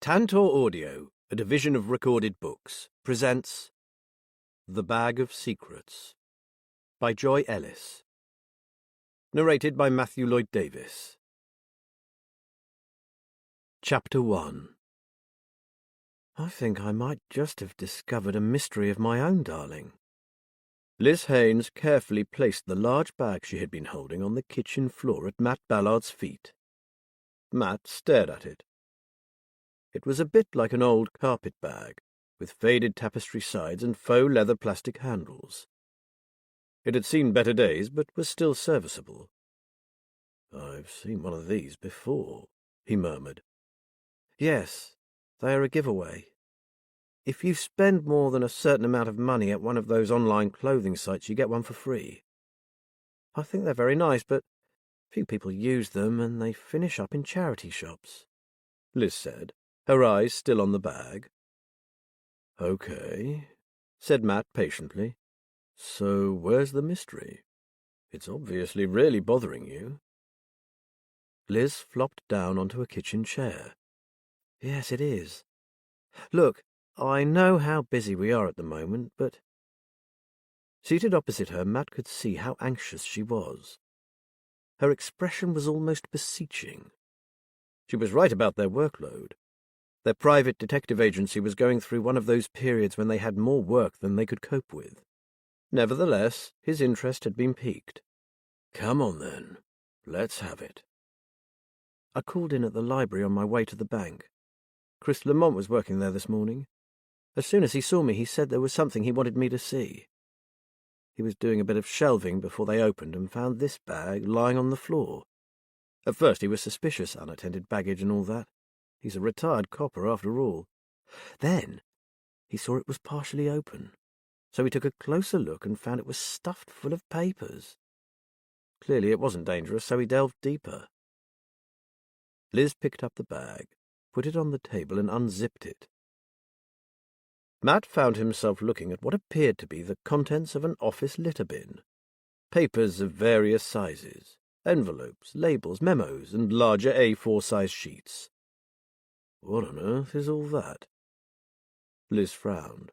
Tantor Audio, a division of Recorded Books, presents The Bag of Secrets by Joy Ellis. Narrated by Matthew Lloyd Davis. Chapter 1. I think I might just have discovered a mystery of my own, darling. Liz Haynes carefully placed the large bag she had been holding on the kitchen floor at Matt Ballard's feet. Matt stared at it. It was a bit like an old carpet bag, with faded tapestry sides and faux leather plastic handles. It had seen better days, but was still serviceable. "I've seen one of these before," he murmured. "Yes, they are a giveaway. If you spend more than a certain amount of money at one of those online clothing sites, you get one for free. I think they're very nice, but few people use them, and they finish up in charity shops," Liz said, her eyes still on the bag. "Okay," said Matt patiently. "So where's the mystery? It's obviously really bothering you." Liz flopped down onto a kitchen chair. "Yes, it is. Look, I know how busy we are at the moment, but—" Seated opposite her, Matt could see how anxious she was. Her expression was almost beseeching. She was right about their workload. Their private detective agency was going through one of those periods when they had more work than they could cope with. Nevertheless, his interest had been piqued. "Come on, then. Let's have it." "I called in at the library on my way to the bank. Chris Lamont was working there this morning. As soon as he saw me, he said there was something he wanted me to see. He was doing a bit of shelving before they opened and found this bag lying on the floor. At first he was suspicious, unattended baggage and all that. He's a retired copper after all. Then he saw it was partially open, so he took a closer look and found it was stuffed full of papers. Clearly it wasn't dangerous, so he delved deeper." Liz picked up the bag, put it on the table and unzipped it. Matt found himself looking at what appeared to be the contents of an office litter bin. Papers of various sizes, envelopes, labels, memos, and larger A4-size sheets. "What on earth is all that?" Liz frowned.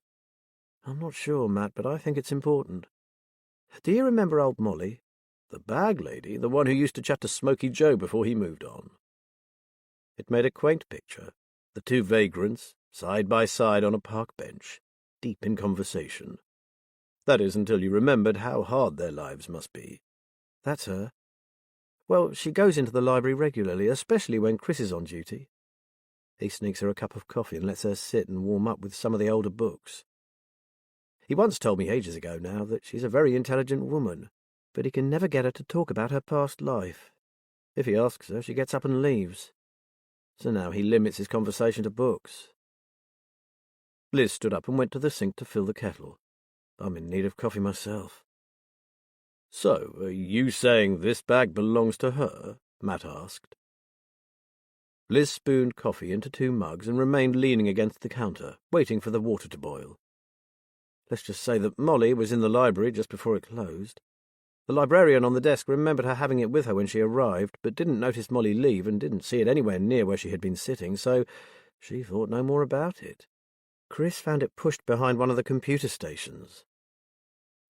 "I'm not sure, Matt, but I think it's important. Do you remember old Molly? The bag lady, the one who used to chat to Smoky Joe before he moved on." It made a quaint picture, the two vagrants, side by side on a park bench, deep in conversation. That is, until you remembered how hard their lives must be. "That's her. Well, she goes into the library regularly, especially when Chris is on duty. He sneaks her a cup of coffee and lets her sit and warm up with some of the older books. He once told me ages ago now that she's a very intelligent woman, but he can never get her to talk about her past life. If he asks her, she gets up and leaves. So now he limits his conversation to books." Liz stood up and went to the sink to fill the kettle. "I'm in need of coffee myself." "So, are you saying this bag belongs to her?" Matt asked. Liz spooned coffee into 2 mugs and remained leaning against the counter, waiting for the water to boil. "Let's just say that Molly was in the library just before it closed. The librarian on the desk remembered her having it with her when she arrived, but didn't notice Molly leave and didn't see it anywhere near where she had been sitting, so she thought no more about it. Chris found it pushed behind one of the computer stations."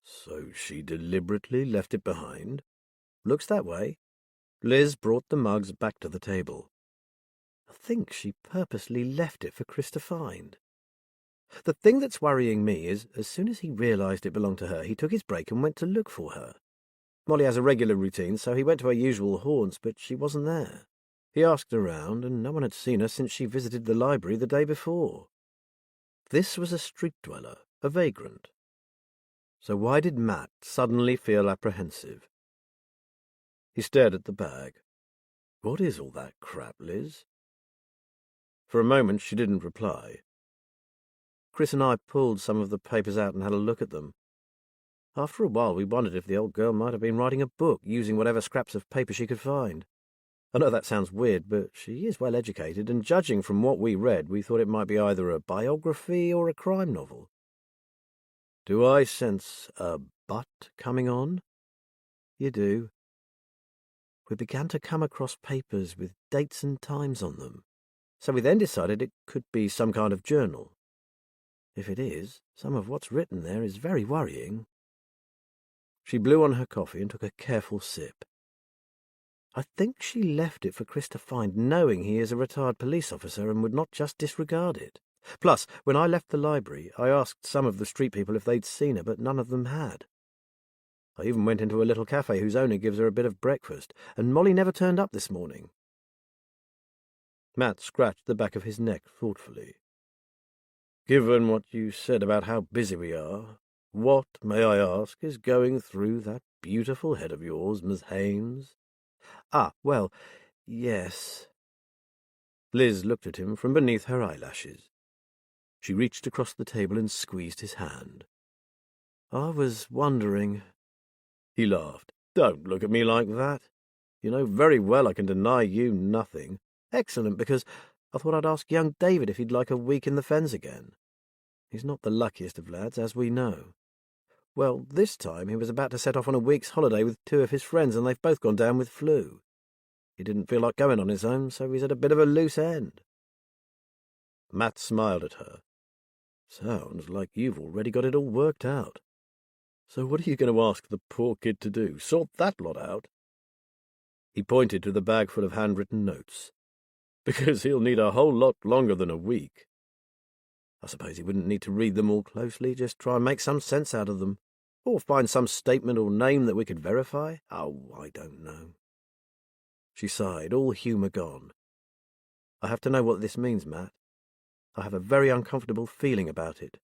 "So she deliberately left it behind?" "Looks that way." Liz brought the mugs back to the table. "I think she purposely left it for Chris to find. The thing that's worrying me is, as soon as he realized it belonged to her, he took his break and went to look for her. Molly has a regular routine, so he went to her usual haunts, but she wasn't there. He asked around, and no one had seen her since she visited the library the day before. This was a street dweller, a vagrant. So why did Matt suddenly feel apprehensive? He stared at the bag. "What is all that crap, Liz?" For a moment she didn't reply. "Chris and I pulled some of the papers out and had a look at them. After a while we wondered if the old girl might have been writing a book using whatever scraps of paper she could find. I know that sounds weird, but she is well educated, and judging from what we read, we thought it might be either a biography or a crime novel." "Do I sense a but coming on?" "You do. We began to come across papers with dates and times on them. so we then decided it could be some kind of journal. If it is, some of what's written there is very worrying." She blew on her coffee and took a careful sip. "I think she left it for Chris to find, knowing he is a retired police officer and would not just disregard it. Plus, when I left the library, I asked some of the street people if they'd seen her, but none of them had. I even went into a little cafe whose owner gives her a bit of breakfast, and Molly never turned up this morning." Matt scratched the back of his neck thoughtfully. "Given what you said about how busy we are, what, may I ask, is going through that beautiful head of yours, Miss Haines?" "Ah, well, yes." Liz looked at him from beneath her eyelashes. She reached across the table and squeezed his hand. "I was wondering—" He laughed. "Don't look at me like that. You know very well I can deny you nothing. Excellent, because I thought I'd ask young David if he'd like a week in the fens again. He's not the luckiest of lads, as we know. Well, this time he was about to set off on a week's holiday with two of his friends, and they've both gone down with flu. He didn't feel like going on his own, so he's at a bit of a loose end." Matt smiled at her. "Sounds like you've already got it all worked out. So what are you going to ask the poor kid to do? Sort that lot out?" He pointed to the bag full of handwritten notes. "Because he'll need a whole lot longer than a week. I suppose he wouldn't need to read them all closely, just try and make some sense out of them, or find some statement or name that we could verify. Oh, I don't know." She sighed, all humour gone. "I have to know what this means, Matt. I have a very uncomfortable feeling about it."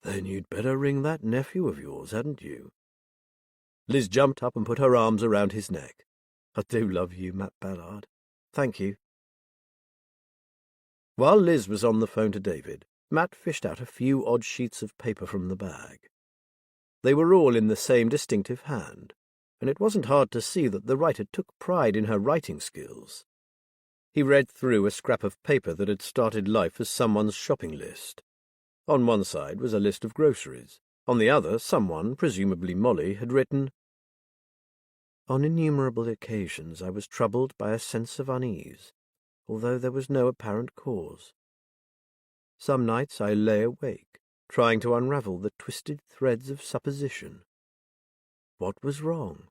"Then you'd better ring that nephew of yours, hadn't you?" Liz jumped up and put her arms around his neck. "I do love you, Matt Ballard. Thank you." While Liz was on the phone to David, Matt fished out a few odd sheets of paper from the bag. They were all in the same distinctive hand, and it wasn't hard to see that the writer took pride in her writing skills. He read through a scrap of paper that had started life as someone's shopping list. On one side was a list of groceries. On the other, someone, presumably Molly, had written, "On innumerable occasions I was troubled by a sense of unease, although there was no apparent cause. Some nights I lay awake, trying to unravel the twisted threads of supposition. What was wrong?"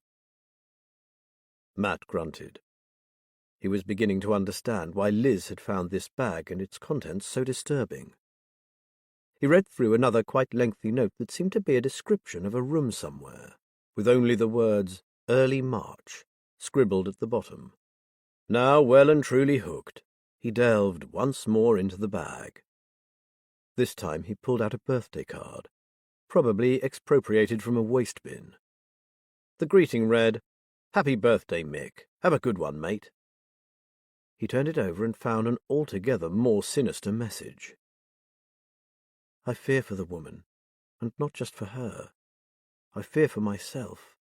Matt grunted. He was beginning to understand why Liz had found this bag and its contents so disturbing. He read through another quite lengthy note that seemed to be a description of a room somewhere, with only the words "Early March" scribbled at the bottom. Now well and truly hooked, he delved once more into the bag. This time he pulled out a birthday card, probably expropriated from a waste bin. The greeting read, "Happy birthday, Mick. Have a good one, mate." He turned it over and found an altogether more sinister message. "I fear for the woman, and not just for her. I fear for myself.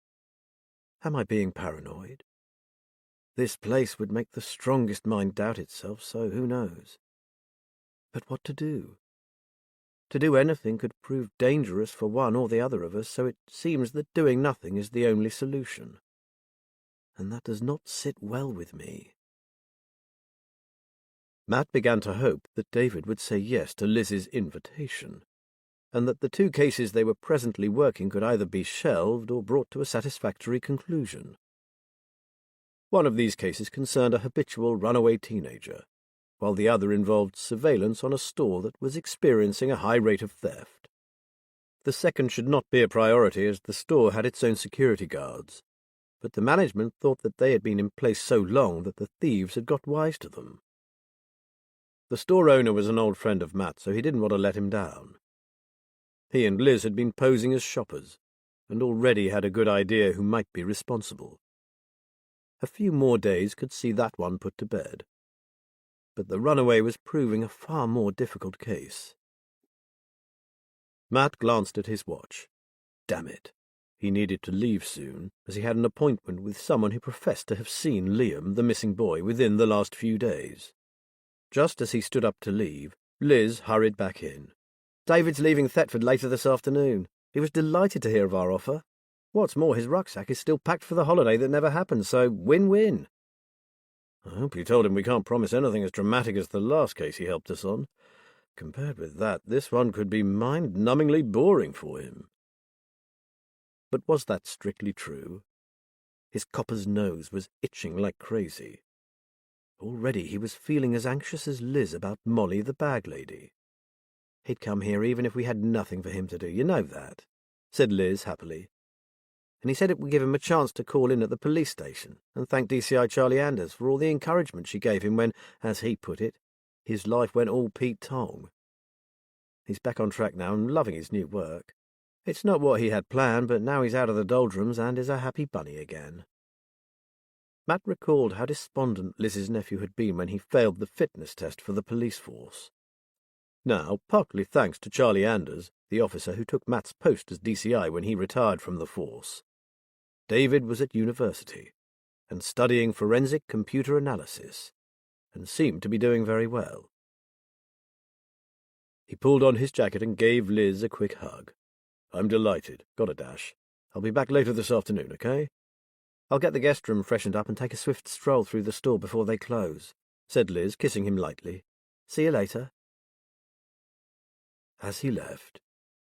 Am I being paranoid? This place would make the strongest mind doubt itself, so who knows? But what to do? To do anything could prove dangerous for one or the other of us, so it seems that doing nothing is the only solution. And that does not sit well with me." Matt began to hope that David would say yes to Liz's invitation, and that the two cases they were presently working could either be shelved or brought to a satisfactory conclusion. One of these cases concerned a habitual runaway teenager, while the other involved surveillance on a store that was experiencing a high rate of theft. The second should not be a priority, as the store had its own security guards, but the management thought that they had been in place so long that the thieves had got wise to them. The store owner was an old friend of Matt, so he didn't want to let him down. He and Liz had been posing as shoppers, and already had a good idea who might be responsible. A few more days could see that one put to bed. But the runaway was proving a far more difficult case. Matt glanced at his watch. Damn it. He needed to leave soon, as he had an appointment with someone who professed to have seen Liam, the missing boy, within the last few days. Just as he stood up to leave, Liz hurried back in. "David's leaving Thetford later this afternoon. He was delighted to hear of our offer. What's more, his rucksack is still packed for the holiday that never happened, so win-win." I hope you told him we can't promise anything as dramatic as the last case he helped us on. Compared with that, this one could be mind-numbingly boring for him. But was that strictly true? His copper's nose was itching like crazy. Already he was feeling as anxious as Liz about Molly the bag lady. He'd come here even if we had nothing for him to do, you know that, said Liz happily. And he said it would give him a chance to call in at the police station and thank DCI Charlie Anders for all the encouragement she gave him when, as he put it, his life went all Pete Tong. He's back on track now and loving his new work. It's not what he had planned, but now he's out of the doldrums and is a happy bunny again. Matt recalled how despondent Liz's nephew had been when he failed the fitness test for the police force. Now, partly thanks to Charlie Anders, the officer who took Matt's post as DCI when he retired from the force, David was at university and studying forensic computer analysis, and seemed to be doing very well. He pulled on his jacket and gave Liz a quick hug. I'm delighted. Got a dash. I'll be back later this afternoon, okay? I'll get the guest room freshened up and take a swift stroll through the store before they close, said Liz, kissing him lightly. See you later. As he left,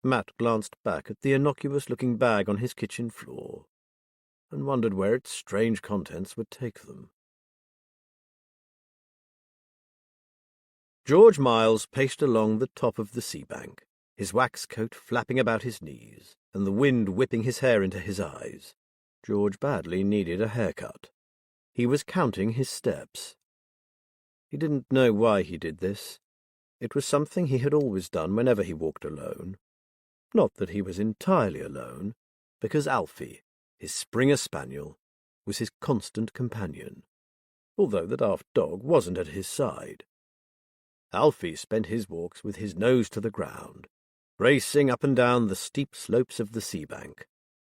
Matt glanced back at the innocuous-looking bag on his kitchen floor and wondered where its strange contents would take them. George Miles paced along the top of the sea bank, his wax coat flapping about his knees and the wind whipping his hair into his eyes. George badly needed a haircut. He was counting his steps. He didn't know why he did this. It was something he had always done whenever he walked alone. Not that he was entirely alone, because Alfie, his Springer Spaniel, was his constant companion, although the daft dog wasn't at his side. Alfie spent his walks with his nose to the ground, racing up and down the steep slopes of the sea bank,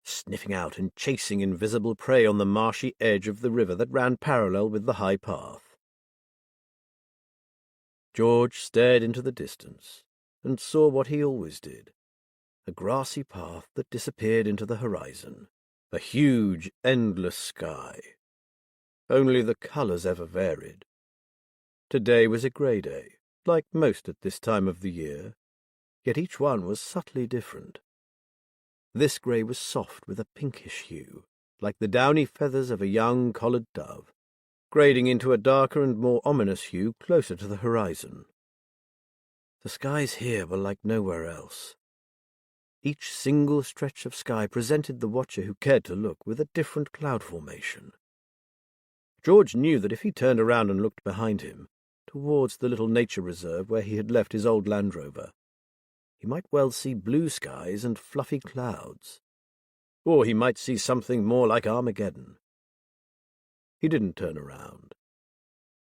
sniffing out and chasing invisible prey on the marshy edge of the river that ran parallel with the high path. George stared into the distance and saw what he always did, a grassy path that disappeared into the horizon, a huge, endless sky. Only the colours ever varied. Today was a grey day, like most at this time of the year, yet each one was subtly different. This grey was soft with a pinkish hue, like the downy feathers of a young collared dove, grading into a darker and more ominous hue closer to the horizon. The skies here were like nowhere else. Each single stretch of sky presented the watcher who cared to look with a different cloud formation. George knew that if he turned around and looked behind him, towards the little nature reserve where he had left his old Land Rover, he might well see blue skies and fluffy clouds, or he might see something more like Armageddon. He didn't turn around.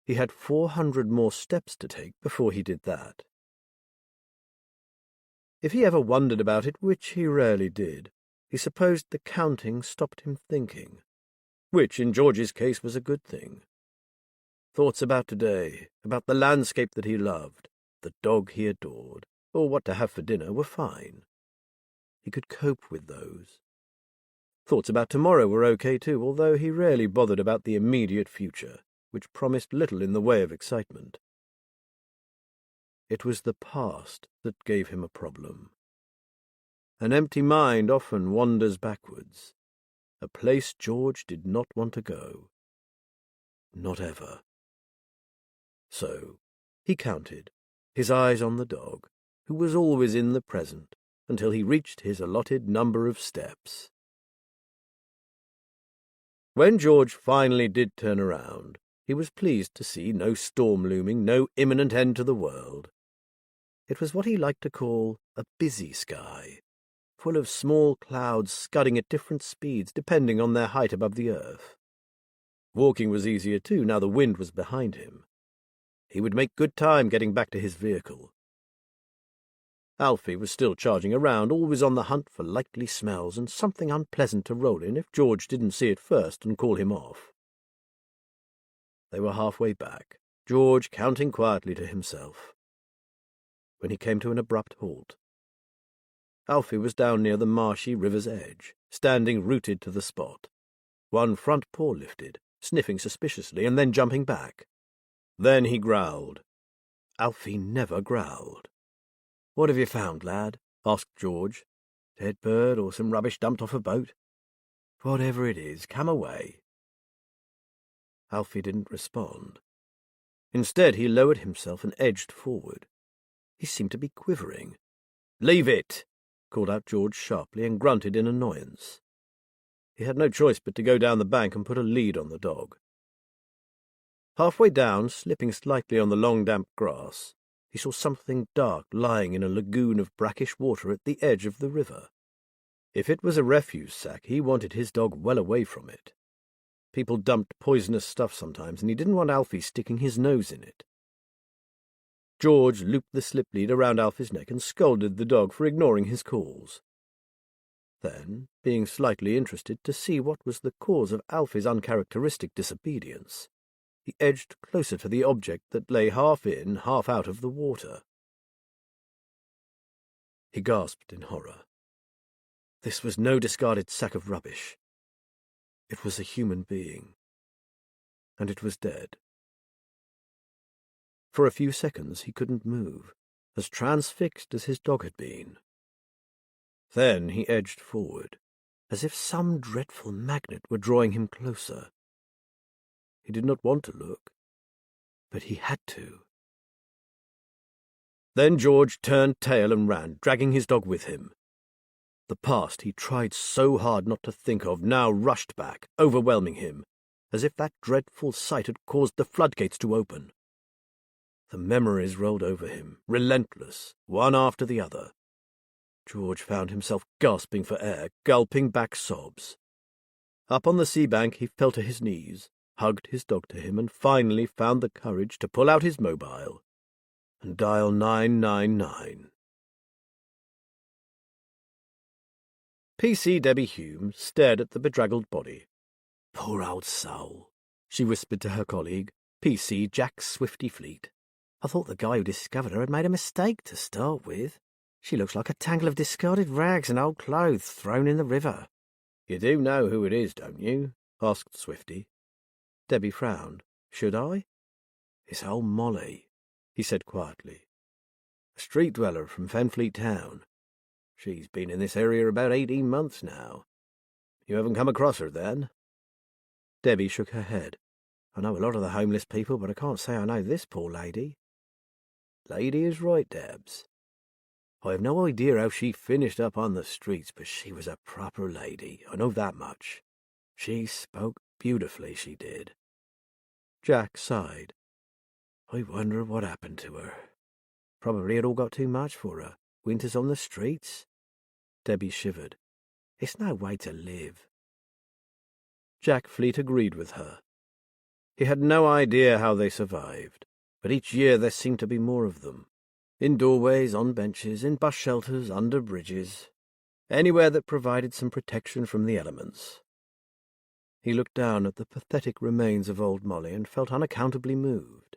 He had 400 more steps to take before he did that. If he ever wondered about it, which he rarely did, he supposed the counting stopped him thinking, which in George's case was a good thing. Thoughts about today, about the landscape that he loved, the dog he adored, or what to have for dinner were fine. He could cope with those. Thoughts about tomorrow were okay too, although he rarely bothered about the immediate future, which promised little in the way of excitement. It was the past that gave him a problem. An empty mind often wanders backwards, a place George did not want to go. Not ever. So he counted, his eyes on the dog, who was always in the present, until he reached his allotted number of steps. When George finally did turn around, he was pleased to see no storm looming, no imminent end to the world. It was what he liked to call a busy sky, full of small clouds scudding at different speeds depending on their height above the earth. Walking was easier too, now the wind was behind him. He would make good time getting back to his vehicle. Alfie was still charging around, always on the hunt for likely smells and something unpleasant to roll in if George didn't see it first and call him off. They were halfway back, George counting quietly to himself, when he came to an abrupt halt. Alfie was down near the marshy river's edge, standing rooted to the spot, one front paw lifted, sniffing suspiciously and then jumping back. Then he growled. Alfie never growled. "What have you found, lad?" asked George. "Dead bird or some rubbish dumped off a boat?" "Whatever it is, come away." Alfie didn't respond. Instead, he lowered himself and edged forward. He seemed to be quivering. "Leave it!" called out George sharply, and grunted in annoyance. He had no choice but to go down the bank and put a lead on the dog. Halfway down, slipping slightly on the long damp grass, he saw something dark lying in a lagoon of brackish water at the edge of the river. If it was a refuse sack, he wanted his dog well away from it. People dumped poisonous stuff sometimes, and he didn't want Alfie sticking his nose in it. George looped the slip lead around Alfie's neck and scolded the dog for ignoring his calls. Then, being slightly interested to see what was the cause of Alfie's uncharacteristic disobedience, he edged closer to the object that lay half in, half out of the water. He gasped in horror. This was no discarded sack of rubbish. It was a human being, and it was dead. For a few seconds he couldn't move, as transfixed as his dog had been. Then he edged forward, as if some dreadful magnet were drawing him closer. He did not want to look, but he had to. Then George turned tail and ran, dragging his dog with him. The past he tried so hard not to think of now rushed back, overwhelming him, as if that dreadful sight had caused the floodgates to open. The memories rolled over him, relentless, one after the other. George found himself gasping for air, gulping back sobs. Up on the sea bank he fell to his knees, hugged his dog to him, and finally found the courage to pull out his mobile and dial 999. P.C. Debbie Hume stared at the bedraggled body. "Poor old soul," she whispered to her colleague, P.C. Jack Swifty Fleet. "I thought the guy who discovered her had made a mistake to start with. She looks like a tangle of discarded rags and old clothes thrown in the river." "You do know who it is, don't you?" asked Swifty. Debbie frowned. "Should I?" "It's old Molly," he said quietly. "A street dweller from Fenfleet Town. She's been in this area about 18 months now. You haven't come across her, then?" Debbie shook her head. "I know a lot of the homeless people, but I can't say I know this poor lady." "Lady is right, Debs. I have no idea how she finished up on the streets, but she was a proper lady, I know that much. She spoke beautifully, she did." Jack sighed. "I wonder what happened to her. Probably it all got too much for her. Winters on the streets." Debbie shivered. "It's no way to live." Jack Fleet agreed with her. He had no idea how they survived, but each year there seemed to be more of them. In doorways, on benches, in bus shelters, under bridges, anywhere that provided some protection from the elements. He looked down at the pathetic remains of old Molly and felt unaccountably moved.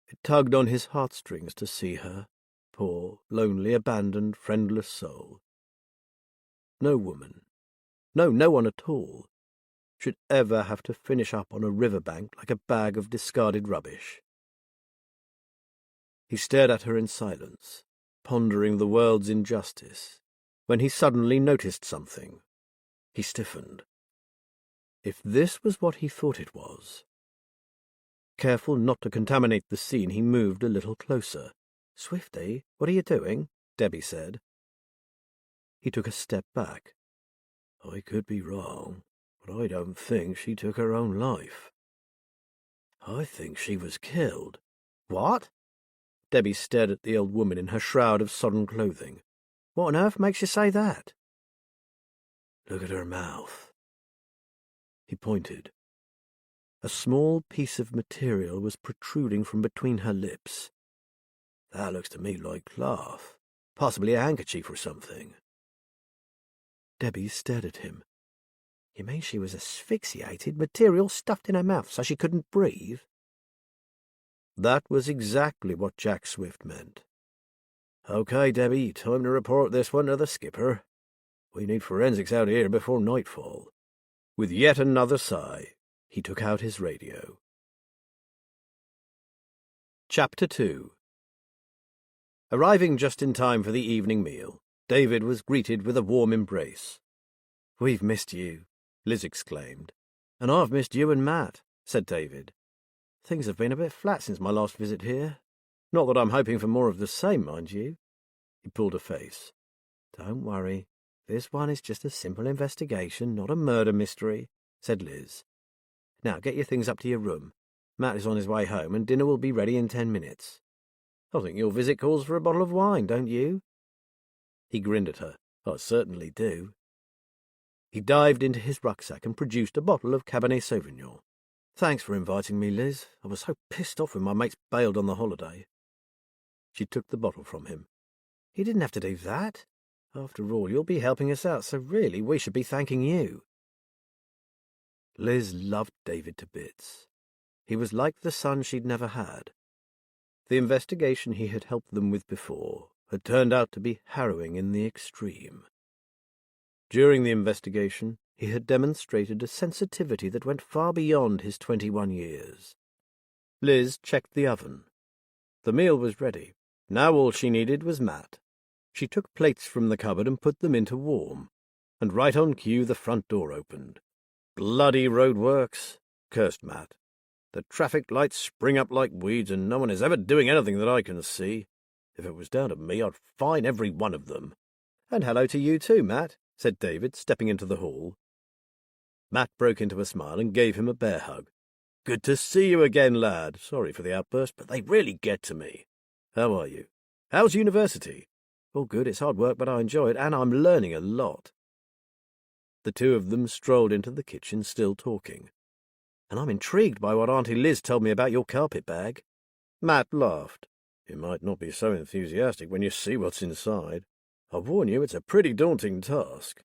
It tugged on his heartstrings to see her, poor, lonely, abandoned, friendless soul. No woman, no one at all, should ever have to finish up on a riverbank like a bag of discarded rubbish. He stared at her in silence, pondering the world's injustice, when he suddenly noticed something. He stiffened. If this was what he thought it was. Careful not to contaminate the scene, he moved a little closer. "Swifty, what are you doing?" Debbie said. He took a step back. "I could be wrong, but I don't think she took her own life. I think she was killed." "What?" Debbie stared at the old woman in her shroud of sodden clothing. "What on earth makes you say that?" "Look at her mouth." He pointed. A small piece of material was protruding from between her lips. "That looks to me like cloth, possibly a handkerchief or something." Debbie stared at him. "You mean she was asphyxiated, material stuffed in her mouth so she couldn't breathe?" That was exactly what Jack Swift meant. "Okay, Debbie, time to report this one to the skipper. We need forensics out here before nightfall." With yet another sigh, He took out his radio. Chapter 2. Arriving just in time for the evening meal, David was greeted with a warm embrace. "We've missed you," Liz exclaimed. "And I've missed you and Matt," said David. "Things have been a bit flat since my last visit here. Not that I'm hoping for more of the same, mind you." He pulled a face. "Don't worry. This one is just a simple investigation, not a murder mystery," said Liz. "Now get your things up to your room. Matt is on his way home, and dinner will be ready in 10 minutes. I think your visit calls for a bottle of wine, don't you?" He grinned at her. "I certainly do." He dived into his rucksack and produced a bottle of Cabernet Sauvignon. "Thanks for inviting me, Liz. I was so pissed off when my mates bailed on the holiday." She took the bottle from him. "You didn't have to do that. After all, you'll be helping us out, so really we should be thanking you." Liz loved David to bits. He was like the son she'd never had. The investigation he had helped them with before had turned out to be harrowing in the extreme. During the investigation, he had demonstrated a sensitivity that went far beyond his 21 years. Liz checked the oven. The meal was ready. Now all she needed was Matt. She took plates from the cupboard and put them in to warm, and right on cue the front door opened. "Bloody roadworks," cursed Matt. "The traffic lights spring up like weeds, and no one is ever doing anything that I can see. If it was down to me, I'd fine every one of them." "And hello to you too, Matt," said David, stepping into the hall. Matt broke into a smile and gave him a bear hug. "Good to see you again, lad. Sorry for the outburst, but they really get to me. How are you? How's university?" "All good. It's hard work, but I enjoy it, and I'm learning a lot." The two of them strolled into the kitchen, still talking. "And I'm intrigued by what Auntie Liz told me about your carpet bag." Matt laughed. "You might not be so enthusiastic when you see what's inside. I warn you, it's a pretty daunting task."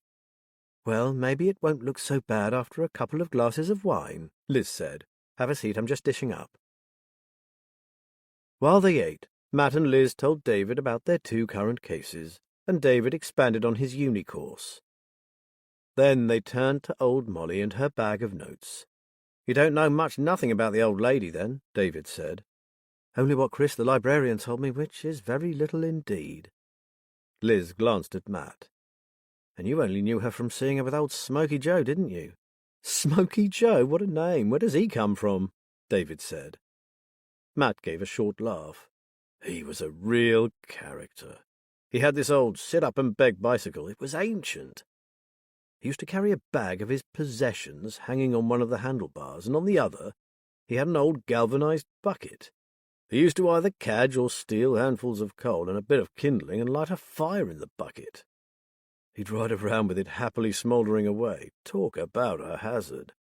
"Well, maybe it won't look so bad after a couple of glasses of wine," Liz said. "Have a seat, I'm just dishing up." While they ate, Matt and Liz told David about their two current cases, and David expanded on his uni course. Then they turned to old Molly and her bag of notes. "You don't know nothing about the old lady, then?" David said. "Only what Chris the librarian told me, which is very little indeed." Liz glanced at Matt. "And you only knew her from seeing her with old Smoky Joe, didn't you?" "Smoky Joe? What a name! Where does he come from?" David said. Matt gave a short laugh. "He was a real character. He had this old sit-up-and-beg bicycle. It was ancient. He used to carry a bag of his possessions hanging on one of the handlebars, and on the other he had an old galvanized bucket. He used to either cadge or steal handfuls of coal and a bit of kindling and light a fire in the bucket. He'd ride around with it happily smouldering away. Talk about a hazard.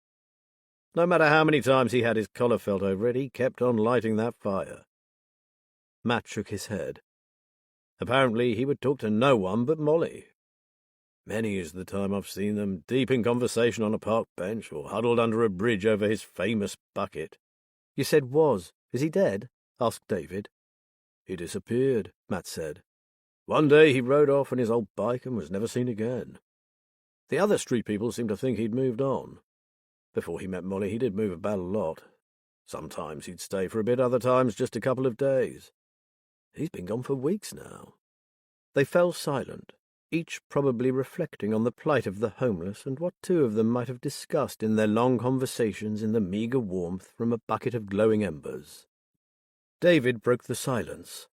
No matter how many times he had his collar felt over it, he kept on lighting that fire." Matt shook his head. "Apparently he would talk to no one but Molly. Many is the time I've seen them, deep in conversation on a park bench, or huddled under a bridge over his famous bucket." "You said was. Is he dead?" asked David. "He disappeared," Matt said. "One day he rode off on his old bike and was never seen again. The other street people seem to think he'd moved on. Before he met Molly, he did move about a lot. Sometimes he'd stay for a bit, other times just a couple of days. He's been gone for weeks now." They fell silent, each probably reflecting on the plight of the homeless and what two of them might have discussed in their long conversations in the meagre warmth from a bucket of glowing embers. David broke the silence.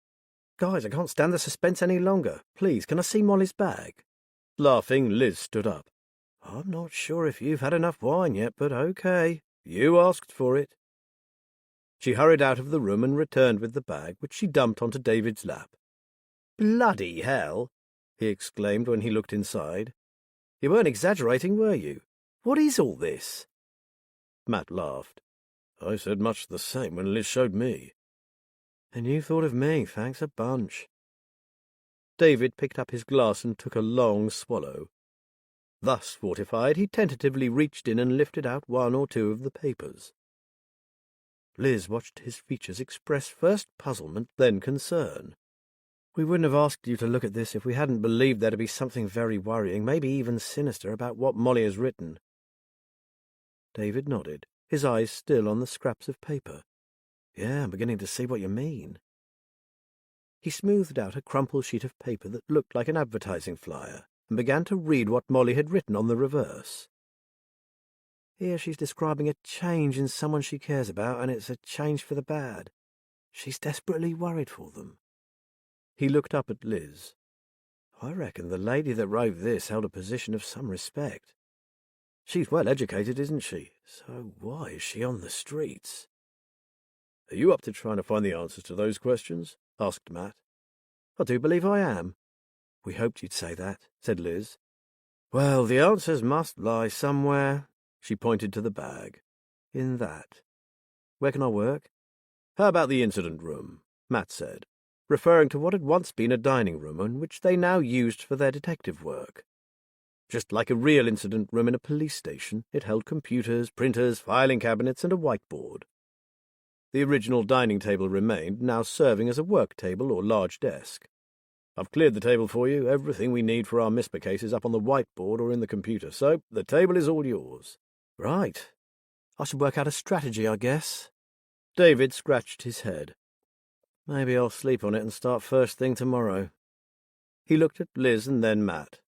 "Guys, I can't stand the suspense any longer. Please, can I see Molly's bag?" Laughing, Liz stood up. "I'm not sure if you've had enough wine yet, but okay. You asked for it." She hurried out of the room and returned with the bag, which she dumped onto David's lap. "Bloody hell!" he exclaimed when he looked inside. "You weren't exaggerating, were you? What is all this?" Matt laughed. "I said much the same when Liz showed me." "And you thought of me, thanks a bunch." David picked up his glass and took a long swallow. Thus fortified, he tentatively reached in and lifted out one or two of the papers. Liz watched his features express first puzzlement, then concern. "We wouldn't have asked you to look at this if we hadn't believed there to be something very worrying, maybe even sinister, about what Molly has written." David nodded. his eyes still on the scraps of paper. Yeah, I'm beginning to see what you mean. He smoothed out a crumpled sheet of paper that looked like an advertising flyer and began to read what Molly had written on the reverse. Here she's describing a change in someone she cares about, and it's a change for the bad. She's desperately worried for them. He looked up at Liz. I reckon the lady that wrote this held a position of some respect. She's well educated, isn't she? So why is she on the streets? Are you up to trying to find the answers to those questions? Asked Matt. I do believe I am. We hoped you'd say that, said Liz. Well, the answers must lie somewhere. She pointed to the bag. In that. Where can I work? How about the incident room? Matt said, referring to what had once been a dining room and which they now used for their detective work. Just like a real incident room in a police station, it held computers, printers, filing cabinets, and a whiteboard. The original dining table remained, now serving as a work table or large desk. I've cleared the table for you. Everything we need for our MISPA case is up on the whiteboard or in the computer, so the table is all yours. Right. I should work out a strategy, I guess. David scratched his head. Maybe I'll sleep on it and start first thing tomorrow. He looked at Liz and then Matt.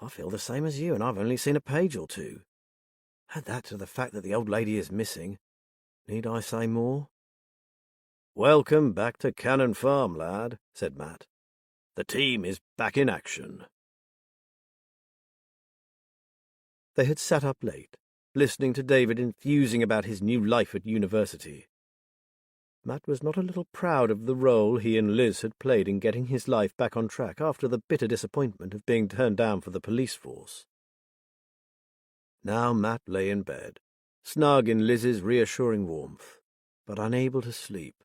I feel the same as you, and I've only seen a page or two. Add that to the fact that the old lady is missing. Need I say more? Welcome back to Cannon Farm, lad, said Matt. The team is back in action. They had sat up late, listening to David enthusing about his new life at university. Matt was not a little proud of the role he and Liz had played in getting his life back on track after the bitter disappointment of being turned down for the police force. Now Matt lay in bed, snug in Liz's reassuring warmth, but unable to sleep.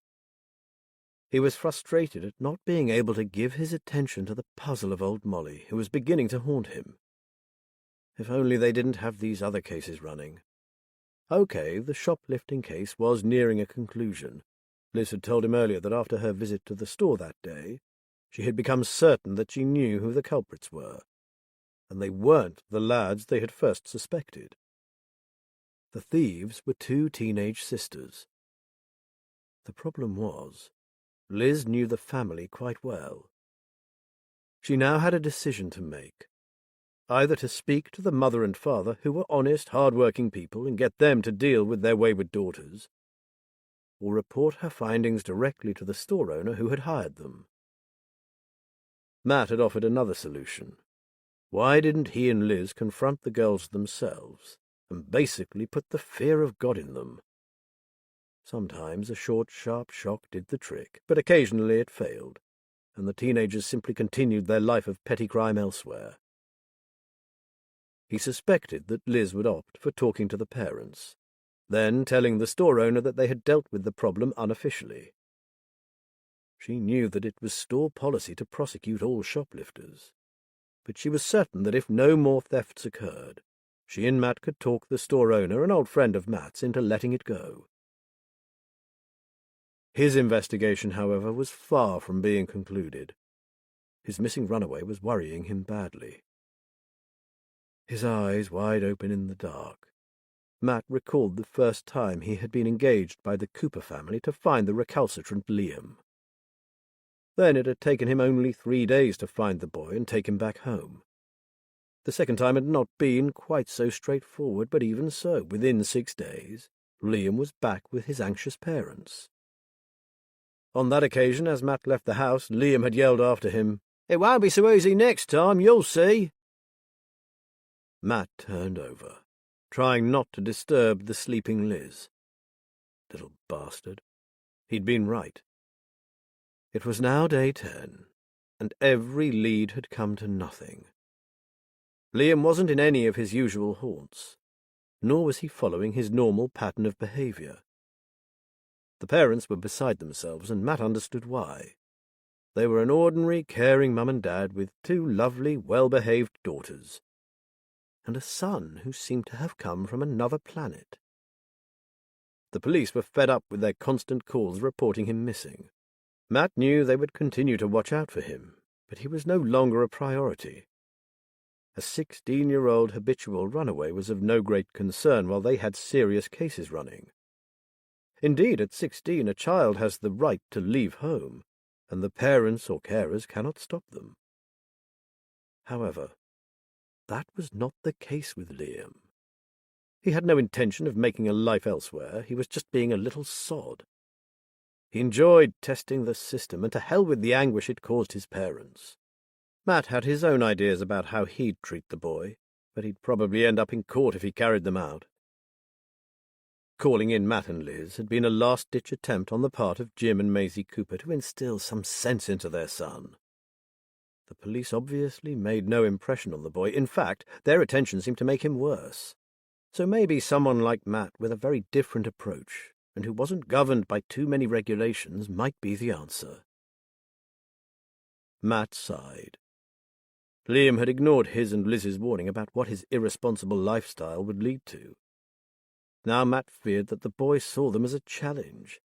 He was frustrated at not being able to give his attention to the puzzle of old Molly, who was beginning to haunt him. If only they didn't have these other cases running. Okay, the shoplifting case was nearing a conclusion. Liz had told him earlier that after her visit to the store that day, she had become certain that she knew who the culprits were, and they weren't the lads they had first suspected. The thieves were two teenage sisters. The problem was, Liz knew the family quite well. She now had a decision to make. Either to speak to the mother and father, who were honest, hard-working people, and get them to deal with their wayward daughters, or report her findings directly to the store owner who had hired them. Matt had offered another solution. Why didn't he and Liz confront the girls themselves and basically put the fear of God in them? Sometimes a short, sharp shock did the trick, but occasionally it failed, and the teenagers simply continued their life of petty crime elsewhere. He suspected that Liz would opt for talking to the parents, then telling the store owner that they had dealt with the problem unofficially. She knew that it was store policy to prosecute all shoplifters, but she was certain that if no more thefts occurred, she and Matt could talk the store owner, an old friend of Matt's, into letting it go. His investigation, however, was far from being concluded. His missing runaway was worrying him badly. His eyes wide open in the dark, Matt recalled the first time he had been engaged by the Cooper family to find the recalcitrant Liam. Then it had taken him only 3 days to find the boy and take him back home. The second time had not been quite so straightforward, but even so, within 6 days, Liam was back with his anxious parents. On that occasion, as Matt left the house, Liam had yelled after him, "It won't be so easy next time, you'll see." Matt turned over, trying not to disturb the sleeping Liz. Little bastard. He'd been right. It was now day 10, and every lead had come to nothing. Liam wasn't in any of his usual haunts, nor was he following his normal pattern of behaviour. The parents were beside themselves, and Matt understood why. They were an ordinary, caring mum and dad with 2 lovely, well-behaved daughters, and a son who seemed to have come from another planet. The police were fed up with their constant calls reporting him missing. Matt knew they would continue to watch out for him, but he was no longer a priority. A 16-year-old habitual runaway was of no great concern while they had serious cases running. Indeed, at 16 a child has the right to leave home, and the parents or carers cannot stop them. However, that was not the case with Liam. He had no intention of making a life elsewhere. He was just being a little sod. He enjoyed testing the system, and to hell with the anguish it caused his parents. Matt had his own ideas about how he'd treat the boy, but he'd probably end up in court if he carried them out. Calling in Matt and Liz had been a last-ditch attempt on the part of Jim and Maisie Cooper to instill some sense into their son. The police obviously made no impression on the boy. In fact, their attention seemed to make him worse. So maybe someone like Matt with a very different approach, and who wasn't governed by too many regulations, might be the answer. Matt sighed. Liam had ignored his and Liz's warning about what his irresponsible lifestyle would lead to. Now Matt feared that the boy saw them as a challenge,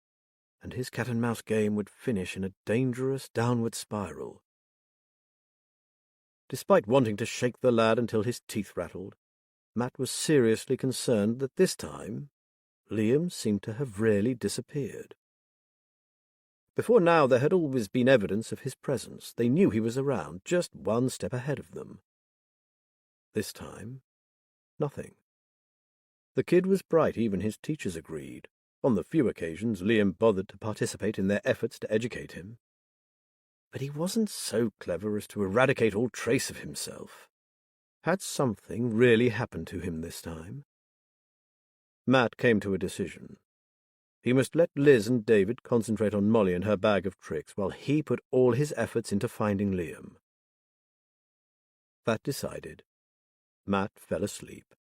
and his cat-and-mouse game would finish in a dangerous downward spiral. Despite wanting to shake the lad until his teeth rattled, Matt was seriously concerned that this time Liam seemed to have really disappeared. Before now there had always been evidence of his presence. They knew he was around, just one step ahead of them. This time, nothing. The kid was bright, even his teachers agreed. On the few occasions Liam bothered to participate in their efforts to educate him. But he wasn't so clever as to eradicate all trace of himself. Had something really happened to him this time? Matt came to a decision. He must let Liz and David concentrate on Molly and her bag of tricks while he put all his efforts into finding Liam. That decided, Matt fell asleep.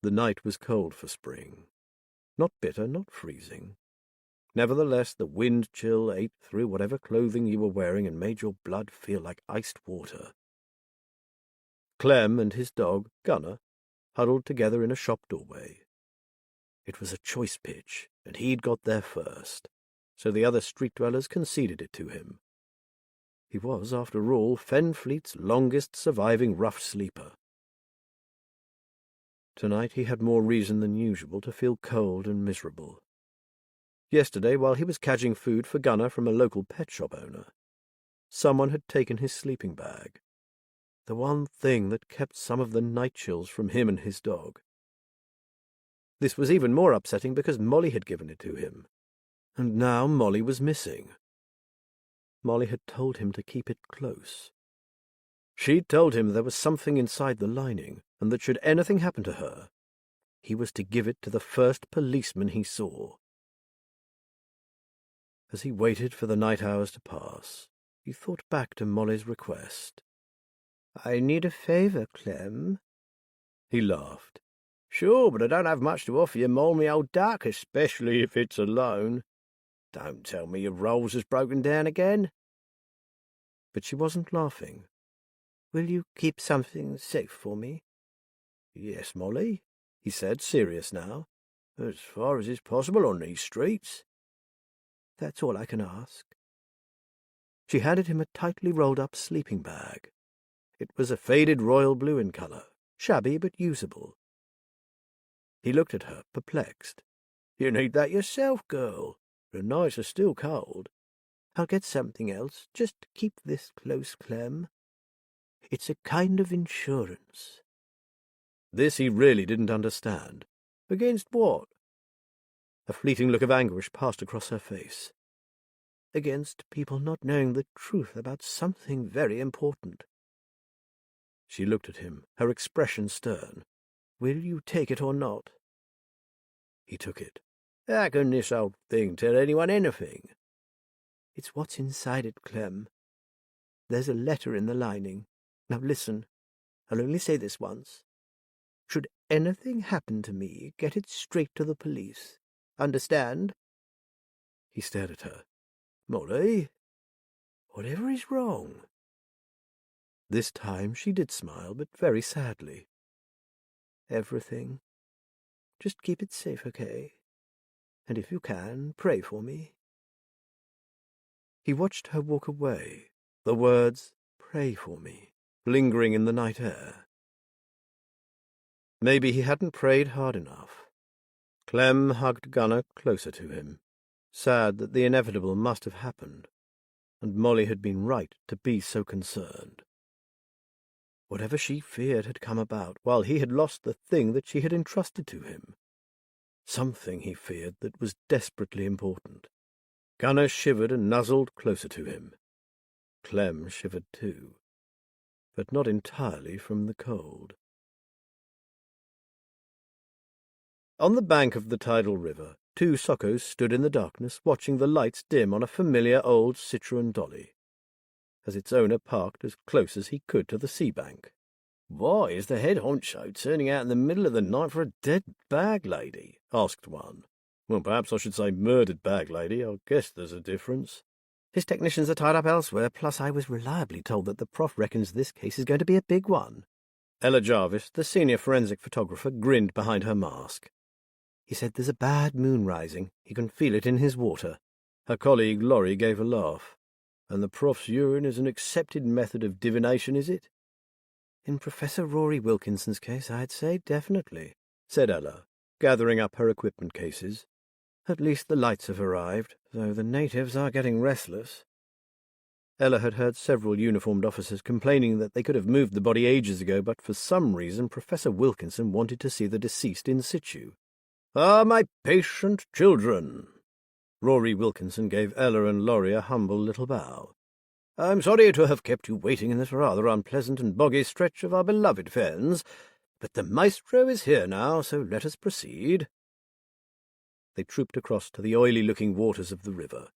The night was cold for spring. Not bitter, not freezing. Nevertheless, the wind chill ate through whatever clothing you were wearing and made your blood feel like iced water. Clem and his dog, Gunner, huddled together in a shop doorway. It was a choice pitch, and he'd got there first, so the other street dwellers conceded it to him. He was, after all, Fenfleet's longest surviving rough sleeper. Tonight he had more reason than usual to feel cold and miserable. Yesterday, while he was cadging food for Gunner from a local pet shop owner, someone had taken his sleeping bag, the one thing that kept some of the night chills from him and his dog. This was even more upsetting because Molly had given it to him, and now Molly was missing. Molly had told him to keep it close. She'd told him there was something inside the lining, and that should anything happen to her, he was to give it to the first policeman he saw. As he waited for the night hours to pass, he thought back to Molly's request. "I need a favour, Clem." He laughed. "Sure, but I don't have much to offer you, Moll, me old duck, especially if it's alone. Don't tell me your rolls has broken down again." But she wasn't laughing. "Will you keep something safe for me?" "Yes, Molly," he said, serious now. "As far as is possible on these streets." "That's all I can ask." She handed him a tightly rolled-up sleeping bag. It was a faded royal blue in colour, shabby but usable. He looked at her, perplexed. "You need that yourself, girl. The nights are still cold." "I'll get something else. Just keep this close, Clem. It's a kind of insurance." This he really didn't understand. Against what? A fleeting look of anguish passed across her face. "Against people not knowing the truth about something very important." She looked at him, her expression stern. "Will you take it or not?" He took it. "How can this old thing tell anyone anything?" "It's what's inside it, Clem. There's a letter in the lining. Now listen, I'll only say this once. Should anything happen to me, get it straight to the police. Understand?" He stared at her. "Molly, whatever is wrong?" This time she did smile, but very sadly. "Everything. Just keep it safe, okay? And if you can, pray for me." He watched her walk away, the words, pray for me, lingering in the night air. Maybe he hadn't prayed hard enough. Clem hugged Gunnar closer to him, sad that the inevitable must have happened, and Molly had been right to be so concerned. Whatever she feared had come about while he had lost the thing that she had entrusted to him. Something, he feared, that was desperately important. Gunnar shivered and nuzzled closer to him. Clem shivered too, but not entirely from the cold. On the bank of the tidal river, two sockos stood in the darkness watching the lights dim on a familiar old Citroën dolly, as its owner parked as close as he could to the sea bank. "Why is the head honcho turning out in the middle of the night for a dead bag lady?" asked one. "Well, perhaps I should say murdered bag lady. I guess there's a difference." "His technicians are tied up elsewhere, plus I was reliably told that the prof reckons this case is going to be a big one." Ella Jarvis, the senior forensic photographer, grinned behind her mask. "He said there's a bad moon rising. He can feel it in his water." Her colleague Laurie gave a laugh. "And the prof's urine is an accepted method of divination, is it?" "In Professor Rory Wilkinson's case, I'd say definitely," said Ella, gathering up her equipment cases. "At least the lights have arrived, though the natives are getting restless." Ella had heard several uniformed officers complaining that they could have moved the body ages ago, but for some reason Professor Wilkinson wanted to see the deceased in situ. "Ah, my patient children!" Rory Wilkinson gave Ella and Laurie a humble little bow. "I'm sorry to have kept you waiting in this rather unpleasant and boggy stretch of our beloved fens, but the maestro is here now, so let us proceed." They trooped across to the oily-looking waters of the river,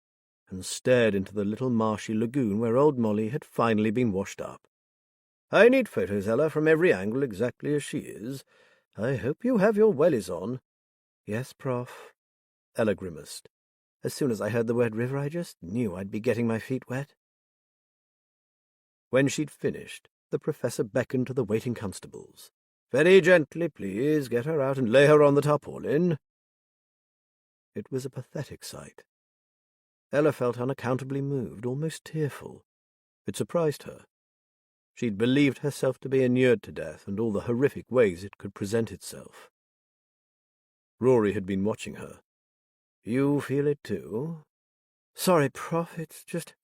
and stared into the little marshy lagoon where old Molly had finally been washed up. "I need photos, Ella, from every angle exactly as she is. I hope you have your wellies on." "Yes, Prof." Ella grimaced. "As soon as I heard the word river, I just knew I'd be getting my feet wet." When she'd finished, the professor beckoned to the waiting constables. "Very gently, please. Get her out and lay her on the tarpaulin." It was a pathetic sight. Ella felt unaccountably moved, almost tearful. It surprised her. She'd believed herself to be inured to death and all the horrific ways it could present itself. Rory had been watching her. "You feel it too?" "Sorry, Prof, it's just,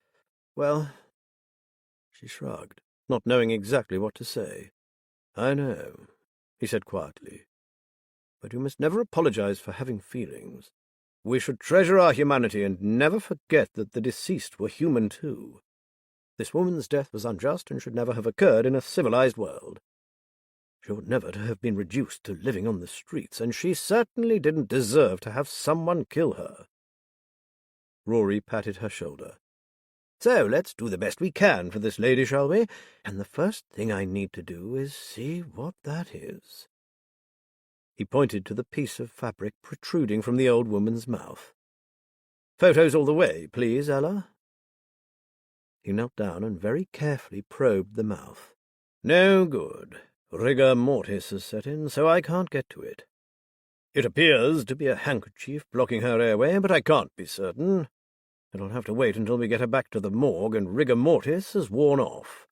well—" She shrugged, not knowing exactly what to say. "I know," he said quietly. "But you must never apologize for having feelings. We should treasure our humanity and never forget that the deceased were human too. This woman's death was unjust and should never have occurred in a civilized world. She ought never to have been reduced to living on the streets, and she certainly didn't deserve to have someone kill her." Rory patted her shoulder. "So let's do the best we can for this lady, shall we? And the first thing I need to do is see what that is." He pointed to the piece of fabric protruding from the old woman's mouth. "Photos all the way, please, Ella." He knelt down and very carefully probed the mouth. "No good. Rigor mortis has set in, so I can't get to it. It appears to be a handkerchief blocking her airway, but I can't be certain. It'll have to wait until we get her back to the morgue and rigor mortis has worn off."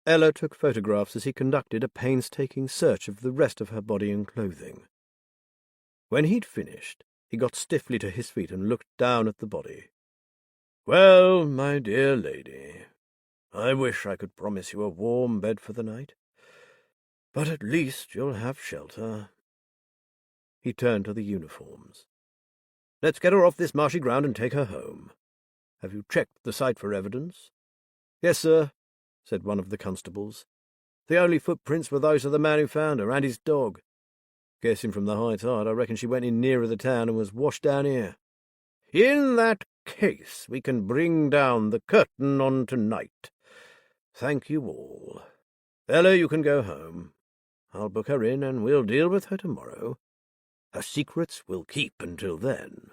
Ella took photographs as he conducted a painstaking search of the rest of her body and clothing. When he'd finished, he got stiffly to his feet and looked down at the body. "Well, my dear lady, I wish I could promise you a warm bed for the night, but at least you'll have shelter." He turned to the uniforms. "Let's get her off this marshy ground and take her home. Have you checked the site for evidence?" "Yes, sir," said one of the constables. "The only footprints were those of the man who found her and his dog. Guessing from the high tide, I reckon she went in nearer the town and was washed down here. In that case, we can bring down the curtain on tonight. Thank you all. Ella, you can go home. I'll book her in and we'll deal with her tomorrow. Her secrets we'll keep until then."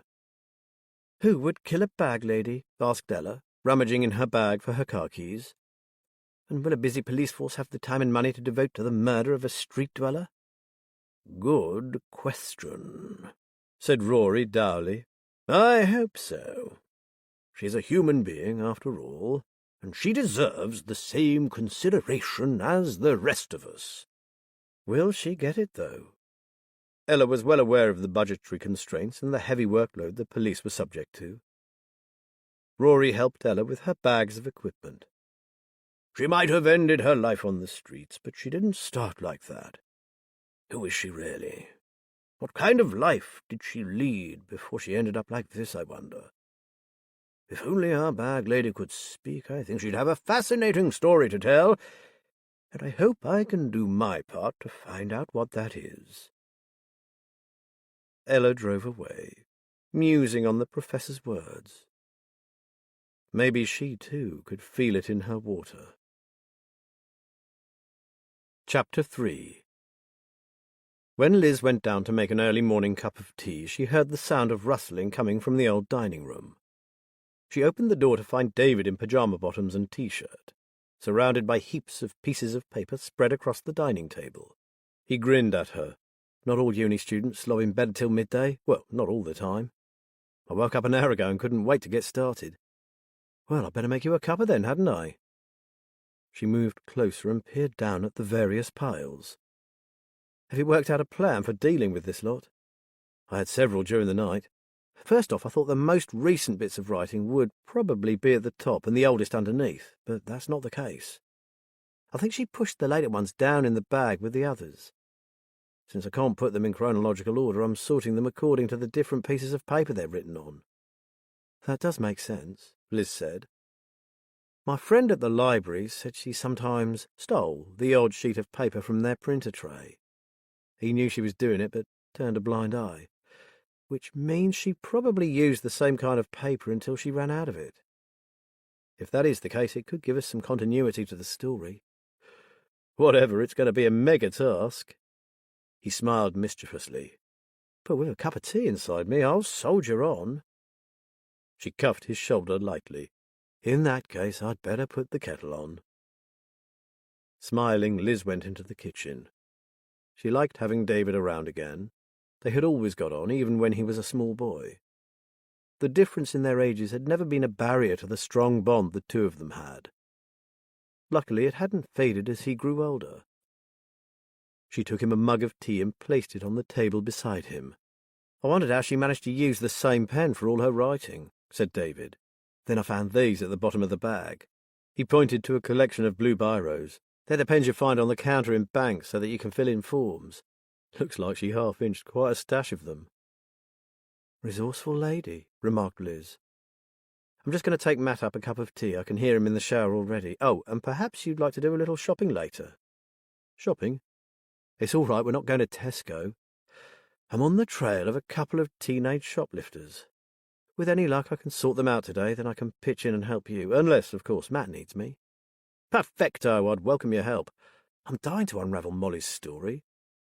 "Who would kill a bag lady?" asked Ella, rummaging in her bag for her car keys. "And will a busy police force have the time and money to devote to the murder of a street dweller?" "Good question," said Rory dourly. "I hope so. She's a human being, after all, and she deserves the same consideration as the rest of us. Will she get it, though? Ella was well aware of the budgetary constraints and the heavy workload the police were subject to. Rory helped Ella with her bags of equipment. She might have ended her life on the streets, but she didn't start like that. Who is she really? What kind of life did she lead before she ended up like this, I wonder? If only our bag lady could speak, I think she'd have a fascinating story to tell, and I hope I can do my part to find out what that is. Ella drove away, musing on the professor's words. Maybe she, too, could feel it in her water. Chapter 3. When Liz went down to make an early morning cup of tea, she heard the sound of rustling coming from the old dining room. She opened the door to find David in pyjama bottoms and T-shirt, surrounded by heaps of pieces of paper spread across the dining table. He grinned at her. Not all uni students slob in bed till midday. Well, not all the time. I woke up an hour ago and couldn't wait to get started. Well, I'd better make you a cuppa then, hadn't I? She moved closer and peered down at the various piles. Have you worked out a plan for dealing with this lot? I had several during the night. First off, I thought the most recent bits of writing would probably be at the top and the oldest underneath, but that's not the case. I think she pushed the later ones down in the bag with the others. Since I can't put them in chronological order, I'm sorting them according to the different pieces of paper they're written on. That does make sense, Liz said. My friend at the library said she sometimes stole the odd sheet of paper from their printer tray. He knew she was doing it, but turned a blind eye, which means she probably used the same kind of paper until she ran out of it. If that is the case, it could give us some continuity to the story. Whatever, it's going to be a mega task. He smiled mischievously. But with a cup of tea inside me, I'll soldier on. She cuffed his shoulder lightly. In that case, I'd better put the kettle on. Smiling, Liz went into the kitchen. She liked having David around again. They had always got on, even when he was a small boy. The difference in their ages had never been a barrier to the strong bond the two of them had. Luckily, it hadn't faded as he grew older. She took him a mug of tea and placed it on the table beside him. I wondered how she managed to use the same pen for all her writing, said David. Then I found these at the bottom of the bag. He pointed to a collection of blue biros. They're the pens you find on the counter in banks so that you can fill in forms. Looks like she half-inched quite a stash of them. Resourceful lady, remarked Liz. I'm just going to take Matt up a cup of tea. I can hear him in the shower already. Oh, and perhaps you'd like to do a little shopping later. Shopping? It's all right, we're not going to Tesco. I'm on the trail of a couple of teenage shoplifters. With any luck, I can sort them out today, then I can pitch in and help you, unless, of course, Matt needs me. Perfecto, I'd welcome your help. I'm dying to unravel Molly's story.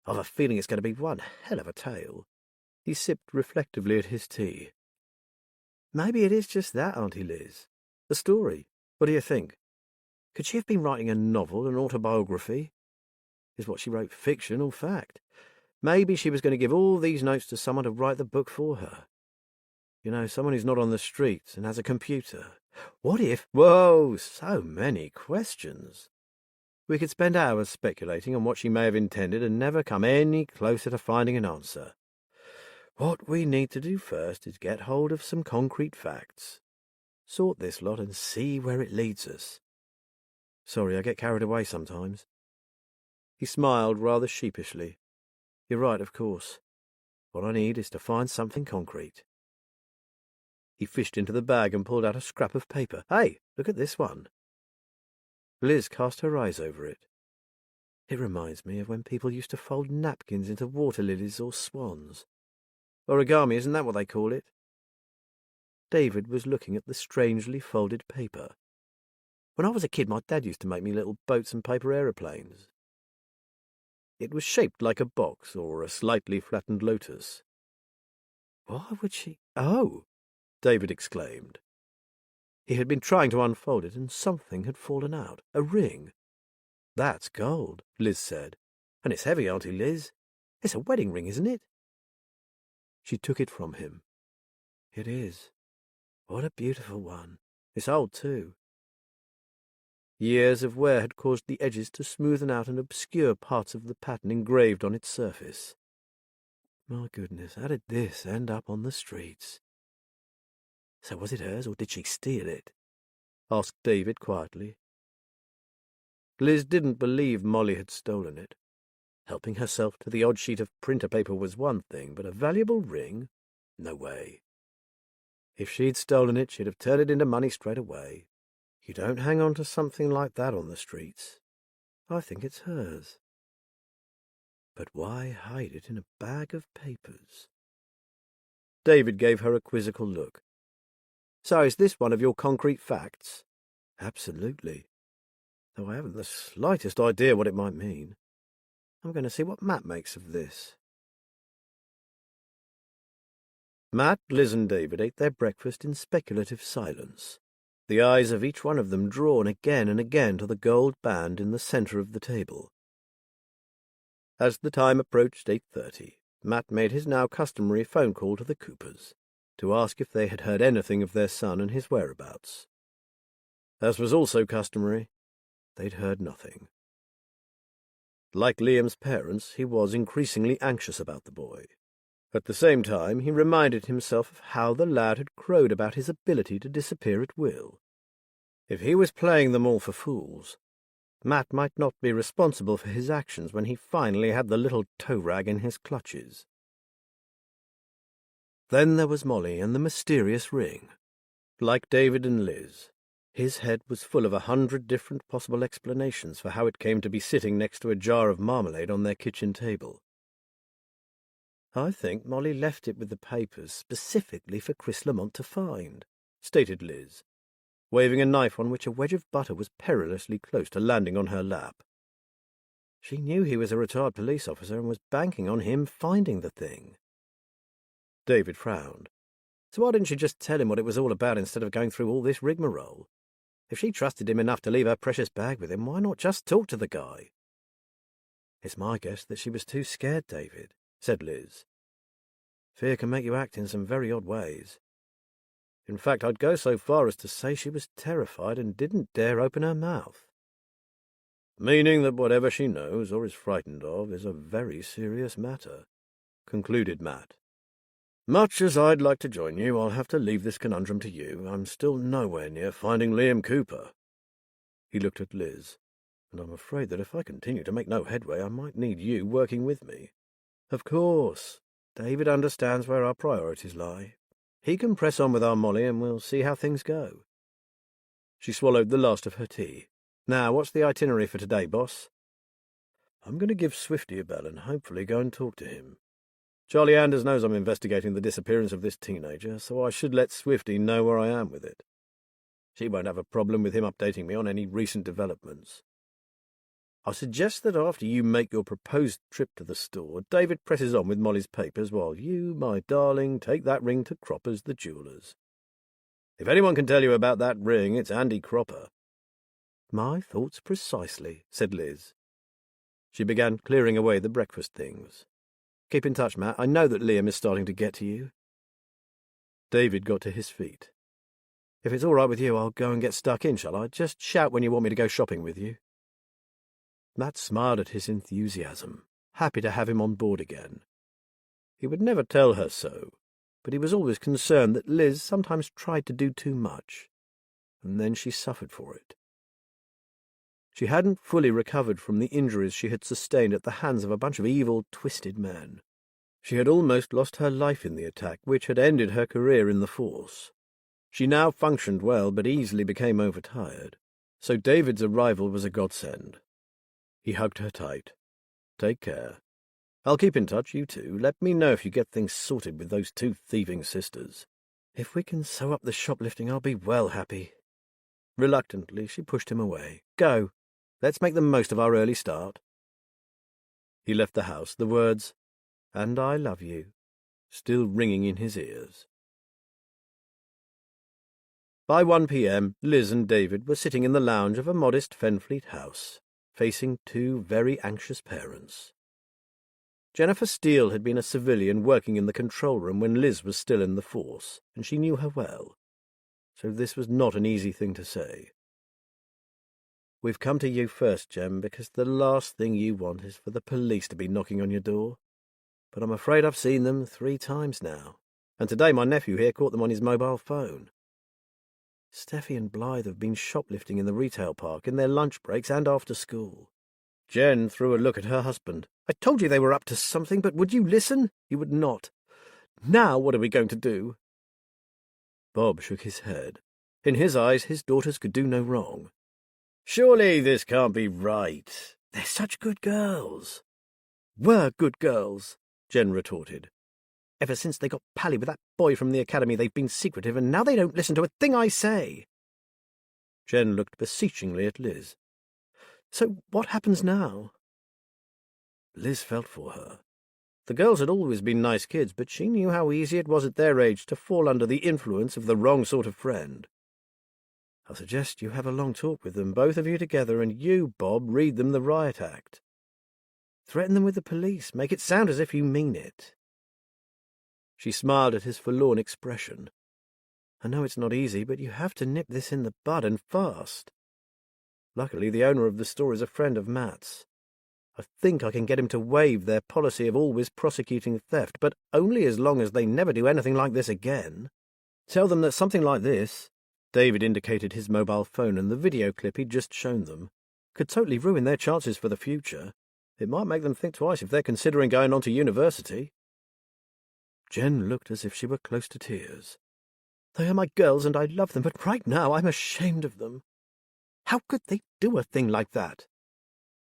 I've a feeling it's going to be one hell of a tale. He sipped reflectively at his tea. Maybe it is just that, Auntie Liz. The story. What do you think? Could she have been writing a novel, an autobiography? Is what she wrote fiction or fact? Maybe she was going to give all these notes to someone to write the book for her. You know, someone who's not on the streets and has a computer. What if... Whoa, so many questions. We could spend hours speculating on what she may have intended and never come any closer to finding an answer. What we need to do first is get hold of some concrete facts. Sort this lot and see where it leads us. Sorry, I get carried away sometimes. He smiled rather sheepishly. You're right, of course. What I need is to find something concrete. He fished into the bag and pulled out a scrap of paper. Hey, look at this one. Liz cast her eyes over it. It reminds me of when people used to fold napkins into water lilies or swans. Origami, isn't that what they call it? David was looking at the strangely folded paper. When I was a kid, my dad used to make me little boats and paper aeroplanes. It was shaped like a box or a slightly flattened lotus. Why would she... Oh! David exclaimed. He had been trying to unfold it, and something had fallen out. A ring. That's gold, Liz said. And it's heavy, Auntie Liz. It's a wedding ring, isn't it? She took it from him. It is. What a beautiful one. It's old, too. Years of wear had caused the edges to smoothen out and obscure parts of the pattern engraved on its surface. My goodness, how did this end up on the streets? So was it hers, or did she steal it? Asked David quietly. Liz didn't believe Molly had stolen it. Helping herself to the odd sheet of printer paper was one thing, but a valuable ring? No way. If she'd stolen it, she'd have turned it into money straight away. You don't hang on to something like that on the streets. I think it's hers. But why hide it in a bag of papers? David gave her a quizzical look. So is this one of your concrete facts? Absolutely. Though I haven't the slightest idea what it might mean. I'm going to see what Matt makes of this. Matt, Liz and David ate their breakfast in speculative silence, the eyes of each one of them drawn again and again to the gold band in the centre of the table. As the time approached 8:30, Matt made his now customary phone call to the Coopers to ask if they had heard anything of their son and his whereabouts. As was also customary, they'd heard nothing. Like Liam's parents, he was increasingly anxious about the boy. At the same time, he reminded himself of how the lad had crowed about his ability to disappear at will. If he was playing them all for fools, Matt might not be responsible for his actions when he finally had the little tow-rag in his clutches. Then there was Molly and the mysterious ring. Like David and Liz, his head was full of 100 different possible explanations for how it came to be sitting next to a jar of marmalade on their kitchen table. I think Molly left it with the papers specifically for Chris Lamont to find, stated Liz, waving a knife on which a wedge of butter was perilously close to landing on her lap. She knew he was a retired police officer and was banking on him finding the thing. David frowned. So why didn't she just tell him what it was all about instead of going through all this rigmarole? If she trusted him enough to leave her precious bag with him, why not just talk to the guy? It's my guess that she was too scared, David, said Liz. Fear can make you act in some very odd ways. In fact, I'd go so far as to say she was terrified and didn't dare open her mouth. Meaning that whatever she knows or is frightened of is a very serious matter, concluded Matt. Much as I'd like to join you, I'll have to leave this conundrum to you. I'm still nowhere near finding Liam Cooper. He looked at Liz, and I'm afraid that if I continue to make no headway, I might need you working with me. Of course, David understands where our priorities lie. He can press on with our Molly, and we'll see how things go. She swallowed the last of her tea. Now, what's the itinerary for today, boss? I'm going to give Swifty a bell and hopefully go and talk to him. Charlie Anders knows I'm investigating the disappearance of this teenager, so I should let Swifty know where I am with it. She won't have a problem with him updating me on any recent developments. I suggest that after you make your proposed trip to the store, David presses on with Molly's papers while you, my darling, take that ring to Cropper's the jeweller's. If anyone can tell you about that ring, it's Andy Cropper. My thoughts precisely, said Liz. She began clearing away the breakfast things. Keep in touch, Matt. I know that Liam is starting to get to you. David got to his feet. If it's all right with you, I'll go and get stuck in, shall I? Just shout when you want me to go shopping with you. Matt smiled at his enthusiasm, happy to have him on board again. He would never tell her so, but he was always concerned that Liz sometimes tried to do too much, and then she suffered for it. She hadn't fully recovered from the injuries she had sustained at the hands of a bunch of evil, twisted men. She had almost lost her life in the attack, which had ended her career in the force. She now functioned well, but easily became overtired, so David's arrival was a godsend. He hugged her tight. Take care. I'll keep in touch, you two. Let me know if you get things sorted with those two thieving sisters. If we can sew up the shoplifting, I'll be well happy. Reluctantly, she pushed him away. Go. Let's make the most of our early start. He left the house, the words, "And I love you," still ringing in his ears. By 1 p.m, Liz and David were sitting in the lounge of a modest Fenfleet house, facing two very anxious parents. Jennifer Steele had been a civilian working in the control room when Liz was still in the force, and she knew her well, so this was not an easy thing to say. We've come to you first, Jem, because the last thing you want is for the police to be knocking on your door. But I'm afraid I've seen them 3 times now, and today my nephew here caught them on his mobile phone. Steffi and Blythe have been shoplifting in the retail park in their lunch breaks and after school. Jen threw a look at her husband. I told you they were up to something, but would you listen? You would not. Now what are we going to do? Bob shook his head. In his eyes, his daughters could do no wrong. Surely this can't be right. They're such good girls. Were good girls, Jen retorted. Ever since they got pally with that boy from the academy, they've been secretive, and now they don't listen to a thing I say. Jen looked beseechingly at Liz. So what happens now? Liz felt for her. The girls had always been nice kids, but she knew how easy it was at their age to fall under the influence of the wrong sort of friend. I'll suggest you have a long talk with them, both of you together, and you, Bob, read them the riot act. Threaten them with the police. Make it sound as if you mean it. She smiled at his forlorn expression. I know it's not easy, but you have to nip this in the bud, and fast. Luckily, the owner of the store is a friend of Matt's. I think I can get him to waive their policy of always prosecuting theft, but only as long as they never do anything like this again. Tell them that something like this, David indicated his mobile phone and the video clip he'd just shown them, could totally ruin their chances for the future. It might make them think twice if they're considering going on to university. Jen looked as if she were close to tears. They are my girls and I love them, but right now I'm ashamed of them. How could they do a thing like that?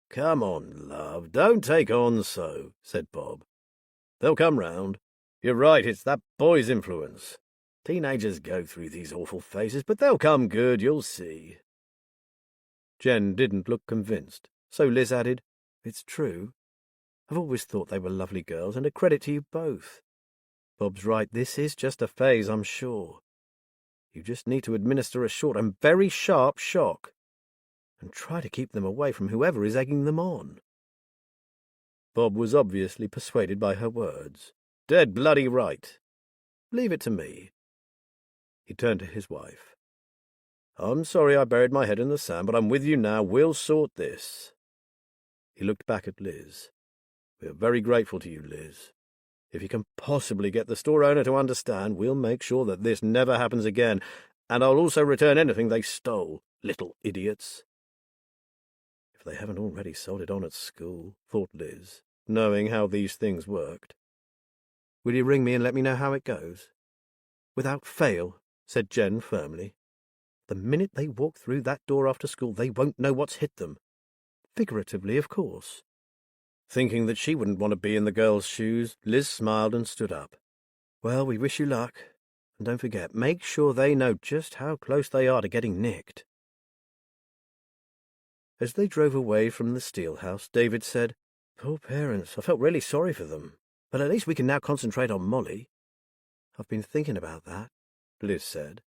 Come on, love, don't take on so, said Bob. They'll come round. You're right, it's that boy's influence. Teenagers go through these awful phases, but they'll come good, you'll see. Jen didn't look convinced, so Liz added, It's true. I've always thought they were lovely girls, and a credit to you both. Bob's right, this is just a phase, I'm sure. You just need to administer a short and very sharp shock, and try to keep them away from whoever is egging them on. Bob was obviously persuaded by her words. Dead bloody right. Leave it to me. He turned to his wife. I'm sorry I buried my head in the sand, but I'm with you now. We'll sort this. He looked back at Liz. We're very grateful to you, Liz. If you can possibly get the store owner to understand, we'll make sure that this never happens again, and I'll also return anything they stole, little idiots. If they haven't already sold it on at school, thought Liz, knowing how these things worked. Will you ring me and let me know how it goes? Without fail, said Jen firmly. The minute they walk through that door after school, they won't know what's hit them. Figuratively, of course. Thinking that she wouldn't want to be in the girl's shoes, Liz smiled and stood up. Well, we wish you luck. And don't forget, make sure they know just how close they are to getting nicked. As they drove away from the steel house, David said, Poor parents, I felt really sorry for them. But at least we can now concentrate on Molly. I've been thinking about that, Liz said.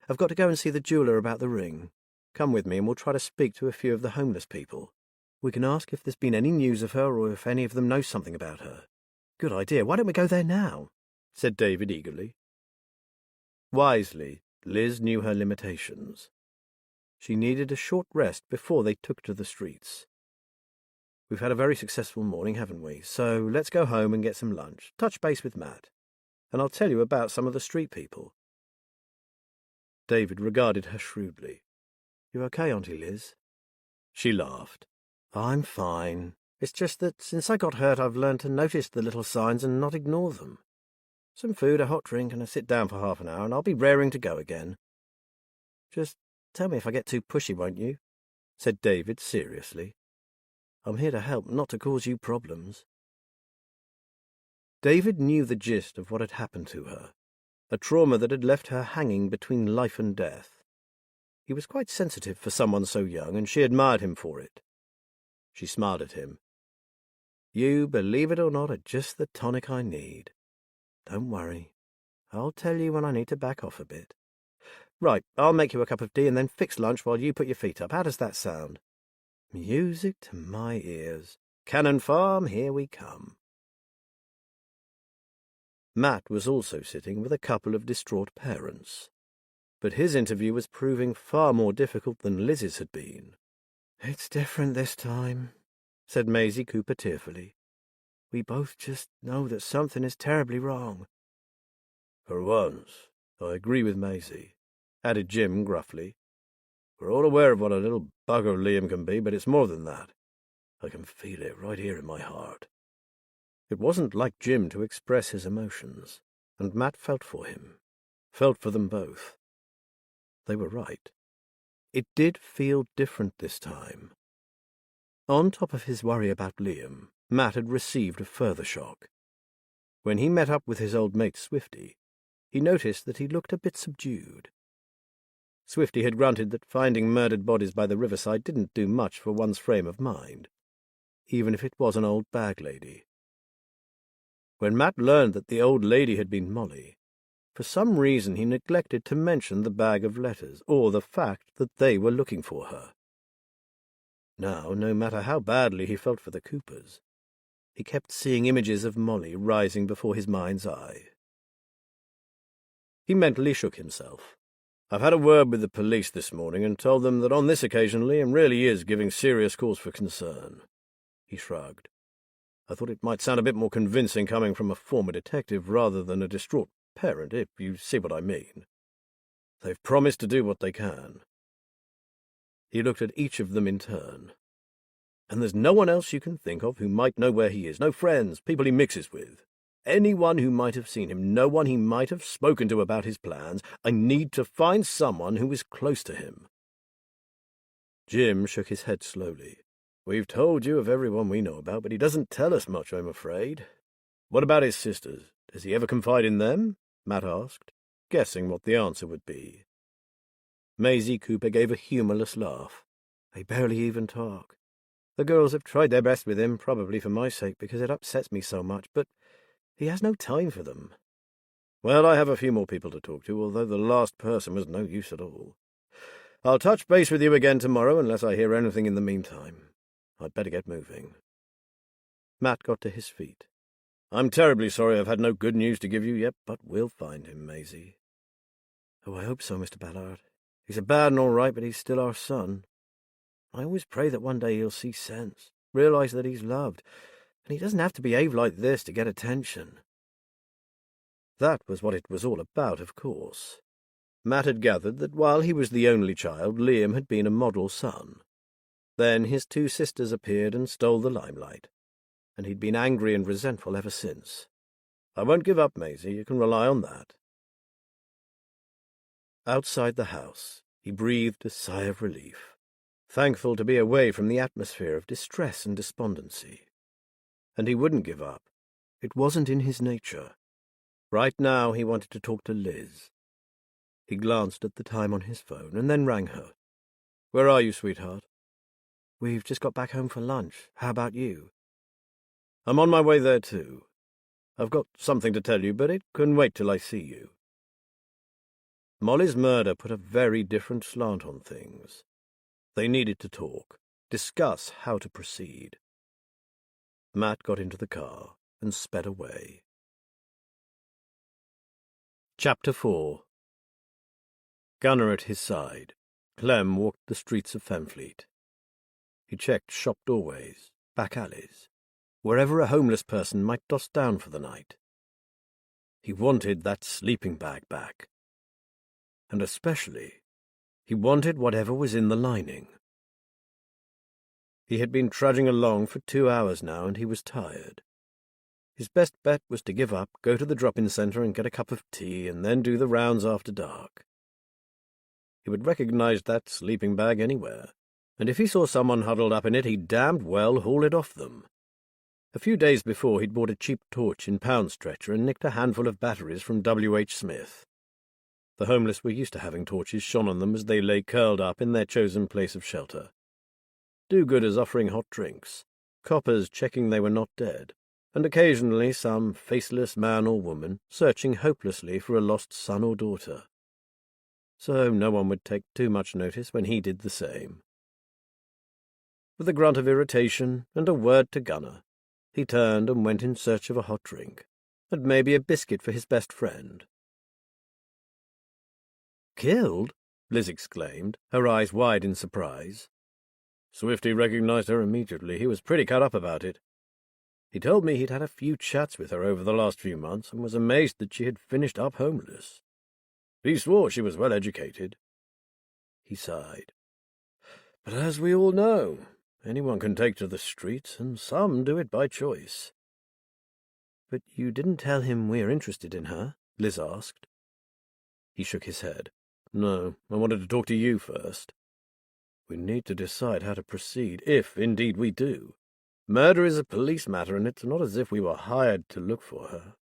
I've got to go and see the jeweller about the ring. Come with me and we'll try to speak to a few of the homeless people. We can ask if there's been any news of her or if any of them know something about her. Good idea. Why don't we go there now? Said David eagerly. Wisely, Liz knew her limitations. She needed a short rest before they took to the streets. We've had a very successful morning, haven't we? So let's go home and get some lunch, touch base with Matt, and I'll tell you about some of the street people. David regarded her shrewdly. You okay, Auntie Liz? She laughed. I'm fine. It's just that since I got hurt I've learned to notice the little signs and not ignore them. Some food, a hot drink, and a sit down for half an hour, and I'll be raring to go again. Just tell me if I get too pushy, won't you? Said David seriously. I'm here to help, not to cause you problems. David knew the gist of what had happened to her, a trauma that had left her hanging between life and death. He was quite sensitive for someone so young, and she admired him for it. She smiled at him. You, believe it or not, are just the tonic I need. Don't worry. I'll tell you when I need to back off a bit. Right, I'll make you a cup of tea and then fix lunch while you put your feet up. How does that sound? Music to my ears. Cannon Farm, here we come. Matt was also sitting with a couple of distraught parents. But his interview was proving far more difficult than Liz's had been. It's different this time, said Maisie Cooper tearfully. We both just know that something is terribly wrong. For once, I agree with Maisie, added Jim gruffly. We're all aware of what a little bugger Liam can be, but it's more than that. I can feel it right here in my heart. It wasn't like Jim to express his emotions, and Matt felt for him, felt for them both. They were right. It did feel different this time. On top of his worry about Liam, Matt had received a further shock. When he met up with his old mate Swifty, he noticed that he looked a bit subdued. Swifty had grunted that finding murdered bodies by the riverside didn't do much for one's frame of mind, even if it was an old bag lady. When Matt learned that the old lady had been Molly, for some reason he neglected to mention the bag of letters or the fact that they were looking for her. Now, no matter how badly he felt for the Coopers, he kept seeing images of Molly rising before his mind's eye. He mentally shook himself. I've had a word with the police this morning and told them that on this occasion Liam really is giving serious cause for concern. He shrugged. I thought it might sound a bit more convincing coming from a former detective rather than a distraught parent, if you see what I mean. They've promised to do what they can. He looked at each of them in turn. And there's no one else you can think of who might know where he is, no friends, people he mixes with. Anyone who might have seen him, no one he might have spoken to about his plans. I need to find someone who is close to him. Jim shook his head slowly. We've told you of everyone we know about, but he doesn't tell us much, I'm afraid. What about his sisters? Does he ever confide in them? Matt asked, guessing what the answer would be. Maisie Cooper gave a humorless laugh. They barely even talk. The girls have tried their best with him, probably for my sake, because it upsets me so much, but he has no time for them. Well, I have a few more people to talk to, although the last person was no use at all. I'll touch base with you again tomorrow, unless I hear anything in the meantime. I'd better get moving. Matt got to his feet. I'm terribly sorry I've had no good news to give you yet, but we'll find him, Maisie. Oh, I hope so, Mr. Ballard. He's a bad and all right, but he's still our son. I always pray that one day he'll see sense, realize that he's loved, and he doesn't have to behave like this to get attention. That was what it was all about, of course. Matt had gathered that while he was the only child, Liam had been a model son. Then his two sisters appeared and stole the limelight, and he'd been angry and resentful ever since. I won't give up, Maisie, you can rely on that. Outside the house, he breathed a sigh of relief, thankful to be away from the atmosphere of distress and despondency. And he wouldn't give up. It wasn't in his nature. Right now he wanted to talk to Liz. He glanced at the time on his phone and then rang her. Where are you, sweetheart? We've just got back home for lunch. How about you? I'm on my way there too. I've got something to tell you, but it can wait till I see you. Molly's murder put a very different slant on things. They needed to talk, discuss how to proceed. Matt got into the car and sped away. Chapter 4. Gunner at his side, Clem walked the streets of Fenfleet. He checked shop doorways, back alleys, wherever a homeless person might doss down for the night. He wanted that sleeping bag back. And especially, he wanted whatever was in the lining. He had been trudging along for 2 hours now, and he was tired. His best bet was to give up, go to the drop-in centre and get a cup of tea, and then do the rounds after dark. He would recognize that sleeping bag anywhere, and if he saw someone huddled up in it, he'd damned well haul it off them. A few days before, he'd bought a cheap torch in Pound Stretcher and nicked a handful of batteries from W.H. Smith. The homeless were used to having torches shone on them as they lay curled up in their chosen place of shelter. Do-gooders offering hot drinks, coppers checking they were not dead, and occasionally some faceless man or woman searching hopelessly for a lost son or daughter. So no one would take too much notice when he did the same. With a grunt of irritation and a word to Gunner, he turned and went in search of a hot drink, and maybe a biscuit for his best friend. "Killed?" Liz exclaimed, her eyes wide in surprise. Swifty recognized her immediately. He was pretty cut up about it. He told me he'd had a few chats with her over the last few months and was amazed that she had finished up homeless. He swore she was well educated. He sighed. But as we all know, anyone can take to the streets, and some do it by choice. But you didn't tell him we're interested in her? Liz asked. He shook his head. No, I wanted to talk to you first. We need to decide how to proceed, if indeed we do. Murder is a police matter, and it's not as if we were hired to look for her.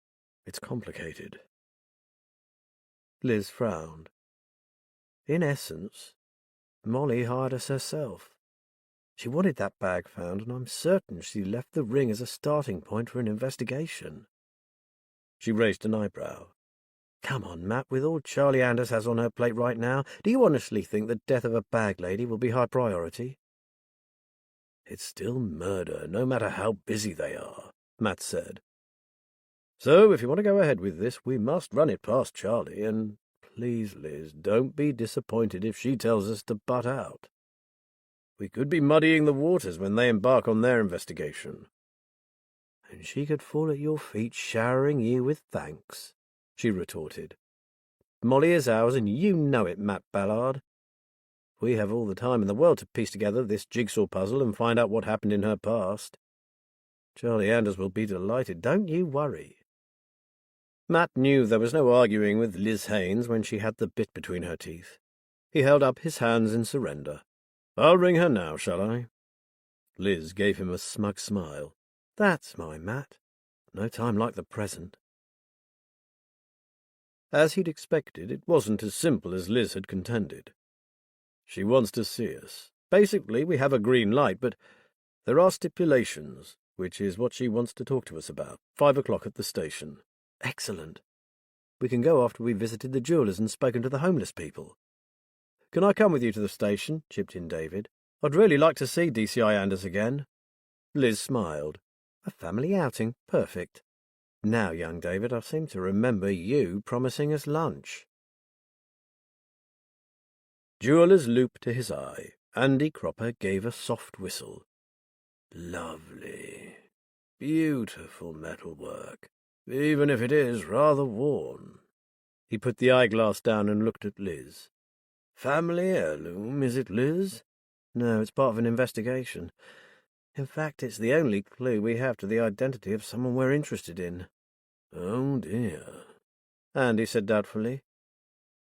It's complicated. Liz frowned. In essence, Molly hired us herself. She wanted that bag found, and I'm certain she left the ring as a starting point for an investigation. She raised an eyebrow. Come on, Matt, with all Charlie Anders has on her plate right now, do you honestly think the death of a bag lady will be high priority? It's still murder, no matter how busy they are, Matt said. So, if you want to go ahead with this, we must run it past Charlie, and please, Liz, don't be disappointed if she tells us to butt out. We could be muddying the waters when they embark on their investigation. And she could fall at your feet showering you with thanks, she retorted. Molly is ours, and you know it, Matt Ballard. We have all the time in the world to piece together this jigsaw puzzle and find out what happened in her past. Charlie Anders will be delighted, don't you worry. Matt knew there was no arguing with Liz Haynes when she had the bit between her teeth. He held up his hands in surrender. I'll ring her now, shall I? Liz gave him a smug smile. That's my Matt. No time like the present. As he'd expected, it wasn't as simple as Liz had contended. She wants to see us. Basically, we have a green light, but there are stipulations, which is what she wants to talk to us about. 5 o'clock at the station. Excellent. We can go after we've visited the jewellers and spoken to the homeless people. Can I come with you to the station? Chipped in David. I'd really like to see DCI Anders again. Liz smiled. A family outing. Perfect. Now, young David, I seem to remember you promising us lunch. Jeweller's loop to his eye. Andy Cropper gave a soft whistle. Lovely. Beautiful metalwork, even if it is rather worn. He put the eyeglass down and looked at Liz. Family heirloom, is it, Liz? No, it's part of an investigation. In fact, it's the only clue we have to the identity of someone we're interested in. Oh, dear, Andy said doubtfully.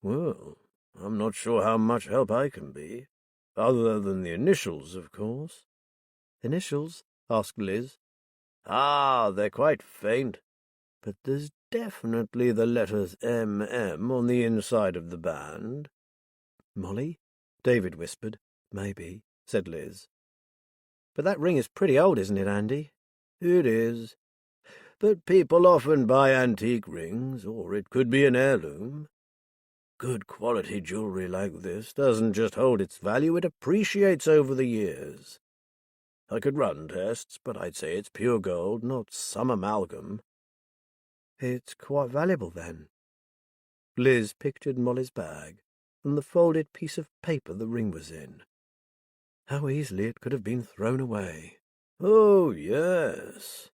Well, I'm not sure how much help I can be, other than the initials, of course. Initials? Asked Liz. Ah, they're quite faint, but there's definitely the letters M.M. on the inside of the band. Molly? David whispered. Maybe, said Liz. But that ring is pretty old, isn't it, Andy? It is. But people often buy antique rings, or it could be an heirloom. Good quality jewellery like this doesn't just hold its value, it appreciates over the years. I could run tests, but I'd say it's pure gold, not some amalgam. It's quite valuable, then. Liz pictured Molly's bag and the folded piece of paper the ring was in. How easily it could have been thrown away. Oh, yes.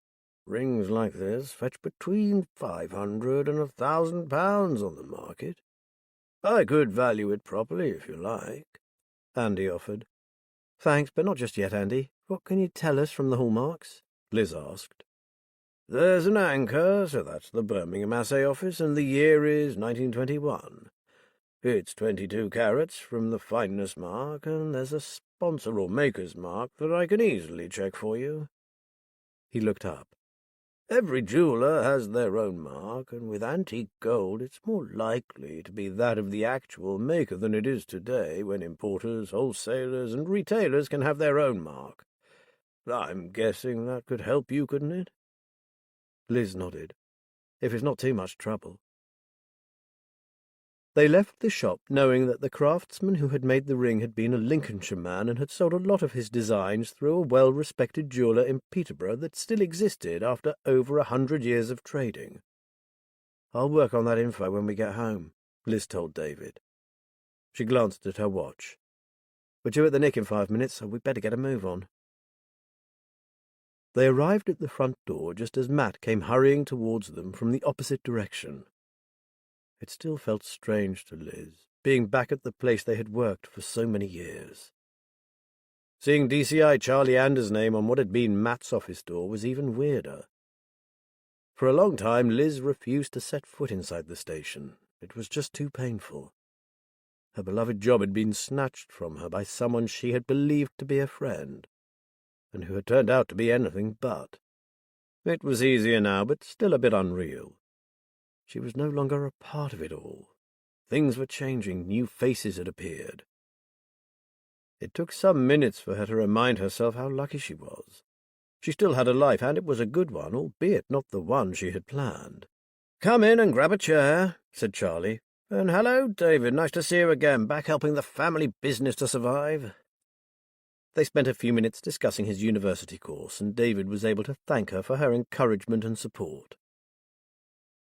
Rings like this fetch between £500 and £1,000 on the market. I could value it properly, if you like, Andy offered. Thanks, but not just yet, Andy. What can you tell us from the hallmarks? Liz asked. There's an anchor, so that's the Birmingham Assay Office, and the year is 1921. It's 22 carats from the fineness mark, and there's a sponsor or maker's mark that I can easily check for you. He looked up. Every jeweller has their own mark, and with antique gold it's more likely to be that of the actual maker than it is today, when importers, wholesalers, and retailers can have their own mark. I'm guessing that could help you, couldn't it? Liz nodded. If it's not too much trouble. They left the shop knowing that the craftsman who had made the ring had been a Lincolnshire man and had sold a lot of his designs through a well-respected jeweller in Peterborough that still existed after over 100 years of trading. I'll work on that info when we get home, Liz told David. She glanced at her watch. We're due at the Nick in 5 minutes, so we'd better get a move on. They arrived at the front door just as Matt came hurrying towards them from the opposite direction. It still felt strange to Liz, being back at the place they had worked for so many years. Seeing DCI Charlie Anders' name on what had been Matt's office door was even weirder. For a long time, Liz refused to set foot inside the station. It was just too painful. Her beloved job had been snatched from her by someone she had believed to be a friend, and who had turned out to be anything but. It was easier now, but still a bit unreal. She was no longer a part of it all. Things were changing, new faces had appeared. It took some minutes for her to remind herself how lucky she was. She still had a life, and it was a good one, albeit not the one she had planned. "Come in and grab a chair," said Charlie. "And hello, David. Nice to see you again, back helping the family business to survive." They spent a few minutes discussing his university course, and David was able to thank her for her encouragement and support.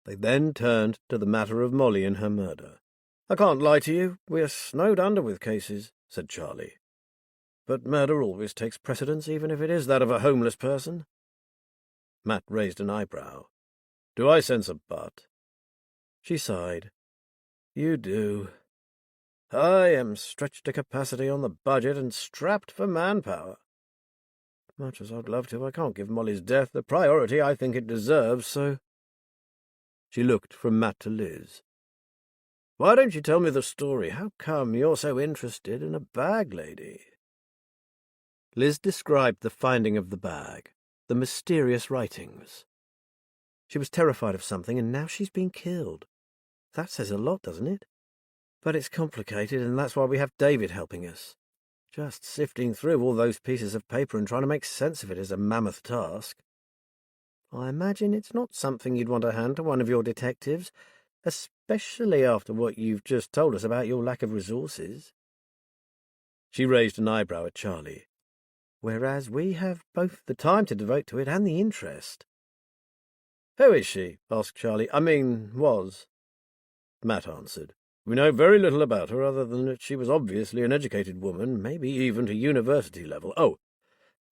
They then turned to the matter of Molly and her murder. "I can't lie to you, we're snowed under with cases," said Charlie. "But murder always takes precedence, even if it is that of a homeless person." Matt raised an eyebrow. "Do I sense a but?" She sighed. "You do. I am stretched to capacity on the budget and strapped for manpower. Much as I'd love to, I can't give Molly's death the priority I think it deserves, so—" She looked from Matt to Liz. "Why don't you tell me the story? How come you're so interested in a bag lady?" Liz described the finding of the bag, the mysterious writings. She was terrified of something, and now she's been killed. That says a lot, doesn't it? But it's complicated, and that's why we have David helping us. Just sifting through all those pieces of paper and trying to make sense of it is a mammoth task. I imagine it's not something you'd want to hand to one of your detectives, especially after what you've just told us about your lack of resources." She raised an eyebrow at Charlie. "Whereas we have both the time to devote to it and the interest." "Who is she?" asked Charlie. Was. Matt answered. "We know very little about her other than that she was obviously an educated woman, maybe even to university level. Oh,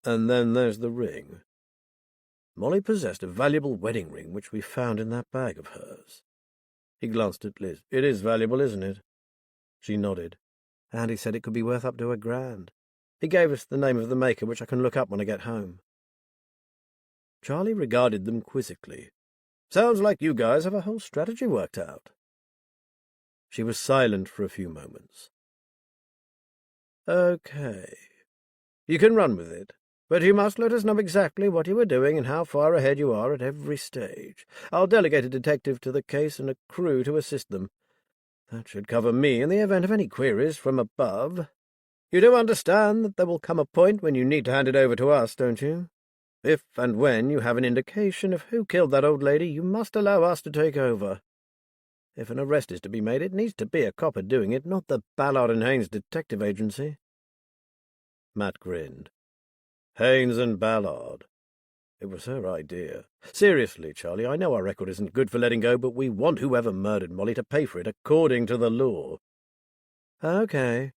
and then there's the ring. Molly possessed a valuable wedding ring which we found in that bag of hers." He glanced at Liz. "It is valuable, isn't it?" She nodded. "And he said it could be worth up to $1,000. He gave us the name of the maker, which I can look up when I get home." Charlie regarded them quizzically. "Sounds like you guys have a whole strategy worked out." She was silent for a few moments. "Okay. You can run with it, but you must let us know exactly what you are doing and how far ahead you are at every stage. I'll delegate a detective to the case and a crew to assist them. That should cover me in the event of any queries from above. You do understand that there will come a point when you need to hand it over to us, don't you? If and when you have an indication of who killed that old lady, you must allow us to take over. If an arrest is to be made, it needs to be a copper doing it, not the Ballard and Haynes Detective Agency." Matt grinned. Haynes and Ballard. It was her idea. "Seriously, Charlie, I know our record isn't good for letting go, but we want whoever murdered Molly to pay for it according to the law." "Okay.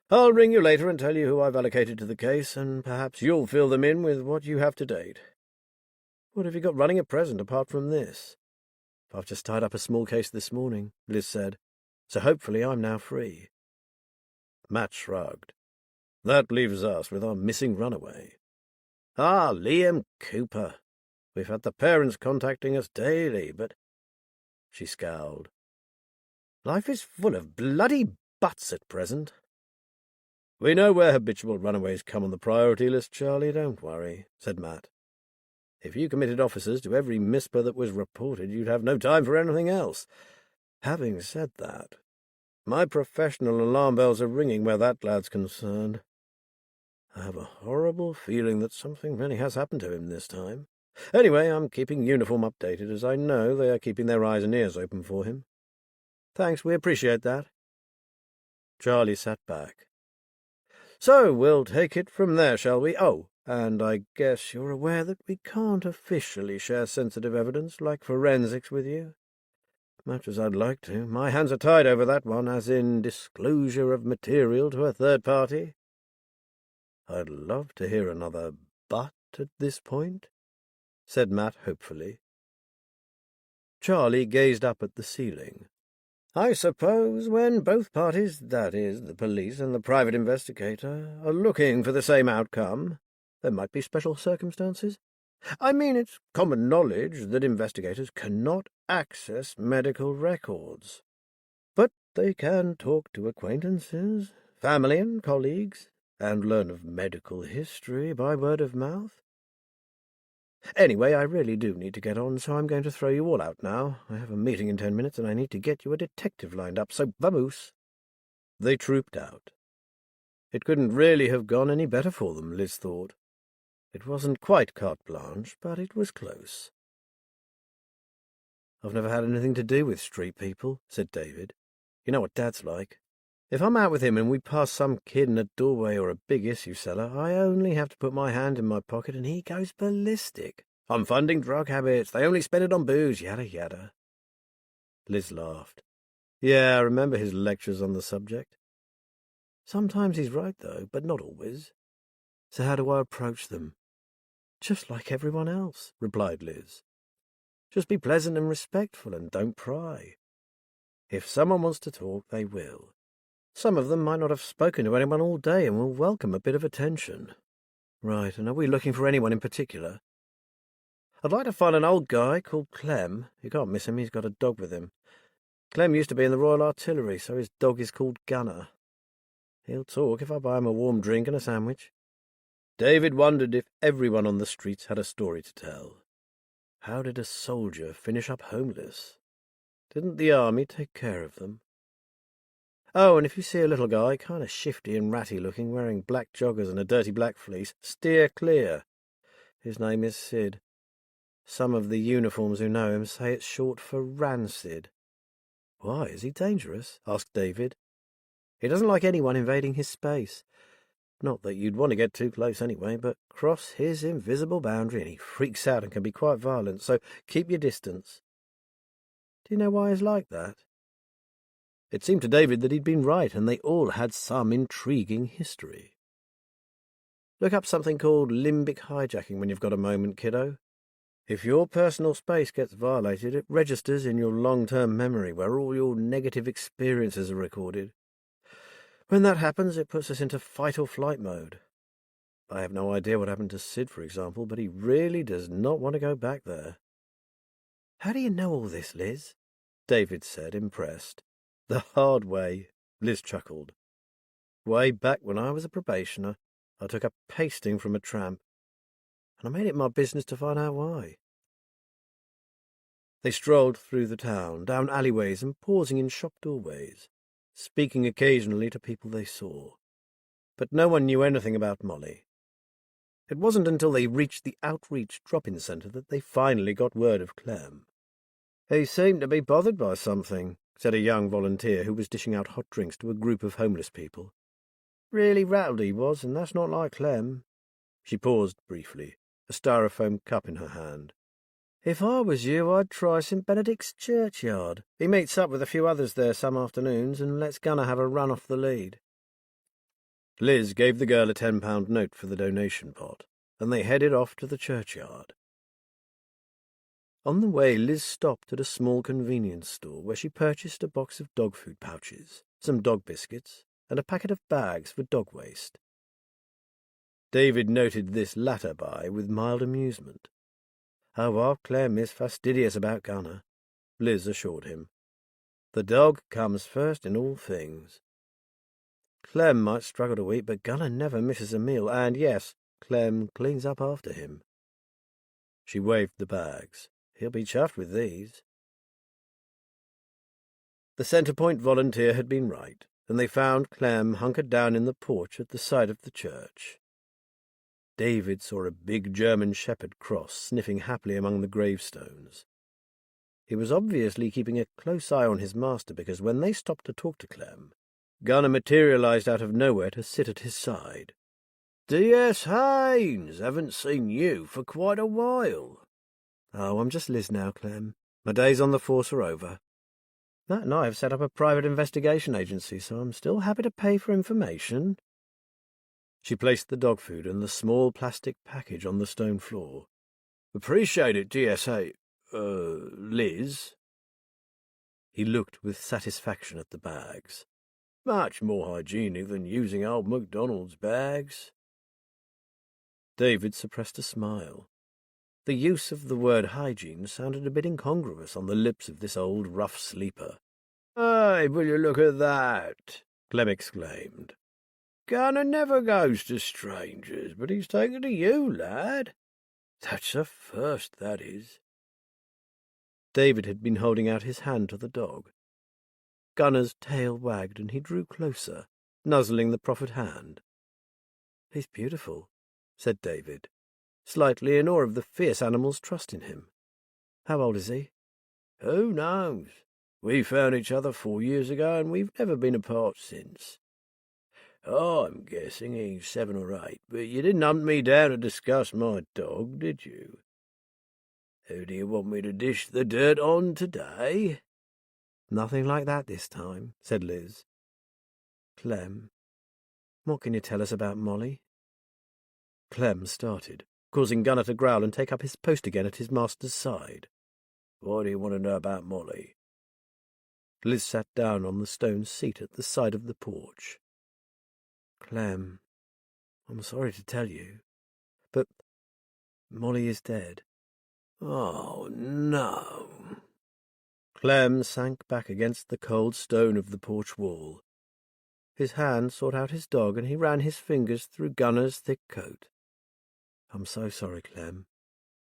I'll ring you later and tell you who I've allocated to the case, and perhaps you'll fill them in with what you have to date. What have you got running at present apart from this?" "I've just tied up a small case this morning," Liz said, "so hopefully I'm now free." Matt shrugged. "That leaves us with our missing runaway." "Ah, Liam Cooper. We've had the parents contacting us daily, but—" She scowled. "Life is full of bloody buts at present." "We know where habitual runaways come on the priority list, Charlie, don't worry," said Matt. "If you committed officers to every misper that was reported, you'd have no time for anything else. Having said that, my professional alarm bells are ringing where that lad's concerned. I have a horrible feeling that something really has happened to him this time. Anyway, I'm keeping Uniform updated, as I know they are keeping their eyes and ears open for him." "Thanks, we appreciate that." Charlie sat back. "So we'll take it from there, shall we? Oh, and I guess you're aware that we can't officially share sensitive evidence like forensics with you. Much as I'd like to. My hands are tied over that one, as in disclosure of material to a third party. I'd love to hear another but at this point, said Matt hopefully. Charlie gazed up at the ceiling. I suppose when both parties, that is, the police and the private investigator, are looking for the same outcome, there might be special circumstances. I mean, it's common knowledge that investigators cannot access medical records. But they can talk to acquaintances, family and colleagues, and learn of medical history by word of mouth. Anyway, I really do need to get on, so I'm going to throw you all out now. I have a meeting in 10 minutes, and I need to get you a detective lined up, so vamoose. They trooped out. It couldn't really have gone any better for them, Liz thought. It wasn't quite carte blanche, but it was close. I've never had anything to do with street people, said David. You know what Dad's like. If I'm out with him and we pass some kid in a doorway or a big issue seller, I only have to put my hand in my pocket and he goes ballistic. I'm funding drug habits. They only spend it on booze, yada yada. Liz laughed. Yeah, I remember his lectures on the subject. Sometimes he's right, though, but not always. So how do I approach them? Just like everyone else, replied Liz. Just be pleasant and respectful and don't pry. If someone wants to talk, they will. Some of them might not have spoken to anyone all day and will welcome a bit of attention. Right, and are we looking for anyone in particular? I'd like to find an old guy called Clem. You can't miss him, he's got a dog with him. Clem used to be in the Royal Artillery, so his dog is called Gunner. He'll talk if I buy him a warm drink and a sandwich. David wondered if everyone on the streets had a story to tell. How did a soldier finish up homeless? Didn't the army take care of them? Oh, and if you see a little guy, kind of shifty and ratty looking, wearing black joggers and a dirty black fleece, steer clear. His name is Sid. Some of the uniforms who know him say it's short for Rancid. Why, is he dangerous? Asked David. He doesn't like anyone invading his space. Not that you'd want to get too close anyway, but cross his invisible boundary and he freaks out and can be quite violent, so keep your distance. Do you know why he's like that? It seemed to David that he'd been right, and they all had some intriguing history. Look up something called limbic hijacking when you've got a moment, kiddo. If your personal space gets violated, it registers in your long-term memory, where all your negative experiences are recorded. When that happens, it puts us into fight-or-flight mode. I have no idea what happened to Sid, for example, but he really does not want to go back there. How do you know all this, Liz? David said, impressed. The hard way, Liz chuckled. Way back when I was a probationer, I took a pasting from a tramp, and I made it my business to find out why. They strolled through the town, down alleyways and pausing in shop doorways, speaking occasionally to people they saw. But no one knew anything about Molly. It wasn't until they reached the outreach drop-in centre that they finally got word of Clem. He seemed to be bothered by something, said a young volunteer who was dishing out hot drinks to a group of homeless people. Really rattled he was, and that's not like Clem. She paused briefly, a styrofoam cup in her hand. If I was you, I'd try St. Benedict's churchyard. He meets up with a few others there some afternoons and lets Gunner have a run off the lead. Liz gave the girl a £10 note for the donation pot, and they headed off to the churchyard. On the way, Liz stopped at a small convenience store where she purchased a box of dog food pouches, some dog biscuits, and a packet of bags for dog waste. David noted this latter buy with mild amusement. Oh, our Clem is fastidious about Gunner, Liz assured him. The dog comes first in all things. Clem might struggle to eat, but Gunner never misses a meal, and yes, Clem cleans up after him. She waved the bags. He'll be chuffed with these. The Centrepoint volunteer had been right, and they found Clem hunkered down in the porch at the side of the church. David saw a big German shepherd cross sniffing happily among the gravestones. He was obviously keeping a close eye on his master, because when they stopped to talk to Clem, Gunner materialized out of nowhere to sit at his side. D.S. Haynes, haven't seen you for quite a while. Oh, I'm just Liz now, Clem. My days on the force are over. Matt and I have set up a private investigation agency, so I'm still happy to pay for information. She placed the dog food and the small plastic package on the stone floor. Appreciate it, DSA. Liz? He looked with satisfaction at the bags. Much more hygienic than using old MacDonald's bags. David suppressed a smile. The use of the word hygiene sounded a bit incongruous on the lips of this old rough sleeper. "Hey, will you look at that?" Clem exclaimed. "Gunner never goes to strangers, but he's taken to you, lad. That's a first, that is." David had been holding out his hand to the dog. Gunner's tail wagged and he drew closer, nuzzling the proffered hand. "He's beautiful," said David, slightly in awe of the fierce animal's trust in him. "How old is he?" "Who knows? We found each other 4 years ago, and we've never been apart since. I'm guessing he's 7 or 8, but you didn't hunt me down to discuss my dog, did you? Who do you want me to dish the dirt on today?" "Nothing like that this time," said Liz. "Clem, what can you tell us about Molly?" Clem started, causing Gunner to growl and take up his post again at his master's side. "What do you want to know about Molly?" Liz sat down on the stone seat at the side of the porch. "Clem, I'm sorry to tell you, but Molly is dead." "Oh, no." Clem sank back against the cold stone of the porch wall. His hand sought out his dog, and he ran his fingers through Gunner's thick coat. "I'm so sorry, Clem,"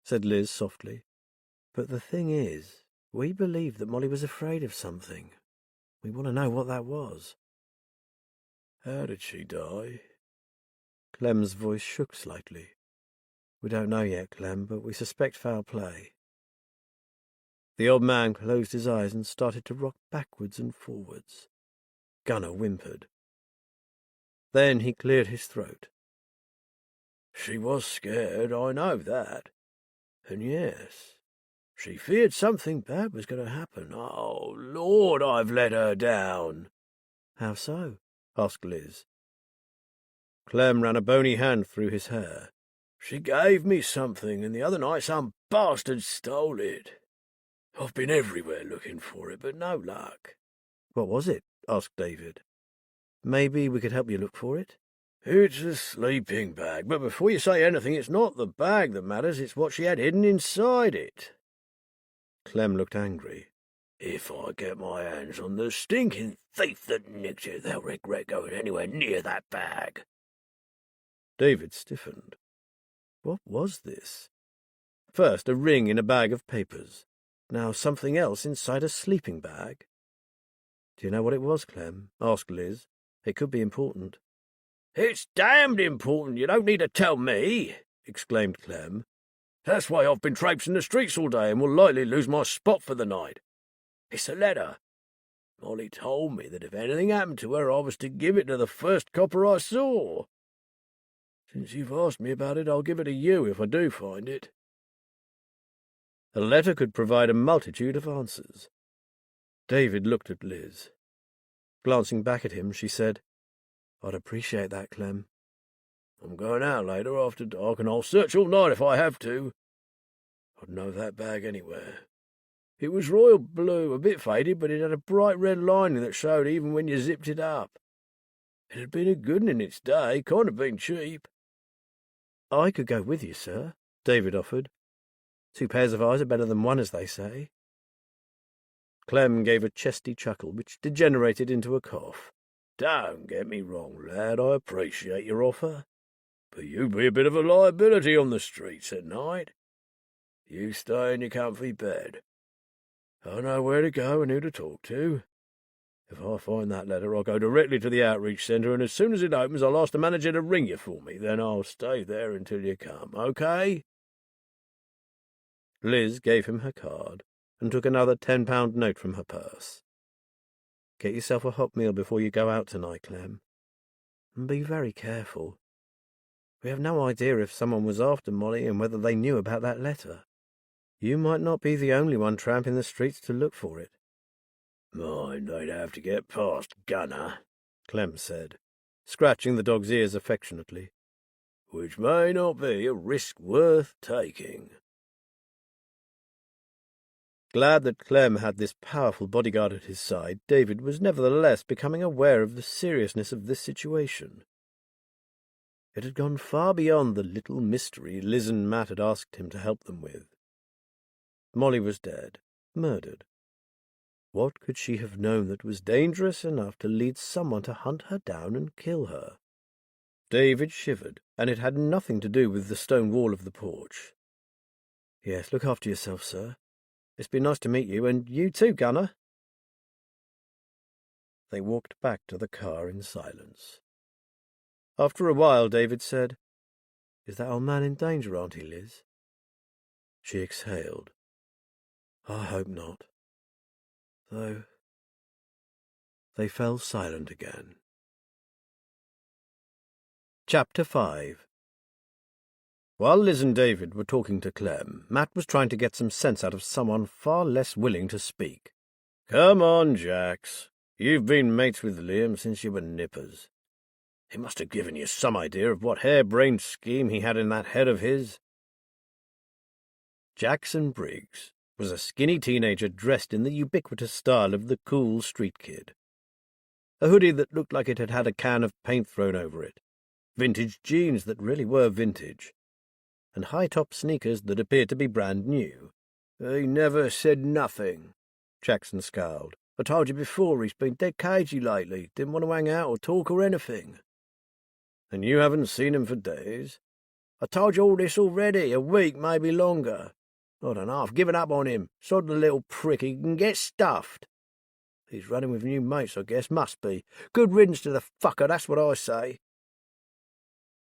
said Liz softly. "But the thing is, we believe that Molly was afraid of something. We want to know what that was." "How did she die?" Clem's voice shook slightly. "We don't know yet, Clem, but we suspect foul play." The old man closed his eyes and started to rock backwards and forwards. Gunner whimpered. Then he cleared his throat. "She was scared, I know that. And yes, she feared something bad was going to happen. Oh, Lord, I've let her down." "How so?" asked Liz. Clem ran a bony hand through his hair. "She gave me something, and the other night some bastard stole it. I've been everywhere looking for it, but no luck." "What was it?" asked David. "Maybe we could help you look for it." "It's a sleeping bag, but before you say anything, it's not the bag that matters, it's what she had hidden inside it." Clem looked angry. "If I get my hands on the stinking thief that nicked it, they'll regret going anywhere near that bag." David stiffened. What was this? First a ring in a bag of papers, now something else inside a sleeping bag. "Do you know what it was, Clem?" asked Liz. "It could be important." "It's damned important, you don't need to tell me," exclaimed Clem. "That's why I've been traipsing the streets all day and will likely lose my spot for the night. It's a letter. Molly told me that if anything happened to her, I was to give it to the first copper I saw. Since you've asked me about it, I'll give it to you if I do find it." A letter could provide a multitude of answers. David looked at Liz. Glancing back at him, she said, "I'd appreciate that, Clem." "I'm going out later after dark, and I'll search all night if I have to. I'd know that bag anywhere. It was royal blue, a bit faded, but it had a bright red lining that showed even when you zipped it up. It had been a good 'un in its day, kind of been cheap." "I could go with you, sir," David offered. "2 pairs of eyes are better than 1, as they say." Clem gave a chesty chuckle, which degenerated into a cough. "Don't get me wrong, lad, I appreciate your offer, but you'd be a bit of a liability on the streets at night. You stay in your comfy bed. I know where to go and who to talk to. If I find that letter, I'll go directly to the outreach centre, and as soon as it opens, I'll ask the manager to ring you for me. Then I'll stay there until you come, okay?" Liz gave him her card and took another £10 note from her purse. "Get yourself a hot meal before you go out tonight, Clem. And be very careful. We have no idea if someone was after Molly and whether they knew about that letter. You might not be the only one tramping the streets to look for it." Mind, they'd have to get past Gunner, Clem said, scratching the dog's ears affectionately. Which may not be a risk worth taking. Glad that Clem had this powerful bodyguard at his side, David was nevertheless becoming aware of the seriousness of this situation. It had gone far beyond the little mystery Liz and Matt had asked him to help them with. Molly was dead, murdered. What could she have known that was dangerous enough to lead someone to hunt her down and kill her? David shivered, and it had nothing to do with the stone wall of the porch. Yes, look after yourself, sir. It's been nice to meet you, and you too, Gunner. They walked back to the car in silence. After a while, David said, "Is that old man in danger, Auntie Liz?" She exhaled. "I hope not." Though they fell silent again. Chapter 5. While Liz and David were talking to Clem, Matt was trying to get some sense out of someone far less willing to speak. "Come on, Jax. You've been mates with Liam since you were nippers. He must have given you some idea of what harebrained scheme he had in that head of his." Jackson Briggs was a skinny teenager dressed in the ubiquitous style of the cool street kid. A hoodie that looked like it had had a can of paint thrown over it, vintage jeans that really were vintage, and high-top sneakers that appeared to be brand new. "He never said nothing," Jackson scowled. "I told you before he's been dead cagey lately, didn't want to hang out or talk or anything." "And you haven't seen him for days?" "I told you all this already, a week, maybe longer. I don't know, I've given up on him. Sod the little prick, he can get stuffed. He's running with new mates, I guess, must be. Good riddance to the fucker, that's what I say."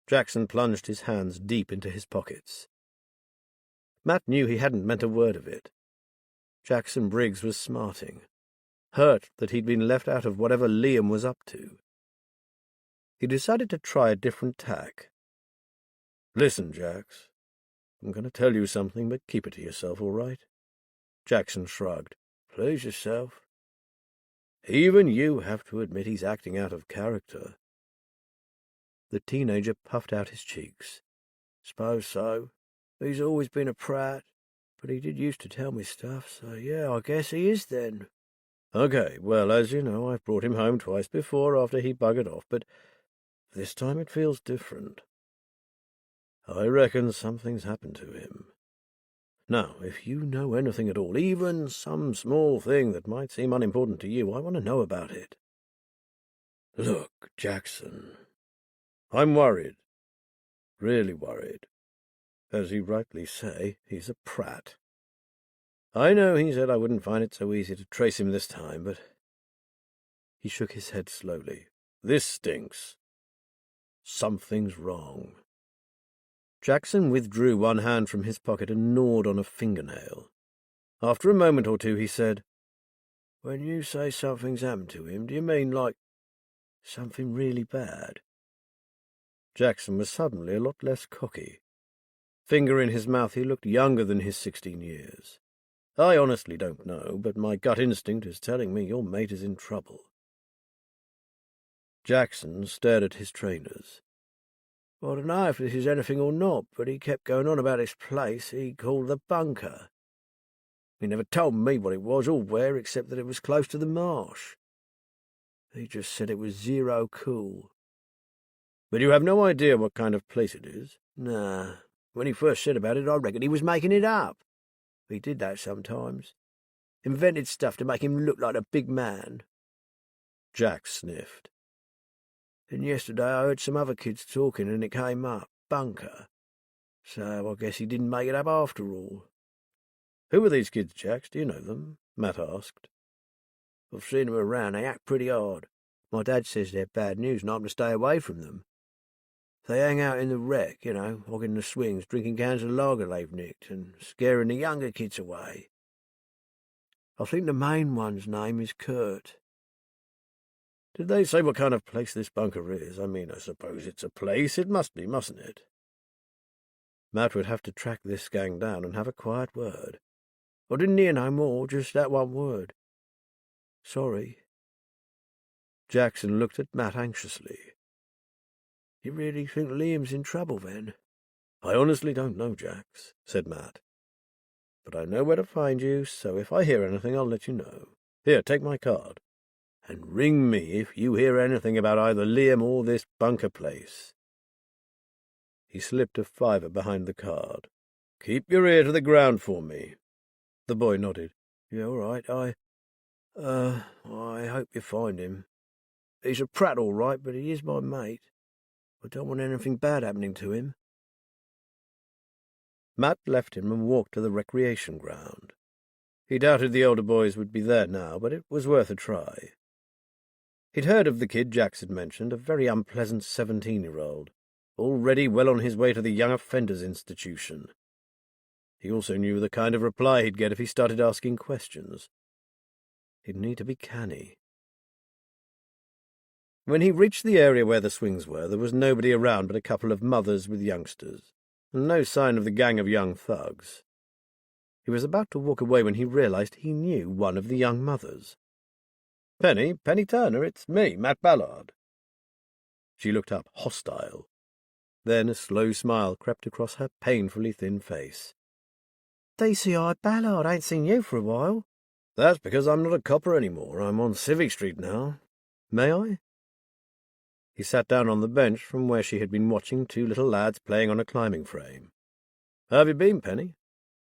Jackson plunged his hands deep into his pockets. Matt knew he hadn't meant a word of it. Jackson Briggs was smarting, hurt that he'd been left out of whatever Liam was up to. He decided to try a different tack. "Listen, Jax, I'm going to tell you something, but keep it to yourself, all right?" Jackson shrugged. "Please yourself." "Even you have to admit he's acting out of character." The teenager puffed out his cheeks. "Suppose so. He's always been a prat, but he did used to tell me stuff, so yeah, I guess he is then." "Okay, well, as you know, I've brought him home twice before after he buggered off, but this time it feels different. I reckon something's happened to him. Now, if you know anything at all, even some small thing that might seem unimportant to you, I want to know about it." "Look, Jackson, I'm worried. Really worried. As you rightly say, he's a prat. I know he said I wouldn't find it so easy to trace him this time, but—" He shook his head slowly. "This stinks. Something's wrong." Jackson withdrew one hand from his pocket and gnawed on a fingernail. After a moment or two, he said, "When you say something's happened to him, do you mean like something really bad?" Jackson was suddenly a lot less cocky. Finger in his mouth, he looked younger than his 16 years. "I honestly don't know, but my gut instinct is telling me your mate is in trouble." Jackson stared at his trainers. "I don't know if this is anything or not, but he kept going on about this place he called the bunker. He never told me what it was or where, except that it was close to the marsh. He just said it was zero cool." "But you have no idea what kind of place it is?" "Nah. When he first said about it, I reckoned he was making it up. He did that sometimes. Invented stuff to make him look like a big man." Jack sniffed. "And yesterday I heard some other kids talking and it came up, bunker. So I guess he didn't make it up after all." "Who are these kids, Jax? Do you know them?" Matt asked. "I've seen them around. They act pretty odd. My dad says they're bad news and I'm to stay away from them. They hang out in the wreck, hogging the swings, drinking cans of lager they've nicked, and scaring the younger kids away. I think the main one's name is Kurt." "Did they say what kind of place this bunker is? I mean, I suppose it's a place. It must be, mustn't it?" Matt would have to track this gang down and have a quiet word. "I didn't hear no more, just that one word. Sorry. Jackson looked at Matt anxiously. You really think Liam's in trouble, then? I honestly don't know, Jax, said Matt. But I know where to find you, so if I hear anything, I'll let you know. Here, take my card. And ring me if you hear anything about either Liam or this bunker place. He slipped a $5 behind the card. Keep your ear to the ground for me. The boy nodded. Yeah, all right. I hope you find him. He's a prat, all right, but he is my mate. I don't want anything bad happening to him. Matt left him and walked to the recreation ground. He doubted the older boys would be there now, but it was worth a try. He'd heard of the kid Jax had mentioned, a very unpleasant 17-year-old, already well on his way to the Young Offenders Institution. He also knew the kind of reply he'd get if he started asking questions. He'd need to be canny. When he reached the area where the swings were, there was nobody around but a couple of mothers with youngsters, and no sign of the gang of young thugs. He was about to walk away when he realized he knew one of the young mothers. Penny Turner, it's me, Matt Ballard." She looked up, hostile. Then a slow smile crept across her painfully thin face. "DCI Ballard, I ain't seen you for a while." "That's because I'm not a copper anymore. I'm on Civic Street now. May I?" He sat down on the bench from where she had been watching two little lads playing on a climbing frame. "How have you been, Penny?"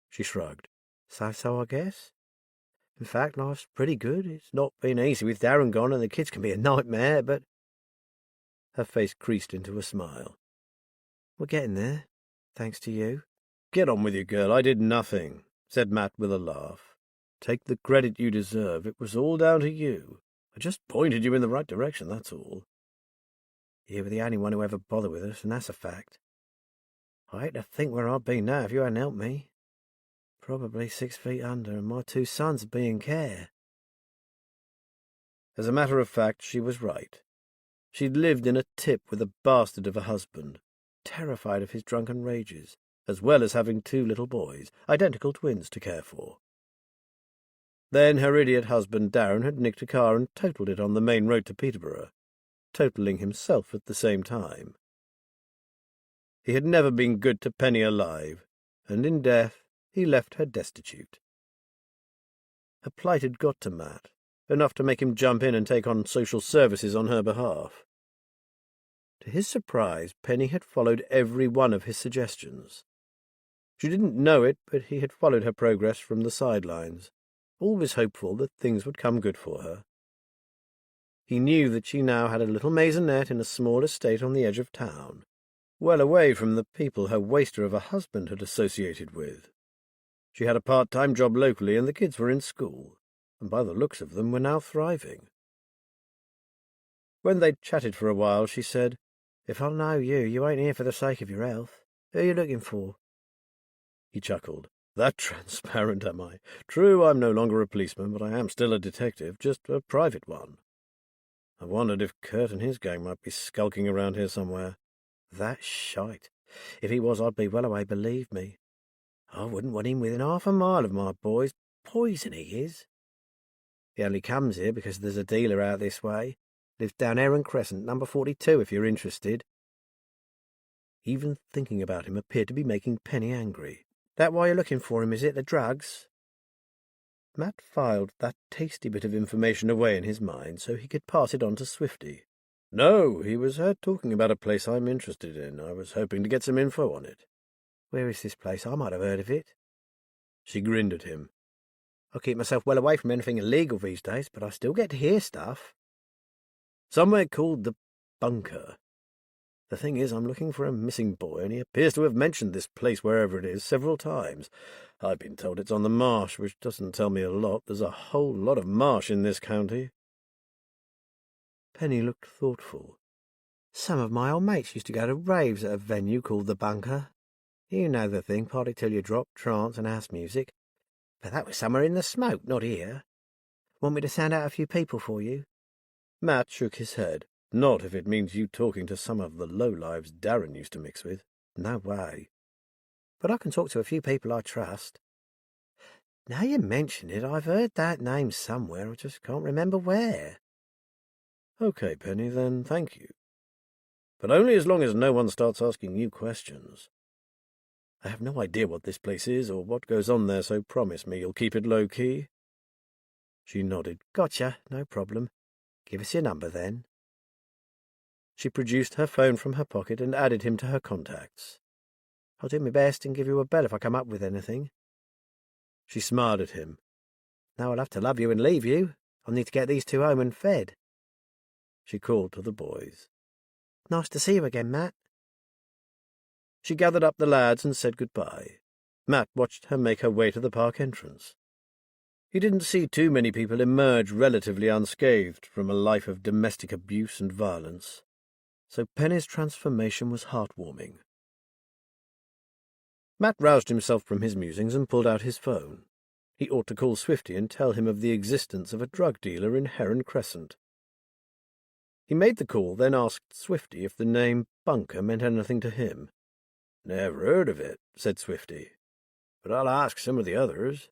She shrugged. So, I guess. In fact, life's pretty good. It's not been easy with Darren gone, and the kids can be a nightmare, but... Her face creased into a smile. "We're getting there, thanks to you." "Get on with you, girl. I did nothing," said Matt with a laugh. "Take the credit you deserve. It was all down to you. I just pointed you in the right direction, that's all." "You were the only one who ever bothered with us, and that's a fact. I hate to think where I'd be now if you hadn't helped me. Probably 6 feet under, and my 2 sons would be in care." As a matter of fact, she was right. She'd lived in a tip with a bastard of a husband, terrified of his drunken rages, as well as having 2 little boys, identical twins, to care for. Then her idiot husband Darren had nicked a car and totaled it on the main road to Peterborough, totaling himself at the same time. He had never been good to Penny alive, and in death he left her destitute. Her plight had got to Matt, enough to make him jump in and take on social services on her behalf. To his surprise, Penny had followed every one of his suggestions. She didn't know it, but he had followed her progress from the sidelines, always hopeful that things would come good for her. He knew that she now had a little maisonette in a small estate on the edge of town, well away from the people her waster of a husband had associated with. She had a part-time job locally, and the kids were in school, and by the looks of them were now thriving. When they'd chatted for a while, she said, "If I know you, you ain't here for the sake of your health. Who are you looking for?" He chuckled. "That transparent, am I? True, I'm no longer a policeman, but I am still a detective, just a private one. I wondered if Kurt and his gang might be skulking around here somewhere. That's shite. If he was, I'd be well away, believe me. I wouldn't want him within half a mile of my boys. Poison he is. He only comes here because there's a dealer out this way. Lives down Heron Crescent, number 42, if you're interested." Even thinking about him appeared to be making Penny angry. "That why you're looking for him, is it? The drugs?" Matt filed that tasty bit of information away in his mind so he could pass it on to Swifty. "No, he was heard talking about a place I'm interested in. I was hoping to get some info on it." "Where is this place? I might have heard of it." She grinned at him. "I keep myself well away from anything illegal these days, but I still get to hear stuff." "Somewhere called the Bunker. The thing is, I'm looking for a missing boy, and he appears to have mentioned this place, wherever it is, several times. I've been told it's on the marsh, which doesn't tell me a lot. There's a whole lot of marsh in this county." Penny looked thoughtful. "Some of my old mates used to go to raves at a venue called the Bunker. You know the thing, party till you drop, trance and house music. But that was somewhere in the smoke, not here. Want me to sound out a few people for you?" Matt shook his head. "Not if it means you talking to some of the lowlives Darren used to mix with. No way." "But I can talk to a few people I trust." Now you mention it, I've heard that name somewhere, I just can't remember where. Okay, Penny, then thank you. But only as long as no one starts asking you questions. I have no idea what this place is or what goes on there, so promise me you'll keep it low-key. She nodded. Gotcha, no problem. Give us your number, then. She produced her phone from her pocket and added him to her contacts. I'll do my best and give you a bell if I come up with anything. She smiled at him. Now I'll have to love you and leave you. I'll need to get these two home and fed. She called to the boys. Nice to see you again, Matt. She gathered up the lads and said goodbye. Matt watched her make her way to the park entrance. He didn't see too many people emerge relatively unscathed from a life of domestic abuse and violence, so Penny's transformation was heartwarming. Matt roused himself from his musings and pulled out his phone. He ought to call Swifty and tell him of the existence of a drug dealer in Heron Crescent. He made the call, then asked Swifty if the name Bunker meant anything to him. Never heard of it, said Swifty, but I'll ask some of the others.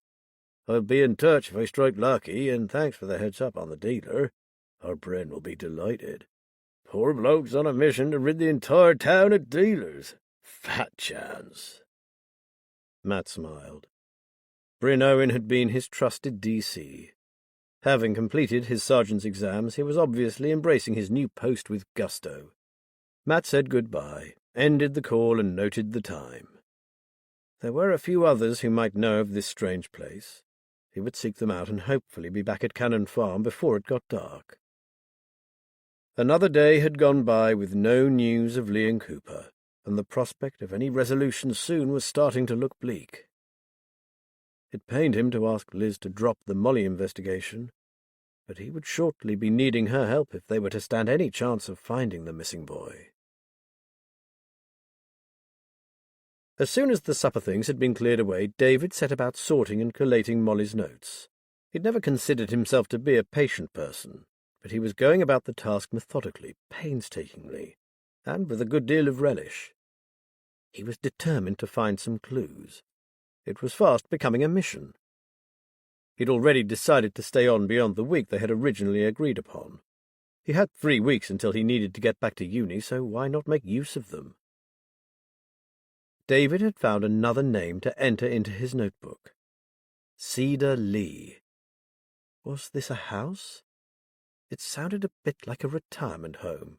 I'll be in touch if I strike lucky, and thanks for the heads-up on the dealer. Our Bryn will be delighted. Poor bloke's on a mission to rid the entire town of dealers. Fat chance. Matt smiled. Bryn Owen had been his trusted DC. Having completed his sergeant's exams, he was obviously embracing his new post with gusto. Matt said goodbye, ended the call, and noted the time. There were a few others who might know of this strange place. He would seek them out and hopefully be back at Cannon Farm before it got dark. Another day had gone by with no news of Lee and Cooper, and the prospect of any resolution soon was starting to look bleak. It pained him to ask Liz to drop the Molly investigation, but he would shortly be needing her help if they were to stand any chance of finding the missing boy. As soon as the supper things had been cleared away, David set about sorting and collating Molly's notes. He'd never considered himself to be a patient person, but he was going about the task methodically, painstakingly, and with a good deal of relish. He was determined to find some clues. It was fast becoming a mission. He'd already decided to stay on beyond the week they had originally agreed upon. He had 3 weeks until he needed to get back to uni, so why not make use of them? David had found another name to enter into his notebook. Cedar Lee. Was this a house? It sounded a bit like a retirement home.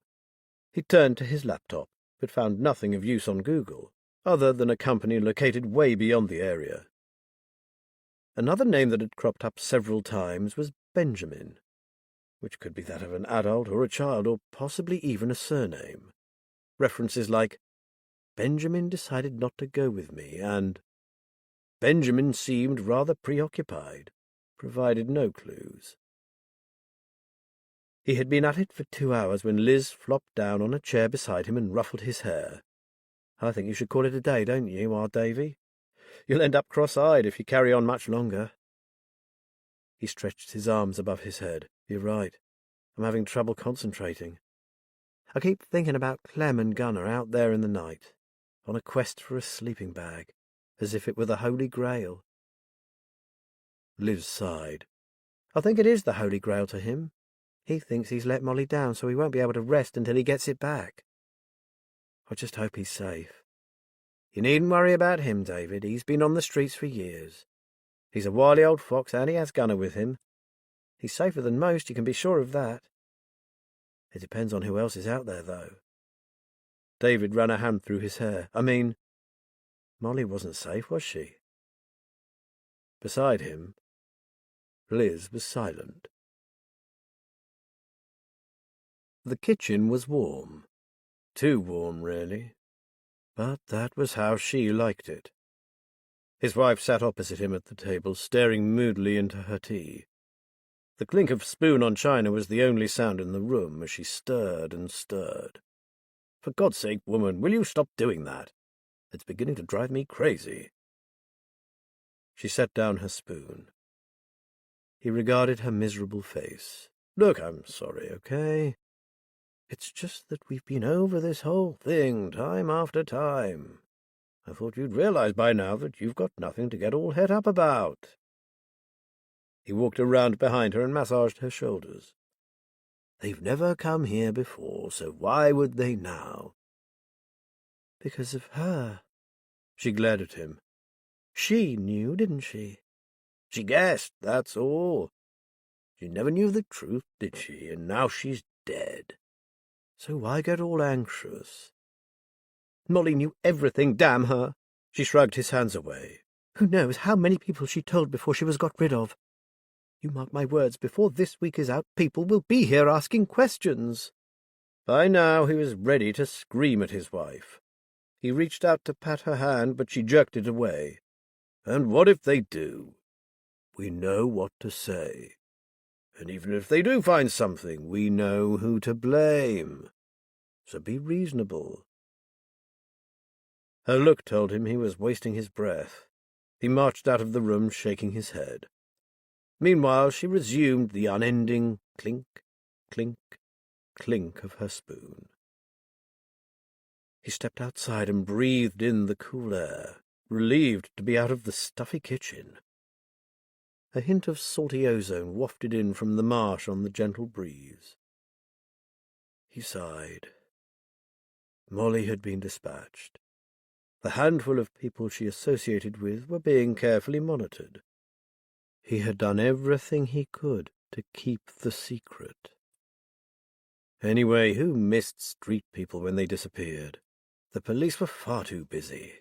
He turned to his laptop, but found nothing of use on Google, other than a company located way beyond the area. Another name that had cropped up several times was Benjamin, which could be that of an adult or a child, or possibly even a surname. References like, Benjamin decided not to go with me, and Benjamin seemed rather preoccupied, provided no clues. He had been at it for 2 hours when Liz flopped down on a chair beside him and ruffled his hair. I think you should call it a day, don't you, our Davy? You'll end up cross-eyed if you carry on much longer. He stretched his arms above his head. You're right. I'm having trouble concentrating. I keep thinking about Clem and Gunnar out there in the night, on a quest for a sleeping bag, as if it were the Holy Grail. Liz sighed. I think it is the Holy Grail to him. He thinks he's let Molly down, so he won't be able to rest until he gets it back. I just hope he's safe. You needn't worry about him, David. He's been on the streets for years. He's a wily old fox, and he has Gunnar with him. He's safer than most, you can be sure of that. It depends on who else is out there, though. David ran a hand through his hair. I mean, Molly wasn't safe, was she? Beside him, Liz was silent. The kitchen was warm. Too warm, really. But that was how she liked it. His wife sat opposite him at the table, staring moodily into her tea. The clink of spoon on china was the only sound in the room as she stirred and stirred. For God's sake, woman, will you stop doing that? It's beginning to drive me crazy. She set down her spoon. He regarded her miserable face. Look, I'm sorry, okay? It's just that we've been over this whole thing time after time. I thought you'd realize by now that you've got nothing to get all het up about. He walked around behind her and massaged her shoulders. They've never come here before, so why would they now? Because of her. She glared at him. She knew, didn't she? She guessed, that's all. She never knew the truth, did she? And now she's dead. So why get all anxious? Molly knew everything, damn her. She shrugged his hands away. Who knows how many people she told before she was got rid of? You mark my words, before this week is out, people will be here asking questions. By now he was ready to scream at his wife. He reached out to pat her hand, but she jerked it away. And what if they do? We know what to say. And even if they do find something, we know who to blame. So be reasonable. Her look told him he was wasting his breath. He marched out of the room, shaking his head. Meanwhile, she resumed the unending clink, clink, clink of her spoon. He stepped outside and breathed in the cool air, relieved to be out of the stuffy kitchen. A hint of salty ozone wafted in from the marsh on the gentle breeze. He sighed. Molly had been dispatched. The handful of people she associated with were being carefully monitored. He had done everything he could to keep the secret. Anyway, who missed street people when they disappeared? The police were far too busy.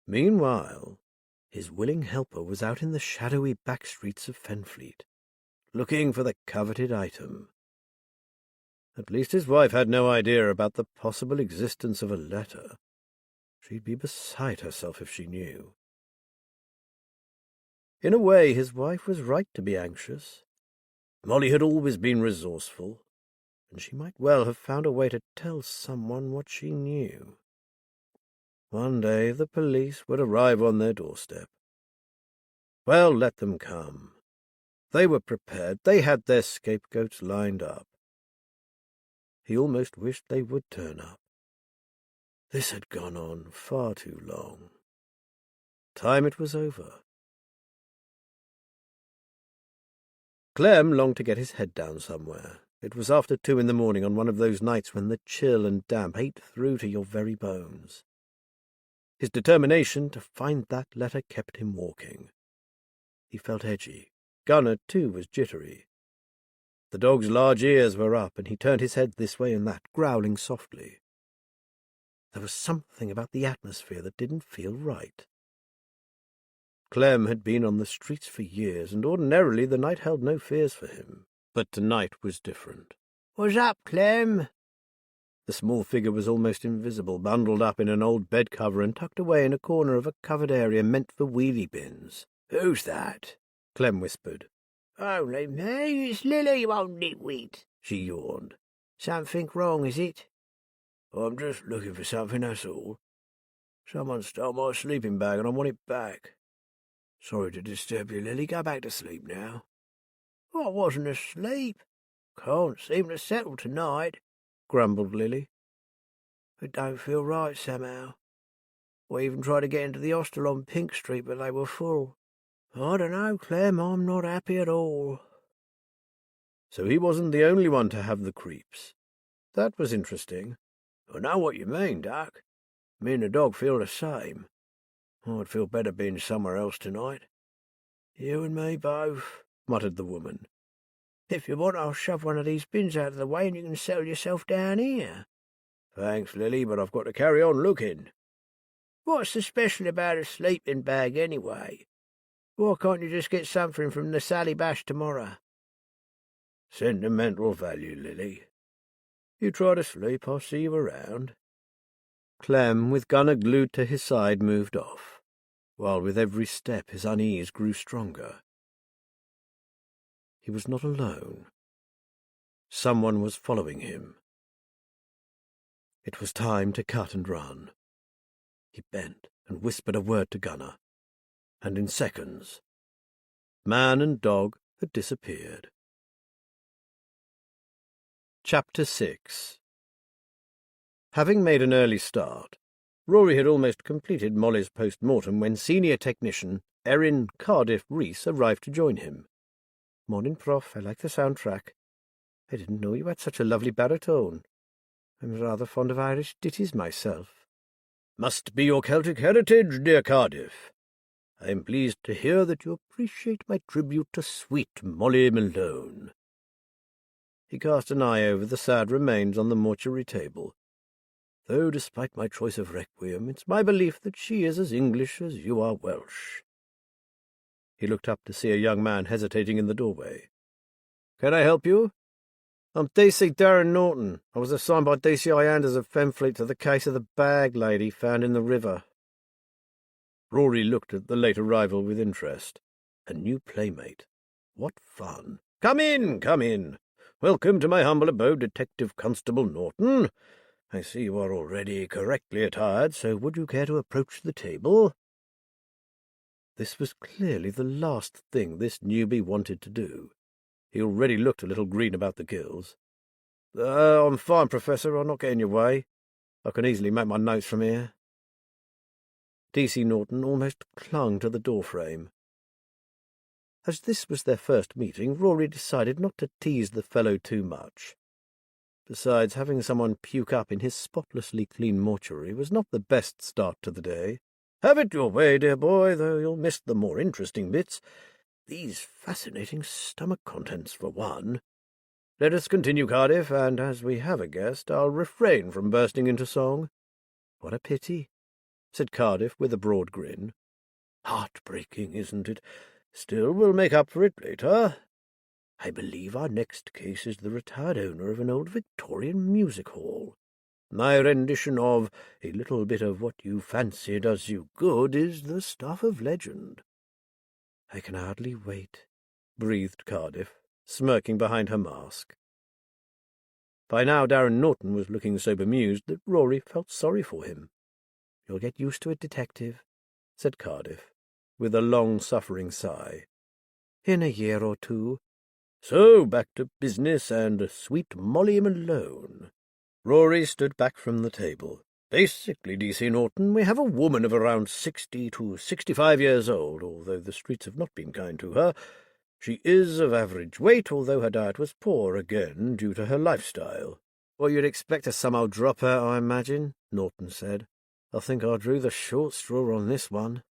Meanwhile, his willing helper was out in the shadowy back streets of Fenfleet, looking for the coveted item. At least his wife had no idea about the possible existence of a letter. She'd be beside herself if she knew. In a way, his wife was right to be anxious. Molly had always been resourceful, and she might well have found a way to tell someone what she knew. One day the police would arrive on their doorstep. Well, let them come. They were prepared. They had their scapegoats lined up. He almost wished they would turn up. This had gone on far too long. Time it was over. Clem longed to get his head down somewhere. It was after 2 in the morning on one of those nights when the chill and damp ate through to your very bones. His determination to find that letter kept him walking. He felt edgy. Gunner, too, was jittery. The dog's large ears were up, and he turned his head this way and that, growling softly. There was something about the atmosphere that didn't feel right. Clem had been on the streets for years, and ordinarily the night held no fears for him. But tonight was different. "What's up, Clem?" The small figure was almost invisible, bundled up in an old bed cover and tucked away in a corner of a covered area meant for wheelie bins. "Who's that?" Clem whispered. "Only me, it's Lily, you old nitwit," she yawned. "Something wrong, is it?" "I'm just looking for something, that's all. Someone stole my sleeping bag and I want it back. Sorry to disturb you, Lily. Go back to sleep now." "I wasn't asleep. Can't seem to settle tonight," grumbled Lily. "It don't feel right somehow. I even tried to get into the hostel on Pink Street, but they were full. I don't know, Clem, I'm not happy at all." So he wasn't the only one to have the creeps. That was interesting. "I know what you mean, Duck. Me and the dog feel the same. I'd feel better being somewhere else tonight." "You and me both," muttered the woman. "If you want, I'll shove one of these bins out of the way and you can settle yourself down here." "Thanks, Lily, but I've got to carry on looking." "What's so special about a sleeping bag, anyway? Why can't you just get something from the Sally Bash tomorrow?" "Sentimental value, Lily. You try to sleep, I'll see you around." Clem, with Gunner glued to his side, moved off, while with every step his unease grew stronger. He was not alone. Someone was following him. It was time to cut and run. He bent and whispered a word to Gunner, and in seconds, man and dog had disappeared. Chapter 6. Having made an early start, Rory had almost completed Molly's post-mortem when senior technician Erin Cardiff Reese arrived to join him. "Morning, Prof. I like the soundtrack. I didn't know you had such a lovely baritone. I'm rather fond of Irish ditties myself." "Must be your Celtic heritage, dear Cardiff. I am pleased to hear that you appreciate my tribute to sweet Molly Malone." He cast an eye over the sad remains on the mortuary table. "Though, despite my choice of Requiem, it's my belief that she is as English as you are Welsh." He looked up to see a young man hesitating in the doorway. "Can I help you?" "I'm D.C. Darren Norton. I was assigned by DCI Anders of Fenfleet to the case of the bag lady found in the river." Rory looked at the late arrival with interest. A new playmate. What fun! "Come in, come in. Welcome to my humble abode, Detective Constable Norton. I see you are already correctly attired, so would you care to approach the table?" This was clearly the last thing this newbie wanted to do. He already looked a little green about the gills. I'm fine, Professor. I'll not get in your way. I can easily make my notes from here." D.C. Norton almost clung to the doorframe. As this was their first meeting, Rory decided not to tease the fellow too much. Besides, having someone puke up in his spotlessly clean mortuary was not the best start to the day. "Have it your way, dear boy, though you'll miss the more interesting bits. These fascinating stomach contents, for one. Let us continue, Cardiff, and as we have a guest, I'll refrain from bursting into song." "What a pity," said Cardiff with a broad grin. "Heartbreaking, isn't it? Still, we'll make up for it later. I believe our next case is the retired owner of an old Victorian music hall. My rendition of A Little Bit of What You Fancy Does You Good is the stuff of legend." "I can hardly wait," breathed Cardiff, smirking behind her mask. By now Darren Norton was looking so bemused that Rory felt sorry for him. "You'll get used to it, Detective," said Cardiff, with a long-suffering sigh. "In a year or two." "So, back to business and sweet Molly Malone." Rory stood back from the table. "Basically, D.C. Norton, we have a woman of around 60 to 65 years old, although the streets have not been kind to her. She is of average weight, although her diet was poor again due to her lifestyle." "Well, you'd expect a some old dropout, I imagine," Norton said. "I think I drew the short straw on this one."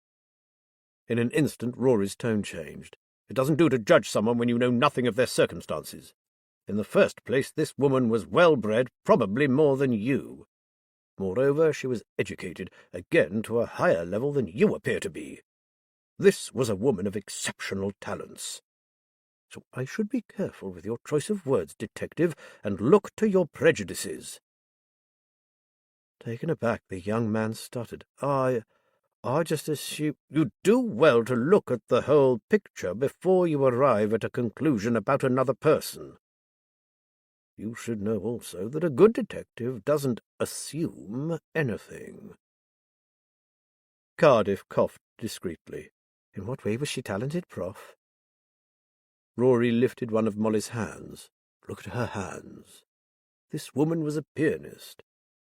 In an instant Rory's tone changed. "It doesn't do to judge someone when you know nothing of their circumstances. In the first place, this woman was well-bred, probably more than you. Moreover, she was educated, again to a higher level than you appear to be. This was a woman of exceptional talents. So I should be careful with your choice of words, Detective, and look to your prejudices." Taken aback, the young man stuttered. I just assume—" "You do well to look at the whole picture before you arrive at a conclusion about another person. You should know also that a good detective doesn't assume anything." Cardiff coughed discreetly. "In what way was she talented, Prof?" Rory lifted one of Molly's hands. "Look at her hands. This woman was a pianist.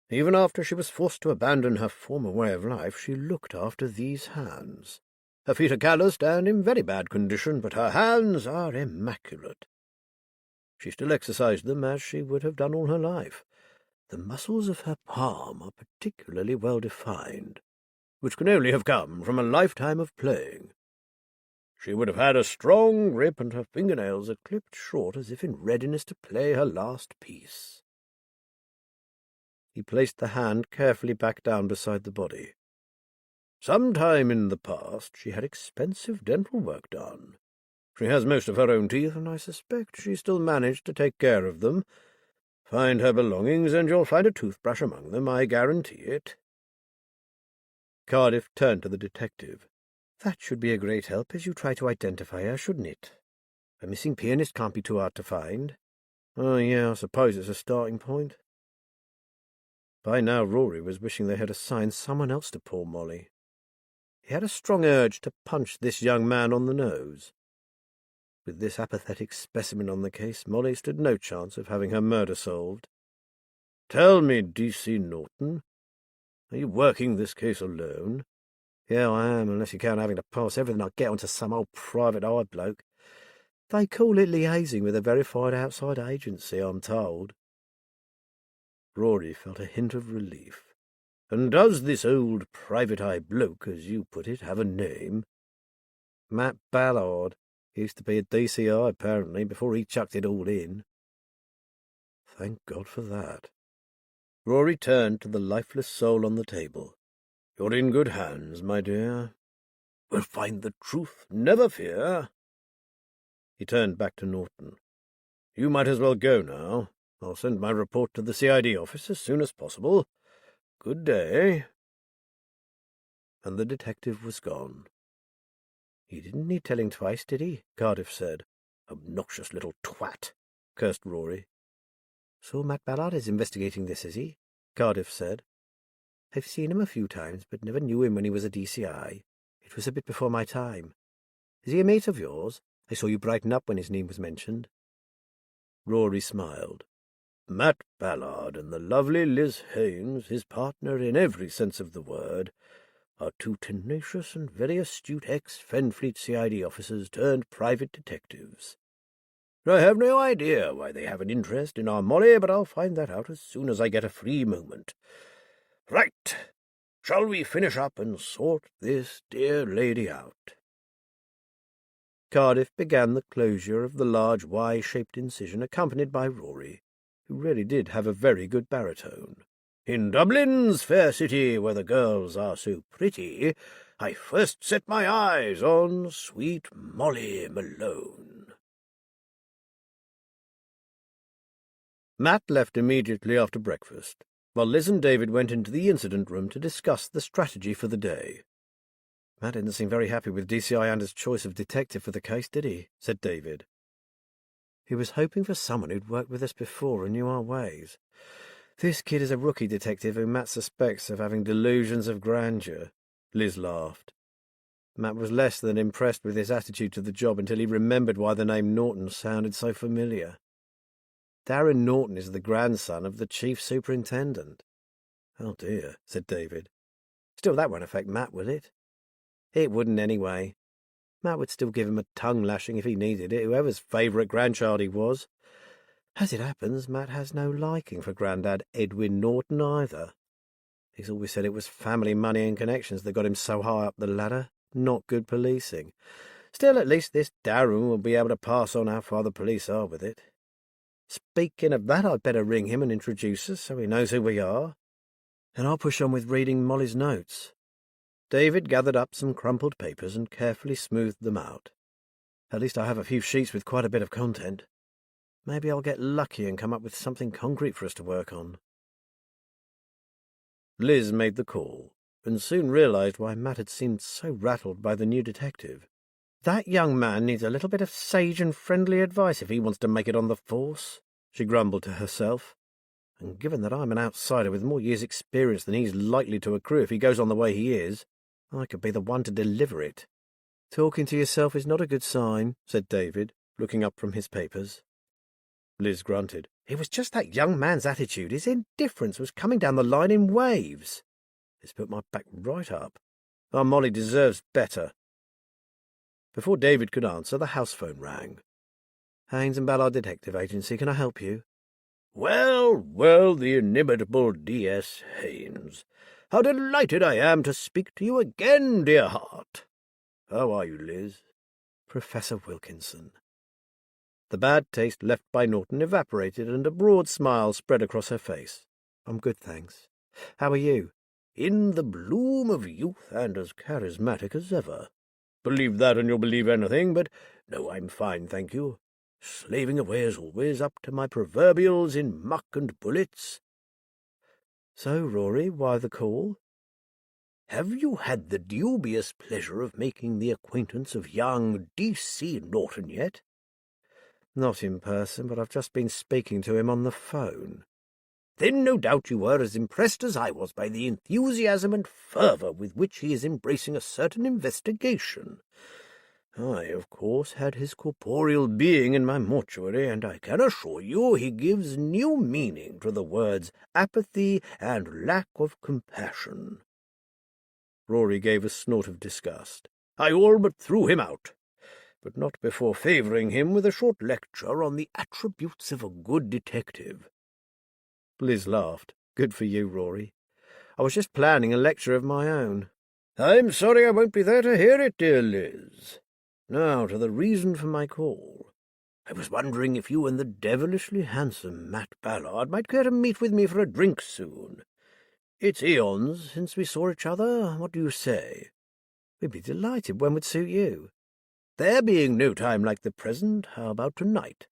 Even after she was forced to abandon her former way of life, she looked after these hands. Her feet are calloused and in very bad condition, but her hands are immaculate. She still exercised them as she would have done all her life. The muscles of her palm are particularly well defined, which can only have come from a lifetime of playing. She would have had a strong grip, and her fingernails are clipped short as if in readiness to play her last piece." He placed the hand carefully back down beside the body. "Some time in the past she had expensive dental work done. She has most of her own teeth, and I suspect she still managed to take care of them. Find her belongings, and you'll find a toothbrush among them, I guarantee it." Cardiff turned to the detective. "That should be a great help as you try to identify her, shouldn't it? A missing pianist can't be too hard to find." "Oh, yeah, I suppose it's a starting point." By now Rory was wishing they had assigned someone else to poor Molly. He had a strong urge to punch this young man on the nose. With this apathetic specimen on the case, Molly stood no chance of having her murder solved. "Tell me, D.C. Norton, are you working this case alone?" Yeah, I am, unless you count having to pass everything I get on to some old private eye bloke. They call it liaising with a verified outside agency, I'm told. Rory felt a hint of relief. And does this old private eye bloke, as you put it, have a name? Matt Ballard. He used to be a DCI, apparently, before he chucked it all in. Thank God for that. Rory turned to the lifeless soul on the table. You're in good hands, my dear. We'll find the truth, never fear. He turned back to Norton. You might as well go now. I'll send my report to the CID office as soon as possible. Good day. And the detective was gone. He didn't need telling twice, did he? Cardiff said. Obnoxious little twat, cursed Rory. So Matt Ballard is investigating this, is he? Cardiff said. I've seen him a few times, but never knew him when he was a DCI. It was a bit before my time. Is he a mate of yours? I saw you brighten up when his name was mentioned. Rory smiled. Matt Ballard and the lovely Liz Haynes, his partner in every sense of the word, are two tenacious and very astute ex-Fenfleet CID officers turned private detectives. I have no idea why they have an interest in our Molly, but I'll find that out as soon as I get a free moment. Right. Shall we finish up and sort this dear lady out? Cardiff began the closure of the large Y-shaped incision, accompanied by Rory, who really did have a very good baritone. In Dublin's fair city, where the girls are so pretty, I first set my eyes on sweet Molly Malone. Matt left immediately after breakfast, while Liz and David went into the incident room to discuss the strategy for the day. Matt didn't seem very happy with DCI Anders' choice of detective for the case, did he? Said David. He was hoping for someone who'd worked with us before and knew our ways. This kid is a rookie detective who Matt suspects of having delusions of grandeur. Liz laughed. Matt was less than impressed with his attitude to the job until he remembered why the name Norton sounded so familiar. Darren Norton is the grandson of the chief superintendent. Oh dear, said David. Still, that won't affect Matt, will it? It wouldn't anyway. Matt would still give him a tongue-lashing if he needed it, whoever's favourite grandchild he was. As it happens, Matt has no liking for Grandad Edwin Norton either. He's always said it was family money and connections that got him so high up the ladder, not good policing. Still, at least this Darren will be able to pass on how far the police are with it. Speaking of that, I'd better ring him and introduce us so he knows who we are. And I'll push on with reading Molly's notes. David gathered up some crumpled papers and carefully smoothed them out. At least I have a few sheets with quite a bit of content. Maybe I'll get lucky and come up with something concrete for us to work on. Liz made the call, and soon realized why Matt had seemed so rattled by the new detective. That young man needs a little bit of sage and friendly advice if he wants to make it on the force, she grumbled to herself. And given that I'm an outsider with more years' experience than he's likely to accrue if he goes on the way he is, I could be the one to deliver it. Talking to yourself is not a good sign, said David, looking up from his papers. Liz grunted. It was just that young man's attitude. His indifference was coming down the line in waves. It's put my back right up. Our Molly deserves better. Before David could answer, the house phone rang. Haynes and Ballard Detective Agency, can I help you? Well, the inimitable D.S. Haynes. How delighted I am to speak to you again, dear heart. How are you, Liz? Professor Wilkinson. The bad taste left by Norton evaporated, and a broad smile spread across her face. I'm good, thanks. How are you? In the bloom of youth and as charismatic as ever. Believe that and you'll believe anything, but no, I'm fine, thank you. Slaving away as always, up to my proverbials in muck and bullets. So, Rory, why the call? Have you had the dubious pleasure of making the acquaintance of young D.C. Norton yet? Not in person, but I've just been speaking to him on the phone. Then no doubt you were as impressed as I was by the enthusiasm and fervour with which he is embracing a certain investigation. I, of course, had his corporeal being in my mortuary, and I can assure you he gives new meaning to the words apathy and lack of compassion. Rory gave a snort of disgust. "I all but threw him out, but not before favouring him with a short lecture on the attributes of a good detective." Liz laughed. Good for you, Rory. I was just planning a lecture of my own. "I'm sorry I won't be there to hear it, dear Liz. Now to the reason for my call. I was wondering if you and the devilishly handsome Matt Ballard might care to meet with me for a drink soon. It's eons since we saw each other. What do you say?" We'd be delighted. When would suit you? "There being no time like the present, how about tonight?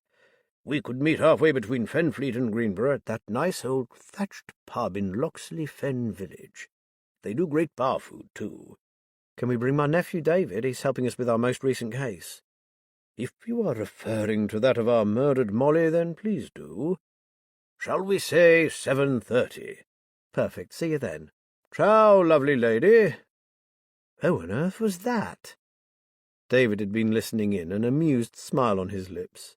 We could meet halfway between Fenfleet and Greenborough at that nice old thatched pub in Loxley Fen Village. They do great bar food, too." Can we bring my nephew David? He's helping us with our most recent case. "If you are referring to that of our murdered Molly, then please do. Shall we say 7:30? Perfect. See you then. Ciao, lovely lady." Who on earth was that? David had been listening in, an amused smile on his lips.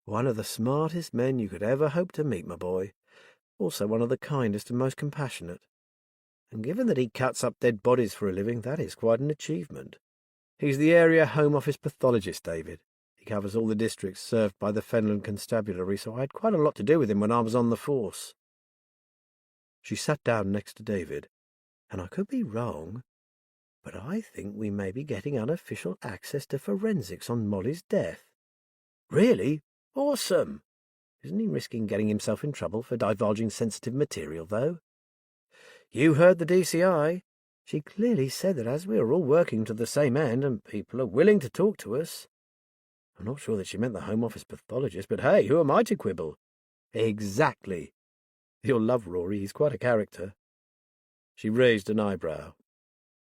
One of the smartest men you could ever hope to meet, my boy. Also one of the kindest and most compassionate. And given that he cuts up dead bodies for a living, that is quite an achievement. He's the area Home Office pathologist, David. He covers all the districts served by the Fenland Constabulary, so I had quite a lot to do with him when I was on the force. She sat down next to David, and I could be wrong, but I think we may be getting unofficial access to forensics on Molly's death. Really? Awesome. Isn't he risking getting himself in trouble for divulging sensitive material, though? You heard the DCI. She clearly said that as we are all working to the same end and people are willing to talk to us. I'm not sure that she meant the Home Office pathologist, but hey, who am I to quibble? Exactly. You'll love Rory, he's quite a character. She raised an eyebrow.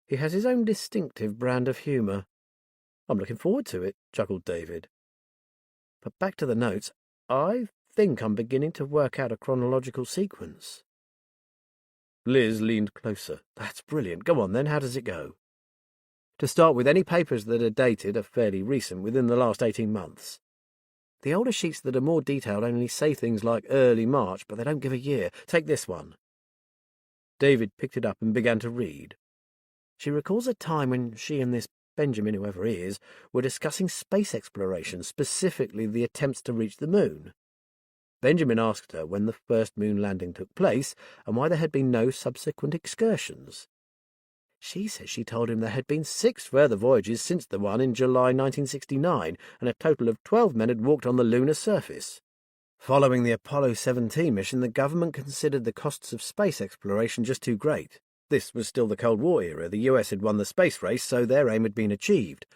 He has his own distinctive brand of humour. I'm looking forward to it, chuckled David. But back to the notes. I think I'm beginning to work out a chronological sequence. Liz leaned closer. That's brilliant. Go on then, how does it go? To start with, any papers that are dated are fairly recent, within the last 18 months. The older sheets that are more detailed only say things like early March, but they don't give a year. Take this one. David picked it up and began to read. She recalls a time when she and this Benjamin, whoever he is, were discussing space exploration, specifically the attempts to reach the moon. Benjamin asked her when the first moon landing took place and why there had been no subsequent excursions. She says she told him there had been 6 further voyages since the one in July 1969, and a total of 12 men had walked on the lunar surface. Following the Apollo 17 mission, the government considered the costs of space exploration just too great. This was still the Cold War era. The US had won the space race, so their aim had been achieved.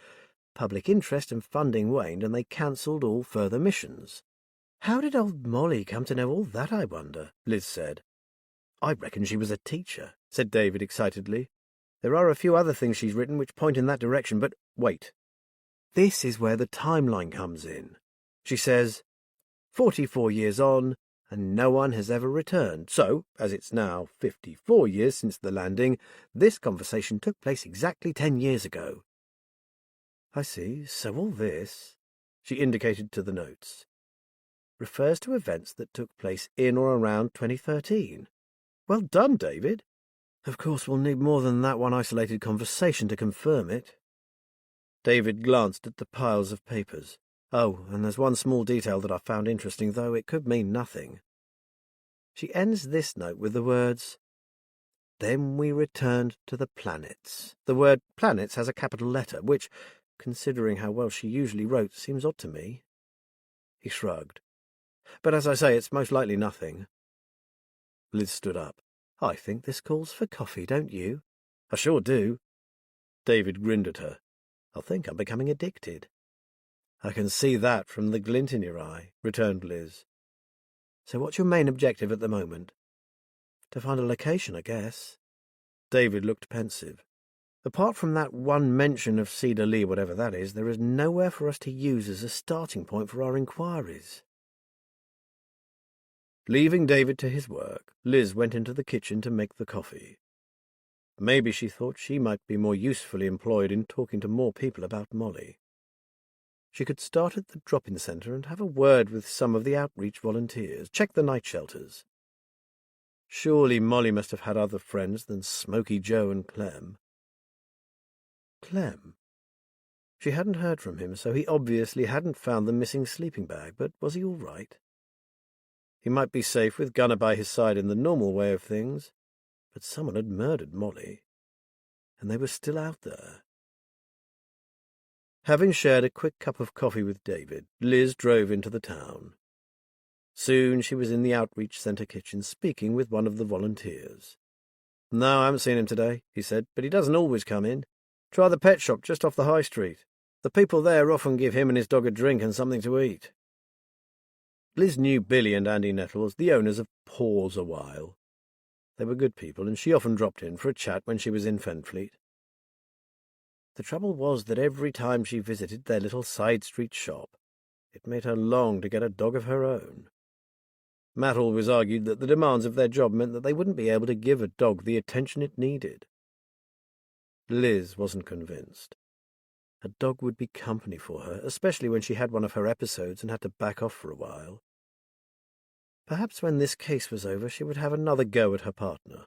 Public interest and funding waned, and they cancelled all further missions. How did old Molly come to know all that, I wonder? Liz said. I reckon she was a teacher, said David excitedly. There are a few other things she's written which point in that direction, but wait. This is where the timeline comes in. She says, 44 years on, and no one has ever returned. So, as it's now 54 years since the landing, this conversation took place exactly 10 years ago. I see. So all this, she indicated to the notes, refers to events that took place in or around 2013. Well done, David. Of course, we'll need more than that one isolated conversation to confirm it. David glanced at the piles of papers. Oh, and there's one small detail that I found interesting, though it could mean nothing. She ends this note with the words, Then we returned to the planets. The word planets has a capital letter, which, considering how well she usually wrote, seems odd to me. He shrugged. But as I say, it's most likely nothing. Liz stood up. I think this calls for coffee, don't you? I sure do. David grinned at her. I think I'm becoming addicted. I can see that from the glint in your eye, returned Liz. So what's your main objective at the moment? To find a location, I guess. David looked pensive. Apart from that one mention of Cedar Lee, whatever that is, there is nowhere for us to use as a starting point for our inquiries. Leaving David to his work, Liz went into the kitchen to make the coffee. Maybe she thought she might be more usefully employed in talking to more people about Molly. She could start at the drop-in centre and have a word with some of the outreach volunteers, check the night shelters. Surely Molly must have had other friends than Smoky Joe and Clem. Clem? She hadn't heard from him, so he obviously hadn't found the missing sleeping bag, but was he all right? He might be safe with Gunner by his side in the normal way of things, but someone had murdered Molly, and they were still out there. Having shared a quick cup of coffee with David, Liz drove into the town. Soon she was in the Outreach Centre kitchen speaking with one of the volunteers. "No, I haven't seen him today," he said, "but he doesn't always come in. Try the pet shop just off the high street. The people there often give him and his dog a drink and something to eat." Liz knew Billy and Andy Nettles, the owners of Paws a while. They were good people, and she often dropped in for a chat when she was in Fenfleet. The trouble was that every time she visited their little side street shop, it made her long to get a dog of her own. Matt always argued that the demands of their job meant that they wouldn't be able to give a dog the attention it needed. Liz wasn't convinced. A dog would be company for her, especially when she had one of her episodes and had to back off for a while. Perhaps when this case was over, she would have another go at her partner.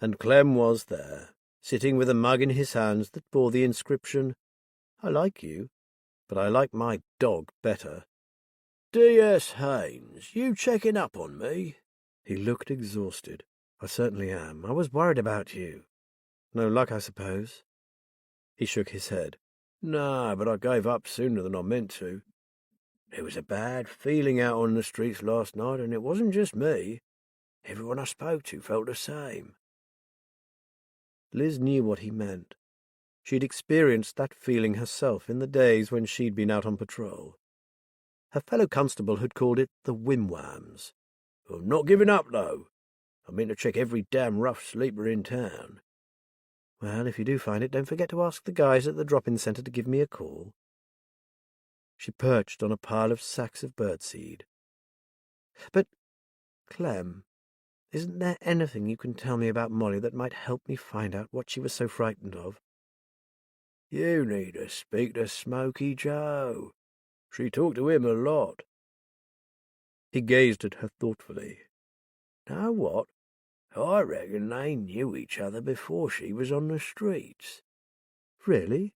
And Clem was there, sitting with a mug in his hands that bore the inscription, "I like you, but I like my dog better." D.S. Haynes, you checking up on me? He looked exhausted. "I certainly am. I was worried about you." "No luck, I suppose?" He shook his head. "No, but I gave up sooner than I meant to. There was a bad feeling out on the streets last night, and it wasn't just me. Everyone I spoke to felt the same." Liz knew what he meant. She'd experienced that feeling herself in the days when she'd been out on patrol. Her fellow constable had called it the wimwams. "I'm not giving up, though. I mean to check every damn rough sleeper in town." "Well, if you do find it, don't forget to ask the guys at the drop-in centre to give me a call." She perched on a pile of sacks of birdseed. "But, Clem, isn't there anything you can tell me about Molly that might help me find out what she was so frightened of?" "You need to speak to Smoky Joe. She talked to him a lot." He gazed at her thoughtfully. "Know what? I reckon they knew each other before she was on the streets." "Really?"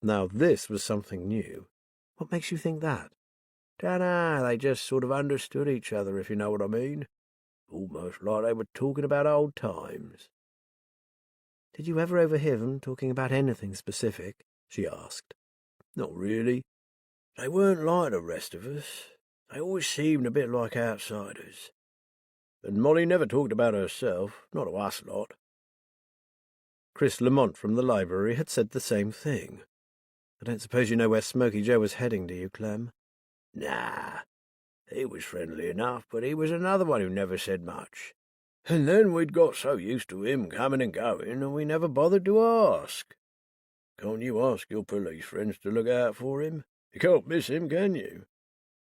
Now this was something new. "What makes you think that?" "Dunno, they just sort of understood each other, if you know what I mean. Almost like they were talking about old times." "Did you ever overhear them talking about anything specific?" she asked. "Not really. They weren't like the rest of us. They always seemed a bit like outsiders. And Molly never talked about herself, not to us lot." Chris Lamont from the library had said the same thing. "I don't suppose you know where Smoky Joe was heading, do you, Clem?" "Nah. He was friendly enough, but he was another one who never said much. And then we'd got so used to him coming and going, and we never bothered to ask. Can't you ask your police friends to look out for him? You can't miss him, can you?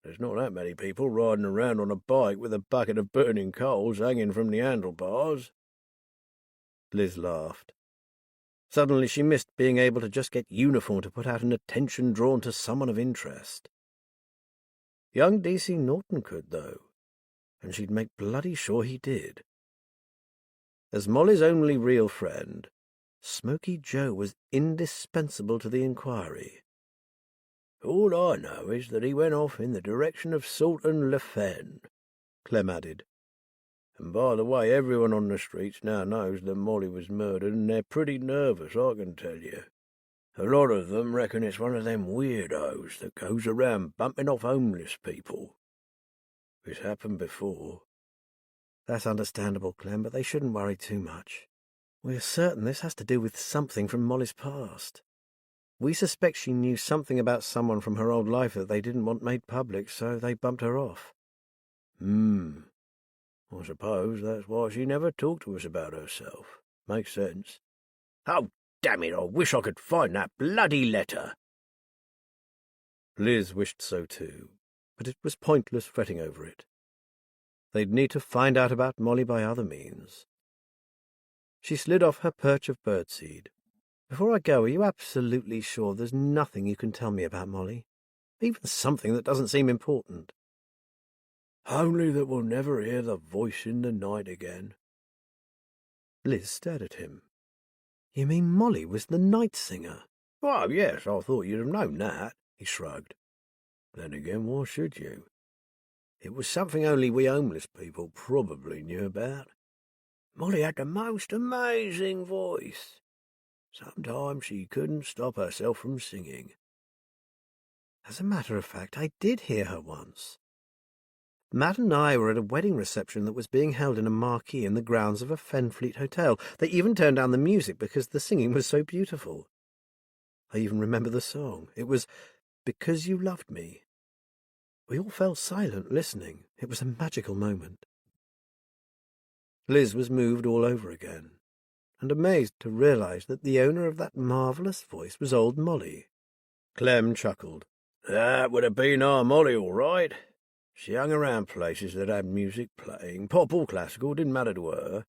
There's not that many people riding around on a bike with a bucket of burning coals hanging from the handlebars." Liz laughed. Suddenly she missed being able to just get uniform to put out an attention drawn to someone of interest. Young D.C. Norton could, though, and she'd make bloody sure he did. As Molly's only real friend, Smoky Joe was indispensable to the inquiry. "All I know is that he went off in the direction of Salton Le Fen," Clem added. "And by the way, everyone on the streets now knows that Molly was murdered, and they're pretty nervous, I can tell you. A lot of them reckon it's one of them weirdos that goes around bumping off homeless people. It's happened before." "That's understandable, Clem, but they shouldn't worry too much. We're certain this has to do with something from Molly's past. We suspect she knew something about someone from her old life that they didn't want made public, so they bumped her off." I suppose that's why she never talked to us about herself. Makes sense. Oh, damn it, I wish I could find that bloody letter." Liz wished so too, but it was pointless fretting over it. They'd need to find out about Molly by other means. She slid off her perch of birdseed. "Before I go, are you absolutely sure there's nothing you can tell me about Molly? Even something that doesn't seem important?" Only that we'll never hear the voice in the night again. Liz stared at him. You mean Molly was the night singer? Well, yes, I thought you'd have known that, he shrugged. Then again, why should you? It was something only we homeless people probably knew about. Molly had the most amazing voice. Sometimes she couldn't stop herself from singing. As a matter of fact, I did hear her once. Matt and I were at a wedding reception that was being held in a marquee in the grounds of a Fenfleet hotel. They even turned down the music because the singing was so beautiful. I even remember the song. It was Because You Loved Me. We all fell silent listening. It was a magical moment. Liz was moved all over again, and amazed to realize that the owner of that marvellous voice was old Molly. Clem chuckled. That would have been our Molly, all right. She hung around places that had music playing, pop or classical, didn't matter to her.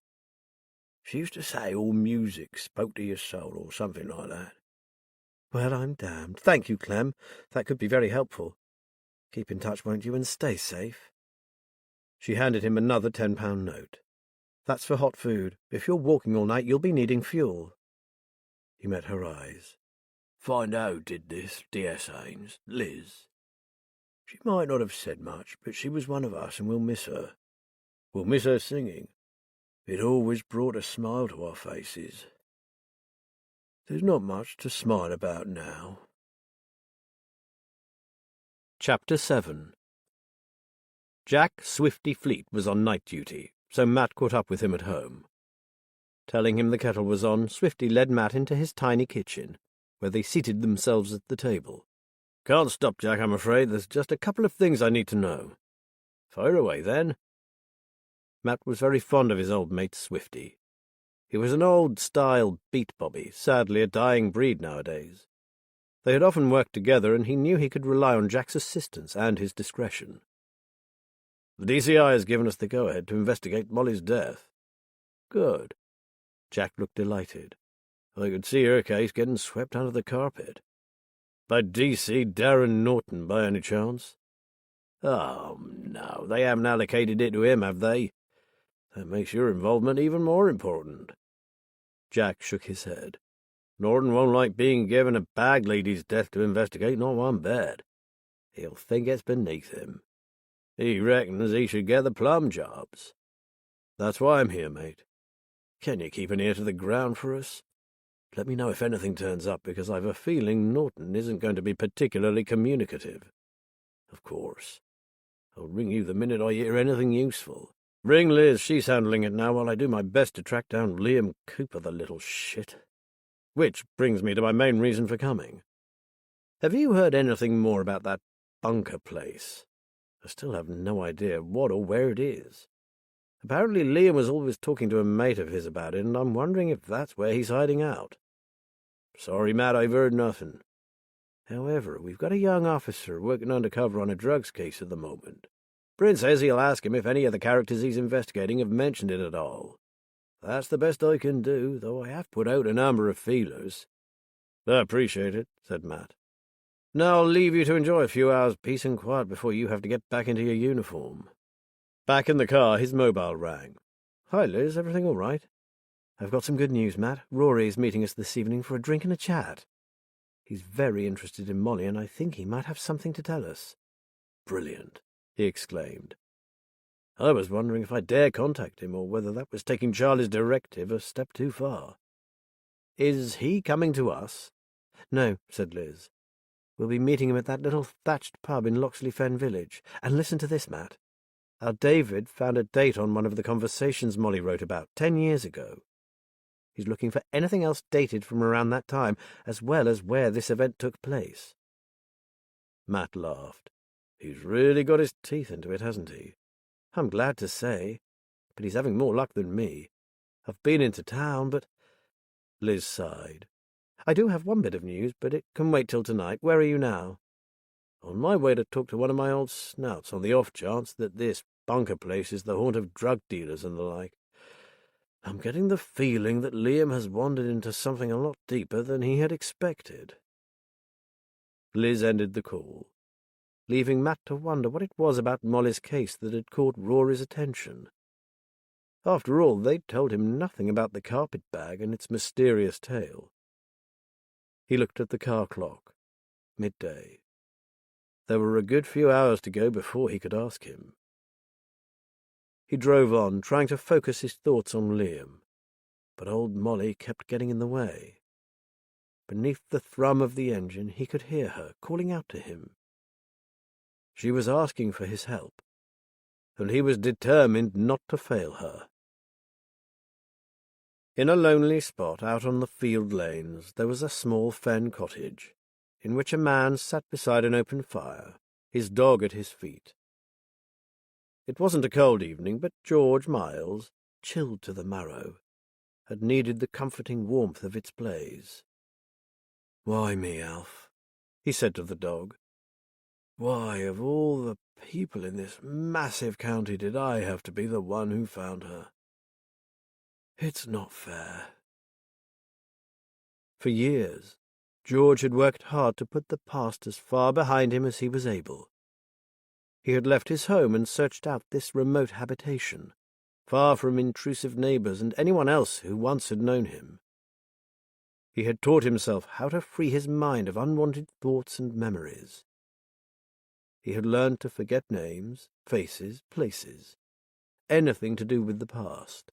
She used to say all music spoke to your soul or something like that. Well, I'm damned. Thank you, Clem. That could be very helpful. Keep in touch, won't you, and stay safe. She handed him another £10 note. That's for hot food. If you're walking all night, you'll be needing fuel. He met her eyes. Find out who did this, D.S. Haynes, Liz. She might not have said much, but she was one of us, and we'll miss her. We'll miss her singing. It always brought a smile to our faces. There's not much to smile about now. Chapter 7. Jack Swifty Fleet was on night duty, so Matt caught up with him at home. Telling him the kettle was on, Swifty led Matt into his tiny kitchen, where they seated themselves at the table. Can't stop, Jack, I'm afraid. There's just a couple of things I need to know. Fire away, then. Matt was very fond of his old mate Swifty. He was an old-style beat-bobby, sadly a dying breed nowadays. They had often worked together, and he knew he could rely on Jack's assistance and his discretion. The DCI has given us the go-ahead to investigate Molly's death. Good. Jack looked delighted. I could see her case getting swept under the carpet. By D.C. Darren Norton, by any chance? Oh, no, they haven't allocated it to him, have they? That makes your involvement even more important. Jack shook his head. Norton won't like being given a bag lady's death to investigate, not one bit. He'll think it's beneath him. He reckons he should get the plum jobs. That's why I'm here, mate. Can you keep an ear to the ground for us? Let me know if anything turns up, because I've a feeling Norton isn't going to be particularly communicative. Of course. I'll ring you the minute I hear anything useful. Ring Liz, she's handling it now, while I do my best to track down Liam Cooper, the little shit. Which brings me to my main reason for coming. Have you heard anything more about that bunker place? I still have no idea what or where it is. Apparently Liam was always talking to a mate of his about it, and I'm wondering if that's where he's hiding out. Sorry, Matt, I've heard nothing. However, we've got a young officer working undercover on a drugs case at the moment. Brent says he'll ask him if any of the characters he's investigating have mentioned it at all. That's the best I can do, though I have put out a number of feelers. I appreciate it, said Matt. Now I'll leave you to enjoy a few hours' peace and quiet before you have to get back into your uniform. Back in the car, his mobile rang. Hi, Liz, everything all right? I've got some good news, Matt. Rory is meeting us this evening for a drink and a chat. He's very interested in Molly, and I think he might have something to tell us. Brilliant, he exclaimed. I was wondering if I dare contact him, or whether that was taking Charlie's directive a step too far. Is he coming to us? No, said Liz. We'll be meeting him at that little thatched pub in Loxley Fen Village. And listen to this, Matt. Our David found a date on one of the conversations Molly wrote about 10 years ago. He's looking for anything else dated from around that time, as well as where this event took place. Matt laughed. He's really got his teeth into it, hasn't he? I'm glad to say, but he's having more luck than me. I've been into town, but... Liz sighed. I do have one bit of news, but it can wait till tonight. Where are you now? On my way to talk to one of my old snouts on the off chance that this bunker place is the haunt of drug dealers and the like. I'm getting the feeling that Liam has wandered into something a lot deeper than he had expected. Liz ended the call. leaving Matt to wonder what it was about Molly's case that had caught Rory's attention. After all, they'd told him nothing about the carpet bag and its mysterious tale. He looked at the car clock. Midday. There were a good few hours to go before he could ask him. He drove on, trying to focus his thoughts on Liam, but old Molly kept getting in the way. Beneath the thrum of the engine, he could hear her calling out to him. She was asking for his help, and he was determined not to fail her. In a lonely spot out on the field lanes there was a small fen cottage, in which a man sat beside an open fire, his dog at his feet. It wasn't a cold evening, but George Miles, chilled to the marrow, had needed the comforting warmth of its blaze. "Why me, Alf?" he said to the dog. "Why, of all the people in this massive county, did I have to be the one who found her? It's not fair." For years, George had worked hard to put the past as far behind him as he was able. He had left his home and searched out this remote habitation, far from intrusive neighbours and anyone else who once had known him. He had taught himself how to free his mind of unwanted thoughts and memories. He had learned to forget names, faces, places, anything to do with the past.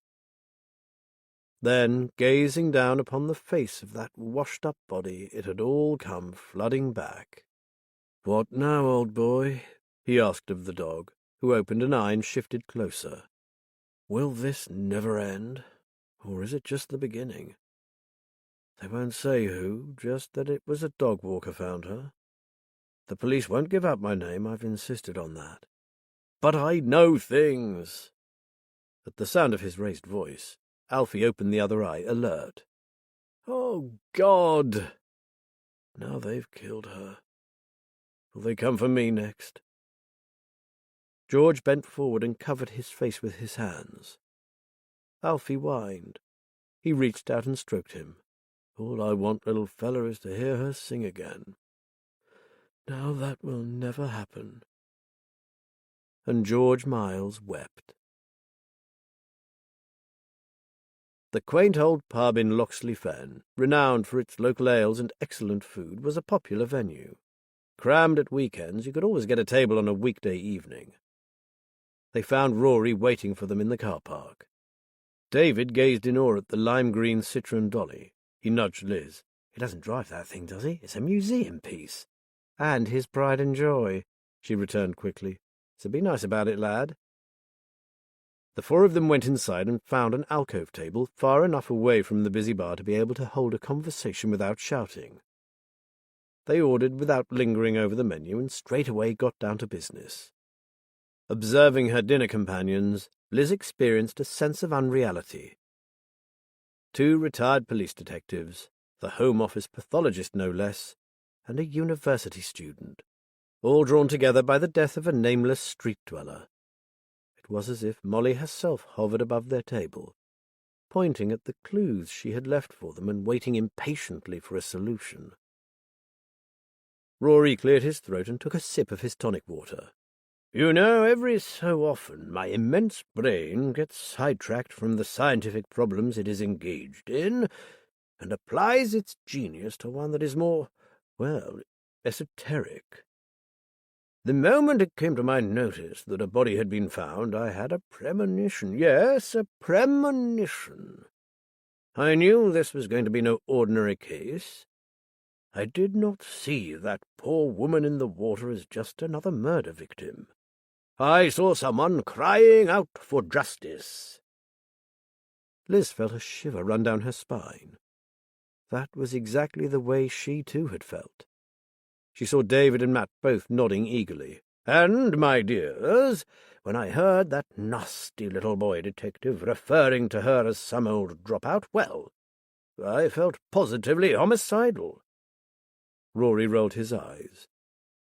Then, gazing down upon the face of that washed-up body, it had all come flooding back. "What now, old boy?" he asked of the dog, who opened an eye and shifted closer. "Will this never end, or is it just the beginning? They won't say who, just that it was a dog walker found her. The police won't give out my name, I've insisted on that. But I know things." At the sound of his raised voice, Alfie opened the other eye, alert. "Oh, God! Now they've killed her. Will they come for me next?" George bent forward and covered his face with his hands. Alfie whined. He reached out and stroked him. "All I want, little fella, is to hear her sing again. Now that will never happen." And George Miles wept. The quaint old pub in Loxley Fen, renowned for its local ales and excellent food, was a popular venue. Crammed at weekends, you could always get a table on a weekday evening. They found Rory waiting for them in the car park. David gazed in awe at the lime-green Citroen Dolly. He nudged Liz. "He doesn't drive that thing, does he? It's a museum piece." "And his pride and joy," she returned quickly. "So be nice about it, lad." The four of them went inside and found an alcove table far enough away from the busy bar to be able to hold a conversation without shouting. They ordered without lingering over the menu and straightway got down to business. Observing her dinner companions, Liz experienced a sense of unreality. 2 retired police detectives, the Home Office pathologist no less, and a university student, all drawn together by the death of a nameless street dweller. It was as if Molly herself hovered above their table, pointing at the clues she had left for them and waiting impatiently for a solution. Rory cleared his throat and took a sip of his tonic water. "You know, every so often my immense brain gets sidetracked from the scientific problems it is engaged in, and applies its genius to one that is more, well, esoteric. The moment it came to my notice that a body had been found, I had a premonition. Yes, a premonition. I knew this was going to be no ordinary case. I did not see that poor woman in the water as just another murder victim. I saw someone crying out for justice." Liz felt a shiver run down her spine. That was exactly the way she too had felt. She saw David and Matt both nodding eagerly. "And, my dears, when I heard that nasty little boy detective referring to her as some old dropout, well, I felt positively homicidal." Rory rolled his eyes.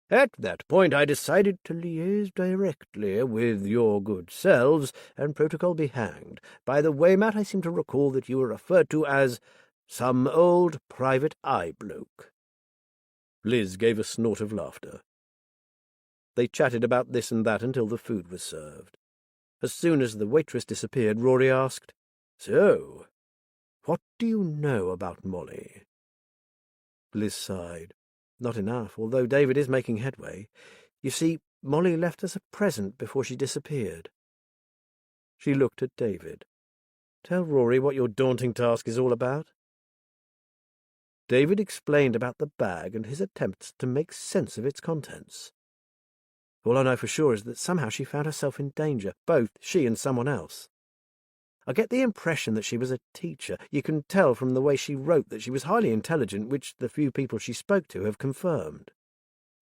"At that point I decided to liaise directly with your good selves, and protocol be hanged. By the way, Matt, I seem to recall that you were referred to as some old private eye bloke." Liz gave a snort of laughter. They chatted about this and that until the food was served. As soon as the waitress disappeared, Rory asked, "So, what do you know about Molly?" Liz sighed. "Not enough, although David is making headway. You see, Molly left us a present before she disappeared." She looked at David. "Tell Rory what your daunting task is all about." David explained about the bag and his attempts to make sense of its contents. "All I know for sure is that somehow she found herself in danger, both she and someone else. I get the impression that she was a teacher. You can tell from the way she wrote that she was highly intelligent, which the few people she spoke to have confirmed.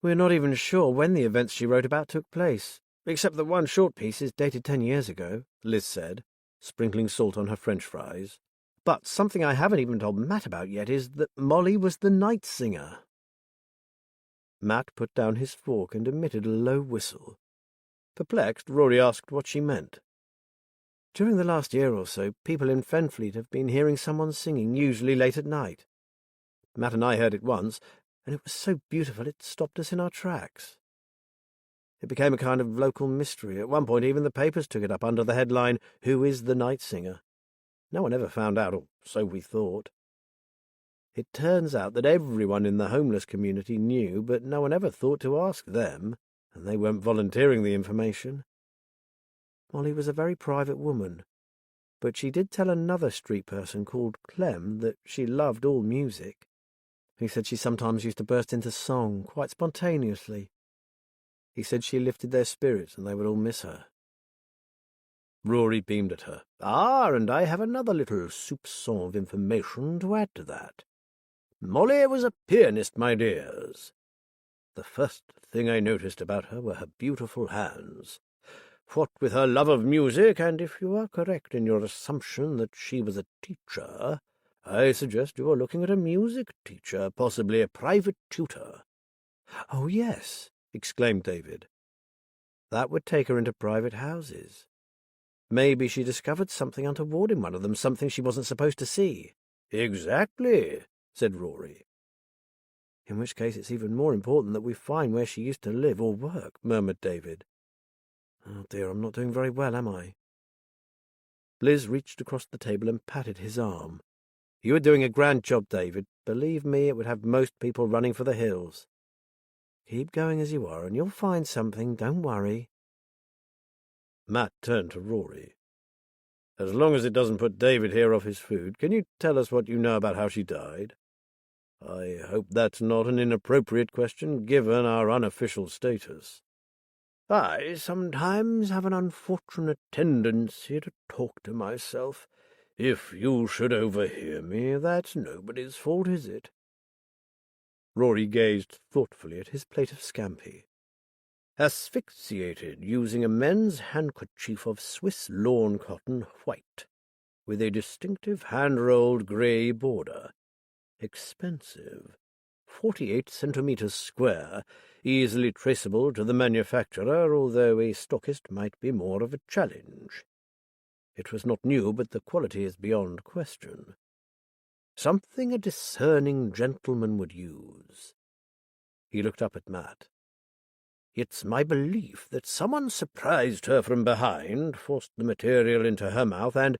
We're not even sure when the events she wrote about took place, except that one short piece is dated 10 years ago," Liz said, sprinkling salt on her French fries. "But something I haven't even told Matt about yet is that Molly was the night singer." Matt put down his fork and emitted a low whistle. Perplexed, Rory asked what she meant. "During the last year or so, people in Fenfleet have been hearing someone singing, usually late at night. Matt and I heard it once, and it was so beautiful it stopped us in our tracks. It became a kind of local mystery. At one point even the papers took it up under the headline, 'Who is the Night Singer?' No one ever found out, or so we thought. It turns out that everyone in the homeless community knew, but no one ever thought to ask them, and they weren't volunteering the information. Molly was a very private woman, but she did tell another street person called Clem that she loved all music. He said she sometimes used to burst into song, quite spontaneously. He said she lifted their spirits and they would all miss her." Rory beamed at her. "Ah, and I have another little soupçon of information to add to that. Molly was a pianist, my dears. The first thing I noticed about her were her beautiful hands. What with her love of music, and if you are correct in your assumption that she was a teacher, I suggest you are looking at a music teacher, possibly a private tutor." "Oh, yes," exclaimed David. "That would take her into private houses. Maybe she discovered something untoward in one of them, something she wasn't supposed to see." "Exactly," said Rory. "In which case it's even more important that we find where she used to live or work," murmured David. "Oh dear, I'm not doing very well, am I?" Liz reached across the table and patted his arm. "You are doing a grand job, David. Believe me, it would have most people running for the hills. Keep going as you are, and you'll find something, don't worry." Matt turned to Rory. "As long as it doesn't put David here off his food, can you tell us what you know about how she died? I hope that's not an inappropriate question, given our unofficial status." "I sometimes have an unfortunate tendency to talk to myself. If you should overhear me, that's nobody's fault, is it?" Rory gazed thoughtfully at his plate of scampi. "Asphyxiated using a men's handkerchief of Swiss lawn cotton, white, with a distinctive hand-rolled grey border. Expensive. 48 centimetres square, easily traceable to the manufacturer, although a stockist might be more of a challenge. It was not new, but the quality is beyond question. Something a discerning gentleman would use." He looked up at Matt. "It's my belief that someone surprised her from behind, forced the material into her mouth, and,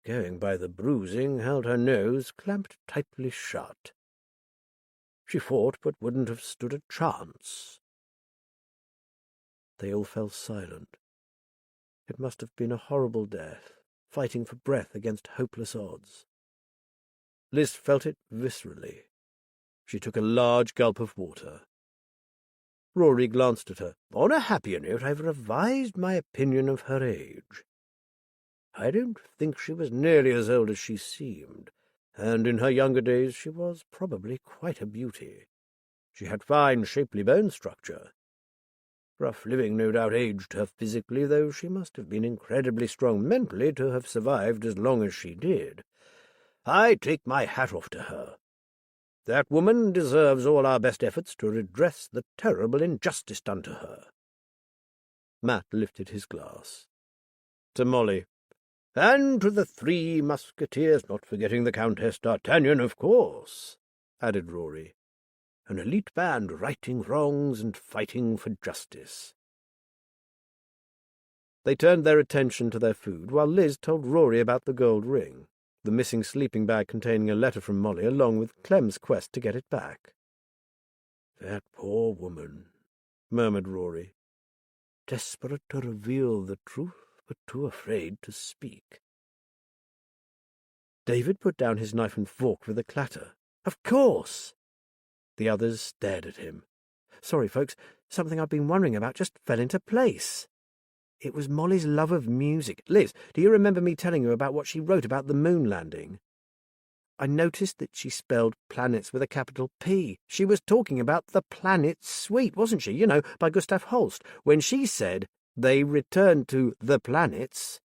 going by the bruising, held her nose clamped tightly shut. She fought, but wouldn't have stood a chance." They all fell silent. It must have been a horrible death, fighting for breath against hopeless odds. Liz felt it viscerally. She took a large gulp of water. Rory glanced at her. "On a happier note, I've revised my opinion of her age. I don't think she was nearly as old as she seemed, and in her younger days she was probably quite a beauty. She had fine, shapely bone structure. Rough living no doubt aged her physically, though she must have been incredibly strong mentally to have survived as long as she did. I take my hat off to her. That woman deserves all our best efforts to redress the terrible injustice done to her." Matt lifted his glass. "To Molly. And to the 3 Musketeers, not forgetting the Countess d'Artagnan, of course," added Rory. An elite band righting wrongs and fighting for justice. They turned their attention to their food while Liz told Rory about the gold ring, the missing sleeping bag containing a letter from Molly, along with Clem's quest to get it back. "That poor woman," murmured Rory. "Desperate to reveal the truth, but too afraid to speak." David put down his knife and fork with a clatter. "Of course!" The others stared at him. "Sorry, folks, something I've been wondering about just fell into place. It was Molly's love of music. Liz, do you remember me telling you about what she wrote about the moon landing? I noticed that she spelled planets with a capital P. She was talking about the Planet Suite, wasn't she? You know, by Gustav Holst. When she said they returned to the planets,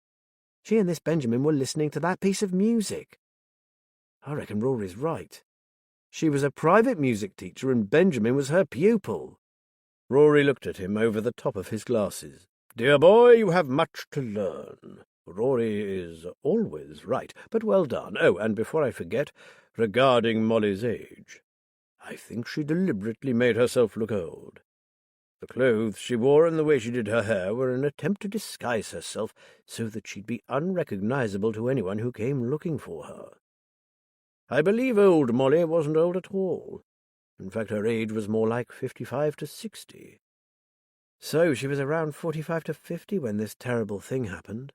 she and this Benjamin were listening to that piece of music. I reckon Rory's right. She was a private music teacher and Benjamin was her pupil." Rory looked at him over the top of his glasses. "Dear boy, you have much to learn. Rory is always right, but well done. Oh, and before I forget, regarding Molly's age, I think she deliberately made herself look old. The clothes she wore and the way she did her hair were an attempt to disguise herself so that she'd be unrecognizable to anyone who came looking for her. I believe old Molly wasn't old at all. In fact, her age was more like 55 to 60. So she was around 45 to 50 when this terrible thing happened."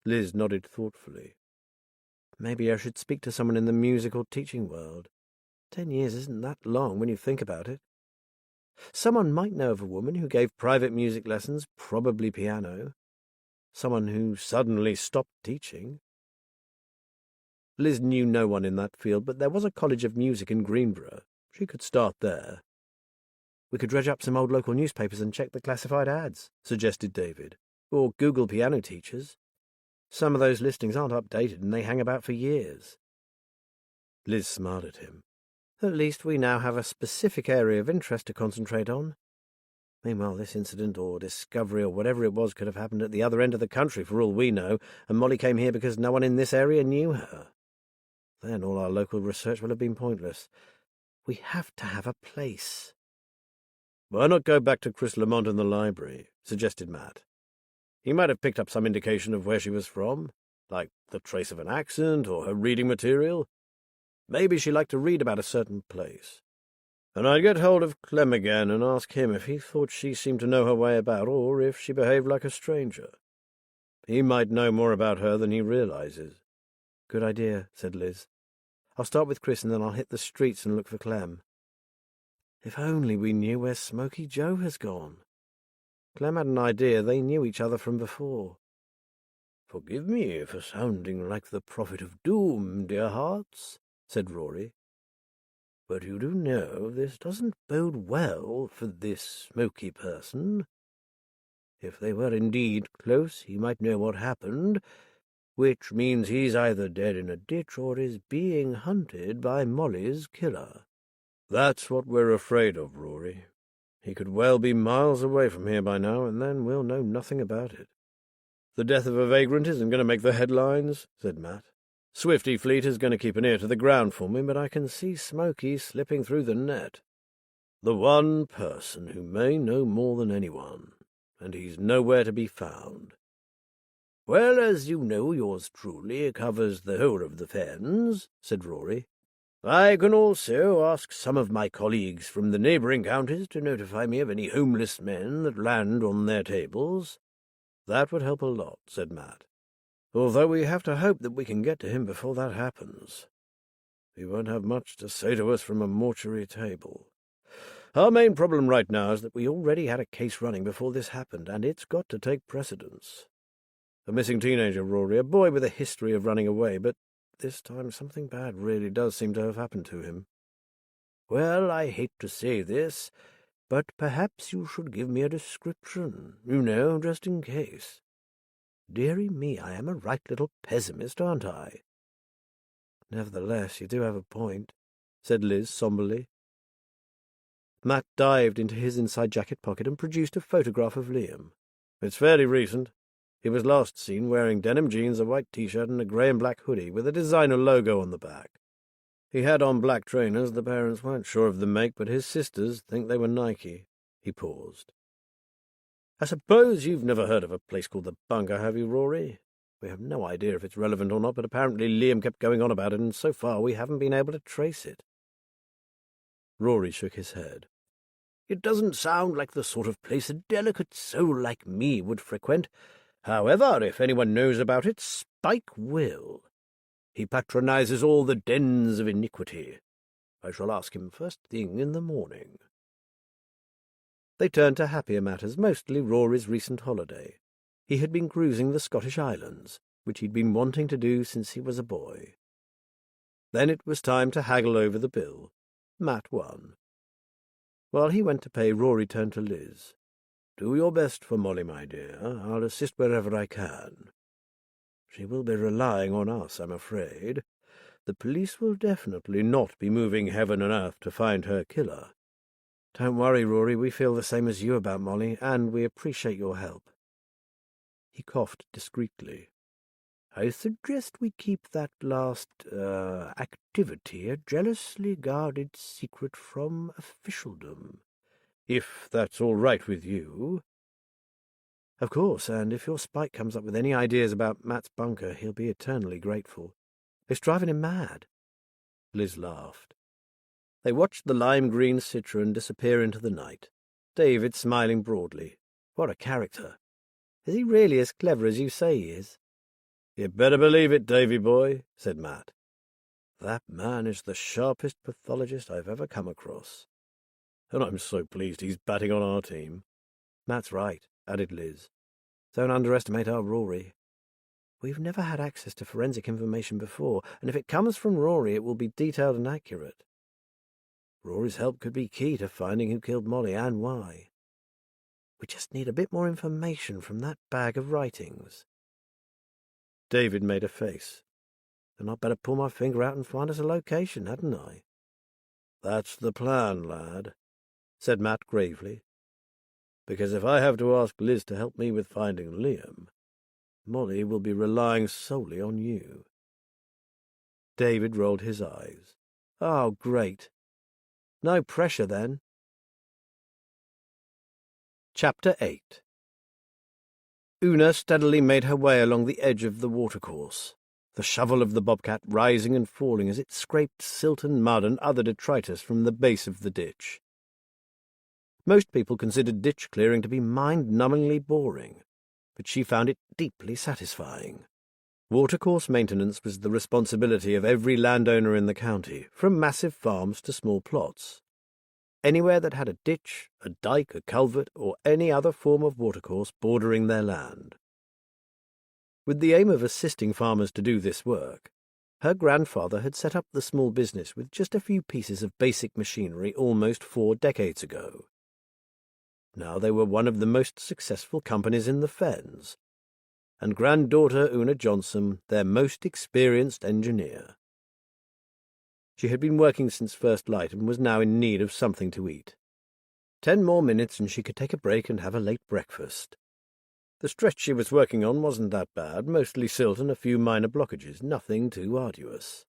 Liz nodded thoughtfully. "Maybe I should speak to someone in the music or teaching world. 10 years isn't that long when you think about it. Someone might know of a woman who gave private music lessons, probably piano. Someone who suddenly stopped teaching." Liz knew no one in that field, but there was a college of music in Greenborough. She could start there. "We could dredge up some old local newspapers and check the classified ads," suggested David. "Or Google piano teachers. Some of those listings aren't updated and they hang about for years." Liz smiled at him. "At least we now have a specific area of interest to concentrate on. Meanwhile, this incident or discovery or whatever it was could have happened at the other end of the country for all we know, and Molly came here because no one in this area knew her. Then all our local research will have been pointless. We have to have a place." "Why not go back to Chris Lamont in the library?" suggested Matt. "He might have picked up some indication of where she was from, like the trace of an accent or her reading material. Maybe she liked to read about a certain place. And I'd get hold of Clem again and ask him if he thought she seemed to know her way about, or if she behaved like a stranger. He might know more about her than he realizes." "Good idea," said Liz. "I'll start with Chris and then I'll hit the streets and look for Clem. If only we knew where Smoky Joe has gone. Clem had an idea they knew each other from before." "Forgive me for sounding like the prophet of doom, dear hearts," said Rory. "But you do know this doesn't bode well for this Smoky person. If they were indeed close, he might know what happened, which means he's either dead in a ditch or is being hunted by Molly's killer. That's what we're afraid of, Rory. He could well be miles away from here by now, and then we'll know nothing about it." "The death of a vagrant isn't going to make the headlines," said Matt. "Swifty Fleet is going to keep an ear to the ground for me, but I can see Smoky slipping through the net. The one person who may know more than anyone, and he's nowhere to be found." "Well, as you know, yours truly covers the whole of the Fens," said Rory. "I can also ask some of my colleagues from the neighbouring counties to notify me of any homeless men that land on their tables." "That would help a lot," said Matt. "Although we have to hope that we can get to him before that happens. He won't have much to say to us from a mortuary table. Our main problem right now is that we already had a case running before this happened, and it's got to take precedence. A missing teenager, Rory, a boy with a history of running away, but this time something bad really does seem to have happened to him." "Well, I hate to say this, but perhaps you should give me a description, just in case. Dearie me, I am a right little pessimist, aren't I?" "Nevertheless, you do have a point," said Liz somberly. Matt dived into his inside jacket pocket and produced a photograph of Liam. "It's fairly recent. He was last seen wearing denim jeans, a white T-shirt, and a grey and black hoodie with a designer logo on the back. He had on black trainers. The parents weren't sure of the make, but his sisters think they were Nike. He paused. I suppose you've never heard of a place called the Bunker, have you, Rory? We have no idea if it's relevant or not, but apparently Liam kept going on about it, and so far we haven't been able to trace it. Rory shook his head. It doesn't sound like the sort of place a delicate soul like me would frequent. However, if anyone knows about it, Spike will. He patronizes all the dens of iniquity. I shall ask him first thing in the morning. They turned to happier matters, mostly Rory's recent holiday. He had been cruising the Scottish Islands, which he'd been wanting to do since he was a boy. Then it was time to haggle over the bill. Matt won. While he went to pay, Rory turned to Liz. Do your best for Molly, my dear. I'll assist wherever I can. She will be relying on us, I'm afraid. The police will definitely not be moving heaven and earth to find her killer. Don't worry, Rory, we feel the same as you about Molly, and we appreciate your help. He coughed discreetly. I suggest we keep that last, activity a jealously guarded secret from officialdom, if that's all right with you. Of course, and if your Spike comes up with any ideas about Matt's bunker, he'll be eternally grateful. It's driving him mad. Liz laughed. They watched the lime-green Citroen disappear into the night, David smiling broadly. What a character! Is he really as clever as you say he is? You better believe it, Davy boy, said Matt. That man is the sharpest pathologist I've ever come across. And I'm so pleased he's batting on our team. Matt's right, added Liz. Don't underestimate our Rory. We've never had access to forensic information before, and if it comes from Rory, it will be detailed and accurate. Rory's help could be key to finding who killed Molly and why. We just need a bit more information from that bag of writings. David made a face. Then I'd better pull my finger out and find us a location, hadn't I? That's the plan, lad, said Matt gravely. Because if I have to ask Liz to help me with finding Liam, Molly will be relying solely on you. David rolled his eyes. Oh, great. No pressure, then. Chapter 8. Una steadily made her way along the edge of the watercourse, the shovel of the bobcat rising and falling as it scraped silt and mud and other detritus from the base of the ditch. Most people considered ditch clearing to be mind-numbingly boring, but she found it deeply satisfying. Watercourse maintenance was the responsibility of every landowner in the county, from massive farms to small plots. Anywhere that had a ditch, a dike, a culvert, or any other form of watercourse bordering their land. With the aim of assisting farmers to do this work, her grandfather had set up the small business with just a few pieces of basic machinery almost 4 decades ago. Now they were one of the most successful companies in the Fens, and granddaughter Una Johnson their most experienced engineer. She had been working since first light and was now in need of something to eat. 10 more minutes and she could take a break and have a late breakfast. The stretch she was working on wasn't that bad, mostly silt and a few minor blockages, nothing too arduous.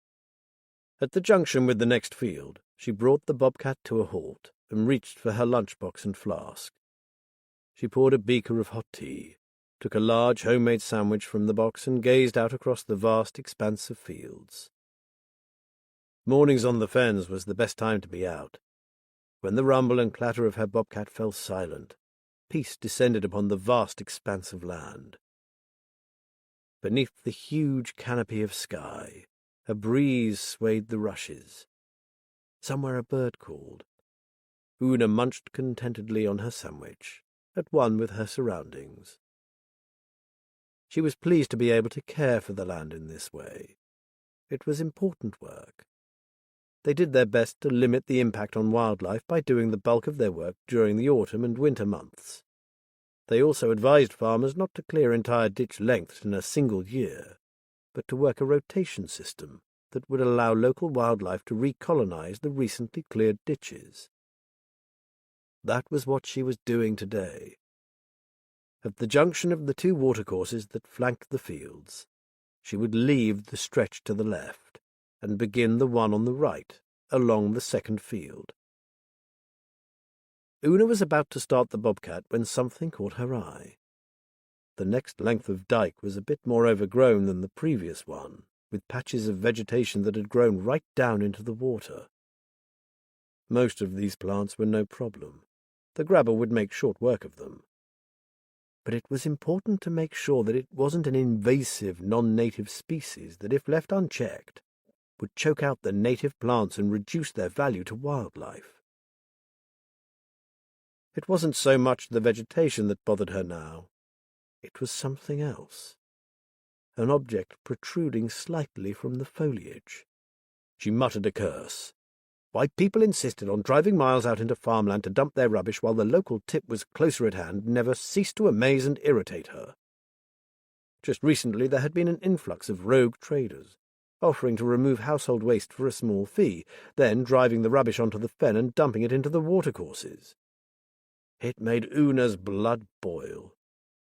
At the junction with the next field, she brought the bobcat to a halt and reached for her lunchbox and flask. She poured a beaker of hot tea, took a large homemade sandwich from the box and gazed out across the vast expanse of fields. Mornings on the Fens was the best time to be out. When the rumble and clatter of her bobcat fell silent, peace descended upon the vast expanse of land. Beneath the huge canopy of sky, a breeze swayed the rushes. Somewhere a bird called. Una munched contentedly on her sandwich, at one with her surroundings. She was pleased to be able to care for the land in this way. It was important work. They did their best to limit the impact on wildlife by doing the bulk of their work during the autumn and winter months. They also advised farmers not to clear entire ditch lengths in a single year, but to work a rotation system that would allow local wildlife to recolonize the recently cleared ditches. That was what she was doing today. At the junction of the 2 watercourses that flanked the fields, she would leave the stretch to the left and begin the one on the right, along the second field. Una was about to start the bobcat when something caught her eye. The next length of dike was a bit more overgrown than the previous one, with patches of vegetation that had grown right down into the water. Most of these plants were no problem. The grabber would make short work of them. But it was important to make sure that it wasn't an invasive, non-native species that, if left unchecked, would choke out the native plants and reduce their value to wildlife. It wasn't so much the vegetation that bothered her now. It was something else. An object protruding slightly from the foliage. She muttered a curse. Why people insisted on driving miles out into farmland to dump their rubbish while the local tip was closer at hand never ceased to amaze and irritate her. Just recently there had been an influx of rogue traders, offering to remove household waste for a small fee, then driving the rubbish onto the fen and dumping it into the watercourses. It made Una's blood boil.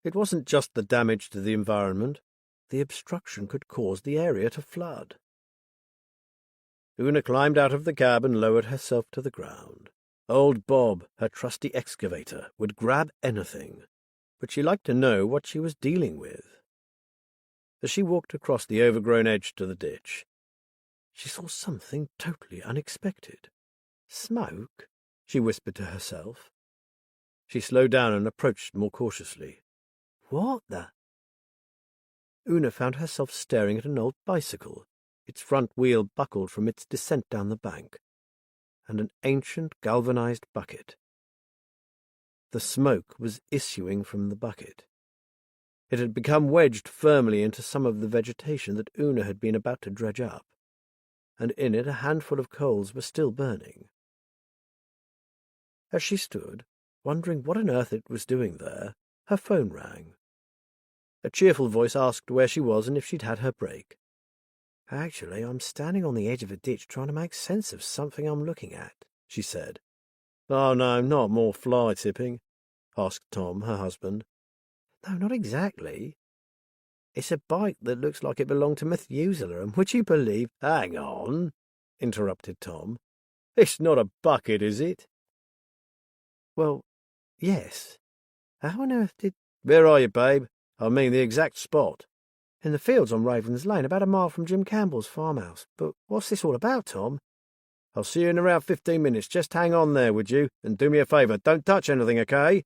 It wasn't just the damage to the environment. The obstruction could cause the area to flood. Una climbed out of the cab and lowered herself to the ground. Old Bob, her trusty excavator, would grab anything, but she liked to know what she was dealing with. As she walked across the overgrown edge to the ditch, she saw something totally unexpected. "Smoke?" she whispered to herself. She slowed down and approached more cautiously. "What the—" Una found herself staring at an old bicycle, its front wheel buckled from its descent down the bank, and an ancient galvanized bucket. The smoke was issuing from the bucket. It had become wedged firmly into some of the vegetation that Una had been about to dredge up, and in it a handful of coals were still burning. As she stood, wondering what on earth it was doing there, her phone rang. A cheerful voice asked where she was and if she'd had her break. "Actually, I'm standing on the edge of a ditch trying to make sense of something I'm looking at," she said. "Oh, no, not more fly tipping?" asked Tom, her husband. "No, not exactly. It's a bike that looks like it belonged to Methuselah, and would you believe—" "Hang on," interrupted Tom. "It's not a bucket, is it?" "Well, yes. How on earth did—" "Where are you, babe? I mean the exact spot." "In the fields on Ravens Lane, about a mile from Jim Campbell's farmhouse. But what's this all about, Tom?" "I'll see you in around 15 minutes. Just hang on there, would you? And do me a favour, don't touch anything, okay?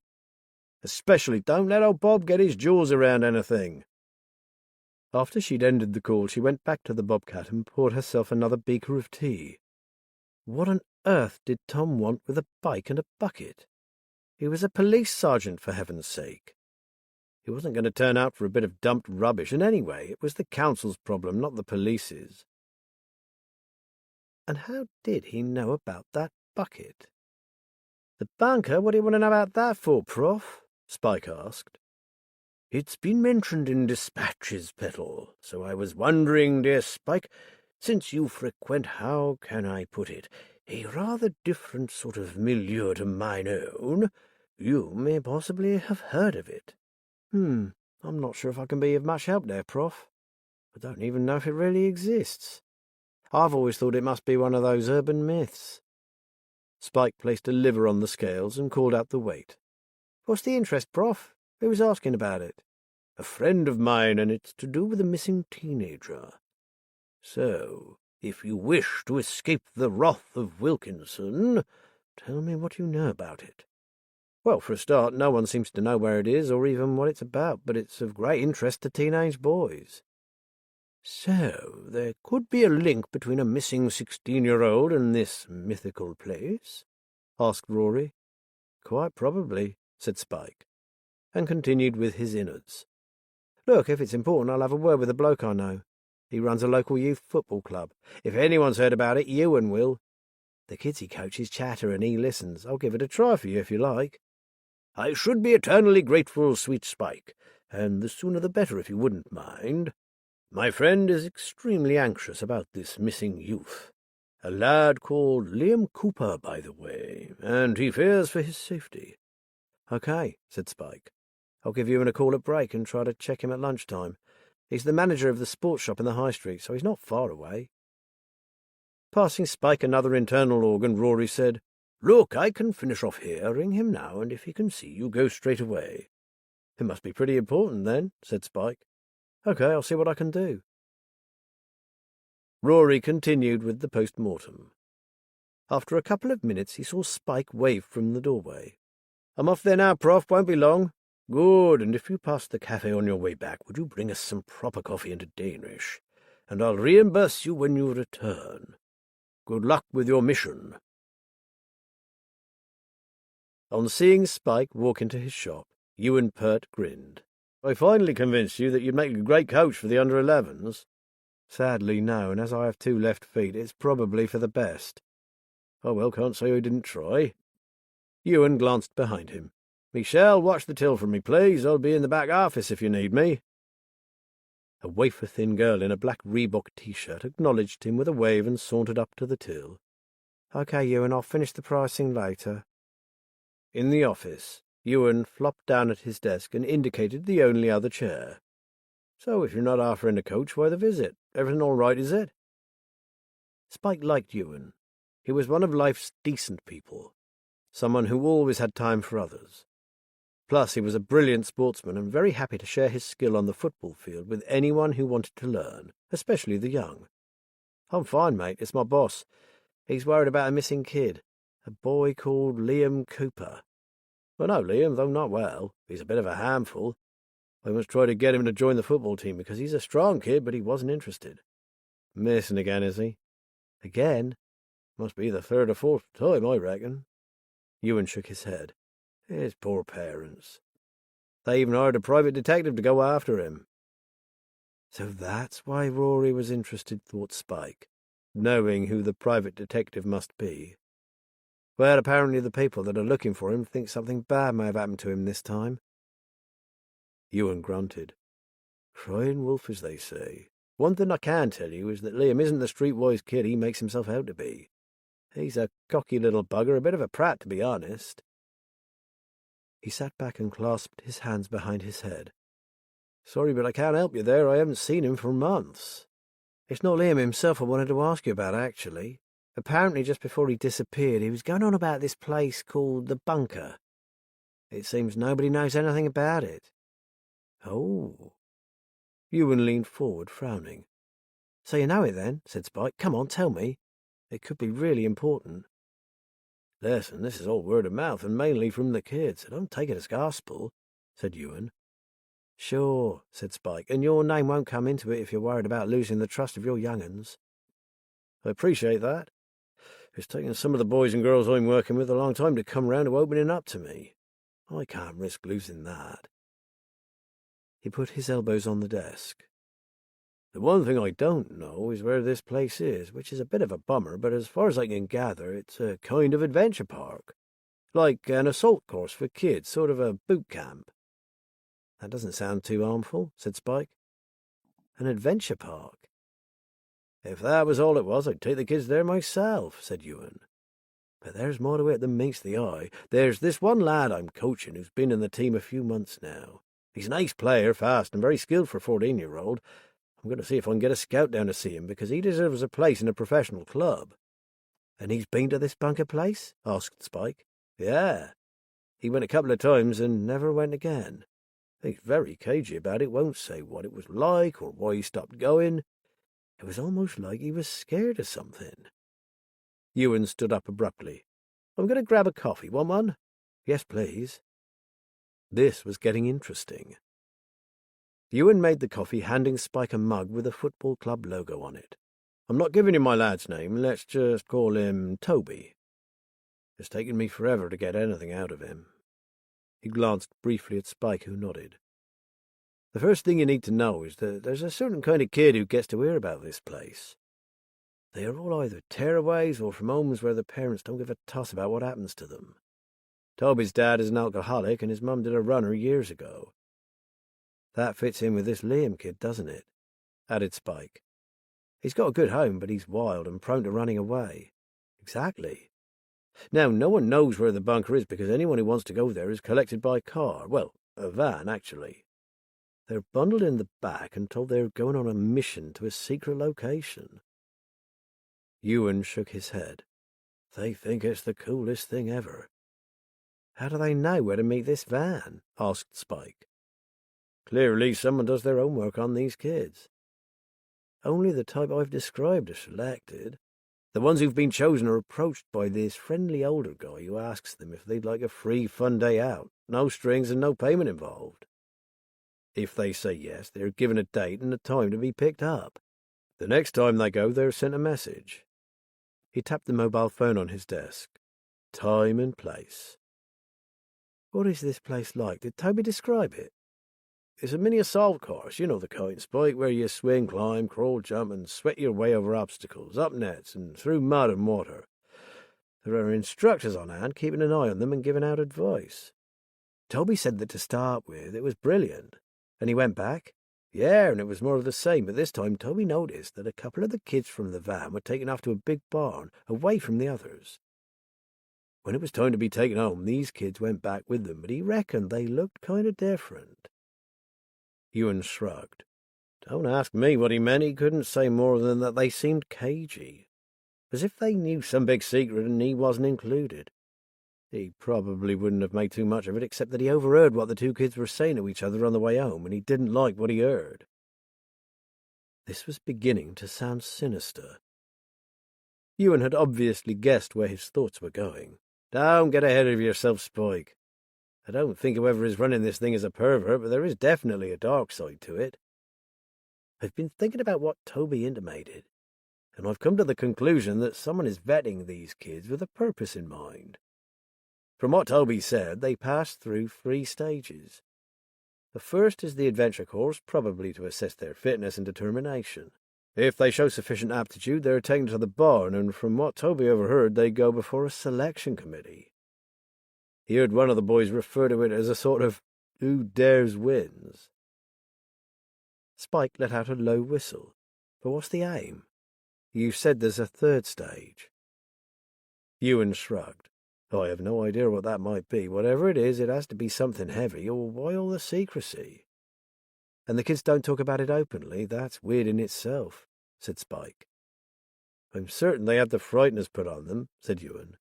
Especially don't let old Bob get his jaws around anything." After she'd ended the call, she went back to the bobcat and poured herself another beaker of tea. What on earth did Tom want with a bike and a bucket? He was a police sergeant, for heaven's sake. He wasn't going to turn out for a bit of dumped rubbish, and anyway, it was the council's problem, not the police's. And how did he know about that bucket? "The bunker? What do you want to know about that for, Prof?" Spike asked. "It's been mentioned in dispatches, Petal, so I was wondering, dear Spike, since you frequent, how can I put it, a rather different sort of milieu to mine own, you may possibly have heard of it." I'm not sure if I can be of much help there, Prof. I don't even know if it really exists. I've always thought it must be one of those urban myths." Spike placed a liver on the scales and called out the weight. "What's the interest, Prof? Who was asking about it?" "A friend of mine, and it's to do with a missing teenager. So, if you wish to escape the wrath of Wilkinson, tell me what you know about it." "Well, for a start, no one seems to know where it is or even what it's about, but it's of great interest to teenage boys." "So, there could be a link between a missing 16-year-old and this mythical place?" asked Rory. "Quite probably," said Spike, and continued with his innards. "Look, if it's important, I'll have a word with a bloke I know. He runs a local youth football club. If anyone's heard about it, Ewan will. The kids he coaches chatter and he listens. I'll give it a try for you if you like." "I should be eternally grateful, sweet Spike, and the sooner the better if you wouldn't mind. My friend is extremely anxious about this missing youth. A lad called Liam Cooper, by the way, and he fears for his safety." "Okay," said Spike. "I'll give Ewan a call at break and try to check him at lunchtime. He's the manager of the sports shop in the high street, so he's not far away." Passing Spike another internal organ, Rory said, "Look, I can finish off here. Ring him now, and if he can see you, go straight away." "It must be pretty important, then," said Spike. "OK, I'll see what I can do." Rory continued with the post-mortem. After a couple of minutes, he saw Spike wave from the doorway. "I'm off there now, Prof. Won't be long." "Good, and if you pass the cafe on your way back, would you bring us some proper coffee and a Danish? And I'll reimburse you when you return. Good luck with your mission." On seeing Spike walk into his shop, Ewan Pert grinned. "I finally convinced you that you'd make a great coach for the under-11s." "Sadly, no, and as I have 2 left feet, it's probably for the best." "Oh, well, can't say I didn't try." Ewan glanced behind him. "Michelle, watch the till for me, please. I'll be in the back office if you need me." A wafer-thin girl in a black Reebok T-shirt acknowledged him with a wave and sauntered up to the till. "OK, Ewan, I'll finish the pricing later." In the office, Ewan flopped down at his desk and indicated the only other chair. "So if you're not offering a coach, why the visit? Everything all right, is it?" Spike liked Ewan. He was one of life's decent people, someone who always had time for others. Plus, he was a brilliant sportsman and very happy to share his skill on the football field with anyone who wanted to learn, especially the young. "I'm fine, mate. It's my boss. He's worried about a missing kid, a boy called Liam Cooper. I know Liam, though not well. He's a bit of a handful. I must try to get him to join the football team because he's a strong kid, but he wasn't interested." "Missing again, is he?" "Again? Must be the 3rd or 4th time, I reckon." Ewan shook his head. "His poor parents. They even hired a private detective to go after him." So that's why Rory was interested, thought Spike, knowing who the private detective must be. Well, apparently the people that are looking for him think something bad may have happened to him this time. Ewan grunted. "Crying wolf, as they say. One thing I can tell you is that Liam isn't the streetwise kid he makes himself out to be. He's a cocky little bugger, a bit of a prat, to be honest." He sat back and clasped his hands behind his head. "Sorry, but I can't help you there. I haven't seen him for months." "It's not Liam himself I wanted to ask you about, actually. Apparently, just before he disappeared, he was going on about this place called the Bunker. It seems nobody knows anything about it." "Oh." Ewan leaned forward, frowning. "So you know it, then?" said Spike. "Come on, tell me. It could be really important." "Listen, this is all word of mouth, and mainly from the kids, so don't take it as gospel," said Ewan. "Sure," said Spike, "and your name won't come into it if you're worried about losing the trust of your young'uns." "I appreciate that. It's taken some of the boys and girls I'm working with a long time to come round to opening up to me. I can't risk losing that." He put his elbows on the desk. "The one thing I don't know is where this place is, which is a bit of a bummer, but as far as I can gather, it's a kind of adventure park. Like an assault course for kids, sort of a boot camp." "That doesn't sound too harmful," said Spike. "An adventure park?" "If that was all it was, I'd take the kids there myself," said Ewan. "But there's more to it than meets the eye. There's this one lad I'm coaching who's been in the team a few months now. He's an ace player, fast and very skilled for a 14-year-old. I'm going to see if I can get a scout down to see him, because he deserves a place in a professional club." "And he's been to this Bunker place?" asked Spike. "Yeah. He went a couple of times and never went again. He's very cagey about it, won't say what it was like or why he stopped going. It was almost like he was scared of something." Ewan stood up abruptly. "I'm going to grab a coffee. Want one?" "Yes, please." This was getting interesting. Ewan made the coffee, handing Spike a mug with a football club logo on it. "I'm not giving you my lad's name. Let's just call him Toby. It's taken me forever to get anything out of him." He glanced briefly at Spike, who nodded. "The first thing you need to know is that there's a certain kind of kid who gets to hear about this place. They are all either tearaways or from homes where the parents don't give a toss about what happens to them. Toby's dad is an alcoholic, and his mum did a runner years ago. That fits in with this Liam kid, doesn't it?" added Spike. "He's got a good home, but he's wild and prone to running away." "Exactly. Now, no one knows where the bunker is because anyone who wants to go there is collected by car. Well, a van, actually. They're bundled in the back and told they're going on a mission to a secret location." Ewan shook his head. They think it's the coolest thing ever. How do they know where to meet this van? Asked Spike. Clearly someone does their homework on these kids. Only the type I've described are selected. The ones who've been chosen are approached by this friendly older guy who asks them if they'd like a free, fun day out, no strings and no payment involved. If they say yes, they're given a date and a time to be picked up. The next time they go, they're sent a message. He tapped the mobile phone on his desk. Time and place. What is this place like? Did Toby describe it? It's a mini assault course, you know the kind, Spike, where you swing, climb, crawl, jump, and sweat your way over obstacles, up nets, and through mud and water. There are instructors on hand, keeping an eye on them and giving out advice. Toby said that to start with, it was brilliant. And he went back? Yeah, and it was more of the same, but this time Toby noticed that a couple of the kids from the van were taken off to a big barn, away from the others. When it was time to be taken home, these kids went back with them, but he reckoned they looked kind of different. Ewan shrugged. Don't ask me what he meant. He couldn't say more than that they seemed cagey, as if they knew some big secret and he wasn't included. He probably wouldn't have made too much of it, except that he overheard what the two kids were saying to each other on the way home, and he didn't like what he heard. This was beginning to sound sinister. Ewan had obviously guessed where his thoughts were going. Don't get ahead of yourself, Spike. I don't think whoever is running this thing is a pervert, but there is definitely a dark side to it. I've been thinking about what Toby intimated, and I've come to the conclusion that someone is vetting these kids with a purpose in mind. From what Toby said, they pass through 3 stages. The first is the adventure course, probably to assess their fitness and determination. If they show sufficient aptitude, they're taken to the barn, and from what Toby overheard, they go before a selection committee. He heard one of the boys refer to it as a sort of who dares wins. Spike let out a low whistle. But what's the aim? You said there's a 3rd stage. Ewan shrugged. I have no idea what that might be. Whatever it is, it has to be something heavy, or why all the secrecy? And the kids don't talk about it openly. That's weird in itself, said Spike. I'm certain they had the frighteners put on them, said Ewan.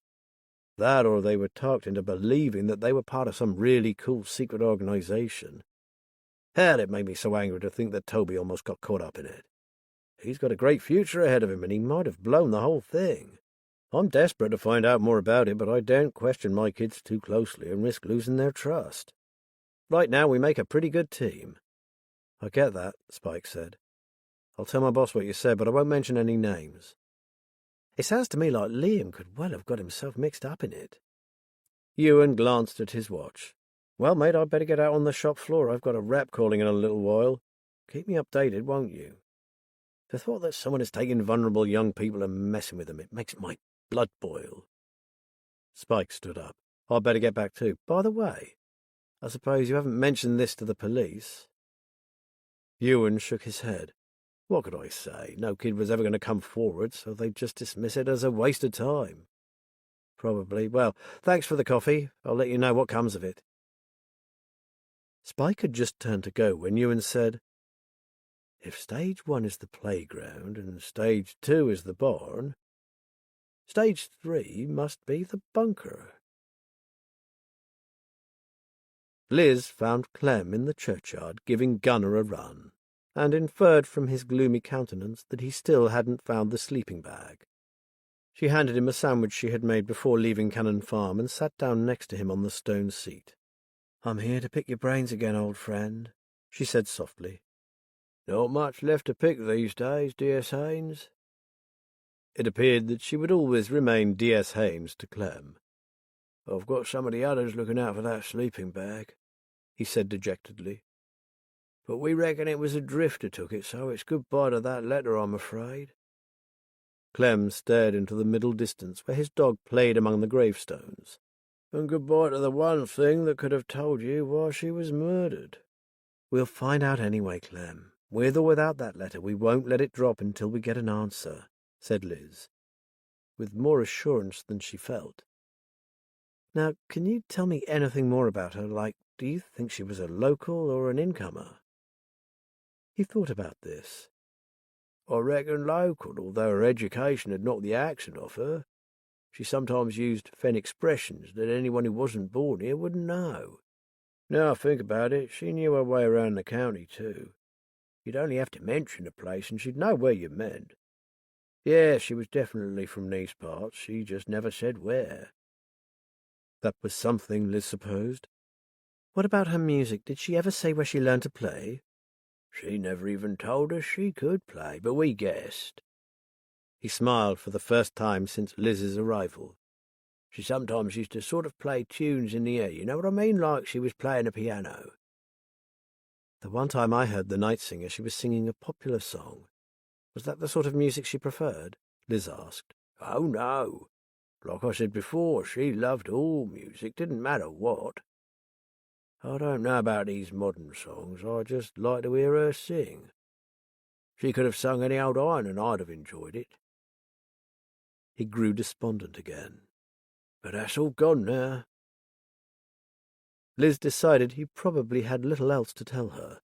That or they were talked into believing that they were part of some really cool secret organization. Hell, it made me so angry to think that Toby almost got caught up in it. He's got a great future ahead of him, and he might have blown the whole thing. I'm desperate to find out more about it, but I daren't question my kids too closely and risk losing their trust. Right now we make a pretty good team. I get that, Spike said. I'll tell my boss what you said, but I won't mention any names. It sounds to me like Liam could well have got himself mixed up in it. Ewan glanced at his watch. Well, mate, I'd better get out on the shop floor. I've got a rep calling in a little while. Keep me updated, won't you? The thought that someone is taking vulnerable young people and messing with them, it makes my blood boil. Spike stood up. I'd better get back too. By the way, I suppose you haven't mentioned this to the police? Ewan shook his head. What could I say? No kid was ever going to come forward, so they'd just dismiss it as a waste of time. Probably. Well, thanks for the coffee. I'll let you know what comes of it. Spike had just turned to go when Ewan said, If stage 1 is the playground and stage 2 is the barn, stage 3 must be the bunker. Liz found Clem in the churchyard giving Gunner a run, and inferred from his gloomy countenance that he still hadn't found the sleeping bag. She handed him a sandwich she had made before leaving Cannon Farm and sat down next to him on the stone seat. "I'm here to pick your brains again, old friend," she said softly. "Not much left to pick these days, D.S. Haynes." It appeared that she would always remain D.S. Haynes to Clem. "I've got some of the others looking out for that sleeping bag," he said dejectedly. "But we reckon it was a drifter took it, so it's goodbye to that letter, I'm afraid." Clem stared into the middle distance where his dog played among the gravestones. "And goodbye to the one thing that could have told you why she was murdered." "We'll find out anyway, Clem. With or without that letter, we won't let it drop until we get an answer," said Liz, with more assurance than she felt. "Now, can you tell me anything more about her? Like, do you think she was a local or an incomer?" He thought about this. I reckon local, although her education had knocked the accent off her. She sometimes used fen expressions that anyone who wasn't born here wouldn't know. Now I think about it, she knew her way around the county, too. You'd only have to mention the place and she'd know where you meant. Yeah, she was definitely from these parts, she just never said where. That was something, Liz supposed. What about her music? Did she ever say where she learned to play? She never even told us she could play, but we guessed. He smiled for the first time since Liz's arrival. She sometimes used to sort of play tunes in the air, you know what I mean, like she was playing a piano. The one time I heard the night singer, she was singing a popular song. Was that the sort of music she preferred? Liz asked. Oh, no. Like I said before, she loved all music, didn't matter what. I don't know about these modern songs, I just like to hear her sing. She could have sung any old iron and I'd have enjoyed it. He grew despondent again. But that's all gone now. Liz decided he probably had little else to tell her.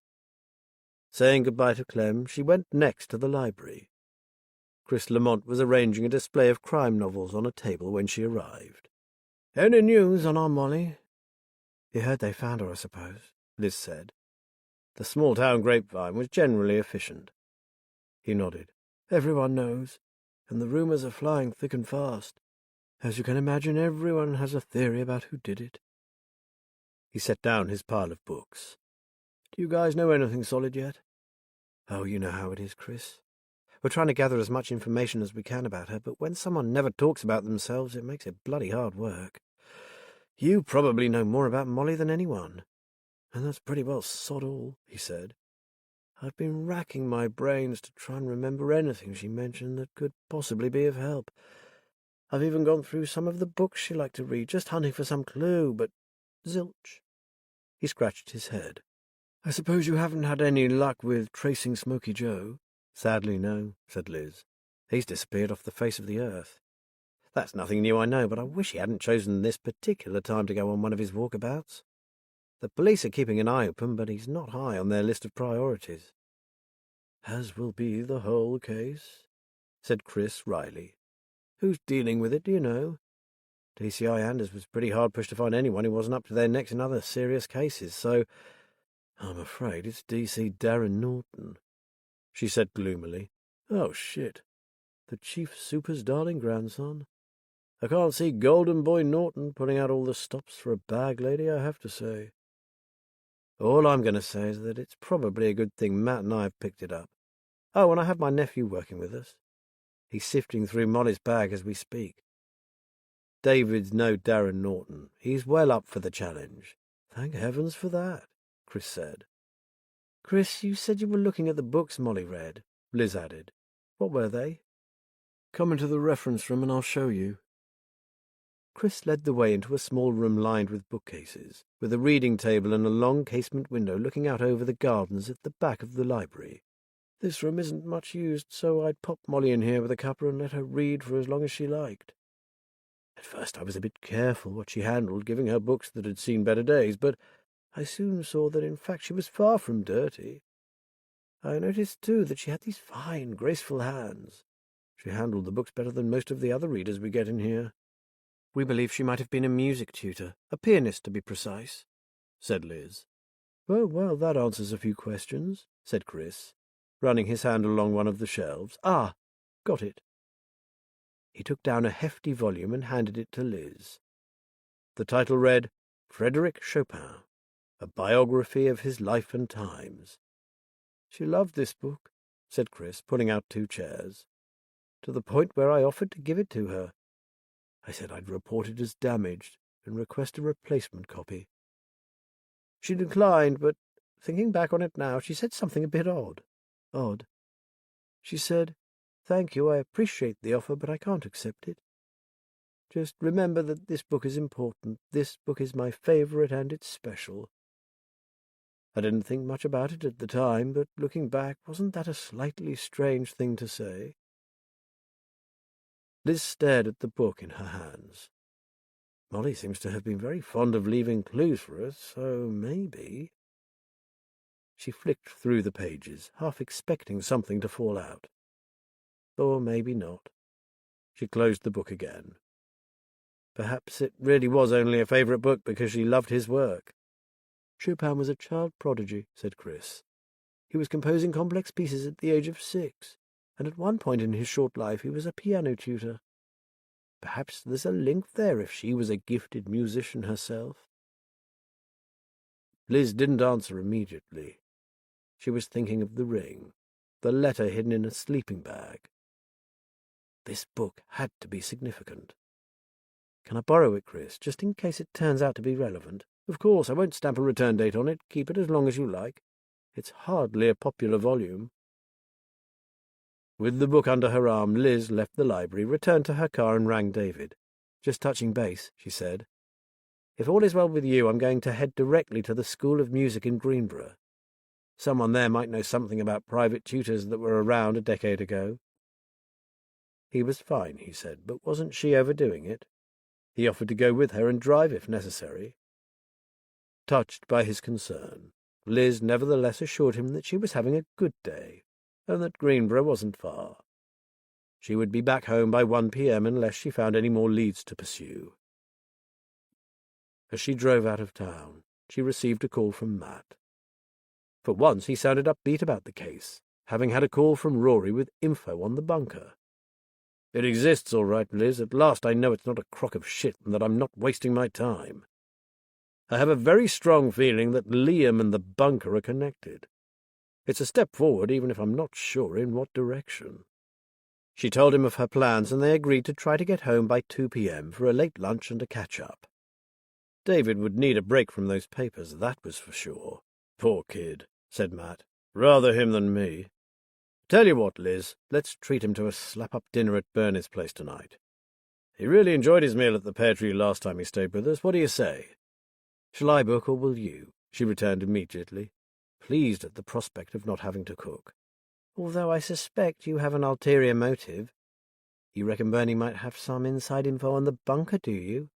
Saying goodbye to Clem, she went next to the library. Chris Lamont was arranging a display of crime novels on a table when she arrived. Any news on our Molly? You heard they found her, I suppose, Liz said. The small-town grapevine was generally efficient. He nodded. Everyone knows, and the rumours are flying thick and fast. As you can imagine, everyone has a theory about who did it. He set down his pile of books. Do you guys know anything solid yet? Oh, you know how it is, Chris. We're trying to gather as much information as we can about her, but when someone never talks about themselves, it makes it bloody hard work. You probably know more about Molly than anyone. And that's pretty well sod all, he said. I've been racking my brains to try and remember anything she mentioned that could possibly be of help. I've even gone through some of the books she liked to read, just hunting for some clue, but zilch. He scratched his head. I suppose you haven't had any luck with tracing Smoky Joe? Sadly, no, said Liz. He's disappeared off the face of the earth. That's nothing new, I know, but I wish he hadn't chosen this particular time to go on one of his walkabouts. The police are keeping an eye open, but he's not high on their list of priorities. As will be the whole case, said Chris wryly. Who's dealing with it, do you know? DCI Anders was pretty hard pushed to find anyone who wasn't up to their necks in other serious cases, so I'm afraid it's DC Darren Norton, she said gloomily. Oh, shit. The Chief Super's darling grandson. I can't see Golden Boy Norton putting out all the stops for a bag lady, I have to say. All I'm going to say is that it's probably a good thing Matt and I have picked it up. Oh, and I have my nephew working with us. He's sifting through Molly's bag as we speak. David's no Darren Norton. He's well up for the challenge. Thank heavens for that, Chris said. Chris, you said you were looking at the books Molly read, Liz added. What were they? Come into the reference room and I'll show you. Chris led the way into a small room lined with bookcases, with a reading table and a long casement window looking out over the gardens at the back of the library. This room isn't much used, so I'd pop Molly in here with a cuppa and let her read for as long as she liked. At first I was a bit careful what she handled, giving her books that had seen better days, but I soon saw that in fact she was far from dirty. I noticed, too, that she had these fine, graceful hands. She handled the books better than most of the other readers we get in here. We believe she might have been a music tutor, a pianist to be precise, said Liz. Oh, well, that answers a few questions, said Chris, running his hand along one of the shelves. Ah, got it. He took down a hefty volume and handed it to Liz. The title read, Frédéric Chopin, a biography of his life and times. She loved this book, said Chris, pulling out 2 chairs, to the point where I offered to give it to her. I said I'd report it as damaged and request a replacement copy. She declined, but thinking back on it now, she said something a bit odd. Odd. She said, Thank you, I appreciate the offer, but I can't accept it. Just remember that this book is important. This book is my favourite and it's special. I didn't think much about it at the time, but looking back, wasn't that a slightly strange thing to say? Liz stared at the book in her hands. Molly seems to have been very fond of leaving clues for us, so maybe... She flicked through the pages, half expecting something to fall out. or maybe not. She closed the book again. Perhaps it really was only a favourite book because she loved his work. Chopin was a child prodigy, said Chris. He was composing complex pieces at the age of 6, and at one point in his short life he was a piano tutor. Perhaps there's a link there if she was a gifted musician herself. Liz didn't answer immediately. She was thinking of the ring, the letter hidden in a sleeping bag. This book had to be significant. Can I borrow it, Chris, just in case it turns out to be relevant? Of course, I won't stamp a return date on it. Keep it as long as you like. It's hardly a popular volume. With the book under her arm, Liz left the library, returned to her car and rang David. Just touching base, she said. If all is well with you, I'm going to head directly to the School of Music in Greenborough. Someone there might know something about private tutors that were around a decade ago. He was fine, he said, but wasn't she overdoing it? He offered to go with her and drive if necessary. Touched by his concern, Liz nevertheless assured him that she was having a good day, and that Greenborough wasn't far. She would be back home by 1 p.m. unless she found any more leads to pursue. As she drove out of town, she received a call from Matt. For once he sounded upbeat about the case, having had a call from Rory with info on the bunker. It exists all right, Liz. At last I know it's not a crock of shit and that I'm not wasting my time. I have a very strong feeling that Liam and the bunker are connected. It's a step forward, even if I'm not sure in what direction. She told him of her plans, and they agreed to try to get home by 2 p.m. for a late lunch and a catch-up. David would need a break from those papers, that was for sure. Poor kid, said Matt. Rather him than me. Tell you what, Liz, let's treat him to a slap-up dinner at Bernie's place tonight. He really enjoyed his meal at the pear tree last time he stayed with us. What do you say? Shall I book, or will you? She returned immediately, pleased at the prospect of not having to cook. Although I suspect you have an ulterior motive. You reckon Bernie might have some inside info on the bunker, do you?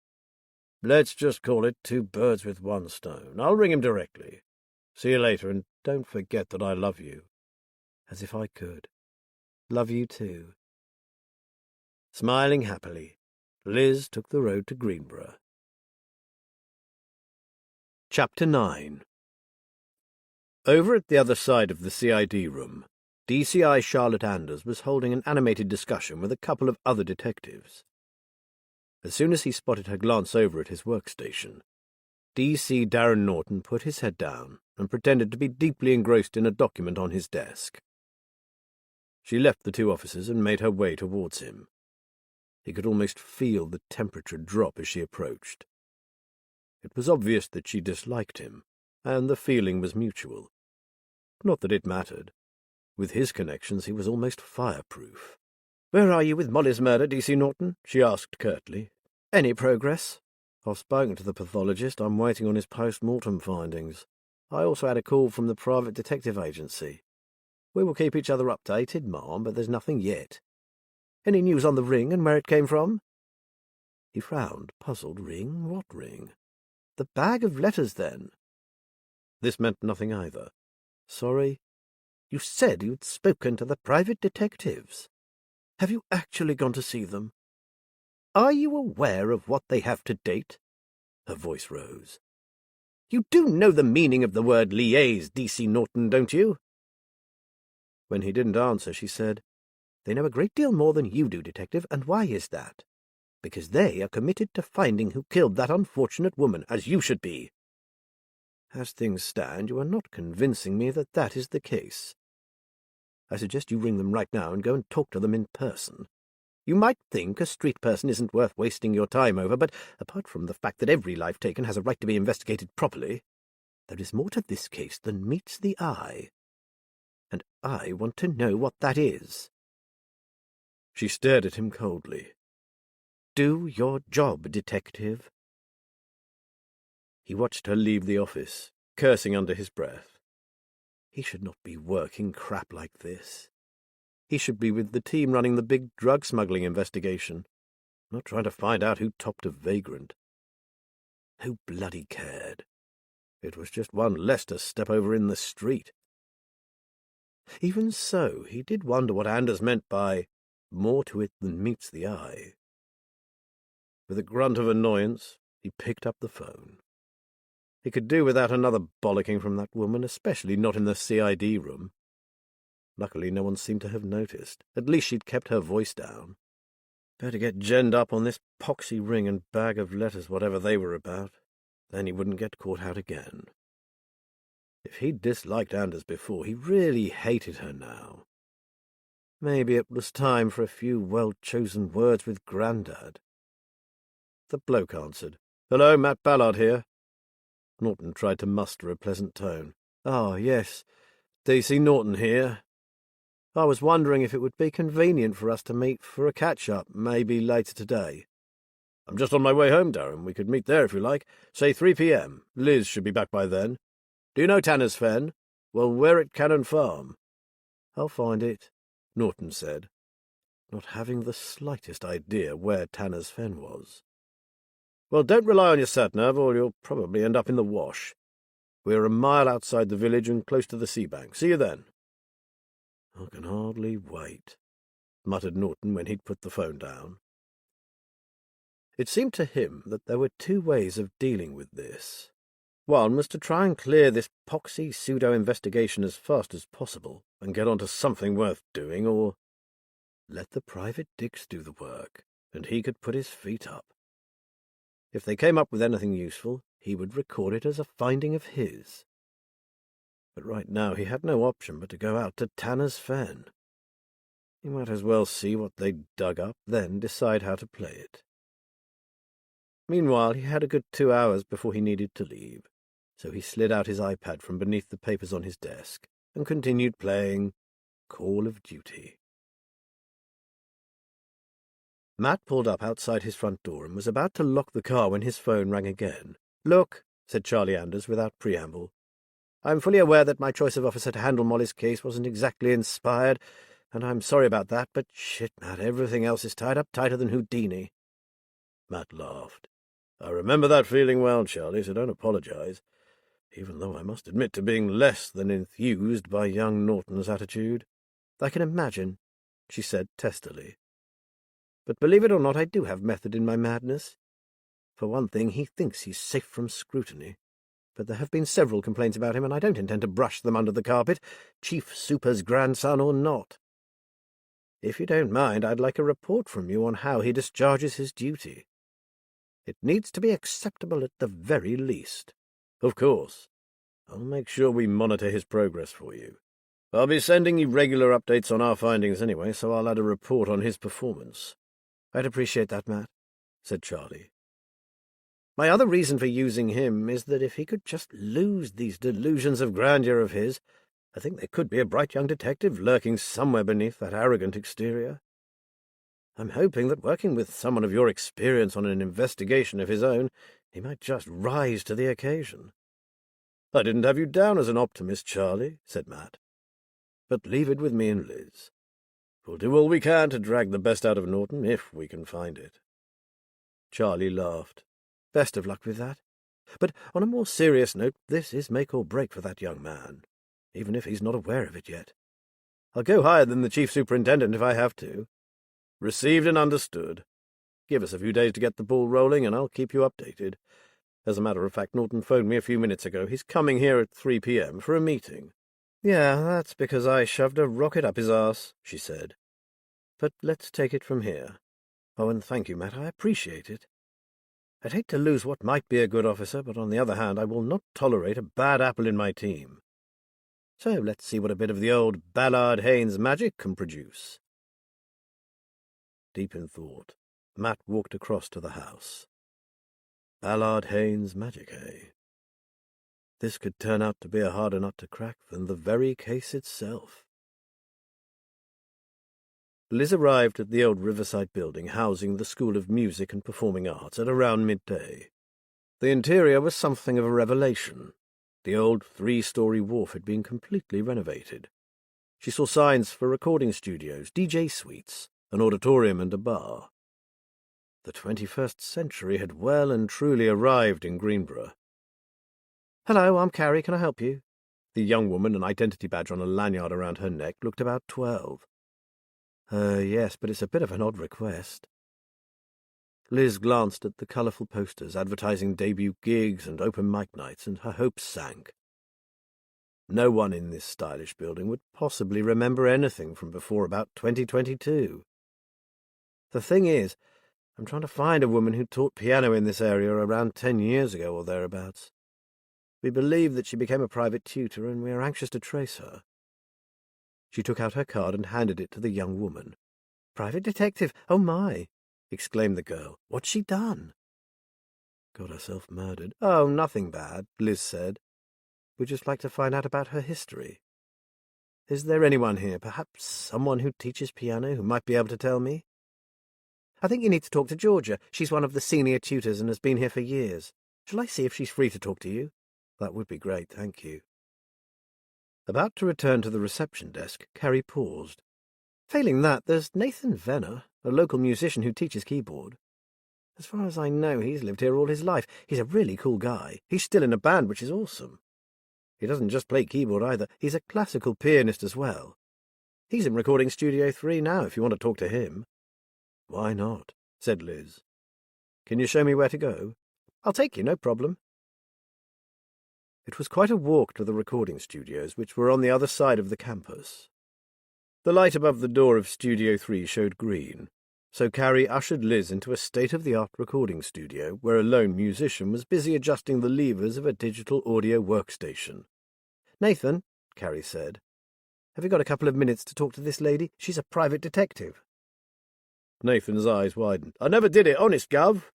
Let's just call it 2 birds with 1 stone. I'll ring him directly. See you later, and don't forget that I love you. As if I could. Love you too. Smiling happily, Liz took the road to Greenborough. Chapter 9. Over at the other side of the CID room, DCI Charlotte Anders was holding an animated discussion with a couple of other detectives. As soon as he spotted her glance over at his workstation, DC Darren Norton put his head down and pretended to be deeply engrossed in a document on his desk. She left the 2 officers and made her way towards him. He could almost feel the temperature drop as she approached. It was obvious that she disliked him, and the feeling was mutual. Not that it mattered. With his connections he was almost fireproof. "Where are you with Molly's murder, DC Norton?" she asked curtly. "Any progress?" "I've spoken to the pathologist. I'm waiting on his post-mortem findings. I also had a call from the private detective agency. We will keep each other updated, ma'am, but there's nothing yet. Any news on the ring and where it came from?" He frowned, puzzled. Ring? What ring? The bag of letters, then. This meant nothing either. "Sorry? You said you'd spoken to the private detectives. Have you actually gone to see them? Are you aware of what they have to date?" Her voice rose. "You do know the meaning of the word liaise, DC Norton, don't you?" When he didn't answer, she said, "They know a great deal more than you do, Detective, and why is that? Because they are committed to finding who killed that unfortunate woman, as you should be. As things stand, you are not convincing me that that is the case. I suggest you ring them right now and go and talk to them in person. You might think a street person isn't worth wasting your time over, but apart from the fact that every life taken has a right to be investigated properly, there is more to this case than meets the eye. And I want to know what that is." She stared at him coldly. "Do your job, Detective." He watched her leave the office, cursing under his breath. He should not be working crap like this. He should be with the team running the big drug smuggling investigation, not trying to find out who topped a vagrant. Who bloody cared? It was just one less to step over in the street. Even so, he did wonder what Anders meant by more to it than meets the eye. With a grunt of annoyance, he picked up the phone. He could do without another bollocking from that woman, especially not in the CID room. Luckily, no one seemed to have noticed. At least she'd kept her voice down. Better get genned up on this poxy ring and bag of letters, whatever they were about. Then he wouldn't get caught out again. If he'd disliked Anders before, he really hated her now. Maybe it was time for a few well-chosen words with Grandad. The bloke answered. "Hello, Matt Ballard here." Norton tried to muster a pleasant tone. "Ah, yes, DC Norton here. I was wondering if it would be convenient for us to meet for a catch-up, maybe later today." "I'm just on my way home, Darren. We could meet there if you like. Say 3 p.m. Liz should be back by then. Do you know Tanner's Fen? Well, we're at Cannon Farm." "I'll find it," Norton said, not having the slightest idea where Tanner's Fen was. "Well, don't rely on your sat-nav, or you'll probably end up in the wash. We're a mile outside the village and close to the sea bank. See you then." "I can hardly wait," muttered Norton when he'd put the phone down. It seemed to him that there were two ways of dealing with this. One was to try and clear this poxy pseudo-investigation as fast as possible and get on to something worth doing, or let the private dicks do the work, and he could put his feet up. If they came up with anything useful, he would record it as a finding of his. But right now he had no option but to go out to Tanner's Fen. He might as well see what they'd dug up, then decide how to play it. Meanwhile, he had a good 2 hours before he needed to leave, so he slid out his iPad from beneath the papers on his desk and continued playing Call of Duty. Matt pulled up outside his front door and was about to lock the car when his phone rang again. "Look," said Charlie Anders without preamble, "I'm fully aware that my choice of officer to handle Molly's case wasn't exactly inspired, and I'm sorry about that, but shit, Matt, everything else is tied up tighter than Houdini." Matt laughed. "I remember that feeling well, Charlie, so don't apologize, even though I must admit to being less than enthused by young Norton's attitude." "I can imagine," she said testily. "But believe it or not, I do have method in my madness. For one thing, he thinks he's safe from scrutiny. But there have been several complaints about him, and I don't intend to brush them under the carpet, Chief Super's grandson or not. If you don't mind, I'd like a report from you on how he discharges his duty. It needs to be acceptable at the very least." "Of course. I'll make sure we monitor his progress for you. I'll be sending you regular updates on our findings anyway, so I'll add a report on his performance." "I'd appreciate that, Matt," said Charlie. "My other reason for using him is that if he could just lose these delusions of grandeur of his, I think there could be a bright young detective lurking somewhere beneath that arrogant exterior. I'm hoping that working with someone of your experience on an investigation of his own, he might just rise to the occasion." "I didn't have you down as an optimist, Charlie," said Matt. "But leave it with me and Liz. We'll do all we can to drag the best out of Norton, if we can find it." Charlie laughed. "Best of luck with that. But on a more serious note, this is make or break for that young man, even if he's not aware of it yet. I'll go higher than the chief superintendent if I have to." "Received and understood. Give us a few days to get the ball rolling, and I'll keep you updated. As a matter of fact, Norton phoned me a few minutes ago. He's coming here at 3 p.m. for a meeting." "Yeah, that's because I shoved a rocket up his arse," she said. "But let's take it from here. Oh, and thank you, Matt. I appreciate it. I'd hate to lose what might be a good officer, but on the other hand, I will not tolerate a bad apple in my team. So let's see what a bit of the old Ballard-Haynes magic can produce." Deep in thought, Matt walked across to the house. Ballard-Haynes magic, eh? This could turn out to be a harder nut to crack than the very case itself. Liz arrived at the old riverside building housing the School of Music and Performing Arts at around midday. The interior was something of a revelation. The old 3-story wharf had been completely renovated. She saw signs for recording studios, DJ suites, an auditorium and a bar. The 21st century had well and truly arrived in Greenborough. "Hello, I'm Carrie. Can I help you?" The young woman, an identity badge on a lanyard around her neck, looked about 12. Yes, but it's a bit of an odd request. Liz glanced at the colourful posters advertising debut gigs and open mic nights, and her hopes sank. No one in this stylish building would possibly remember anything from before about 2022. The thing is, I'm trying to find a woman who taught piano in this area around 10 years ago or thereabouts. We believe that she became a private tutor, and we are anxious to trace her. She took out her card and handed it to the young woman. "Private detective, oh my!" exclaimed the girl. "What's she done?" "Got herself murdered." "Oh, nothing bad," Liz said. "We'd just like to find out about her history. Is there anyone here, perhaps someone who teaches piano, who might be able to tell me?" "I think you need to talk to Georgia. She's one of the senior tutors and has been here for years. Shall I see if she's free to talk to you?" "That would be great, thank you." About to return to the reception desk, Carrie paused. "Failing that, there's Nathan Venner, a local musician who teaches keyboard. As far as I know, he's lived here all his life. He's a really cool guy. He's still in a band, which is awesome. He doesn't just play keyboard either. He's a classical pianist as well. He's in Recording Studio 3 now, if you want to talk to him." "Why not?" said Liz. "Can you show me where to go?" "I'll take you, no problem." It was quite a walk to the recording studios, which were on the other side of the campus. The light above the door of Studio 3 showed green, so Carrie ushered Liz into a state-of-the-art recording studio where a lone musician was busy adjusting the levers of a digital audio workstation. "Nathan," Carrie said, "have you got a couple of minutes to talk to this lady? She's a private detective." Nathan's eyes widened. "I never did it, honest, Gov."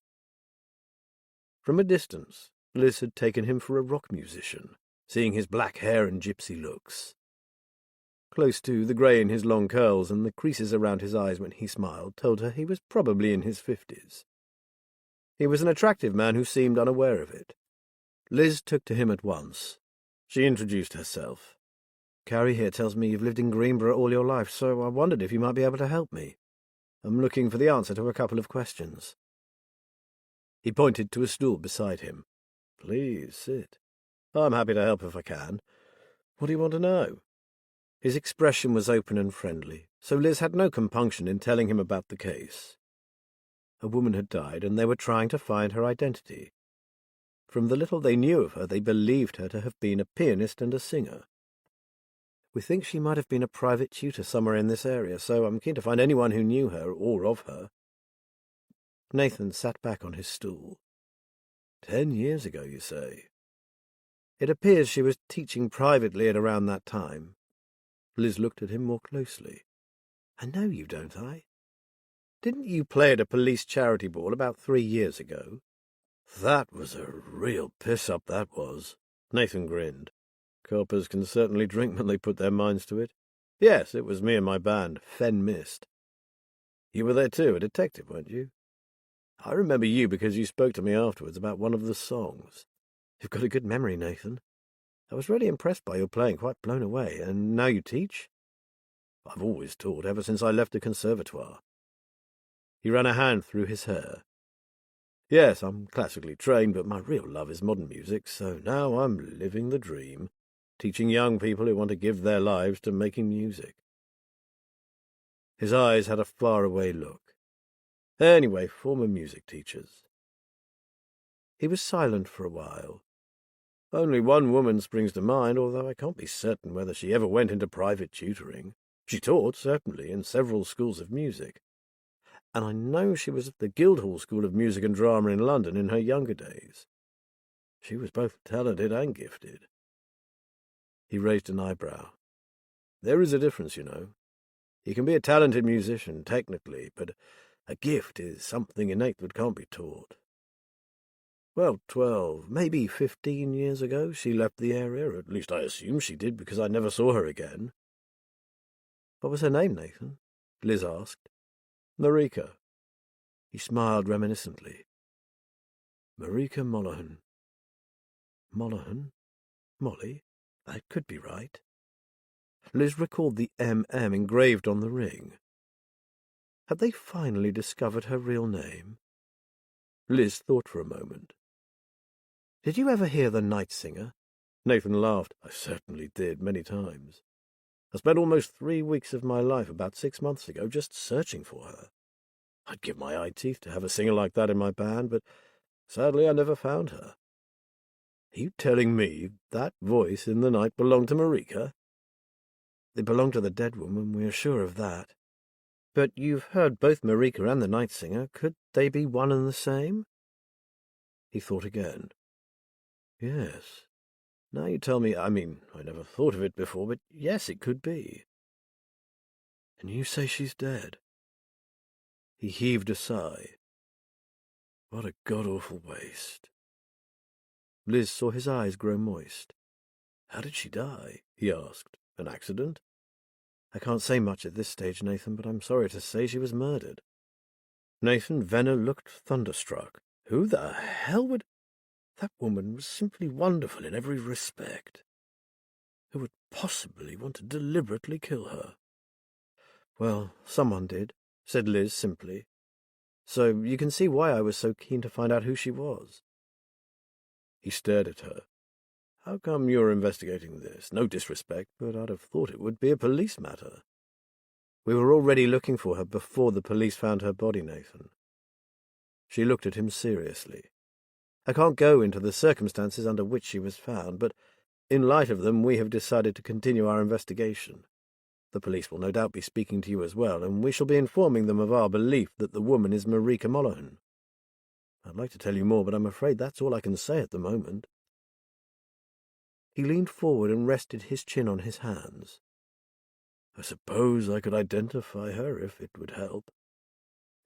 From a distance, Liz had taken him for a rock musician, seeing his black hair and gypsy looks. Close to, the grey in his long curls and the creases around his eyes when he smiled told her he was probably in his 50s. He was an attractive man who seemed unaware of it. Liz took to him at once. She introduced herself. "Carrie here tells me you've lived in Greenborough all your life, so I wondered if you might be able to help me. I'm looking for the answer to a couple of questions." He pointed to a stool beside him. "Please sit. I'm happy to help if I can. What do you want to know?" His expression was open and friendly, so Liz had no compunction in telling him about the case. A woman had died, and they were trying to find her identity. From the little they knew of her, they believed her to have been a pianist and a singer. "We think she might have been a private tutor somewhere in this area, so I'm keen to find anyone who knew her or of her." Nathan sat back on his stool. 10 years ago, you say? It appears she was teaching privately at around that time. Liz looked at him more closely. "I know you, don't I? Didn't you play at a police charity ball about 3 years ago?" "That was a real piss-up, that was." Nathan grinned. "Coppers can certainly drink when they put their minds to it. Yes, it was me and my band, Fen Mist. You were there too, a detective, weren't you? I remember you because you spoke to me afterwards about one of the songs. You've got a good memory, Nathan. I was really impressed by your playing, quite blown away. And now you teach?" "I've always taught, ever since I left the conservatoire." He ran a hand through his hair. "Yes, I'm classically trained, but my real love is modern music, so now I'm living the dream, teaching young people who want to give their lives to making music." His eyes had a faraway look. "Anyway, former music teachers." He was silent for a while. "Only one woman springs to mind, although I can't be certain whether she ever went into private tutoring. She taught, certainly, in several schools of music. And I know she was at the Guildhall School of Music and Drama in London in her younger days. She was both talented and gifted." He raised an eyebrow. "There is a difference, you know. You can be a talented musician, technically, but a gift is something innate that can't be taught. Well, 12, maybe 15 years ago, she left the area, or at least I assume she did because I never saw her again." "What was her name, Nathan?" Liz asked. "Marika." He smiled reminiscently. "Marika Mollahan." Mollahan? Molly? That could be right. Liz recalled the M.M. engraved on the ring. Had they finally discovered her real name? Liz thought for a moment. "Did you ever hear The Night Singer?" Nathan laughed. "I certainly did, many times." I spent almost 3 weeks of my life about 6 months ago just searching for her. I'd give my eye teeth to have a singer like that in my band, but sadly I never found her. Are you telling me that voice in the night belonged to Marika? It belonged to the dead woman, we are sure of that. But you've heard both Marika and the night singer. Could they be one and the same? He thought again. Yes. Now you tell me, I never thought of it before, but yes, it could be. And you say she's dead? He heaved a sigh. What a god-awful waste. Liz saw his eyes grow moist. How did she die? He asked. An accident? I can't say much at this stage, Nathan, but I'm sorry to say she was murdered. Nathan Venner looked thunderstruck. Who the hell would... That woman was simply wonderful in every respect. Who would possibly want to deliberately kill her? Well, someone did, said Liz simply. So you can see why I was so keen to find out who she was. He stared at her. How come you're investigating this? No disrespect, but I'd have thought it would be a police matter. We were already looking for her before the police found her body, Nathan. She looked at him seriously. I can't go into the circumstances under which she was found, but in light of them we have decided to continue our investigation. The police will no doubt be speaking to you as well, and we shall be informing them of our belief that the woman is Marika Mollohan. I'd like to tell you more, but I'm afraid that's all I can say at the moment. He leaned forward and rested his chin on his hands. I suppose I could identify her if it would help.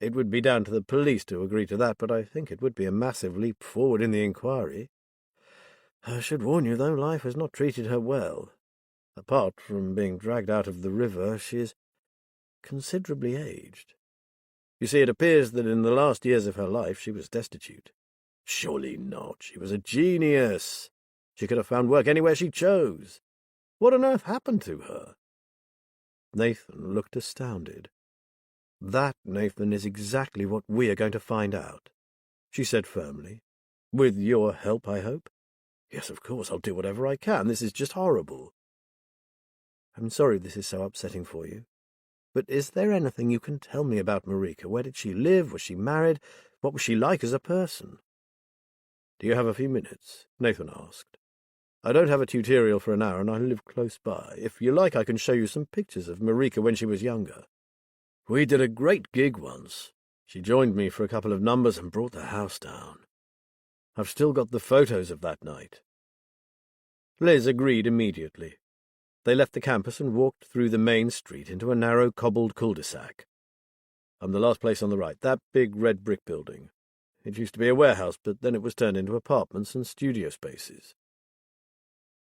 It would be down to the police to agree to that, but I think it would be a massive leap forward in the inquiry. I should warn you, though, life has not treated her well. Apart from being dragged out of the river, she is considerably aged. You see, it appears that in the last years of her life she was destitute. Surely not. She was a genius. She could have found work anywhere she chose. What on earth happened to her? Nathan looked astounded. That, Nathan, is exactly what we are going to find out, she said firmly. With your help, I hope? Yes, of course, I'll do whatever I can. This is just horrible. I'm sorry this is so upsetting for you. But is there anything you can tell me about Marika? Where did she live? Was she married? What was she like as a person? Do you have a few minutes? Nathan asked. I don't have a tutorial for an hour, and I live close by. If you like, I can show you some pictures of Marika when she was younger. We did a great gig once. She joined me for a couple of numbers and brought the house down. I've still got the photos of that night. Liz agreed immediately. They left the campus and walked through the main street into a narrow cobbled cul-de-sac. I'm the last place on the right, that big red brick building. It used to be a warehouse, but then it was turned into apartments and studio spaces.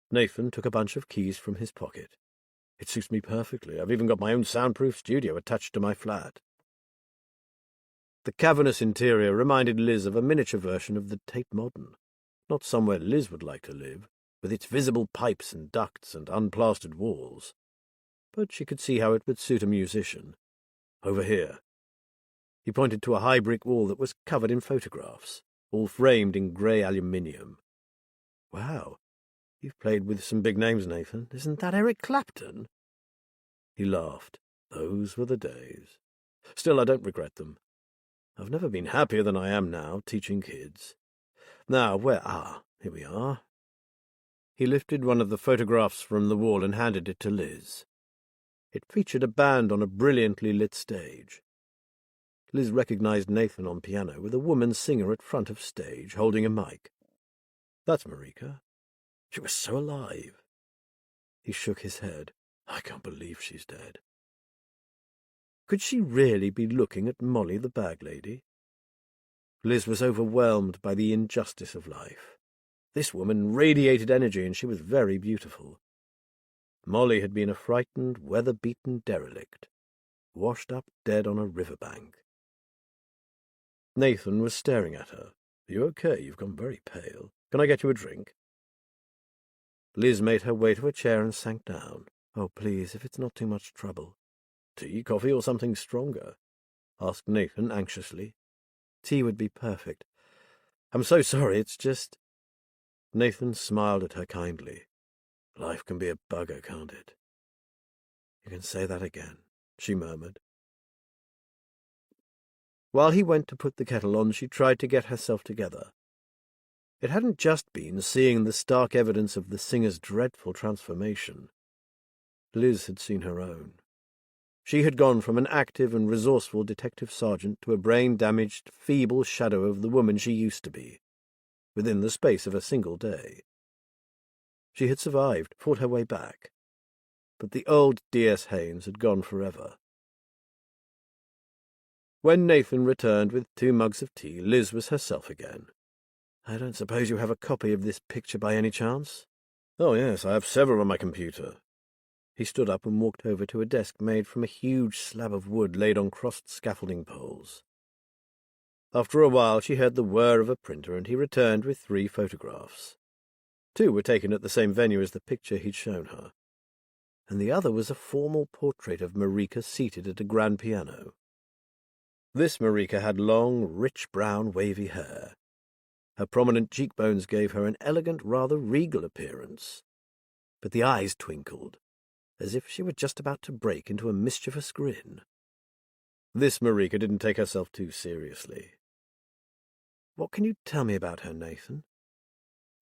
Nathan took a bunch of keys from his pocket. It suits me perfectly. I've even got my own soundproof studio attached to my flat. The cavernous interior reminded Liz of a miniature version of the Tate Modern. Not somewhere Liz would like to live, with its visible pipes and ducts and unplastered walls. But she could see how it would suit a musician. Over here. He pointed to a high brick wall that was covered in photographs, all framed in grey aluminium. Wow, you've played with some big names, Nathan. Isn't that Eric Clapton? He laughed. Those were the days. Still, I don't regret them. I've never been happier than I am now, teaching kids. Now, here we are. He lifted one of the photographs from the wall and handed it to Liz. It featured a band on a brilliantly lit stage. Liz recognized Nathan on piano with a woman singer at front of stage, holding a mic. That's Marika. She was so alive. He shook his head. I can't believe she's dead. Could she really be looking at Molly the bag lady? Liz was overwhelmed by the injustice of life. This woman radiated energy, and she was very beautiful. Molly had been a frightened, weather-beaten derelict, washed up dead on a riverbank. Nathan was staring at her. Are you okay? You've gone very pale. Can I get you a drink? Liz made her way to a chair and sank down. Oh, please, if it's not too much trouble. Tea, coffee, or something stronger? Asked Nathan anxiously. Tea would be perfect. I'm so sorry, it's just... Nathan smiled at her kindly. Life can be a bugger, can't it? You can say that again, she murmured. While he went to put the kettle on, she tried to get herself together. It hadn't just been seeing the stark evidence of the singer's dreadful transformation. Liz had seen her own. She had gone from an active and resourceful detective sergeant to a brain-damaged, feeble shadow of the woman she used to be, within the space of a single day. She had survived, fought her way back, but the old D.S. Haynes had gone forever. When Nathan returned with 2 mugs of tea, Liz was herself again. I don't suppose you have a copy of this picture by any chance? Oh, yes, I have several on my computer. He stood up and walked over to a desk made from a huge slab of wood laid on crossed scaffolding poles. After a while she heard the whir of a printer, and he returned with 3 photographs. 2 were taken at the same venue as the picture he'd shown her, and the other was a formal portrait of Marika seated at a grand piano. This Marika had long, rich brown, wavy hair. Her prominent cheekbones gave her an elegant, rather regal appearance, but the eyes twinkled, as if she were just about to break into a mischievous grin. This Marika didn't take herself too seriously. What can you tell me about her, Nathan?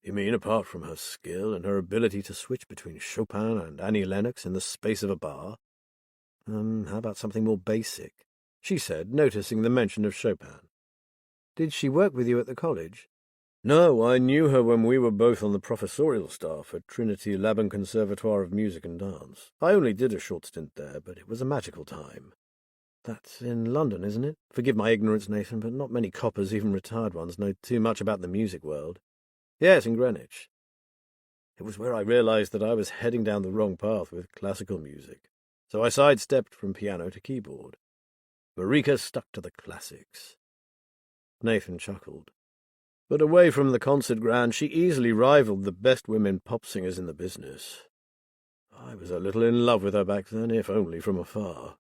You mean apart from her skill and her ability to switch between Chopin and Annie Lennox in the space of a bar? How about something more basic? She said, noticing the mention of Chopin. Did she work with you at the college? No, I knew her when we were both on the professorial staff at Trinity Laban Conservatoire of Music and Dance. I only did a short stint there, but it was a magical time. That's in London, isn't it? Forgive my ignorance, Nathan, but not many coppers, even retired ones, know too much about the music world. Yes, in Greenwich. It was where I realized that I was heading down the wrong path with classical music, so I sidestepped from piano to keyboard. Marika stuck to the classics. Nathan chuckled. But away from the concert ground, she easily rivaled the best women pop singers in the business. I was a little in love with her back then, if only from afar.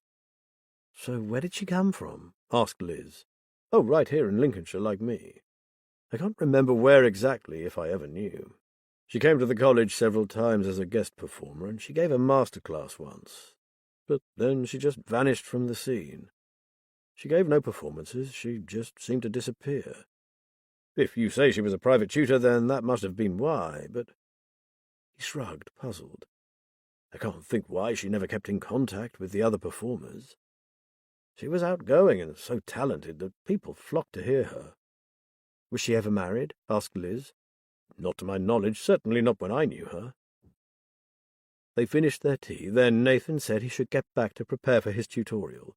So where did she come from? Asked Liz. Oh, right here in Lincolnshire, like me. I can't remember where exactly, if I ever knew. She came to the college several times as a guest performer, and she gave a master class once. But then she just vanished from the scene. She gave no performances, she just seemed to disappear. If you say she was a private tutor, then that must have been why, but... He shrugged, puzzled. I can't think why she never kept in contact with the other performers. She was outgoing and so talented that people flocked to hear her. Was she ever married? Asked Liz. Not to my knowledge, certainly not when I knew her. They finished their tea, then Nathan said he should get back to prepare for his tutorial.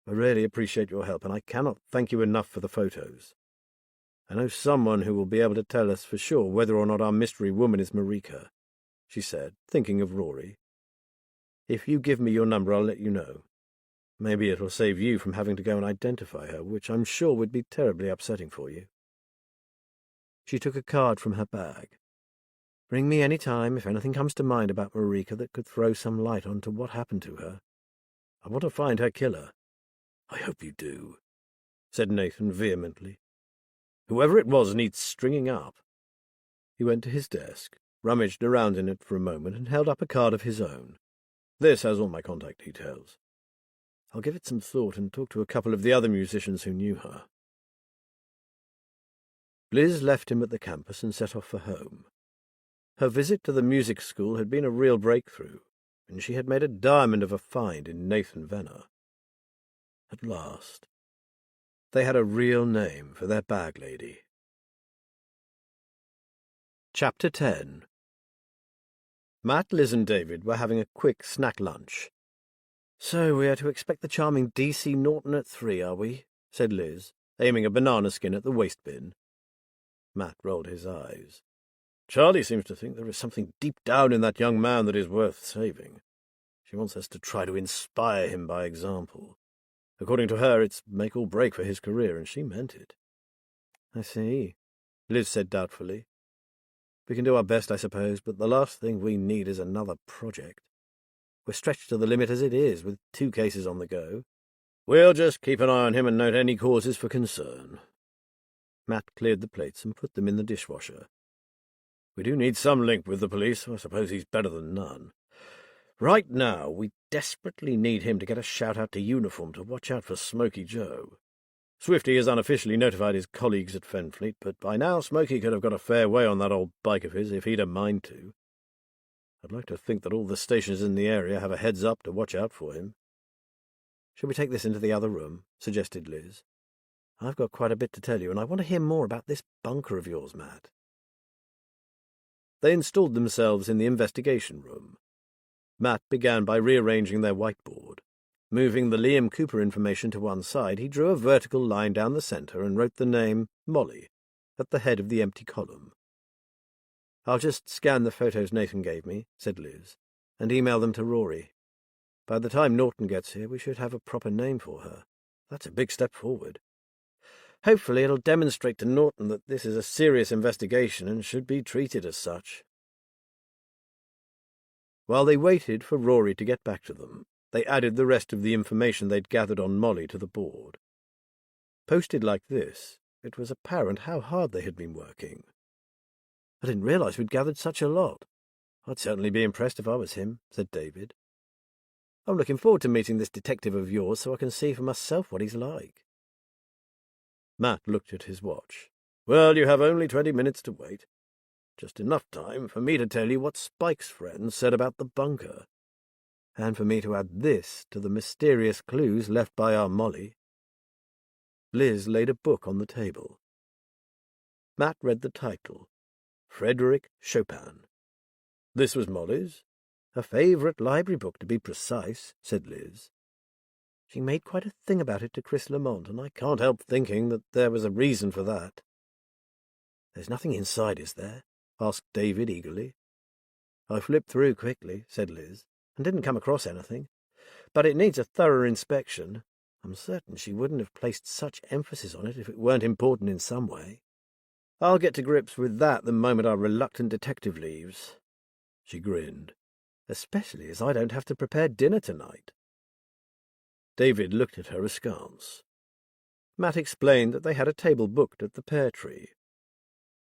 I really appreciate your help, and I cannot thank you enough for the photos. I know someone who will be able to tell us for sure whether or not our mystery woman is Marika, she said, thinking of Rory. If you give me your number, I'll let you know. Maybe it'll save you from having to go and identify her, which I'm sure would be terribly upsetting for you. She took a card from her bag. Ring me any time if anything comes to mind about Marika that could throw some light onto what happened to her. I want to find her killer. I hope you do, said Nathan vehemently. Whoever it was needs stringing up. He went to his desk, rummaged around in it for a moment, and held up a card of his own. This has all my contact details. I'll give it some thought and talk to a couple of the other musicians who knew her. Liz left him at the campus and set off for home. Her visit to the music school had been a real breakthrough, and she had made a diamond of a find in Nathan Venner. At last, they had a real name for their bag lady. Chapter 10. Matt, Liz and David were having a quick snack lunch. So we are to expect the charming D.C. Norton at 3, are we? Said Liz, aiming a banana skin at the waste bin. Matt rolled his eyes. Charlie seems to think there is something deep down in that young man that is worth saving. She wants us to try to inspire him by example. According to her, it's make or break for his career, and she meant it. I see, Liz said doubtfully. We can do our best, I suppose, but the last thing we need is another project. We're stretched to the limit as it is, with 2 cases on the go. We'll just keep an eye on him and note any causes for concern. Matt cleared the plates and put them in the dishwasher. We do need some link with the police. I suppose he's better than none. Right now, we desperately need him to get a shout-out to uniform to watch out for Smoky Joe. Swifty has unofficially notified his colleagues at Fenfleet, but by now Smoky could have got a fair way on that old bike of his if he'd a mind to. I'd like to think that all the stations in the area have a heads-up to watch out for him. Shall we take this into the other room? Suggested Liz. I've got quite a bit to tell you, and I want to hear more about this bunker of yours, Matt. They installed themselves in the investigation room. Matt began by rearranging their whiteboard. Moving the Liam Cooper information to one side, he drew a vertical line down the centre and wrote the name Molly at the head of the empty column. I'll just scan the photos Nathan gave me, said Liz, and email them to Rory. By the time Norton gets here, we should have a proper name for her. That's a big step forward. Hopefully it'll demonstrate to Norton that this is a serious investigation and should be treated as such. While they waited for Rory to get back to them, they added the rest of the information they'd gathered on Molly to the board. Posted like this, it was apparent how hard they had been working. I didn't realise we'd gathered such a lot. I'd certainly be impressed if I was him, said David. I'm looking forward to meeting this detective of yours so I can see for myself what he's like. Matt looked at his watch. Well, you have only 20 minutes to wait. Just enough time for me to tell you what Spike's friends said about the bunker, and for me to add this to the mysterious clues left by our Molly. Liz laid a book on the table. Matt read the title, Frederick Chopin. This was Molly's? A favourite library book, to be precise, said Liz. She made quite a thing about it to Chris Lamont, and I can't help thinking that there was a reason for that. There's nothing inside, is there? Asked David eagerly. I flipped through quickly, said Liz, and didn't come across anything. But it needs a thorough inspection. I'm certain she wouldn't have placed such emphasis on it if it weren't important in some way. I'll get to grips with that the moment our reluctant detective leaves. She grinned. Especially as I don't have to prepare dinner tonight. David looked at her askance. Matt explained that they had a table booked at the pear tree.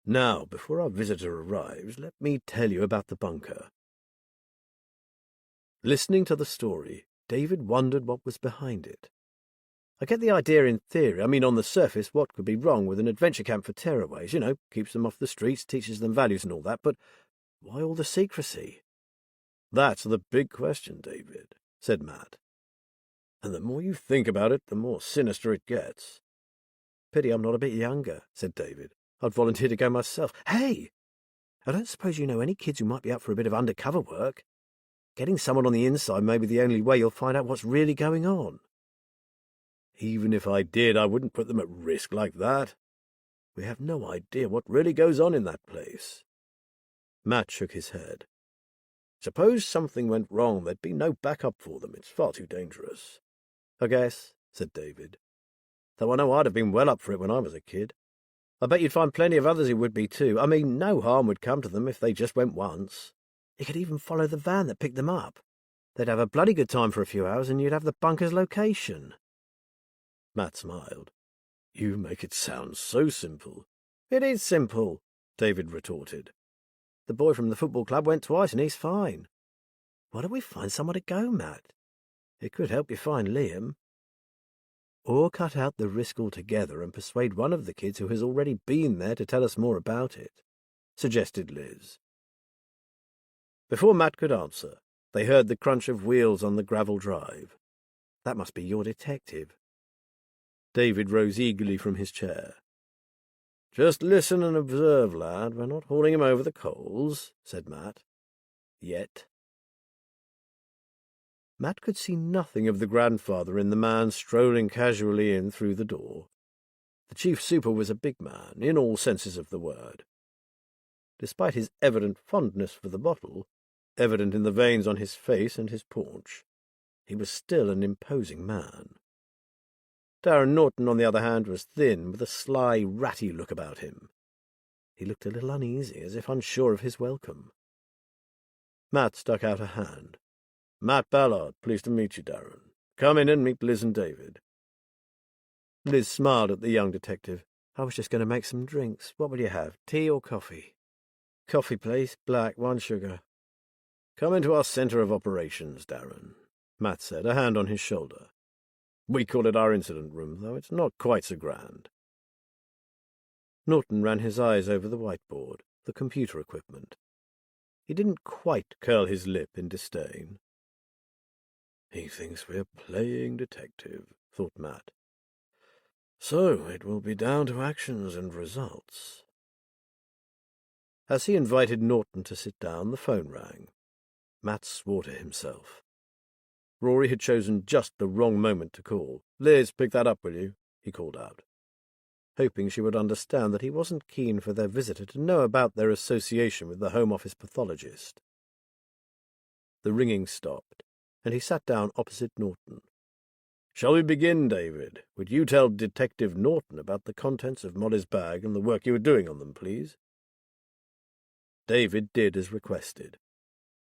Now, before our visitor arrives, let me tell you about the bunker. Listening to the story, David wondered what was behind it. I get the idea in theory. I mean, on the surface, what could be wrong with an adventure camp for tearaways? You know, keeps them off the streets, teaches them values and all that, but why all the secrecy? That's the big question, David, said Matt. And the more you think about it, the more sinister it gets. Pity I'm not a bit younger, said David. I'd volunteer to go myself. Hey! I don't suppose you know any kids who might be up for a bit of undercover work? Getting someone on the inside may be the only way you'll find out what's really going on. Even if I did, I wouldn't put them at risk like that. We have no idea what really goes on in that place. Matt shook his head. Suppose something went wrong, there'd be no backup for them. It's far too dangerous. I guess, said David. Though I know I'd have been well up for it when I was a kid. I bet you'd find plenty of others who would be too. I mean, no harm would come to them if they just went once. You could even follow the van that picked them up. They'd have a bloody good time for a few hours, and you'd have the bunker's location. Matt smiled. You make it sound so simple. It is simple, David retorted. The boy from the football club went twice, and he's fine. Why don't we find somewhere to go, Matt? It could help you find Liam. Or cut out the risk altogether and persuade one of the kids who has already been there to tell us more about it, suggested Liz. Before Matt could answer, they heard the crunch of wheels on the gravel drive. That must be your detective. David rose eagerly from his chair. Just listen and observe, lad. We're not hauling him over the coals, said Matt. Yet. Matt could see nothing of the grandfather in the man strolling casually in through the door. The chief super was a big man, in all senses of the word. Despite his evident fondness for the bottle, evident in the veins on his face and his paunch, he was still an imposing man. Darren Norton, on the other hand, was thin, with a sly, ratty look about him. He looked a little uneasy, as if unsure of his welcome. Matt stuck out a hand. Matt Ballard, pleased to meet you, Darren. Come in and meet Liz and David. Liz smiled at the young detective. I was just going to make some drinks. What will you have, tea or coffee? Coffee, please. Black, 1 sugar. Come into our centre of operations, Darren, Matt said, a hand on his shoulder. We call it our incident room, though it's not quite so grand. Norton ran his eyes over the whiteboard, the computer equipment. He didn't quite curl his lip in disdain. He thinks we're playing detective, thought Matt. So it will be down to actions and results. As he invited Norton to sit down, the phone rang. Matt swore to himself. Rory had chosen just the wrong moment to call. Liz, pick that up, will you? He called out, hoping she would understand that he wasn't keen for their visitor to know about their association with the Home Office pathologist. The ringing stopped, and he sat down opposite Norton. Shall we begin, David? Would you tell Detective Norton about the contents of Molly's bag and the work you were doing on them, please? David did as requested.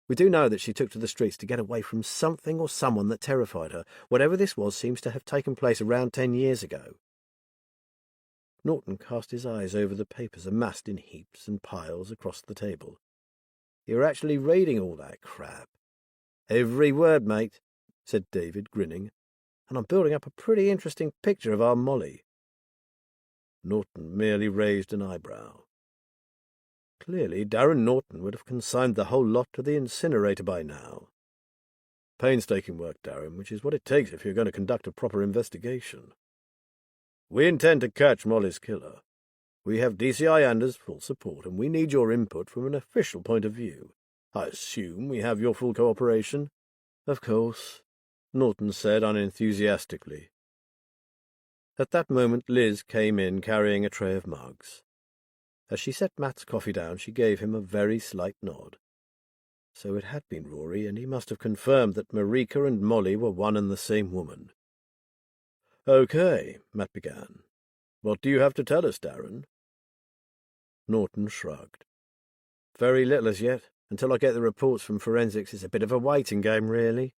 We do know that she took to the streets to get away from something or someone that terrified her. Whatever this was seems to have taken place around 10 years ago. Norton cast his eyes over the papers amassed in heaps and piles across the table. You're actually reading all that crap. Every word, mate, said David, grinning, and I'm building up a pretty interesting picture of our Molly. Norton merely raised an eyebrow. Clearly, Darren Norton would have consigned the whole lot to the incinerator by now. Painstaking work, Darren, which is what it takes if you're going to conduct a proper investigation. We intend to catch Molly's killer. We have DCI Anders' full support, and we need your input from an official point of view. I assume we have your full cooperation? Of course, Norton said unenthusiastically. At that moment Liz came in carrying a tray of mugs. As she set Matt's coffee down, she gave him a very slight nod. So it had been Rory, and he must have confirmed that Marika and Molly were one and the same woman. Okay, Matt began. What do you have to tell us, Darren? Norton shrugged. Very little as yet. Until I get the reports from forensics, it's a bit of a waiting game, really.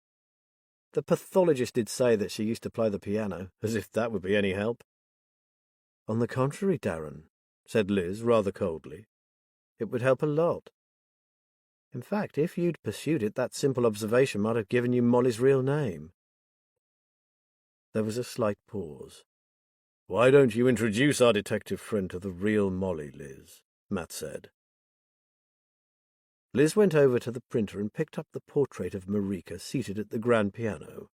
The pathologist did say that she used to play the piano, as if that would be any help. On the contrary, Darren, said Liz rather coldly. It would help a lot. In fact, if you'd pursued it, that simple observation might have given you Molly's real name. There was a slight pause. Why don't you introduce our detective friend to the real Molly, Liz? Matt said. Liz went over to the printer and picked up the portrait of Marika seated at the grand piano.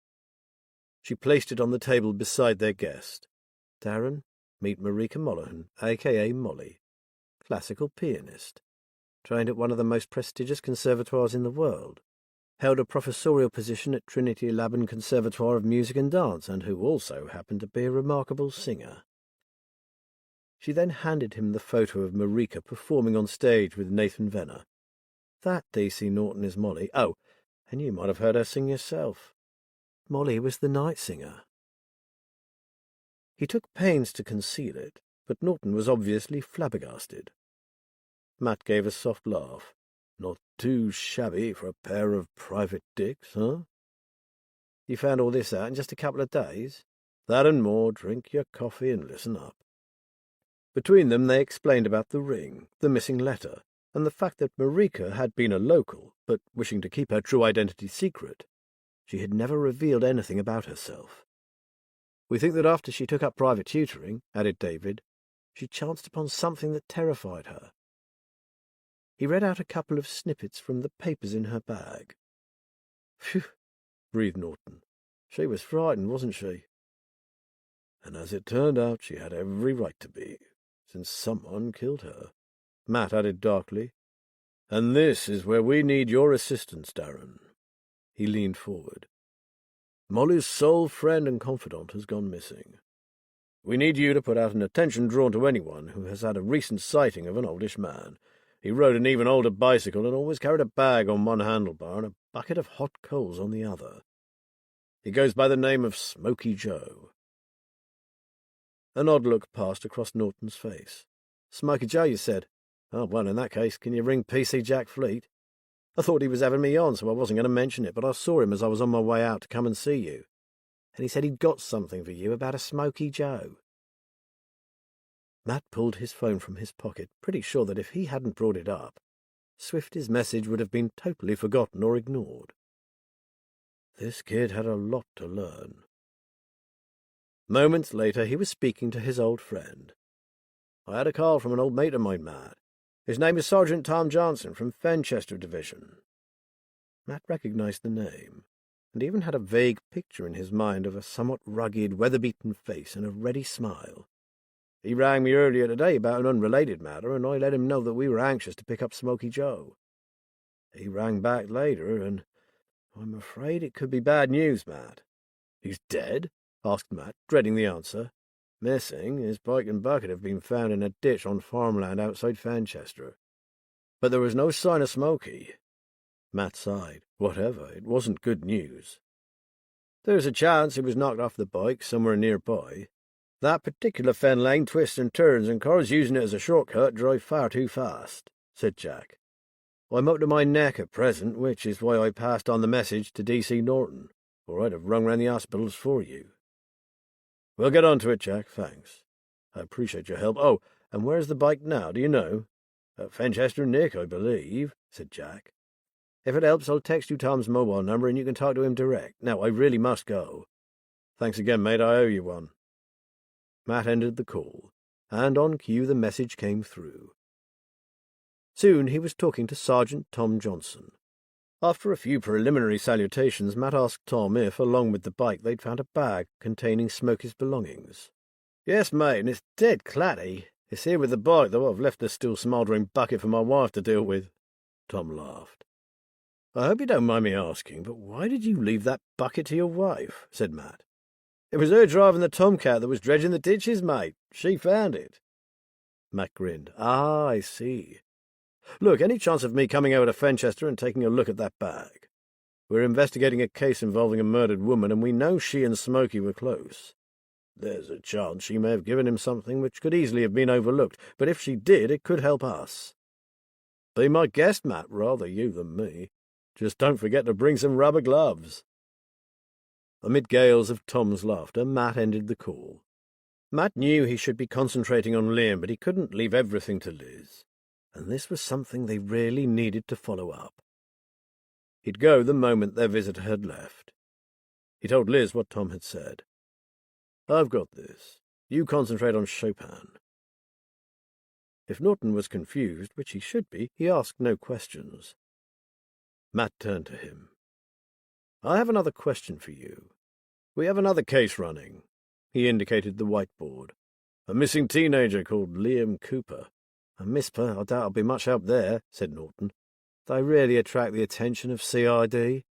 She placed it on the table beside their guest. Darren, meet Marika Mollahan, a.k.a. Molly, classical pianist, trained at one of the most prestigious conservatoires in the world, held a professorial position at Trinity Laban Conservatoire of Music and Dance, and who also happened to be a remarkable singer. She then handed him the photo of Marika performing on stage with Nathan Venner. That D.C. Norton is Molly. Oh, and you might have heard her sing yourself. Molly was the night singer. He took pains to conceal it, but Norton was obviously flabbergasted. Matt gave a soft laugh. Not too shabby for a pair of private dicks, huh? You found all this out in just a couple of days? That and more. Drink your coffee and listen up. Between them they explained about the ring, the missing letter, and the fact that Marika had been a local, but wishing to keep her true identity secret. She had never revealed anything about herself. We think that after she took up private tutoring, added David, she chanced upon something that terrified her. He read out a couple of snippets from the papers in her bag. Phew, breathed Norton. She was frightened, wasn't she? And as it turned out, she had every right to be, since someone killed her. Matt added darkly. And this is where we need your assistance, Darren. He leaned forward. Molly's sole friend and confidant has gone missing. We need you to put out an attention drawn to anyone who has had a recent sighting of an oldish man. He rode an even older bicycle and always carried a bag on one handlebar and a bucket of hot coals on the other. He goes by the name of Smoky Joe. An odd look passed across Norton's face. Smoky Joe, you said? Oh, well, in that case, can you ring PC Jack Fleet? I thought he was having me on, so I wasn't going to mention it, but I saw him as I was on my way out to come and see you. And he said he'd got something for you about a Smoky Joe. Matt pulled his phone from his pocket, pretty sure that if he hadn't brought it up, Swifty's message would have been totally forgotten or ignored. This kid had a lot to learn. Moments later, he was speaking to his old friend. "I had a call from an old mate of mine, Matt. His name is Sergeant Tom Johnson from Fenchester Division." Matt recognized the name, and even had a vague picture in his mind of a somewhat rugged, weather-beaten face and a ready smile. "He rang me earlier today about an unrelated matter, and I let him know that we were anxious to pick up Smoky Joe. He rang back later, and I'm afraid it could be bad news, Matt." "He's dead?" asked Matt, dreading the answer. "Missing. His bike and bucket have been found in a ditch on farmland outside Fanchester. But there was no sign of Smoky." Matt sighed. Whatever, it wasn't good news. "There's a chance he was knocked off the bike somewhere nearby. That particular fen lane twists and turns, and cars using it as a shortcut drive far too fast," said Jack. "I'm up to my neck at present, which is why I passed on the message to D.C. Norton, or I'd have rung round the hospitals for you." "We'll get on to it, Jack, thanks. I appreciate your help. Oh, and where's the bike now, do you know?" "At Fenchester Nick, I believe," said Jack. "If it helps, I'll text you Tom's mobile number and you can talk to him direct. Now, I really must go." "Thanks again, mate. I owe you one." Matt ended the call, and on cue the message came through. Soon he was talking to Sergeant Tom Johnson. After a few preliminary salutations, Matt asked Tom if, along with the bike, they'd found a bag containing Smoky's belongings. "Yes, mate, and it's dead clatty. It's here with the bike, though I've left the still smouldering bucket for my wife to deal with." Tom laughed. "I hope you don't mind me asking, but why did you leave that bucket to your wife?" said Matt. "It was her driving the tomcat that was dredging the ditches, mate. She found it." Matt grinned. "Ah, I see. Look, any chance of me coming over to Fenchester and taking a look at that bag? We're investigating a case involving a murdered woman, and we know she and Smoky were close. There's a chance she may have given him something which could easily have been overlooked, but if she did, it could help us. Be my guest, Matt, rather you than me. Just don't forget to bring some rubber gloves." Amid gales of Tom's laughter, Matt ended the call. Matt knew he should be concentrating on Liam, but he couldn't leave everything to Liz, and this was something they really needed to follow up. He'd go the moment their visitor had left. He told Liz what Tom had said. "I've got this. You concentrate on Chopin." If Norton was confused, which he should be, he asked no questions. Matt turned to him. "I have another question for you. We have another case running." He indicated the whiteboard. "A missing teenager called Liam Cooper." "A misper, I doubt I'll be much help there," said Norton. "They really attract the attention of CID."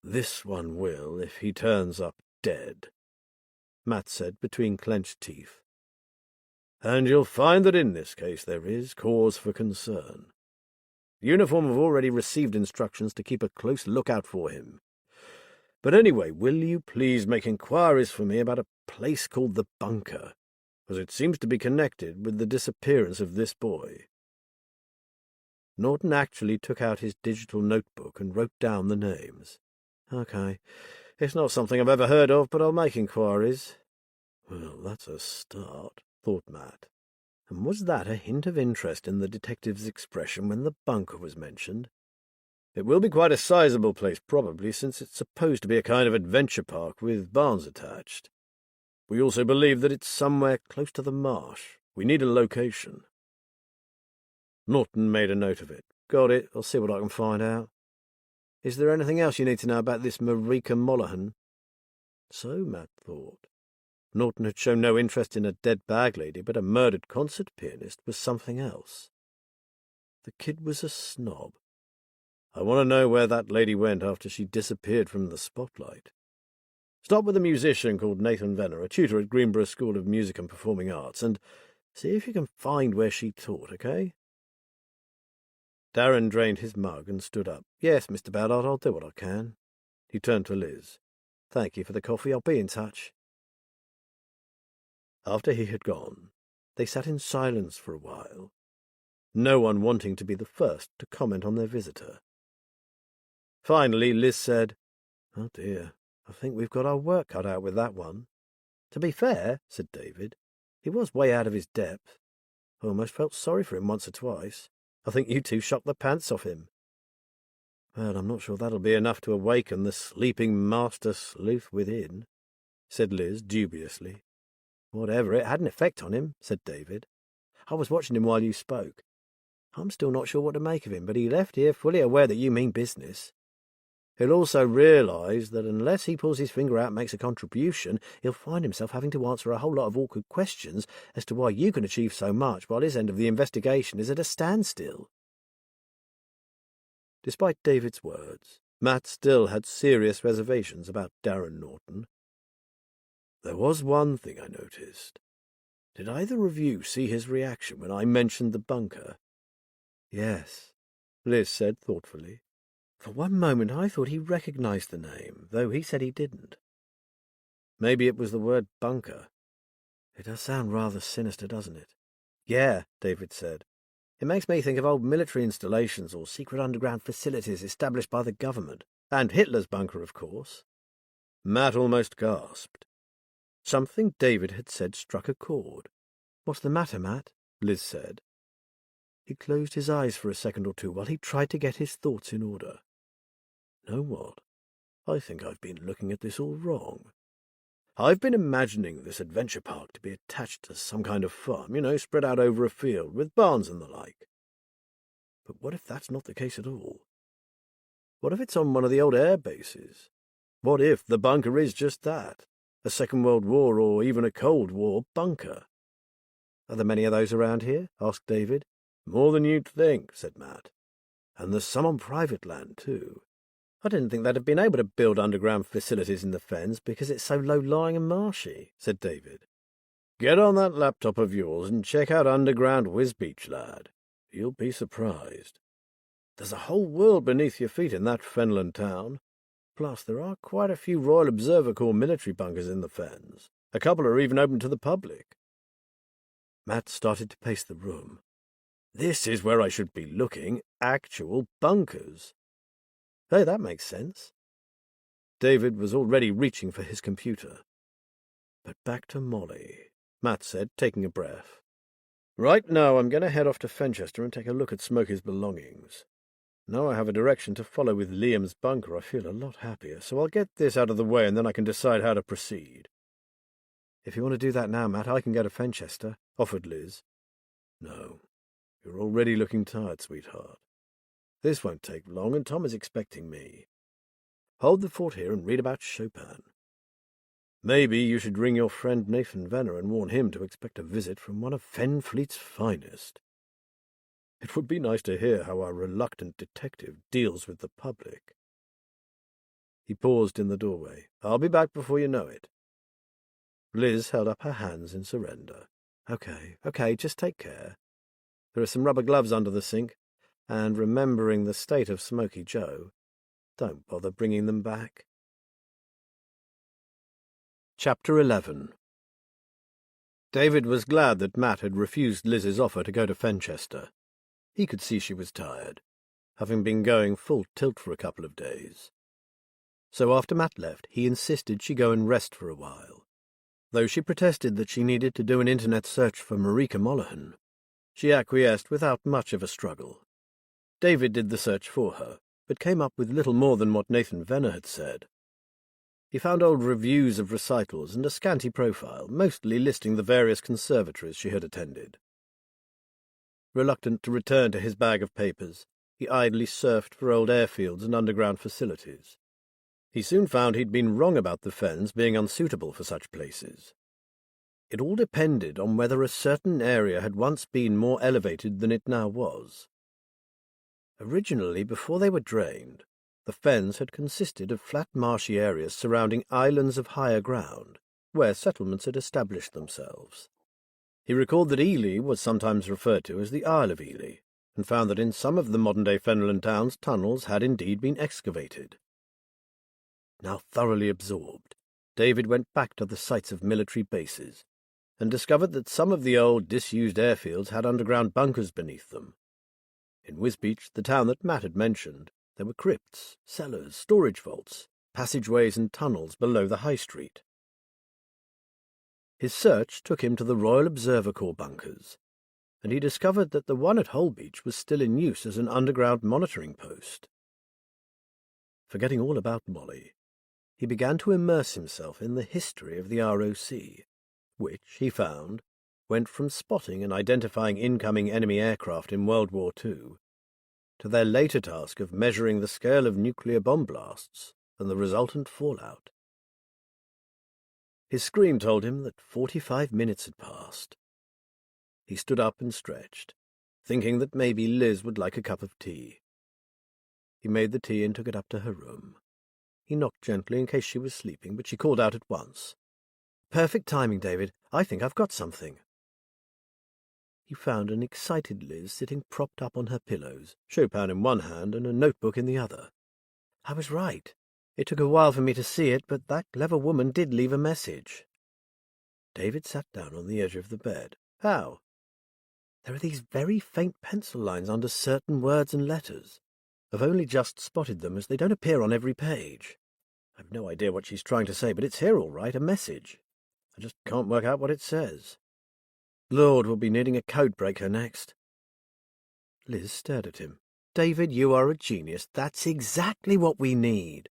"This one will, if he turns up dead," Matt said between clenched teeth. "And you'll find that in this case there is cause for concern. The uniform have already received instructions to keep a close lookout for him. But anyway, will you please make inquiries for me about a place called the Bunker, as it seems to be connected with the disappearance of this boy." Norton actually took out his digital notebook and wrote down the names. "Okay, it's not something I've ever heard of, but I'll make inquiries." Well, that's a start, thought Matt. And was that a hint of interest in the detective's expression when the Bunker was mentioned? "It will be quite a sizable place, probably, since it's supposed to be a kind of adventure park with barns attached. We also believe that it's somewhere close to the marsh. We need a location." Norton made a note of it. "Got it. I'll see what I can find out. Is there anything else you need to know about this Marika Mollahan?" So Matt thought. Norton had shown no interest in a dead bag lady, but a murdered concert pianist was something else. The kid was a snob. "I want to know where that lady went after she disappeared from the spotlight. Stop with a musician called Nathan Venner, a tutor at Greenborough School of Music and Performing Arts, and see if you can find where she taught, okay?" Darren drained his mug and stood up. "Yes, Mr. Ballard, I'll do what I can." He turned to Liz. "Thank you for the coffee. I'll be in touch." After he had gone, they sat in silence for a while, no one wanting to be the first to comment on their visitor. Finally, Liz said, "Oh dear, I think we've got our work cut out with that one." "To be fair," said David, "he was way out of his depth. I almost felt sorry for him once or twice. I think you two shocked the pants off him." "Well, I'm not sure that'll be enough to awaken the sleeping master sleuth within," said Liz dubiously. "Whatever, it had an effect on him," said David. "I was watching him while you spoke. I'm still not sure what to make of him, but he left here fully aware that you mean business. He'll also realise that unless he pulls his finger out and makes a contribution, he'll find himself having to answer a whole lot of awkward questions as to why you can achieve so much while his end of the investigation is at a standstill." Despite David's words, Matt still had serious reservations about Darren Norton. "There was one thing I noticed. Did either of you see his reaction when I mentioned the bunker?" "Yes," Liz said thoughtfully. "For one moment I thought he recognised the name, though he said he didn't. Maybe it was the word bunker. It does sound rather sinister, doesn't it?" "Yeah," David said. "It makes me think of old military installations or secret underground facilities established by the government. And Hitler's bunker, of course." Matt almost gasped. Something David had said struck a chord. "What's the matter, Matt?" Liz said. He closed his eyes for a second or two while he tried to get his thoughts in order. "Know what? I think I've been looking at this all wrong. I've been imagining this adventure park to be attached to some kind of farm, spread out over a field, with barns and the like. But what if that's not the case at all? What if it's on one of the old air bases? What if the bunker is just that, a Second World War or even a Cold War bunker?" "Are there many of those around here?" asked David. "More than you'd think," said Matt. "And there's some on private land, too. I didn't think they'd have been able to build underground facilities in the fens because it's so low-lying and marshy," said David. "Get on that laptop of yours and check out Underground Wisbeach, lad. You'll be surprised. There's a whole world beneath your feet in that fenland town. Plus, there are quite a few Royal Observer Corps military bunkers in the fens. A couple are even open to the public." Matt started to pace the room. "This is where I should be looking. Actual bunkers." "Hey, that makes sense." David was already reaching for his computer. "But back to Molly," Matt said, taking a breath. "Right now I'm going to head off to Fenchester and take a look at Smokey's belongings. Now I have a direction to follow with Liam's bunker, I feel a lot happier, so I'll get this out of the way and then I can decide how to proceed." "If you want to do that now, Matt, I can go to Fenchester," offered Liz. "No, you're already looking tired, sweetheart. This won't take long, and Tom is expecting me. Hold the fort here and read about Chopin. Maybe you should ring your friend Nathan Venner and warn him to expect a visit from one of Fenfleet's finest. It would be nice to hear how our reluctant detective deals with the public." He paused in the doorway. "I'll be back before you know it." Liz held up her hands in surrender. Okay, just take care. There are some rubber gloves under the sink, and remembering the state of Smoky Joe, don't bother bringing them back. Chapter 11. David was glad that Matt had refused Liz's offer to go to Fenchester. He could see she was tired, having been going full tilt for a couple of days. So after Matt left, he insisted she go and rest for a while. Though she protested that she needed to do an internet search for Marika Molahan, she acquiesced without much of a struggle. David did the search for her, but came up with little more than what Nathan Venner had said. He found old reviews of recitals and a scanty profile, mostly listing the various conservatories she had attended. Reluctant to return to his bag of papers, he idly surfed for old airfields and underground facilities. He soon found he'd been wrong about the fens being unsuitable for such places. It all depended on whether a certain area had once been more elevated than it now was. Originally, before they were drained, the fens had consisted of flat marshy areas surrounding islands of higher ground, where settlements had established themselves. He recalled that Ely was sometimes referred to as the Isle of Ely, and found that in some of the modern-day fenland towns tunnels had indeed been excavated. Now thoroughly absorbed, David went back to the sites of military bases, and discovered that some of the old, disused airfields had underground bunkers beneath them. In Wisbeach, the town that Matt had mentioned, there were crypts, cellars, storage vaults, passageways and tunnels below the high street. His search took him to the Royal Observer Corps bunkers, and he discovered that the one at Holbeach was still in use as an underground monitoring post. Forgetting all about Molly, he began to immerse himself in the history of the ROC, which, he found, went from spotting and identifying incoming enemy aircraft in World War II to their later task of measuring the scale of nuclear bomb blasts and the resultant fallout. His screen told him that 45 minutes had passed. He stood up and stretched, thinking that maybe Liz would like a cup of tea. He made the tea and took it up to her room. He knocked gently in case she was sleeping, but she called out at once. "Perfect timing, David. I think I've got something." He found an excited Liz sitting propped up on her pillows, Chopin in one hand and a notebook in the other. "I was right. It took a while for me to see it, but that clever woman did leave a message." David sat down on the edge of the bed. "How?" "There are these very faint pencil lines under certain words and letters. I've only just spotted them, as they don't appear on every page. I've no idea what she's trying to say, but it's here all right, a message. I just can't work out what it says. Lord, we'll be needing a code breaker next." Liz stared at him. "David, you are a genius. That's exactly what we need."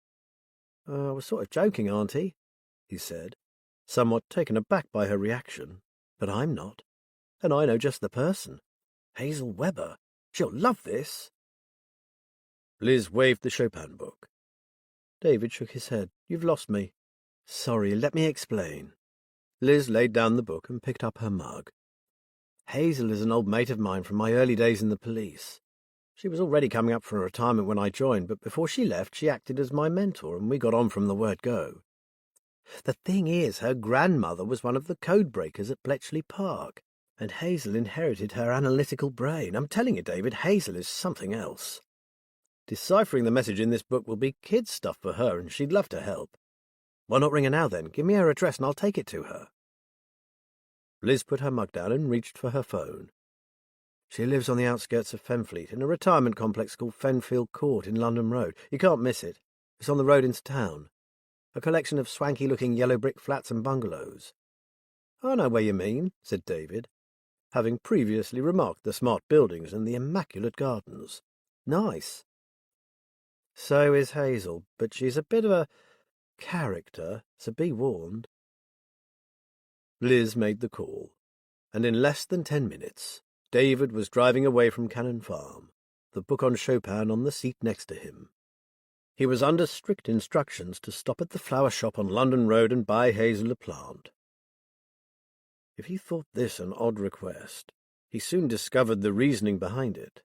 "I was sort of joking, Auntie," he said, somewhat taken aback by her reaction. "But I'm not. And I know just the person. Hazel Webber. She'll love this." Liz waved the Chopin book. David shook his head. "You've lost me." "Sorry, let me explain." Liz laid down the book and picked up her mug. "Hazel is an old mate of mine from my early days in the police. She was already coming up for retirement when I joined, but before she left she acted as my mentor, and we got on from the word go. The thing is, her grandmother was one of the code breakers at Bletchley Park, and Hazel inherited her analytical brain. I'm telling you, David, Hazel is something else. Deciphering the message in this book will be kid stuff for her, and she'd love to help. Why not ring her now, then? Give me her address and I'll take it to her." Liz put her mug down and reached for her phone. "She lives on the outskirts of Fenfleet, in a retirement complex called Fenfield Court in London Road. You can't miss it. It's on the road into town. A collection of swanky-looking yellow brick flats and bungalows." "I know where you mean," said David, having previously remarked the smart buildings and the immaculate gardens. "Nice." "So is Hazel, but she's a bit of a character, so be warned." Liz made the call, and in less than 10 minutes, David was driving away from Cannon Farm, the book on Chopin on the seat next to him. He was under strict instructions to stop at the flower shop on London Road and buy Hazel a plant. If he thought this an odd request, he soon discovered the reasoning behind it.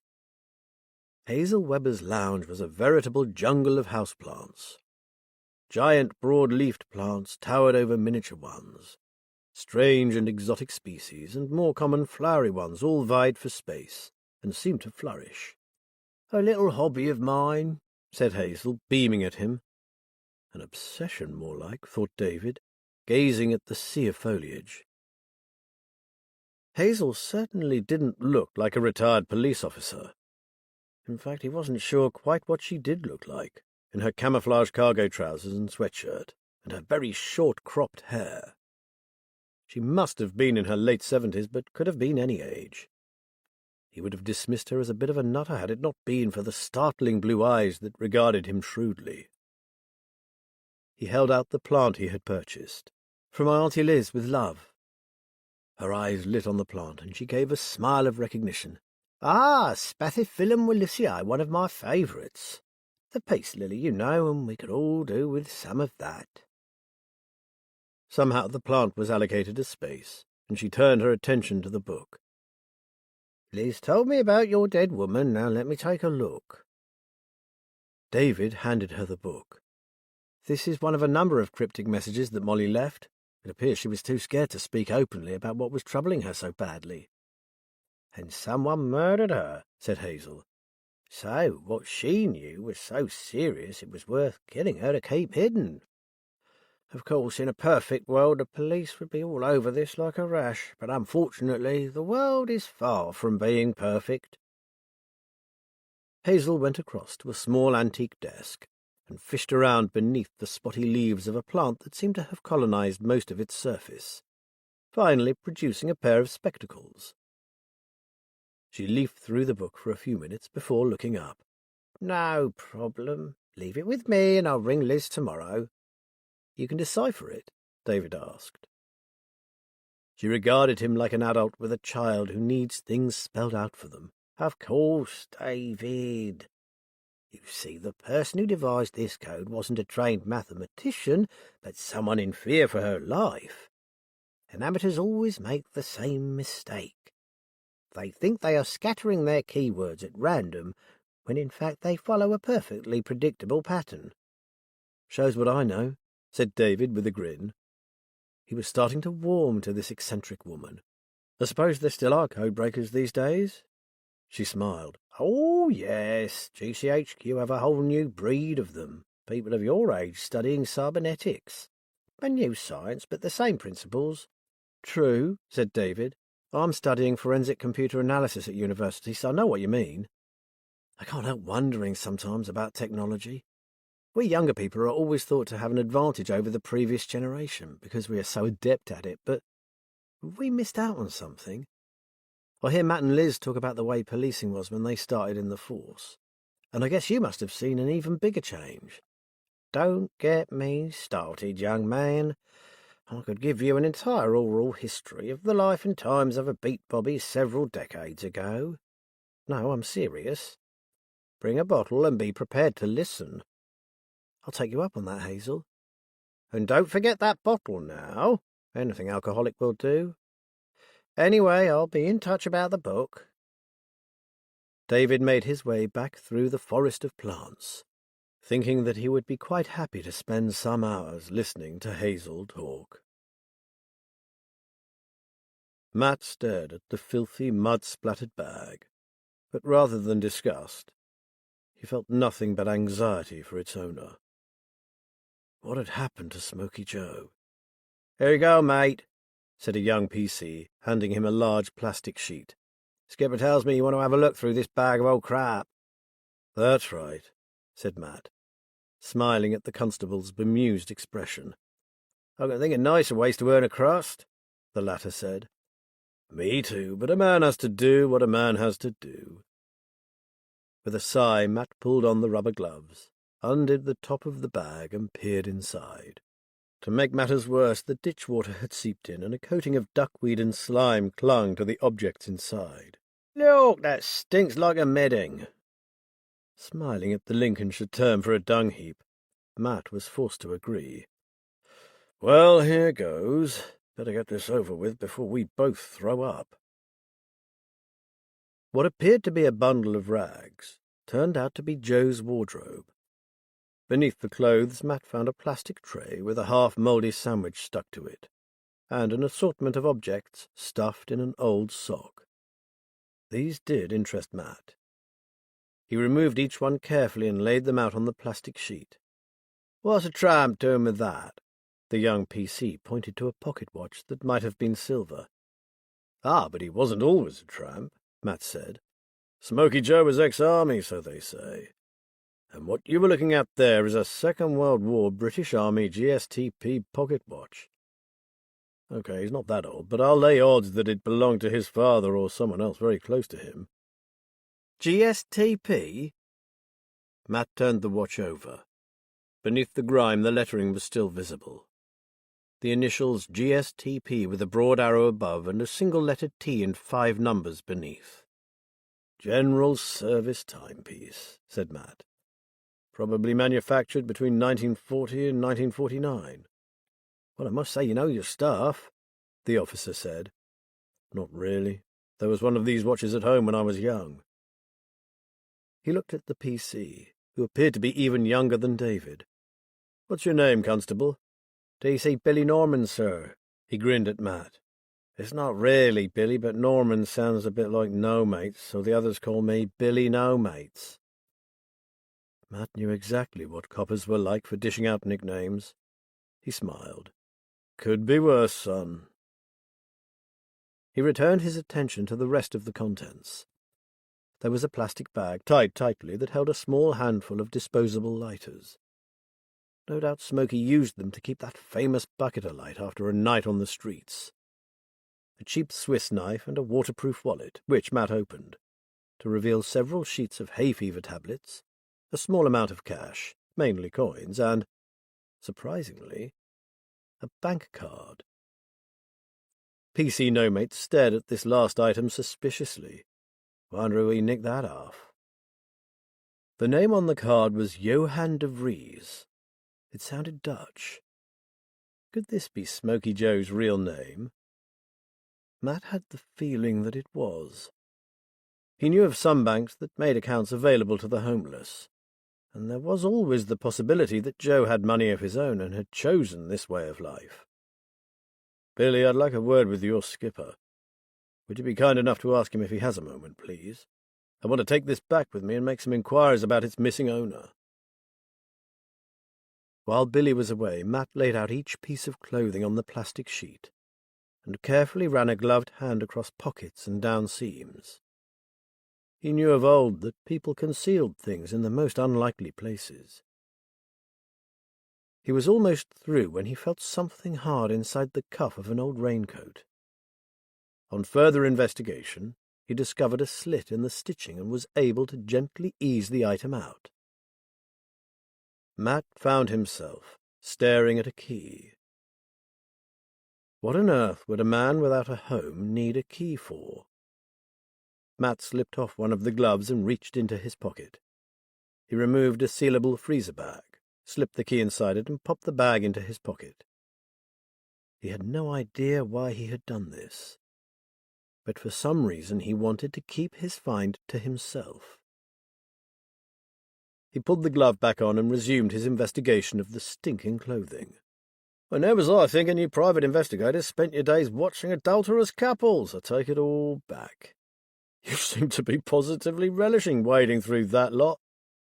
Hazel Webber's lounge was a veritable jungle of houseplants. Giant broad-leafed plants towered over miniature ones. Strange and exotic species and more common flowery ones all vied for space and seemed to flourish. "A little hobby of mine," said Hazel, beaming at him. An obsession, more like, thought David, gazing at the sea of foliage. Hazel certainly didn't look like a retired police officer. In fact, he wasn't sure quite what she did look like, in her camouflage cargo trousers and sweatshirt, and her very short cropped hair. She must have been in her late 70s, but could have been any age. He would have dismissed her as a bit of a nutter had it not been for the startling blue eyes that regarded him shrewdly. He held out the plant he had purchased. "From my Auntie Liz, with love." Her eyes lit on the plant, and she gave a smile of recognition. "Ah, Spathiphyllum willisii, one of my favourites. The peace lily, you know, and we could all do with some of that." Somehow the plant was allocated a space, and she turned her attention to the book. "Liz told me about your dead woman. Now let me take a look." David handed her the book. "This is one of a number of cryptic messages that Molly left. It appears she was too scared to speak openly about what was troubling her so badly." "And someone murdered her," said Hazel. "So what she knew was so serious it was worth killing her to keep hidden. Of course, in a perfect world, the police would be all over this like a rash, but unfortunately the world is far from being perfect." Hazel went across to a small antique desk and fished around beneath the spotty leaves of a plant that seemed to have colonized most of its surface, finally producing a pair of spectacles. She leafed through the book for a few minutes before looking up. "No problem. Leave it with me and I'll ring Liz tomorrow." "You can decipher it?" David asked. She regarded him like an adult with a child who needs things spelled out for them. "Of course, David. You see, the person who devised this code wasn't a trained mathematician, but someone in fear for her life. And amateurs always make the same mistake. They think they are scattering their keywords at random, when in fact they follow a perfectly predictable pattern." "Shows what I know," said David with a grin. He was starting to warm to this eccentric woman. "I suppose there still are code breakers these days?" She smiled. "Oh, yes. GCHQ have a whole new breed of them. People of your age studying cybernetics. A new science, but the same principles." "True," said David. "I'm studying forensic computer analysis at university, so I know what you mean. I can't help wondering sometimes about technology. We younger people are always thought to have an advantage over the previous generation because we are so adept at it, but have we missed out on something? I hear Matt and Liz talk about the way policing was when they started in the force, and I guess you must have seen an even bigger change." "Don't get me started, young man. I could give you an entire oral history of the life and times of a beat bobby several decades ago. No, I'm serious. Bring a bottle and be prepared to listen." "I'll take you up on that, Hazel." "And don't forget that bottle now. Anything alcoholic will do. Anyway, I'll be in touch about the book." David made his way back through the forest of plants, thinking that he would be quite happy to spend some hours listening to Hazel talk. Matt stared at the filthy, mud-splattered bag, but rather than disgust, he felt nothing but anxiety for its owner. What had happened to Smoky Joe? "Here you go, mate," said a young PC, handing him a large plastic sheet. "Skipper tells me you want to have a look through this bag of old crap." "That's right," said Matt, smiling at the constable's bemused expression. "I can think of nicer ways to earn a crust," the latter said. "Me too, but a man has to do what a man has to do." With a sigh, Matt pulled on the rubber gloves, undid the top of the bag, and peered inside. To make matters worse, the ditch water had seeped in, and a coating of duckweed and slime clung to the objects inside. "Look, that stinks like a medding." Smiling at the Lincolnshire term for a dung heap, Matt was forced to agree. "Well, here goes. Better get this over with before we both throw up." What appeared to be a bundle of rags turned out to be Joe's wardrobe. Beneath the clothes, Matt found a plastic tray with a half-mouldy sandwich stuck to it, and an assortment of objects stuffed in an old sock. These did interest Matt. He removed each one carefully and laid them out on the plastic sheet. "What's a tramp doing with that?" The young PC pointed to a pocket watch that might have been silver. "Ah, but he wasn't always a tramp," Matt said. "Smoky Joe was ex-army, so they say. And what you were looking at there is a Second World War British Army GSTP pocket watch. Okay, he's not that old, but I'll lay odds that it belonged to his father or someone else very close to him." "GSTP?" Matt turned the watch over. Beneath the grime, the lettering was still visible. The initials GSTP with a broad arrow above and a single-lettered T and 5 numbers beneath. "General Service Timepiece," said Matt. "Probably manufactured between 1940 and 1949. "Well, I must say you know your stuff," the officer said. "Not really. There was one of these watches at home when I was young." He looked at the PC, who appeared to be even younger than David. "What's your name, Constable?" "DC Billy Norman, sir." He grinned at Matt. "It's not really Billy, but Norman sounds a bit like No Mates, so the others call me Billy No Mates." Matt knew exactly what coppers were like for dishing out nicknames. He smiled. "Could be worse, son." He returned his attention to the rest of the contents. There was a plastic bag tied tightly that held a small handful of disposable lighters. No doubt Smoky used them to keep that famous bucket alight after a night on the streets. a cheap Swiss knife and a waterproof wallet, which Matt opened, to reveal several sheets of hay fever tablets, a small amount of cash, mainly coins, and, surprisingly, a bank card. PC No-Mate stared at this last item suspiciously. Wonder who he nicked that off. The name on the card was Johan de Vries. It sounded Dutch. Could this be Smokey Joe's real name? Matt had the feeling that it was. He knew of some banks that made accounts available to the homeless, and there was always the possibility that Joe had money of his own and had chosen this way of life. "Billy, I'd like a word with your skipper. Would you be kind enough to ask him if he has a moment, please? I want to take this back with me and make some inquiries about its missing owner." While Billy was away, Matt laid out each piece of clothing on the plastic sheet and carefully ran a gloved hand across pockets and down seams. He knew of old that people concealed things in the most unlikely places. He was almost through when he felt something hard inside the cuff of an old raincoat. On further investigation, he discovered a slit in the stitching and was able to gently ease the item out. Matt found himself staring at a key. What on earth would a man without a home need a key for? Matt slipped off one of the gloves and reached into his pocket. He removed a sealable freezer bag, slipped the key inside it, and popped the bag into his pocket. He had no idea why he had done this, but for some reason he wanted to keep his find to himself. He pulled the glove back on and resumed his investigation of the stinking clothing. "When was I thinking you private investigators spent your days watching adulterous couples? I take it all back. You seem to be positively relishing wading through that lot."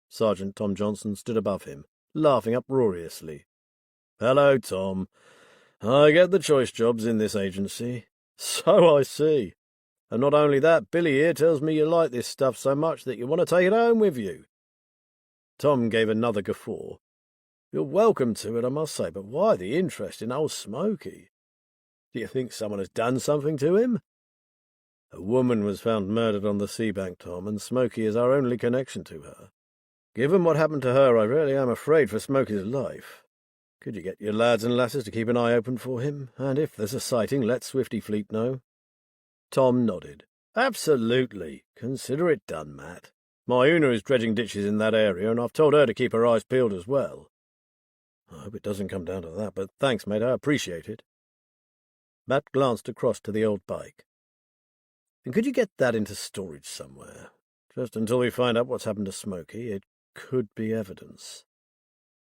Sergeant Tom Johnson stood above him, laughing uproariously. "Hello, Tom. I get the choice jobs in this agency." "So I see. And not only that, Billy here tells me you like this stuff so much that you want to take it home with you." Tom gave another guffaw. "You're welcome to it, I must say, but why the interest in old Smokey? Do you think someone has done something to him?" "A woman was found murdered on the sea bank, Tom, and Smokey is our only connection to her. Given what happened to her, I really am afraid for Smokey's life. Could you get your lads and lasses to keep an eye open for him? And if there's a sighting, let Swifty Fleet know." Tom nodded. "Absolutely. Consider it done, Matt. My Una is dredging ditches in that area, and I've told her to keep her eyes peeled as well." "I hope it doesn't come down to that, but thanks, mate, I appreciate it." Matt glanced across to the old bike. "And could you get that into storage somewhere? Just until we find out what's happened to Smokey, it could be evidence."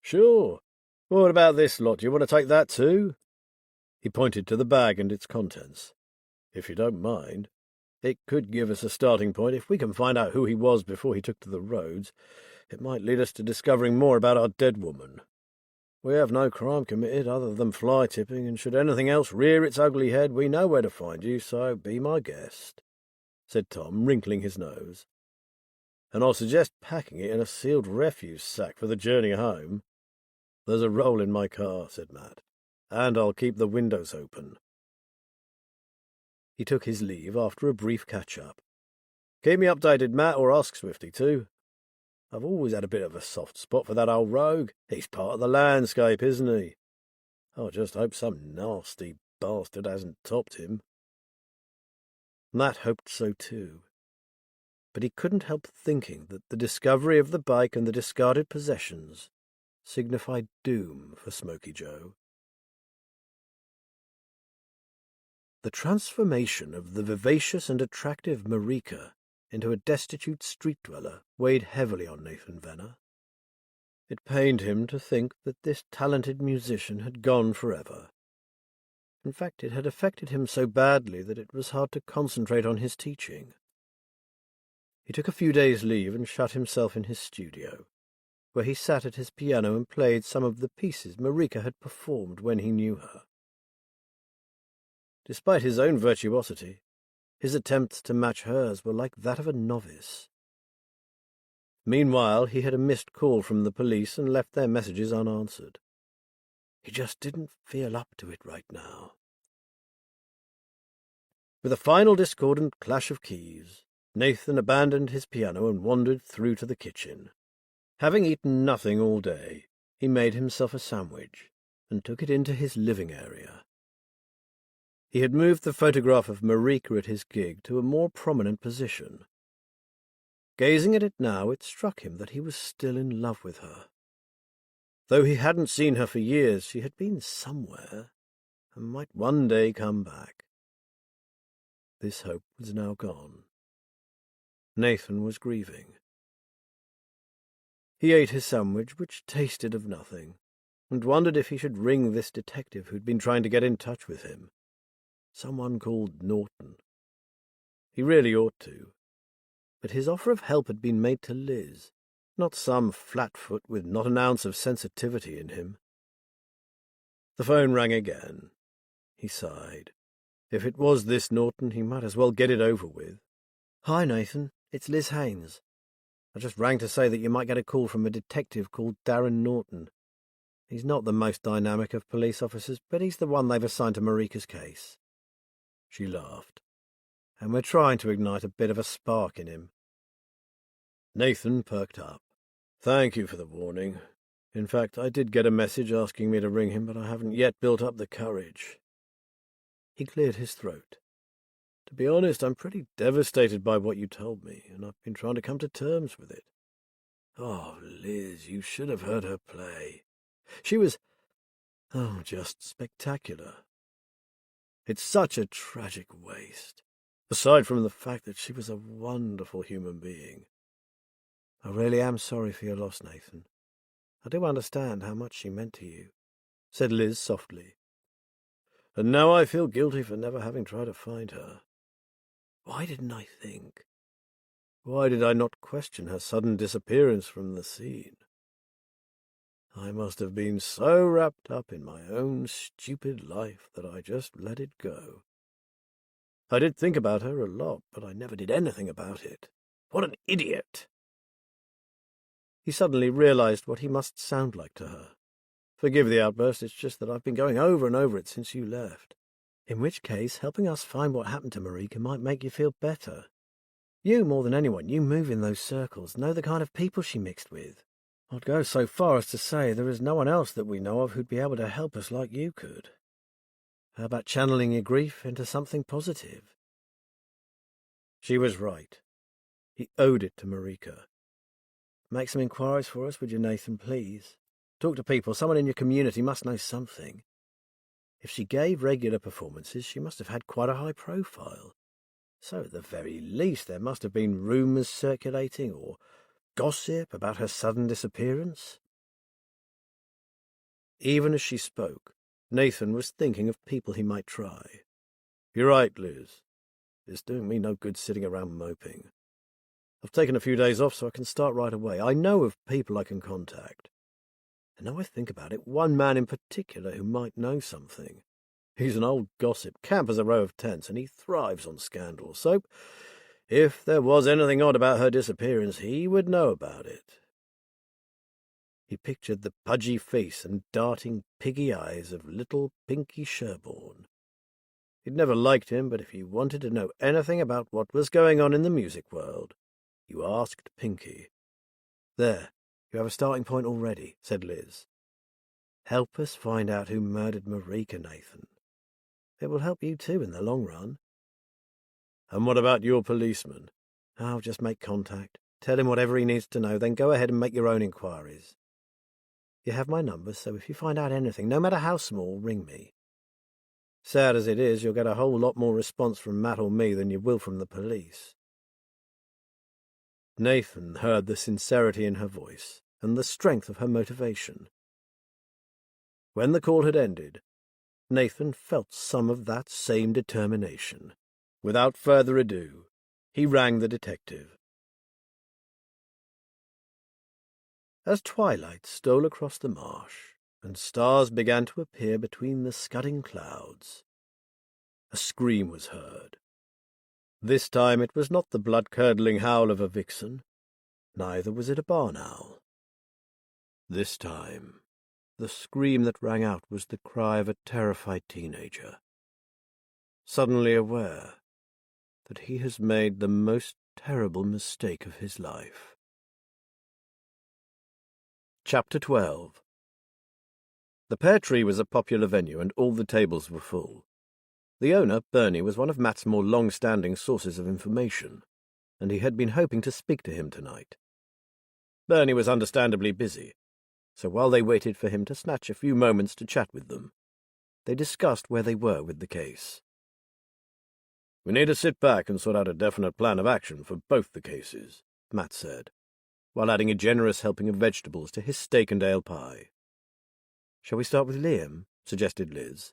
"Sure. What about this lot? Do you want to take that too?" He pointed to the bag and its contents. "If you don't mind. It could give us a starting point. If we can find out who he was before he took to the roads, it might lead us to discovering more about our dead woman. We have no crime committed other than fly tipping, and should anything else rear its ugly head, we know where to find you, so be my guest," said Tom, wrinkling his nose. "And I'll suggest packing it in a sealed refuse sack for the journey home." "There's a roll in my car," said Matt, "and I'll keep the windows open." He took his leave after a brief catch-up. "Keep me updated, Matt, or ask Swifty too. I've always had a bit of a soft spot for that old rogue. He's part of the landscape, isn't he? I just hope some nasty bastard hasn't topped him." Matt hoped so too, but he couldn't help thinking that the discovery of the bike and the discarded possessions signified doom for Smokey Joe. The transformation of the vivacious and attractive Marika into a destitute street dweller weighed heavily on Nathan Venner. It pained him to think that this talented musician had gone forever. In fact, it had affected him so badly that it was hard to concentrate on his teaching. He took a few days' leave and shut himself in his studio, where he sat at his piano and played some of the pieces Marika had performed when he knew her. Despite his own virtuosity, his attempts to match hers were like that of a novice. Meanwhile, he had a missed call from the police and left their messages unanswered. He just didn't feel up to it right now. With a final discordant clash of keys, Nathan abandoned his piano and wandered through to the kitchen. Having eaten nothing all day, he made himself a sandwich and took it into his living area. He had moved the photograph of Marika at his gig to a more prominent position. Gazing at it now, it struck him that he was still in love with her. Though he hadn't seen her for years, she had been somewhere and might one day come back. This hope was now gone. Nathan was grieving. He ate his sandwich, which tasted of nothing, and wondered if he should ring this detective who'd been trying to get in touch with him. Someone called Norton. He really ought to. But his offer of help had been made to Liz, not some flatfoot with not an ounce of sensitivity in him. The phone rang again. He sighed. If it was this Norton, he might as well get it over with. "Hi, Nathan. It's Liz Haynes. I just rang to say that you might get a call from a detective called Darren Norton. He's not the most dynamic of police officers, but he's the one they've assigned to Marika's case." She laughed. "And we're trying to ignite a bit of a spark in him." Nathan perked up. "Thank you for the warning. In fact, I did get a message asking me to ring him, but I haven't yet built up the courage." He cleared his throat. "To be honest, I'm pretty devastated by what you told me, and I've been trying to come to terms with it. Oh, Liz, you should have heard her play. She was, just spectacular. It's such a tragic waste, aside from the fact that she was a wonderful human being. I really am sorry for your loss, Nathan. I do understand how much she meant to you," said Liz softly. "And now I feel guilty for never having tried to find her. Why didn't I think? Why did I not question her sudden disappearance from the scene? I must have been so wrapped up in my own stupid life that I just let it go. I did think about her a lot, but I never did anything about it. What an idiot!" He suddenly realized what he must sound like to her. "Forgive the outburst, it's just that I've been going over and over it since you left. In which case, helping us find what happened to Marika might make you feel better. You, more than anyone, you move in those circles, know the kind of people she mixed with. I'd go so far as to say there is no one else that we know of who'd be able to help us like you could. How about channeling your grief into something positive?" She was right. He owed it to Marika. "Make some inquiries for us, would you, Nathan, please? Talk to people. Someone in your community must know something. If she gave regular performances, she must have had quite a high profile. So at the very least there must have been rumours circulating or gossip about her sudden disappearance." Even as she spoke, Nathan was thinking of people he might try. "You're right, Liz. It's doing me no good sitting around moping. I've taken a few days off so I can start right away. I know of people I can contact. And now I think about it, one man in particular who might know something. He's an old gossip, camp as a row of tents, and he thrives on scandal. So, if there was anything odd about her disappearance, he would know about it." He pictured the pudgy face and darting piggy eyes of little Pinky Sherborne. He'd never liked him, but if you wanted to know anything about what was going on in the music world, you asked Pinky. "There, you have a starting point already," said Liz. "Help us find out who murdered Marika, Nathan. It will help you too in the long run." "And what about your policeman?" "Oh, just make contact. Tell him whatever he needs to know, then go ahead and make your own inquiries. You have my number, so if you find out anything, no matter how small, ring me. Sad as it is, you'll get a whole lot more response from Matt or me than you will from the police." Nathan heard the sincerity in her voice and the strength of her motivation. When the call had ended, Nathan felt some of that same determination. Without further ado, he rang the detective. As twilight stole across the marsh, and stars began to appear between the scudding clouds, a scream was heard. This time it was not the blood-curdling howl of a vixen, neither was it a barn owl. This time, the scream that rang out was the cry of a terrified teenager. Suddenly aware, but he has made the most terrible mistake of his life. Chapter 12. The pear tree was a popular venue, and all the tables were full. The owner, Bernie, was one of Matt's more long-standing sources of information, and he had been hoping to speak to him tonight. Bernie was understandably busy, so while they waited for him to snatch a few moments to chat with them, they discussed where they were with the case. "We need to sit back and sort out a definite plan of action for both the cases," Matt said, while adding a generous helping of vegetables to his steak and ale pie. "Shall we start with Liam?" suggested Liz.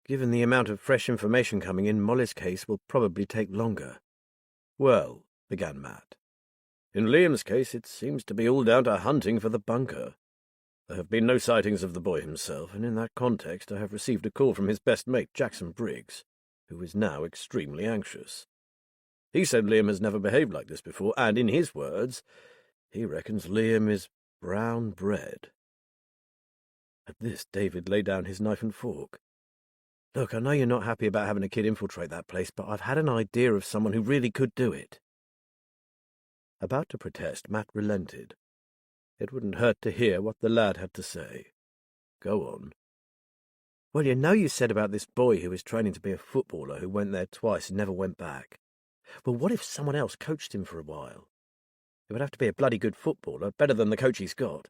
"Given the amount of fresh information coming in, Molly's case will probably take longer." "Well," began Matt, "in Liam's case it seems to be all down to hunting for the bunker. There have been no sightings of the boy himself, and in that context I have received a call from his best mate, Jackson Briggs, who is now extremely anxious. He said Liam has never behaved like this before, and in his words, he reckons Liam is brown bread." At this, David laid down his knife and fork. "Look, I know you're not happy about having a kid infiltrate that place, but I've had an idea of someone who really could do it." About to protest, Matt relented. It wouldn't hurt to hear what the lad had to say. "Go on." "Well, you said about this boy who was training to be a footballer who went there twice and never went back. Well, what if someone else coached him for a while? It would have to be a bloody good footballer, better than the coach he's got.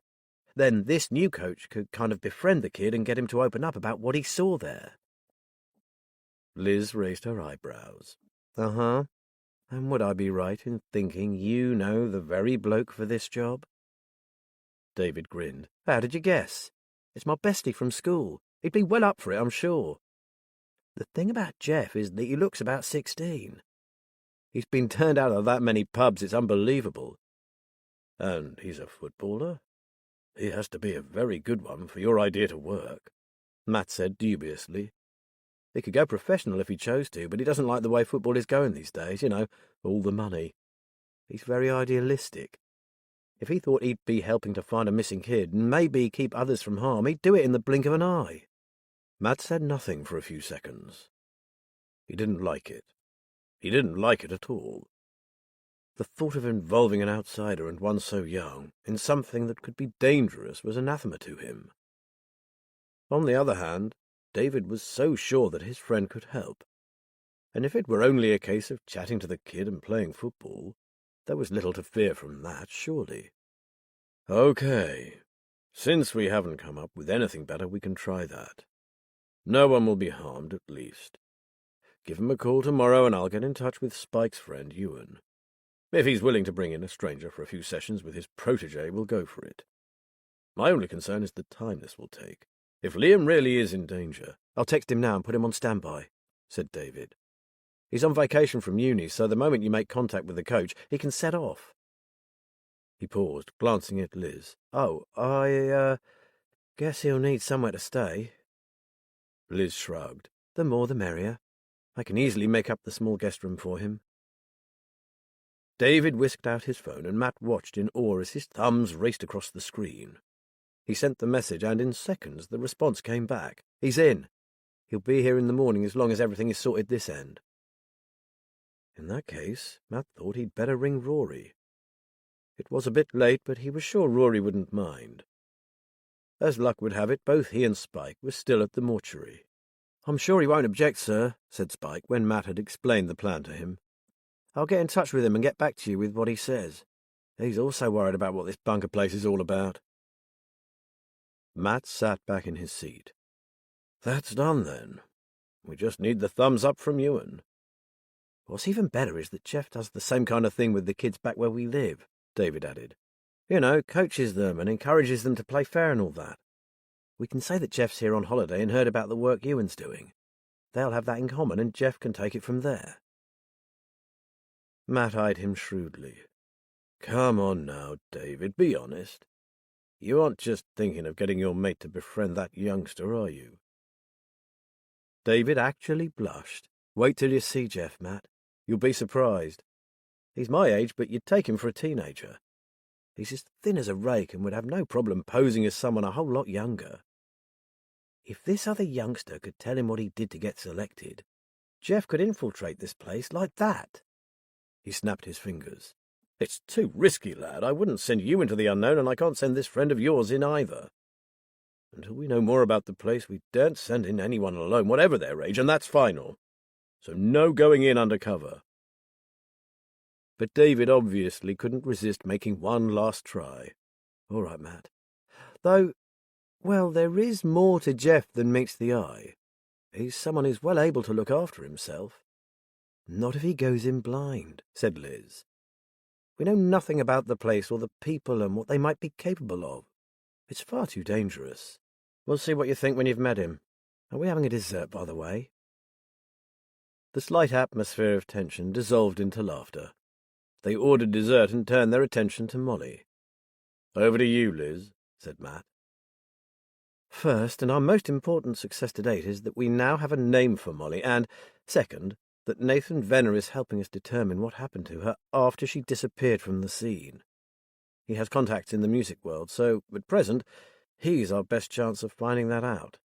Then this new coach could kind of befriend the kid and get him to open up about what he saw there." Liz raised her eyebrows. "Uh-huh. And would I be right in thinking you know the very bloke for this job?" David grinned. "How did you guess? It's my bestie from school. He'd be well up for it, I'm sure. The thing about Jeff is that he looks about 16. He's been turned out of that many pubs, it's unbelievable." "And he's a footballer? He has to be a very good one for your idea to work," Matt said dubiously. "He could go professional if he chose to, but he doesn't like the way football is going these days, all the money. He's very idealistic. If he thought he'd be helping to find a missing kid and maybe keep others from harm, he'd do it in the blink of an eye." Matt said nothing for a few seconds. He didn't like it. He didn't like it at all. The thought of involving an outsider, and one so young, in something that could be dangerous was anathema to him. On the other hand, David was so sure that his friend could help, and if it were only a case of chatting to the kid and playing football, there was little to fear from that, surely. "Okay. Since we haven't come up with anything better, we can try that. No one will be harmed, at least. Give him a call tomorrow, and I'll get in touch with Spike's friend, Ewan. If he's willing to bring in a stranger for a few sessions with his protégé, we'll go for it. My only concern is the time this will take. If Liam really is in danger—" "I'll text him now and put him on standby," said David. "He's on vacation from uni, so the moment you make contact with the coach, he can set off." He paused, glancing at Liz. "Oh, I guess he'll need somewhere to stay." Liz shrugged. "The more the merrier. I can easily make up the small guest room for him." David whisked out his phone, and Matt watched in awe as his thumbs raced across the screen. He sent the message, and in seconds the response came back. "He's in. He'll be here in the morning as long as everything is sorted this end." In that case, Matt thought he'd better ring Rory. It was a bit late, but he was sure Rory wouldn't mind. As luck would have it, both he and Spike were still at the mortuary. "I'm sure he won't object, sir," said Spike, when Matt had explained the plan to him. "I'll get in touch with him and get back to you with what he says. He's also worried about what this bunker place is all about." Matt sat back in his seat. "That's done, then. We just need the thumbs up from Ewan." "What's even better is that Jeff does the same kind of thing with the kids back where we live," David added. Coaches them and encourages them to play fair and all that. We can say that Jeff's here on holiday and heard about the work Ewan's doing. They'll have that in common, and Jeff can take it from there." Matt eyed him shrewdly. "Come on now, David, be honest. You aren't just thinking of getting your mate to befriend that youngster, are you?" David actually blushed. "Wait till you see Jeff, Matt. You'll be surprised. He's my age, but you'd take him for a teenager. He's as thin as a rake and would have no problem posing as someone a whole lot younger. If this other youngster could tell him what he did to get selected, Jeff could infiltrate this place like that." He snapped his fingers. "It's too risky, lad. I wouldn't send you into the unknown, and I can't send this friend of yours in either. Until we know more about the place, we daren't send in anyone alone, whatever their age, and that's final. So no going in under cover." But David obviously couldn't resist making one last try. "All right, Matt. Though, well, there is more to Jeff than meets the eye. He's someone who's well able to look after himself." "Not if he goes in blind," said Liz. "We know nothing about the place or the people and what they might be capable of. It's far too dangerous. We'll see what you think when you've met him. Are we having a dessert, by the way?" The slight atmosphere of tension dissolved into laughter. They ordered dessert and turned their attention to Molly. "Over to you, Liz," said Matt. "First, and our most important success to date, is that we now have a name for Molly, and, second, that Nathan Venner is helping us determine what happened to her after she disappeared from the scene. He has contacts in the music world, so, at present, he's our best chance of finding that out.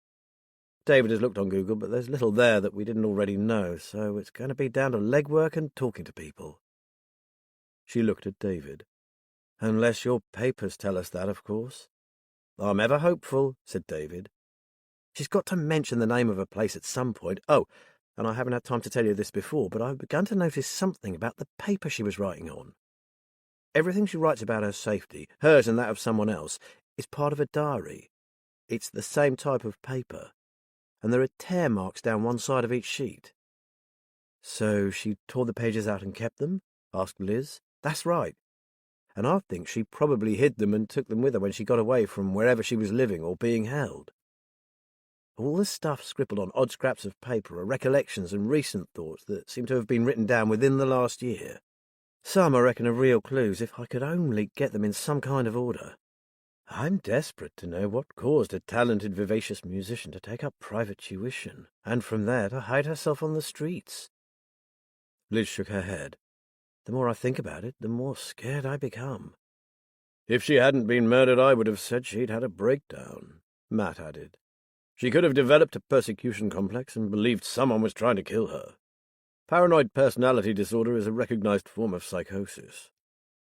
David has looked on Google, but there's little there that we didn't already know, so it's going to be down to legwork and talking to people." She looked at David. "Unless your papers tell us that, of course." "I'm ever hopeful," said David. "She's got to mention the name of a place at some point. Oh, and I haven't had time to tell you this before, but I've begun to notice something about the paper she was writing on. Everything she writes about her safety, hers and that of someone else, is part of a diary. It's the same type of paper, and there are tear marks down one side of each sheet." "So she tore the pages out and kept them?" asked Liz. "That's right. And I think she probably hid them and took them with her when she got away from wherever she was living or being held. All the stuff scribbled on odd scraps of paper are recollections and recent thoughts that seem to have been written down within the last year. Some, I reckon, are real clues, if I could only get them in some kind of order. I'm desperate to know what caused a talented, vivacious musician to take up private tuition, and from there to hide herself on the streets." Liz shook her head. "The more I think about it, the more scared I become." "If she hadn't been murdered, I would have said she'd had a breakdown," Matt added. "She could have developed a persecution complex and believed someone was trying to kill her. Paranoid personality disorder is a recognized form of psychosis.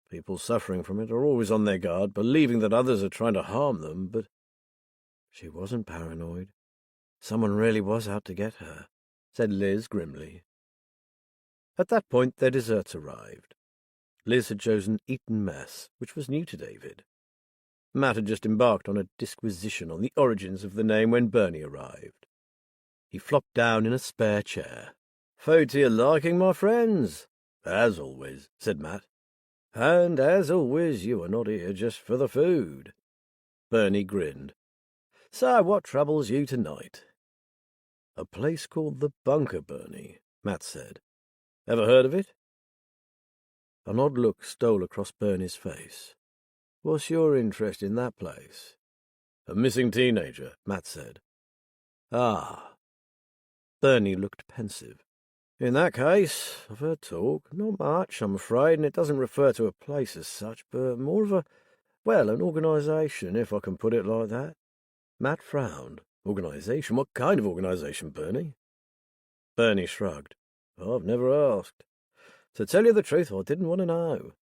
People suffering from it are always on their guard, believing that others are trying to harm them, but she wasn't paranoid. Someone really was out to get her," said Liz grimly. At that point their desserts arrived. Liz had chosen Eton mess, which was new to David. Matt had just embarked on a disquisition on the origins of the name when Bernie arrived. He flopped down in a spare chair. "Food to your liking, my friends?" "As always," said Matt. "And as always, you are not here just for the food." Bernie grinned. "So what troubles you tonight?" "A place called the Bunker, Bernie," Matt said. "Ever heard of it?" An odd look stole across Bernie's face. "What's your interest in that place?" "A missing teenager," Matt said. "Ah." Bernie looked pensive. "In that case, I've heard talk. Not much, I'm afraid, and it doesn't refer to a place as such, but more of an organisation, if I can put it like that." Matt frowned. "Organisation? What kind of organisation, Bernie?" Bernie shrugged. "I've never asked. To tell you the truth, I didn't want to know.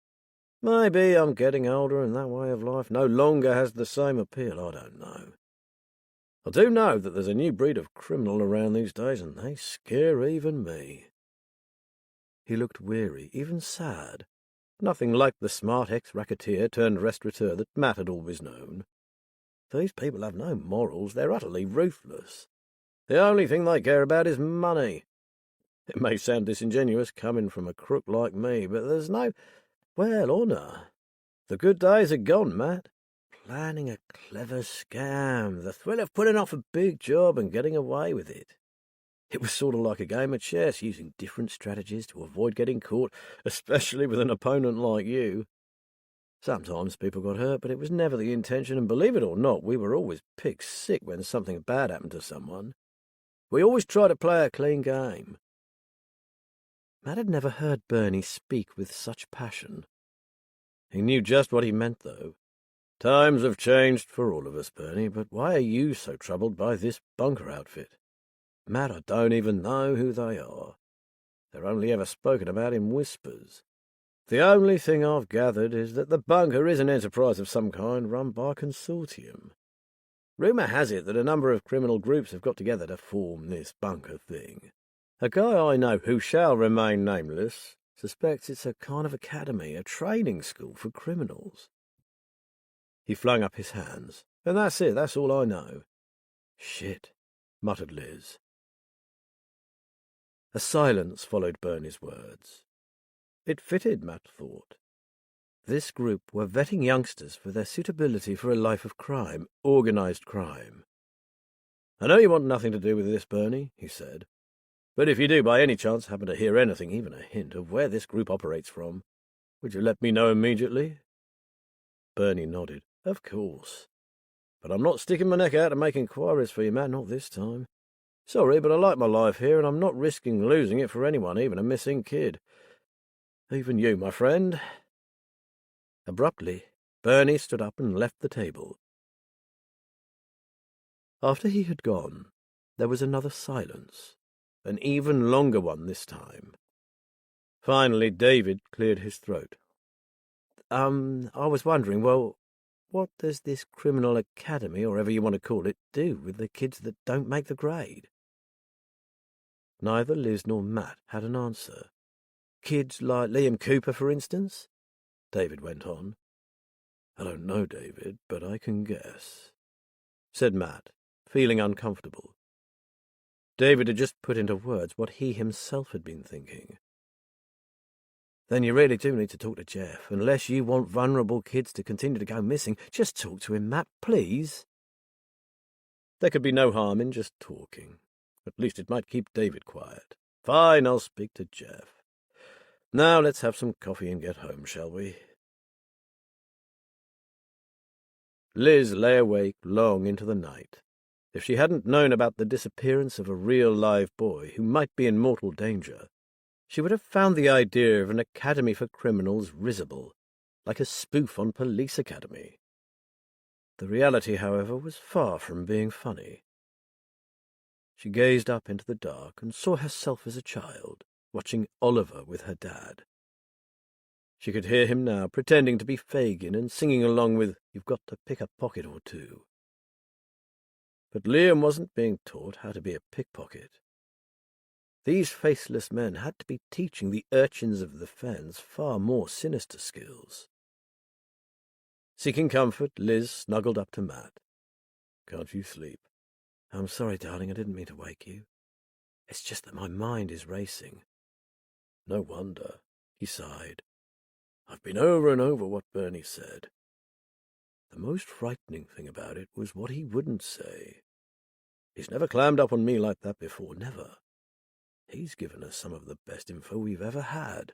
Maybe I'm getting older and that way of life no longer has the same appeal, I don't know. I do know that there's a new breed of criminal around these days, and they scare even me." He looked weary, even sad. Nothing like the smart ex-racketeer turned restaurateur that Matt had always known. These people have no morals, they're utterly ruthless. The only thing they care about is money. It may sound disingenuous coming from a crook like me, but there's no, honour. The good days are gone, Matt. Planning a clever scam, the thrill of putting off a big job and getting away with it. It was sort of like a game of chess, using different strategies to avoid getting caught, especially with an opponent like you. Sometimes people got hurt, but it was never the intention, and believe it or not, we were always pig sick when something bad happened to someone. We always try to play a clean game." Matt had never heard Bernie speak with such passion. He knew just what he meant, though. "Times have changed for all of us, Bernie, but why are you so troubled by this bunker outfit?" "Matt, I don't even know who they are." They're only ever spoken about in whispers. The only thing I've gathered is that the bunker is an enterprise of some kind run by a consortium. Rumour has it that a number of criminal groups have got together to form this bunker thing. A guy I know who shall remain nameless suspects it's a kind of academy, a training school for criminals. He flung up his hands. And that's it, that's all I know. Shit, muttered Liz. A silence followed Bernie's words. It fitted, Matt thought. This group were vetting youngsters for their suitability for a life of crime, organised crime. I know you want nothing to do with this, Bernie, he said. But if you do by any chance happen to hear anything, even a hint, of where this group operates from, would you let me know immediately? Bernie nodded. Of course. But I'm not sticking my neck out to make inquiries for you, Matt, not this time. Sorry, but I like my life here, and I'm not risking losing it for anyone, even a missing kid. Even you, my friend. Abruptly, Bernie stood up and left the table. After he had gone, there was another silence, an even longer one this time. Finally, David cleared his throat. I was wondering, well, what does this criminal academy, or whatever you want to call it, do with the kids that don't make the grade? Neither Liz nor Matt had an answer. Kids like Liam Cooper, for instance? David went on. I don't know, David, but I can guess, said Matt, feeling uncomfortable. David had just put into words what he himself had been thinking. Then you really do need to talk to Jeff. Unless you want vulnerable kids to continue to go missing, just talk to him, Matt, please. There could be no harm in just talking. At least it might keep David quiet. Fine, I'll speak to Jeff. Now let's have some coffee and get home, shall we? Liz lay awake long into the night. If she hadn't known about the disappearance of a real live boy who might be in mortal danger, she would have found the idea of an academy for criminals risible, like a spoof on Police Academy. The reality, however, was far from being funny. She gazed up into the dark and saw herself as a child, watching Oliver with her dad. She could hear him now, pretending to be Fagin and singing along with You've Got to Pick a Pocket or Two. But Liam wasn't being taught how to be a pickpocket. These faceless men had to be teaching the urchins of the fens far more sinister skills. Seeking comfort, Liz snuggled up to Matt. Can't you sleep? I'm sorry, darling, I didn't mean to wake you. It's just that my mind is racing. No wonder, he sighed. I've been over and over what Bernie said. The most frightening thing about it was what he wouldn't say. He's never clammed up on me like that before, never. He's given us some of the best info we've ever had.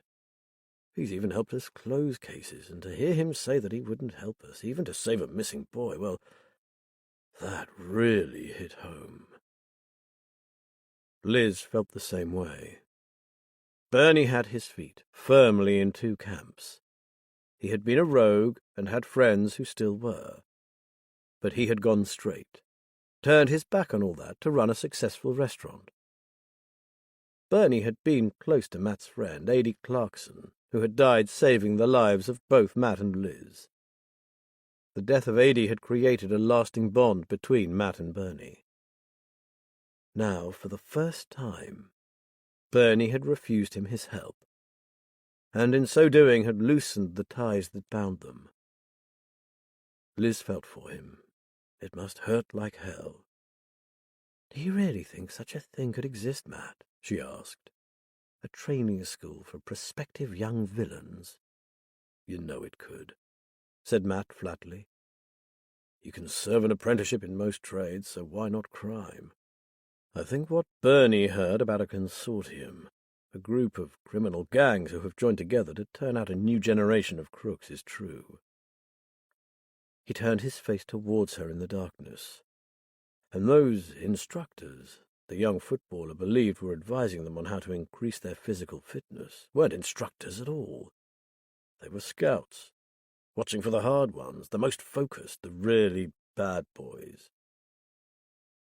He's even helped us close cases, and to hear him say that he wouldn't help us, even to save a missing boy, well, that really hit home. Liz felt the same way. Bernie had his feet firmly in two camps. He had been a rogue and had friends who still were. But he had gone straight, turned his back on all that to run a successful restaurant. Bernie had been close to Matt's friend, Adie Clarkson, who had died saving the lives of both Matt and Liz. The death of Adie had created a lasting bond between Matt and Bernie. Now, for the first time, Bernie had refused him his help, and in so doing had loosened the ties that bound them. Liz felt for him. It must hurt like hell. Do you really think such a thing could exist, Matt? She asked. A training school for prospective young villains. You know it could, said Matt flatly. You can serve an apprenticeship in most trades, so why not crime? I think what Bernie heard about a consortium, a group of criminal gangs who have joined together to turn out a new generation of crooks, is true. He turned his face towards her in the darkness. And those instructors the young footballer believed were advising them on how to increase their physical fitness weren't instructors at all. They were scouts, watching for the hard ones, the most focused, the really bad boys.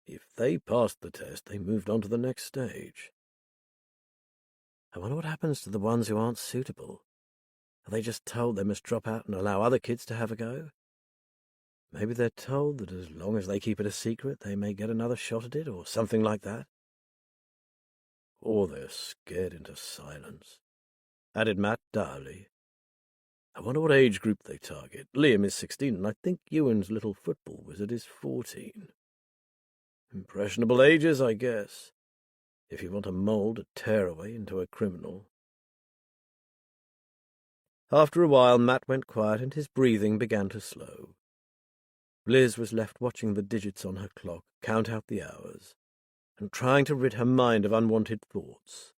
If they passed the test, they moved on to the next stage. I wonder what happens to the ones who aren't suitable. Are they just told they must drop out and allow other kids to have a go? Maybe they're told that as long as they keep it a secret, they may get another shot at it, or something like that. Or they're scared into silence, added Matt dourly. I wonder what age group they target. Liam is 16, and I think Ewan's little football wizard is 14. Impressionable ages, I guess, if you want a mole to tear away into a criminal. After a while, Matt went quiet and his breathing began to slow. Liz was left watching the digits on her clock count out the hours and trying to rid her mind of unwanted thoughts.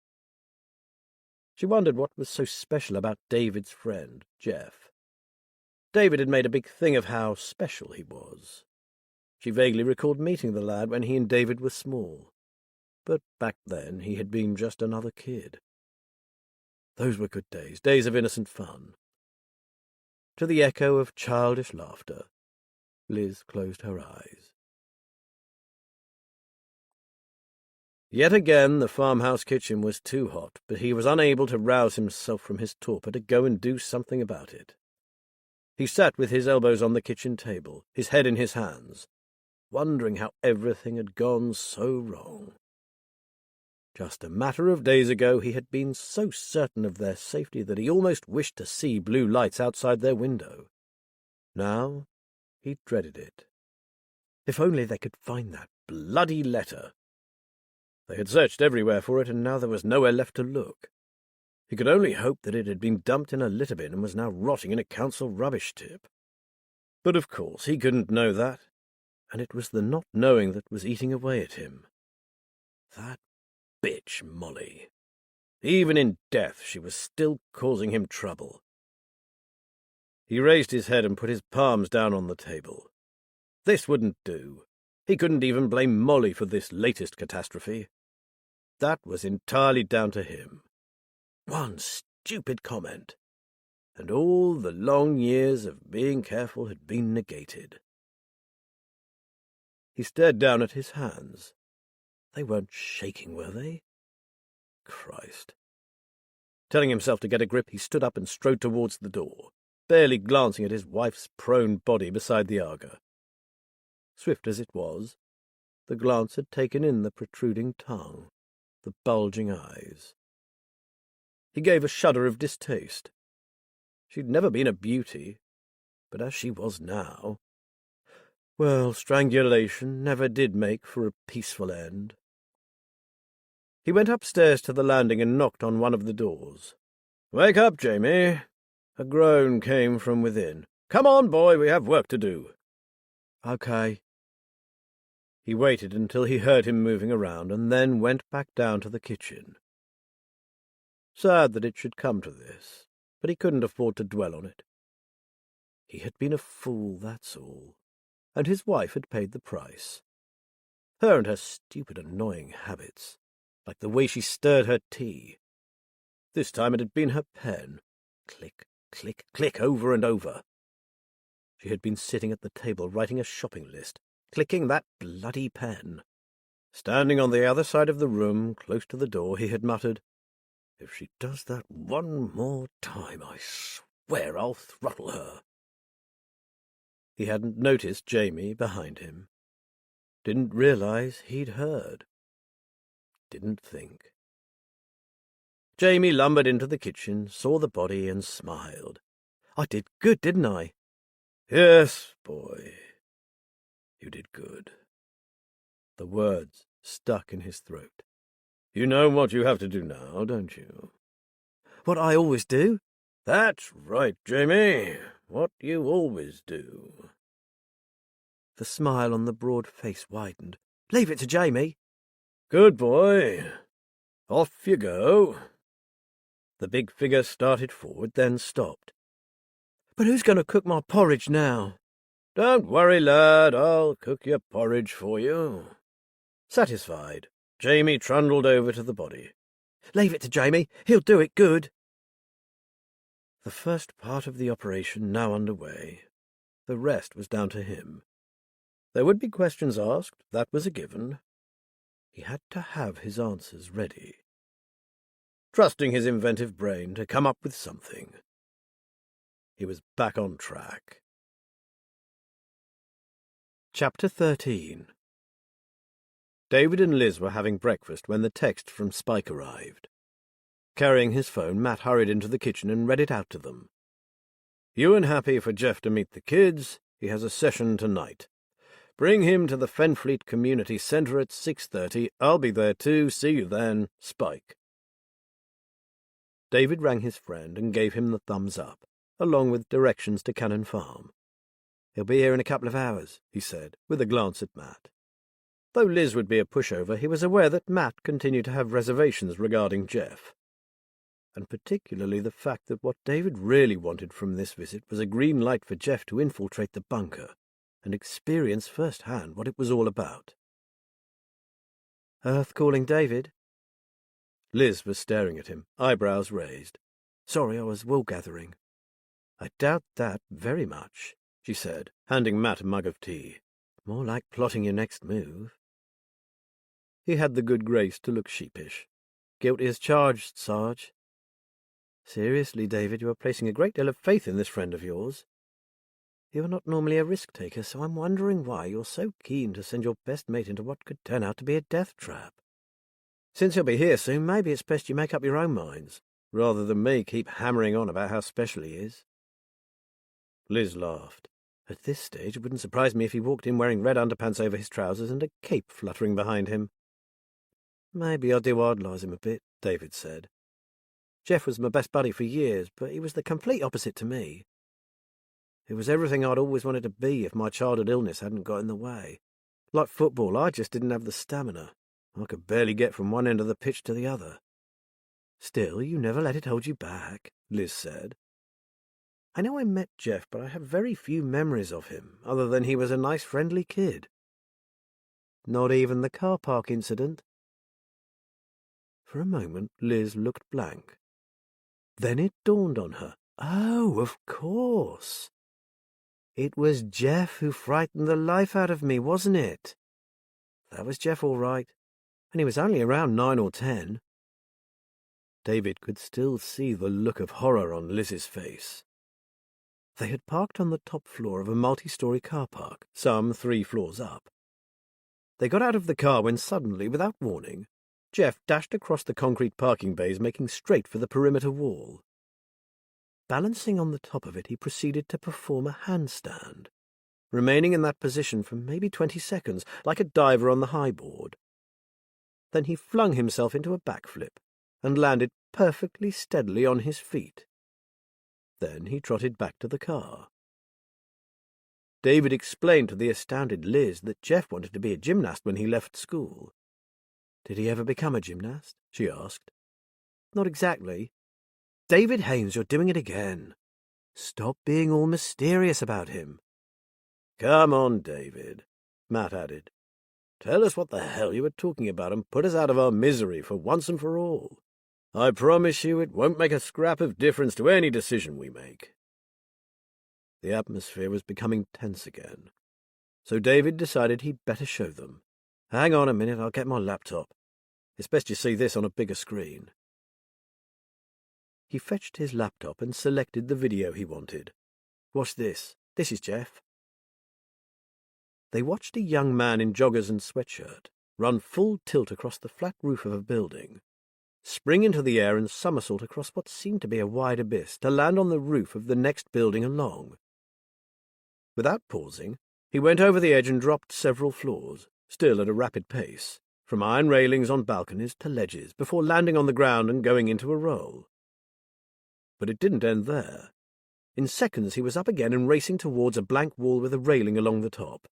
She wondered what was so special about David's friend, Jeff. David had made a big thing of how special he was. She vaguely recalled meeting the lad when he and David were small, but back then he had been just another kid. Those were good days, days of innocent fun. To the echo of childish laughter, Liz closed her eyes. Yet again the farmhouse kitchen was too hot, but he was unable to rouse himself from his torpor to go and do something about it. He sat with his elbows on the kitchen table, his head in his hands, wondering how everything had gone so wrong. Just a matter of days ago he had been so certain of their safety that he almost wished to see blue lights outside their window. Now he dreaded it. If only they could find that bloody letter. They had searched everywhere for it, and now there was nowhere left to look. He could only hope that it had been dumped in a litter bin and was now rotting in a council rubbish tip. But of course he couldn't know that, and it was the not knowing that was eating away at him. That bitch Molly. Even in death she was still causing him trouble. He raised his head and put his palms down on the table. This wouldn't do. He couldn't even blame Molly for this latest catastrophe. That was entirely down to him. One stupid comment, and all the long years of being careful had been negated. He stared down at his hands. They weren't shaking, were they? Christ. Telling himself to get a grip, he stood up and strode towards the door, barely glancing at his wife's prone body beside the Aga. Swift as it was, the glance had taken in the protruding tongue, the bulging eyes. He gave a shudder of distaste. She'd never been a beauty, but as she was now, well, strangulation never did make for a peaceful end. He went upstairs to the landing and knocked on one of the doors. "Wake up, Jamie." A groan came from within. "Come on, boy, we have work to do." "Okay." He waited until he heard him moving around, and then went back down to the kitchen. Sad that it should come to this, but he couldn't afford to dwell on it. He had been a fool, that's all, and his wife had paid the price. Her and her stupid, annoying habits, like the way she stirred her tea. This time it had been her pen. Click, click, click, over and over. She had been sitting at the table writing a shopping list, clicking that bloody pen. Standing on the other side of the room, close to the door, he had muttered, "If she does that one more time, I swear I'll throttle her." He hadn't noticed Jamie behind him. Didn't realize he'd heard. Didn't think. Jamie lumbered into the kitchen, saw the body, and smiled. "I did good, didn't I?" "Yes, boy, you did good." The words stuck in his throat. "You know what you have to do now, don't you?" "What I always do?" "That's right, Jamie. What you always do." The smile on the broad face widened. "Leave it to Jamie." "Good boy. Off you go." The big figure started forward, then stopped. "But who's going to cook my porridge now?" "Don't worry, lad. I'll cook your porridge for you." Satisfied, Jamie trundled over to the body. "Leave it to Jamie. He'll do it good." The first part of the operation now underway. The rest was down to him. There would be questions asked, that was a given. He had to have his answers ready. trusting his inventive brain to come up with something. He was back on track. Chapter 13. David and Liz were having breakfast when the text from Spike arrived. Carrying his phone, Matt hurried into the kitchen and read it out to them. "You and happy for Jeff to meet the kids. He has a session tonight. Bring him to the Fenfleet Community Centre at 6:30. I'll be there too. See you then. Spike." David rang his friend and gave him the thumbs up, along with directions to Cannon Farm. "He'll be here in a couple of hours," he said, with a glance at Matt. Though Liz would be a pushover, he was aware that Matt continued to have reservations regarding Jeff, and particularly the fact that what David really wanted from this visit was a green light for Jeff to infiltrate the bunker and experience firsthand what it was all about. "Earth calling David?" Liz was staring at him, eyebrows raised. "Sorry, I was wool-gathering." "I doubt that very much," she said, handing Matt a mug of tea. "More like plotting your next move." He had the good grace to look sheepish. "Guilty as charged, Sarge." "Seriously, David, you are placing a great deal of faith in this friend of yours. You are not normally a risk-taker, so I'm wondering why you're so keen to send your best mate into what could turn out to be a death trap. Since he'll be here soon, maybe it's best you make up your own minds, rather than me keep hammering on about how special he is." Liz laughed. "At this stage, it wouldn't surprise me if he walked in wearing red underpants over his trousers and a cape fluttering behind him." "Maybe I do idolize him a bit," David said. "Jeff was my best buddy for years, but he was the complete opposite to me. It was everything I'd always wanted to be if my childhood illness hadn't got in the way. Like football, I just didn't have the stamina. I could barely get from one end of the pitch to the other." "Still, you never let it hold you back," Liz said. "I know I met Jeff, but I have very few memories of him, other than he was a nice, friendly kid." "Not even the car park incident?" For a moment, Liz looked blank. Then it dawned on her. Oh, of course. It was Jeff who frightened the life out of me, wasn't it? That was Jeff, all right. And he was only around 9 or 10. David could still see the look of horror on Liz's face. They had parked on the top floor of a multi-story car park, some 3 floors up. They got out of the car when suddenly, without warning, Jeff dashed across the concrete parking bays, making straight for the perimeter wall. Balancing on the top of it, he proceeded to perform a handstand, remaining in that position for maybe 20 seconds, like a diver on the high board. Then he flung himself into a backflip and landed perfectly steadily on his feet. Then he trotted back to the car. David explained to the astounded Liz that Jeff wanted to be a gymnast when he left school. "Did he ever become a gymnast?" she asked. "Not exactly." "David Haines, you're doing it again. Stop being all mysterious about him." "Come on, David," Matt added. "Tell us what the hell you were talking about and put us out of our misery for once and for all. I promise you it won't make a scrap of difference to any decision we make." The atmosphere was becoming tense again, so David decided he'd better show them. "Hang on a minute, I'll get my laptop. It's best you see this on a bigger screen." He fetched his laptop and selected the video he wanted. "Watch this. This is Jeff." They watched a young man in joggers and sweatshirt run full tilt across the flat roof of a building, spring into the air and somersault across what seemed to be a wide abyss to land on the roof of the next building along. Without pausing, he went over the edge and dropped several floors, still at a rapid pace, from iron railings on balconies to ledges, before landing on the ground and going into a roll. But it didn't end there. In seconds he was up again and racing towards a blank wall with a railing along the top.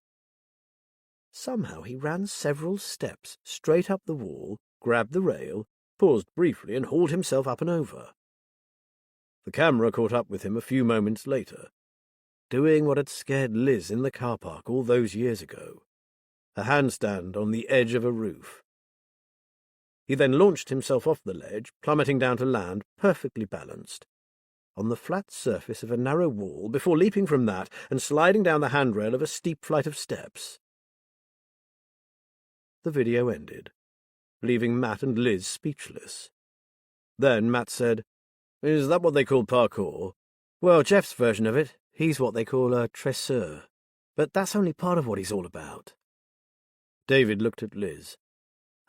Somehow he ran several steps straight up the wall, grabbed the rail, paused briefly and hauled himself up and over. The camera caught up with him a few moments later, doing what had scared Liz in the car park all those years ago. A handstand on the edge of a roof. He then launched himself off the ledge, plummeting down to land, perfectly balanced, on the flat surface of a narrow wall before leaping from that and sliding down the handrail of a steep flight of steps. The video ended, leaving Matt and Liz speechless. Then Matt said, "Is that what they call parkour?" "Well, Jeff's version of it, he's what they call a tresseur. But that's only part of what he's all about." David looked at Liz.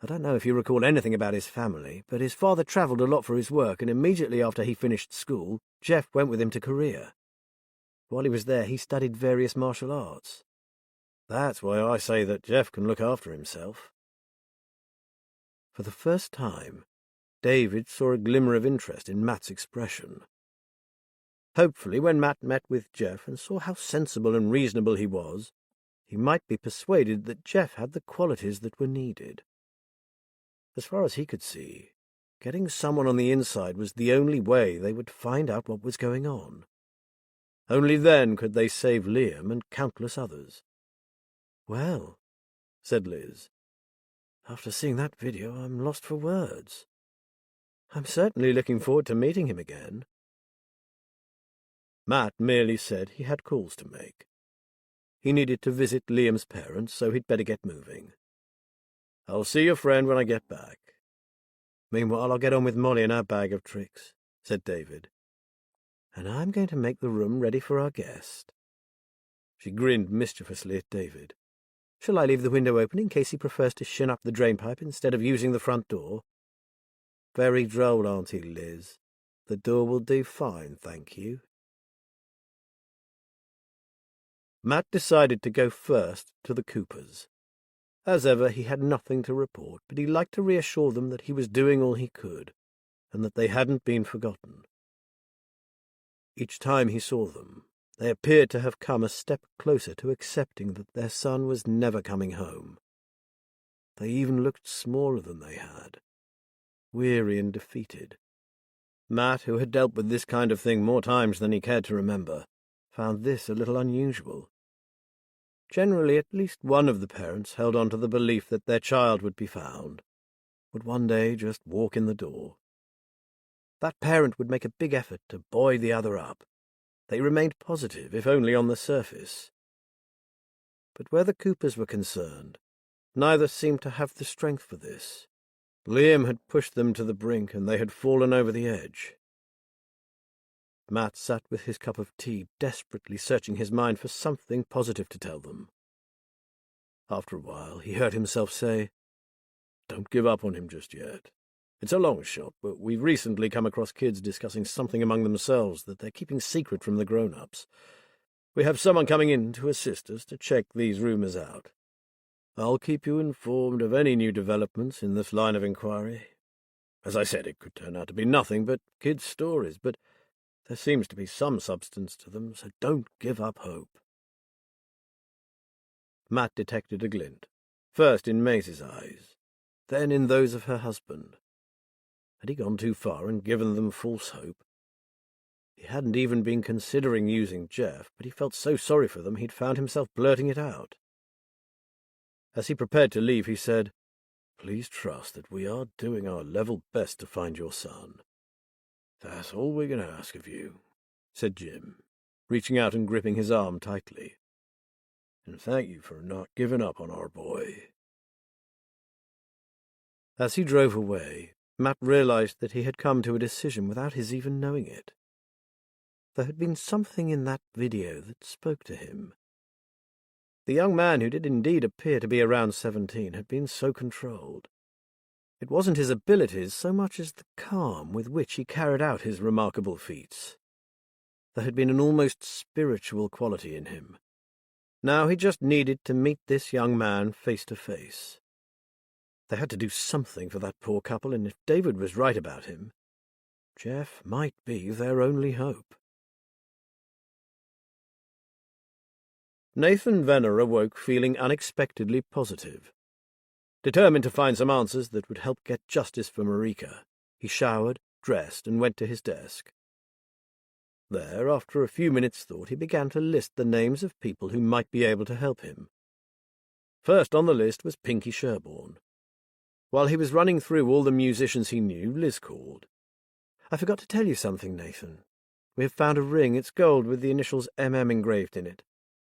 "I don't know if you recall anything about his family, but his father travelled a lot for his work, and immediately after he finished school, Jeff went with him to Korea. While he was there, he studied various martial arts. That's why I say that Jeff can look after himself." For the first time, David saw a glimmer of interest in Matt's expression. Hopefully, when Matt met with Jeff and saw how sensible and reasonable he was, he might be persuaded that Jeff had the qualities that were needed. As far as he could see, getting someone on the inside was the only way they would find out what was going on. Only then could they save Liam and countless others. "Well," said Liz, "after seeing that video, I'm lost for words. I'm certainly looking forward to meeting him again." Matt merely said he had calls to make. He needed to visit Liam's parents, so he'd better get moving. "I'll see your friend when I get back. Meanwhile, I'll get on with Molly and our bag of tricks," said David. "And I'm going to make the room ready for our guest." She grinned mischievously at David. "Shall I leave the window open in case he prefers to shin up the drainpipe instead of using the front door?" "Very droll, Auntie Liz. The door will do fine, thank you." Matt decided to go first to the Coopers. As ever, he had nothing to report, but he liked to reassure them that he was doing all he could, and that they hadn't been forgotten. Each time he saw them, they appeared to have come a step closer to accepting that their son was never coming home. They even looked smaller than they had, weary and defeated. Matt, who had dealt with this kind of thing more times than he cared to remember, found this a little unusual. Generally, at least one of the parents held on to the belief that their child would be found, would one day just walk in the door. That parent would make a big effort to buoy the other up. They remained positive, if only on the surface. But where the Coopers were concerned, neither seemed to have the strength for this. Liam had pushed them to the brink, and they had fallen over the edge. Matt sat with his cup of tea, desperately searching his mind for something positive to tell them. After a while, he heard himself say, "Don't give up on him just yet. It's a long shot, but we've recently come across kids discussing something among themselves that they're keeping secret from the grown-ups. We have someone coming in to assist us to check these rumours out. I'll keep you informed of any new developments in this line of inquiry. As I said, it could turn out to be nothing but kids' stories, but there seems to be some substance to them, so don't give up hope." Matt detected a glint, first in Maisie's eyes, then in those of her husband. Had he gone too far and given them false hope? He hadn't even been considering using Jeff, but he felt so sorry for them he'd found himself blurting it out. As he prepared to leave, he said, "Please trust that we are doing our level best to find your son." "That's all we can ask of you," said Jim, reaching out and gripping his arm tightly. "And thank you for not giving up on our boy." As he drove away, Matt realized that he had come to a decision without his even knowing it. There had been something in that video that spoke to him. The young man, who did indeed appear to be around 17, had been so controlled. It wasn't his abilities so much as the calm with which he carried out his remarkable feats. There had been an almost spiritual quality in him. Now he just needed to meet this young man face to face. They had to do something for that poor couple, and if David was right about him, Jeff might be their only hope. Nathan Venner awoke feeling unexpectedly positive. Determined to find some answers that would help get justice for Marika, he showered, dressed, and went to his desk. There, after a few minutes' thought, he began to list the names of people who might be able to help him. First on the list was Pinky Sherborne. While he was running through all the musicians he knew, Liz called. "I forgot to tell you something, Nathan. We have found a ring. It's gold with the initials MM engraved in it.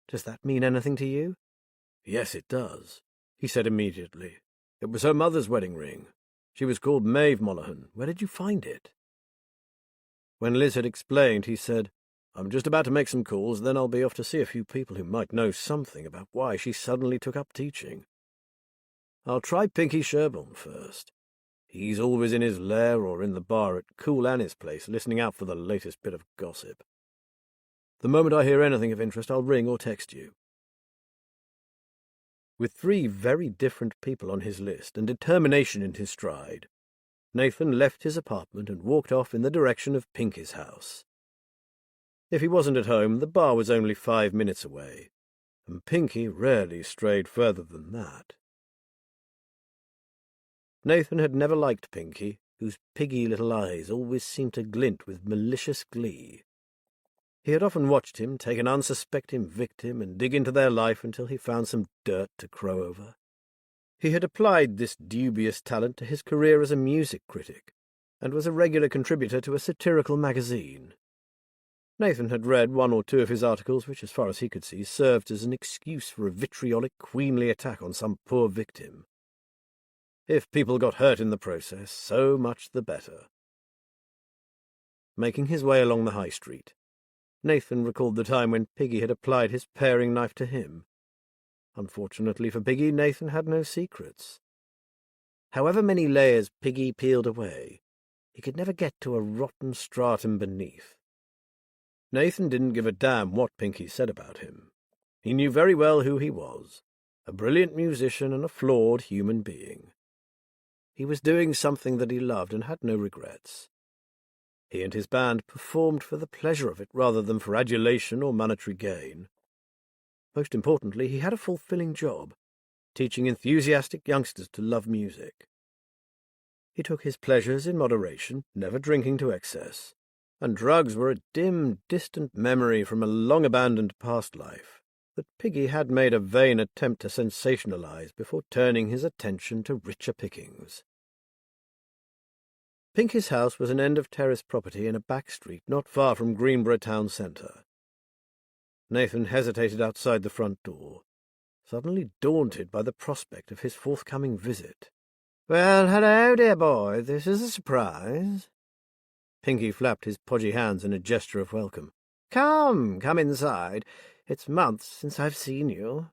Does that mean anything to you?" "Yes, it does," he said immediately. "It was her mother's wedding ring. She was called Maeve Monaghan. Where did you find it?" When Liz had explained, he said, "I'm just about to make some calls, then I'll be off to see a few people who might know something about why she suddenly took up teaching. I'll try Pinky Sherborne first. He's always in his lair or in the bar at Cool Annie's place, listening out for the latest bit of gossip. The moment I hear anything of interest, I'll ring or text you." With 3 very different people on his list and determination in his stride, Nathan left his apartment and walked off in the direction of Pinky's house. If he wasn't at home, the bar was only 5 minutes away, and Pinky rarely strayed further than that. Nathan had never liked Pinky, whose piggy little eyes always seemed to glint with malicious glee. He had often watched him take an unsuspecting victim and dig into their life until he found some dirt to crow over. He had applied this dubious talent to his career as a music critic, and was a regular contributor to a satirical magazine. Nathan had read 1 or 2 of his articles, which, as far as he could see, served as an excuse for a vitriolic, queenly attack on some poor victim. If people got hurt in the process, so much the better. Making his way along the high street, Nathan recalled the time when Piggy had applied his paring knife to him. Unfortunately for Piggy, Nathan had no secrets. However many layers Piggy peeled away, he could never get to a rotten stratum beneath. Nathan didn't give a damn what Pinky said about him. He knew very well who he was, a brilliant musician and a flawed human being. He was doing something that he loved and had no regrets. He and his band performed for the pleasure of it rather than for adulation or monetary gain. Most importantly, he had a fulfilling job, teaching enthusiastic youngsters to love music. He took his pleasures in moderation, never drinking to excess, and drugs were a dim, distant memory from a long-abandoned past life that Piggy had made a vain attempt to sensationalize before turning his attention to richer pickings. Pinky's house was an end-of-terrace property in a back street not far from Greenborough town centre. Nathan hesitated outside the front door, suddenly daunted by the prospect of his forthcoming visit. "Well, hello, dear boy. This is a surprise." Pinky flapped his podgy hands in a gesture of welcome. Come inside. It's months since I've seen you."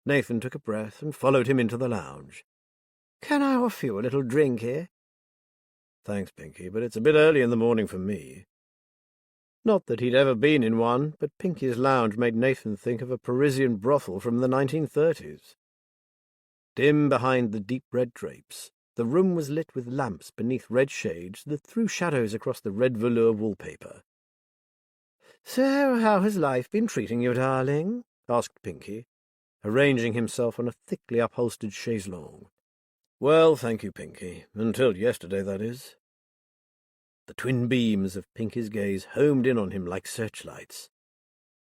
Nathan took a breath and followed him into the lounge. "Can I offer you a little drinky?" "Thanks, Pinky, but it's a bit early in the morning for me." Not that he'd ever been in one, but Pinky's lounge made Nathan think of a Parisian brothel from the 1930s. Dim behind the deep red drapes, the room was lit with lamps beneath red shades that threw shadows across the red velour wallpaper. "So how has life been treating you, darling?" asked Pinky, arranging himself on a thickly upholstered chaise longue. "Well, thank you, Pinky. Until yesterday, that is." The twin beams of Pinky's gaze homed in on him like searchlights.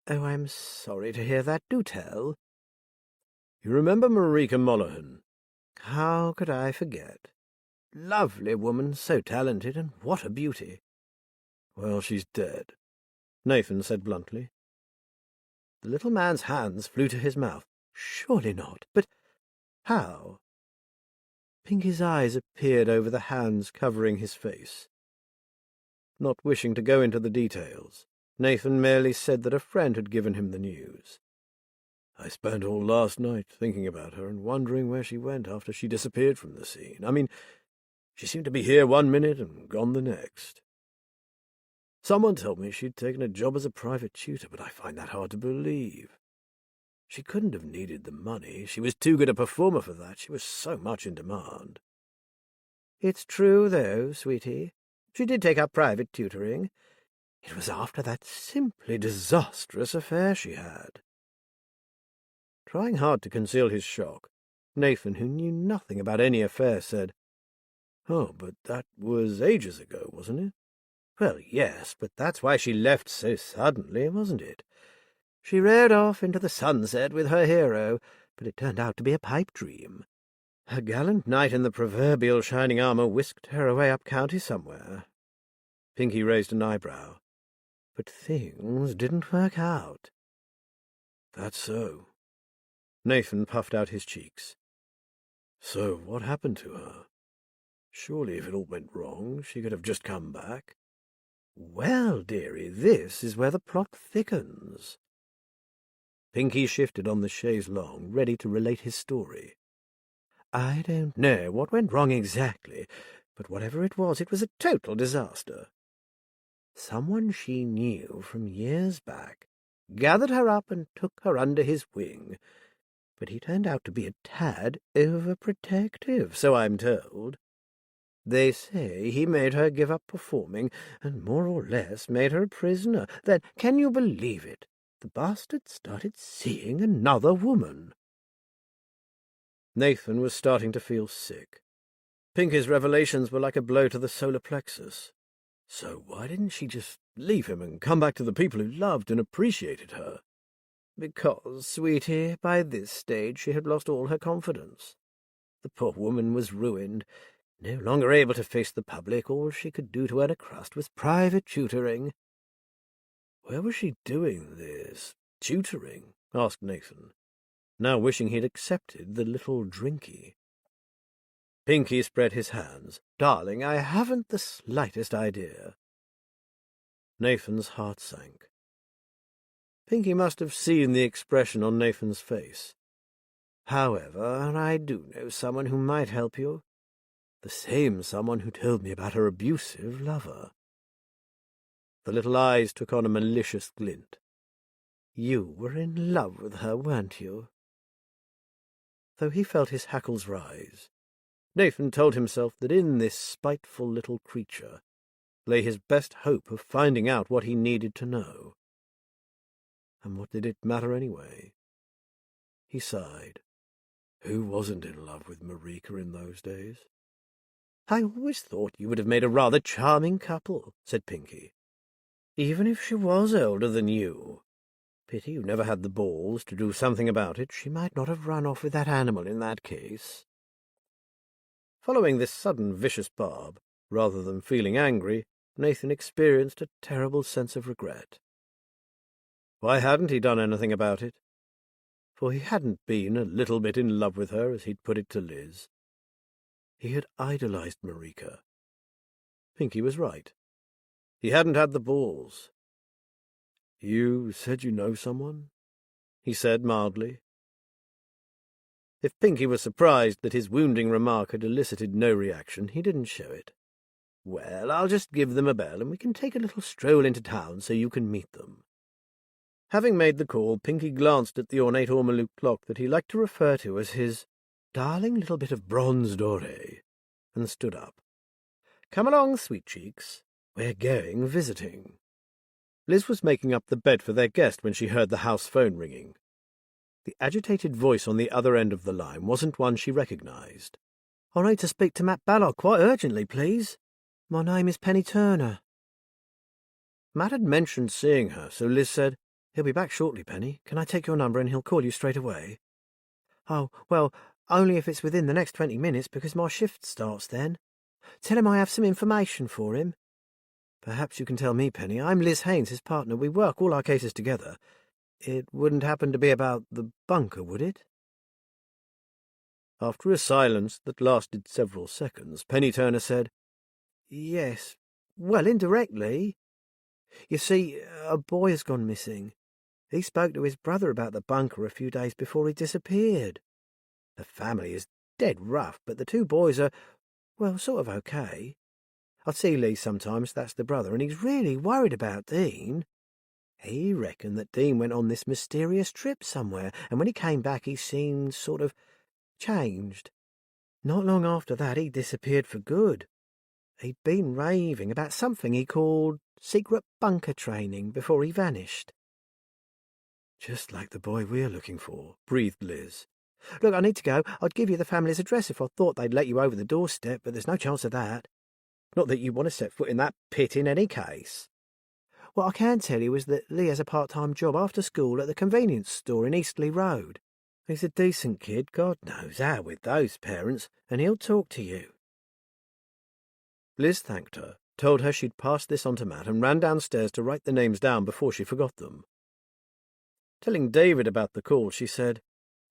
"Oh, I'm sorry to hear that. Do tell." "You remember Marika Monaghan?" "How could I forget? Lovely woman, so talented, and what a beauty." "Well, she's dead," Nathan said bluntly. The little man's hands flew to his mouth. "Surely not. But how?" Pinky's eyes appeared over the hands covering his face. Not wishing to go into the details, Nathan merely said that a friend had given him the news. "I spent all last night thinking about her and wondering where she went after she disappeared from the scene. I mean, she seemed to be here one minute and gone the next. Someone told me she'd taken a job as a private tutor, but I find that hard to believe. She couldn't have needed the money. She was too good a performer for that. She was so much in demand." "It's true, though, sweetie. She did take up private tutoring. It was after that simply disastrous affair she had." Trying hard to conceal his shock, Nathan, who knew nothing about any affair, said, "Oh, but that was ages ago, wasn't it?" "Well, yes, but that's why she left so suddenly, wasn't it? She rode off into the sunset with her hero, but it turned out to be a pipe dream. A gallant knight in the proverbial shining armour whisked her away up county somewhere." Pinky raised an eyebrow. "But things didn't work out." "That's so." Nathan puffed out his cheeks. "So what happened to her?" Surely if it all went wrong, she could have just come back. Well, dearie, this is where the plot thickens. Pinky shifted on the chaise longue, ready to relate his story. I don't know what went wrong exactly, but whatever it was a total disaster. Someone she knew from years back gathered her up and took her under his wing, but he turned out to be a tad overprotective, so I'm told. They say he made her give up performing, and more or less made her a prisoner. Then, can you believe it? The bastard started seeing another woman. Nathan was starting to feel sick. Pinky's revelations were like a blow to the solar plexus. So why didn't she just leave him and come back to the people who loved and appreciated her? Because, sweetie, by this stage she had lost all her confidence. The poor woman was ruined. No longer able to face the public, all she could do to earn a crust was private tutoring. Where was she doing this tutoring? Asked Nathan, now wishing he'd accepted the little drinky. Pinky spread his hands. Darling, I haven't the slightest idea. Nathan's heart sank. Pinky must have seen the expression on Nathan's face. However, I do know someone who might help you. The same someone who told me about her abusive lover. The little eyes took on a malicious glint. You were in love with her, weren't you? Though he felt his hackles rise, Nathan told himself that in this spiteful little creature lay his best hope of finding out what he needed to know. And what did it matter anyway? He sighed. Who wasn't in love with Marika in those days? I always thought you would have made a rather charming couple, said Pinky. Even if she was older than you. Pity you never had the balls to do something about it. She might not have run off with that animal in that case. Following this sudden vicious barb, rather than feeling angry, Nathan experienced a terrible sense of regret. Why hadn't he done anything about it? For he hadn't been a little bit in love with her, as he'd put it to Liz. He had idolized Marika. Pinky was right. He hadn't had the balls. You said you know someone? He said mildly. If Pinky was surprised that his wounding remark had elicited no reaction, he didn't show it. Well, I'll just give them a bell, and we can take a little stroll into town so you can meet them. Having made the call, Pinky glanced at the ornate ormolu clock that he liked to refer to as his darling little bit of bronze doré, and stood up. Come along, sweet cheeks. We're going visiting. Liz was making up the bed for their guest when she heard the house phone ringing. The agitated voice on the other end of the line wasn't one she recognized. I need to speak to Matt Ballard quite urgently, please. My name is Penny Turner. Matt had mentioned seeing her, so Liz said, He'll be back shortly, Penny. Can I take your number and he'll call you straight away? Oh, well, only if it's within the next 20 minutes, because my shift starts then. Tell him I have some information for him. Perhaps you can tell me, Penny. I'm Liz Haynes, his partner. We work all our cases together. It wouldn't happen to be about the bunker, would it? After a silence that lasted several seconds, Penny Turner said, Yes, well, indirectly. You see, a boy has gone missing. He spoke to his brother about the bunker a few days before he disappeared. The family is dead rough, but the two boys are, well, sort of okay. I see Lee sometimes, that's the brother, and he's really worried about Dean. He reckoned that Dean went on this mysterious trip somewhere, and when he came back he seemed sort of changed. Not long after that he disappeared for good. He'd been raving about something he called secret bunker training before he vanished. Just like the boy we're looking for, breathed Liz. Look, I need to go. I'd give you the family's address if I thought they'd let you over the doorstep, but there's no chance of that. Not that you want to set foot in that pit in any case. What I can tell you is that Lee has a part-time job after school at the convenience store in Eastleigh Road. He's a decent kid, God knows how with those parents, and he'll talk to you. Liz thanked her, told her she'd pass this on to Matt, and ran downstairs to write the names down before she forgot them. Telling David about the call, she said,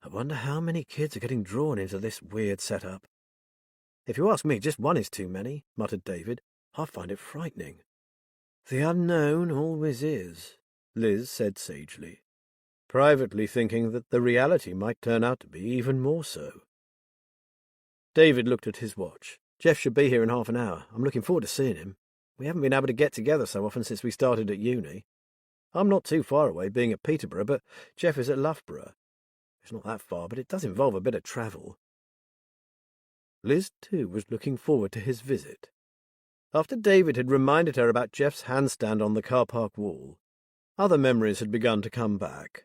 I wonder how many kids are getting drawn into this weird setup. If you ask me, just one is too many, muttered David. I find it frightening. The unknown always is, Liz said sagely, privately thinking that the reality might turn out to be even more so. David looked at his watch. Jeff should be here in half an hour. I'm looking forward to seeing him. We haven't been able to get together so often since we started at uni. I'm not too far away, being at Peterborough, but Jeff is at Loughborough. It's not that far, but it does involve a bit of travel. Liz, too, was looking forward to his visit. After David had reminded her about Jeff's handstand on the car park wall, other memories had begun to come back.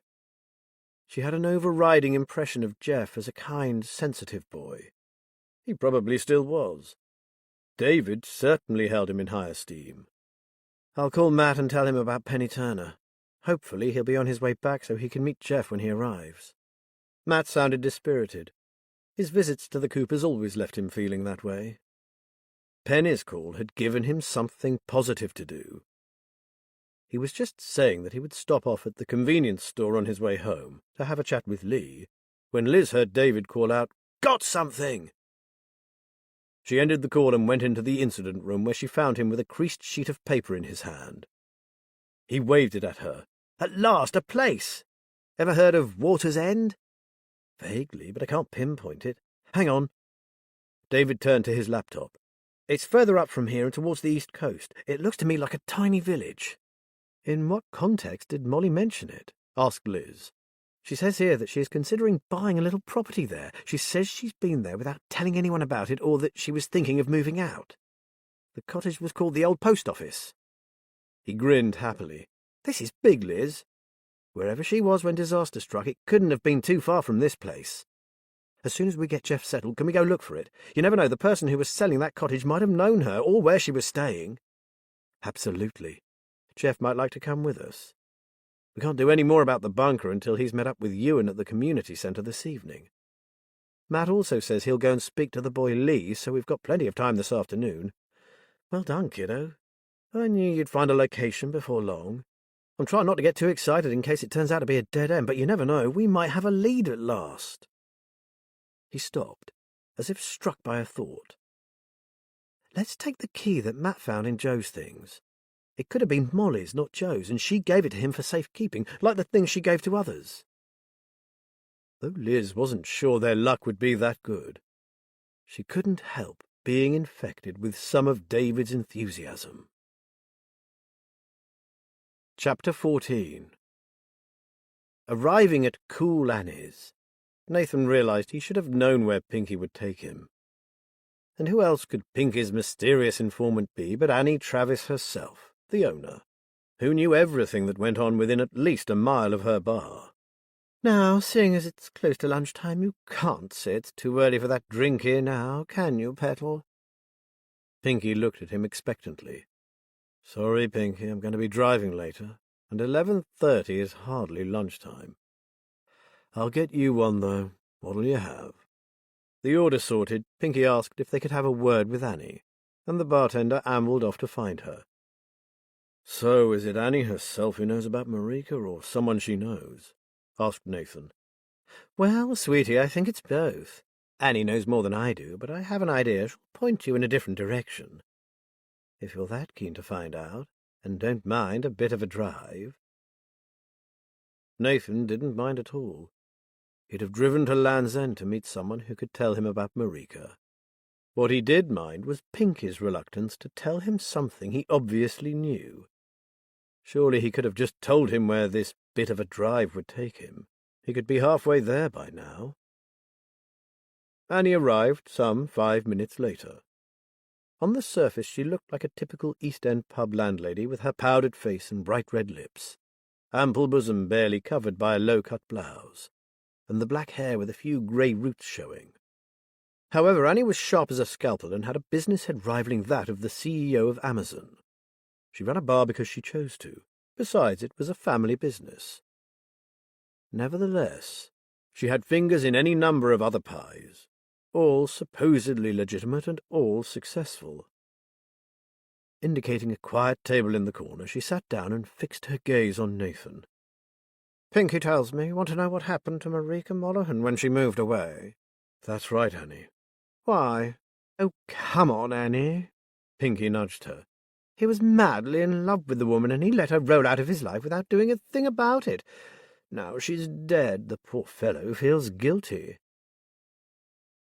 She had an overriding impression of Jeff as a kind, sensitive boy. He probably still was. David certainly held him in high esteem. I'll call Matt and tell him about Penny Turner. Hopefully he'll be on his way back so he can meet Jeff when he arrives. Matt sounded dispirited. His visits to the Coopers always left him feeling that way. Penny's call had given him something positive to do. He was just saying that he would stop off at the convenience store on his way home to have a chat with Lee, when Liz heard David call out, "Got something!" She ended the call and went into the incident room, where she found him with a creased sheet of paper in his hand. He waved it at her. "At last, a place! Ever heard of Water's End?" "Vaguely, but I can't pinpoint it. Hang on." David turned to his laptop. "It's further up from here and towards the east coast. It looks to me like a tiny village." "In what context did Molly mention it?" asked Liz. "She says here that she is considering buying a little property there. She says she's been there without telling anyone about it, or that she was thinking of moving out. The cottage was called the Old Post Office." He grinned happily. "This is big, Liz. Wherever she was when disaster struck, it couldn't have been too far from this place. As soon as we get Jeff settled, can we go look for it? You never know, the person who was selling that cottage might have known her, or where she was staying." "Absolutely. Jeff might like to come with us. We can't do any more about the bunker until he's met up with Ewan at the community centre this evening. Matt also says he'll go and speak to the boy Lee, so we've got plenty of time this afternoon. Well done, kiddo. I knew you'd find a location before long. I'm trying not to get too excited in case it turns out to be a dead end, but you never know, we might have a lead at last." He stopped, as if struck by a thought. "Let's take the key that Matt found in Joe's things. It could have been Molly's, not Joe's, and she gave it to him for safekeeping, like the things she gave to others." Though Liz wasn't sure their luck would be that good, she couldn't help being infected with some of David's enthusiasm. Chapter 14. Arriving at Cool Annie's, Nathan realized he should have known where Pinky would take him. And who else could Pinky's mysterious informant be but Annie Travis herself, the owner, who knew everything that went on within at least a mile of her bar? "Now, seeing as it's close to lunchtime, you can't say it's too early for that drink here now, can you, Petal?" Pinky looked at him expectantly. "Sorry, Pinky, I'm going to be driving later, and 11:30 is hardly lunchtime. I'll get you one, though. What'll you have?" The order sorted, Pinky asked if they could have a word with Annie, and the bartender ambled off to find her. "So is it Annie herself who knows about Marika, or someone she knows?" asked Nathan. "Well, sweetie, I think it's both. Annie knows more than I do, but I have an idea she'll point you in a different direction. If you're that keen to find out, and don't mind a bit of a drive." Nathan didn't mind at all. He'd have driven to Land's End to meet someone who could tell him about Marika. What he did mind was Pinky's reluctance to tell him something he obviously knew. Surely he could have just told him where this bit of a drive would take him. He could be halfway there by now. Annie arrived some 5 minutes later. On the surface she looked like a typical East End pub landlady with her powdered face and bright red lips, ample bosom barely covered by a low-cut blouse, and the black hair with a few grey roots showing. However, Annie was sharp as a scalpel and had a business head rivaling that of the CEO of Amazon. She ran a bar because she chose to. Besides, it was a family business. Nevertheless, she had fingers in any number of other pies, all supposedly legitimate and all successful. Indicating a quiet table in the corner, she sat down and fixed her gaze on Nathan. "Pinky tells me you want to know what happened to Marika Molohan when she moved away." "That's right, Annie." "Why?" Oh, come on, Annie. Pinky nudged her. He was madly in love with the woman, and he let her roll out of his life without doing a thing about it. Now she's dead, the poor fellow feels guilty.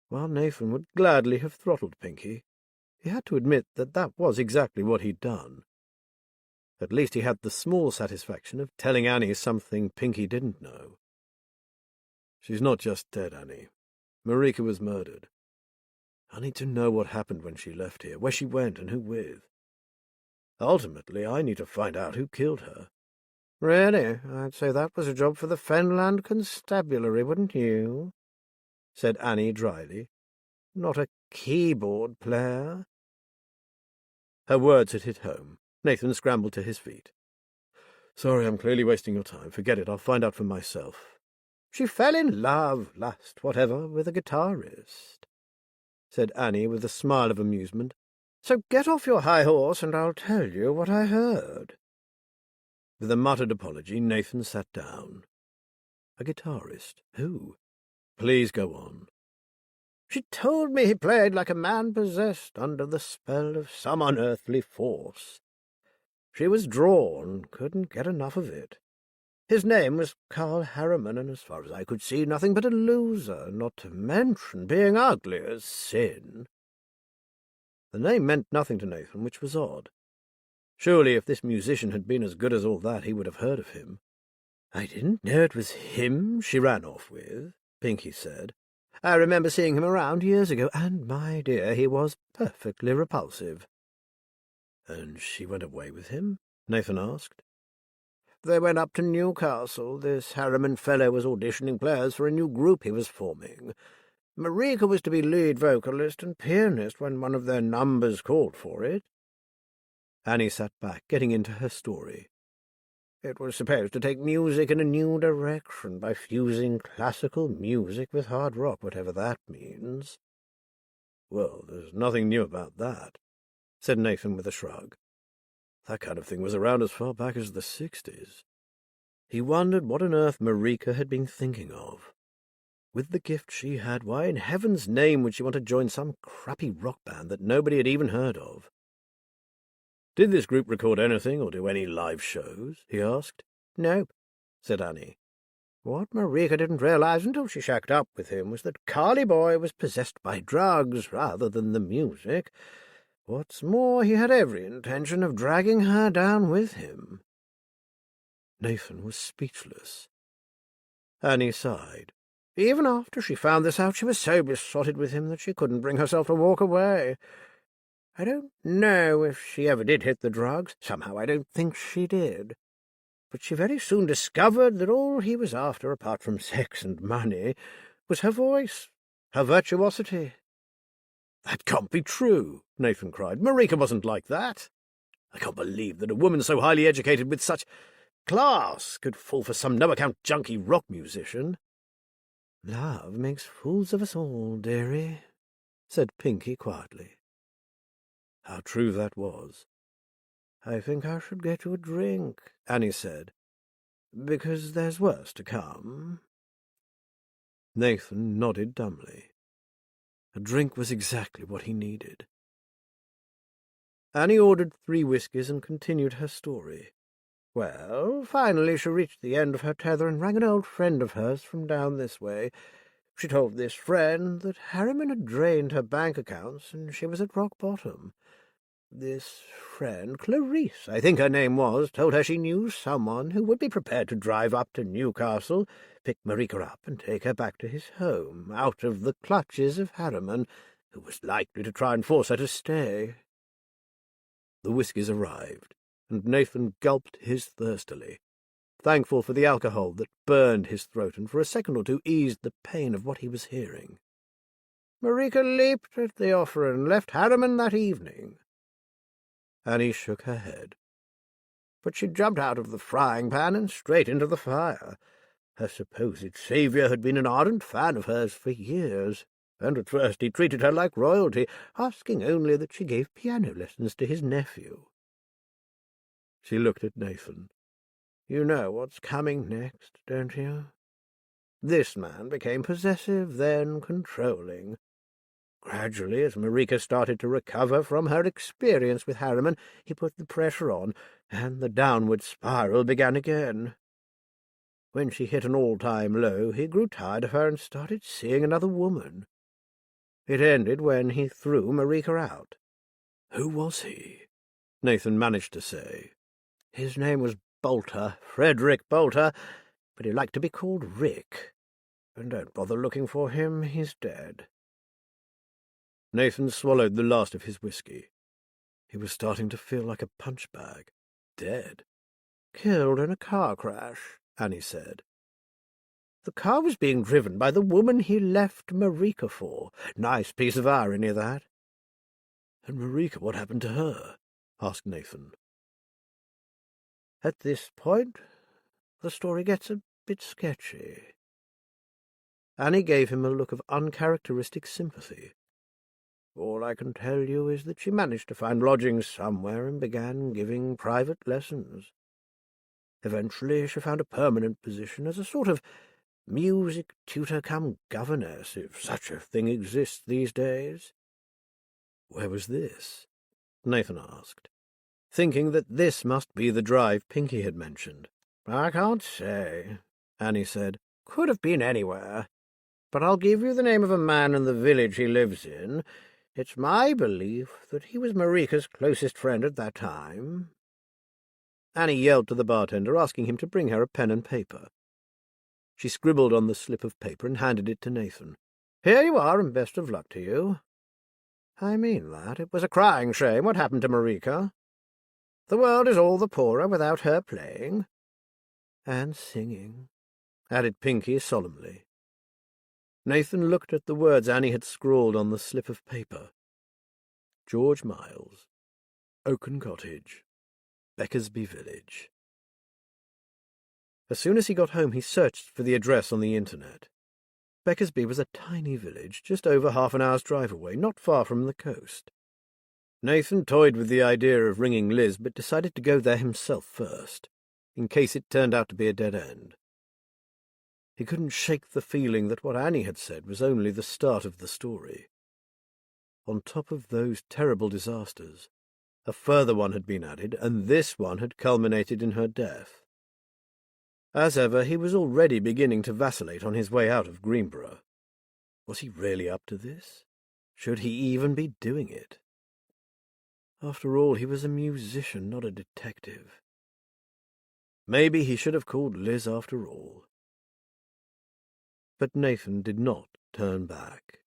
While Nathan would gladly have throttled Pinky, he had to admit that that was exactly what he'd done. At least he had the small satisfaction of telling Annie something Pinky didn't know. She's not just dead, Annie. Marika was murdered. I need to know what happened when she left here, where she went, and who with. Ultimately, I need to find out who killed her. Really? I'd say that was a job for the Fenland Constabulary, wouldn't you? Said Annie dryly. Not a keyboard player? Her words had hit home. Nathan scrambled to his feet. Sorry, I'm clearly wasting your time. Forget it, I'll find out for myself. She fell in love, last whatever, with a guitarist, said Annie with a smile of amusement. So get off your high horse and I'll tell you what I heard. With a muttered apology, Nathan sat down. A guitarist? Who? Please go on. She told me he played like a man possessed under the spell of some unearthly force. She was drawn, couldn't get enough of it. His name was Carl Harriman, and as far as I could see, nothing but a loser, not to mention being ugly as sin. The name meant nothing to Nathan, which was odd. Surely if this musician had been as good as all that, he would have heard of him. I didn't know it was him she ran off with, Pinky said. I remember seeing him around years ago, and, my dear, he was perfectly repulsive. And she went away with him? Nathan asked. They went up to Newcastle. This Harriman fellow was auditioning players for a new group he was forming. Marika was to be lead vocalist and pianist when one of their numbers called for it. Annie sat back, getting into her story. It was supposed to take music in a new direction by fusing classical music with hard rock, whatever that means. Well, there's nothing new about that, said Nathan with a shrug. That kind of thing was around as far back as the 60s. He wondered what on earth Marika had been thinking of. With the gift she had, why in heaven's name would she want to join some crappy rock band that nobody had even heard of? Did this group record anything or do any live shows? He asked. Nope, said Annie. What Marika didn't realize until she shacked up with him was that Carly Boy was possessed by drugs rather than the music. What's more, he had every intention of dragging her down with him. Nathan was speechless. Annie sighed. Even after she found this out, she was so besotted with him that she couldn't bring herself to walk away. I don't know if she ever did hit the drugs. Somehow I don't think she did. But she very soon discovered that all he was after, apart from sex and money, was her voice, her virtuosity. That can't be true, Nathan cried. Marika wasn't like that. I can't believe that a woman so highly educated with such class could fall for some no-account junkie rock musician. Love makes fools of us all, dearie, said Pinky quietly. How true that was. I think I should get you a drink, Annie said, because there's worse to come. Nathan nodded dumbly. A drink was exactly what he needed. Annie ordered 3 whiskies and continued her story. Well, finally she reached the end of her tether and rang an old friend of hers from down this way. She told this friend that Harriman had drained her bank accounts and she was at rock bottom. This friend, Clarice, I think her name was, told her she knew someone who would be prepared to drive up to Newcastle, pick Marika up and take her back to his home, out of the clutches of Harriman, who was likely to try and force her to stay. The whiskies arrived, and Nathan gulped his thirstily, thankful for the alcohol that burned his throat and for a second or two eased the pain of what he was hearing. Marika leaped at the offer and left Harriman that evening. Annie shook her head. But she jumped out of the frying pan and straight into the fire. Her supposed saviour had been an ardent fan of hers for years, and at first he treated her like royalty, asking only that she gave piano lessons to his nephew. She looked at Nathan. You know what's coming next, don't you? This man became possessive, then controlling. Gradually, as Marika started to recover from her experience with Harriman, he put the pressure on, and the downward spiral began again. When she hit an all-time low, he grew tired of her and started seeing another woman. It ended when he threw Marika out. Who was he? Nathan managed to say. His name was Bolter, Frederick Bolter, but he liked to be called Rick. And don't bother looking for him, he's dead. Nathan swallowed the last of his whiskey. He was starting to feel like a punch bag. Dead. Killed in a car crash, Annie said. The car was being driven by the woman he left Marika for. Nice piece of irony, that. And Marika, what happened to her? Asked Nathan. At this point, the story gets a bit sketchy. Annie gave him a look of uncharacteristic sympathy. All I can tell you is that she managed to find lodgings somewhere and began giving private lessons. Eventually she found a permanent position as a sort of music tutor-cum-governess, if such a thing exists these days. Where was this? Nathan asked, thinking that this must be the drive Pinky had mentioned. I can't say, Annie said. Could have been anywhere. But I'll give you the name of a man in the village he lives in. It's my belief that he was Marika's closest friend at that time. Annie yelled to the bartender, asking him to bring her a pen and paper. She scribbled on the slip of paper and handed it to Nathan. Here you are, and best of luck to you. I mean that. It was a crying shame what happened to Marika. The world is all the poorer without her playing. And singing, added Pinky solemnly. Nathan looked at the words Annie had scrawled on the slip of paper. George Miles, Oaken Cottage, Beckersby Village. As soon as he got home, he searched for the address on the internet. Beckersby was a tiny village, just over half an hour's drive away, not far from the coast. Nathan toyed with the idea of ringing Liz, but decided to go there himself first, in case it turned out to be a dead end. He couldn't shake the feeling that what Annie had said was only the start of the story. On top of those terrible disasters, a further one had been added, and this one had culminated in her death. As ever, he was already beginning to vacillate on his way out of Greenborough. Was he really up to this? Should he even be doing it? After all, he was a musician, not a detective. Maybe he should have called Liz after all. But Nathan did not turn back.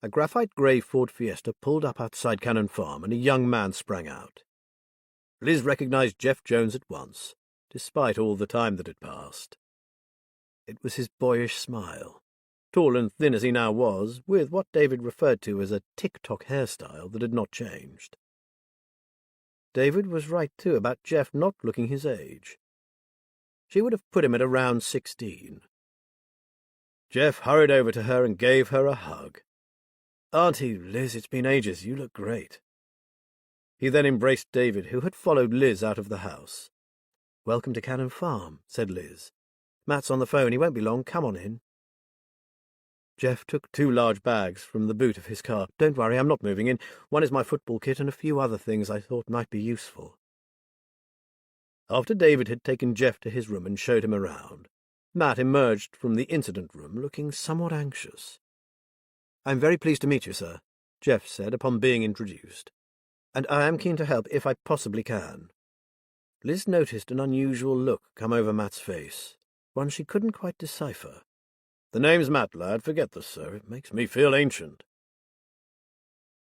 A graphite-grey Ford Fiesta pulled up outside Cannon Farm, and a young man sprang out. Liz recognized Jeff Jones at once, despite all the time that had passed. It was his boyish smile, tall and thin as he now was, with what David referred to as a tick-tock hairstyle that had not changed. David was right, too, about Jeff not looking his age. She would have put him at around 16. Jeff hurried over to her and gave her a hug. "Auntie, Liz, it's been ages. You look great." He then embraced David, who had followed Liz out of the house. "Welcome to Cannon Farm," said Liz. "Matt's on the phone. He won't be long. Come on in." Jeff took 2 large bags from the boot of his car. "Don't worry, I'm not moving in. One is my football kit and a few other things I thought might be useful." After David had taken Jeff to his room and showed him around, Matt emerged from the incident room looking somewhat anxious. "I'm very pleased to meet you, sir," Jeff said upon being introduced, "and I am keen to help if I possibly can." Liz noticed an unusual look come over Matt's face, one she couldn't quite decipher. "The name's Matt, lad. Forget the sir. It makes me feel ancient."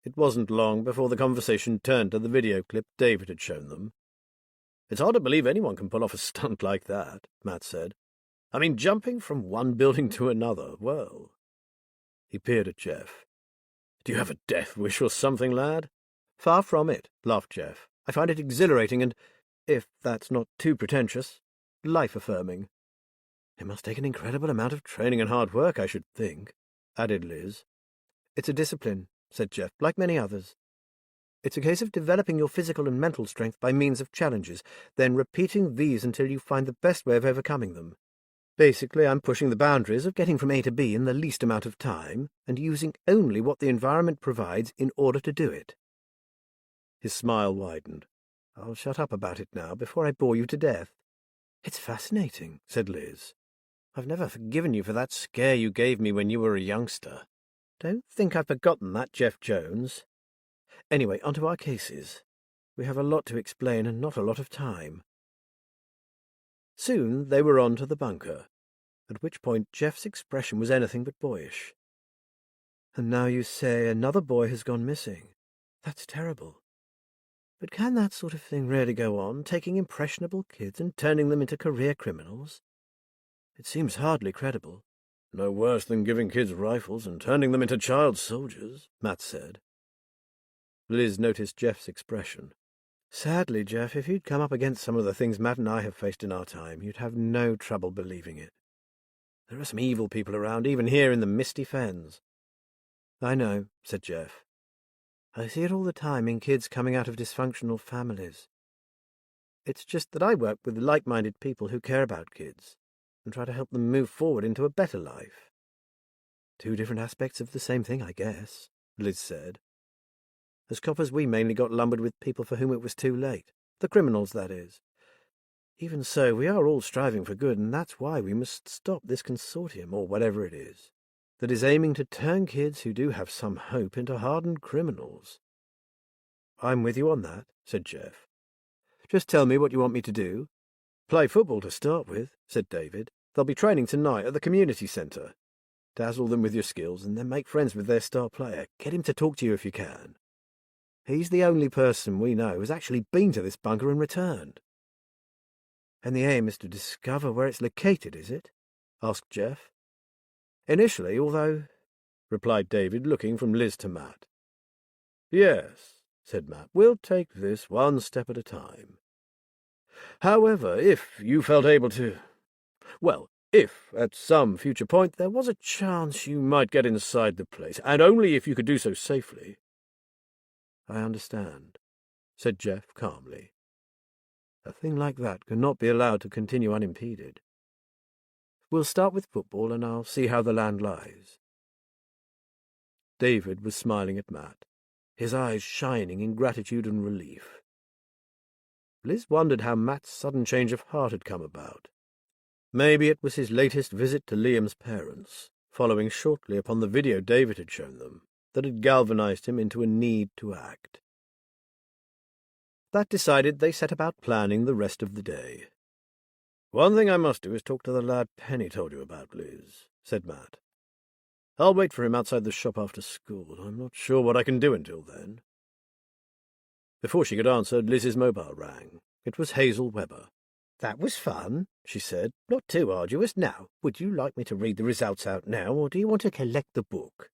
It wasn't long before the conversation turned to the video clip David had shown them. "It's hard to believe anyone can pull off a stunt like that," Matt said. "I mean, jumping from one building to another, well." He peered at Jeff. "Do you have a death wish or something, lad?" "Far from it," laughed Jeff. "I find it exhilarating and, if that's not too pretentious, life-affirming." "It must take an incredible amount of training and hard work, I should think," added Liz. "It's a discipline," said Jeff, "like many others. It's a case of developing your physical and mental strength by means of challenges, then repeating these until you find the best way of overcoming them. Basically, I'm pushing the boundaries of getting from A to B in the least amount of time and using only what the environment provides in order to do it. His smile widened. I'll shut up about it now before I bore you to death. It's fascinating, said Liz. I've never forgiven you for that scare you gave me when you were a youngster. Don't think I've forgotten that, Jeff Jones. Anyway, onto our cases. We have a lot to explain and not a lot of time. Soon they were on to the bunker, at which point Jeff's expression was anything but boyish. And now you say another boy has gone missing. That's terrible. But can that sort of thing really go on, taking impressionable kids and turning them into career criminals? It seems hardly credible. No worse than giving kids rifles and turning them into child soldiers, Matt said. Liz noticed Jeff's expression. Sadly, Jeff, if you'd come up against some of the things Matt and I have faced in our time, you'd have no trouble believing it. There are some evil people around, even here in the Misty Fens. I know, said Jeff. I see it all the time in kids coming out of dysfunctional families. It's just that I work with like-minded people who care about kids and try to help them move forward into a better life. Two different aspects of the same thing, I guess, Liz said. As coppers, we mainly got lumbered with people for whom it was too late. The criminals, that is. Even so, we are all striving for good, and that's why we must stop this consortium, or whatever it is, that is aiming to turn kids who do have some hope into hardened criminals. I'm with you on that, said Jeff. Just tell me what you want me to do. Play football to start with, said David. They'll be training tonight at the community centre. Dazzle them with your skills, and then make friends with their star player. Get him to talk to you if you can. He's the only person we know who's actually been to this bunker and returned. And the aim is to discover where it's located, is it? Asked Jeff. Initially, although, replied David, looking from Liz to Matt. Yes, said Matt, we'll take this one step at a time. However, if you felt able to... Well, if at some future point there was a chance you might get inside the place, and only if you could do so safely... I understand, said Jeff calmly. A thing like that cannot be allowed to continue unimpeded. We'll start with football, and I'll see how the land lies. David was smiling at Matt, his eyes shining in gratitude and relief. Liz wondered how Matt's sudden change of heart had come about. Maybe it was his latest visit to Liam's parents, following shortly upon the video David had shown them, that had galvanized him into a need to act. That decided, they set about planning the rest of the day. One thing I must do is talk to the lad Penny told you about, Liz, said Matt. I'll wait for him outside the shop after school. I'm not sure what I can do until then. Before she could answer, Liz's mobile rang. It was Hazel Webber. That was fun, she said. Not too arduous. Now, would you like me to read the results out now, or do you want to collect the book?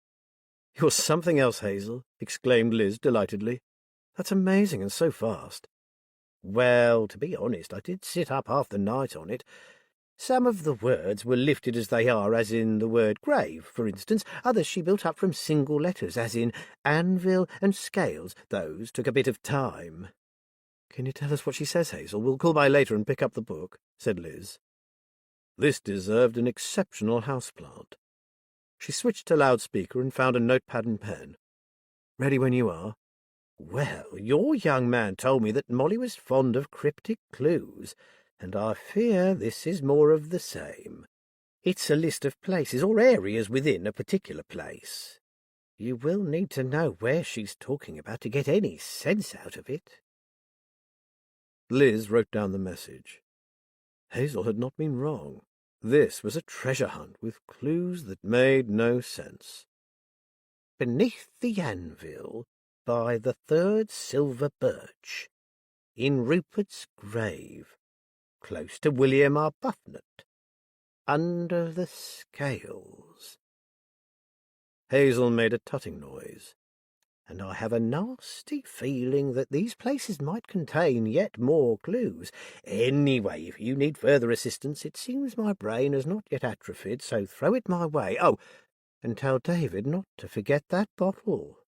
You're something else, Hazel, exclaimed Liz delightedly. That's amazing, and so fast. Well, to be honest, I did sit up half the night on it. Some of the words were lifted as they are, as in the word grave, for instance. Others she built up from single letters, as in anvil and scales. Those took a bit of time. Can you tell us what she says, Hazel? We'll call by later and pick up the book, said Liz. This deserved an exceptional houseplant. She switched to loudspeaker and found a notepad and pen. Ready when you are. Well, your young man told me that Molly was fond of cryptic clues, and I fear this is more of the same. It's a list of places or areas within a particular place. You will need to know where she's talking about to get any sense out of it. Liz wrote down the message. Hazel had not been wrong. This was a treasure hunt with clues that made no sense. Beneath the anvil, by the third silver birch, in Rupert's grave, close to William Arbuthnot, under the scales. Hazel made a tutting noise, and I have a nasty feeling that these places might contain yet more clues. Anyway, if you need further assistance, it seems my brain has not yet atrophied, so throw it my way. Oh, and tell David not to forget that bottle.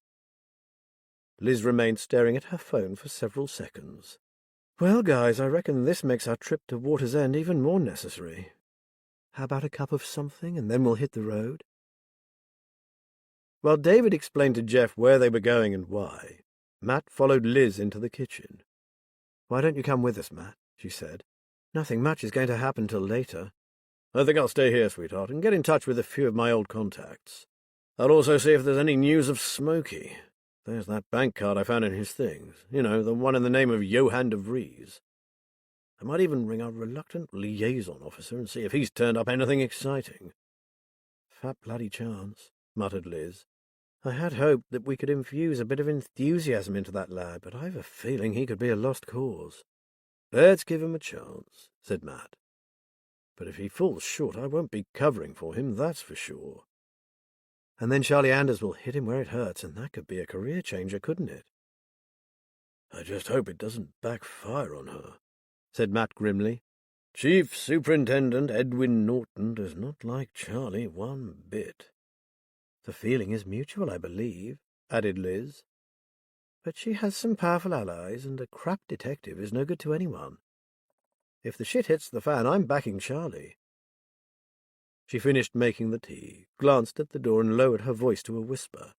Liz remained staring at her phone for several seconds. Well, guys, I reckon this makes our trip to Water's End even more necessary. How about a cup of something, and then we'll hit the road? While David explained to Jeff where they were going and why, Matt followed Liz into the kitchen. "Why don't you come with us, Matt?" she said. "Nothing much is going to happen till later." "I think I'll stay here, sweetheart, and get in touch with a few of my old contacts. I'll also see if there's any news of Smokey. There's that bank card I found in his things. You know, the one in the name of Johann de Vries. I might even ring our reluctant liaison officer and see if he's turned up anything exciting." "Fat bloody chance," muttered Liz. "I had hoped that we could infuse a bit of enthusiasm into that lad, but I've a feeling he could be a lost cause." "Let's give him a chance," said Matt. "But if he falls short, I won't be covering for him, that's for sure. And then Charlie Anders will hit him where it hurts, and that could be a career changer, couldn't it?" "I just hope it doesn't backfire on her," said Matt grimly. "Chief Superintendent Edwin Norton does not like Charlie one bit." "The feeling is mutual, I believe," added Liz. "But she has some powerful allies, and a crap detective is no good to anyone. If the shit hits the fan, I'm backing Charlie." She finished making the tea, glanced at the door, and lowered her voice to a whisper.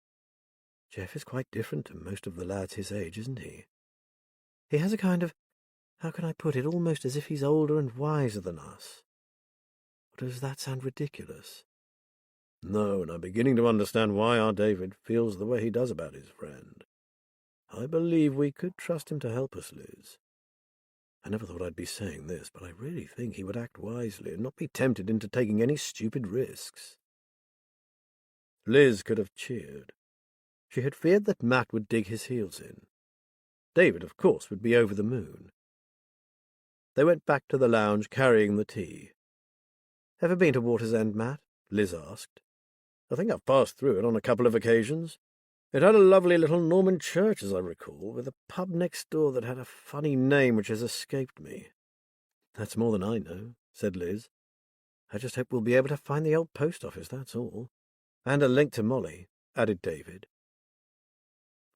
"Jeff is quite different to most of the lads his age, isn't he? He has a kind of, how can I put it, almost as if he's older and wiser than us. Or does that sound ridiculous?" "No, and I'm beginning to understand why our David feels the way he does about his friend. I believe we could trust him to help us, Liz. I never thought I'd be saying this, but I really think he would act wisely and not be tempted into taking any stupid risks." Liz could have cheered. She had feared that Matt would dig his heels in. David, of course, would be over the moon. They went back to the lounge carrying the tea. "Ever been to Water's End, Matt?" Liz asked. "I think I've passed through it on a couple of occasions. It had a lovely little Norman church, as I recall, with a pub next door that had a funny name which has escaped me." "That's more than I know," said Liz. "I just hope we'll be able to find the old post office, that's all. And a link to Molly," added David.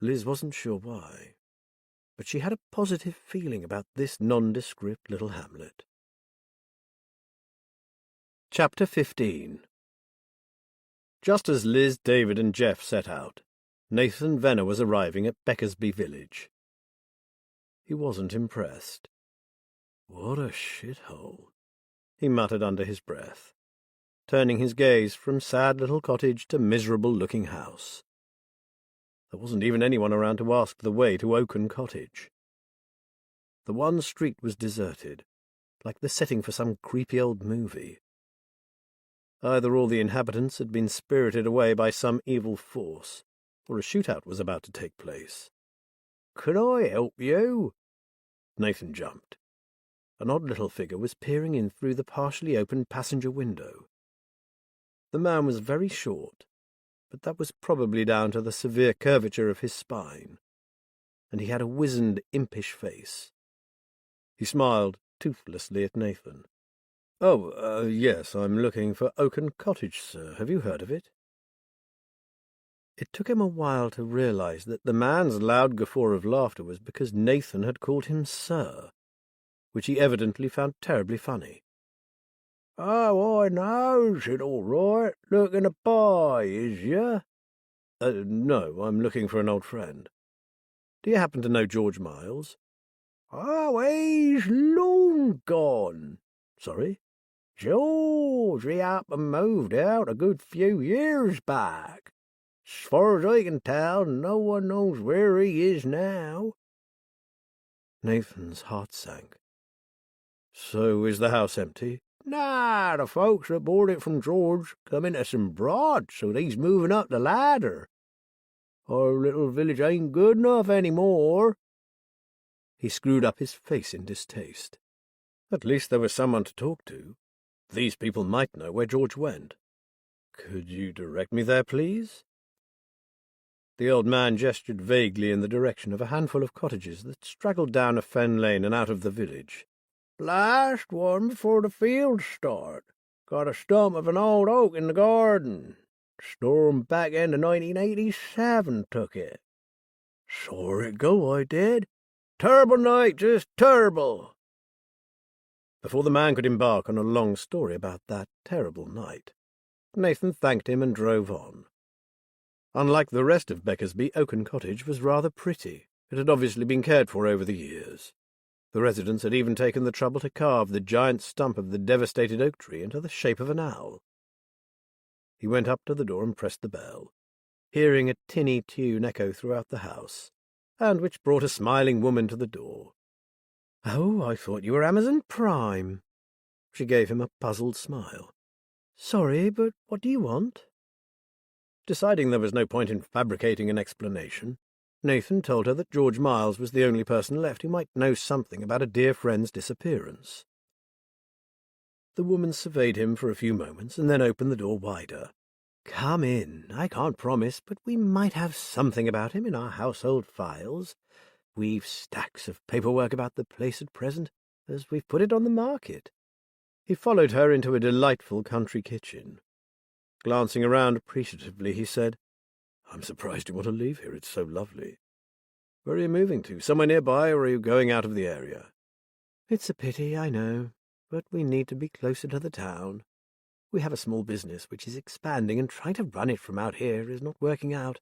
Liz wasn't sure why, but she had a positive feeling about this nondescript little hamlet. Chapter 15. Just as Liz, David, and Jeff set out, Nathan Venner was arriving at Beckersby Village. He wasn't impressed. "What a shithole," he muttered under his breath, turning his gaze from sad little cottage to miserable-looking house. There wasn't even anyone around to ask the way to Oaken Cottage. The one street was deserted, like the setting for some creepy old movie. Either all the inhabitants had been spirited away by some evil force, or a shootout was about to take place. "Can I help you?" Nathan jumped. An odd little figure was peering in through the partially opened passenger window. The man was very short, but that was probably down to the severe curvature of his spine, and he had a wizened, impish face. He smiled toothlessly at Nathan. "Oh, yes, I'm looking for Oaken Cottage, sir. Have you heard of it?" It took him a while to realize that the man's loud guffaw of laughter was because Nathan had called him sir, which he evidently found terribly funny. "Oh, I knows it all right. Looking to buy, is you?" No, I'm looking for an old friend. Do you happen to know George Miles?" "Oh, he's long gone." "Sorry?" "George, he up and moved out a good few years back. As far as I can tell, no one knows where he is now." Nathan's heart sank. "So is the house empty?" "Nah, the folks that bought it from George come into some broad, so he's moving up the ladder. Our little village ain't good enough any more." He screwed up his face in distaste. At least there was someone to talk to. These people might know where George went. "Could you direct me there, please?" The old man gestured vaguely in the direction of a handful of cottages that straggled down a fen lane and out of the village. "Last one before the fields start. Got a stump of an old oak in the garden. Storm back end of 1987 took it. Saw it go, I did. Terrible night, just terrible." Before the man could embark on a long story about that terrible night, Nathan thanked him and drove on. Unlike the rest of Beckersby, Oaken Cottage was rather pretty. It had obviously been cared for over the years. The residents had even taken the trouble to carve the giant stump of the devastated oak tree into the shape of an owl. He went up to the door and pressed the bell, hearing a tinny tune echo throughout the house, and which brought a smiling woman to the door. "Oh, I thought you were Amazon Prime." She gave him a puzzled smile. "Sorry, but what do you want?" Deciding there was no point in fabricating an explanation, Nathan told her that George Miles was the only person left who might know something about a dear friend's disappearance. The woman surveyed him for a few moments and then opened the door wider. "Come in. I can't promise, but we might have something about him in our household files. We've stacks of paperwork about the place at present, as we've put it on the market." He followed her into a delightful country kitchen. Glancing around appreciatively, he said, "I'm surprised you want to leave here. It's so lovely. Where are you moving to? Somewhere nearby, or are you going out of the area?" "It's a pity, I know, but we need to be closer to the town. We have a small business which is expanding, and trying to run it from out here is not working out.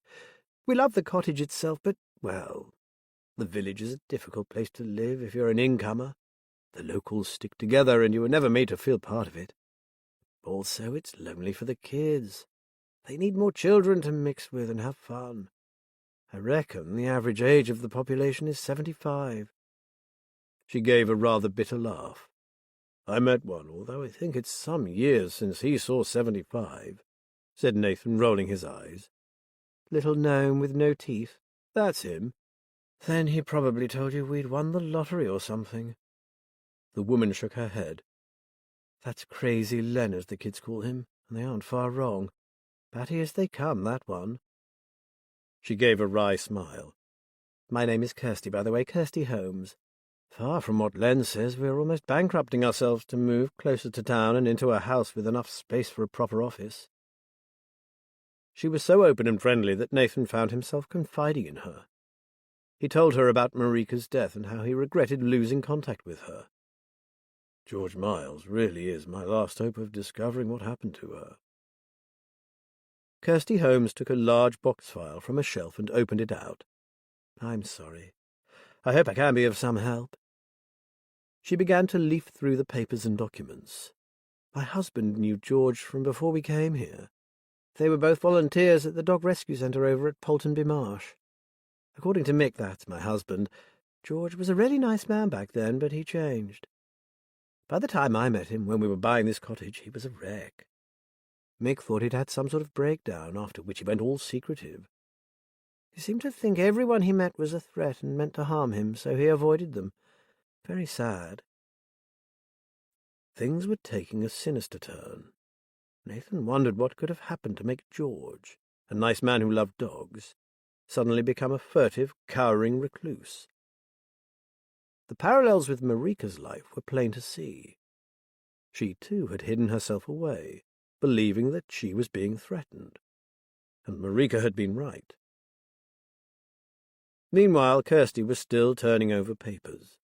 We love the cottage itself, but, well, the village is a difficult place to live if you're an incomer. The locals stick together, and you were never made to feel part of it. Also, it's lonely for the kids. They need more children to mix with and have fun. I reckon the average age of the population is 75. She gave a rather bitter laugh. "I met one, although I think it's some years since he saw 75, said Nathan, rolling his eyes. "Little gnome with no teeth. That's him. Then he probably told you we'd won the lottery or something." The woman shook her head. "That's Crazy Len, as the kids call him, and they aren't far wrong. Batty as they come, that one." She gave a wry smile. "My name is Kirsty, by the way, Kirsty Holmes. Far from what Len says, we're almost bankrupting ourselves to move closer to town and into a house with enough space for a proper office." She was so open and friendly that Nathan found himself confiding in her. He told her about Marika's death and how he regretted losing contact with her. "George Miles really is my last hope of discovering what happened to her." Kirsty Holmes took a large box file from a shelf and opened it out. "I'm sorry. I hope I can be of some help." She began to leaf through the papers and documents. "My husband knew George from before we came here. They were both volunteers at the dog rescue centre over at Poltonby Marsh. According to Mick, that's my husband, George was a really nice man back then, but he changed. By the time I met him, when we were buying this cottage, he was a wreck. Mick thought he'd had some sort of breakdown, after which he went all secretive. He seemed to think everyone he met was a threat and meant to harm him, so he avoided them. Very sad." Things were taking a sinister turn. Nathan wondered what could have happened to make George, a nice man who loved dogs, suddenly become a furtive, cowering recluse. The parallels with Marika's life were plain to see. She, too, had hidden herself away, believing that she was being threatened. And Marika had been right. Meanwhile, Kirsty was still turning over papers.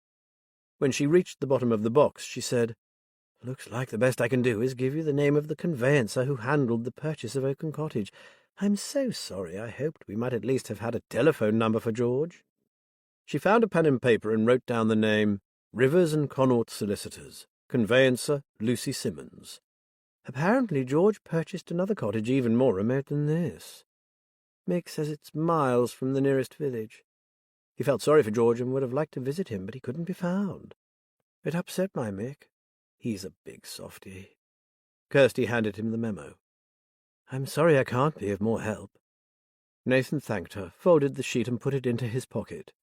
When she reached the bottom of the box, she said, "Looks like the best I can do is give you the name of the conveyancer who handled the purchase of Oaken Cottage. I'm so sorry. I hoped we might at least have had a telephone number for George." She found a pen and paper and wrote down the name, Rivers and Connaught Solicitors, conveyancer Lucy Simmons. "Apparently George purchased another cottage even more remote than this. Mick says it's miles from the nearest village. He felt sorry for George and would have liked to visit him, but he couldn't be found. It upset my Mick. He's a big softy." Kirsty handed him the memo. "I'm sorry I can't be of more help." Nathan thanked her, folded the sheet and put it into his pocket.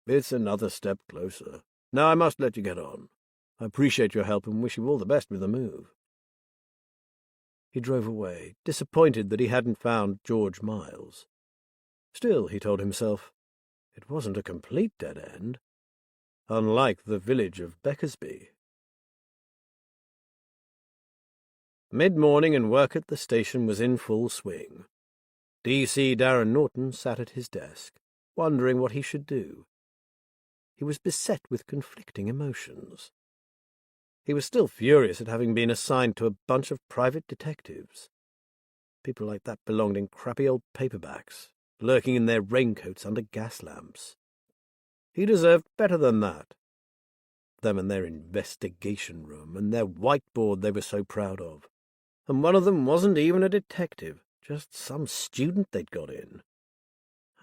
"It's another step closer. Now I must let you get on. I appreciate your help and wish you all the best with the move." He drove away, disappointed that he hadn't found George Miles. Still, he told himself, it wasn't a complete dead end, unlike the village of Beckersby. Mid-morning and work at the station was in full swing. D.C. Darren Norton sat at his desk, wondering what he should do. He was beset with conflicting emotions. He was still furious at having been assigned to a bunch of private detectives. People like that belonged in crappy old paperbacks, lurking in their raincoats under gas lamps. He deserved better than that. Them and their investigation room, and their whiteboard they were so proud of. And one of them wasn't even a detective, just some student they'd got in.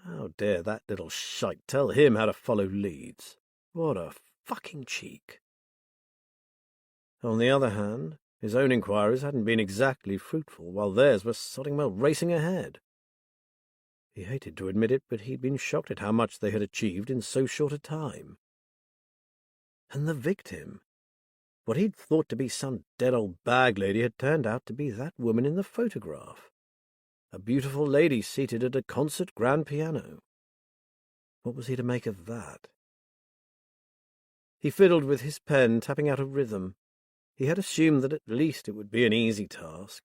How dare that little shite tell him how to follow leads? What a fucking cheek. On the other hand, his own inquiries hadn't been exactly fruitful, while theirs were sodding well racing ahead. He hated to admit it, but he'd been shocked at how much they had achieved in so short a time. And the victim, what he'd thought to be some dead old bag lady, had turned out to be that woman in the photograph. A beautiful lady seated at a concert grand piano. What was he to make of that? He fiddled with his pen, tapping out a rhythm. He had assumed that at least it would be an easy task.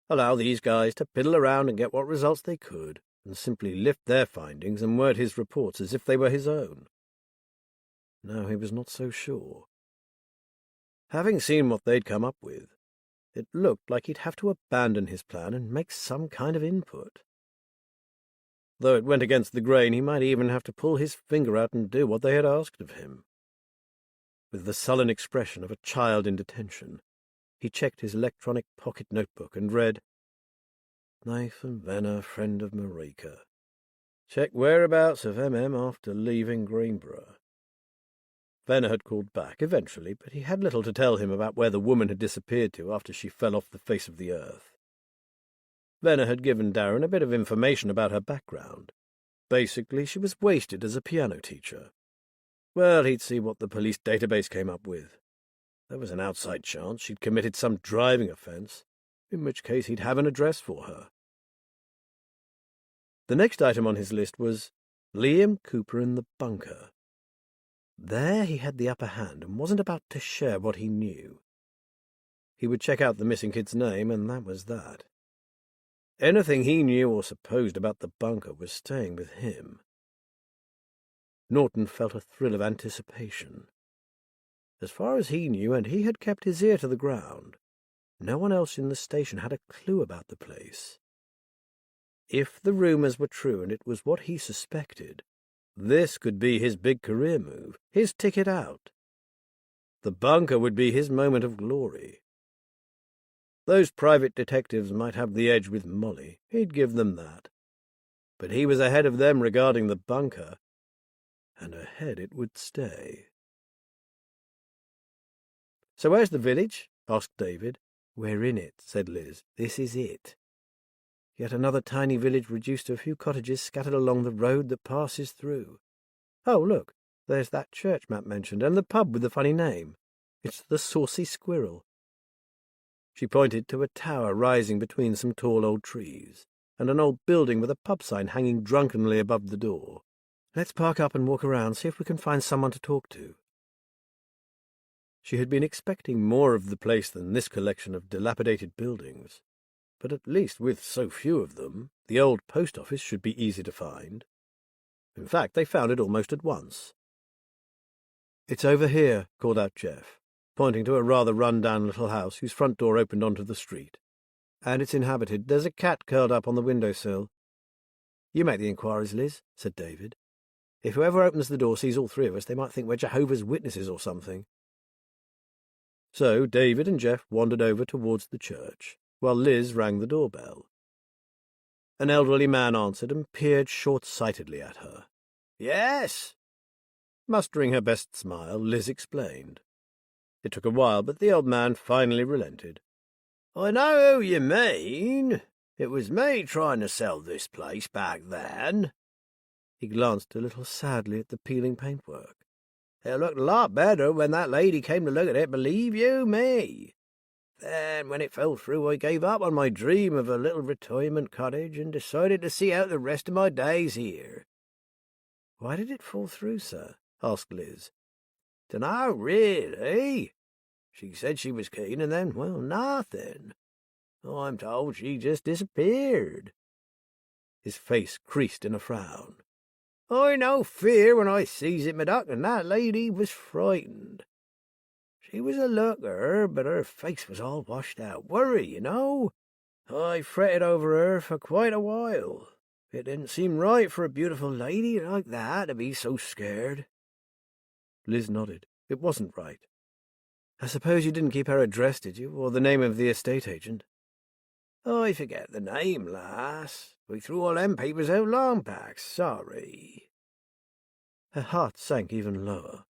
Allow these guys to piddle around and get what results they could, and simply lift their findings and word his reports as if they were his own. No, he was not so sure. Having seen what they'd come up with, it looked like he'd have to abandon his plan and make some kind of input. Though it went against the grain, he might even have to pull his finger out and do what they had asked of him. With the sullen expression of a child in detention, he checked his electronic pocket notebook and read, Nathan Venner, friend of Marika. Check whereabouts of MM after leaving Greenborough. Venner had called back eventually, but he had little to tell him about where the woman had disappeared to after she fell off the face of the earth. Venner had given Darren a bit of information about her background. Basically, she was wasted as a piano teacher. Well, he'd see what the police database came up with. There was an outside chance she'd committed some driving offence, in which case he'd have an address for her. The next item on his list was Liam Cooper in the bunker. There he had the upper hand and wasn't about to share what he knew. He would check out the missing kid's name, and that was that. Anything he knew or supposed about the bunker was staying with him. Norton felt a thrill of anticipation. As far as he knew, and he had kept his ear to the ground, no one else in the station had a clue about the place. If the rumours were true and it was what he suspected, this could be his big career move, his ticket out. The bunker would be his moment of glory. Those private detectives might have the edge with Molly, he'd give them that. But he was ahead of them regarding the bunker, and ahead it would stay. So where's the village? Asked David. We're in it, said Liz. This is it. Yet another tiny village reduced to a few cottages scattered along the road that passes through. Oh, look, there's that church Matt mentioned, and the pub with the funny name. It's the Saucy Squirrel. She pointed to a tower rising between some tall old trees, and an old building with a pub sign hanging drunkenly above the door. Let's park up and walk around, see if we can find someone to talk to. She had been expecting more of the place than this collection of dilapidated buildings, but at least with so few of them, the old post office should be easy to find. In fact, they found it almost at once. It's over here, called out Jeff, pointing to a rather run-down little house whose front door opened onto the street. And it's inhabited. There's a cat curled up on the windowsill. You make the inquiries, Liz, said David. If whoever opens the door sees all three of us, they might think we're Jehovah's Witnesses or something. So David and Jeff wandered over towards the church, while Liz rang the doorbell. An elderly man answered and peered short-sightedly at her. Yes. Mustering her best smile, Liz explained. It took a while, but the old man finally relented. I know who you mean. It was me trying to sell this place back then. He glanced a little sadly at the peeling paintwork. It looked a lot better when that lady came to look at it, believe you me. Then, when it fell through, I gave up on my dream of a little retirement cottage and decided to see out the rest of my days here. Why did it fall through, sir? Asked Liz. Dunno, really. She said she was keen, and then, well, nothing. I'm told she just disappeared. His face creased in a frown. I no fear when I sees it, my duck, and that lady was frightened. She was a looker, but her face was all washed out. Worry, you know. I fretted over her for quite a while. It didn't seem right for a beautiful lady like that to be so scared. Liz nodded. It wasn't right. I suppose you didn't keep her address, did you, or the name of the estate agent? I forget the name, lass. We threw all them papers out long back, sorry. Her heart sank even lower.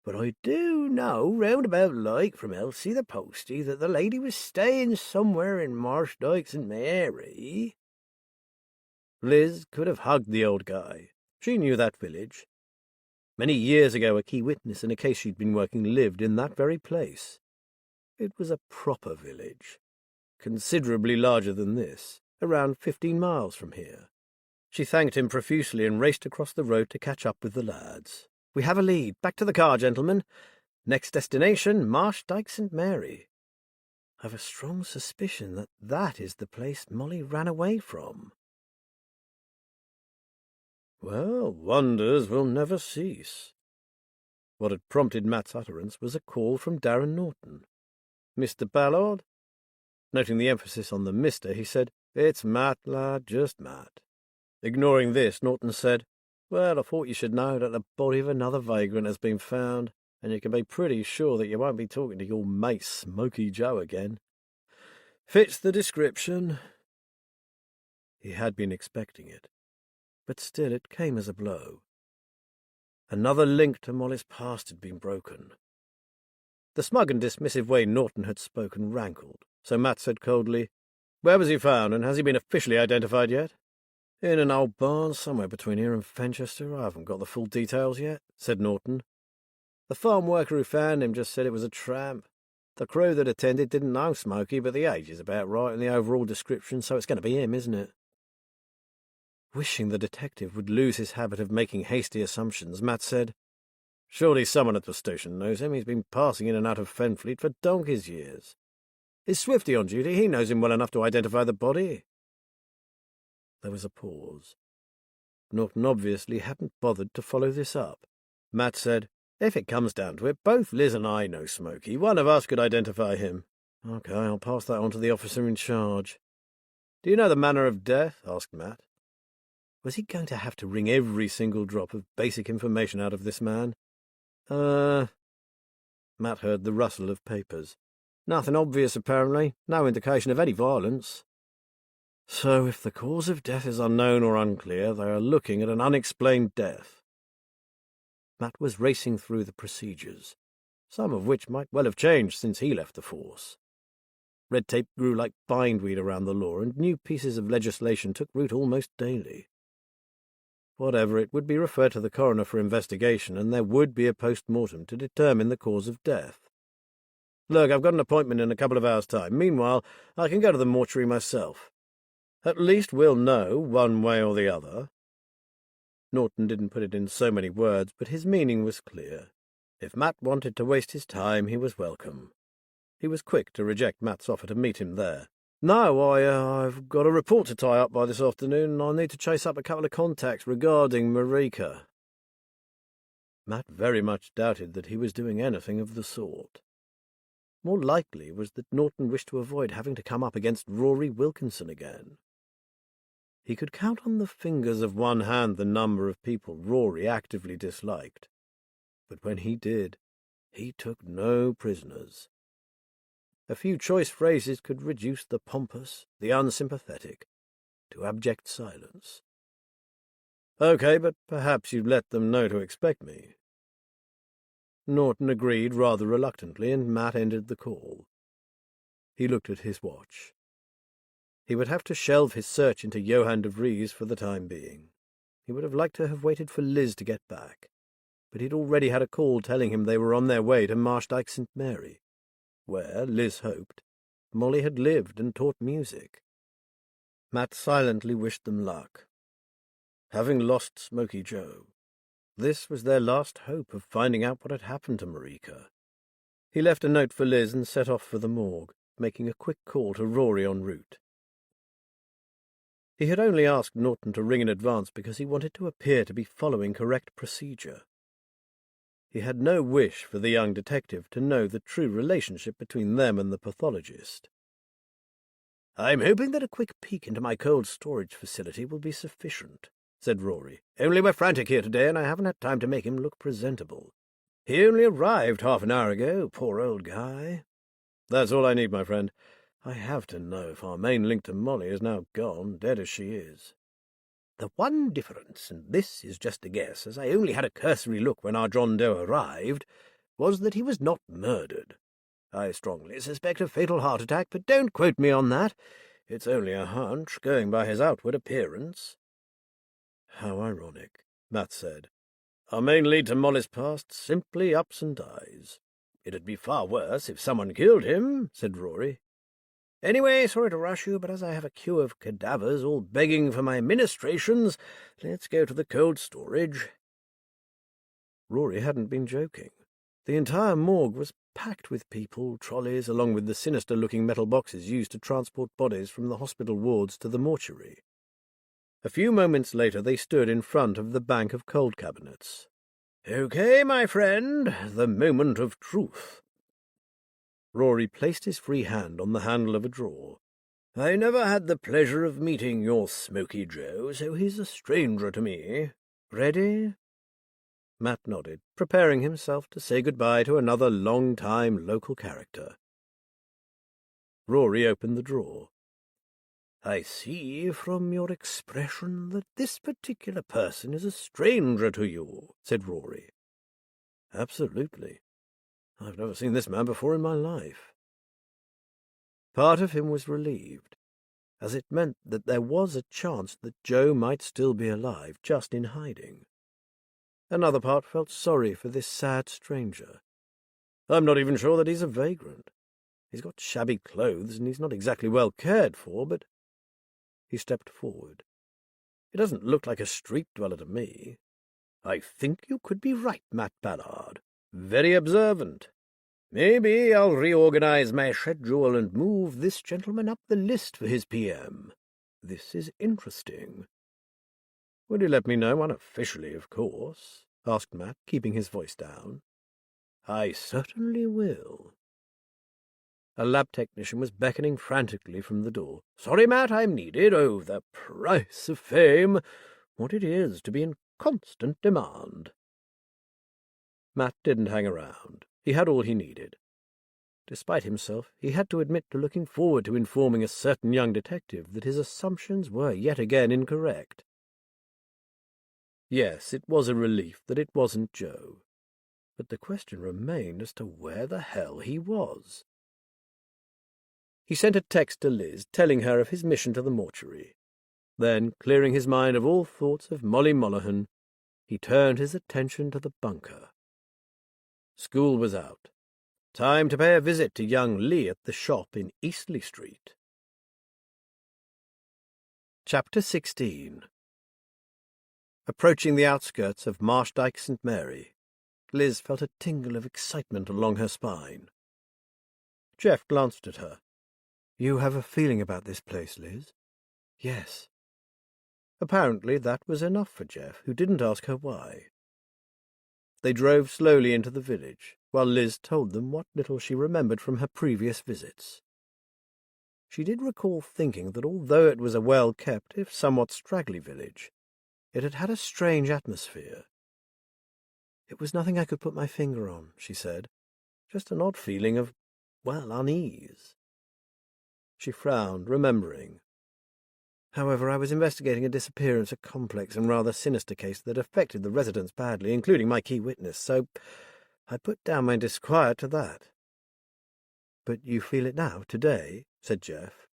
But I do know roundabout like from Elsie the postie that the lady was staying somewhere in Marshdyke St. Mary. Liz could have hugged the old guy. She knew that village. Many years ago, a key witness in a case she'd been working lived in that very place. It was a proper village, considerably larger than this, around 15 miles from here. She thanked him profusely and raced across the road to catch up with the lads. We have a lead. Back to the car, gentlemen. Next destination, Marshdyke St. Mary. I've a strong suspicion that that is the place Molly ran away from. Well, wonders will never cease. What had prompted Matt's utterance was a call from Darren Norton. Mr. Ballard? Noting the emphasis on the Mr., he said, It's Matt, lad, just Matt. Ignoring this, Norton said, Well, I thought you should know that the body of another vagrant has been found, and you can be pretty sure that you won't be talking to your mate Smoky Joe again. Fits the description. He had been expecting it, but still it came as a blow. Another link to Molly's past had been broken. The smug and dismissive way Norton had spoken rankled, so Matt said coldly, Where was he found, and has he been officially identified yet? In an old barn somewhere between here and Fenchester. I haven't got the full details yet, said Norton. The farm worker who found him just said it was a tramp. The crew that attended didn't know Smoky, but the age is about right in the overall description, so it's going to be him, isn't it? Wishing the detective would lose his habit of making hasty assumptions, Matt said, Surely someone at the station knows him. He's been passing in and out of Fenfleet for donkey's years. Is Swifty on duty? He knows him well enough to identify the body. There was a pause. Norton obviously hadn't bothered to follow this up. Matt said, If it comes down to it, both Liz and I know Smoky. One of us could identify him. Okay, I'll pass that on to the officer in charge. Do you know the manner of death? Asked Matt. Was he going to have to wring every single drop of basic information out of this man? Matt heard the rustle of papers. Nothing obvious, apparently. No indication of any violence. So, if the cause of death is unknown or unclear, they are looking at an unexplained death. Matt was racing through the procedures, some of which might well have changed since he left the force. Red tape grew like bindweed around the law, and new pieces of legislation took root almost daily. Whatever, it would be referred to the coroner for investigation, and there would be a post-mortem to determine the cause of death. Look, I've got an appointment in a couple of hours' time. Meanwhile, I can go to the mortuary myself. At least we'll know, one way or the other. Norton didn't put it in so many words, but his meaning was clear. If Matt wanted to waste his time, he was welcome. He was quick to reject Matt's offer to meet him there. No, I've got a report to tie up by this afternoon, and I need to chase up a couple of contacts regarding Marika. Matt very much doubted that he was doing anything of the sort. More likely was that Norton wished to avoid having to come up against Rory Wilkinson again. He could count on the fingers of one hand the number of people Rory actively disliked, but when he did, he took no prisoners. A few choice phrases could reduce the pompous, the unsympathetic, to abject silence. Okay, but perhaps you'd let them know to expect me. Norton agreed rather reluctantly, and Matt ended the call. He looked at his watch. He would have to shelve his search into Johann de Vries for the time being. He would have liked to have waited for Liz to get back, but he'd already had a call telling him they were on their way to Marshdyke St. Mary, where, Liz hoped, Molly had lived and taught music. Matt silently wished them luck. Having lost Smoky Joe, this was their last hope of finding out what had happened to Marika. He left a note for Liz and set off for the morgue, making a quick call to Rory en route. He had only asked Norton to ring in advance because he wanted to appear to be following correct procedure. He had no wish for the young detective to know the true relationship between them and the pathologist. "I'm hoping that a quick peek into my cold storage facility will be sufficient," said Rory. "Only we're frantic here today, and I haven't had time to make him look presentable. He only arrived half an hour ago, poor old guy." "That's all I need, my friend. I have to know if our main link to Molly is now gone, dead as she is." "The one difference, and this is just a guess, as I only had a cursory look when our John Doe arrived, was that he was not murdered. I strongly suspect a fatal heart attack, but don't quote me on that. It's only a hunch, going by his outward appearance." "How ironic," Matt said. "Our main lead to Molly's past, simply ups and dies." "It'd be far worse if someone killed him," said Rory. "Anyway, sorry to rush you, but as I have a queue of cadavers all begging for my ministrations, let's go to the cold storage." Rory hadn't been joking. The entire morgue was packed with people, trolleys, along with the sinister-looking metal boxes used to transport bodies from the hospital wards to the mortuary. A few moments later they stood in front of the bank of cold cabinets. "Okay, my friend, the moment of truth." Rory placed his free hand on the handle of a drawer. "I never had the pleasure of meeting your Smoky Joe, so he's a stranger to me. Ready?" Matt nodded, preparing himself to say goodbye to another long-time local character. Rory opened the drawer. "I see from your expression that this particular person is a stranger to you," said Rory. "Absolutely. I've never seen this man before in my life." Part of him was relieved, as it meant that there was a chance that Joe might still be alive, just in hiding. Another part felt sorry for this sad stranger. "I'm not even sure that he's a vagrant. He's got shabby clothes, and he's not exactly well cared for, but—" He stepped forward. "He doesn't look like a street dweller to me." "I think you could be right, Matt Ballard. Very observant. Maybe I'll reorganize my schedule and move this gentleman up the list for his PM. This is interesting." "Will you let me know unofficially, of course?" asked Matt, keeping his voice down. "I certainly will." A lab technician was beckoning frantically from the door. "Sorry, Matt, I'm needed. Oh, the price of fame! What it is to be in constant demand." Matt didn't hang around. He had all he needed. Despite himself, he had to admit to looking forward to informing a certain young detective that his assumptions were yet again incorrect. Yes, it was a relief that it wasn't Joe, but the question remained as to where the hell he was. He sent a text to Liz telling her of his mission to the mortuary. Then, clearing his mind of all thoughts of Molly Monaghan, he turned his attention to the bunker. School was out. Time to pay a visit to young Lee at the shop in Eastleigh Street. Chapter 16. Approaching the outskirts of Marshdyke St. Mary, Liz felt a tingle of excitement along her spine. Jeff glanced at her. "You have a feeling about this place, Liz?" "Yes." Apparently that was enough for Jeff, who didn't ask her why. They drove slowly into the village, while Liz told them what little she remembered from her previous visits. She did recall thinking that although it was a well-kept, if somewhat straggly village, it had had a strange atmosphere. "It was nothing I could put my finger on," she said. "Just an odd feeling of, well, unease." She frowned, remembering. "However, I was investigating a disappearance, a complex and rather sinister case that affected the residents badly, including my key witness, so I put down my disquiet to that." "But you feel it now, today?" said Jeff.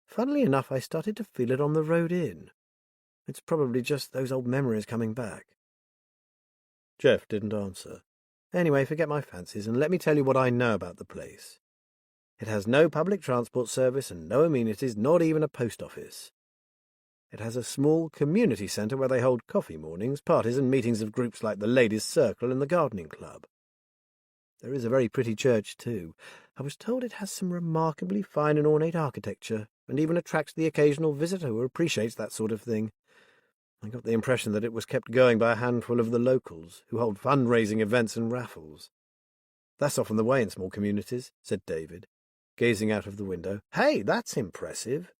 "Funnily enough, I started to feel it on the road in. It's probably just those old memories coming back." Jeff didn't answer. "Anyway, forget my fancies and let me tell you what I know about the place. It has no public transport service and no amenities, not even a post office. It has a small community centre where they hold coffee mornings, parties and meetings of groups like the Ladies' Circle and the Gardening Club. There is a very pretty church, too. I was told it has some remarkably fine and ornate architecture, and even attracts the occasional visitor who appreciates that sort of thing. I got the impression that it was kept going by a handful of the locals, who hold fundraising events and raffles. That's often the way in small communities, said David, gazing out of the window. Hey, that's impressive.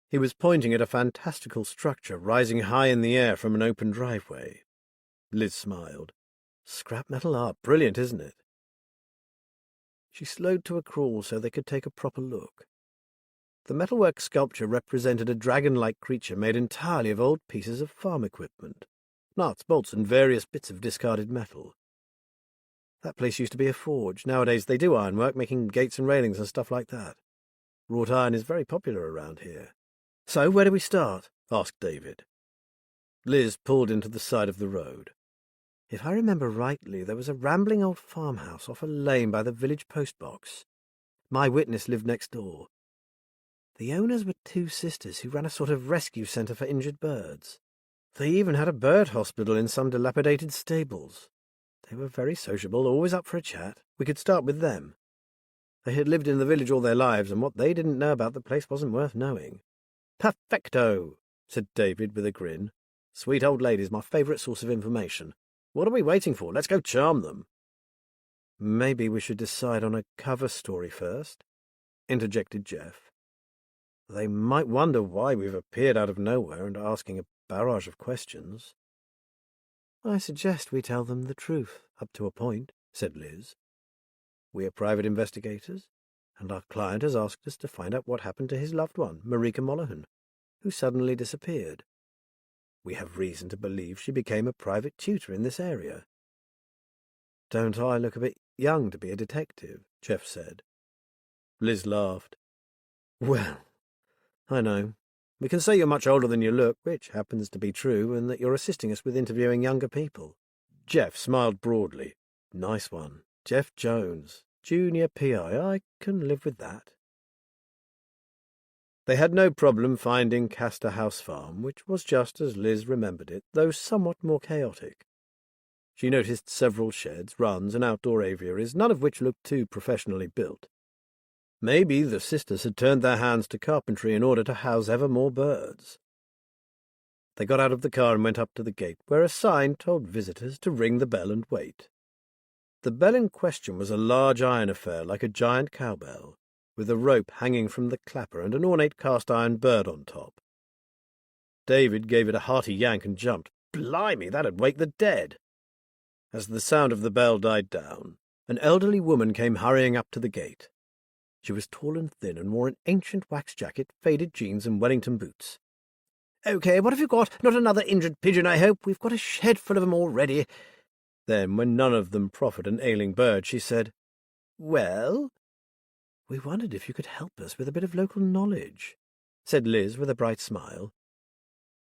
He was pointing at a fantastical structure rising high in the air from an open driveway. Liz smiled. Scrap metal art, brilliant, isn't it? She slowed to a crawl so they could take a proper look. The metalwork sculpture represented a dragon-like creature made entirely of old pieces of farm equipment, nuts, bolts, and various bits of discarded metal. That place used to be a forge. Nowadays they do ironwork, making gates and railings and stuff like that. Wrought iron is very popular around here. So, where do we start? Asked David. Liz pulled into the side of the road. If I remember rightly, there was a rambling old farmhouse off a lane by the village postbox. My witness lived next door. The owners were two sisters who ran a sort of rescue centre for injured birds. They even had a bird hospital in some dilapidated stables. They were very sociable, always up for a chat. We could start with them. They had lived in the village all their lives, and what they didn't know about the place wasn't worth knowing. Perfecto, said David with a grin. Sweet old lady's my favourite source of information. What are we waiting for? Let's go charm them. Maybe we should decide on a cover story first, interjected Jeff. They might wonder why we've appeared out of nowhere and are asking a barrage of questions. I suggest we tell them the truth, up to a point, said Liz. We are private investigators, and our client has asked us to find out what happened to his loved one, Marika Molohan, who suddenly disappeared. We have reason to believe she became a private tutor in this area. Don't I look a bit young to be a detective? Jeff said. Liz laughed. Well, I know. We can say you're much older than you look, which happens to be true, and that you're assisting us with interviewing younger people. Jeff smiled broadly. Nice one. Jeff Jones, Junior PI. I can live with that. They had no problem finding Castor House Farm, which was just as Liz remembered it, though somewhat more chaotic. She noticed several sheds, runs, and outdoor aviaries, none of which looked too professionally built. Maybe the sisters had turned their hands to carpentry in order to house ever more birds. They got out of the car and went up to the gate, where a sign told visitors to ring the bell and wait. The bell in question was a large iron affair like a giant cowbell, with a rope hanging from the clapper and an ornate cast-iron bird on top. David gave it a hearty yank and jumped. Blimey, that'd wake the dead! As the sound of the bell died down, an elderly woman came hurrying up to the gate. She was tall and thin and wore an ancient wax jacket, faded jeans, and Wellington boots. "OK, what have you got? Not another injured pigeon, I hope. We've got a shed full of 'em already." Then, when none of them proffered an ailing bird, she said, "Well?" "We wondered if you could help us with a bit of local knowledge," said Liz with a bright smile.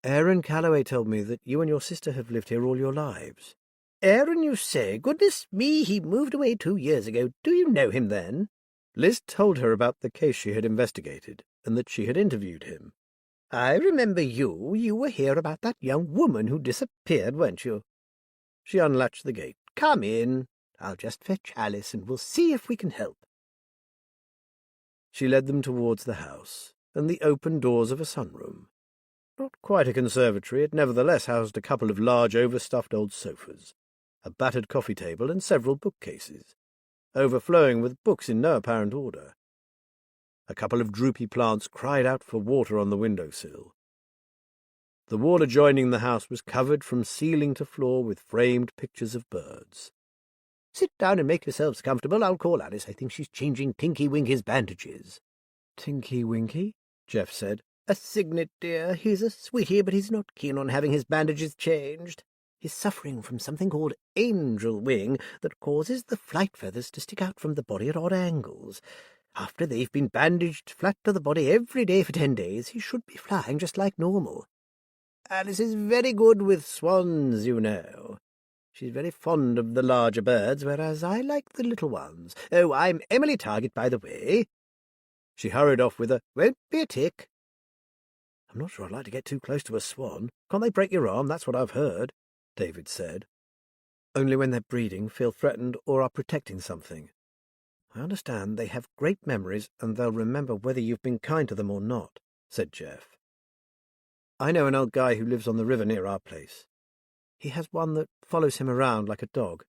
"Aaron Calloway told me that you and your sister have lived here all your lives." "Aaron, you say? Goodness me, he moved away 2 years ago. Do you know him, then?" Liz told her about the case she had investigated, and that she had interviewed him. "I remember you. You were here about that young woman who disappeared, weren't you?" She unlatched the gate. "Come in. I'll just fetch Alice, and we'll see if we can help." She led them towards the house, and the open doors of a sunroom. Not quite a conservatory, it nevertheless housed a couple of large overstuffed old sofas, a battered coffee table, and several bookcases, overflowing with books in no apparent order. A couple of droopy plants cried out for water on the window-sill. The wall adjoining the house was covered from ceiling to floor with framed pictures of birds. "Sit down and make yourselves comfortable. I'll call Alice. I think she's changing Tinky Winky's bandages." "Tinky Winky?" Jeff said. "A cygnet, dear. He's a sweetie, but he's not keen on having his bandages changed. He's suffering from something called angel wing that causes the flight feathers to stick out from the body at odd angles. After they've been bandaged flat to the body every day for 10 days, he should be flying just like normal. Alice is very good with swans, you know. She's very fond of the larger birds, whereas I like the little ones. Oh, I'm Emily Target, by the way." She hurried off with a, "Won't be a tick." "I'm not sure I'd like to get too close to a swan. Can't they break your arm? That's what I've heard," David said. "Only when they're breeding, feel threatened, or are protecting something. I understand they have great memories, and they'll remember whether you've been kind to them or not," said Jeff. I know an old guy who lives on the river near our place. He has one that follows him around like a dog.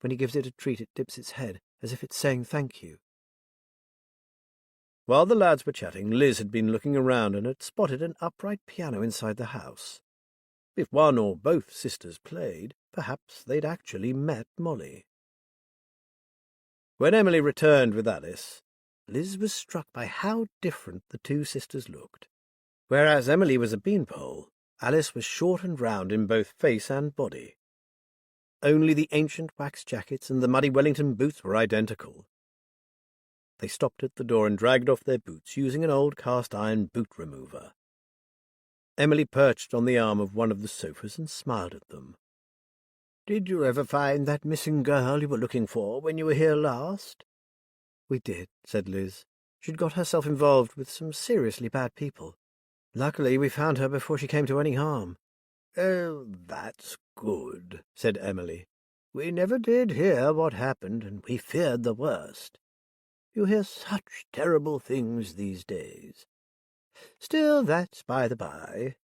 When he gives it a treat, it dips its head, as if it's saying thank you. While the lads were chatting, Liz had been looking around and had spotted an upright piano inside the house. If one or both sisters played, perhaps they'd actually met Molly. When Emily returned with Alice, Liz was struck by how different the two sisters looked. Whereas Emily was a beanpole, Alice was short and round in both face and body. Only the ancient wax jackets and the muddy Wellington boots were identical. They stopped at the door and dragged off their boots using an old cast-iron boot remover. Emily perched on the arm of one of the sofas and smiled at them. "Did you ever find that missing girl you were looking for when you were here last?" "We did," said Liz. "She'd got herself involved with some seriously bad people. Luckily, we found her before she came to any harm." "Oh, that's good," said Emily. "We never did hear what happened, and we feared the worst. You hear such terrible things these days. Still, that's by the by.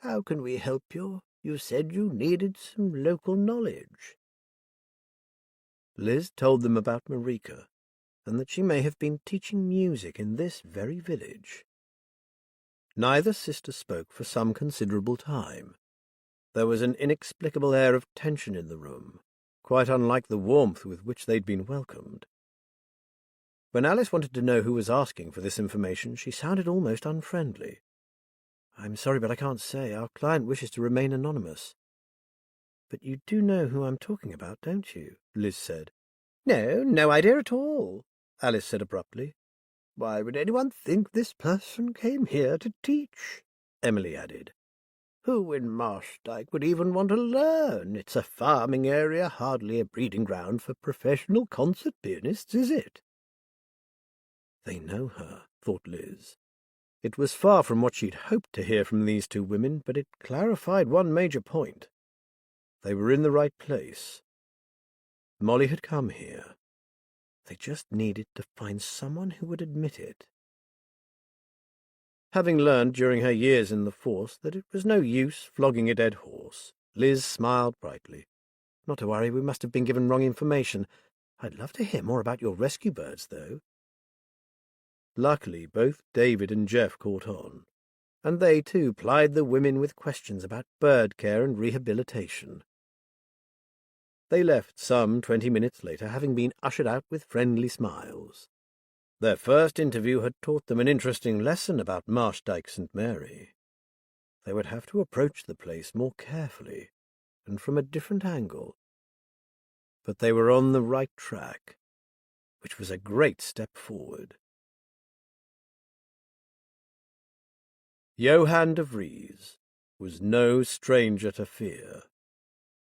How can we help you? You said you needed some local knowledge." Liz told them about Marika, and that she may have been teaching music in this very village. Neither sister spoke for some considerable time. There was an inexplicable air of tension in the room, quite unlike the warmth with which they'd been welcomed. When Alice wanted to know who was asking for this information, she sounded almost unfriendly. "I'm sorry, but I can't say. Our client wishes to remain anonymous." "But you do know who I'm talking about, don't you?" Liz said. No idea at all," Alice said abruptly. "Why would anyone think this person came here to teach?" Emily added. "Who in Marshdyke would even want to learn? It's a farming area, hardly a breeding ground for professional concert pianists, is it?" They know her, thought Liz. It was far from what she'd hoped to hear from these two women, but it clarified one major point. They were in the right place. Molly had come here. They just needed to find someone who would admit it. Having learned during her years in the force that it was no use flogging a dead horse, Liz smiled brightly. "Not to worry, we must have been given wrong information. I'd love to hear more about your rescue birds, though." Luckily, both David and Jeff caught on, and they too plied the women with questions about bird care and rehabilitation. They left some 20 minutes later, having been ushered out with friendly smiles. Their first interview had taught them an interesting lesson about Marshdyke St. Mary. They would have to approach the place more carefully, and from a different angle. But they were on the right track, which was a great step forward. Johann de Vries was no stranger to fear.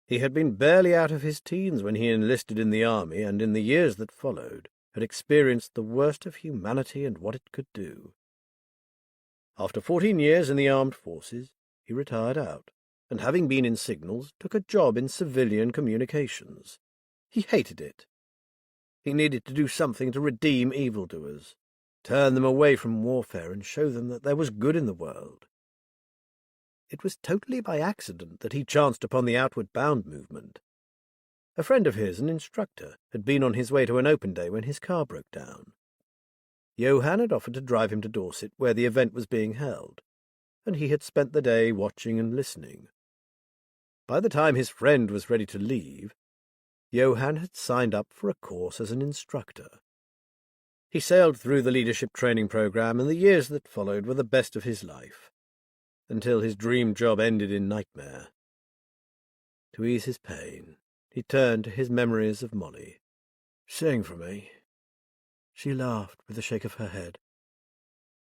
He had been barely out of his teens when he enlisted in the army, and in the years that followed had experienced the worst of humanity and what it could do. After 14 years in the armed forces, he retired out, and having been in signals, took a job in civilian communications. He hated it. He needed to do something to redeem evildoers, turn them away from warfare and show them that there was good in the world. It was totally by accident that he chanced upon the Outward Bound movement. A friend of his, an instructor, had been on his way to an open day when his car broke down. Johann had offered to drive him to Dorset, where the event was being held, and he had spent the day watching and listening. By the time his friend was ready to leave, Johann had signed up for a course as an instructor. He sailed through the leadership training program, and the years that followed were the best of his life, until his dream job ended in nightmare. To ease his pain, he turned to his memories of Molly. "Sing for me." She laughed with a shake of her head.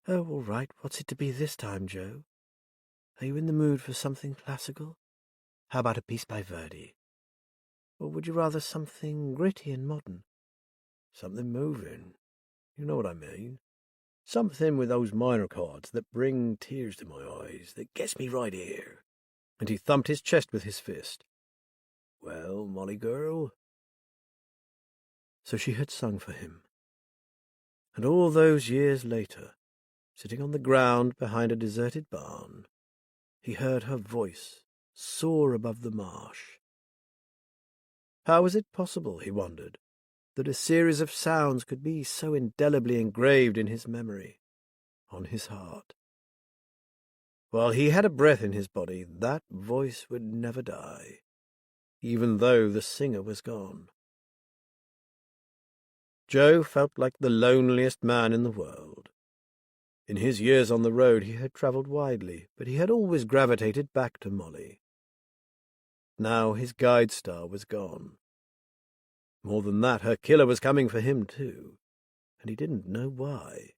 "Oh, all right. What's it to be this time, Joe? Are you in the mood for something classical? How about a piece by Verdi? Or would you rather something gritty and modern?" "Something moving. You know what I mean. Something with those minor chords that bring tears to my eyes, that gets me right here." And he thumped his chest with his fist. "Well, Molly girl." So she had sung for him. And all those years later, sitting on the ground behind a deserted barn, He heard her voice soar above the marsh. How was it possible, he wondered, that a series of sounds could be so indelibly engraved in his memory, on his heart? While he had a breath in his body, that voice would never die, even though the singer was gone. Joe felt like the loneliest man in the world. In his years on the road he had travelled widely, but he had always gravitated back to Molly. Now his guide star was gone. More than that, her killer was coming for him too, and he didn't know why.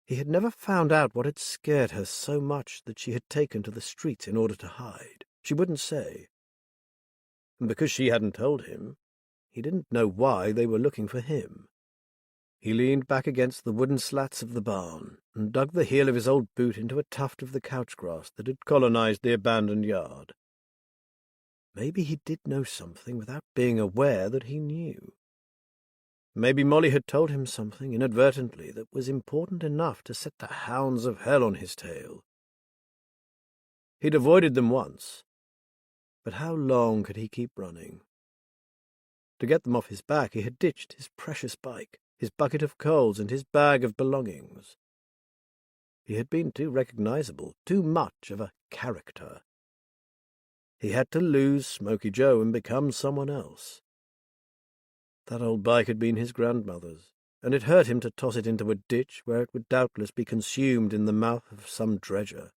He had never found out what had scared her so much that she had taken to the streets in order to hide. She wouldn't say. And because she hadn't told him, he didn't know why they were looking for him. He leaned back against the wooden slats of the barn and dug the heel of his old boot into a tuft of the couch grass that had colonized the abandoned yard. Maybe he did know something without being aware that he knew. Maybe Molly had told him something inadvertently that was important enough to set the hounds of hell on his tail. He'd avoided them once, but how long could he keep running? To get them off his back, he had ditched his precious bike, his bucket of coals, and his bag of belongings. He had been too recognizable, too much of a character. He had to lose Smoky Joe and become someone else. That old bike had been his grandmother's, and it hurt him to toss it into a ditch where it would doubtless be consumed in the mouth of some dredger.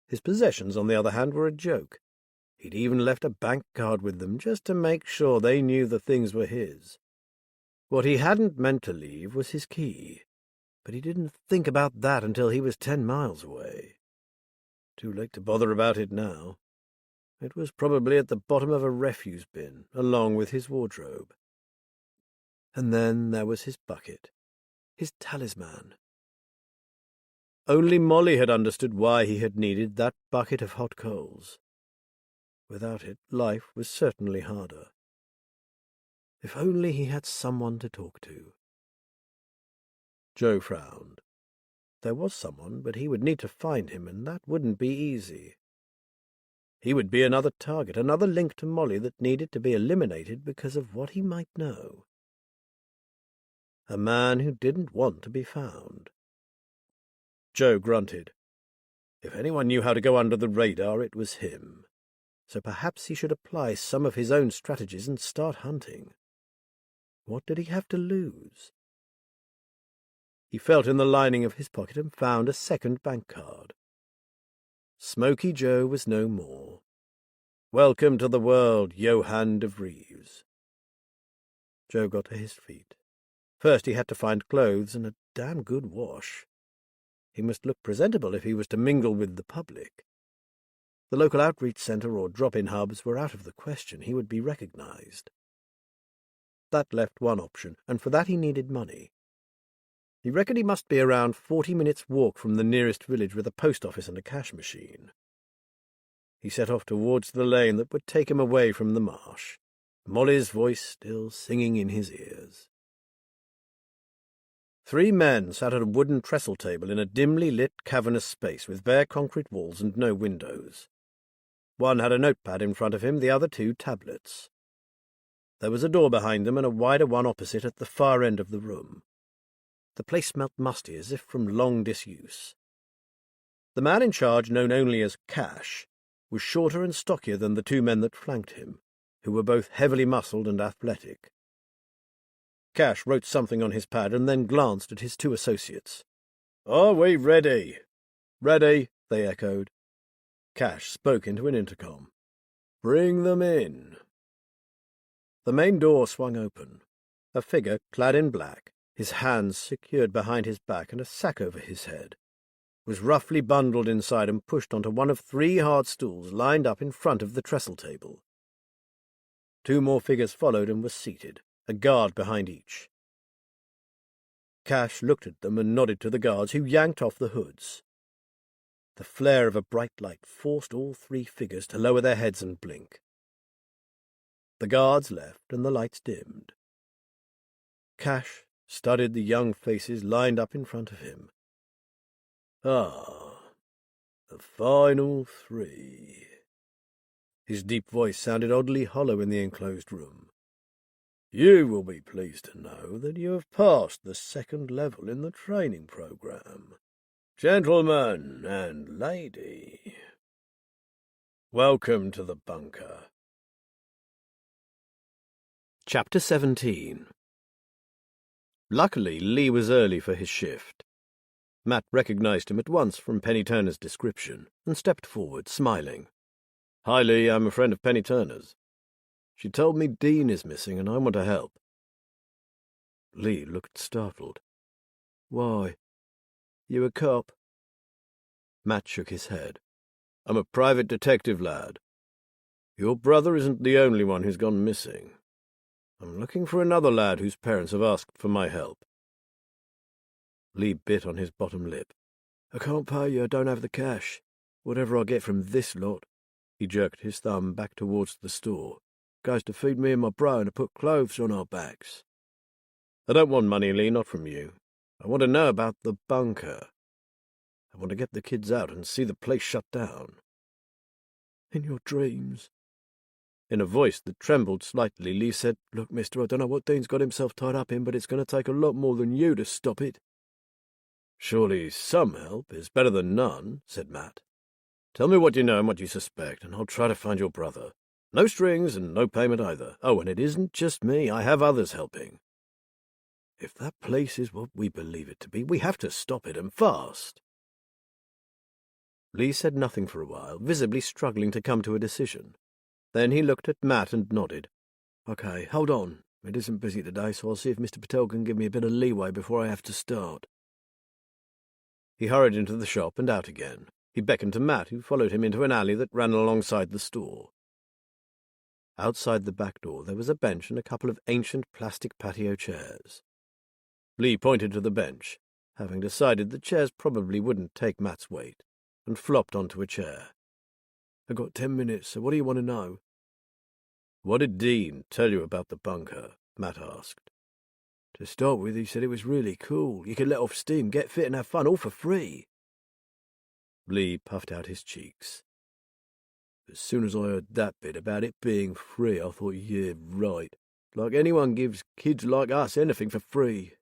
His possessions, on the other hand, were a joke. He'd even left a bank card with them just to make sure they knew the things were his. What he hadn't meant to leave was his key, but he didn't think about that until he was 10 miles away. Too late to bother about it now. It was probably at the bottom of a refuse bin, along with his wardrobe. And then there was his bucket, his talisman. Only Molly had understood why he had needed that bucket of hot coals. Without it, life was certainly harder. If only he had someone to talk to. Joe frowned. There was someone, but he would need to find him, and that wouldn't be easy. He would be another target, another link to Molly that needed to be eliminated because of what he might know. A man who didn't want to be found. Joe grunted. If anyone knew how to go under the radar, it was him. So perhaps he should apply some of his own strategies and start hunting. What did he have to lose? He felt in the lining of his pocket and found a second bank card. Smoky Joe was no more. Welcome to the world, Johann de Vries. Joe got to his feet. First he had to find clothes and a damn good wash. He must look presentable if he was to mingle with the public. The local outreach centre or drop-in hubs were out of the question. He would be recognized. That left one option, and for that he needed money. He reckoned he must be around 40 minutes' walk from the nearest village with a post office and a cash machine. He set off towards the lane that would take him away from the marsh, Molly's voice still singing in his ears. 3 men sat at a wooden trestle table in a dimly lit cavernous space with bare concrete walls and no windows. One had a notepad in front of him, the other 2 tablets. There was a door behind them and a wider one opposite at the far end of the room. The place smelt musty as if from long disuse. The man in charge, known only as Cash, was shorter and stockier than the 2 men that flanked him, who were both heavily muscled and athletic. Cash wrote something on his pad and then glanced at his 2 associates. "Are we ready?" "Ready," they echoed. Cash spoke into an intercom. "Bring them in." The main door swung open. A figure, clad in black, his hands secured behind his back and a sack over his head, was roughly bundled inside and pushed onto one of 3 hard stools lined up in front of the trestle table. 2 more figures followed and were seated, a guard behind each. Cash looked at them and nodded to the guards, who yanked off the hoods. The flare of a bright light forced all 3 figures to lower their heads and blink. The guards left and the lights dimmed. Cash studied the young faces lined up in front of him. Ah, The final three. His deep voice sounded oddly hollow in the enclosed room. You will be pleased to know that you have passed the second level in the training program. Gentlemen and lady, welcome to the bunker. Chapter 17. Luckily, Lee was early for his shift. Matt recognized him at once from Penny Turner's description and stepped forward, smiling. Hi, Lee, I'm a friend of Penny Turner's. She told me Dean is missing and I want to help. Lee looked startled. Why? You a cop? Matt shook his head. I'm a private detective, lad. Your brother isn't the only one who's gone missing. I'm looking for another lad whose parents have asked for my help. Lee bit on his bottom lip. I can't pay you, I don't have the cash. Whatever I get from this lot, he jerked his thumb back towards the store, goes to feed me and my bro and to put clothes on our backs. I don't want money, Lee, not from you. I want to know about the bunker. I want to get the kids out and see the place shut down. In your dreams? In a voice that trembled slightly, Lee said, Look, mister, I don't know what Dean's got himself tied up in, but it's going to take a lot more than you to stop it. Surely some help is better than none, said Matt. Tell me what you know and what you suspect, and I'll try to find your brother. No strings and no payment either. Oh, and it isn't just me. I have others helping. If that place is what we believe it to be, we have to stop it, and fast. Lee said nothing for a while, visibly struggling to come to a decision. Then he looked at Matt and nodded. Okay, hold on. It isn't busy today, so I'll see if Mr. Patel can give me a bit of leeway before I have to start. He hurried into the shop and out again. He beckoned to Matt, who followed him into an alley that ran alongside the store. Outside the back door there was a bench and a couple of ancient plastic patio chairs. Lee pointed to the bench, having decided the chairs probably wouldn't take Matt's weight, and flopped onto a chair. I've got 10 minutes, so what do you want to know? What did Dean tell you about the bunker? Matt asked. To start with, he said it was really cool. You could let off steam, get fit and have fun, all for free. Lee puffed out his cheeks. As soon as I heard that bit about it being free, I thought, yeah, right. Like anyone gives kids like us anything for free.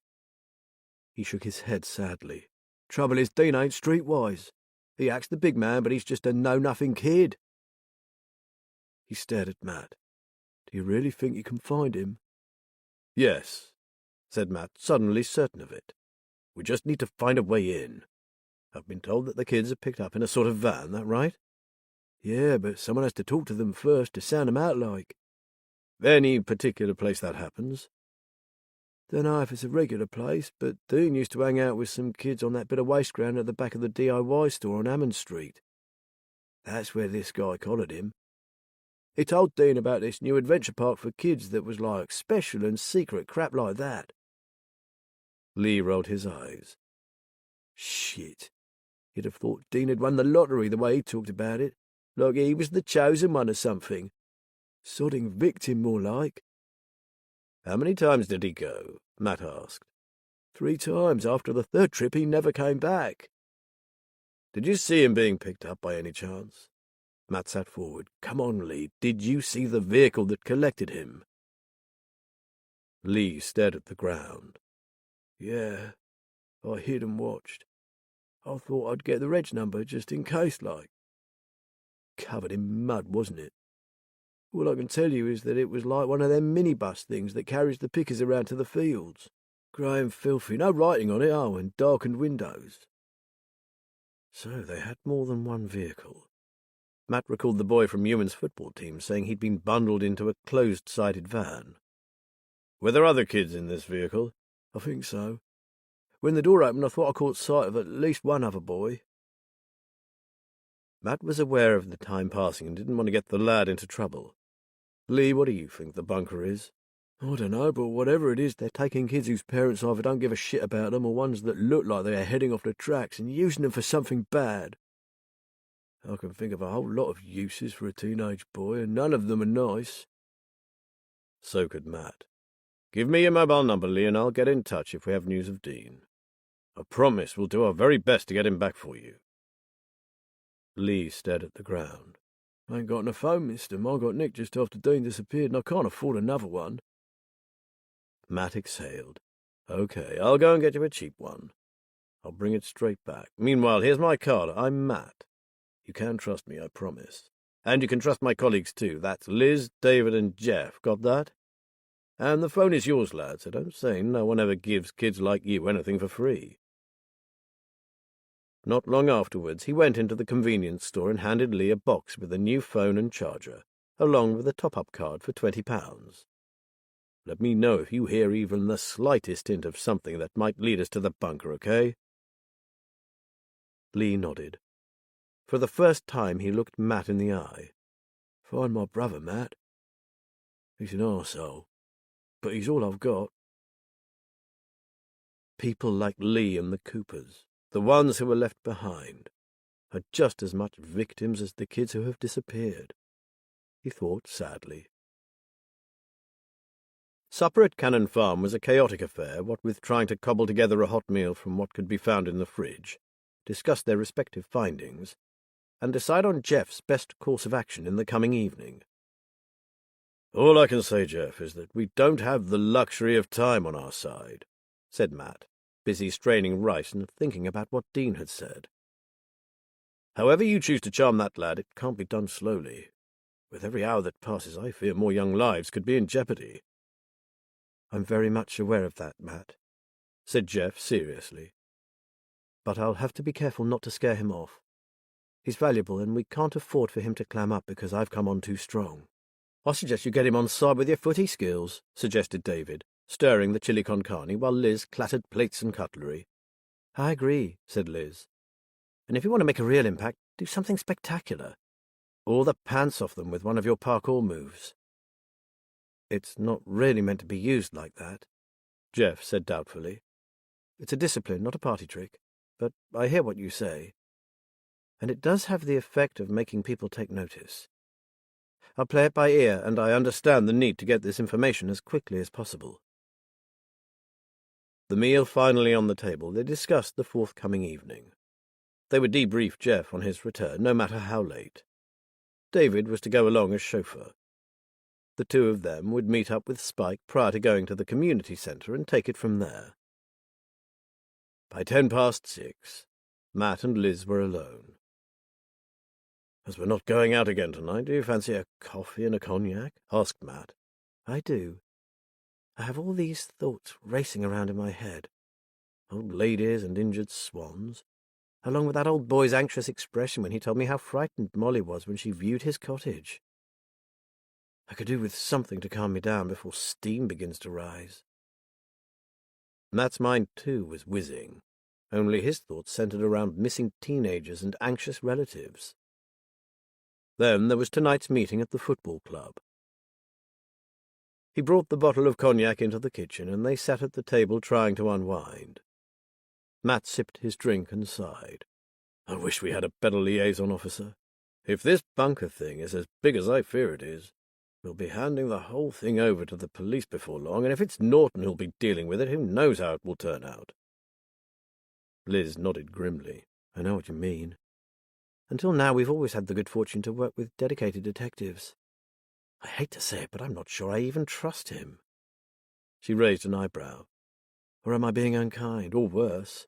He shook his head sadly. Trouble is, Dean ain't streetwise. He acts the big man, but he's just a know-nothing kid. He stared at Matt. Do you really think you can find him? Yes, said Matt, suddenly certain of it. We just need to find a way in. I've been told that the kids are picked up in a sort of van, that right? Yeah, but someone has to talk to them first to sound them out like. Any particular place that happens? Dunno if it's a regular place, but Dean used to hang out with some kids on that bit of waste ground at the back of the DIY store on Hammond Street. That's where this guy collared him. He told Dean about this new adventure park for kids that was like special and secret crap like that. Lee rolled his eyes. Shit. You'd have thought Dean had won the lottery the way he talked about it, like he was the chosen one or something. Sodding victim, more like. How many times did he go? Matt asked. 3 times. After the 3rd trip, he never came back. Did you see him being picked up by any chance? Matt sat forward. Come on, Lee. Did you see the vehicle that collected him? Lee stared at the ground. Yeah, I hid and watched. I thought I'd get the reg number just in case, like. Covered in mud, wasn't it? All I can tell you is that it was like one of them minibus things that carries the pickers around to the fields. Grey and filthy, no writing on it, and darkened windows. So they had more than one vehicle. Matt recalled the boy from Ewan's football team saying he'd been bundled into a closed-sided van. Were there other kids in this vehicle? I think so. When the door opened, I thought I caught sight of at least one other boy. Matt was aware of the time passing and didn't want to get the lad into trouble. Lee, what do you think the bunker is? I don't know, but whatever it is, they're taking kids whose parents either don't give a shit about them or ones that look like they are heading off the tracks and using them for something bad. I can think of a whole lot of uses for a teenage boy, and none of them are nice. So could Matt. Give me your mobile number, Lee, and I'll get in touch if we have news of Dean. I promise we'll do our very best to get him back for you. Lee stared at the ground. I ain't got no phone, mister. Mine got nicked just after Dean disappeared, and I can't afford another one. Matt exhaled. Okay, I'll go and get you a cheap one. I'll bring it straight back. Meanwhile, here's my card. I'm Matt. You can trust me, I promise. And you can trust my colleagues too. That's Liz, David, and Jeff. Got that? And the phone is yours, lad, so don't say no one ever gives kids like you anything for free. Not long afterwards, he went into the convenience store and handed Lee a box with a new phone and charger, along with a top-up card for £20. Let me know if you hear even the slightest hint of something that might lead us to the bunker, okay? Lee nodded. For the first time he looked Matt in the eye. Find my brother, Matt. He's an arsehole, but he's all I've got. People like Lee and the Coopers, the ones who were left behind, are just as much victims as the kids who have disappeared, he thought sadly. Supper at Cannon Farm was a chaotic affair, what with trying to cobble together a hot meal from what could be found in the fridge, discuss their respective findings, and decide on Jeff's best course of action in the coming evening. All I can say, Jeff, is that we don't have the luxury of time on our side, said Matt, busy straining rice and thinking about what Dean had said. However you choose to charm that lad, it can't be done slowly. With every hour that passes, I fear more young lives could be in jeopardy. I'm very much aware of that, Matt, said Jeff seriously. But I'll have to be careful not to scare him off. He's valuable, and we can't afford for him to clam up because I've come on too strong. I suggest you get him on side with your footy skills, suggested David, stirring the chili con carne while Liz clattered plates and cutlery. I agree, said Liz. And if you want to make a real impact, do something spectacular. Or the pants off them with one of your parkour moves. It's not really meant to be used like that, Jeff said doubtfully. It's a discipline, not a party trick, but I hear what you say. And it does have the effect of making people take notice. I'll play it by ear, and I understand the need to get this information as quickly as possible. The meal finally on the table, they discussed the forthcoming evening. They would debrief Jeff on his return, no matter how late. David was to go along as chauffeur. The two of them would meet up with Spike prior to going to the community centre and take it from there. By 6:10, Matt and Liz were alone. As we're not going out again tonight, do you fancy a coffee and a cognac? Asked Matt. I do. I have all these thoughts racing around in my head. Old ladies and injured swans, along with that old boy's anxious expression when he told me how frightened Molly was when she viewed his cottage. I could do with something to calm me down before steam begins to rise. Matt's mind, too, was whizzing, only his thoughts centered around missing teenagers and anxious relatives. Then there was tonight's meeting at the football club. He brought the bottle of cognac into the kitchen, and they sat at the table trying to unwind. Matt sipped his drink and sighed. I wish we had a better liaison officer. If this bunker thing is as big as I fear it is, we'll be handing the whole thing over to the police before long, and if it's Norton who'll be dealing with it, who knows how it will turn out. Liz nodded grimly. I know what you mean. Until now, we've always had the good fortune to work with dedicated detectives. I hate to say it, but I'm not sure I even trust him. She raised an eyebrow. Or am I being unkind, or worse?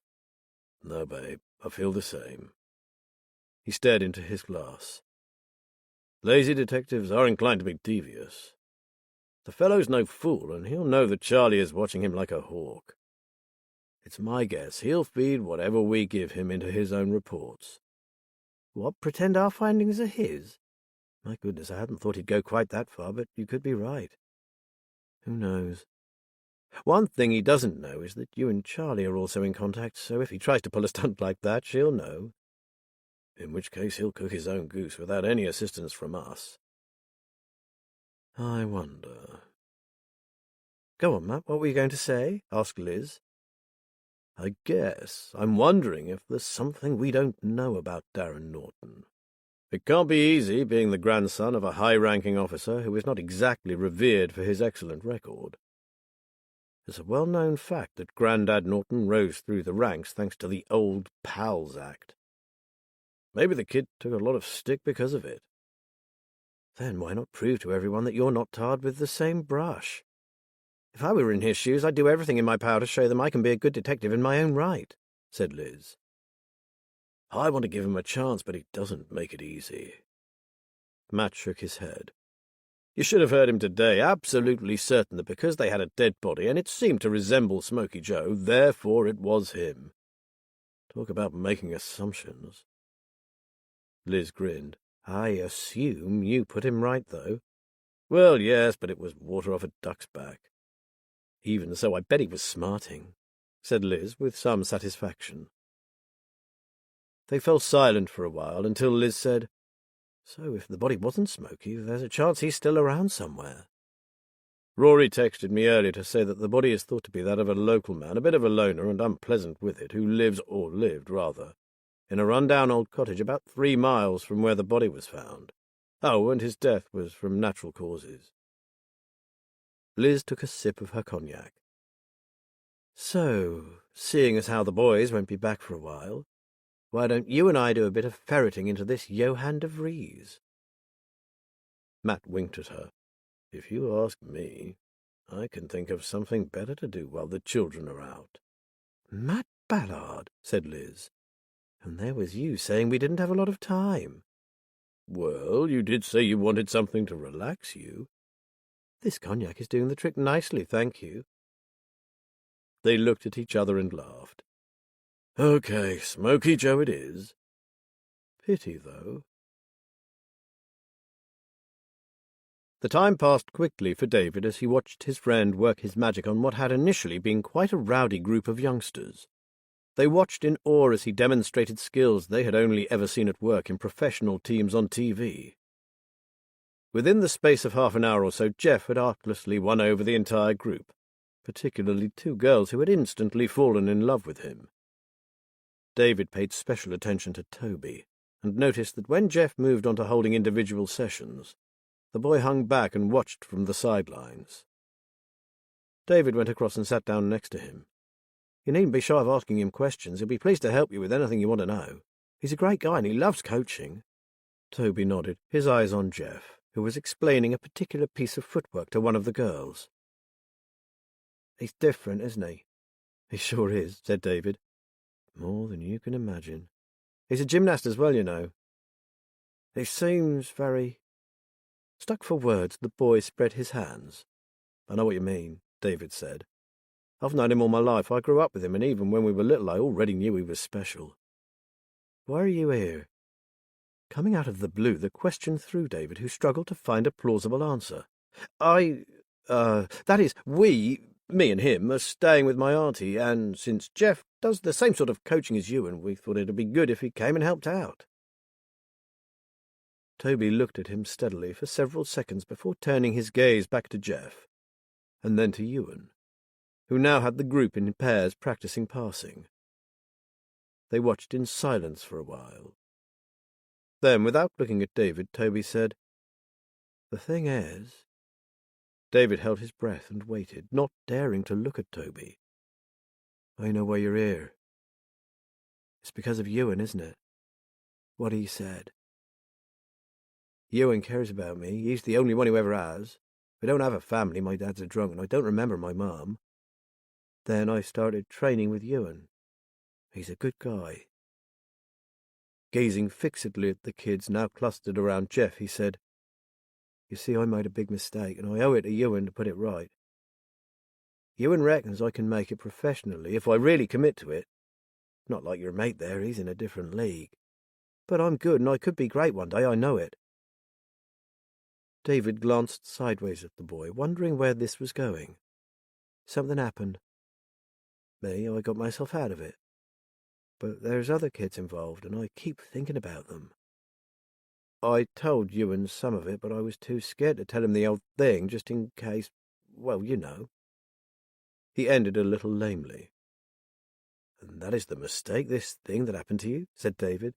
No, babe, I feel the same. He stared into his glass. Lazy detectives are inclined to be devious. The fellow's no fool, and he'll know that Charlie is watching him like a hawk. It's my guess he'll feed whatever we give him into his own reports. What, pretend our findings are his? My goodness, I hadn't thought he'd go quite that far, but you could be right. Who knows? One thing he doesn't know is that you and Charlie are also in contact, so if he tries to pull a stunt like that, she'll know. In which case he'll cook his own goose without any assistance from us. I wonder. Go on, Matt, what were you going to say? Asked Liz. I guess I'm wondering if there's something we don't know about Darren Norton. It can't be easy being the grandson of a high-ranking officer who is not exactly revered for his excellent record. It's a well-known fact that Grandad Norton rose through the ranks thanks to the Old Pals Act. Maybe the kid took a lot of stick because of it. Then why not prove to everyone that you're not tarred with the same brush? If I were in his shoes, I'd do everything in my power to show them I can be a good detective in my own right, said Liz. I want to give him a chance, but he doesn't make it easy. Matt shook his head. You should have heard him today, absolutely certain that because they had a dead body and it seemed to resemble Smoky Joe, therefore it was him. Talk about making assumptions. Liz grinned. I assume you put him right, though. Well, yes, but it was water off a duck's back. Even so, I bet he was smarting, said Liz with some satisfaction. They fell silent for a while until Liz said, So if the body wasn't Smoky, there's a chance he's still around somewhere. Rory texted me earlier to say that the body is thought to be that of a local man, a bit of a loner and unpleasant with it, who lives, or lived, rather, in a run-down old cottage about 3 miles from where the body was found. Oh, and his death was from natural causes. Liz took a sip of her cognac. So, seeing as how the boys won't be back for a while, why don't you and I do a bit of ferreting into this Johann de Vries? Matt winked at her. If you ask me, I can think of something better to do while the children are out. Matt Ballard, said Liz. And there was you saying we didn't have a lot of time. Well, you did say you wanted something to relax you. This cognac is doing the trick nicely, thank you. They looked at each other and laughed. Okay, Smoky Joe it is. Pity, though. The time passed quickly for David as he watched his friend work his magic on what had initially been quite a rowdy group of youngsters. They watched in awe as he demonstrated skills they had only ever seen at work in professional teams on TV. Within the space of half an hour or so, Jeff had artlessly won over the entire group, particularly 2 girls who had instantly fallen in love with him. David paid special attention to Toby, and noticed that when Jeff moved on to holding individual sessions, the boy hung back and watched from the sidelines. David went across and sat down next to him. You needn't be shy of asking him questions. He'll be pleased to help you with anything you want to know. He's a great guy and he loves coaching. Toby nodded, his eyes on Jeff, who was explaining a particular piece of footwork to one of the girls. He's different, isn't he? He sure is, said David. More than you can imagine. He's a gymnast as well, you know. He seems very... Stuck for words, the boy spread his hands. I know what you mean, David said. I've known him all my life. I grew up with him, and even when we were little, I already knew he was special. Why are you here? Coming out of the blue, the question threw David, who struggled to find a plausible answer. That is, me and him, are staying with my auntie, and since Jeff does the same sort of coaching as you, and we thought it'd be good if he came and helped out. Toby looked at him steadily for several seconds before turning his gaze back to Jeff, and then to Ewan, who now had the group in pairs practicing passing. They watched in silence for a while. Then, without looking at David, Toby said, The thing is... David held his breath and waited, not daring to look at Toby. I know why you're here. It's because of Ewan, isn't it? What he said. Ewan cares about me. He's the only one who ever has. We don't have a family. My dad's a drunk, and I don't remember my mum. Then I started training with Ewan. He's a good guy. Gazing fixedly at the kids now clustered around Jeff, he said, You see, I made a big mistake, and I owe it to Ewan to put it right. Ewan reckons I can make it professionally if I really commit to it. Not like your mate there, he's in a different league. But I'm good, and I could be great one day, I know it. David glanced sideways at the boy, wondering where this was going. Something happened. Me, I got myself out of it. But there's other kids involved, and I keep thinking about them. I told Ewan some of it, but I was too scared to tell him the old thing, just in case, well, you know. He ended a little lamely. And that is the mistake, this thing that happened to you? Said David.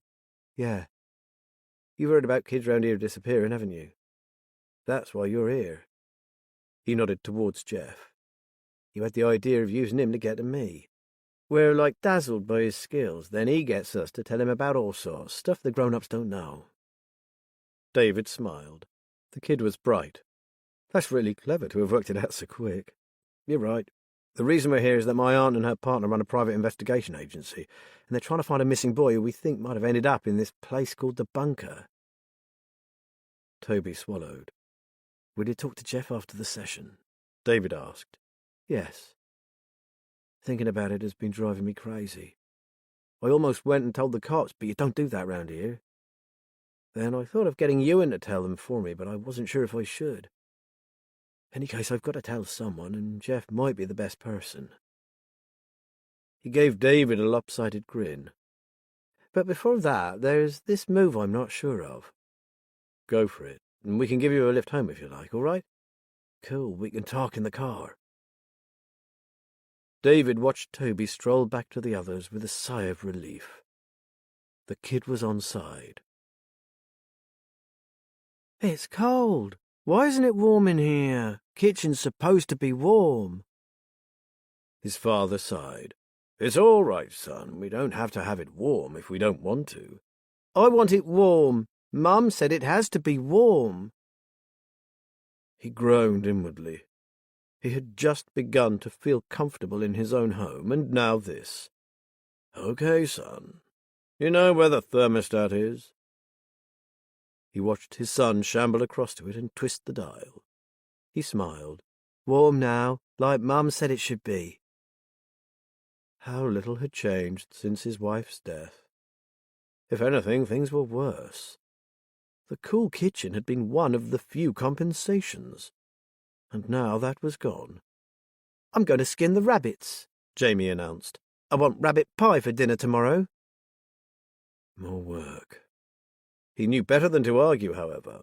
Yeah. You've heard about kids round here disappearing, haven't you? That's why you're here. He nodded towards Jeff. You had the idea of using him to get to me. We're like dazzled by his skills, then he gets us to tell him about all sorts, stuff the grown-ups don't know. David smiled. The kid was bright. That's really clever to have worked it out so quick. You're right. The reason we're here is that my aunt and her partner run a private investigation agency, and they're trying to find a missing boy who we think might have ended up in this place called the Bunker. Toby swallowed. Will you talk to Jeff after the session? David asked. Yes. Thinking about it has been driving me crazy. I almost went and told the cops, but you don't do that round here. Then I thought of getting you in to tell them for me, but I wasn't sure if I should. In any case, I've got to tell someone, and Jeff might be the best person. He gave David a lopsided grin. But before that, there's this move I'm not sure of. Go for it, and we can give you a lift home if you like, all right? Cool, we can talk in the car. David watched Toby stroll back to the others with a sigh of relief. The kid was on side. It's cold. Why isn't it warm in here? Kitchen's supposed to be warm. His father sighed. It's all right, son. We don't have to have it warm if we don't want to. I want it warm. Mum said it has to be warm. He groaned inwardly. He had just begun to feel comfortable in his own home, and now this. Okay, son. You know where the thermostat is? He watched his son shamble across to it and twist the dial. He smiled. Warm now, like Mum said it should be. How little had changed since his wife's death. If anything, things were worse. The cool kitchen had been one of the few compensations, and now that was gone. I'm going to skin the rabbits, Jamie announced. I want rabbit pie for dinner tomorrow. More work. He knew better than to argue, however.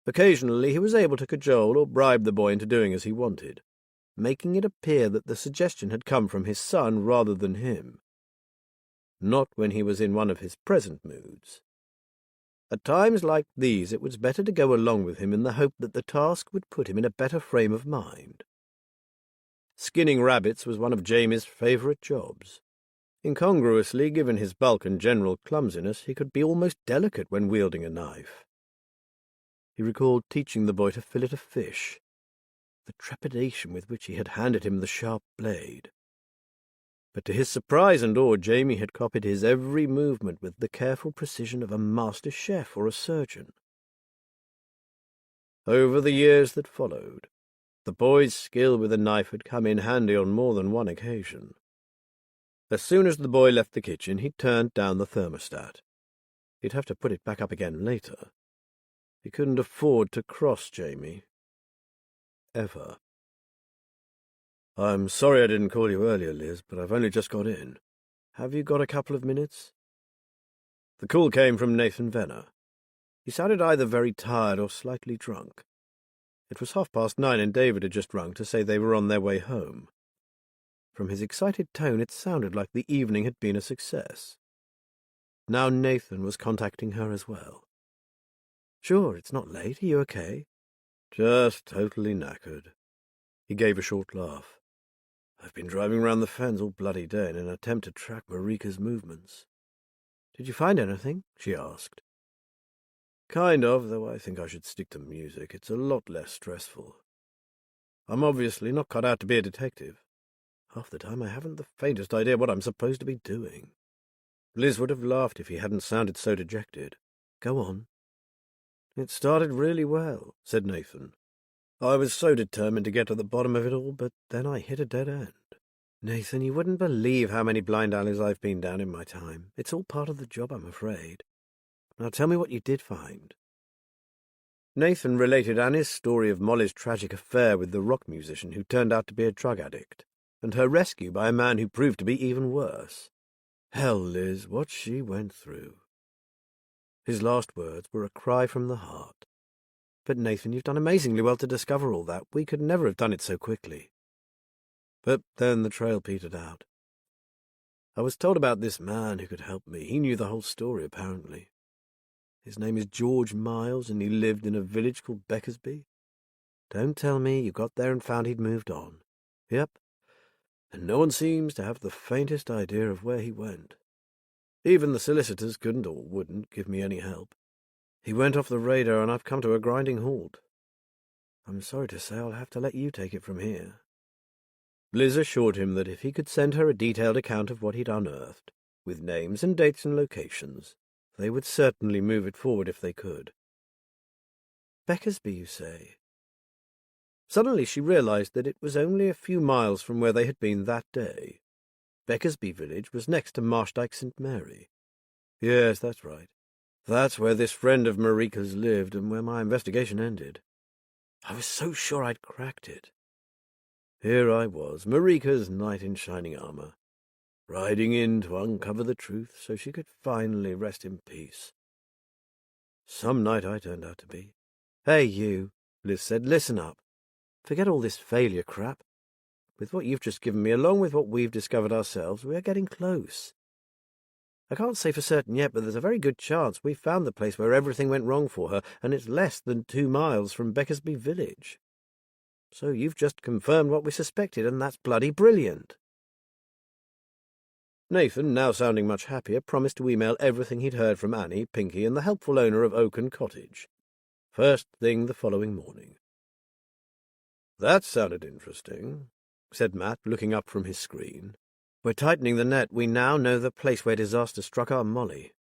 Occasionally he was able to cajole or bribe the boy into doing as he wanted, making it appear that the suggestion had come from his son rather than him. Not when he was in one of his present moods. At times like these it was better to go along with him in the hope that the task would put him in a better frame of mind. Skinning rabbits was one of Jamie's favourite jobs. Incongruously, given his bulk and general clumsiness, he could be almost delicate when wielding a knife. He recalled teaching the boy to fillet a fish, the trepidation with which he had handed him the sharp blade. But to his surprise and awe, Jamie had copied his every movement with the careful precision of a master chef or a surgeon. Over the years that followed, the boy's skill with a knife had come in handy on more than one occasion. As soon as the boy left the kitchen, he turned down the thermostat. He'd have to put it back up again later. He couldn't afford to cross Jamie. Ever. I'm sorry I didn't call you earlier, Liz, but I've only just got in. Have you got a couple of minutes? The call came from Nathan Venner. He sounded either very tired or slightly drunk. It was 9:30 and David had just rung to say they were on their way home. From his excited tone it sounded like the evening had been a success. Now Nathan was contacting her as well. Sure, it's not late. Are you okay? Just totally knackered. He gave a short laugh. I've been driving round the fens all bloody day in an attempt to track Marika's movements. Did you find anything? She asked. Kind of, though I think I should stick to music. It's a lot less stressful. I'm obviously not cut out to be a detective. Half the time I haven't the faintest idea what I'm supposed to be doing. Liz would have laughed if he hadn't sounded so dejected. Go on. It started really well, said Nathan. I was so determined to get to the bottom of it all, but then I hit a dead end. Nathan, you wouldn't believe how many blind alleys I've been down in my time. It's all part of the job, I'm afraid. Now tell me what you did find. Nathan related Annie's story of Molly's tragic affair with the rock musician who turned out to be a drug addict, and her rescue by a man who proved to be even worse. Hell, Liz, what she went through. His last words were a cry from the heart. But Nathan, you've done amazingly well to discover all that. We could never have done it so quickly. But then the trail petered out. I was told about this man who could help me. He knew the whole story, apparently. His name is George Miles, and he lived in a village called Beckersby. Don't tell me you got there and found he'd moved on. Yep. and no one seems to have the faintest idea of where he went. Even the solicitors couldn't or wouldn't give me any help. He went off the radar and I've come to a grinding halt. I'm sorry to say I'll have to let you take it from here." Liz assured him that if he could send her a detailed account of what he'd unearthed, with names and dates and locations, they would certainly move it forward if they could. "Beckersby, you say?" Suddenly she realized that it was only a few miles from where they had been that day. Beckersby village was next to Marshdyke St. Mary. "Yes, that's right. That's where this friend of Marika's lived and where my investigation ended. I was so sure I'd cracked it. Here I was, Marika's knight in shining armor, riding in to uncover the truth so she could finally rest in peace. Some knight I turned out to be." "Hey, you," Liz said, "listen up. Forget all this failure crap. With what you've just given me, along with what we've discovered ourselves, we're getting close. I can't say for certain yet, but there's a very good chance we've found the place where everything went wrong for her, and it's less than 2 miles from Beckersby village. So you've just confirmed what we suspected, and that's bloody brilliant." Nathan, now sounding much happier, promised to email everything he'd heard from Annie, Pinky, and the helpful owner of Oaken Cottage, first thing the following morning. "That sounded interesting," said Matt, looking up from his screen. "We're tightening the net. We now know the place where disaster struck our Molly.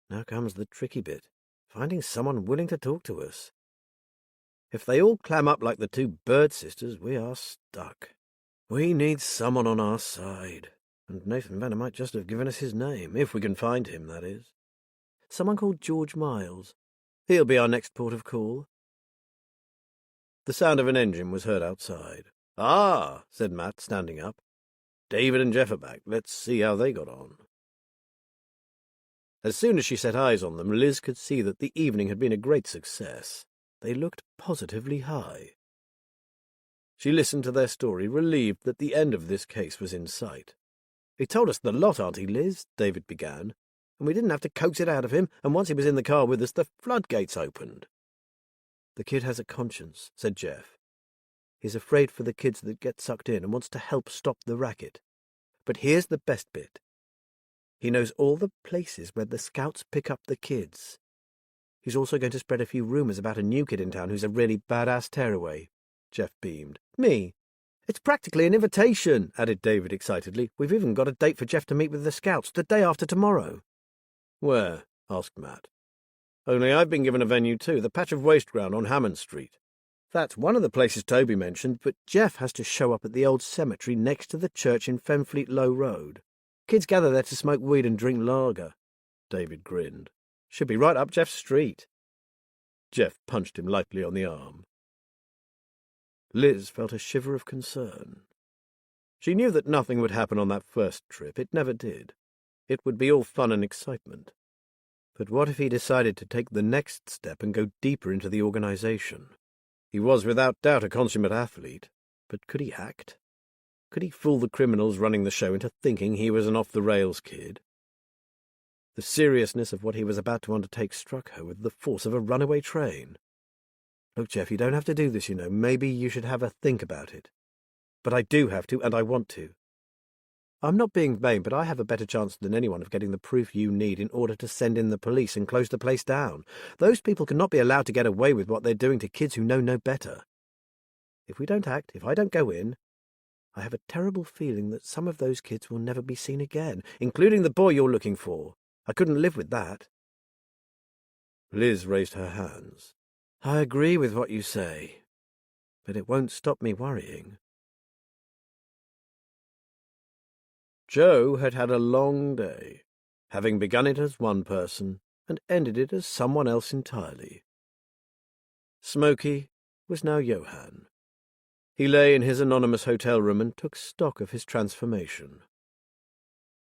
Now comes the tricky bit, finding someone willing to talk to us. If they all clam up like the 2 Bird sisters, we are stuck. We need someone on our side, and Nathan Vanner might just have given us his name, if we can find him, that is. Someone called George Miles. He'll be our next port of call." The sound of an engine was heard outside. "Ah," said Matt, standing up. "David and Jeff are back. Let's see how they got on." As soon as she set eyes on them, Liz could see that the evening had been a great success. They looked positively high. She listened to their story, relieved that the end of this case was in sight. "He told us the lot, Auntie Liz," David began, "and we didn't have to coax it out of him, and once he was in the car with us, the floodgates opened." "The kid has a conscience," said Jeff. "He's afraid for the kids that get sucked in and wants to help stop the racket. But here's the best bit. He knows all the places where the scouts pick up the kids. He's also going to spread a few rumors about a new kid in town who's a really badass tearaway." Jeff beamed. "Me? It's practically an invitation," added David excitedly. "We've even got a date for Jeff to meet with the scouts the day after tomorrow." "Where?" asked Matt. "Only I've been given a venue too, the patch of waste ground on Hammond Street." "That's one of the places Toby mentioned, but Jeff has to show up at the old cemetery next to the church in Fenfleet Low Road. Kids gather there to smoke weed and drink lager." David grinned. "Should be right up Jeff's street." Jeff punched him lightly on the arm. Liz felt a shiver of concern. She knew that nothing would happen on that first trip. It never did. It would be all fun and excitement. But what if he decided to take the next step and go deeper into the organization? He was without doubt a consummate athlete, but could he act? Could he fool the criminals running the show into thinking he was an off-the-rails kid? The seriousness of what he was about to undertake struck her with the force of a runaway train. "Look, Jeff, you don't have to do this, you know. Maybe you should have a think about it. But I do have to, and I want to. I'm not being vain, but I have a better chance than anyone of getting the proof you need in order to send in the police and close the place down. Those people cannot be allowed to get away with what they're doing to kids who know no better. If we don't act, if I don't go in, I have a terrible feeling that some of those kids will never be seen again, including the boy you're looking for. I couldn't live with that." Liz raised her hands. "I agree with what you say, but it won't stop me worrying." Joe had had a long day, having begun it as one person and ended it as someone else entirely. Smokey was now Johann. He lay in his anonymous hotel room and took stock of his transformation.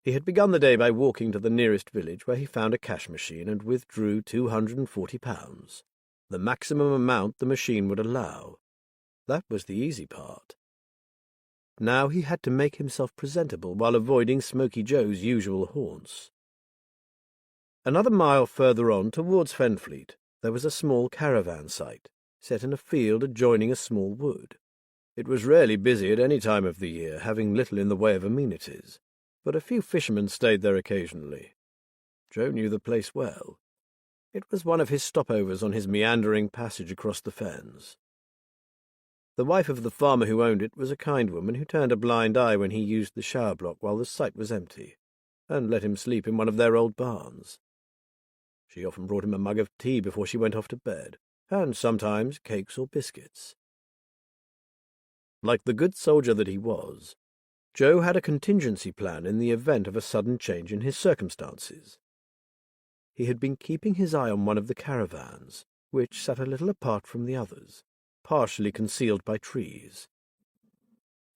He had begun the day by walking to the nearest village, where he found a cash machine and withdrew £240, the maximum amount the machine would allow. That was the easy part. Now he had to make himself presentable while avoiding Smoky Joe's usual haunts. Another mile further on, towards Fenfleet, there was a small caravan site, set in a field adjoining a small wood. It was rarely busy at any time of the year, having little in the way of amenities, but a few fishermen stayed there occasionally. Joe knew the place well. It was one of his stopovers on his meandering passage across the fens. The wife of the farmer who owned it was a kind woman who turned a blind eye when he used the shower block while the site was empty, and let him sleep in one of their old barns. She often brought him a mug of tea before she went off to bed, and sometimes cakes or biscuits. Like the good soldier that he was, Joe had a contingency plan in the event of a sudden change in his circumstances. He had been keeping his eye on one of the caravans, which sat a little apart from the others, partially concealed by trees.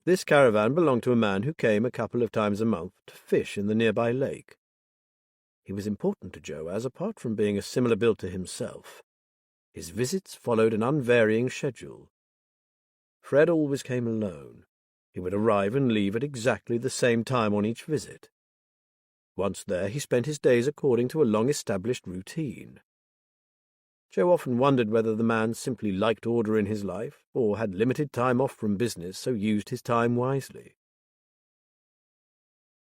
This caravan belonged to a man who came a couple of times a month to fish in the nearby lake. He was important to Joe as, apart from being a similar build to himself, his visits followed an unvarying schedule. Fred always came alone. He would arrive and leave at exactly the same time on each visit. Once there, he spent his days according to a long-established routine. Joe often wondered whether the man simply liked order in his life, or had limited time off from business, so used his time wisely.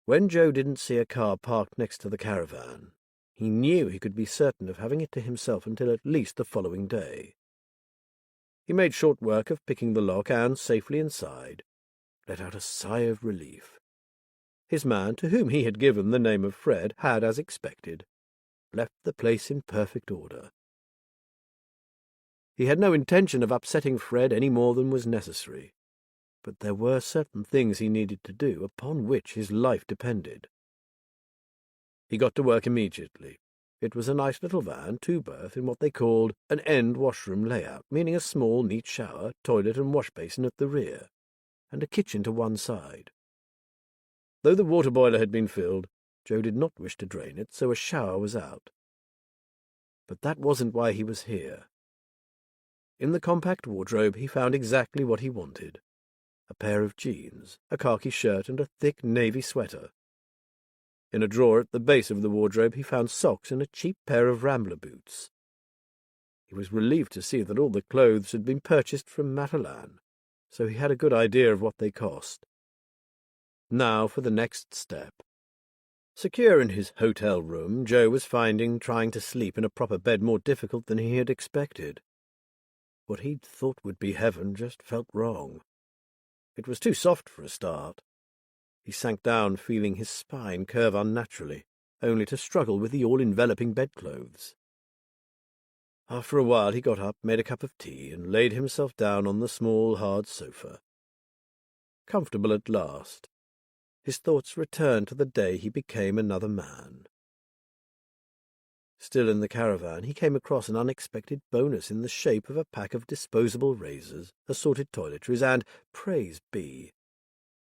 When Joe didn't see a car parked next to the caravan, he knew he could be certain of having it to himself until at least the following day. He made short work of picking the lock and, safely inside, let out a sigh of relief. His man, to whom he had given the name of Fred, had, as expected, left the place in perfect order. He had no intention of upsetting Fred any more than was necessary, but there were certain things he needed to do upon which his life depended. He got to work immediately. It was a nice little van, two-berth, in what they called an end washroom layout, meaning a small, neat shower, toilet and wash basin at the rear, and a kitchen to one side. Though the water boiler had been filled, Joe did not wish to drain it, so a shower was out. But that wasn't why he was here. In the compact wardrobe he found exactly what he wanted: a pair of jeans, a khaki shirt, and a thick navy sweater. In a drawer at the base of the wardrobe he found socks and a cheap pair of rambler boots. He was relieved to see that all the clothes had been purchased from Matalan, so he had a good idea of what they cost. Now for the next step. Secure in his hotel room, Joe was finding trying to sleep in a proper bed more difficult than he had expected. What he'd thought would be heaven just felt wrong. It was too soft for a start. He sank down, feeling his spine curve unnaturally, only to struggle with the all-enveloping bedclothes. After a while he got up, made a cup of tea, and laid himself down on the small, hard sofa. Comfortable at last, his thoughts returned to the day he became another man. Still in the caravan, he came across an unexpected bonus in the shape of a pack of disposable razors, assorted toiletries, and, praise be,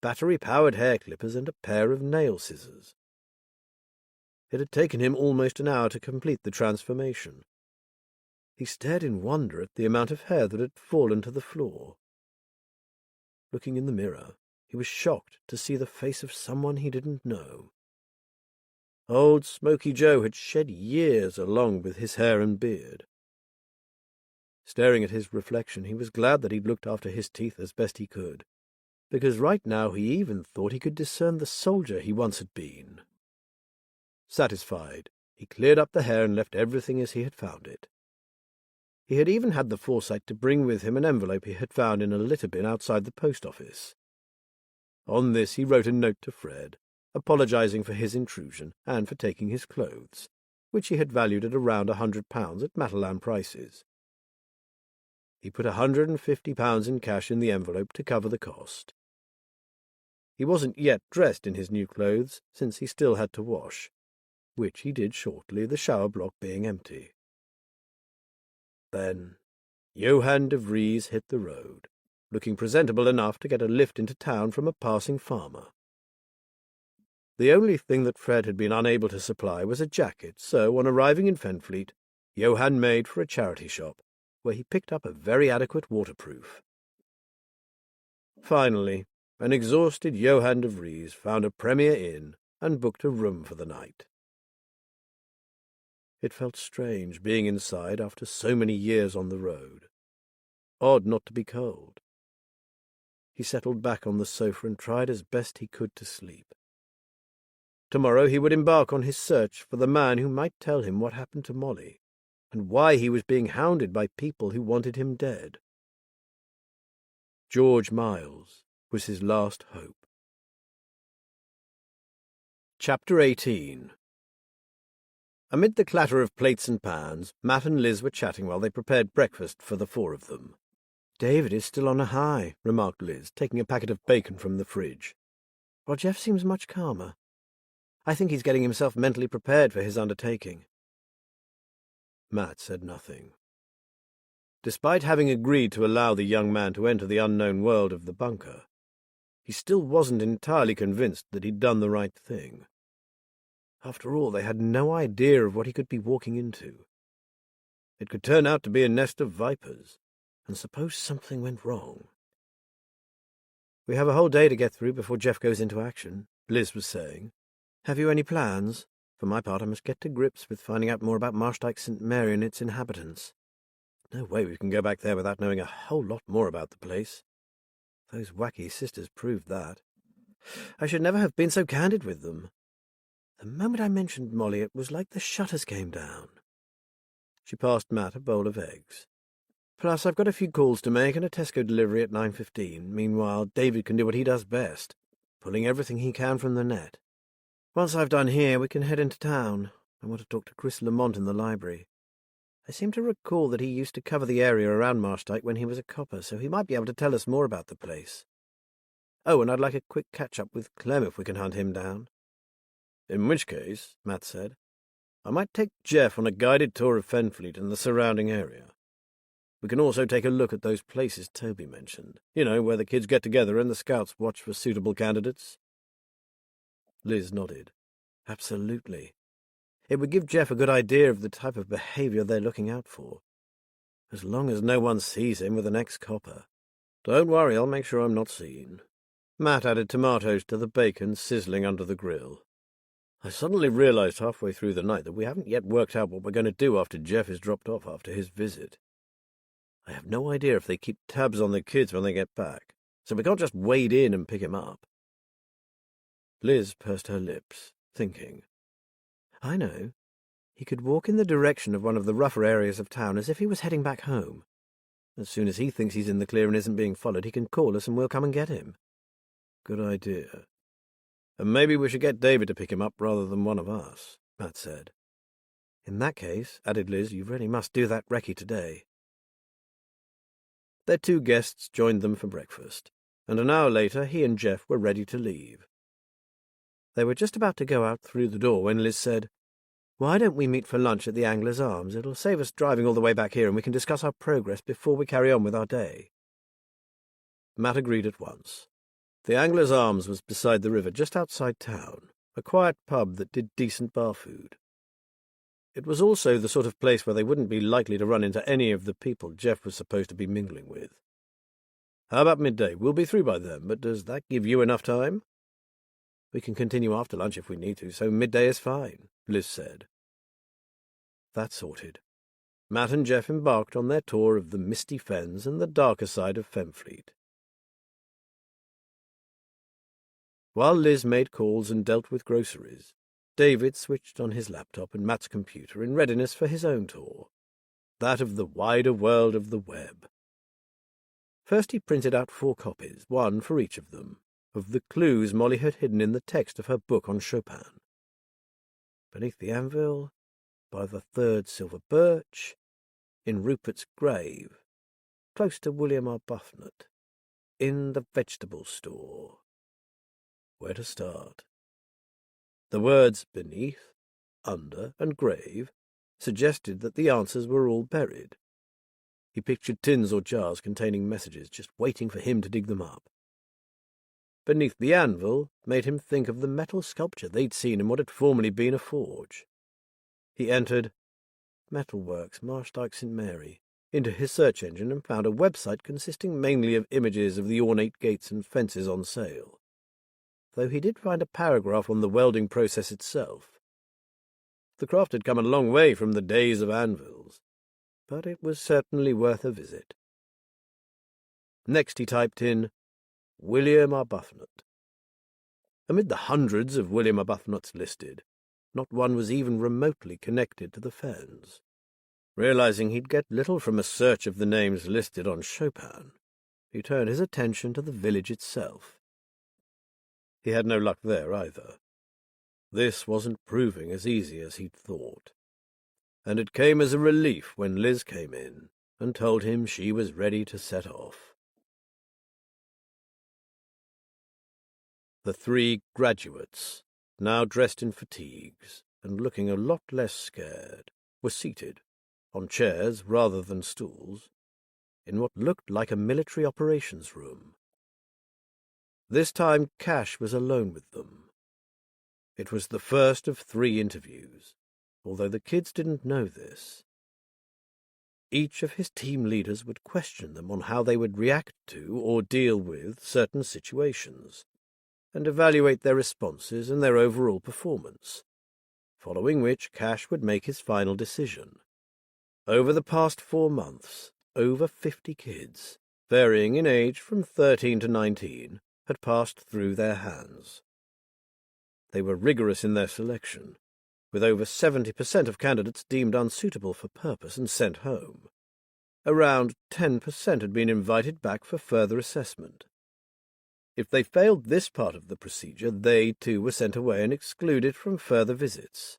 battery-powered hair clippers and a pair of nail scissors. It had taken him almost an hour to complete the transformation. He stared in wonder at the amount of hair that had fallen to the floor. Looking in the mirror, he was shocked to see the face of someone he didn't know. Old Smoky Joe had shed years along with his hair and beard. Staring at his reflection, he was glad that he'd looked after his teeth as best he could, because right now he even thought he could discern the soldier he once had been. Satisfied, he cleared up the hair and left everything as he had found it. He had even had the foresight to bring with him an envelope he had found in a litter bin outside the post office. On this he wrote a note to Fred, apologizing for his intrusion and for taking his clothes, which he had valued at around £100 at Matalan prices. He put £150 in cash in the envelope to cover the cost. He wasn't yet dressed in his new clothes, since he still had to wash, which he did shortly, the shower block being empty. Then Johann de Vries hit the road, looking presentable enough to get a lift into town from a passing farmer. The only thing that Fred had been unable to supply was a jacket, so on arriving in Fenfleet, Johann made for a charity shop, where he picked up a very adequate waterproof. Finally, an exhausted Johann de Vries found a Premier Inn and booked a room for the night. It felt strange being inside after so many years on the road. Odd not to be cold. he settled back on the sofa and tried as best he could to sleep. Tomorrow he would embark on his search for the man who might tell him what happened to Molly, and why he was being hounded by people who wanted him dead. George Miles was his last hope. Chapter 18. Amid the clatter of plates and pans, Matt and Liz were chatting while they prepared breakfast for the four of them. "David is still on a high," remarked Liz, taking a packet of bacon from the fridge, "while Jeff seems much calmer. I think he's getting himself mentally prepared for his undertaking." Matt said nothing. Despite having agreed to allow the young man to enter the unknown world of the bunker, he still wasn't entirely convinced that he'd done the right thing. After all, they had no idea of what he could be walking into. It could turn out to be a nest of vipers, and suppose something went wrong. "We have a whole day to get through before Jeff goes into action," Liz was saying. "Have you any plans? For my part, I must get to grips with finding out more about Marshdyke St. Mary and its inhabitants. No way we can go back there without knowing a whole lot more about the place. Those wacky sisters proved that. I should never have been so candid with them. The moment I mentioned Molly, it was like the shutters came down." She passed Matt a bowl of eggs. "Plus, I've got a few calls to make and a Tesco delivery at 9:15. Meanwhile, David can do what he does best, pulling everything he can from the net. Once I've done here, we can head into town. I want to talk to Chris Lamont in the library. I seem to recall that he used to cover the area around Marshdyke when he was a copper, so he might be able to tell us more about the place. Oh, and I'd like a quick catch-up with Clem if we can hunt him down." "In which case," Matt said, "I might take Jeff on a guided tour of Fenfleet and the surrounding area. We can also take a look at those places Toby mentioned. You know, where the kids get together and the scouts watch for suitable candidates." Liz nodded. "Absolutely. It would give Jeff a good idea of the type of behavior they're looking out for. As long as no one sees him with an ex-copper." "Don't worry, I'll make sure I'm not seen." Matt added tomatoes to the bacon sizzling under the grill. "I suddenly realized halfway through the night that we haven't yet worked out what we're going to do after Jeff is dropped off after his visit. I have no idea if they keep tabs on the kids when they get back, so we can't just wade in and pick him up." Liz pursed her lips, thinking. "I know. He could walk in the direction of one of the rougher areas of town as if he was heading back home. As soon as he thinks he's in the clear and isn't being followed, he can call us and we'll come and get him." "Good idea. And maybe we should get David to pick him up rather than one of us," Matt said. "In that case," added Liz, "you really must do that recce today." Their two guests joined them for breakfast, and an hour later he and Jeff were ready to leave. They were just about to go out through the door when Liz said, "Why don't we meet for lunch at the Anglers' Arms? It'll save us driving all the way back here and we can discuss our progress before we carry on with our day." Matt agreed at once. The Anglers' Arms was beside the river just outside town, a quiet pub that did decent bar food. It was also the sort of place where they wouldn't be likely to run into any of the people Jeff was supposed to be mingling with. "How about midday? We'll be through by then, but does that give you enough time?" "We can continue after lunch if we need to, so midday is fine," Liz said. That sorted. Matt and Jeff embarked on their tour of the misty fens and the darker side of Fenfleet. While Liz made calls and dealt with groceries, David switched on his laptop and Matt's computer in readiness for his own tour, that of the wider world of the web. First he printed out 4 copies, one for each of them, of the clues Molly had hidden in the text of her book on Chopin. Beneath the anvil, by the 3rd silver birch, in Rupert's grave, close to William Arbuthnot, in the vegetable store. Where to start? The words beneath, under, and grave suggested that the answers were all buried. He pictured tins or jars containing messages, just waiting for him to dig them up. Beneath the anvil made him think of the metal sculpture they'd seen in what had formerly been a forge. He entered Metalworks, Marshdyke St. Mary, into his search engine and found a website consisting mainly of images of the ornate gates and fences on sale, though he did find a paragraph on the welding process itself. The craft had come a long way from the days of anvils, but it was certainly worth a visit. Next he typed in William Arbuthnot. Amid the hundreds of William Arbuthnot's listed, not one was even remotely connected to the Fens. Realizing he'd get little from a search of the names listed on Chopin, he turned his attention to the village itself. He had no luck there either. This wasn't proving as easy as he'd thought, and it came as a relief when Liz came in and told him she was ready to set off. The three graduates, now dressed in fatigues and looking a lot less scared, were seated, on chairs rather than stools, in what looked like a military operations room. This time Cash was alone with them. It was the first of 3 interviews, although the kids didn't know this. Each of his team leaders would question them on how they would react to or deal with certain situations, and evaluate their responses and their overall performance, following which Cash would make his final decision. Over the past 4 months, over 50 kids, varying in age from 13 to 19, had passed through their hands. They were rigorous in their selection, with over 70% of candidates deemed unsuitable for purpose and sent home. Around 10% had been invited back for further assessment. If they failed this part of the procedure, they too were sent away and excluded from further visits.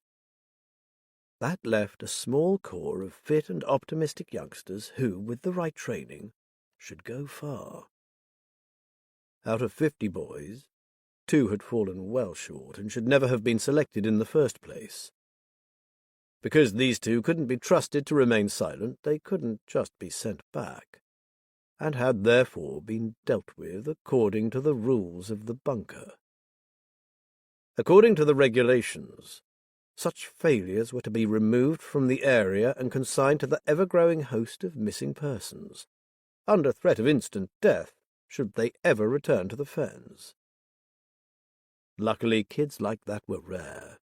That left a small core of fit and optimistic youngsters who, with the right training, should go far. Out of 50 boys, 2 had fallen well short and should never have been selected in the first place. Because these 2 couldn't be trusted to remain silent, they couldn't just be sent back, and had therefore been dealt with according to the rules of the bunker. According to the regulations, such failures were to be removed from the area and consigned to the ever-growing host of missing persons, under threat of instant death should they ever return to the Fens. Luckily, kids like that were rare.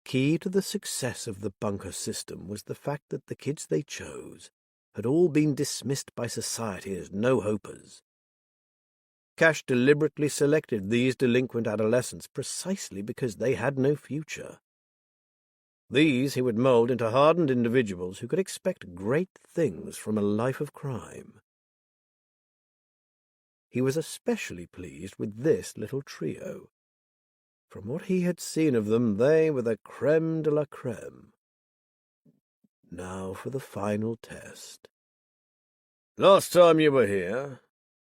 Key to the success of the bunker system was the fact that the kids they chose had all been dismissed by society as no-hopers. Cash deliberately selected these delinquent adolescents precisely because they had no future. These he would mould into hardened individuals who could expect great things from a life of crime. He was especially pleased with this little trio. From what he had seen of them, they were the crème de la crème. Now for the final test. Last time you were here,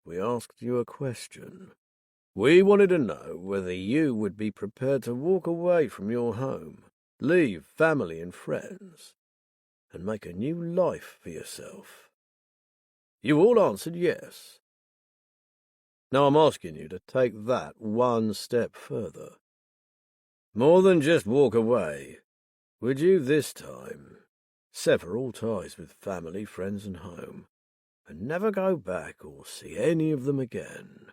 we asked you a question. We wanted to know whether you would be prepared to walk away from your home, leave family and friends, and make a new life for yourself. You all answered yes. Now I'm asking you to take that one step further. More than just walk away, would you this time sever all ties with family, friends, and home, and never go back or see any of them again?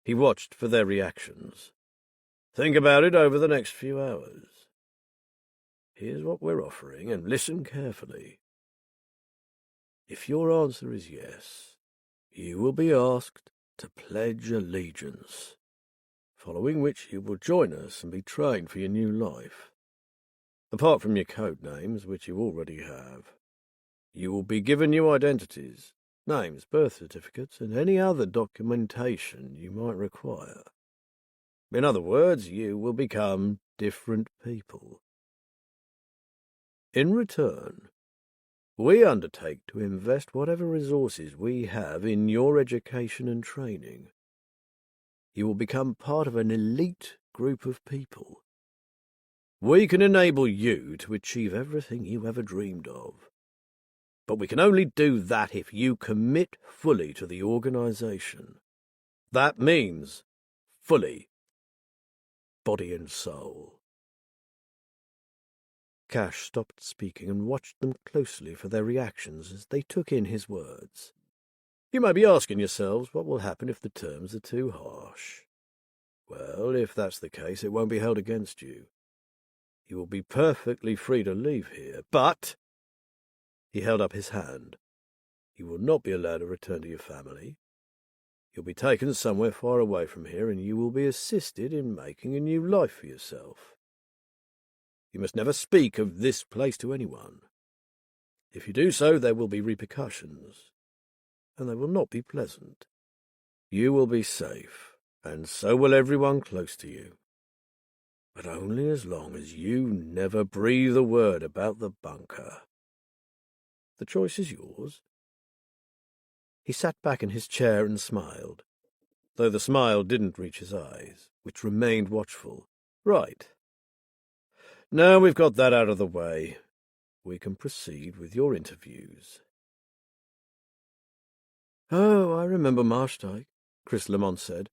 He watched for their reactions. Think about it over the next few hours. Here's what we're offering, and listen carefully. If your answer is yes, you will be asked to pledge allegiance, following which you will join us and be trained for your new life. Apart from your code names, which you already have, you will be given new identities, names, birth certificates, and any other documentation you might require. In other words, you will become different people. In return, we undertake to invest whatever resources we have in your education and training. You will become part of an elite group of people. We can enable you to achieve everything you ever dreamed of. But we can only do that if you commit fully to the organization. That means fully. Body and soul. Cash stopped speaking and watched them closely for their reactions as they took in his words. You may be asking yourselves what will happen if the terms are too harsh. Well, if that's the case, it won't be held against you. You will be perfectly free to leave here, but... He held up his hand. You will not be allowed to return to your family. You'll be taken somewhere far away from here, and you will be assisted in making a new life for yourself. You must never speak of this place to anyone. If you do so, there will be repercussions, and they will not be pleasant. You will be safe, and so will everyone close to you. But only as long as you never breathe a word about the bunker. The choice is yours." He sat back in his chair and smiled, though the smile didn't reach his eyes, which remained watchful. "Right. Now we've got that out of the way, we can proceed with your interviews." "Oh, I remember Marshdyke," Chris Lamont said.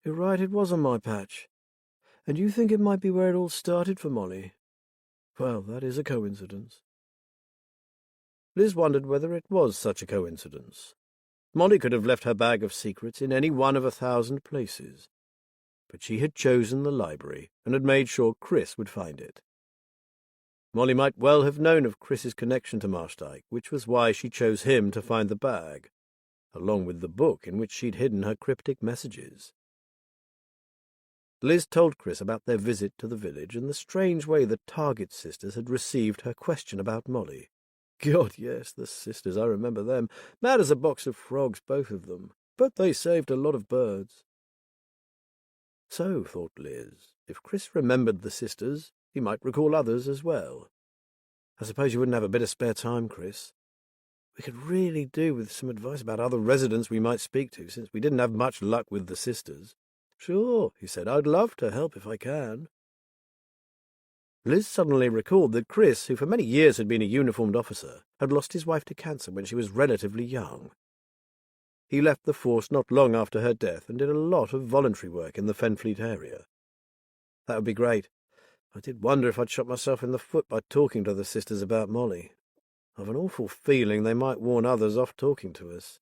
"You're right, it was on my patch. And you think it might be where it all started for Molly? Well, that is a coincidence." Liz wondered whether it was such a coincidence. Molly could have left her bag of secrets in any one of 1,000 places, but she had chosen the library and had made sure Chris would find it. Molly might well have known of Chris's connection to Marshdyke, which was why she chose him to find the bag, along with the book in which she'd hidden her cryptic messages. Liz told Chris about their visit to the village and the strange way the Target sisters had received her question about Molly. God, yes, the sisters, I remember them. Mad as a box of frogs, both of them. But they saved a lot of birds. So, thought Liz, if Chris remembered the sisters, he might recall others as well. I suppose you wouldn't have a bit of spare time, Chris. We could really do with some advice about other residents we might speak to, since we didn't have much luck with the sisters. Sure, he said, I'd love to help if I can. Liz suddenly recalled that Chris, who for many years had been a uniformed officer, had lost his wife to cancer when she was relatively young. He left the force not long after her death and did a lot of voluntary work in the Fenfleet area. That would be great. I did wonder if I'd shot myself in the foot by talking to the sisters about Molly. I've an awful feeling they might warn others off talking to us.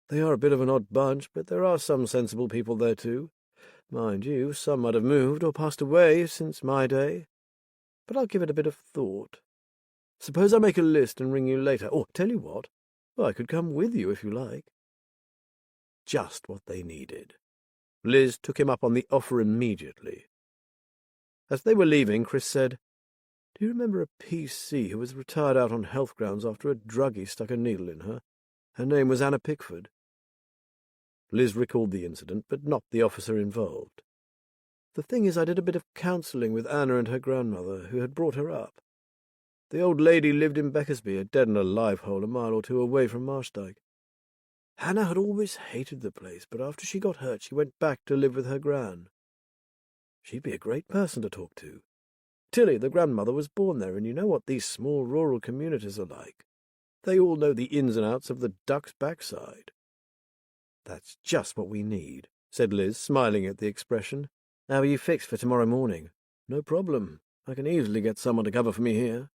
They are a bit of an odd bunch, but there are some sensible people there too. Mind you, some might have moved or passed away since my day. But I'll give it a bit of thought. Suppose I make a list and ring you later. Or, tell you what, I could come with you if you like. Just what they needed. Liz took him up on the offer immediately. As they were leaving, Chris said, "Do you remember a PC who was retired out on health grounds after a druggie stuck a needle in her? Her name was Anna Pickford." Liz recalled the incident, but not the officer involved. "The thing is, I did a bit of counselling with Anna and her grandmother, who had brought her up. The old lady lived in Beckersby, a dead-and-alive hole a mile or two away from Marshdyke. Hannah had always hated the place, but after she got hurt she went back to live with her gran. She'd be a great person to talk to. Tilly, the grandmother, was born there, and you know what these small rural communities are like. They all know the ins and outs of the duck's backside." "That's just what we need," said Liz, smiling at the expression. "How are you fixed for tomorrow morning?" "No problem. I can easily get someone to cover for me here.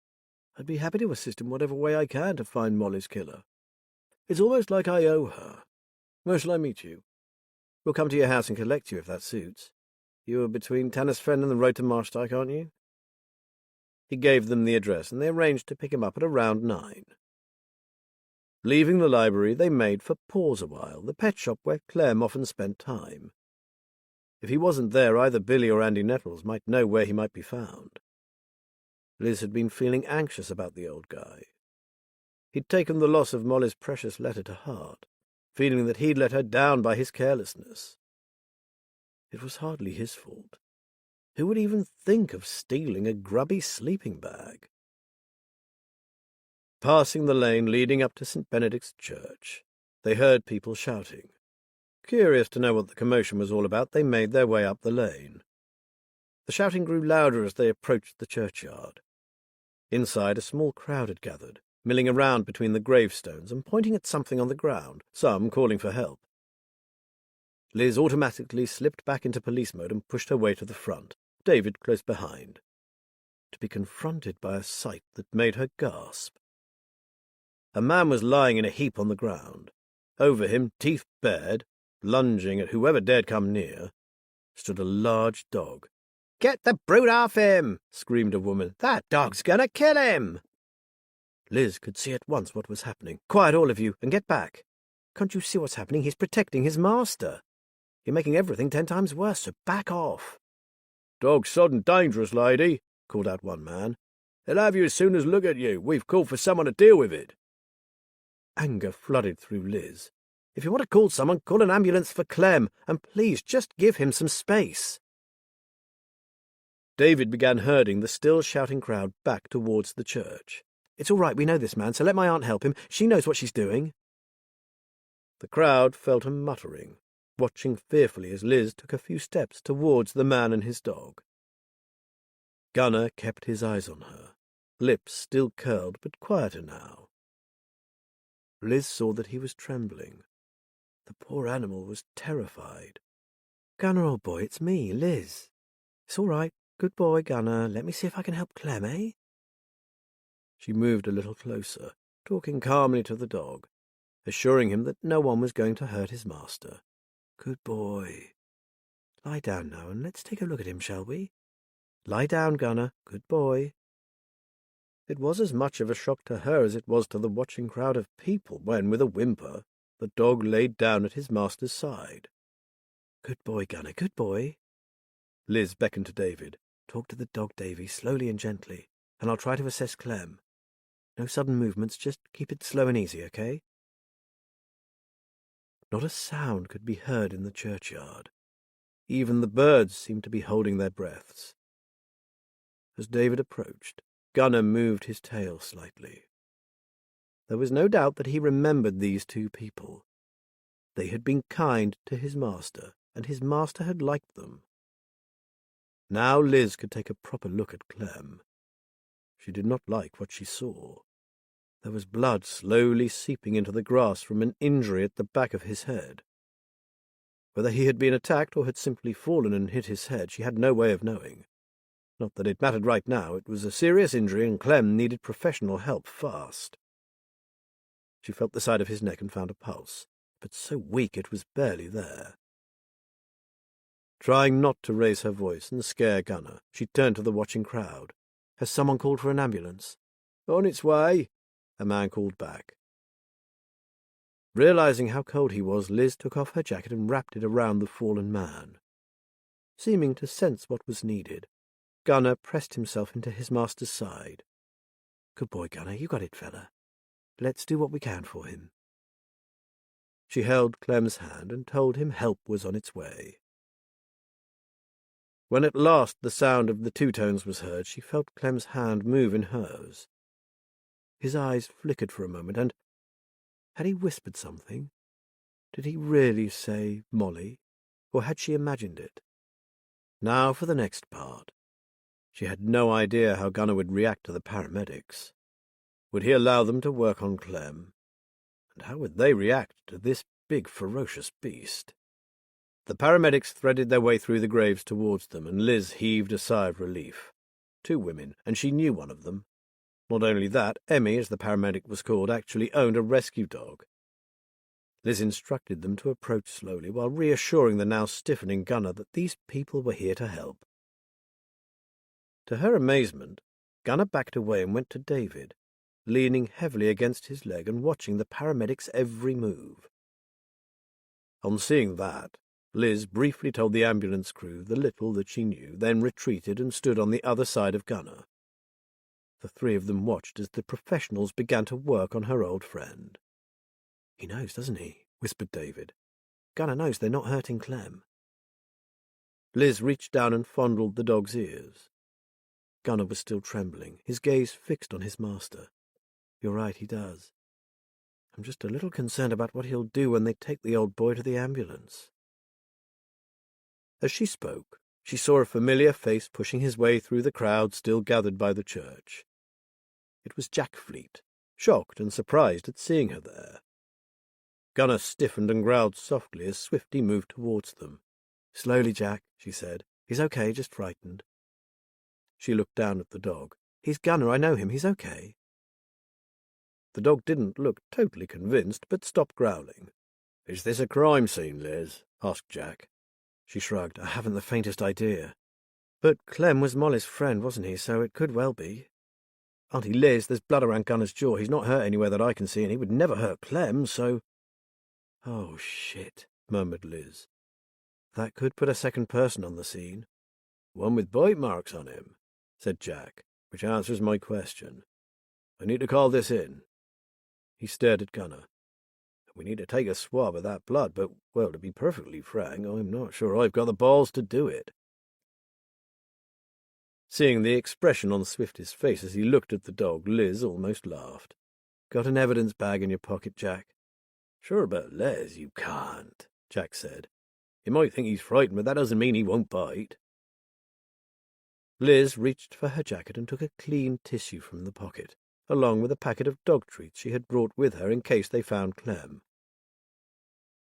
I'd be happy to assist in whatever way I can to find Molly's killer. It's almost like I owe her. Where shall I meet you? We'll come to your house and collect you if that suits. You're between Tanner's Fen and the road to Marshdyke, aren't you?" He gave them the address, and they arranged to pick him up at around 9. Leaving the library, they made for Paws a while, the pet shop where Clem often spent time. If he wasn't there, either Billy or Andy Nettles might know where he might be found. Liz had been feeling anxious about the old guy. He'd taken the loss of Molly's precious letter to heart, feeling that he'd let her down by his carelessness. It was hardly his fault. Who would even think of stealing a grubby sleeping bag? Passing the lane leading up to St. Benedict's Church, they heard people shouting. Curious to know what the commotion was all about, they made their way up the lane. The shouting grew louder as they approached the churchyard. Inside, a small crowd had gathered, milling around between the gravestones and pointing at something on the ground, some calling for help. Liz automatically slipped back into police mode and pushed her way to the front, David close behind, to be confronted by a sight that made her gasp. A man was lying in a heap on the ground. Over him, teeth bared, lunging at whoever dared come near, stood a large dog. "Get the brute off him!" screamed a woman. "That dog's gonna kill him!" Liz could see at once what was happening. "Quiet, all of you, and get back." Can't you see what's happening? He's protecting his master. You're making everything 10 times worse, so back off." "Dog's sodden dangerous, lady," called out one man. "They'll have you as soon as look at you. We've called for someone to deal with it." Anger flooded through Liz. "If you want to call someone, call an ambulance for Clem, and please just give him some space." David began herding the still shouting crowd back towards the church. "It's all right, we know this man, so let my aunt help him. She knows what she's doing." The crowd fell to muttering, watching fearfully as Liz took a few steps towards the man and his dog. Gunnar kept his eyes on her, lips still curled but quieter now. Liz saw that he was trembling. The poor animal was terrified. "Gunnar, old boy, it's me, Liz. It's all right. Good boy, Gunnar. Let me see if I can help Clem, eh?" She moved a little closer, talking calmly to the dog, assuring him that no one was going to hurt his master. "Good boy. Lie down now and let's take a look at him, shall we? Lie down, Gunnar. Good boy." It was as much of a shock to her as it was to the watching crowd of people when, with a whimper, the dog laid down at his master's side. "Good boy, Gunnar, good boy." Liz beckoned to David. "Talk to the dog, Davy, slowly and gently, and I'll try to assess Clem. No sudden movements, just keep it slow and easy, okay?" Not a sound could be heard in the churchyard. Even the birds seemed to be holding their breaths. As David approached, Gunnar moved his tail slightly. There was no doubt that he remembered these two people. They had been kind to his master, and his master had liked them. Now Liz could take a proper look at Clem. She did not like what she saw. There was blood slowly seeping into the grass from an injury at the back of his head. Whether he had been attacked or had simply fallen and hit his head, she had no way of knowing. Not that it mattered right now. It was a serious injury, and Clem needed professional help fast. She felt the side of his neck and found a pulse, but so weak it was barely there. Trying not to raise her voice and scare Gunnar, she turned to the watching crowd. "Has someone called for an ambulance?" "On its way," a man called back. Realizing how cold he was, Liz took off her jacket and wrapped it around the fallen man. Seeming to sense what was needed, Gunnar pressed himself into his master's side. "Good boy, Gunnar, you got it, fella. Let's do what we can for him." She held Clem's hand and told him help was on its way. When at last the sound of the two tones was heard, she felt Clem's hand move in hers. His eyes flickered for a moment, and had he whispered something? Did he really say Molly, or had she imagined it? Now for the next part. She had no idea how Gunnar would react to the paramedics. Would he allow them to work on Clem? And how would they react to this big, ferocious beast? The paramedics threaded their way through the graves towards them, and Liz heaved a sigh of relief. 2 women, and she knew one of them. Not only that, Emmy, as the paramedic was called, actually owned a rescue dog. Liz instructed them to approach slowly, while reassuring the now stiffening Gunnar that these people were here to help. To her amazement, Gunnar backed away and went to David, leaning heavily against his leg and watching the paramedic's every move. On seeing that, Liz briefly told the ambulance crew the little that she knew, then retreated and stood on the other side of Gunnar. The 3 of them watched as the professionals began to work on her old friend. "He knows, doesn't he?" whispered David. "Gunnar knows they're not hurting Clem." Liz reached down and fondled the dog's ears. Gunnar was still trembling, his gaze fixed on his master. "You're right, he does. I'm just a little concerned about what he'll do when they take the old boy to the ambulance." As she spoke, she saw a familiar face pushing his way through the crowd still gathered by the church. It was Jack Fleet, shocked and surprised at seeing her there. Gunnar stiffened and growled softly as Swifty moved towards them. "Slowly, Jack," she said. "He's okay, just frightened." She looked down at the dog. "He's Gunnar, I know him, he's okay." The dog didn't look totally convinced, but stopped growling. "Is this a crime scene, Liz?" asked Jack. She shrugged. "I haven't the faintest idea. But Clem was Molly's friend, wasn't he, so it could well be. Auntie Liz, there's blood around Gunnar's jaw. He's not hurt anywhere that I can see, and he would never hurt Clem, so—" "Oh, shit," murmured Liz. "That could put a second person on the scene." "One with bite marks on him," said Jack, "which answers my question. I need to call this in." He stared at Gunner. "We need to take a swab of that blood, but, well, to be perfectly frank, I'm not sure I've got the balls to do it." Seeing the expression on Swifty's face as he looked at the dog, Liz almost laughed. "Got an evidence bag in your pocket, Jack?" "Sure, but Les, you can't," Jack said. "You might think he's frightened, but that doesn't mean he won't bite." Liz reached for her jacket and took a clean tissue from the pocket, along with a packet of dog treats she had brought with her in case they found Clem.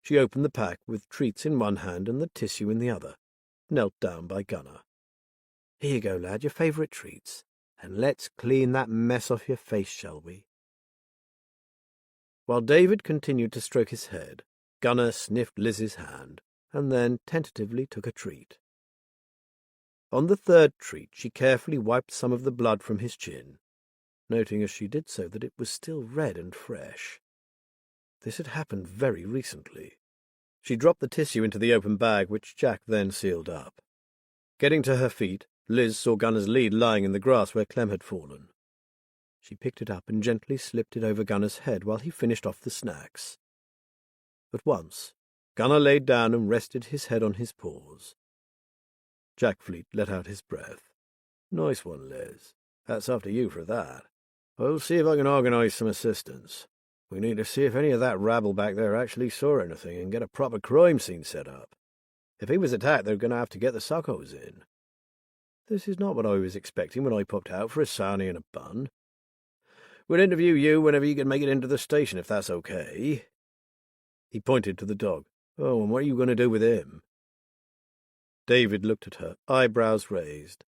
She opened the pack with treats in one hand and the tissue in the other, knelt down by Gunner. "Here you go, lad, your favourite treats, and let's clean that mess off your face, shall we?" While David continued to stroke his head, Gunner sniffed Liz's hand, and then tentatively took a treat. On the third treat she carefully wiped some of the blood from his chin, noting as she did so that it was still red and fresh. This had happened very recently. She dropped the tissue into the open bag, which Jack then sealed up. Getting to her feet, Liz saw Gunner's lead lying in the grass where Clem had fallen. She picked it up and gently slipped it over Gunner's head while he finished off the snacks. At once, Gunner laid down and rested his head on his paws. Jack Fleet let out his breath. "Nice one, Liz. That's after you for that. I'll see if I can organise some assistance. We need to see if any of that rabble back there actually saw anything and get a proper crime scene set up. If he was attacked, they're going to have to get the suckos in. This is not what I was expecting when I popped out for a sarnie and a bun. We'll interview you whenever you can make it into the station, if that's okay." He pointed to the dog. "Oh, and what are you going to do with him?" David looked at her, eyebrows raised.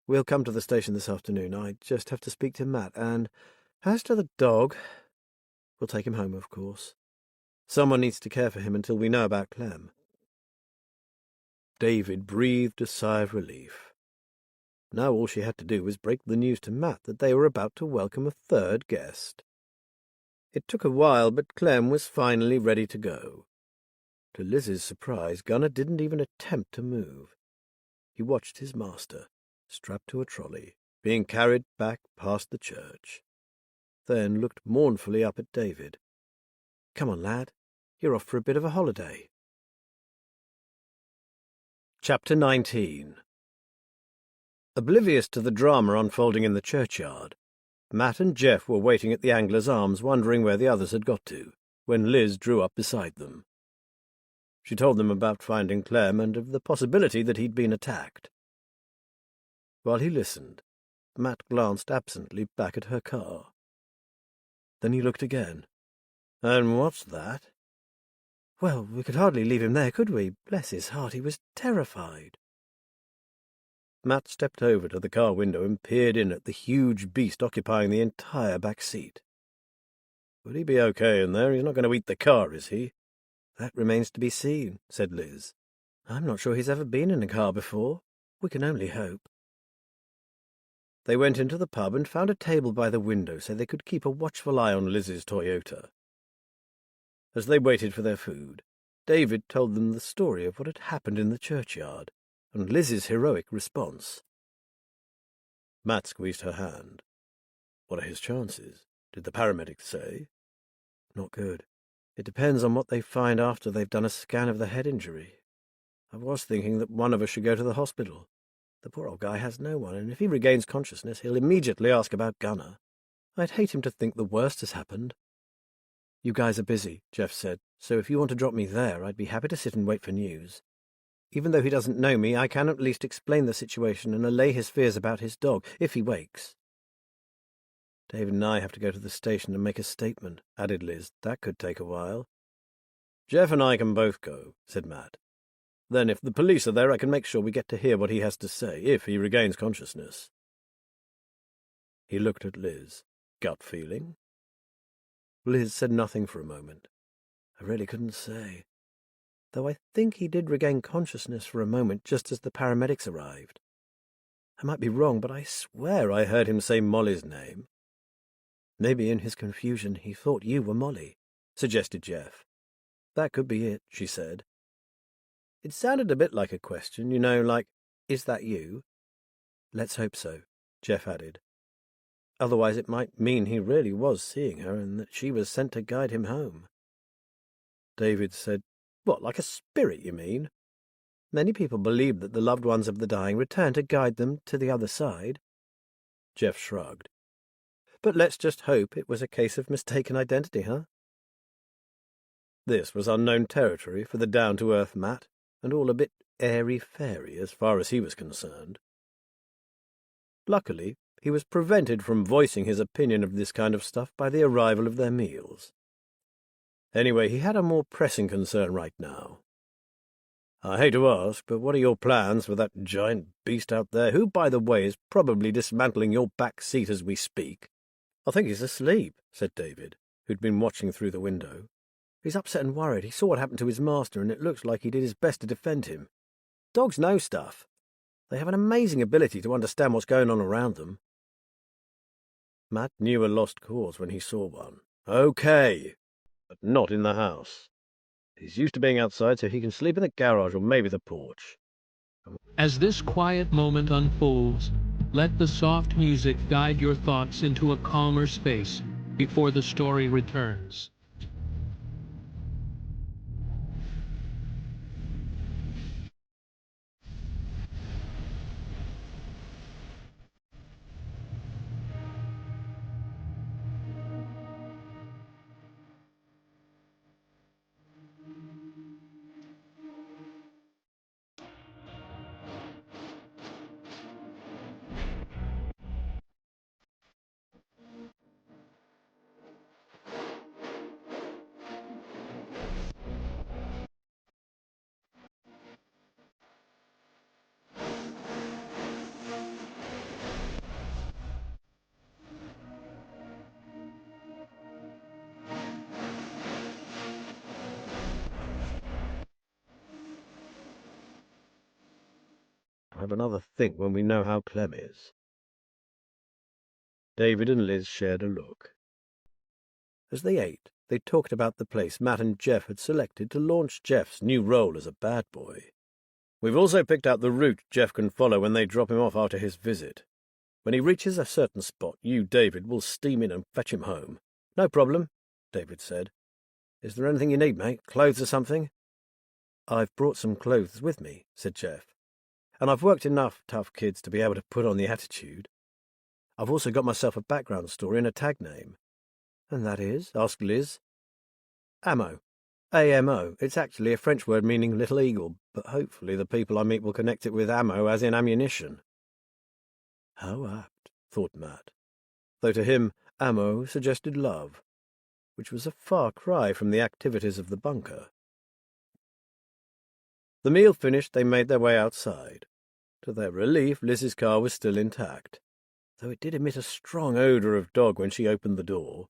"We'll come to the station this afternoon. I just have to speak to Matt, and as to the dog, we'll take him home, of course. Someone needs to care for him until we know about Clem." David breathed a sigh of relief. Now all she had to do was break the news to Matt that they were about to welcome a third guest. It took a while, but Clem was finally ready to go. To Liz's surprise, Gunner didn't even attempt to move. He watched his master, strapped to a trolley, being carried back past the church, then looked mournfully up at David. "Come on, lad. You're off for a bit of a holiday." Chapter 19. Oblivious to the drama unfolding in the churchyard, Matt and Jeff were waiting at the Angler's Arms, wondering where the others had got to, when Liz drew up beside them. She told them about finding Clem and of the possibility that he'd been attacked. While he listened, Matt glanced absently back at her car. Then he looked again. "And what's that?" "Well, we could hardly leave him there, could we? Bless his heart, he was terrified." Matt stepped over to the car window and peered in at the huge beast occupying the entire back seat. "Would he be okay in there? He's not going to eat the car, is he?" "That remains to be seen," said Liz. "I'm not sure he's ever been in a car before. We can only hope." They went into the pub and found a table by the window so they could keep a watchful eye on Liz's Toyota. As they waited for their food, David told them the story of what had happened in the churchyard and Liz's heroic response. Matt squeezed her hand. "What are his chances? Did the paramedics say?" "Not good. It depends on what they find after they've done a scan of the head injury. I was thinking that one of us should go to the hospital. The poor old guy has no one, and if he regains consciousness, he'll immediately ask about Gunner. I'd hate him to think the worst has happened." "You guys are busy," Jeff said, "so if you want to drop me there, I'd be happy to sit and wait for news. Even though he doesn't know me, I can at least explain the situation and allay his fears about his dog, if he wakes." "David and I have to go to the station and make a statement," added Liz. "That could take a while." "Jeff and I can both go," said Matt. "Then if the police are there, I can make sure we get to hear what he has to say, if he regains consciousness." He looked at Liz. "Gut feeling?" Liz said nothing for a moment. "I really couldn't say. Though I think he did regain consciousness for a moment just as the paramedics arrived. I might be wrong, but I swear I heard him say Molly's name." "Maybe in his confusion he thought you were Molly," suggested Jeff. That could be it, she said. It sounded a bit like a question, you know, like, is that you? Let's hope so, Jeff added. Otherwise it might mean he really was seeing her and that she was sent to guide him home. David said, What, like a spirit, you mean? Many people believe that the loved ones of the dying return to guide them to the other side. Jeff shrugged. But let's just hope it was a case of mistaken identity, huh? This was unknown territory for the down-to-earth Matt, and all a bit airy-fairy as far as he was concerned. Luckily, he was prevented from voicing his opinion of this kind of stuff by the arrival of their meals. Anyway, he had a more pressing concern right now. I hate to ask, but what are your plans for that giant beast out there, who, by the way, is probably dismantling your back seat as we speak? I think he's asleep, said David, who'd been watching through the window. He's upset and worried. He saw what happened to his master, and it looks like he did his best to defend him. Dogs know stuff. They have an amazing ability to understand what's going on around them. Matt knew a lost cause when he saw one. Okay, but not in the house. He's used to being outside, so he can sleep in the garage or maybe the porch. As this quiet moment unfolds, let the soft music guide your thoughts into a calmer space before the story returns. I'll have another think when we know how Clem is. David and Liz shared a look. As they ate, they talked about the place Matt and Jeff had selected to launch Jeff's new role as a bad boy. We've also picked out the route Jeff can follow when they drop him off after his visit. When he reaches a certain spot, you, David, will steam in and fetch him home. No problem, David said. Is there anything you need, mate? Clothes or something? I've brought some clothes with me, said Jeff. And I've worked enough tough kids to be able to put on the attitude. I've also got myself a background story and a tag name. And that is? Asked Liz. Ammo. A-M-O. It's actually a French word meaning little eagle, but hopefully the people I meet will connect it with ammo as in ammunition. How apt, thought Matt, though to him ammo suggested love, which was a far cry from the activities of the bunker. The meal finished, they made their way outside. To their relief, Liz's car was still intact, though it did emit a strong odour of dog when she opened the door.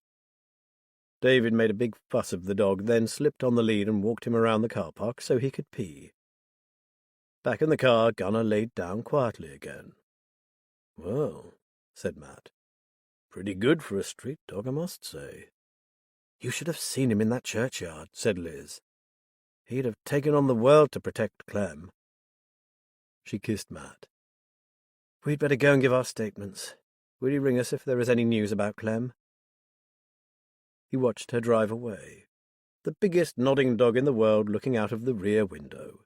David made a big fuss of the dog, then slipped on the lead and walked him around the car park so he could pee. Back in the car, Gunnar laid down quietly again. Well, said Matt, pretty good for a street dog, I must say. You should have seen him in that churchyard, said Liz. He'd have taken on the world to protect Clem. She kissed Matt. We'd better go and give our statements. Will you ring us if there is any news about Clem? He watched her drive away, the biggest nodding dog in the world looking out of the rear window.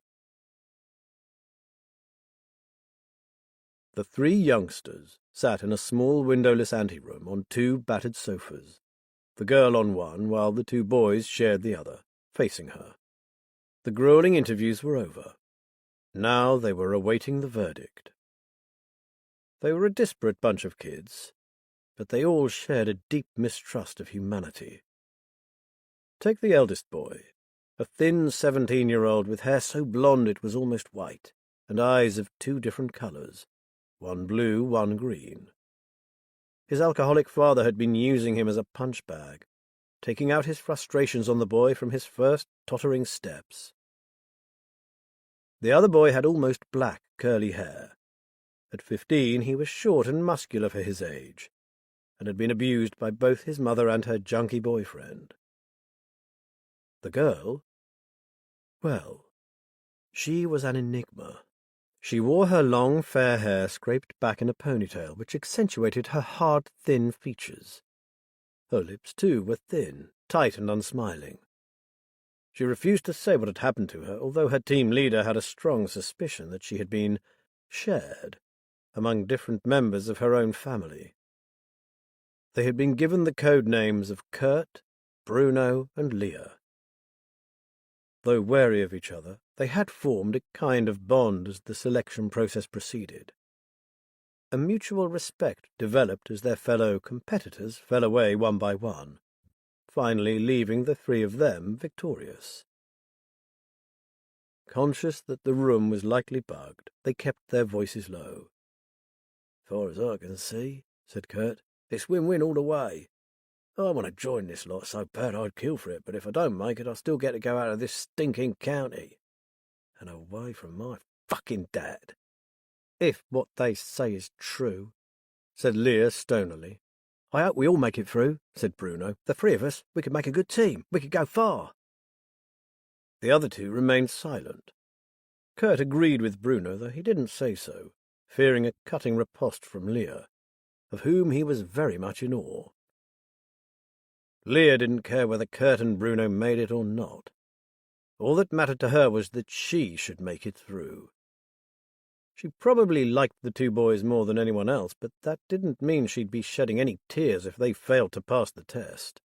The three youngsters sat in a small windowless anteroom on two battered sofas, the girl on one while the two boys shared the other, facing her. The grueling interviews were over. Now they were awaiting the verdict. They were a disparate bunch of kids, but they all shared a deep mistrust of humanity. Take the eldest boy, a thin 17-year-old with hair so blonde it was almost white, and eyes of two different colours, one blue, one green. His alcoholic father had been using him as a punch bag, taking out his frustrations on the boy from his first tottering steps. The other boy had almost black, curly hair. At 15 he was short and muscular for his age, and had been abused by both his mother and her junkie boyfriend. The girl, Well, she was an enigma. She wore her long, fair hair scraped back in a ponytail, which accentuated her hard, thin features. Her lips, too, were thin, tight and unsmiling. She refused to say what had happened to her, although her team leader had a strong suspicion that she had been shared among different members of her own family. They had been given the code names of Kurt, Bruno, and Leah. Though wary of each other, they had formed a kind of bond as the selection process proceeded. A mutual respect developed as their fellow competitors fell away one by one, finally leaving the three of them victorious. Conscious that the room was likely bugged, they kept their voices low. "As far as I can see," said Kurt, "it's win-win all the way. I want to join this lot so bad I'd kill for it, but if I don't make it, I'll still get to go out of this stinking county. And away from my fucking dad." "If what they say is true," said Leah stonily. "I hope we all make it through," said Bruno. "The three of us, we could make a good team. We could go far." The other two remained silent. Kurt agreed with Bruno, though he didn't say so, fearing a cutting riposte from Leah, of whom he was very much in awe. Leah didn't care whether Kurt and Bruno made it or not. All that mattered to her was that she should make it through. She probably liked the two boys more than anyone else, but that didn't mean she'd be shedding any tears if they failed to pass the test.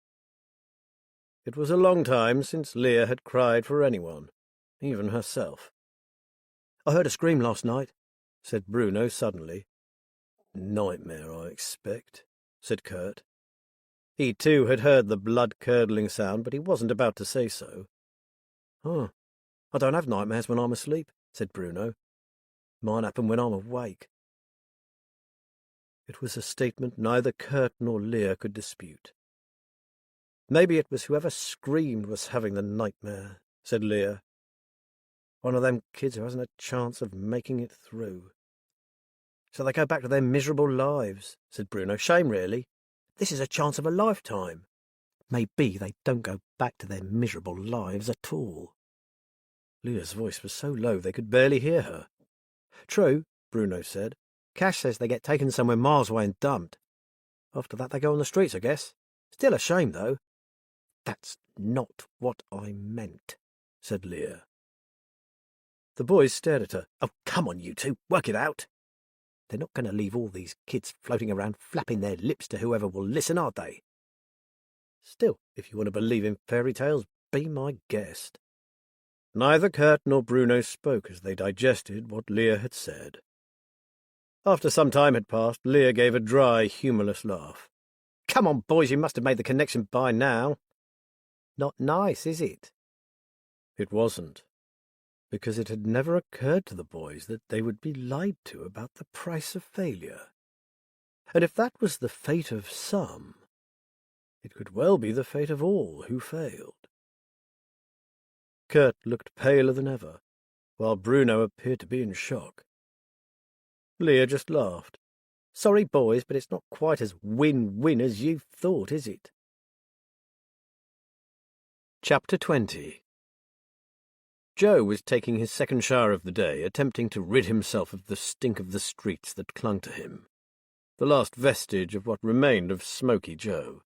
It was a long time since Leah had cried for anyone, even herself. "I heard a scream last night," said Bruno suddenly. "Nightmare, I expect," said Kurt. He too had heard the blood-curdling sound, but he wasn't about to say so. "Oh, I don't have nightmares when I'm asleep," said Bruno. "Mine happen when I'm awake." It was a statement neither Kurt nor Leah could dispute. "Maybe it was whoever screamed was having the nightmare," said Leah. "One of them kids who hasn't a chance of making it through." "So they go back to their miserable lives," said Bruno. "Shame, really. This is a chance of a lifetime." "Maybe they don't go back to their miserable lives at all." Leah's voice was so low they could barely hear her. "True," Bruno said. "Cash says they get taken somewhere miles away and dumped. After that they go on the streets, I guess. Still a shame, though." "That's not what I meant," said Leah. The boys stared at her. "Oh, come on, you two, work it out. They're not going to leave all these kids floating around flapping their lips to whoever will listen, are they? Still, if you want to believe in fairy tales, be my guest." Neither Kurt nor Bruno spoke as they digested what Leah had said. After some time had passed, Leah gave a dry, humourless laugh. "Come on, boys, you must have made the connection by now." "Not nice, is it?" It wasn't, because it had never occurred to the boys that they would be lied to about the price of failure. And if that was the fate of some, it could well be the fate of all who failed. Kurt looked paler than ever, while Bruno appeared to be in shock. Leah just laughed. "Sorry, boys, but it's not quite as win-win as you thought, is it?" Chapter 20. Joe was taking his second shower of the day, attempting to rid himself of the stink of the streets that clung to him, the last vestige of what remained of Smoky Joe.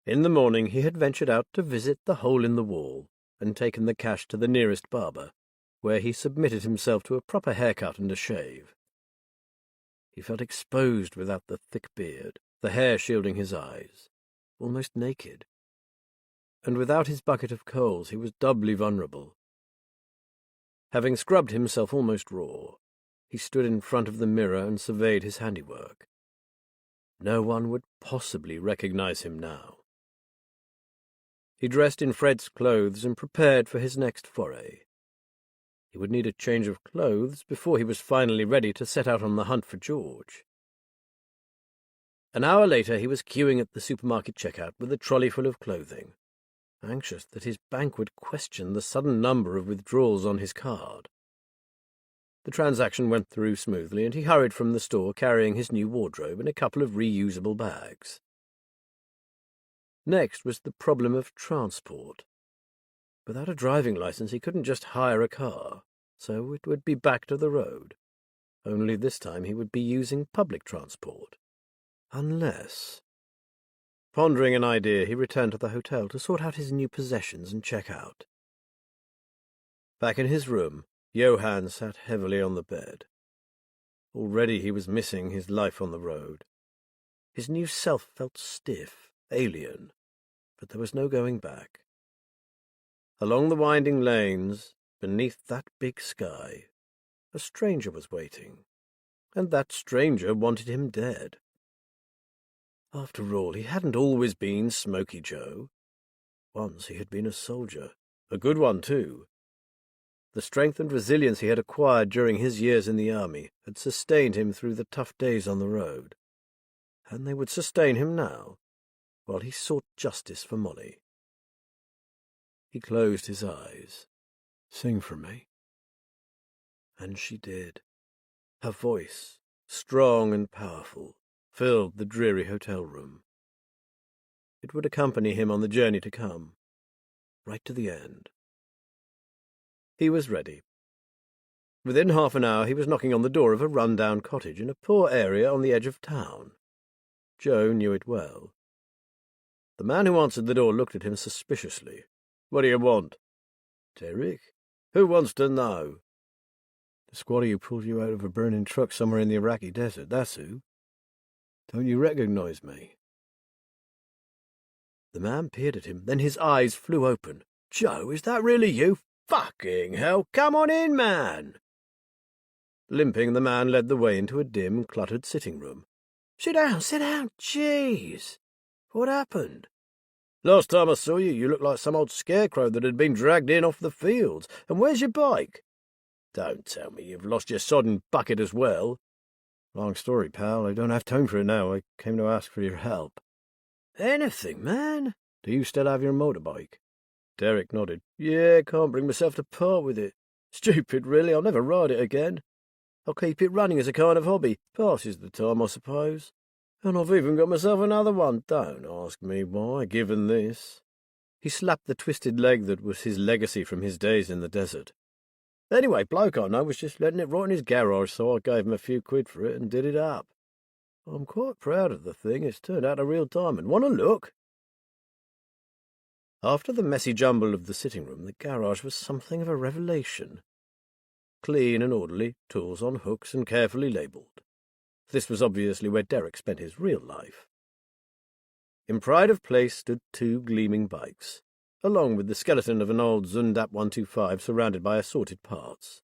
In the morning he had ventured out to visit the hole in the wall, and taken the cash to the nearest barber, where he submitted himself to a proper haircut and a shave. He felt exposed without the thick beard, the hair shielding his eyes, almost naked. And without his bucket of coals he was doubly vulnerable. Having scrubbed himself almost raw, he stood in front of the mirror and surveyed his handiwork. No one would possibly recognize him now. He dressed in Fred's clothes and prepared for his next foray. He would need a change of clothes before he was finally ready to set out on the hunt for George. An hour later he was queuing at the supermarket checkout with a trolley full of clothing, anxious that his bank would question the sudden number of withdrawals on his card. The transaction went through smoothly, and he hurried from the store carrying his new wardrobe and a couple of reusable bags. Next was the problem of transport. Without a driving license, he couldn't just hire a car, so it would be back to the road. Only this time he would be using public transport. Unless... Pondering an idea, he returned to the hotel to sort out his new possessions and check out. Back in his room, Johann sat heavily on the bed. Already he was missing his life on the road. His new self felt stiff, alien, but there was no going back. Along the winding lanes, beneath that big sky, a stranger was waiting, and that stranger wanted him dead. After all, he hadn't always been Smoky Joe. Once he had been a soldier, a good one too. The strength and resilience he had acquired during his years in the army had sustained him through the tough days on the road, and they would sustain him now, while he sought justice for Molly. He closed his eyes. "Sing for me." And she did. Her voice, strong and powerful, filled the dreary hotel room. It would accompany him on the journey to come, right to the end. He was ready. Within half an hour he was knocking on the door of a run-down cottage in a poor area on the edge of town. Joe knew it well. The man who answered the door looked at him suspiciously. "What do you want?" "Derek? Who wants to know?" "The squatter who pulled you out of a burning truck somewhere in the Iraqi desert, that's who. Don't you recognize me?" The man peered at him, then his eyes flew open. "Joe, is that really you? Fucking hell, come on in, man!" Limping, the man led the way into a dim, cluttered sitting room. Sit down, jeez. What happened?" "Last time I saw you, you looked like some old scarecrow that had been dragged in off the fields. And where's your bike?" "Don't tell me you've lost your sodden bucket as well." "Long story, pal. I don't have time for it now. I came to ask for your help." "Anything, man." "Do you still have your motorbike?" Derek nodded. "Yeah, can't bring myself to part with it. Stupid, really. I'll never ride it again. I'll keep it running as a kind of hobby. Passes the time, I suppose. And I've even got myself another one. Don't ask me why, given this." He slapped the twisted leg that was his legacy from his days in the desert. "Anyway, bloke I know was just letting it rot in his garage, so I gave him a few quid for it and did it up. I'm quite proud of the thing. It's turned out a real diamond. Want to look?" After the messy jumble of the sitting room, the garage was something of a revelation. Clean and orderly, tools on hooks and carefully labelled. This was obviously where Derek spent his real life. In pride of place stood 2 gleaming bikes, along with the skeleton of an old Zundap 125 surrounded by assorted parts.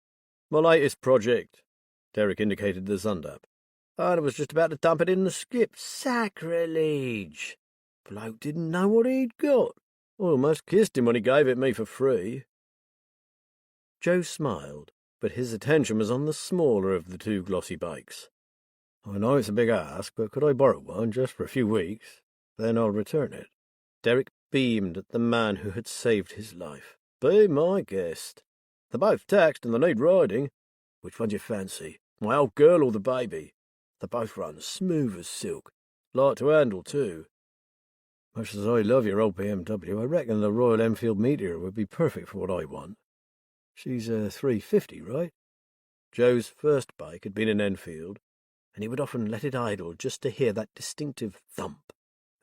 "My latest project," Derek indicated the Zundap. "And I was just about to dump it in the skip. Sacrilege! Bloke didn't know what he'd got. I almost kissed him when he gave it me for free." Joe smiled, but his attention was on the smaller of the 2 glossy bikes. "I know it's a big ask, but could I borrow one just for a few weeks? Then I'll return it." Derek beamed at the man who had saved his life. "Be my guest. They're both taxed and they need riding. Which one do you fancy, my old girl or the baby? They both run smooth as silk. Light to handle, too. Much as I love your old BMW, I reckon the Royal Enfield Meteor would be perfect for what I want. She's a 350, right?" Joe's first bike had been an Enfield, and he would often let it idle just to hear that distinctive thump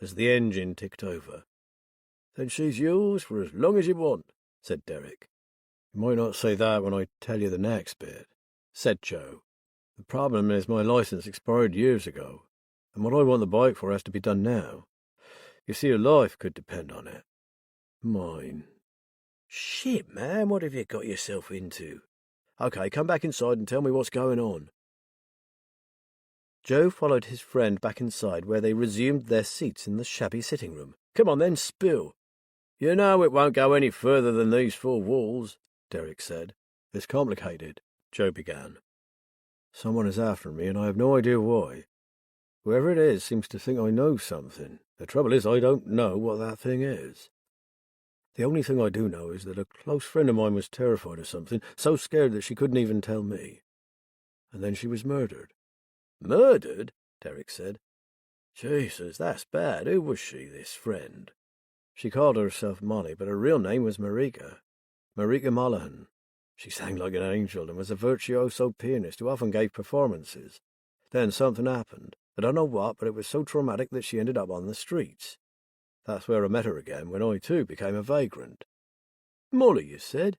as the engine ticked over. "Then she's yours for as long as you want," said Derek. "You might not say that when I tell you the next bit," said Joe. "The problem is my license expired years ago, and what I want the bike for has to be done now. You see, your life could depend on it. Mine." "Shit, man, what have you got yourself into? Okay, come back inside and tell me what's going on." Joe followed his friend back inside, where they resumed their seats in the shabby sitting room. "Come on then, spill." "You know it won't go any further than these 4 walls," Derek said. "It's complicated," Joe began. "Someone is after me, and I have no idea why. Whoever it is seems to think I know something. The trouble is I don't know what that thing is. The only thing I do know is that a close friend of mine was terrified of something, so scared that she couldn't even tell me. And then she was murdered." "Murdered?" Derek said. "Jesus, that's bad. Who was she, this friend?" She called herself Molly, but her real name was Marika Mollahan. She sang like an angel and was a virtuoso pianist who often gave performances. Then something happened. I don't know what, but it was so traumatic that she ended up on the streets. That's where I met her again, when I too became a vagrant. Molly, you said?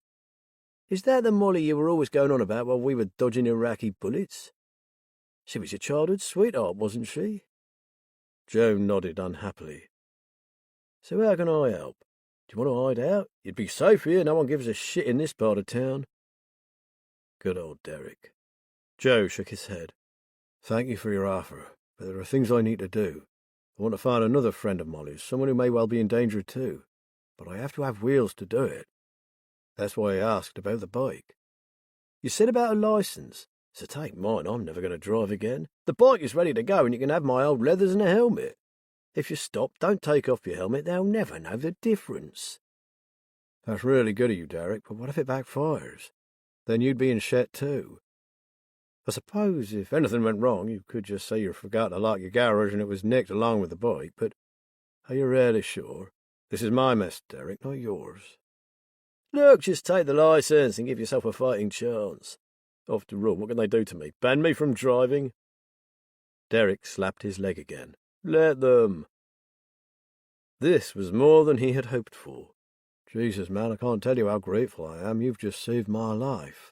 Is that the Molly you were always going on about while we were dodging Iraqi bullets? She was your childhood sweetheart, wasn't she? Joe nodded unhappily. So how can I help? Do you want to hide out? You'd be safe here, no one gives a shit in this part of town. Good old Derek. Joe shook his head. Thank you for your offer, but there are things I need to do. I want to find another friend of Molly's, someone who may well be in danger too, but I have to have wheels to do it. That's why I asked about the bike. You said about a license. So take mine, I'm never going to drive again. The bike is ready to go and you can have my old leathers and a helmet. If you stop, don't take off your helmet, they'll never know the difference. That's really good of you, Derek, but what if it backfires? Then you'd be in shit too. I suppose if anything went wrong, you could just say you forgot to lock your garage and it was nicked along with the bike, but are you really sure? This is my mess, Derek, not yours. Look, just take the licence and give yourself a fighting chance. After all, what can they do to me? Ban me from driving? Derek slapped his leg again. Let them. This was more than he had hoped for. Jesus, man, I can't tell you how grateful I am. You've just saved my life.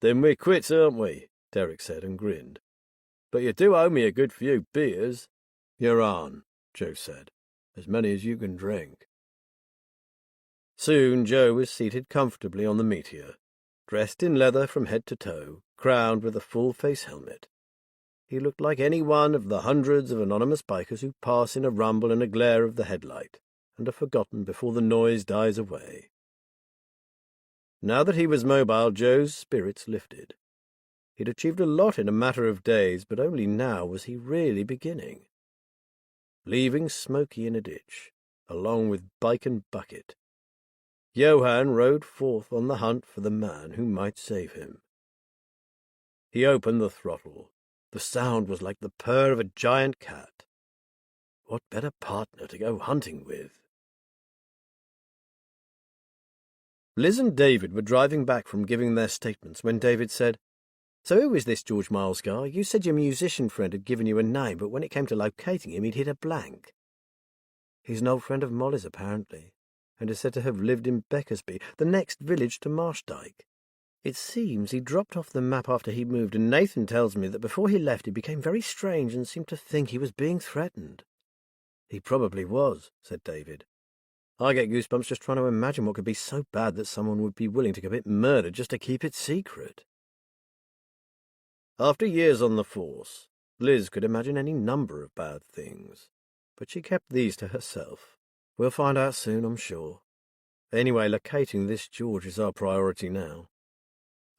Then we're quits, aren't we? Derek said and grinned. But you do owe me a good few beers. You're on, Joe said. As many as you can drink. Soon Joe was seated comfortably on the Meteor, dressed in leather from head to toe, crowned with a full-face helmet. He looked like any one of the hundreds of anonymous bikers who pass in a rumble and a glare of the headlight, and are forgotten before the noise dies away. Now that he was mobile, Joe's spirits lifted. He'd achieved a lot in a matter of days, but only now was he really beginning. Leaving Smokey in a ditch, along with bike and bucket, Johann rode forth on the hunt for the man who might save him. He opened the throttle. The sound was like the purr of a giant cat. What better partner to go hunting with? Liz and David were driving back from giving their statements when David said, So who is this George Miles guy? You said your musician friend had given you a name, but when it came to locating him, he'd hit a blank. He's an old friend of Molly's, apparently, and is said to have lived in Beckersby, the next village to Marshdyke. It seems he dropped off the map after he moved, and Nathan tells me that before he left he became very strange and seemed to think he was being threatened. He probably was, said David. I get goosebumps just trying to imagine what could be so bad that someone would be willing to commit murder just to keep it secret. After years on the force, Liz could imagine any number of bad things, but she kept these to herself. We'll find out soon, I'm sure. Anyway, locating this George is our priority now.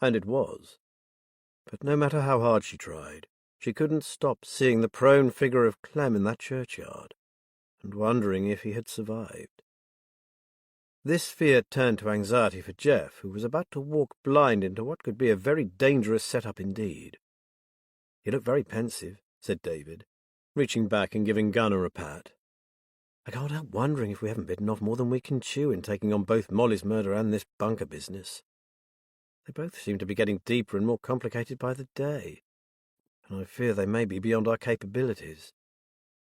And it was. But no matter how hard she tried, she couldn't stop seeing the prone figure of Clem in that churchyard, and wondering if he had survived. This fear turned to anxiety for Jeff, who was about to walk blind into what could be a very dangerous setup indeed. You look very pensive, said David, reaching back and giving Gunnar a pat. I can't help wondering if we haven't bitten off more than we can chew in taking on both Molly's murder and this bunker business. They both seem to be getting deeper and more complicated by the day, and I fear they may be beyond our capabilities.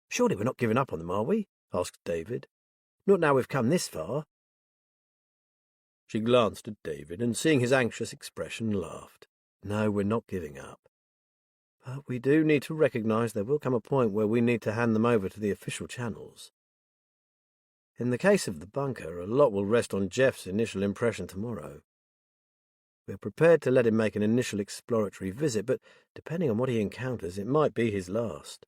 Surely we're not giving up on them, are we? Asked David. Not now we've come this far. She glanced at David, and seeing his anxious expression, laughed. No, we're not giving up. But we do need to recognize there will come a point where we need to hand them over to the official channels. In the case of the bunker, a lot will rest on Jeff's initial impression tomorrow. We're prepared to let him make an initial exploratory visit, but depending on what he encounters, it might be his last.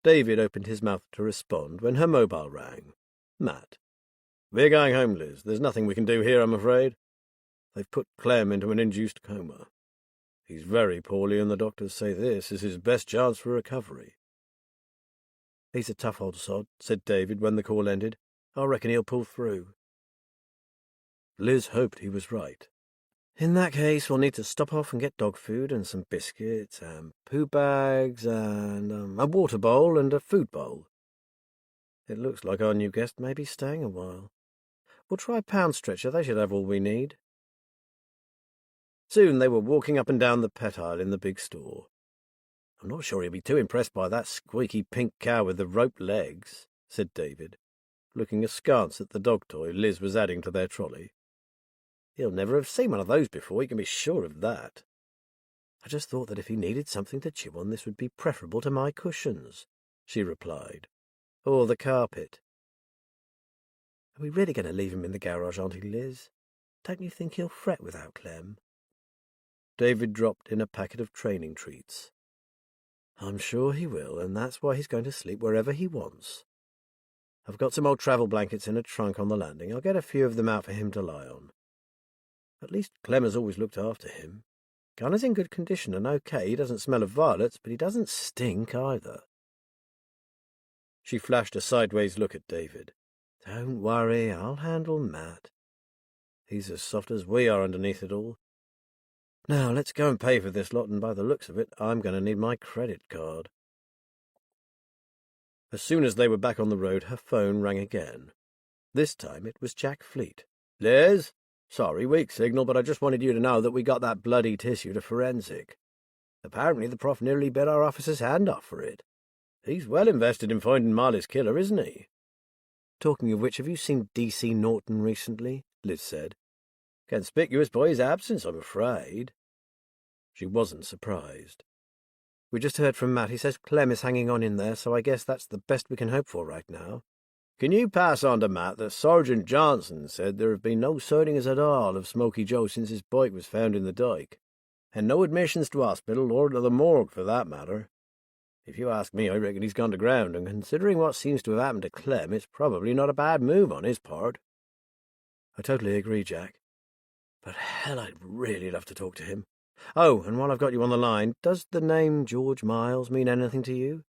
David opened his mouth to respond when her mobile rang. Matt. We're going home, Liz. There's nothing we can do here, I'm afraid. They've put Clem into an induced coma. He's very poorly, and the doctors say this is his best chance for recovery. He's a tough old sod, said David when the call ended. I reckon he'll pull through. Liz hoped he was right. In that case, we'll need to stop off and get dog food and some biscuits and poo bags and a water bowl and a food bowl. It looks like our new guest may be staying a while. We'll try Pound Stretcher. They should have all we need. Soon they were walking up and down the pet aisle in the big store. I'm not sure he'll be too impressed by that squeaky pink cow with the roped legs, said David, looking askance at the dog toy Liz was adding to their trolley. He'll never have seen one of those before, you can be sure of that. I just thought that if he needed something to chew on, this would be preferable to my cushions, she replied. Or the carpet. Are we really going to leave him in the garage, Auntie Liz? Don't you think he'll fret without Clem? David dropped in a packet of training treats. I'm sure he will, and that's why he's going to sleep wherever he wants. I've got some old travel blankets in a trunk on the landing. I'll get a few of them out for him to lie on. At least Clem has always looked after him. Gunner's in good condition and okay. He doesn't smell of violets, but he doesn't stink either. She flashed a sideways look at David. Don't worry, I'll handle Matt. He's as soft as we are underneath it all. Now, let's go and pay for this lot, and by the looks of it, I'm going to need my credit card. As soon as they were back on the road, her phone rang again. This time it was Jack Fleet. Liz? Sorry, weak signal, but I just wanted you to know that we got that bloody tissue to forensic. Apparently the prof nearly bit our officer's hand off for it. He's well invested in finding Marley's killer, isn't he? Talking of which, have you seen D.C. Norton recently? Liz said. Conspicuous by his absence, I'm afraid. She wasn't surprised. We just heard from Matt. He says Clem is hanging on in there, so I guess that's the best we can hope for right now. Can you pass on to Matt that Sergeant Johnson said there have been no sightings at all of Smoky Joe since his bike was found in the dike, and no admissions to hospital or to the morgue for that matter. If you ask me, I reckon he's gone to ground, and considering what seems to have happened to Clem, it's probably not a bad move on his part. I totally agree, Jack. But hell, I'd really love to talk to him. Oh, and while I've got you on the line, does the name George Miles mean anything to you?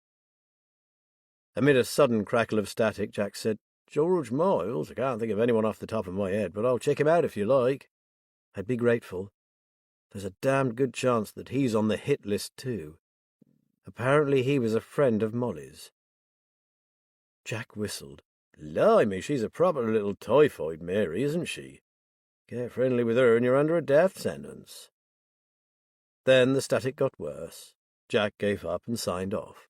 Amid a sudden crackle of static, Jack said, George Miles? I can't think of anyone off the top of my head, but I'll check him out if you like. I'd be grateful. There's a damned good chance that he's on the hit list too. Apparently he was a friend of Molly's. Jack whistled. Blimey, she's a proper little typhoid Mary, isn't she? Get friendly with her and you're under a death sentence. Then the static got worse. Jack gave up and signed off.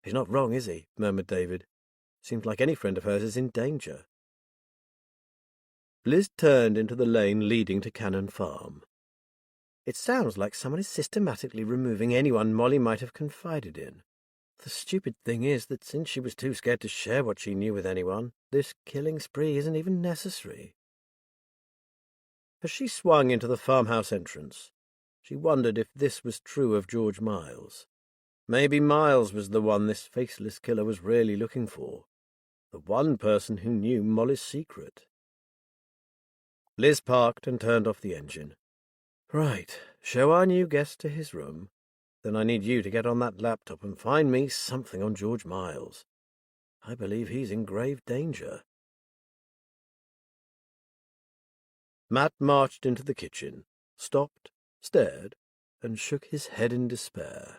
He's not wrong, is he? Murmured David. Seems like any friend of hers is in danger. Liz turned into the lane leading to Cannon Farm. It sounds like someone is systematically removing anyone Molly might have confided in. The stupid thing is that since she was too scared to share what she knew with anyone, this killing spree isn't even necessary. As she swung into the farmhouse entrance, she wondered if this was true of George Miles. Maybe Miles was the one this faceless killer was really looking for, the one person who knew Molly's secret. Liz parked and turned off the engine. Right, show our new guest to his room. Then I need you to get on that laptop and find me something on George Miles. I believe he's in grave danger. Matt marched into the kitchen, stopped, stared, and shook his head in despair.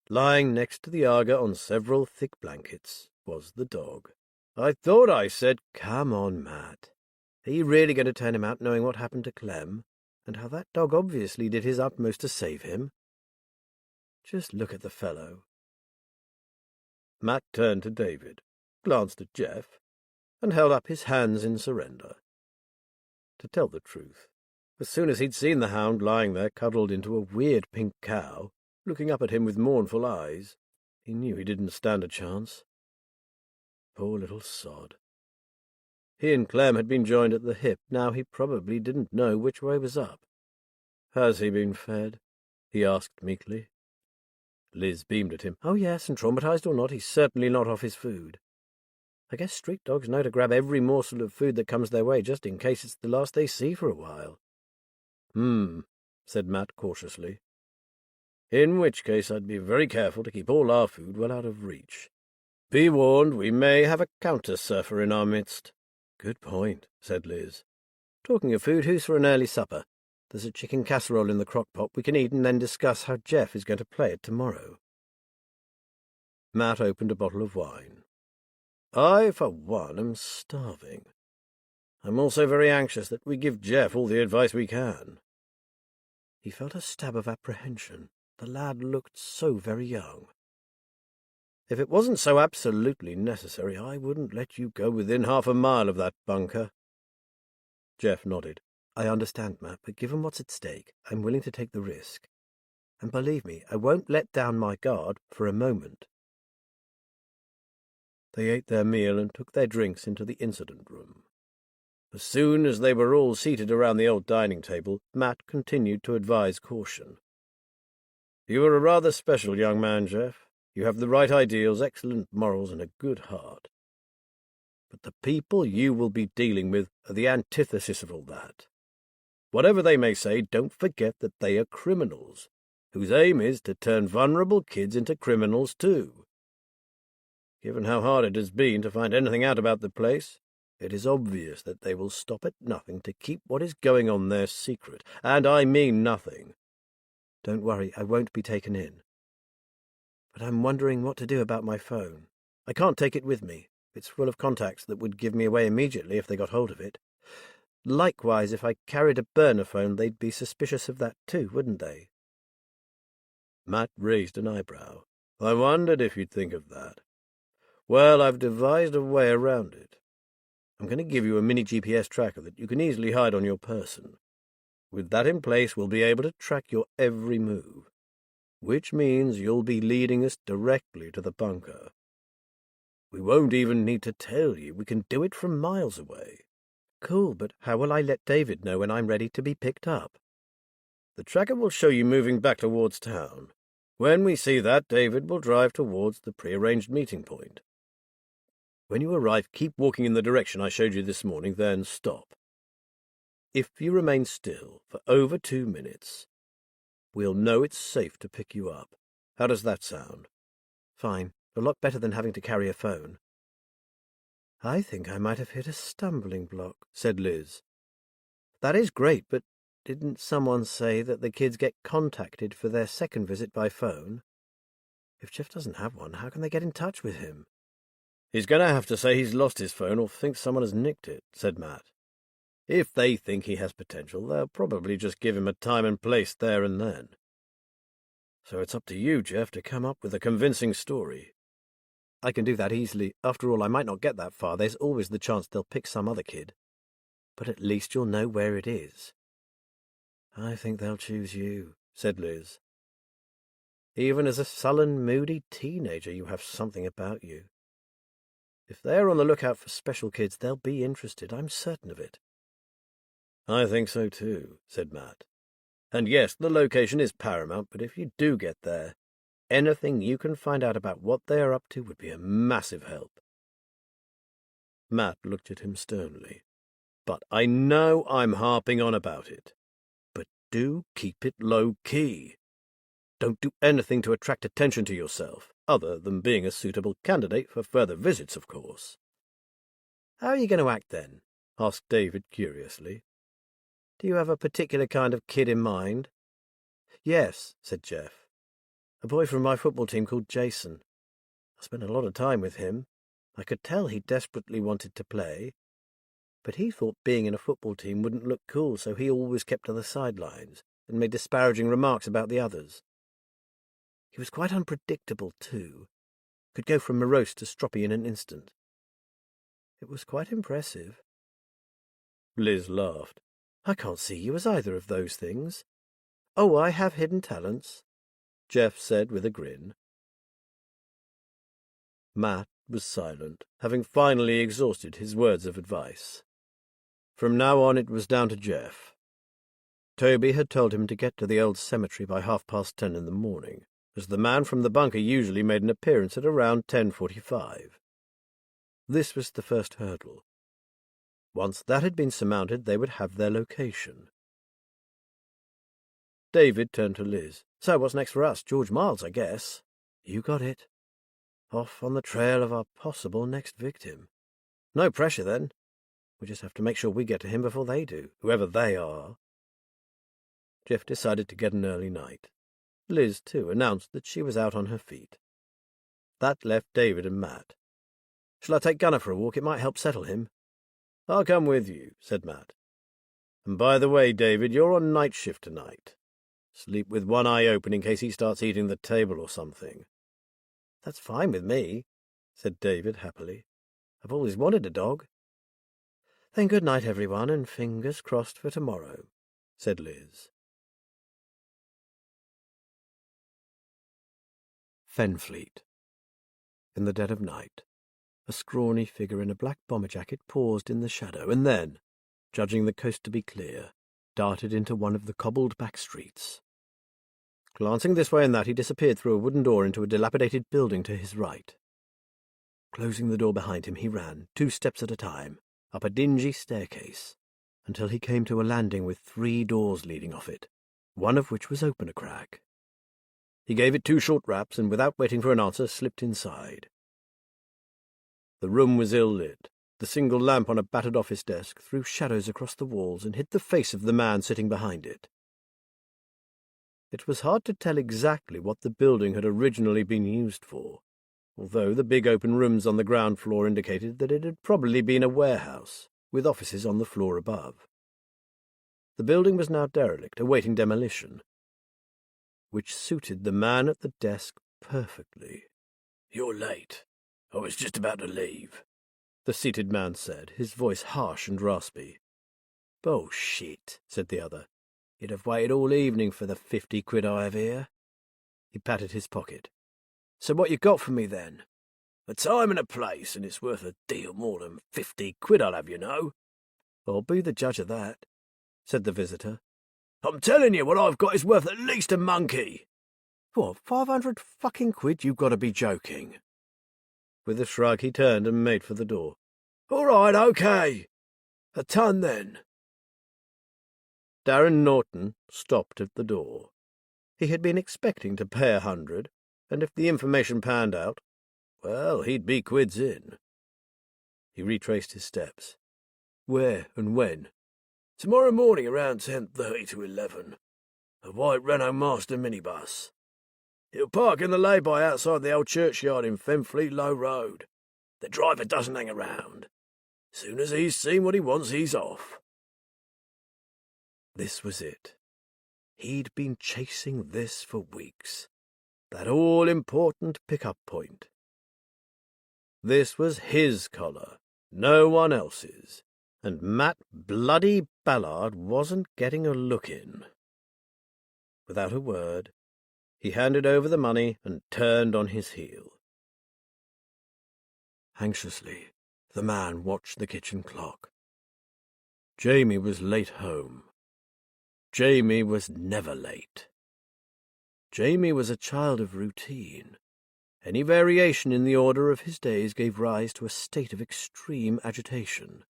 Lying next to the Aga on several thick blankets was the dog. I thought I said, come on, Matt. Are you really going to turn him out knowing what happened to Clem, and how that dog obviously did his utmost to save him? Just look at the fellow. Matt turned to David, glanced at Jeff, and held up his hands in surrender. To tell the truth, as soon as he'd seen the hound lying there cuddled into a weird pink cow, looking up at him with mournful eyes, he knew he didn't stand a chance. Poor little sod. He and Clem had been joined at the hip. Now he probably didn't know which way was up. Has he been fed? He asked meekly. Liz beamed at him. Oh yes, and traumatized or not, he's certainly not off his food. I guess street dogs know to grab every morsel of food that comes their way, just in case it's the last they see for a while. Said Matt cautiously. In which case I'd be very careful to keep all our food well out of reach. Be warned, we may have a counter-surfer in our midst. Good point, said Liz. Talking of food, who's for an early supper? There's a chicken casserole in the crock-pot we can eat and then discuss how Jeff is going to play it tomorrow. Matt opened a bottle of wine. I, for one, am starving. I'm also very anxious that we give Jeff all the advice we can. He felt a stab of apprehension. The lad looked so very young. If it wasn't so absolutely necessary, I wouldn't let you go within half a mile of that bunker. Jeff nodded. I understand, Matt, but given what's at stake, I'm willing to take the risk. And believe me, I won't let down my guard for a moment. They ate their meal and took their drinks into the incident room. As soon as they were all seated around the old dining table, Matt continued to advise caution. You are a rather special young man, Jeff. You have the right ideals, excellent morals, and a good heart. But the people you will be dealing with are the antithesis of all that. Whatever they may say, don't forget that they are criminals, whose aim is to turn vulnerable kids into criminals too. Given how hard it has been to find anything out about the place, it is obvious that they will stop at nothing to keep what is going on there secret, and I mean nothing. Don't worry, I won't be taken in. But I'm wondering what to do about my phone. I can't take it with me. It's full of contacts that would give me away immediately if they got hold of it. Likewise, if I carried a burner phone, they'd be suspicious of that too, wouldn't they? Matt raised an eyebrow. I wondered if you'd think of that. Well, I've devised a way around it. I'm going to give you a mini GPS tracker that you can easily hide on your person. With that in place, we'll be able to track your every move, which means you'll be leading us directly to the bunker. We won't even need to tell you. We can do it from miles away. Cool, but how will I let David know when I'm ready to be picked up? The tracker will show you moving back towards town. When we see that, David will drive towards the prearranged meeting point. When you arrive, keep walking in the direction I showed you this morning, then stop. If you remain still for over 2 minutes, we'll know it's safe to pick you up. How does that sound? Fine. A lot better than having to carry a phone. I think I might have hit a stumbling block, said Liz. That is great, but didn't someone say that the kids get contacted for their second visit by phone? If Jeff doesn't have one, how can they get in touch with him? He's going to have to say he's lost his phone or think someone has nicked it, said Matt. If they think he has potential, they'll probably just give him a time and place there and then. So it's up to you, Jeff, to come up with a convincing story. I can do that easily. After all, I might not get that far. There's always the chance they'll pick some other kid. But at least you'll know where it is. I think they'll choose you, said Liz. Even as a sullen, moody teenager, you have something about you. If they're on the lookout for special kids, they'll be interested. I'm certain of it. I think so too, said Matt. And yes, the location is paramount, but if you do get there, anything you can find out about what they are up to would be a massive help. Matt looked at him sternly. But I know I'm harping on about it. But do keep it low-key. Don't do anything to attract attention to yourself, other than being a suitable candidate for further visits, of course. How are you going to act, then? Asked David curiously. Do you have a particular kind of kid in mind? Yes, said Jeff. A boy from my football team called Jason. I spent a lot of time with him. I could tell he desperately wanted to play. But he thought being in a football team wouldn't look cool, so he always kept to the sidelines and made disparaging remarks about the others. He was quite unpredictable, too. Could go from morose to stroppy in an instant. It was quite impressive. Liz laughed. I can't see you as either of those things. Oh, I have hidden talents, Jeff said with a grin. Matt was silent, having finally exhausted his words of advice. From now on it was down to Jeff. Toby had told him to get to the old cemetery by 10:30 in the morning, as the man from the bunker usually made an appearance at around 10:45. This was the first hurdle. Once that had been surmounted, they would have their location. David turned to Liz. So what's next for us? George Miles, I guess. You got it. Off on the trail of our possible next victim. No pressure, then. We just have to make sure we get to him before they do, whoever they are. Jeff decided to get an early night. Liz, too, announced that she was out on her feet. That left David and Matt. Shall I take Gunner for a walk? It might help settle him. I'll come with you, said Matt. And by the way, David, you're on night shift tonight. Sleep with one eye open in case he starts eating the table or something. That's fine with me, said David happily. I've always wanted a dog. Then good night, everyone, and fingers crossed for tomorrow, said Liz. Fenfleet. In the dead of night, a scrawny figure in a black bomber jacket paused in the shadow, and then, judging the coast to be clear, darted into one of the cobbled back streets. Glancing this way and that, he disappeared through a wooden door into a dilapidated building to his right. Closing the door behind him, he ran, 2 steps at a time, up a dingy staircase, until he came to a landing with 3 doors leading off it, one of which was open a crack. He gave it 2 short raps, and without waiting for an answer, slipped inside. The room was ill-lit. The single lamp on a battered office desk threw shadows across the walls and hid the face of the man sitting behind it. It was hard to tell exactly what the building had originally been used for, although the big open rooms on the ground floor indicated that it had probably been a warehouse, with offices on the floor above. The building was now derelict, awaiting demolition, which suited the man at the desk perfectly. You're late. I was just about to leave, the seated man said, his voice harsh and raspy. Bullshit, said the other. You'd have waited all evening for the 50 quid I have here. He patted his pocket. So what you got for me, then? A time and a place, and it's worth a deal more than 50 quid I'll have, you know. I'll be the judge of that, said the visitor. I'm telling you, what I've got is worth at least a monkey. What, 500 fucking quid? You've got to be joking. With a shrug, he turned and made for the door. All right, okay. A ton, then. Darren Norton stopped at the door. He had been expecting to pay 100, and if the information panned out, well, he'd be quids in. He retraced his steps. Where and when? Tomorrow morning around 10:30 to 11. A white Renault Master minibus. It'll park in the lay-by outside the old churchyard in Fenfleet Low Road. The driver doesn't hang around. Soon as he's seen what he wants, he's off. This was it. He'd been chasing this for weeks. That all-important pick-up point. This was his collar, no one else's, and Matt Bloody Ballard wasn't getting a look in. Without a word, he handed over the money and turned on his heel. Anxiously, the man watched the kitchen clock. Jamie was late home. Jamie was never late. Jamie was a child of routine. Any variation in the order of his days gave rise to a state of extreme agitation.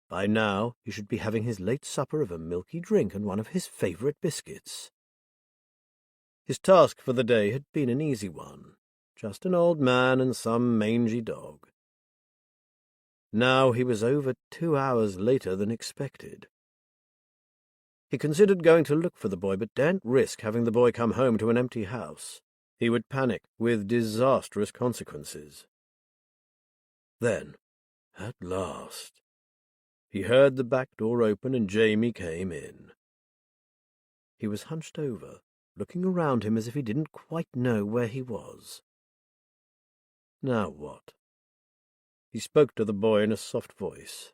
By now he should be having his late supper of a milky drink and one of his favourite biscuits. His task for the day had been an easy one, just an old man and some mangy dog. Now he was over 2 hours later than expected. He considered going to look for the boy, but daren't risk having the boy come home to an empty house. He would panic, with disastrous consequences. Then, at last, he heard the back door open and Jamie came in. He was hunched over, looking around him as if he didn't quite know where he was. Now what? He spoke to the boy in a soft voice.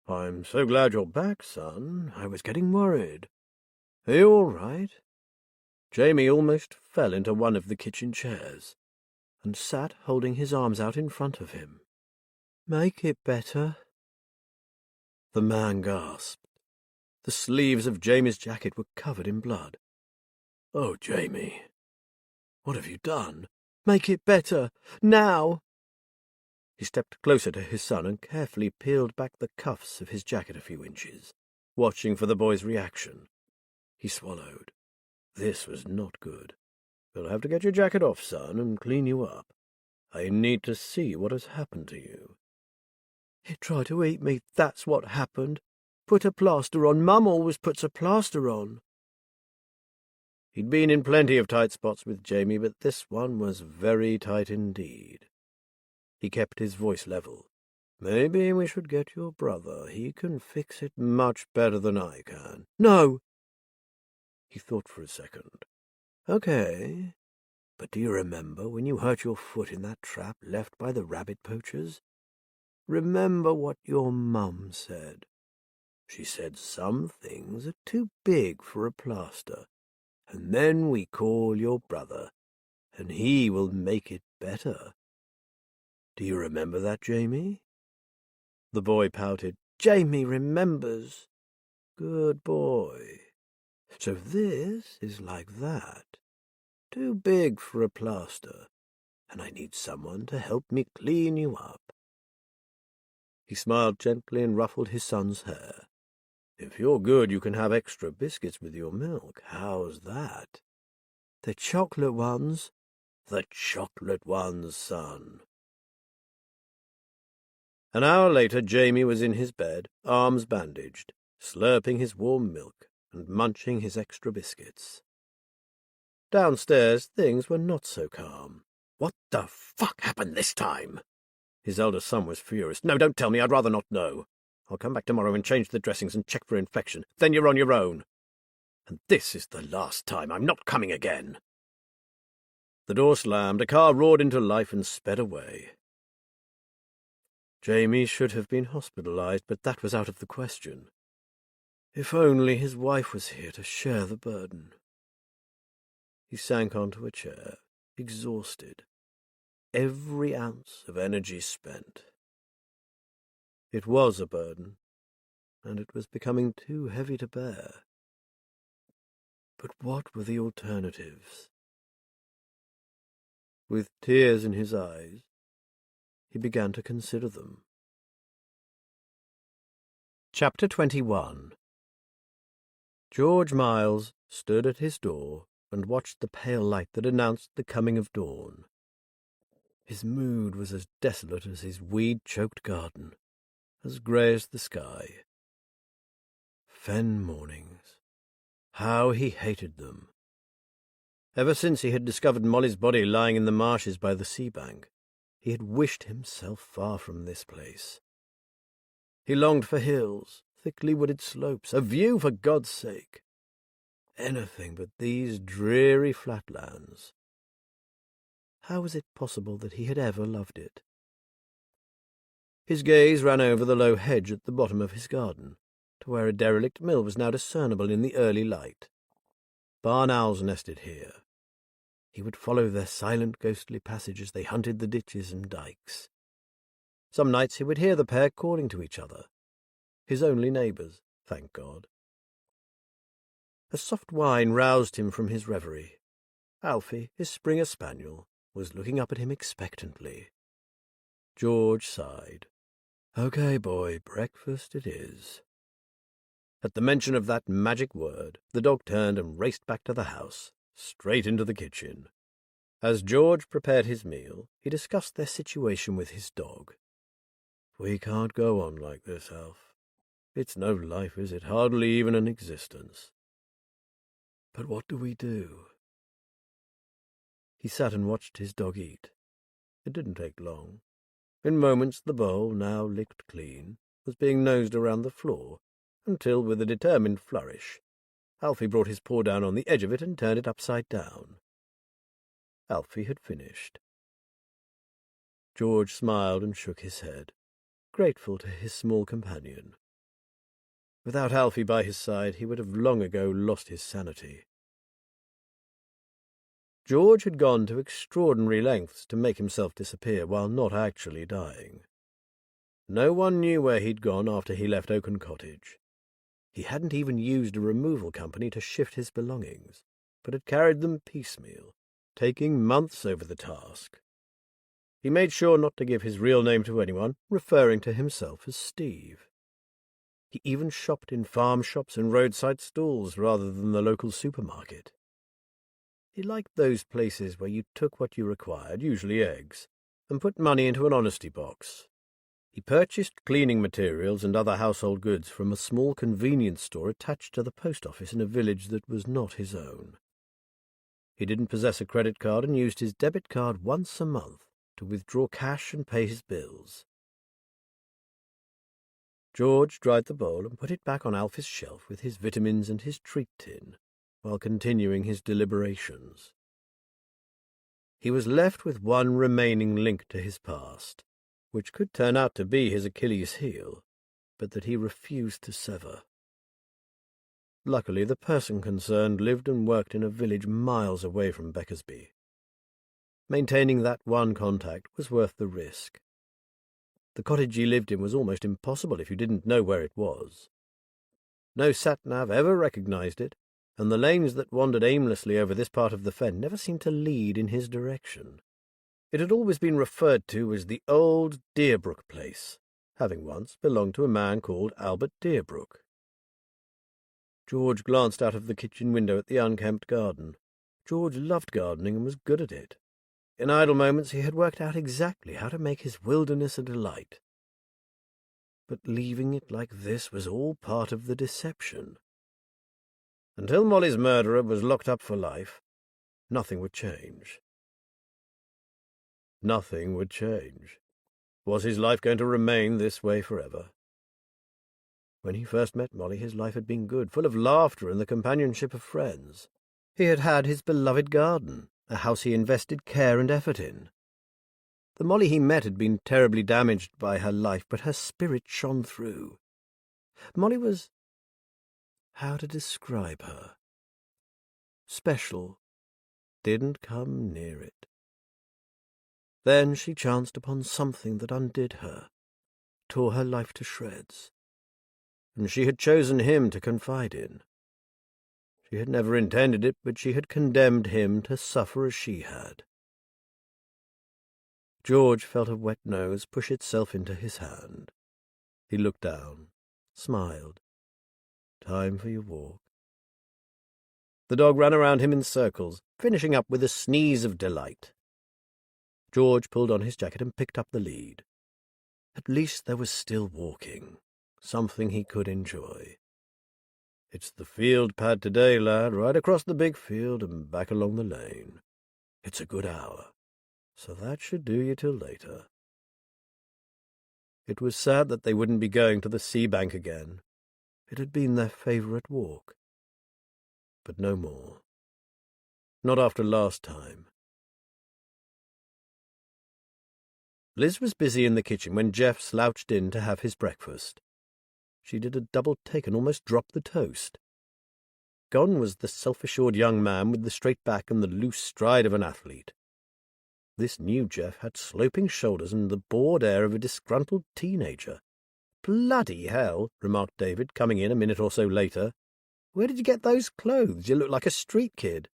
"I'm so glad you're back, son. I was getting worried. Are you all right?" Jamie almost fell into one of the kitchen chairs, and sat holding his arms out in front of him. "Make it better." The man gasped. The sleeves of Jamie's jacket were covered in blood. "Oh, Jamie, what have you done? Make it better, now!" He stepped closer to his son and carefully peeled back the cuffs of his jacket a few inches, watching for the boy's reaction. He swallowed. This was not good. "We'll have to get your jacket off, son, and clean you up. I need to see what has happened to you." "He tried to eat me, that's what happened. Put a plaster on. Mum always puts a plaster on." He'd been in plenty of tight spots with Jamie, but this one was very tight indeed. He kept his voice level. "Maybe we should get your brother. He can fix it much better than I can." "No!" He thought for a second. "Okay, but do you remember when you hurt your foot in that trap left by the rabbit poachers? Remember what your mum said. She said some things are too big for a plaster, and then we call your brother, and he will make it better. Do you remember that, Jamie?" The boy pouted. "Jamie remembers." "Good boy. So this is like that. Too big for a plaster, and I need someone to help me clean you up." He smiled gently and ruffled his son's hair. "If you're good, you can have extra biscuits with your milk. How's that?" "The chocolate ones." "The chocolate ones, son." An hour later, Jamie was in his bed, arms bandaged, slurping his warm milk and munching his extra biscuits. Downstairs, things were not so calm. "What the fuck happened this time?" His elder son was furious. "No, don't tell me. I'd rather not know. I'll come back tomorrow and change the dressings and check for infection. Then you're on your own. And this is the last time. I'm not coming again." The door slammed, a car roared into life and sped away. Jamie should have been hospitalized, but that was out of the question. If only his wife was here to share the burden. He sank onto a chair, exhausted, every ounce of energy spent. It was a burden, and it was becoming too heavy to bear. But what were the alternatives? With tears in his eyes, he began to consider them. Chapter 21. George Miles stood at his door and watched the pale light that announced the coming of dawn. His mood was as desolate as his weed-choked garden, as grey as the sky. Fen mornings. How he hated them. Ever since he had discovered Molly's body lying in the marshes by the sea bank, he had wished himself far from this place. He longed for hills, thickly wooded slopes, a view for God's sake. Anything but these dreary flatlands. How was it possible that he had ever loved it? His gaze ran over the low hedge at the bottom of his garden, to where a derelict mill was now discernible in the early light. Barn owls nested here. He would follow their silent, ghostly passage as they hunted the ditches and dikes. Some nights he would hear the pair calling to each other, his only neighbours, thank God. A soft whine roused him from his reverie. Alfie, his Springer Spaniel, was looking up at him expectantly. George sighed. "Okay, boy, breakfast it is." At the mention of that magic word, the dog turned and raced back to the house, straight into the kitchen. As George prepared his meal, he discussed their situation with his dog. "We can't go on like this, Alf. It's no life, is it? Hardly even an existence. But what do we do?" He sat and watched his dog eat. It didn't take long. In moments the bowl, now licked clean, was being nosed around the floor, until, with a determined flourish, Alfie brought his paw down on the edge of it and turned it upside down. Alfie had finished. George smiled and shook his head, grateful to his small companion. Without Alfie by his side, he would have long ago lost his sanity. George had gone to extraordinary lengths to make himself disappear while not actually dying. No one knew where he'd gone after he left Oaken Cottage. He hadn't even used a removal company to shift his belongings, but had carried them piecemeal, taking months over the task. He made sure not to give his real name to anyone, referring to himself as Steve. He even shopped in farm shops and roadside stalls rather than the local supermarket. He liked those places where you took what you required, usually eggs, and put money into an honesty box. He purchased cleaning materials and other household goods from a small convenience store attached to the post office in a village that was not his own. He didn't possess a credit card and used his debit card once a month, to withdraw cash and pay his bills. George dried the bowl and put it back on Alfie's shelf with his vitamins and his treat tin, while continuing his deliberations. He was left with one remaining link to his past, which could turn out to be his Achilles' heel, but that he refused to sever. Luckily, the person concerned lived and worked in a village miles away from Beckersby. Maintaining that one contact was worth the risk. The cottage he lived in was almost impossible if you didn't know where it was. No sat-nav ever recognized it, and the lanes that wandered aimlessly over this part of the fen never seemed to lead in his direction. It had always been referred to as the old Deerbrook place, having once belonged to a man called Albert Deerbrook. George glanced out of the kitchen window at the unkempt garden. George loved gardening and was good at it. In idle moments he had worked out exactly how to make his wilderness a delight. But leaving it like this was all part of the deception. Until Molly's murderer was locked up for life, nothing would change. Nothing would change. Was his life going to remain this way forever? When he first met Molly, his life had been good, full of laughter and the companionship of friends. He had had his beloved garden, a house he invested care and effort in. The Molly he met had been terribly damaged by her life, but her spirit shone through. Molly was— how to describe her? Special. Didn't come near it. Then she chanced upon something that undid her, tore her life to shreds. And she had chosen him to confide in. She had never intended it, but she had condemned him to suffer as she had. George felt a wet nose push itself into his hand. He looked down, smiled. Time for your walk. The dog ran around him in circles, finishing up with a sneeze of delight. George pulled on his jacket and picked up the lead. At least there was still walking, something he could enjoy. It's the field pad today, lad, right across the big field and back along the lane. It's a good hour, so that should do you till later. It was sad that they wouldn't be going to the sea bank again. It had been their favourite walk. But no more. Not after last time. Liz was busy in the kitchen when Jeff slouched in to have his breakfast. She did a double take and almost dropped the toast. Gone was the self-assured young man with the straight back and the loose stride of an athlete. This new Jeff had sloping shoulders and the bored air of a disgruntled teenager. "Bloody hell," remarked David, coming in a minute or so later. "Where did you get those clothes? You look like a street kid."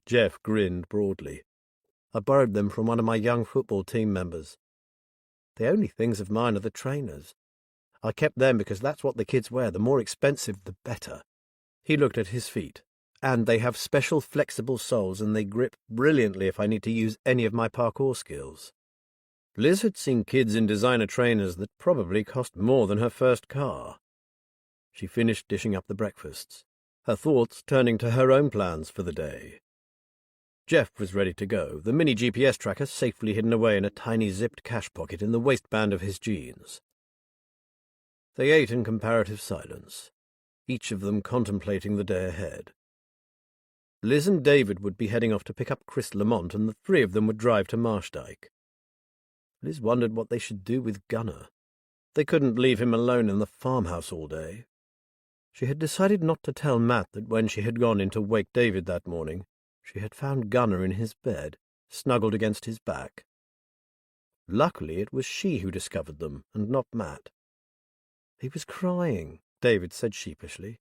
Jeff grinned broadly. "I borrowed them from one of my young football team members. The only things of mine are the trainers. I kept them because that's what the kids wear. The more expensive, the better." He looked at his feet. "And they have special flexible soles and they grip brilliantly if I need to use any of my parkour skills." Liz had seen kids in designer trainers that probably cost more than her first car. She finished dishing up the breakfasts, her thoughts turning to her own plans for the day. Jeff was ready to go, the mini GPS tracker safely hidden away in a tiny zipped cash pocket in the waistband of his jeans. They ate in comparative silence, each of them contemplating the day ahead. Liz and David would be heading off to pick up Chris Lamont, and the three of them would drive to Marshdyke. Liz wondered what they should do with Gunnar. They couldn't leave him alone in the farmhouse all day. She had decided not to tell Matt that when she had gone in to wake David that morning, she had found Gunnar in his bed, snuggled against his back. Luckily it was she who discovered them, and not Matt. "He was crying," David said sheepishly.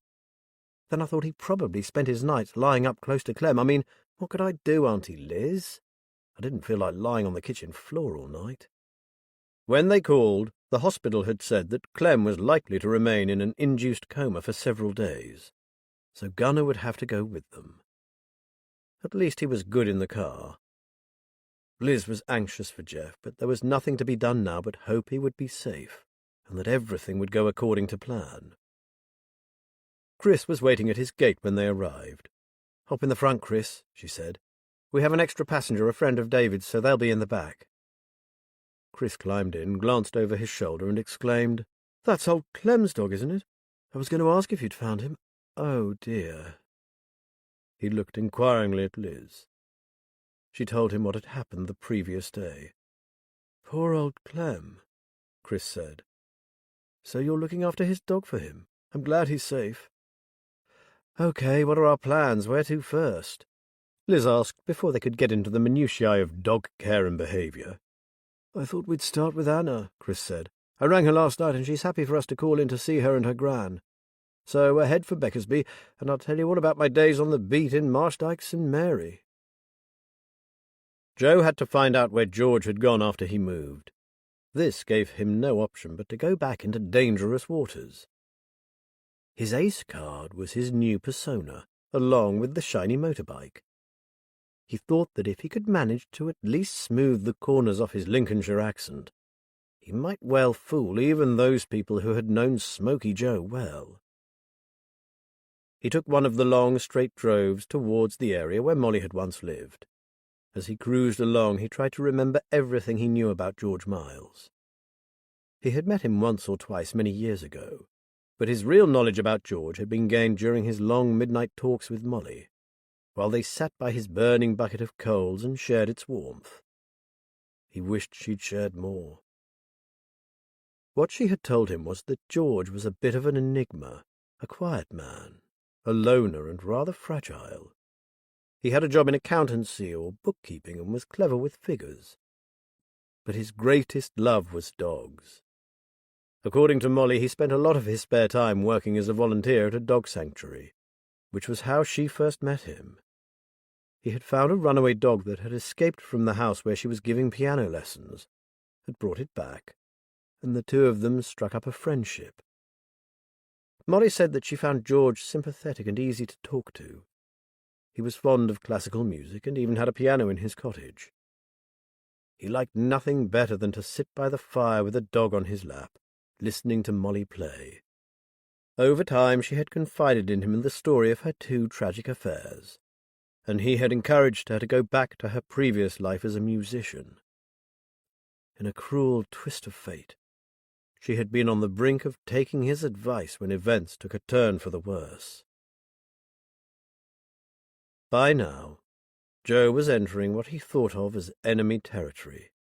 "Then I thought he probably spent his nights lying up close to Clem. I mean, what could I do, Auntie Liz? I didn't feel like lying on the kitchen floor all night." When they called, the hospital had said that Clem was likely to remain in an induced coma for several days, so Gunnar would have to go with them. At least he was good in the car. Liz was anxious for Jeff, but there was nothing to be done now but hope he would be safe, and that everything would go according to plan. Chris was waiting at his gate when they arrived. "Hop in the front, Chris," she said. We have an extra passenger, a friend of David's, so they'll be in the back. Chris climbed in, glanced over his shoulder, and exclaimed, "That's old Clem's dog, isn't it? I was going to ask if you'd found him. Oh, dear." He looked inquiringly at Liz. She told him what had happened the previous day. "Poor old Clem," Chris said. "So you're looking after his dog for him. I'm glad he's safe." "Okay, what are our plans? Where to first?" Liz asked before they could get into the minutiae of dog care and behaviour. "I thought we'd start with Anna," Chris said. "I rang her last night and she's happy for us to call in to see her and her gran. So we're head for Beckersby, and I'll tell you all about my days on the beat in Marshdyke and Mary." Joe had to find out where George had gone after he moved. This gave him no option but to go back into dangerous waters. His ace card was his new persona, along with the shiny motorbike. He thought that if he could manage to at least smooth the corners off his Lincolnshire accent, he might well fool even those people who had known Smoky Joe well. He took one of the long, straight droves towards the area where Molly had once lived. As he cruised along, he tried to remember everything he knew about George Miles. He had met him once or twice many years ago, but his real knowledge about George had been gained during his long midnight talks with Molly, while they sat by his burning bucket of coals and shared its warmth. He wished she'd shared more. What she had told him was that George was a bit of an enigma, a quiet man, a loner and rather fragile. He had a job in accountancy or bookkeeping and was clever with figures. But his greatest love was dogs. According to Molly, he spent a lot of his spare time working as a volunteer at a dog sanctuary, which was how she first met him. He had found a runaway dog that had escaped from the house where she was giving piano lessons, had brought it back, and the two of them struck up a friendship. Molly said that she found George sympathetic and easy to talk to. He was fond of classical music and even had a piano in his cottage. He liked nothing better than to sit by the fire with a dog on his lap, listening to Molly play. Over time she had confided in him the story of her two tragic affairs, and he had encouraged her to go back to her previous life as a musician. In a cruel twist of fate, she had been on the brink of taking his advice when events took a turn for the worse. By now, Joe was entering what he thought of as enemy territory.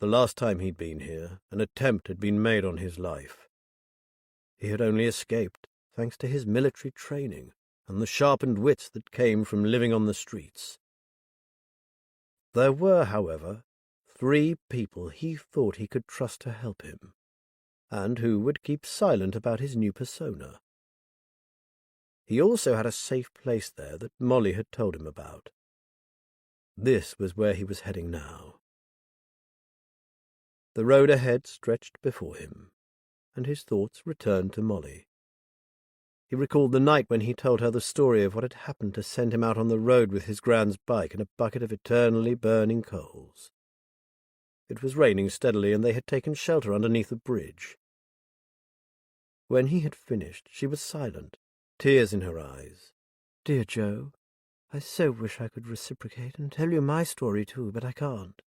The last time he'd been here, an attempt had been made on his life. He had only escaped thanks to his military training and the sharpened wits that came from living on the streets. There were, however, 3 people he thought he could trust to help him, and who would keep silent about his new persona. He also had a safe place there that Molly had told him about. This was where he was heading now. The road ahead stretched before him, and his thoughts returned to Molly. He recalled the night when he told her the story of what had happened to send him out on the road with his gran's bike and a bucket of eternally burning coals. It was raining steadily, and they had taken shelter underneath a bridge. When he had finished, she was silent, tears in her eyes. "Dear Joe, I so wish I could reciprocate and tell you my story too, but I can't.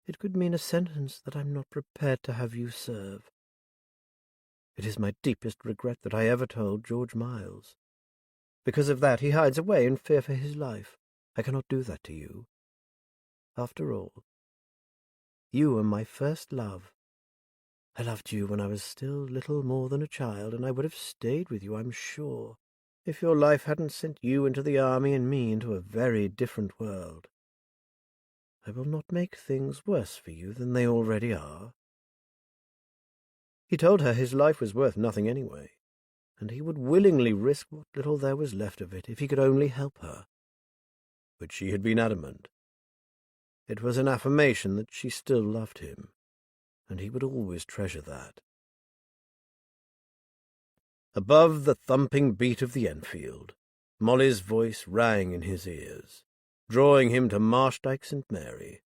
It could mean a sentence that I'm not prepared to have you serve. It is my deepest regret that I ever told George Miles. Because of that, he hides away in fear for his life. I cannot do that to you. After all, you were my first love. I loved you when I was still little more than a child, and I would have stayed with you, I'm sure, if your life hadn't sent you into the army and me into a very different world. I will not make things worse for you than they already are." He told her his life was worth nothing anyway, and he would willingly risk what little there was left of it if he could only help her. But she had been adamant. It was an affirmation that she still loved him, and he would always treasure that. Above the thumping beat of the Enfield, Molly's voice rang in his ears, drawing him to Marshdyke St. Mary,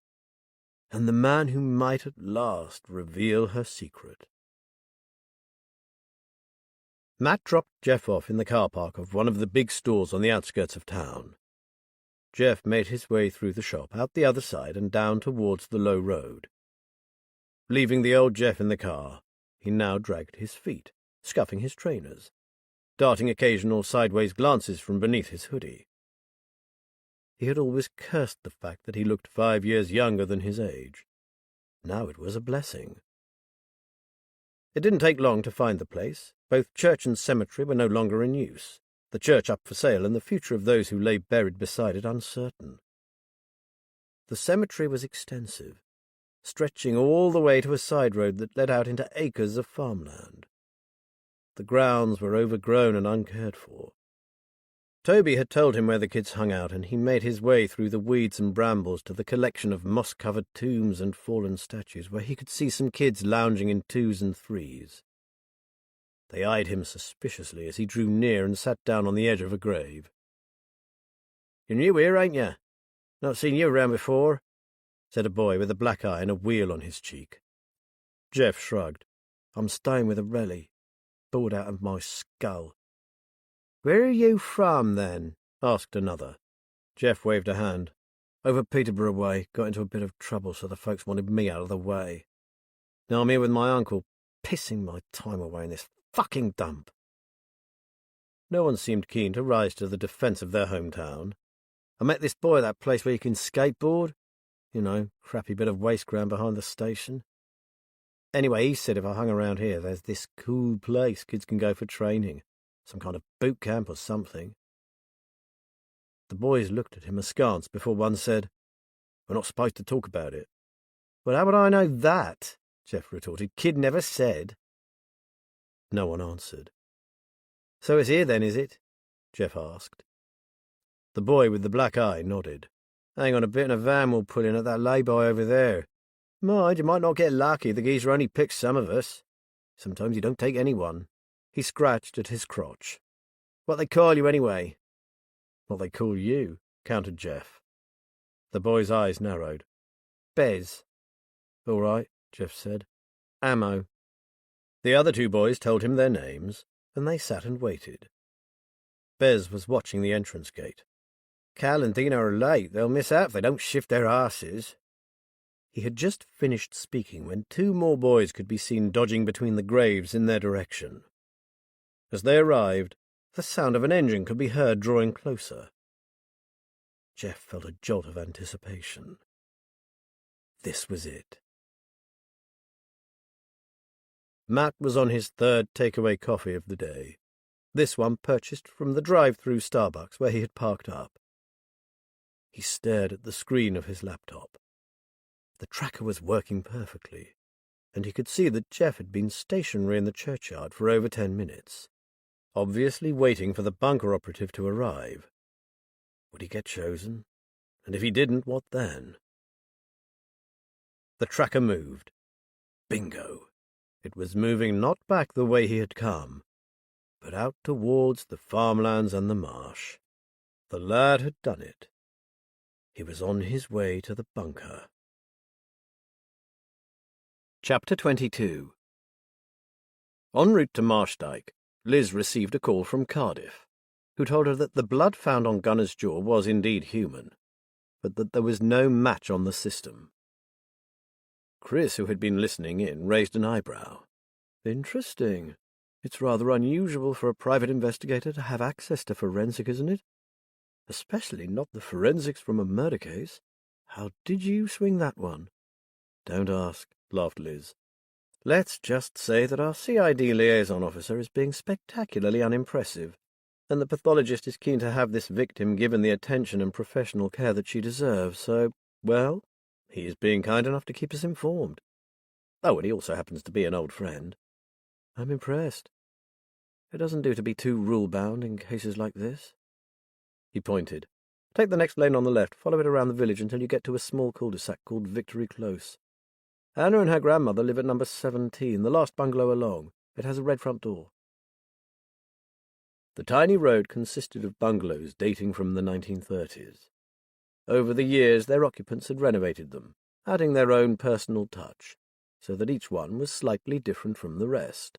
and the man who might at last reveal her secret. Matt dropped Jeff off in the car park of one of the big stores on the outskirts of town. Jeff made his way through the shop, out the other side and down towards the low road. Leaving the old Jeff in the car, he now dragged his feet, scuffing his trainers, darting occasional sideways glances from beneath his hoodie. He had always cursed the fact that he looked 5 years younger than his age. Now it was a blessing. It didn't take long to find the place. Both church and cemetery were no longer in use, the church up for sale and the future of those who lay buried beside it uncertain. The cemetery was extensive, stretching all the way to a side road that led out into acres of farmland. The grounds were overgrown and uncared for. Toby had told him where the kids hung out, and he made his way through the weeds and brambles to the collection of moss-covered tombs and fallen statues, where he could see some kids lounging in 2s and 3s. They eyed him suspiciously as he drew near and sat down on the edge of a grave. "You're new here, ain't you? Not seen you around before," said a boy with a black eye and a wheal on his cheek. Jeff shrugged. "I'm staying with a relly, bored out of my skull." "Where are you from, then?" asked another. Jeff waved a hand. "Over Peterborough way, got into a bit of trouble, so the folks wanted me out of the way. Now I'm here with my uncle, pissing my time away in this fucking dump." No one seemed keen to rise to the defence of their hometown. "I met this boy at that place where you can skateboard. You know, crappy bit of waste ground behind the station. Anyway, he said if I hung around here, there's this cool place kids can go for training. Some kind of boot camp or something." The boys looked at him askance before one said, "We're not supposed to talk about it." "Well, how would I know that?" Jeff retorted. "Kid never said." No one answered. "So it's here then, is it?" Jeff asked. The boy with the black eye nodded. "Hang on a bit and a van will pull in at that lay-by over there. Mind, you might not get lucky. The geezer only picks some of us. Sometimes you don't take anyone." He scratched at his crotch. "What they call you, anyway?" "What they call you," countered Jeff. The boy's eyes narrowed. "Bez." "All right," Jeff said. "Ammo." The other two boys told him their names, and they sat and waited. Bez was watching the entrance gate. "Cal and Dina are late. They'll miss out if they don't shift their arses." He had just finished speaking when 2 more boys could be seen dodging between the graves in their direction. As they arrived, the sound of an engine could be heard drawing closer. Jeff felt a jolt of anticipation. This was it. Matt was on his 3rd takeaway coffee of the day, this one purchased from the drive-through Starbucks where he had parked up. He stared at the screen of his laptop. The tracker was working perfectly, and he could see that Jeff had been stationary in the churchyard for over 10 minutes, obviously waiting for the bunker operative to arrive. Would he get chosen? And if he didn't, what then? The tracker moved. Bingo! It was moving not back the way he had come, but out towards the farmlands and the marsh. The lad had done it. He was on his way to the bunker. Chapter 22. En route to Marshdyke, Liz received a call from Cardiff, who told her that the blood found on Gunner's jaw was indeed human, but that there was no match on the system. Chris, who had been listening in, raised an eyebrow. "Interesting. It's rather unusual for a private investigator to have access to forensic, isn't it? Especially not the forensics from a murder case. How did you swing that one?" "Don't ask," laughed Liz. "Let's just say that our CID liaison officer is being spectacularly unimpressive, and the pathologist is keen to have this victim given the attention and professional care that she deserves, so, well, he is being kind enough to keep us informed. Oh, and he also happens to be an old friend. I'm impressed. It doesn't do to be too rule-bound in cases like this." He pointed. "Take the next lane on the left, follow it around the village until you get to a small cul-de-sac called Victory Close. Anna and her grandmother live at number 17, the last bungalow along. It has a red front door." The tiny road consisted of bungalows dating from the 1930s. Over the years, their occupants had renovated them, adding their own personal touch, so that each one was slightly different from the rest.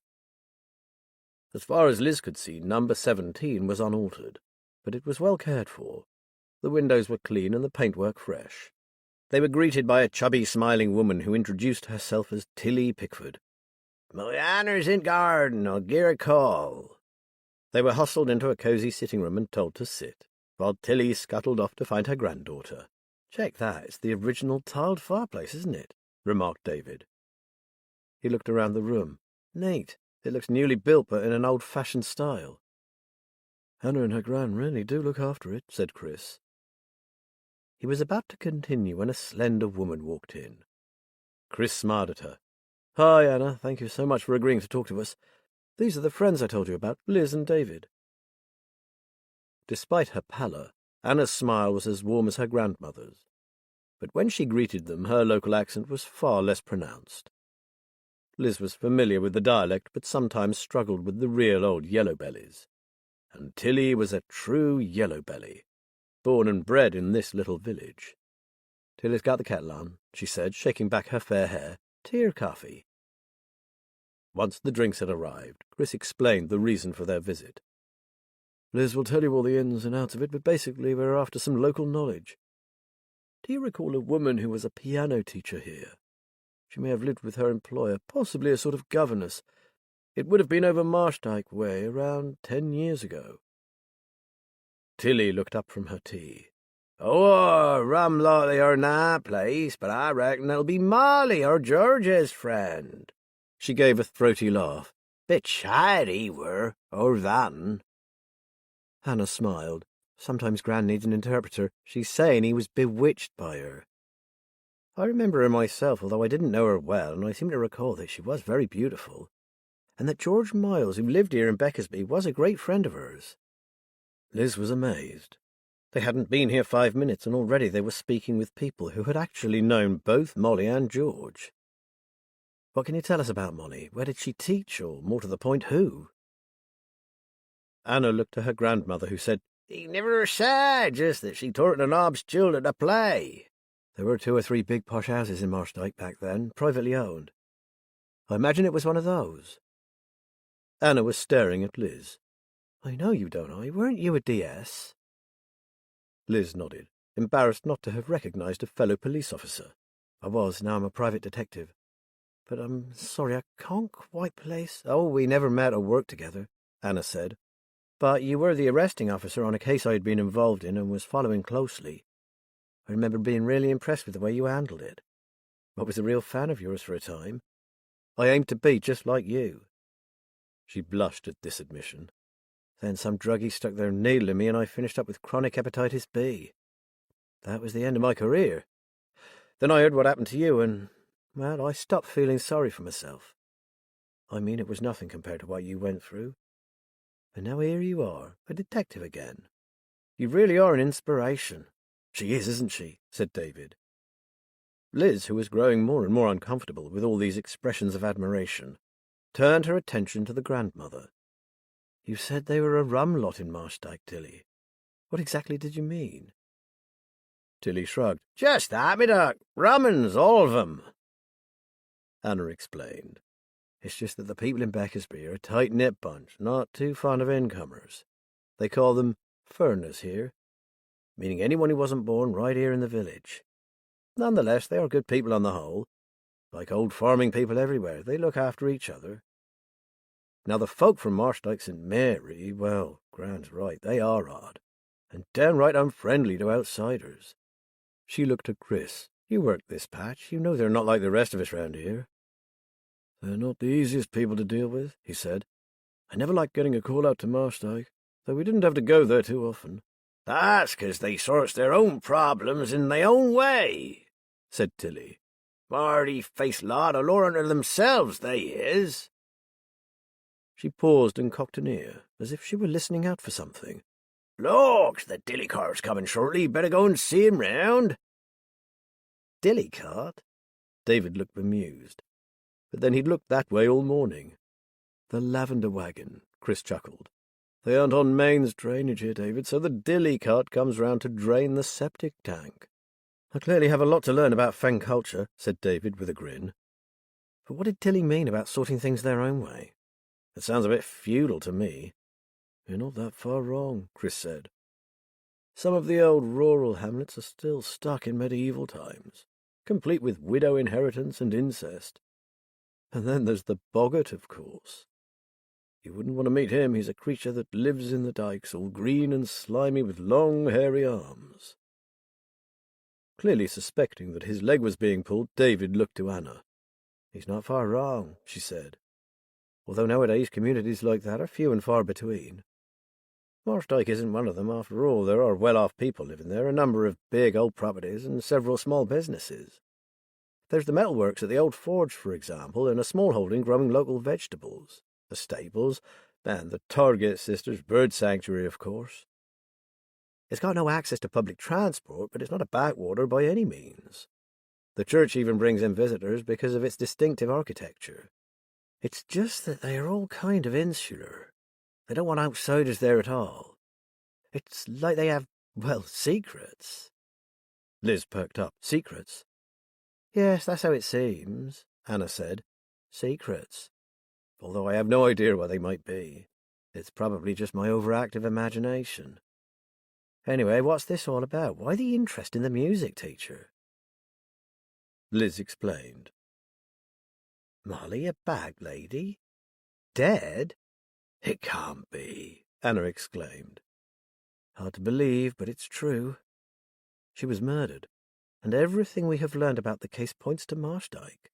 As far as Liz could see, number 17 was unaltered, but it was well cared for. The windows were clean and the paintwork fresh. They were greeted by a chubby, smiling woman who introduced herself as Tilly Pickford. "My honour's in garden, I'll gie a call." They were hustled into a cosy sitting room and told to sit, while Tilly scuttled off to find her granddaughter. "Check that, it's the original tiled fireplace, isn't it?" remarked David. He looked around the room. "Neat. It looks newly built, but in an old-fashioned style." "Hannah and her gran really do look after it," said Chris. He was about to continue when a slender woman walked in. Chris smiled at her. "Hi, Anna. Thank you so much for agreeing to talk to us. These are the friends I told you about, Liz and David." Despite her pallor, Anna's smile was as warm as her grandmother's. But when she greeted them, her local accent was far less pronounced. Liz was familiar with the dialect, but sometimes struggled with the real old yellow bellies. And Tilly was a true yellow belly, born and bred in this little village. "Tilly's got the kettle on," she said, shaking back her fair hair. "Tea or coffee?" Once the drinks had arrived, Chris explained the reason for their visit. "Liz will tell you all the ins and outs of it, but basically we're after some local knowledge. Do you recall a woman who was a piano teacher here? She may have lived with her employer, possibly a sort of governess. It would have been over Marshdyke way, around 10 years ago." Tilly looked up from her tea. "Oh, rum likely or that place, but I reckon it'll be Molly or George's friend." She gave a throaty laugh. "Bit shy he were, or that'n." Hannah smiled. "Sometimes Gran needs an interpreter. She's saying he was bewitched by her. I remember her myself, although I didn't know her well, and I seem to recall that she was very beautiful, and that George Miles, who lived here in Beckersby, was a great friend of hers." Liz was amazed. They hadn't been here 5 minutes, and already they were speaking with people who had actually known both Molly and George. "What can you tell us about Molly? Where did she teach, or, more to the point, who?" Anna looked to her grandmother, who said, "He never said, just that she taught the nob's children to play." "There were 2 or 3 big posh houses in Marshdyke back then, privately owned. I imagine it was one of those." Anna was staring at Liz. "I know you, don't I? Weren't you a DS?" Liz nodded, embarrassed not to have recognized a fellow police officer. "I was, now I'm a private detective. But I'm sorry, I can't quite place—" "Oh, we never met or worked together," Anna said. "But you were the arresting officer on a case I had been involved in and was following closely. I remember being really impressed with the way you handled it. I was a real fan of yours for a time. I aimed to be just like you." She blushed at this admission. "Then some druggies stuck their needle in me and I finished up with chronic hepatitis B. That was the end of my career. Then I heard what happened to you and, well, I stopped feeling sorry for myself. I mean, it was nothing compared to what you went through. And now here you are, a detective again. You really are an inspiration." "She is, isn't she?" said David. Liz, who was growing more and more uncomfortable with all these expressions of admiration, turned her attention to the grandmother. "You said they were a rum lot in Marshdyke, Tilly. What exactly did you mean?" Tilly shrugged. "Just that, me duck. Rum'uns, all of 'em." Anna explained. "It's just that the people in Beckersby are a tight-knit bunch, not too fond of incomers. They call them furners here, meaning anyone who wasn't born right here in the village. Nonetheless, they are good people on the whole. Like old farming people everywhere, they look after each other. Now the folk from Marshdyke St. Mary, well, Gran's right, they are odd, and downright unfriendly to outsiders." She looked at Chris. "You work this patch. You know they're not like the rest of us round here." "They're not the easiest people to deal with," he said. "I never liked getting a call out to Marshdyke, though we didn't have to go there too often." "That's 'cause they sorts their own problems in their own way," said Tilly. "Marty-faced lot alluring to themselves, they is." She paused and cocked an ear, as if she were listening out for something. "Looks, the dilly-cart's coming shortly. Better go and see him round." "Dilly-cart?" David looked bemused. But then he'd looked that way all morning. "The lavender wagon," Chris chuckled. "They aren't on mains drainage here, David, so the dilly cart comes round to drain the septic tank." "I clearly have a lot to learn about Fen culture," said David with a grin. "But what did Tilly mean about sorting things their own way? It sounds a bit feudal to me." "You're not that far wrong," Chris said. Some of the old rural hamlets are still stuck in medieval times, complete with widow inheritance and incest. And then there's the boggart, of course. You wouldn't want to meet him. He's a creature that lives in the dikes, all green and slimy with long, hairy arms. Clearly suspecting that his leg was being pulled, David looked to Anna. He's not far wrong, she said, although nowadays communities like that are few and far between. Marshdyke isn't one of them, after all. There are well-off people living there, a number of big old properties and several small businesses. There's the metalworks at the old forge, for example, and a small holding growing local vegetables, the stables, and the Target Sisters bird sanctuary, of course. It's got no access to public transport, but it's not a backwater by any means. The church even brings in visitors because of its distinctive architecture. It's just that they are all kind of insular. They don't want outsiders there at all. It's like they have, well, secrets. Liz perked up. Secrets? Yes, that's how it seems, Anna said. Secrets. Although I have no idea what they might be. It's probably just my overactive imagination. Anyway, what's this all about? Why the interest in the music teacher? Liz explained. Molly, a bag lady? Dead? It can't be, Anna exclaimed. Hard to believe, but it's true. She was murdered, and everything we have learned about the case points to Marshdyke.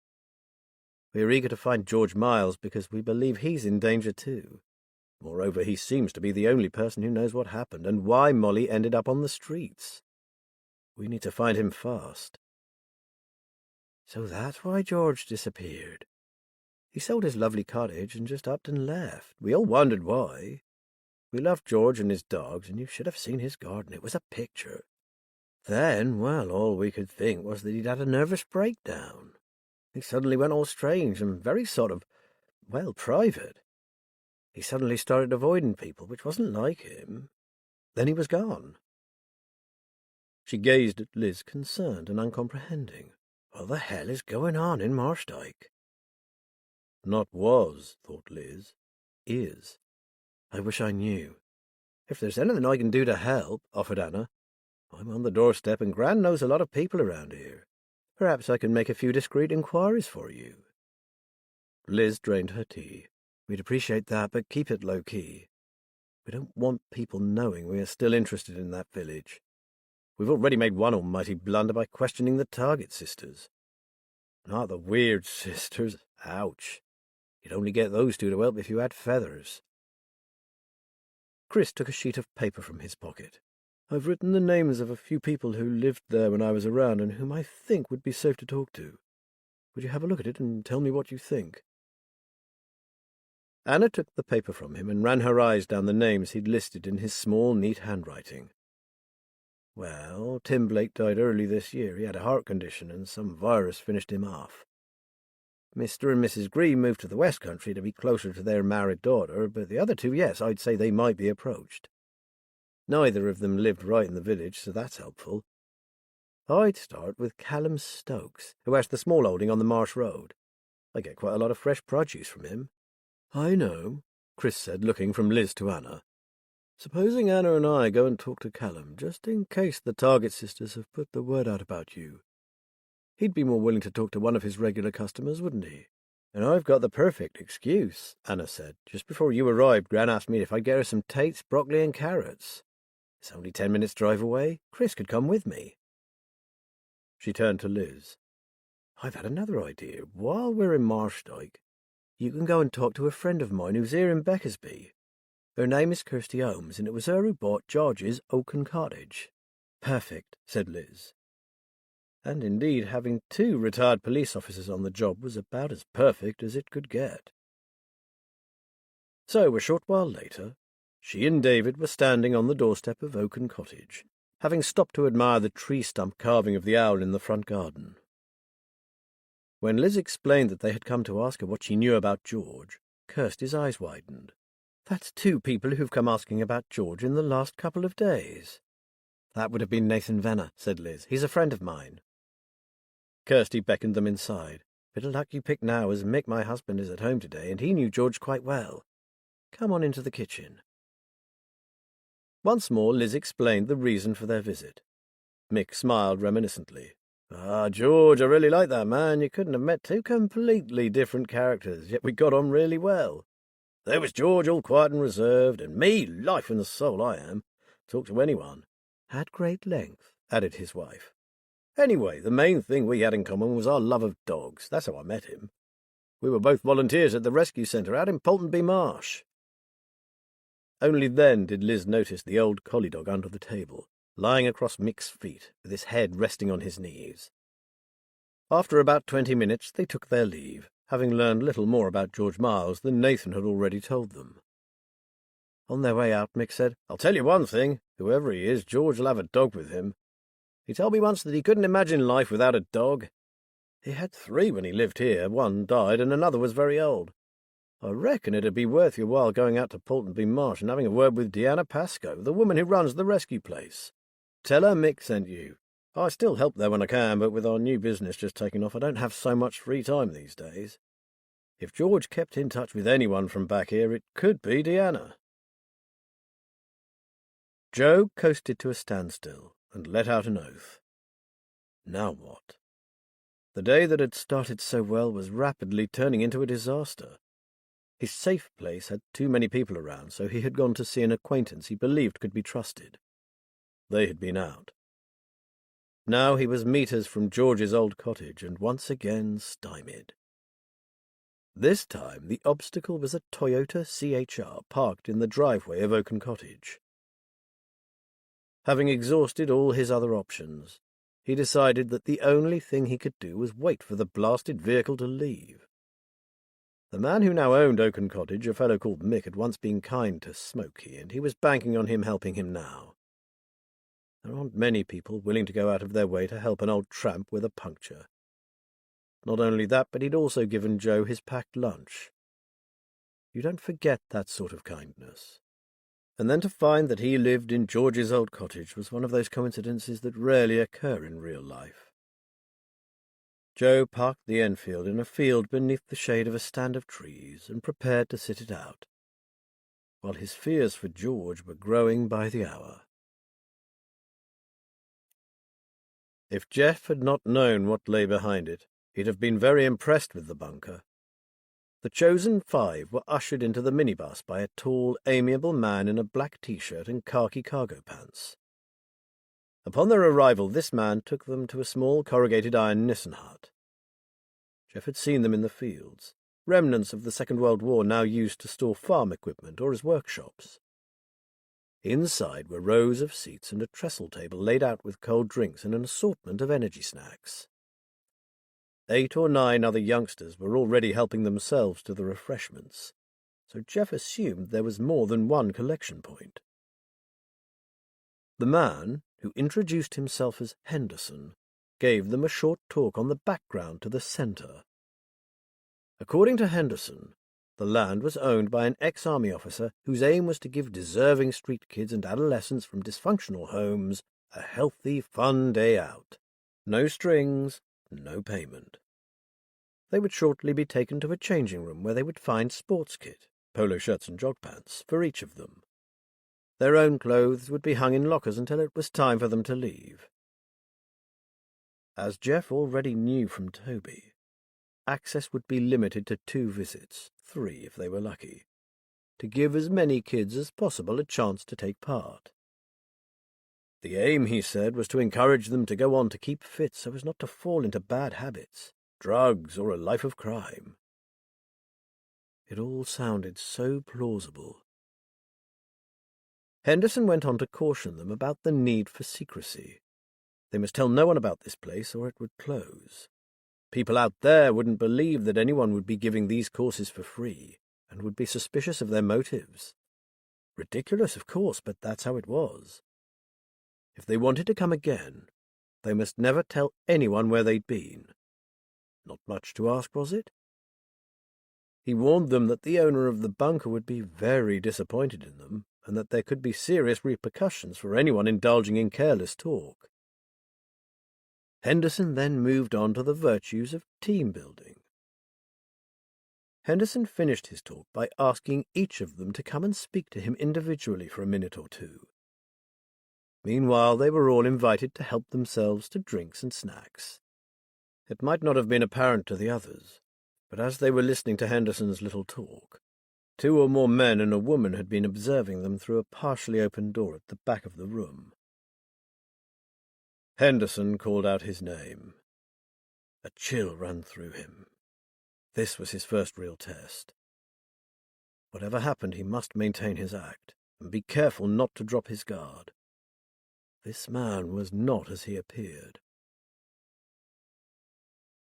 We are eager to find George Miles because we believe he's in danger too. Moreover, he seems to be the only person who knows what happened and why Molly ended up on the streets. We need to find him fast. So that's why George disappeared. He sold his lovely cottage and just upped and left. We all wondered why. We loved George and his dogs, and you should have seen his garden. It was a picture. Then, well, all we could think was that he'd had a nervous breakdown. He suddenly went all strange and very sort of, well, private. He suddenly started avoiding people, which wasn't like him. Then he was gone. She gazed at Liz, concerned and uncomprehending. What the hell is going on in Marshdyke? Not was, thought Liz. Is. I wish I knew. If there's anything I can do to help, offered Anna. I'm on the doorstep, and Gran knows a lot of people around here. Perhaps I can make a few discreet inquiries for you. Liz drained her tea. We'd appreciate that, but keep it low-key. We don't want people knowing we are still interested in that village. We've already made one almighty blunder by questioning the Target Sisters. Not the weird sisters. Ouch. You'd only get those two to help if you had feathers. Chris took a sheet of paper from his pocket. I've written the names of a few people who lived there when I was around and whom I think would be safe to talk to. Would you have a look at it and tell me what you think? Anna took the paper from him and ran her eyes down the names he'd listed in his small, neat handwriting. Well, Tim Blake died early this year. He had a heart condition and some virus finished him off. Mr. and Mrs. Green moved to the West Country to be closer to their married daughter, but the other two, yes, I'd say they might be approached. Neither of them lived right in the village, so that's helpful. I'd start with Callum Stokes, who has the small holding on the Marsh Road. I get quite a lot of fresh produce from him. I know, Chris said, looking from Liz to Anna. Supposing Anna and I go and talk to Callum, just in case the Target Sisters have put the word out about you. He'd be more willing to talk to one of his regular customers, wouldn't he? And I've got the perfect excuse, Anna said. Just before you arrived, Gran asked me if I'd get her some Tate's, broccoli and carrots. It's only 10 minutes' drive away. Chris could come with me. She turned to Liz. I've had another idea. While we're in Marshdyke, you can go and talk to a friend of mine who's here in Beckersby. Her name is Kirsty Holmes, and it was her who bought George's Oaken Cottage. Perfect, said Liz. And indeed, having 2 retired police officers on the job was about as perfect as it could get. So, a short while later, she and David were standing on the doorstep of Oaken Cottage, having stopped to admire the tree stump carving of the owl in the front garden. When Liz explained that they had come to ask her what she knew about George, Kirsty's eyes widened. That's 2 people who've come asking about George in the last couple of days. That would have been Nathan Venner, said Liz. He's a friend of mine. Kirsty beckoned them inside. Bit of luck you picked now, as Mick, my husband, is at home today, and he knew George quite well. Come on into the kitchen. Once more Liz explained the reason for their visit. Mick smiled reminiscently. "Ah, George, I really like that man. You couldn't have met two completely different characters, yet we got on really well. There was George, all quiet and reserved, and me, life and the soul I am. Talk to anyone. At great length," added his wife. "Anyway, the main thing we had in common was our love of dogs. That's how I met him. We were both volunteers at the rescue centre out in Poltonby Marsh." Only then did Liz notice the old collie dog under the table, lying across Mick's feet, with his head resting on his knees. After about 20 minutes they took their leave, having learned little more about George Miles than Nathan had already told them. On their way out, Mick said, "I'll tell you one thing. Whoever he is, George will have a dog with him. He told me once that he couldn't imagine life without a dog. He had 3 when he lived here. One died and another was very old. I reckon it'd be worth your while going out to Poltonby Marsh and having a word with Deanna Pascoe, the woman who runs the rescue place. Tell her Mick sent you. I still help there when I can, but with our new business just taking off, I don't have so much free time these days. If George kept in touch with anyone from back here, it could be Deanna." Joe coasted to a standstill and let out an oath. Now what? The day that had started so well was rapidly turning into a disaster. His safe place had too many people around, so he had gone to see an acquaintance he believed could be trusted. They had been out. Now he was meters from George's old cottage, and once again stymied. This time the obstacle was a Toyota CHR parked in the driveway of Oaken Cottage. Having exhausted all his other options, he decided that the only thing he could do was wait for the blasted vehicle to leave. The man who now owned Oaken Cottage, a fellow called Mick, had once been kind to Smokey, and he was banking on him helping him now. There aren't many people willing to go out of their way to help an old tramp with a puncture. Not only that, but he'd also given Joe his packed lunch. You don't forget that sort of kindness. And then to find that he lived in George's old cottage was one of those coincidences that rarely occur in real life. Joe parked the Enfield in a field beneath the shade of a stand of trees and prepared to sit it out, while his fears for George were growing by the hour. If Jeff had not known what lay behind it, he'd have been very impressed with the bunker. The chosen 5 were ushered into the minibus by a tall, amiable man in a black t-shirt and khaki cargo pants. Upon their arrival, this man took them to a small corrugated iron Nissen hut. Jeff had seen them in the fields, remnants of the Second World War now used to store farm equipment or as workshops. Inside were rows of seats and a trestle table laid out with cold drinks and an assortment of energy snacks. 8 or 9 other youngsters were already helping themselves to the refreshments, so Jeff assumed there was more than one collection point. The man, who introduced himself as Henderson, gave them a short talk on the background to the centre. According to Henderson, the land was owned by an ex-army officer whose aim was to give deserving street kids and adolescents from dysfunctional homes a healthy, fun day out. No strings, no payment. They would shortly be taken to a changing room where they would find sports kit, polo shirts and jog pants, for each of them. Their own clothes would be hung in lockers until it was time for them to leave. As Jeff already knew from Toby, access would be limited to 2 visits, 3 if they were lucky, to give as many kids as possible a chance to take part. The aim, he said, was to encourage them to go on to keep fit so as not to fall into bad habits, drugs, or a life of crime. It all sounded so plausible. Henderson went on to caution them about the need for secrecy. They must tell no one about this place or it would close. People out there wouldn't believe that anyone would be giving these courses for free and would be suspicious of their motives. Ridiculous, of course, but that's how it was. If they wanted to come again, they must never tell anyone where they'd been. Not much to ask, was it? He warned them that the owner of the bunker would be very disappointed in them, and that there could be serious repercussions for anyone indulging in careless talk. Henderson then moved on to the virtues of team building. Henderson finished his talk by asking each of them to come and speak to him individually for a minute or 2, Meanwhile, they were all invited to help themselves to drinks and snacks. It might not have been apparent to the others, but as they were listening to Henderson's little talk, 2 or more men and a woman had been observing them through a partially open door at the back of the room. Henderson called out his name. A chill ran through him. This was his first real test. Whatever happened, he must maintain his act, and be careful not to drop his guard. This man was not as he appeared.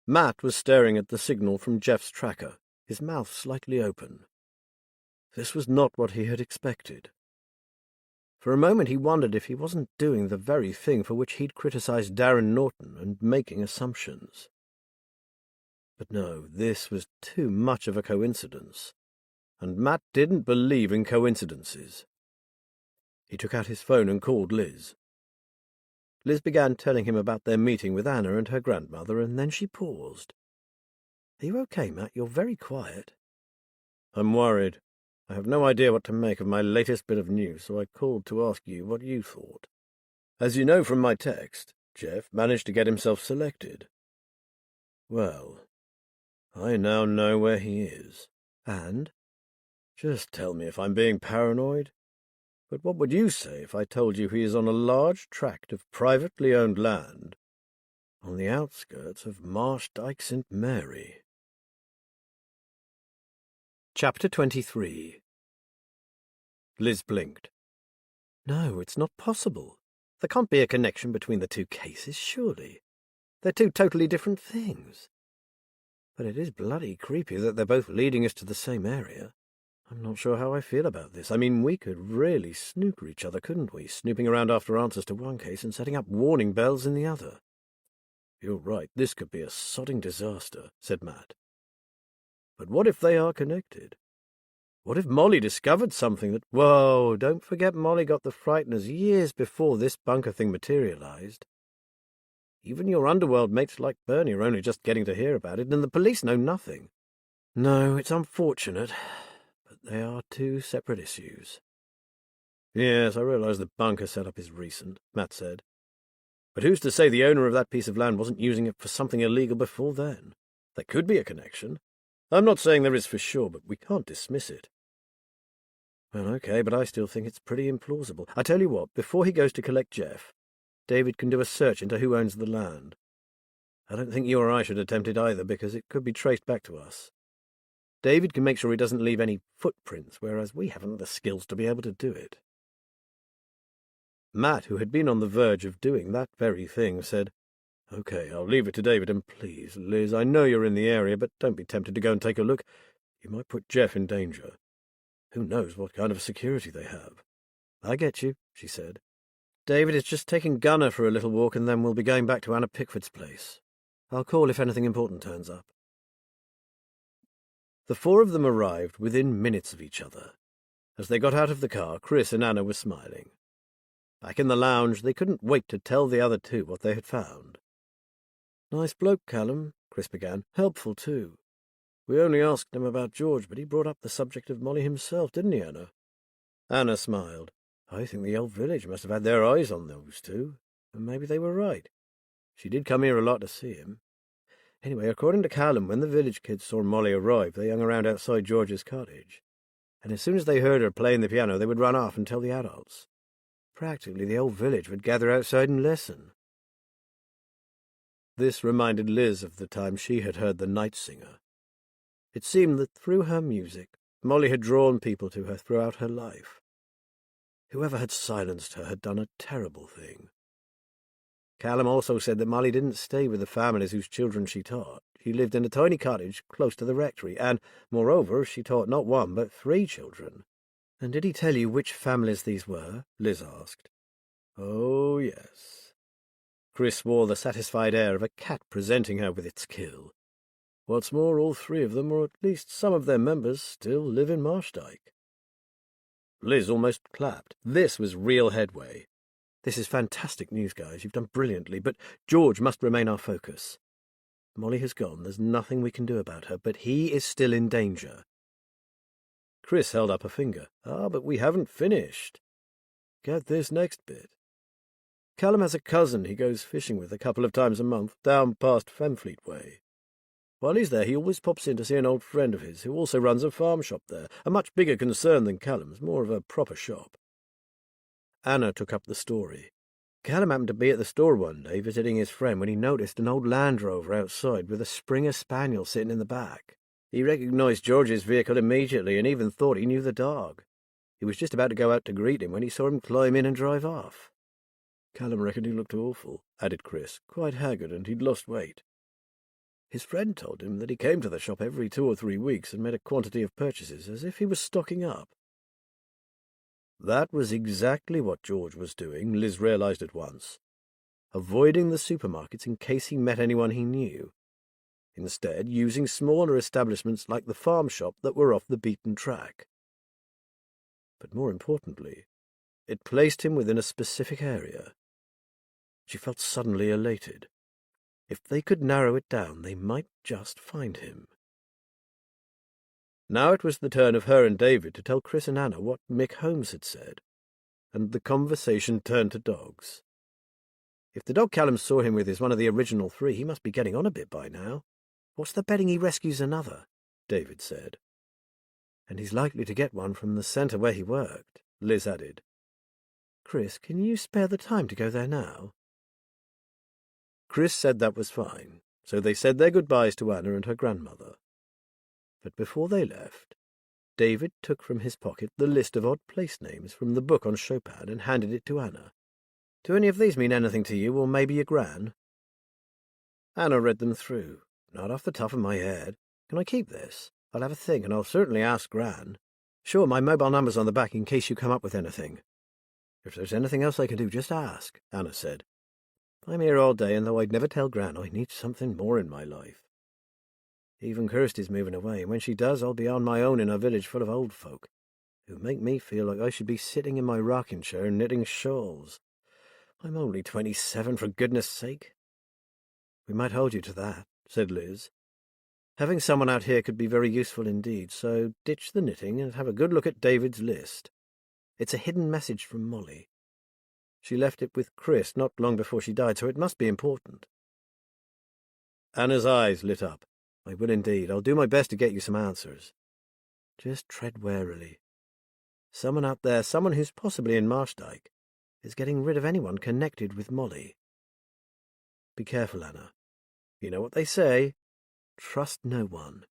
Matt was staring at the signal from Jeff's tracker, his mouth slightly open. This was not what he had expected. For a moment he wondered if he wasn't doing the very thing for which he'd criticized Darren Norton and making assumptions. But no, this was too much of a coincidence, and Matt didn't believe in coincidences. He took out his phone and called Liz. Liz began telling him about their meeting with Anna and her grandmother, and then she paused. "Are you okay, Matt? You're very quiet." "I'm worried. I have no idea what to make of my latest bit of news, so I called to ask you what you thought. As you know from my text, Jeff managed to get himself selected. Well, I now know where he is. And? Just tell me if I'm being paranoid. But what would you say if I told you he is on a large tract of privately owned land on the outskirts of Marshdyke St. Mary?" Chapter 23. Liz blinked. "No, it's not possible. There can't be a connection between the 2 cases, surely. They're 2 totally different things. But it is bloody creepy that they're both leading us to the same area. I'm not sure how I feel about this. I mean, we could really snooker each other, couldn't we, snooping around after answers to one case and setting up warning bells in the other?" "You're right, this could be a sodding disaster," said Matt. "But what if they are connected? What if Molly discovered something that— Whoa, don't forget Molly got the frighteners years before this bunker thing materialized. Even your underworld mates like Bernie are only just getting to hear about it, and the police know nothing. No, it's unfortunate, but they are 2 separate issues." "Yes, I realize the bunker setup is recent," Matt said. "But who's to say the owner of that piece of land wasn't using it for something illegal before then? There could be a connection. I'm not saying there is for sure, but we can't dismiss it." "Well, okay, but I still think it's pretty implausible. I tell you what, before he goes to collect Jeff, David can do a search into who owns the land. I don't think you or I should attempt it either, because it could be traced back to us. David can make sure he doesn't leave any footprints, whereas we haven't the skills to be able to do it." Matt, who had been on the verge of doing that very thing, said, "Okay, I'll leave it to David, and please, Liz, I know you're in the area, but don't be tempted to go and take a look. You might put Jeff in danger. Who knows what kind of security they have?" "I get you," she said. "David is just taking Gunner for a little walk, and then we'll be going back to Anna Pickford's place. I'll call if anything important turns up." The 4 of them arrived within minutes of each other. As they got out of the car, Chris and Anna were smiling. Back in the lounge, they couldn't wait to tell the other 2 what they had found. "Nice bloke, Callum," Chris began. "Helpful, too. We only asked him about George, but he brought up the subject of Molly himself, didn't he, Anna?" Anna smiled. "I think the old village must have had their eyes on those 2, and maybe they were right. She did come here a lot to see him. Anyway, according to Callum, when the village kids saw Molly arrive, they hung around outside George's cottage, and as soon as they heard her playing the piano, they would run off and tell the adults. Practically the whole village would gather outside and listen." This reminded Liz of the time she had heard the night singer. It seemed that through her music, Molly had drawn people to her throughout her life. Whoever had silenced her had done a terrible thing. Callum also said that Molly didn't stay with the families whose children she taught. She lived in a tiny cottage close to the rectory, and, moreover, she taught not 1 but 3 children. "And did he tell you which families these were?" Liz asked. "Oh, yes." Chris wore the satisfied air of a cat presenting her with its kill. "What's more, all 3 of them, or at least some of their members, still live in Marshdyke." Liz almost clapped. This was real headway. "This is fantastic news, guys. You've done brilliantly, but George must remain our focus. Molly has gone. There's nothing we can do about her, but he is still in danger." Chris held up a finger. "But we haven't finished. Get this next bit. Callum has a cousin he goes fishing with a couple of times a month, down past Femfleet way. While he's there, he always pops in to see an old friend of his who also runs a farm shop there, a much bigger concern than Callum's, more of a proper shop. Anna took up the story. Callum happened to be at the store one day visiting his friend when he noticed an old Land Rover outside with a Springer Spaniel sitting in the back. He recognised George's vehicle immediately and even thought he knew the dog. He was just about to go out to greet him when he saw him climb in and drive off. Callum reckoned he looked awful, added Chris, quite haggard, and he'd lost weight. His friend told him that he came to the shop every 2 or 3 weeks and made a quantity of purchases, as if he was stocking up. That was exactly what George was doing, Liz realised at once, avoiding the supermarkets in case he met anyone he knew, instead using smaller establishments like the farm shop that were off the beaten track. But more importantly, it placed him within a specific area. She felt suddenly elated. If they could narrow it down, they might just find him. Now it was the turn of her and David to tell Chris and Anna what Mick Holmes had said, and the conversation turned to dogs. If the dog Callum saw him with is one of the original 3, he must be getting on a bit by now. What's the betting he rescues another? David said. And he's likely to get one from the centre where he worked, Liz added. Chris, can you spare the time to go there now? Chris said that was fine, so they said their goodbyes to Anna and her grandmother. But before they left, David took from his pocket the list of odd place names from the book on Chopin and handed it to Anna. Do any of these mean anything to you, or maybe your gran? Anna read them through. Not off the top of my head. Can I keep this? I'll have a think, and I'll certainly ask Gran. Sure, my mobile number's on the back in case you come up with anything. If there's anything else I can do, just ask, Anna said. I'm here all day, and though I'd never tell Gran, I need something more in my life. Even Kirsty's moving away, and when she does, I'll be on my own in a village full of old folk, who make me feel like I should be sitting in my rocking chair knitting shawls. I'm only 27, for goodness sake. We might hold you to that, said Liz. Having someone out here could be very useful indeed, so ditch the knitting and have a good look at David's list. It's a hidden message from Molly. She left it with Chris not long before she died, so it must be important. Anna's eyes lit up. I will indeed. I'll do my best to get you some answers. Just tread warily. Someone out there, someone who's possibly in Marshdyke, is getting rid of anyone connected with Molly. Be careful, Anna. You know what they say. Trust no one.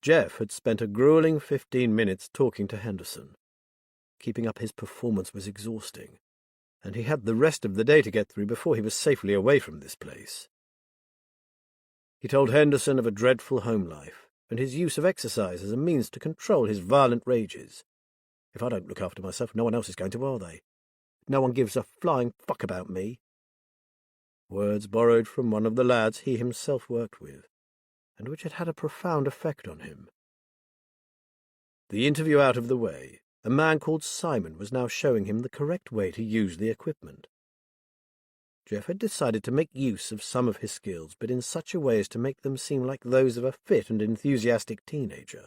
Jeff had spent a grueling 15 minutes talking to Henderson. Keeping up his performance was exhausting, and he had the rest of the day to get through before he was safely away from this place. He told Henderson of a dreadful home life, and his use of exercise as a means to control his violent rages. If I don't look after myself, no one else is going to, are they? No one gives a flying fuck about me. Words borrowed from one of the lads he himself worked with, and which had had a profound effect on him. The interview out of the way, a man called Simon was now showing him the correct way to use the equipment. Jeff had decided to make use of some of his skills, but in such a way as to make them seem like those of a fit and enthusiastic teenager.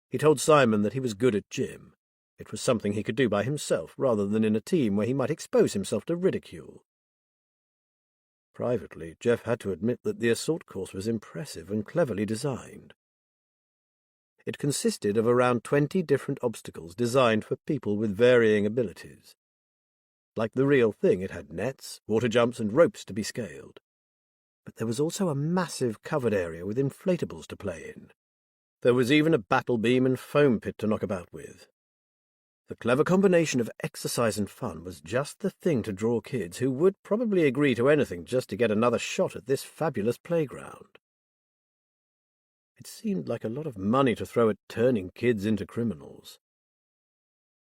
He told Simon that he was good at gym. It was something he could do by himself, rather than in a team where he might expose himself to ridicule. Privately, Jeff had to admit that the assault course was impressive and cleverly designed. It consisted of around 20 different obstacles designed for people with varying abilities. Like the real thing, it had nets, water jumps, and ropes to be scaled. But there was also a massive covered area with inflatables to play in. There was even a battle beam and foam pit to knock about with. The clever combination of exercise and fun was just the thing to draw kids who would probably agree to anything just to get another shot at this fabulous playground. It seemed like a lot of money to throw at turning kids into criminals.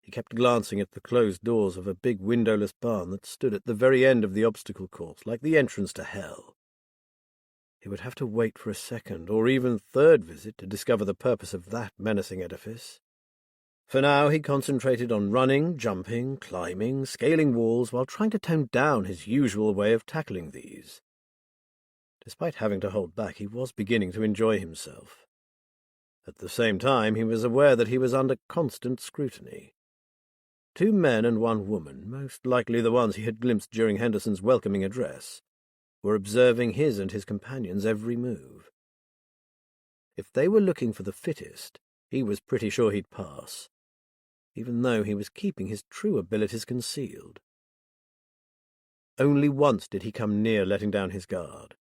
He kept glancing at the closed doors of a big windowless barn that stood at the very end of the obstacle course, like the entrance to hell. He would have to wait for a second or even third visit to discover the purpose of that menacing edifice. For now he concentrated on running, jumping, climbing, scaling walls, while trying to tone down his usual way of tackling these. Despite having to hold back, he was beginning to enjoy himself. At the same time, he was aware that he was under constant scrutiny. 2 men and 1 woman, most likely the ones he had glimpsed during Henderson's welcoming address, were observing his and his companion's every move. If they were looking for the fittest, he was pretty sure he'd pass, even though he was keeping his true abilities concealed. Only once did he come near letting down his guard.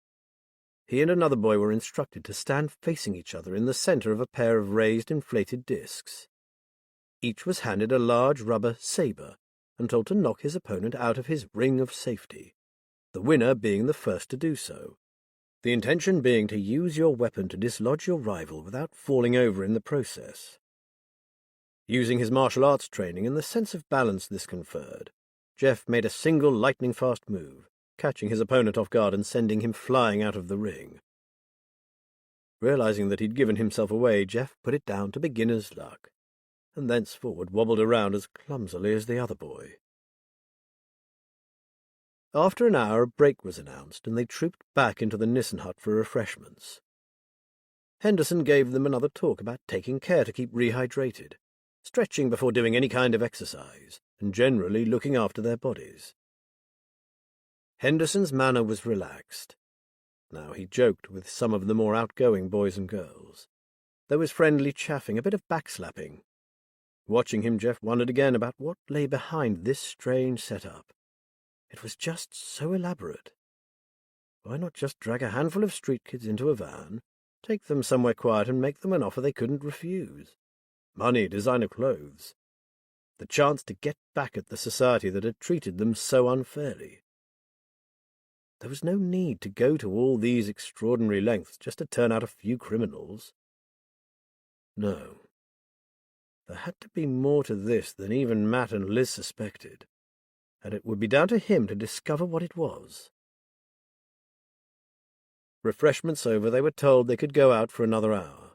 He and another boy were instructed to stand facing each other in the center of a pair of raised inflated discs. Each was handed a large rubber saber and told to knock his opponent out of his ring of safety, the winner being the first to do so, the intention being to use your weapon to dislodge your rival without falling over in the process. Using his martial arts training and the sense of balance this conferred, Jeff made a single lightning-fast move, catching his opponent off guard and sending him flying out of the ring. Realizing that he'd given himself away, Jeff put it down to beginner's luck, and thenceforward wobbled around as clumsily as the other boy. After an hour, a break was announced, and they trooped back into the Nissen hut for refreshments. Henderson gave them another talk about taking care to keep rehydrated, stretching before doing any kind of exercise, and generally looking after their bodies. Henderson's manner was relaxed. Now he joked with some of the more outgoing boys and girls. There was friendly chaffing, a bit of backslapping. Watching him, Jeff wondered again about what lay behind this strange setup. It was just so elaborate. Why not just drag a handful of street kids into a van, take them somewhere quiet and make them an offer they couldn't refuse? Money, designer clothes. The chance to get back at the society that had treated them so unfairly. There was no need to go to all these extraordinary lengths just to turn out a few criminals. No. There had to be more to this than even Matt and Liz suspected, and it would be down to him to discover what it was. Refreshments over, they were told they could go out for another hour.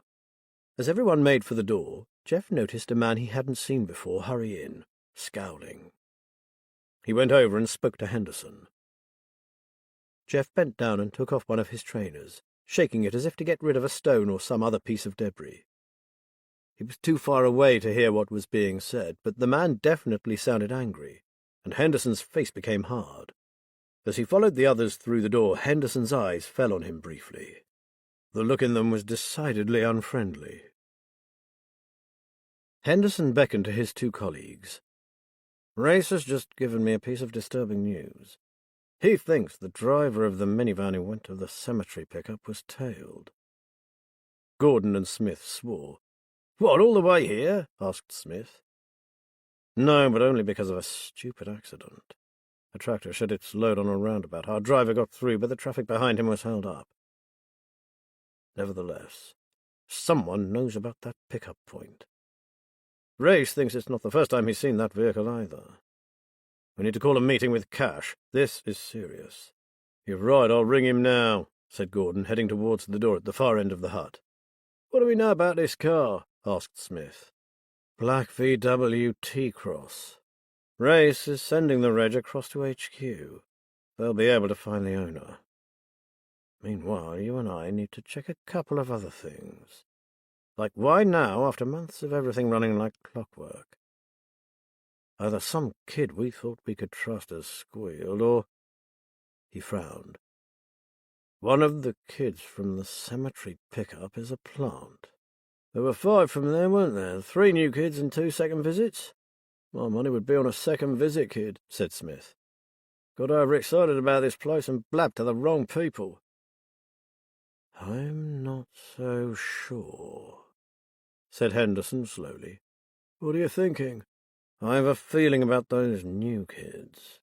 As everyone made for the door, Jeff noticed a man he hadn't seen before hurry in, scowling. He went over and spoke to Henderson. Jeff bent down and took off one of his trainers, shaking it as if to get rid of a stone or some other piece of debris. He was too far away to hear what was being said, but the man definitely sounded angry, and Henderson's face became hard. As he followed the others through the door, Henderson's eyes fell on him briefly. The look in them was decidedly unfriendly. Henderson beckoned to his 2 colleagues. "Race has just given me a piece of disturbing news. He thinks the driver of the minivan who went to the cemetery pickup was tailed." Gordon and Smith swore. "What, all the way here?" asked Smith. "No, but only because of a stupid accident. A tractor shed its load on a roundabout. Our driver got through, but the traffic behind him was held up. Nevertheless, someone knows about that pickup point. Race thinks it's not the first time he's seen that vehicle either. We need to call a meeting with Cash. This is serious." "You're right, I'll ring him now," said Gordon, heading towards the door at the far end of the hut. "What do we know about this car?" asked Smith. "Black VW T-Cross. Race is sending the reg across to HQ. They'll be able to find the owner. Meanwhile, you and I need to check a couple of other things. Like why now, after months of everything running like clockwork? Either some kid we thought we could trust has squealed, or—" He frowned. "One of the kids from the cemetery pickup is a plant. There were 5 from there, weren't there? 3 new kids and 2 second visits? My money would be on a second visit kid," said Smith. "Got overexcited about this place and blabbed to the wrong people." "I'm not so sure," said Henderson slowly. "What are you thinking?" "I have a feeling about those new kids.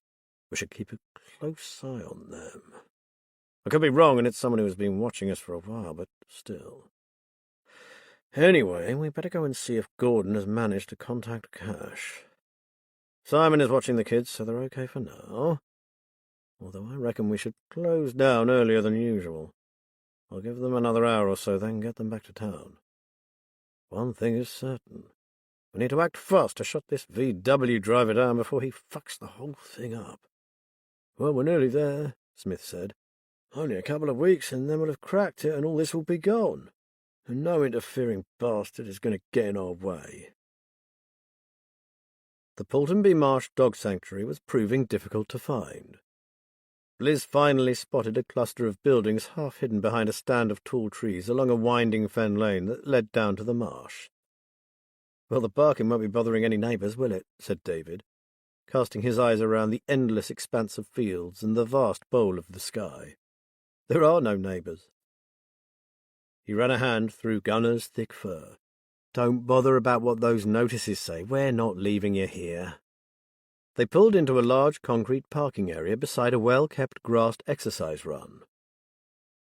We should keep a close eye on them. I could be wrong, and it's someone who has been watching us for a while, but still. Anyway, we better go and see if Gordon has managed to contact Cash. Simon is watching the kids, so they're okay for now. Although I reckon we should close down earlier than usual. I'll give them another hour or so, then get them back to town. One thing is certain. We need to act fast to shut this VW driver down before he fucks the whole thing up." "Well, we're nearly there," Smith said. "Only a couple of weeks, and then we'll have cracked it, and all this will be gone. And no interfering bastard is going to get in our way." The Poultonby Marsh Dog Sanctuary was proving difficult to find. Liz finally spotted a cluster of buildings half hidden behind a stand of tall trees along a winding fen lane that led down to the marsh. "Well, the barking won't be bothering any neighbours, will it?" said David, casting his eyes around the endless expanse of fields and the vast bowl of the sky. "There are no neighbours." He ran a hand through Gunner's thick fur. "Don't bother about what those notices say. We're not leaving you here." They pulled into a large concrete parking area beside a well-kept grassed exercise run.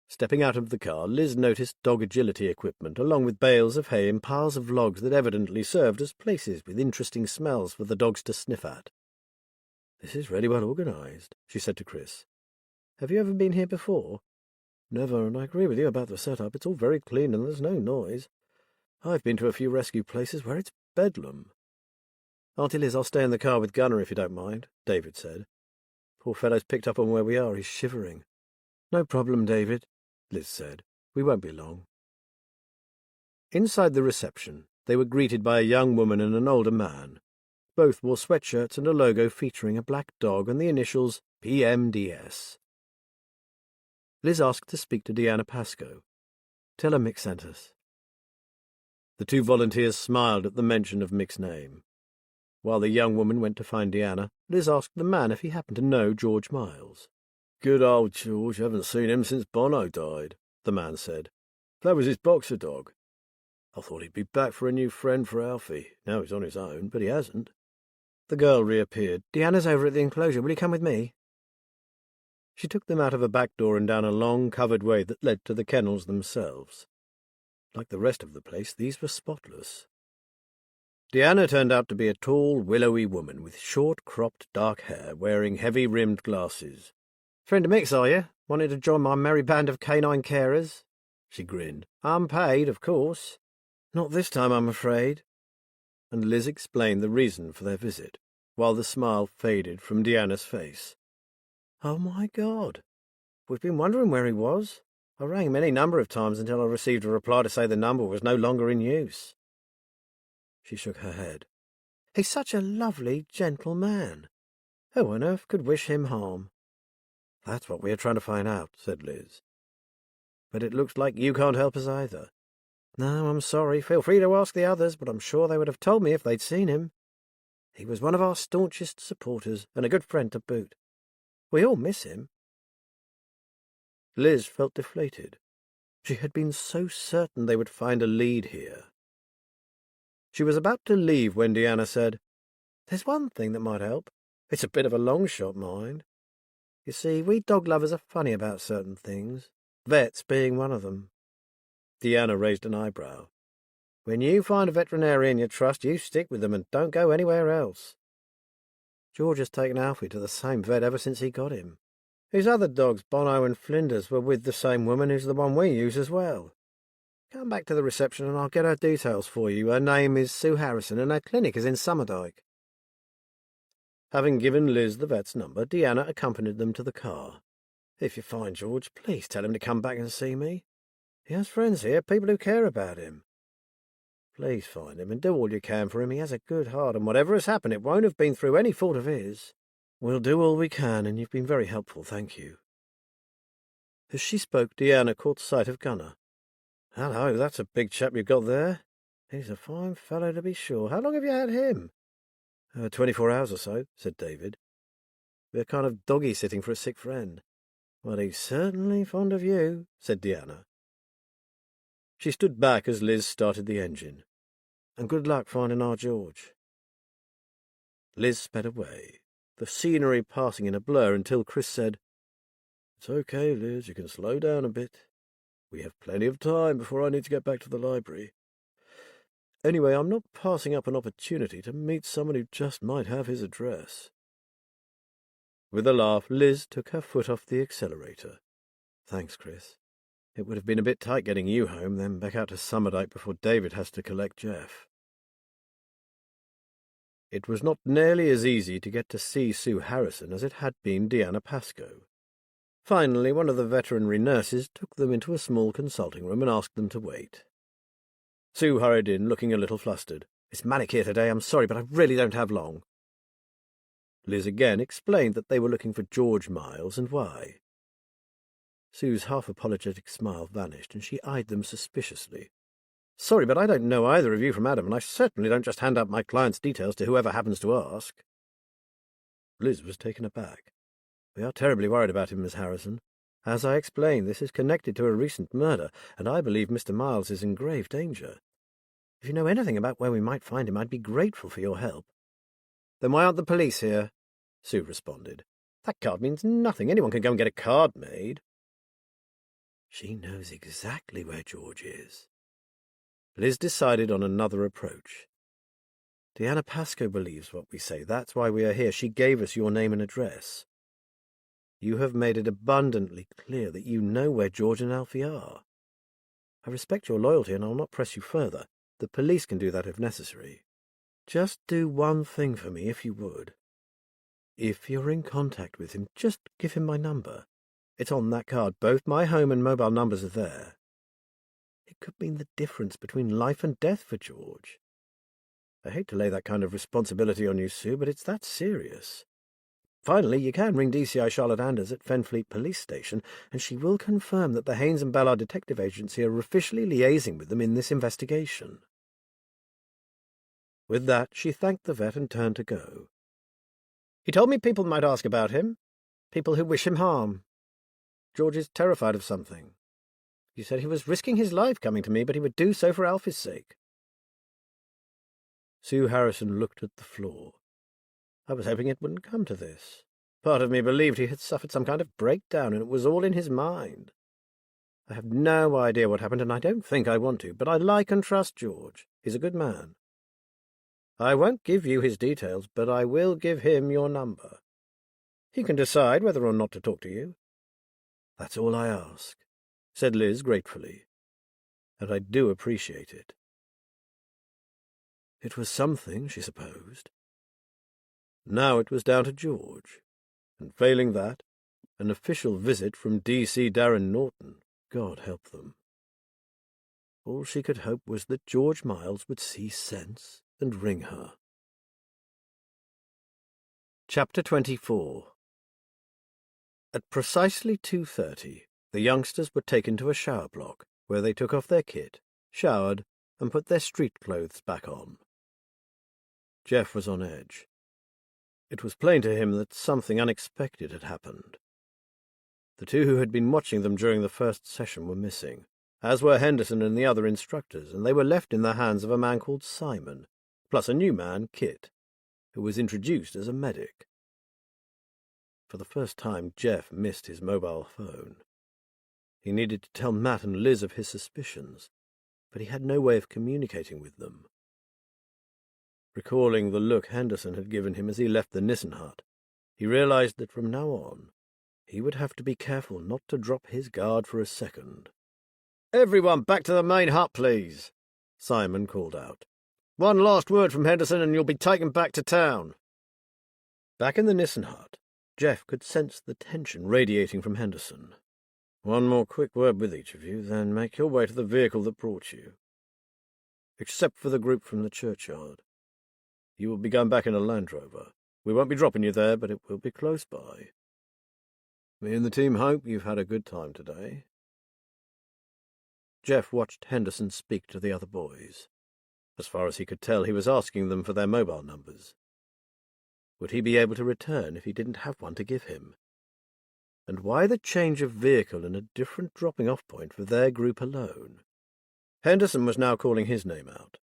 Stepping out of the car, Liz noticed dog agility equipment along with bales of hay and piles of logs that evidently served as places with interesting smells for the dogs to sniff at. "This is really well organised," she said to Chris. "Have you ever been here before?" "Never, and I agree with you about the setup. It's all very clean and there's no noise. I've been to a few rescue places where it's bedlam." "Auntie Liz, I'll stay in the car with Gunner if you don't mind," David said. "Poor fellow's picked up on where we are. He's shivering." "No problem, David," Liz said. "We won't be long." Inside the reception, they were greeted by a young woman and an older man. Both wore sweatshirts and a logo featuring a black dog and the initials PMDS. Liz asked to speak to Deanna Pascoe. "Tell her Mick sent us." The two volunteers smiled at the mention of Mick's name. While the young woman went to find Deanna, Liz asked the man if he happened to know George Miles. "Good old George. Haven't seen him since Bono died," the man said. "That was his boxer dog. I thought he'd be back for a new friend for Alfie. Now he's on his own, but he hasn't." The girl reappeared. "Deanna's over at the enclosure. Will you come with me?" She took them out of a back door and down a long, covered way that led to the kennels themselves. Like the rest of the place, these were spotless. Deanna turned out to be a tall, willowy woman with short-cropped dark hair, wearing heavy-rimmed glasses. "Friend of Mick's, are you? Wanting to join my merry band of canine carers?" She grinned. "Unpaid, of course." "Not this time, I'm afraid." And Liz explained the reason for their visit, while the smile faded from Deanna's face. "Oh, my God. We've been wondering where he was. I rang him any number of times until I received a reply to say the number was no longer in use." She shook her head. "He's such a lovely, gentle man. Who on earth could wish him harm?" "That's what we are trying to find out," said Liz. "But it looks like you can't help us either." "No, I'm sorry. Feel free to ask the others, but I'm sure they would have told me if they'd seen him. He was one of our staunchest supporters, and a good friend to boot. We all miss him." Liz felt deflated. She had been so certain they would find a lead here. She was about to leave when Deanna said, "There's one thing that might help. It's a bit of a long shot, mind. You see, we dog lovers are funny about certain things, vets being one of them." Deanna raised an eyebrow. "When you find a veterinarian you trust, you stick with them and don't go anywhere else. George has taken Alfie to the same vet ever since he got him. His other dogs, Bono and Flinders, were with the same woman who's the one we use as well. Come back to the reception and I'll get her details for you. Her name is Sue Harrison and her clinic is in Summerdyke." Having given Liz the vet's number, Deanna accompanied them to the car. "If you find George, please tell him to come back and see me. He has friends here, people who care about him. Please find him and do all you can for him. He has a good heart, and whatever has happened, it won't have been through any fault of his." "We'll do all we can, and you've been very helpful, thank you." As she spoke, Deanna caught sight of Gunner. "Hello, that's a big chap you've got there. He's a fine fellow to be sure. How long have you had him?" 24 hours or so," said David. "We're kind of doggy-sitting for a sick friend." "Well, he's certainly fond of you," said Deanna. She stood back as Liz started the engine. "And good luck finding our George." Liz sped away, the scenery passing in a blur until Chris said, "It's okay, Liz, you can slow down a bit. We have plenty of time before I need to get back to the library. Anyway, I'm not passing up an opportunity to meet someone who just might have his address." With a laugh, Liz took her foot off the accelerator. "Thanks, Chris. It would have been a bit tight getting you home, then back out to Summerdyke before David has to collect Jeff." It was not nearly as easy to get to see Sue Harrison as it had been Deanna Pascoe. Finally, one of the veterinary nurses took them into a small consulting room and asked them to wait. Sue hurried in, looking a little flustered. "It's manic here today. I'm sorry, but I really don't have long." Liz again explained that they were looking for George Miles and why. Sue's half-apologetic smile vanished, and she eyed them suspiciously. "Sorry, but I don't know either of you from Adam, and I certainly don't just hand out my client's details to whoever happens to ask." Liz was taken aback. "We are terribly worried about him, Miss Harrison. As I explained, this is connected to a recent murder, and I believe Mr. Miles is in grave danger. If you know anything about where we might find him, I'd be grateful for your help." "Then why aren't the police here?" Sue responded. "That card means nothing. Anyone can go and get a card made." She knows exactly where George is. Liz decided on another approach. "Deanna Pascoe believes what we say. That's why we are here. She gave us your name and address. You have made it abundantly clear that you know where George and Alfie are. I respect your loyalty, and I'll not press you further. The police can do that if necessary. Just do one thing for me, if you would. If you're in contact with him, just give him my number. It's on that card. Both my home and mobile numbers are there. It could mean the difference between life and death for George. I hate to lay that kind of responsibility on you, Sue, but it's that serious. Finally, you can ring DCI Charlotte Anders at Fenfleet Police Station, and she will confirm that the Haynes and Ballard Detective Agency are officially liaising with them in this investigation." With that, she thanked the vet and turned to go. "He told me people might ask about him, people who wish him harm. George is terrified of something. He said he was risking his life coming to me, but he would do so for Alfie's sake." Sue Harrison looked at the floor. "I was hoping it wouldn't come to this. Part of me believed he had suffered some kind of breakdown, and it was all in his mind. I have no idea what happened, and I don't think I want to, but I like and trust George. He's a good man. I won't give you his details, but I will give him your number. He can decide whether or not to talk to you. That's all I ask," said Liz gratefully, "and I do appreciate it." It was something, she supposed. Now it was down to George, and failing that, an official visit from D.C. Darren Norton, God help them. All she could hope was that George Miles would see sense and ring her. Chapter 24. At precisely 2:30, the youngsters were taken to a shower block, where they took off their kit, showered, and put their street clothes back on. Jeff was on edge. It was plain to him that something unexpected had happened. The two who had been watching them during the first session were missing, as were Henderson and the other instructors, and they were left in the hands of a man called Simon, plus a new man, Kit, who was introduced as a medic. For the first time, Jeff missed his mobile phone. He needed to tell Matt and Liz of his suspicions, but he had no way of communicating with them. Recalling the look Henderson had given him as he left the Nissen hut, he realized that from now on, he would have to be careful not to drop his guard for a second. "Everyone back to the main hut, please," Simon called out. "One last word from Henderson and you'll be taken back to town." Back in the Nissen hut, Jeff could sense the tension radiating from Henderson. "One more quick word with each of you, then make your way to the vehicle that brought you. Except for the group from the churchyard. You will be going back in a Land Rover. We won't be dropping you there, but it will be close by. Me and the team hope you've had a good time today." Jeff watched Henderson speak to the other boys. As far as he could tell, he was asking them for their mobile numbers. Would he be able to return if he didn't have one to give him? And why the change of vehicle and a different dropping-off point for their group alone? Henderson was now calling his name out.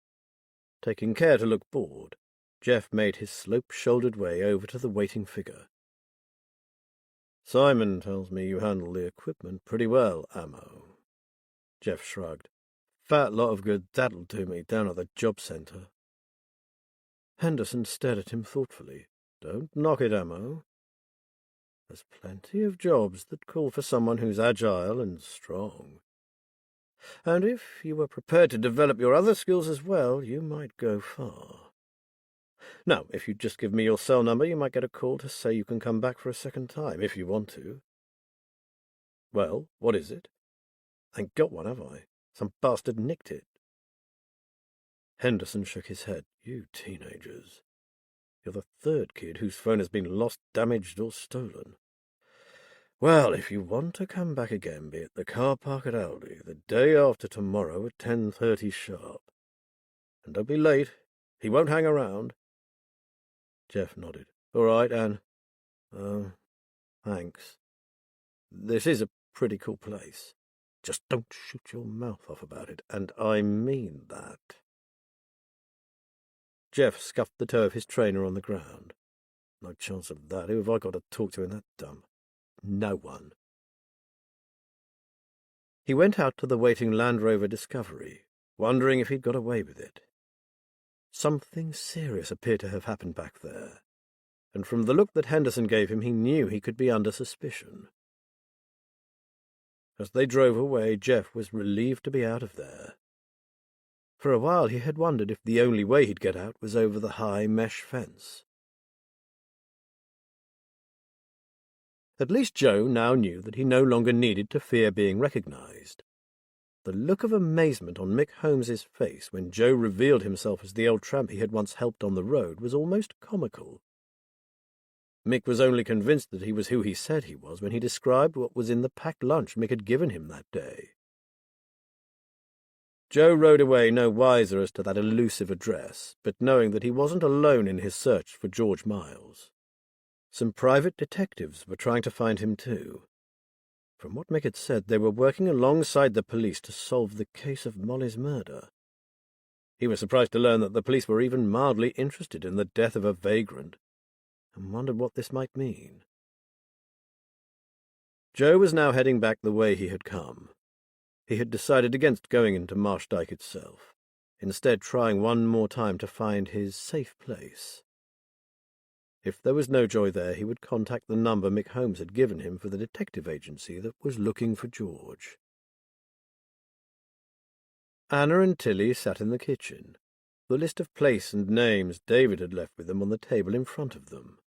Taking care to look bored, Jeff made his slope-shouldered way over to the waiting figure. "Simon tells me you handle the equipment pretty well, Ammo." Jeff shrugged. "Fat lot of good that'll do me down at the job centre." Henderson stared at him thoughtfully. "Don't knock it, Ammo. There's plenty of jobs that call for someone who's agile and strong. And if you were prepared to develop your other skills as well, you might go far. Now, if you just give me your cell number, you might get a call to say you can come back for a second time, if you want to." "Well, what is it?" "Ain't got one, have I? Some bastard nicked it." Henderson shook his head. "You teenagers. You're the third kid whose phone has been lost, damaged, or stolen. Well, if you want to come back again, be at the car park at Aldi the day after tomorrow at 10:30 sharp. And don't be late. He won't hang around." Jeff nodded. "All right, Anne. Thanks. This is a pretty cool place. Just don't shoot your mouth off about it, and I mean that." Jeff scuffed the toe of his trainer on the ground. "No chance of that. Who have I got to talk to in that dump? No one." He went out to the waiting Land Rover Discovery, wondering if he'd got away with it. Something serious appeared to have happened back there, and from the look that Henderson gave him, he knew he could be under suspicion. As they drove away, Jeff was relieved to be out of there. For a while he had wondered if the only way he'd get out was over the high mesh fence. At least Joe now knew that he no longer needed to fear being recognized. The look of amazement on Mick Holmes's face when Joe revealed himself as the old tramp he had once helped on the road was almost comical. Mick was only convinced that he was who he said he was when he described what was in the packed lunch Mick had given him that day. Joe rode away no wiser as to that elusive address, but knowing that he wasn't alone in his search for George Miles. Some private detectives were trying to find him too. From what Mick had said, they were working alongside the police to solve the case of Molly's murder. He was surprised to learn that the police were even mildly interested in the death of a vagrant, and wondered what this might mean. Joe was now heading back the way he had come. He had decided against going into Marsh Dyke itself, instead trying one more time to find his safe place. If there was no Joy there, he would contact the number Mick Holmes had given him for the detective agency that was looking for George. Anna and Tilly sat in the kitchen, the list of place and names David had left with them on the table in front of them.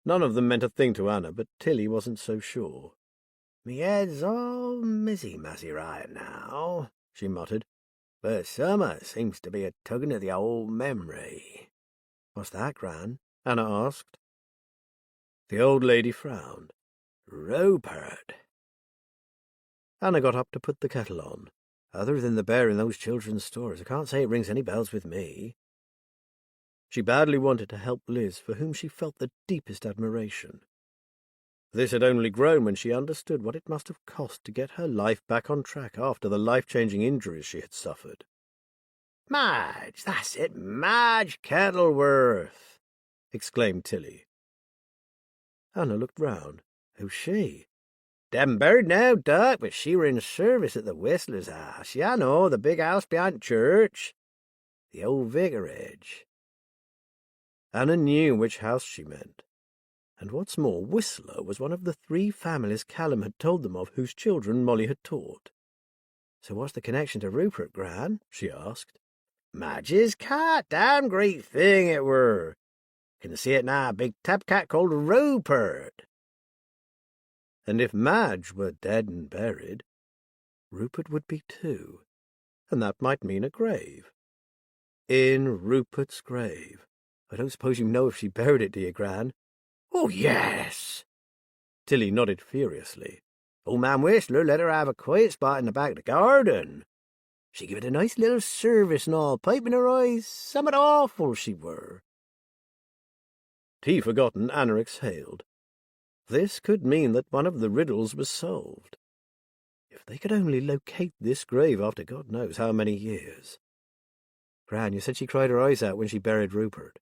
None of them meant a thing to Anna, but Tilly wasn't so sure. "Me head's all mizzy-mazzy right now," she muttered, "but summat seems to be a tugging at the old memory." "What's that, Gran?" Anna asked. The old lady frowned. "Rupert." Anna got up to put the kettle on. "Other than the bear in those children's stories, I can't say it rings any bells with me." She badly wanted to help Liz, for whom she felt the deepest admiration. This had only grown when she understood what it must have cost to get her life back on track after the life-changing injuries she had suffered. "Madge, that's it, Madge Kettleworth!" exclaimed Tilly. Anna looked round. "Who's she?" "Dem bird now, Duck, but she were in service at the Whistler's house. You know, the big house behind the church. The old vicarage." Anna knew which house she meant. And what's more, Whistler was one of the 3 families Callum had told them of whose children Molly had taught. "So what's the connection to Rupert, Gran?" she asked. "Madge's cat, damn great thing it were. Can see it now, a big tap cat called Rupert." And if Madge were dead and buried, Rupert would be too, and that might mean a grave. In Rupert's grave. I don't suppose you know if she buried it, do you, Gran? "Oh, yes." Tilly nodded furiously. "Old man Whistler let her have a quiet spot in the back of the garden. She give it a nice little service and all, piping her eyes, somewhat awful she were." Tea forgotten, Anna exhaled. This could mean that one of the riddles was solved. If they could only locate this grave after God knows how many years. Gran, you said she cried her eyes out when she buried Rupert.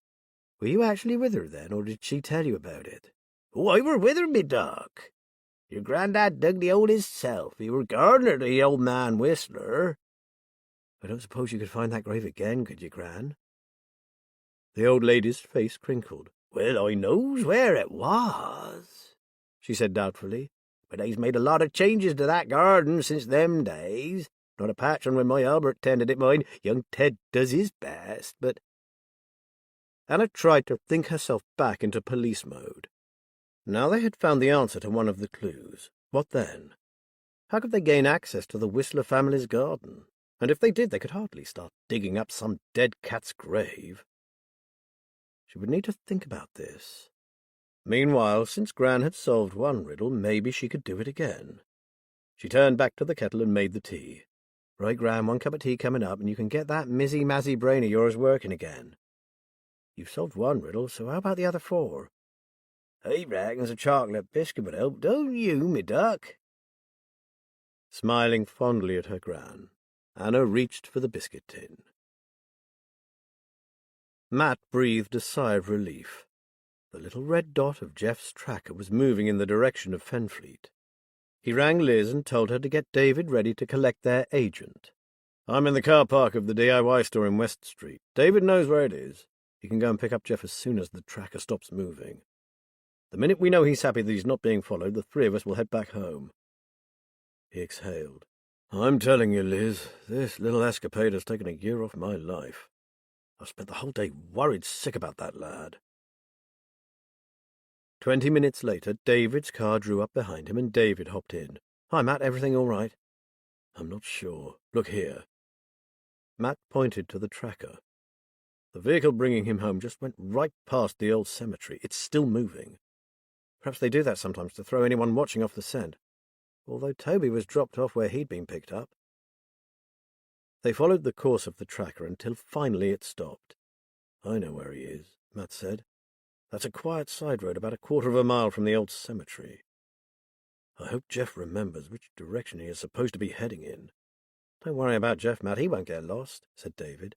Were you actually with her then, or did she tell you about it? "Oh, I were with her, me duck. Your granddad dug the hole hisself. He were gardener to the old man Whistler." "I don't suppose you could find that grave again, could you, Gran?" The old lady's face crinkled. "Well, I knows where it was," she said doubtfully, "but they's made a lot of changes to that garden since them days. Not a patch on when my Albert tended it, mind. Young Ted does his best, but—" Anna tried to think herself back into police mode. Now they had found the answer to one of the clues. What then? How could they gain access to the Whistler family's garden? And if they did, they could hardly start digging up some dead cat's grave. She would need to think about this. Meanwhile, since Gran had solved one riddle, maybe she could do it again. She turned back to the kettle and made the tea. Right, Gran, 1 cup of tea coming up, and you can get that mizzy-mazzy brain of yours working again. You've solved 1 riddle, so how about the other 4? He reckons a chocolate biscuit would help, don't you, me duck? Smiling fondly at her Gran, Anna reached for the biscuit tin. Matt breathed a sigh of relief. The little red dot of Jeff's tracker was moving in the direction of Fenfleet. He rang Liz and told her to get David ready to collect their agent. I'm in the car park of the DIY store in West Street. David knows where it is. He can go and pick up Jeff as soon as the tracker stops moving. The minute we know he's happy that he's not being followed, the 3 of us will head back home. He exhaled. I'm telling you, Liz, this little escapade has taken a year off my life. I've spent the whole day worried sick about that lad. 20 minutes later, David's car drew up behind him and David hopped in. Hi, Matt, everything all right? I'm not sure. Look here. Matt pointed to the tracker. The vehicle bringing him home just went right past the old cemetery. It's still moving. Perhaps they do that sometimes to throw anyone watching off the scent, although Toby was dropped off where he'd been picked up. They followed the course of the tracker until finally it stopped. I know where he is, Matt said. That's a quiet side road about 1/4 of a mile from the old cemetery. I hope Jeff remembers which direction he is supposed to be heading in. Don't worry about Jeff, Matt. He won't get lost, said David.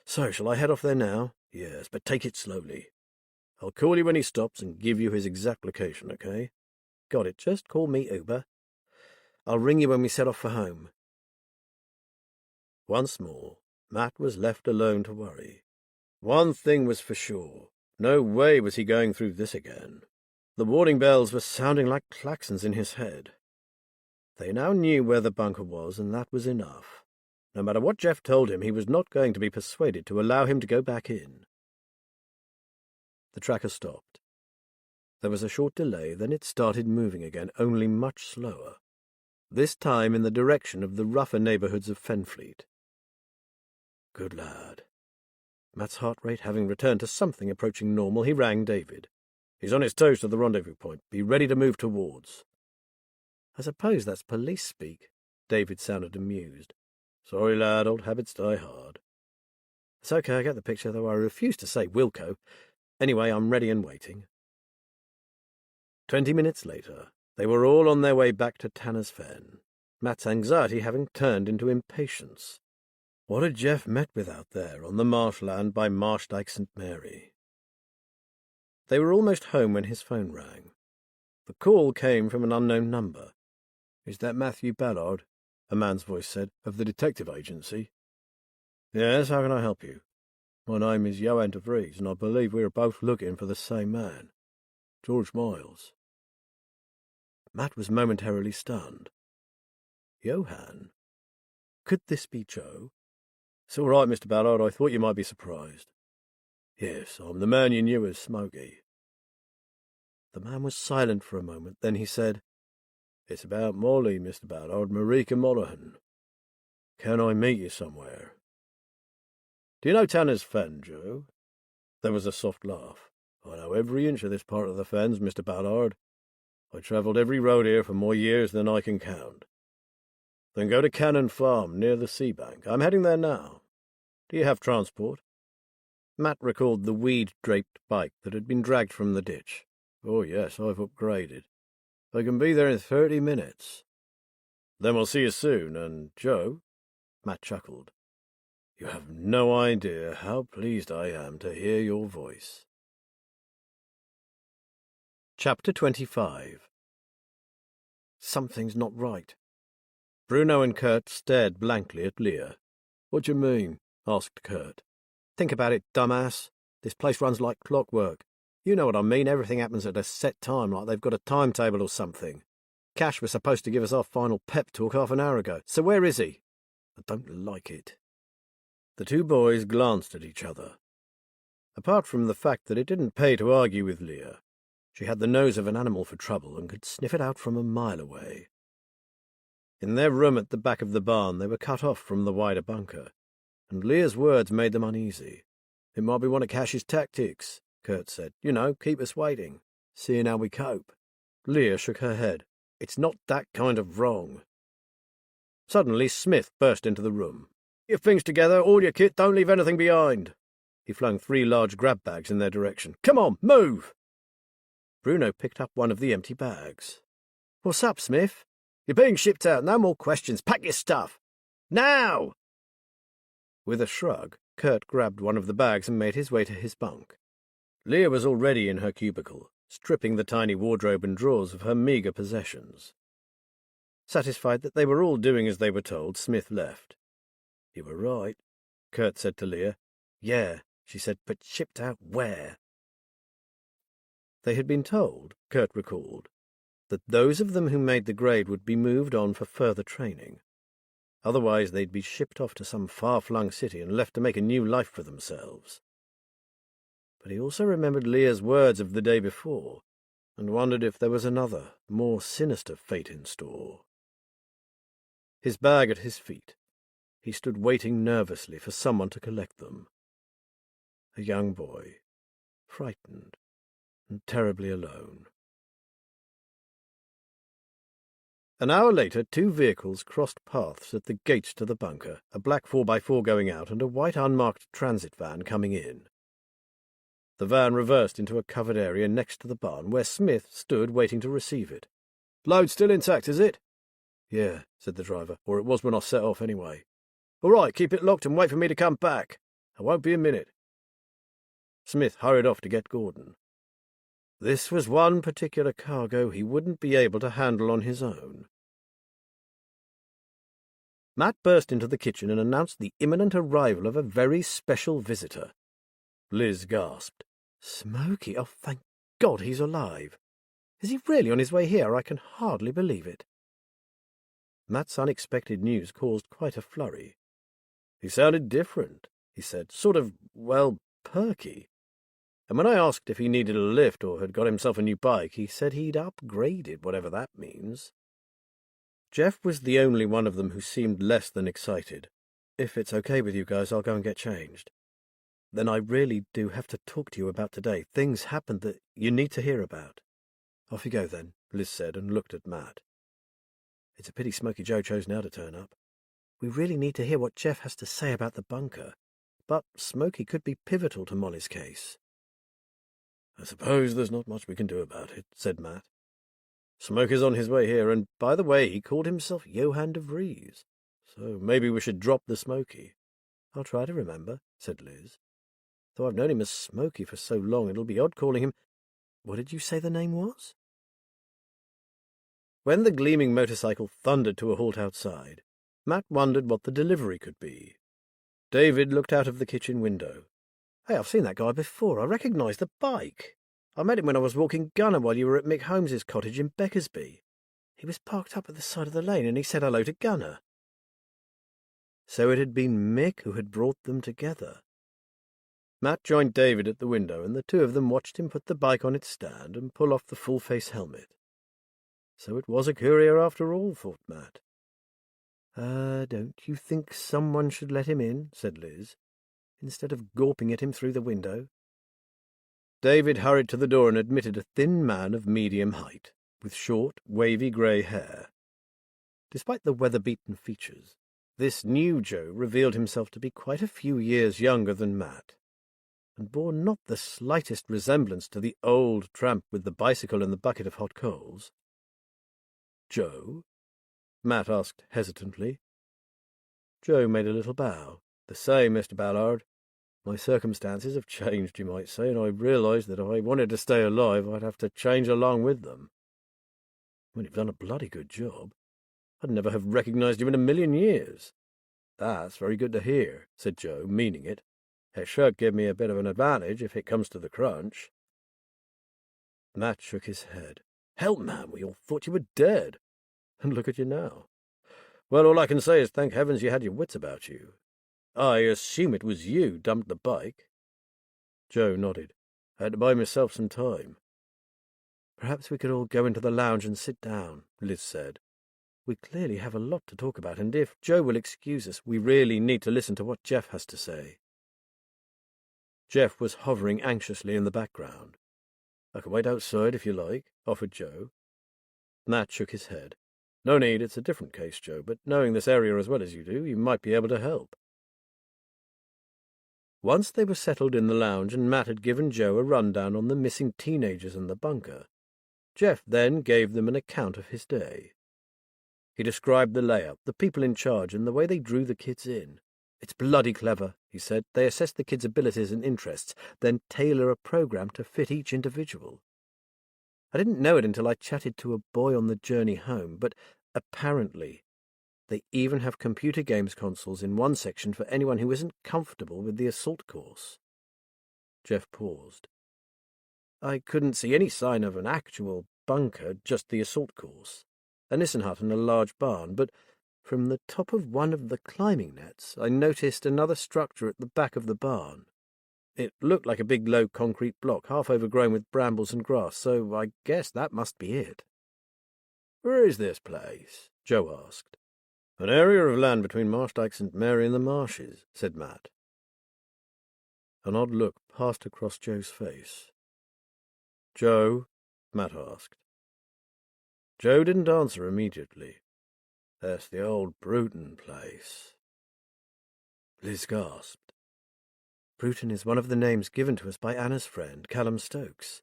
So, shall I head off there now? Yes, but take it slowly. I'll call you when he stops and give you his exact location, okay? Got it. Just call me Uber. I'll ring you when we set off for home. Once more, Matt was left alone to worry. One thing was for sure. No way was he going through this again. The warning bells were sounding like claxons in his head. They now knew where the bunker was, and that was enough. No matter what Jeff told him, he was not going to be persuaded to allow him to go back in. The tracker stopped. There was a short delay, then it started moving again, only much slower. This time in the direction of the rougher neighbourhoods of Fenfleet. Good lad. Matt's heart rate having returned to something approaching normal, he rang David. He's on his toes to the rendezvous point. Be ready to move towards. I suppose that's police speak. David sounded amused. Sorry, lad, old habits die hard. It's okay, I get the picture, though I refuse to say Wilco. Anyway, I'm ready and waiting. 20 minutes later, they were all on their way back to Tanner's Fen, Matt's anxiety having turned into impatience. What had Jeff met with out there on the marshland by Marshdyke St. Mary? They were almost home when his phone rang. The call came from an unknown number. Is that Matthew Ballard? A man's voice said, of the detective agency. Yes, how can I help you? My name is Johan de Vries, and I believe we are both looking for the same man, George Miles. Matt was momentarily stunned. Johan? Could this be Joe? It's all right, Mr. Ballard. I thought you might be surprised. Yes, I'm the man you knew as Smokey. The man was silent for a moment, then he said, It's about Molly, Mr. Ballard, Marika Monaghan. Can I meet you somewhere? Do you know Tanner's Fen, Joe? There was a soft laugh. I know every inch of this part of the fens, Mr. Ballard. I travelled every road here for more years than I can count. Then go to Cannon Farm, near the sea bank. I'm heading there now. Do you have transport? Matt recalled the weed-draped bike that had been dragged from the ditch. Oh, yes, I've upgraded. I can be there in 30 minutes. Then we'll see you soon, and Joe? Matt chuckled. You have no idea how pleased I am to hear your voice. Chapter 25. Something's not right. Bruno and Kurt stared blankly at Leah. What do you mean? Asked Kurt. Think about it, dumbass. This place runs like clockwork. You know what I mean. Everything happens at a set time, like they've got a timetable or something. Cash was supposed to give us our final pep talk half an hour ago. So where is he? I don't like it. The two boys glanced at each other. Apart from the fact that it didn't pay to argue with Leah, she had the nose of an animal for trouble and could sniff it out from a mile away. In their room at the back of the barn they were cut off from the wider bunker, and Leah's words made them uneasy. It might be one of Cash's tactics, Kurt said. You know, keep us waiting, seeing how we cope. Leah shook her head. It's not that kind of wrong. Suddenly Smith burst into the room. Your things together, all your kit, don't leave anything behind. He flung 3 large grab bags in their direction. Come on, move! Bruno picked up one of the empty bags. What's up, Smith? You're being shipped out, no more questions. Pack your stuff. Now! With a shrug, Kurt grabbed one of the bags and made his way to his bunk. Leah was already in her cubicle, stripping the tiny wardrobe and drawers of her meagre possessions. Satisfied that they were all doing as they were told, Smith left. You were right, Kurt said to Leah. Yeah, she said, but shipped out where? They had been told, Kurt recalled, that those of them who made the grade would be moved on for further training. Otherwise they'd be shipped off to some far-flung city and left to make a new life for themselves. But he also remembered Leah's words of the day before, and wondered if there was another, more sinister fate in store. His bag at his feet, he stood waiting nervously for someone to collect them. A young boy, frightened and terribly alone. An hour later, 2 vehicles crossed paths at the gates to the bunker, a black 4x4 going out and a white unmarked transit van coming in. The van reversed into a covered area next to the barn where Smith stood waiting to receive it. Load still intact, is it? Yeah, said the driver, or it was when I set off anyway. All right, keep it locked and wait for me to come back. I won't be a minute. Smith hurried off to get Gordon. This was one particular cargo he wouldn't be able to handle on his own. Matt burst into the kitchen and announced the imminent arrival of a very special visitor. Liz gasped. Smokey? Oh, thank God he's alive. Is he really on his way here? I can hardly believe it. Matt's unexpected news caused quite a flurry. He sounded different, he said, sort of, well, perky. And when I asked if he needed a lift or had got himself a new bike, he said he'd upgraded, whatever that means. Jeff was the only one of them who seemed less than excited. If it's okay with you guys, I'll go and get changed. Then I really do have to talk to you about today. Things happened that you need to hear about. Off you go then, Liz said and looked at Matt. It's a pity Smokey Joe chose now to turn up. We really need to hear what Jeff has to say about the bunker, but Smokey could be pivotal to Molly's case. I suppose there's not much we can do about it, said Matt. Smokey's on his way here, and by the way, he called himself Johann de Vries, so maybe we should drop the Smokey. I'll try to remember, said Liz. Though I've known him as Smokey for so long, it'll be odd calling him— What did you say the name was? When the gleaming motorcycle thundered to a halt outside, Matt wondered what the delivery could be. David looked out of the kitchen window. Hey, I've seen that guy before. I recognise the bike. I met him when I was walking Gunner while you were at Mick Holmes's cottage in Beckersby. He was parked up at the side of the lane and he said hello to Gunner. So it had been Mick who had brought them together. Matt joined David at the window and the two of them watched him put the bike on its stand and pull off the full-face helmet. So it was a courier after all, thought Matt. Don't you think someone should let him in, said Liz, instead of gawping at him through the window? David hurried to the door and admitted a thin man of medium height, with short, wavy grey hair. Despite the weather-beaten features, this new Joe revealed himself to be quite a few years younger than Matt, and bore not the slightest resemblance to the old tramp with the bicycle and the bucket of hot coals. Joe? Matt asked hesitantly. Joe made a little bow. The same, Mr. Ballard. My circumstances have changed, you might say, and I realised that if I wanted to stay alive, I'd have to change along with them. Well, you've done a bloody good job. I'd never have recognised you in a million years. That's very good to hear, said Joe, meaning it. It should give me a bit of an advantage if it comes to the crunch. Matt shook his head. Hell, man, we all thought you were dead. And look at you now. Well, all I can say is thank heavens you had your wits about you. I assume it was you dumped the bike. Joe nodded. I had to buy myself some time. Perhaps we could all go into the lounge and sit down, Liz said. We clearly have a lot to talk about, and if Joe will excuse us, we really need to listen to what Jeff has to say. Jeff was hovering anxiously in the background. I can wait outside if you like, offered Joe. Matt shook his head. No need, it's a different case, Joe, but knowing this area as well as you do, you might be able to help. Once they were settled in the lounge and Matt had given Joe a rundown on the missing teenagers and the bunker, Jeff then gave them an account of his day. He described the layout, the people in charge, and the way they drew the kids in. "It's bloody clever," he said. "They assess the kids' abilities and interests, then tailor a program to fit each individual. I didn't know it until I chatted to a boy on the journey home, but apparently they even have computer games consoles in one section for anyone who isn't comfortable with the assault course." Jeff paused. "I couldn't see any sign of an actual bunker, just the assault course, a Nissen hut and a large barn, but from the top of one of the climbing nets I noticed another structure at the back of the barn. It looked like a big low concrete block, half overgrown with brambles and grass, so I guess that must be it." "Where is this place?" Joe asked. "An area of land between Marshdyke St. Mary and the marshes," said Matt. An odd look passed across Joe's face. "Joe?" Matt asked. Joe didn't answer immediately. "That's the old Bruton place." Liz gasped. "Bruton is one of the names given to us by Anna's friend, Callum Stokes.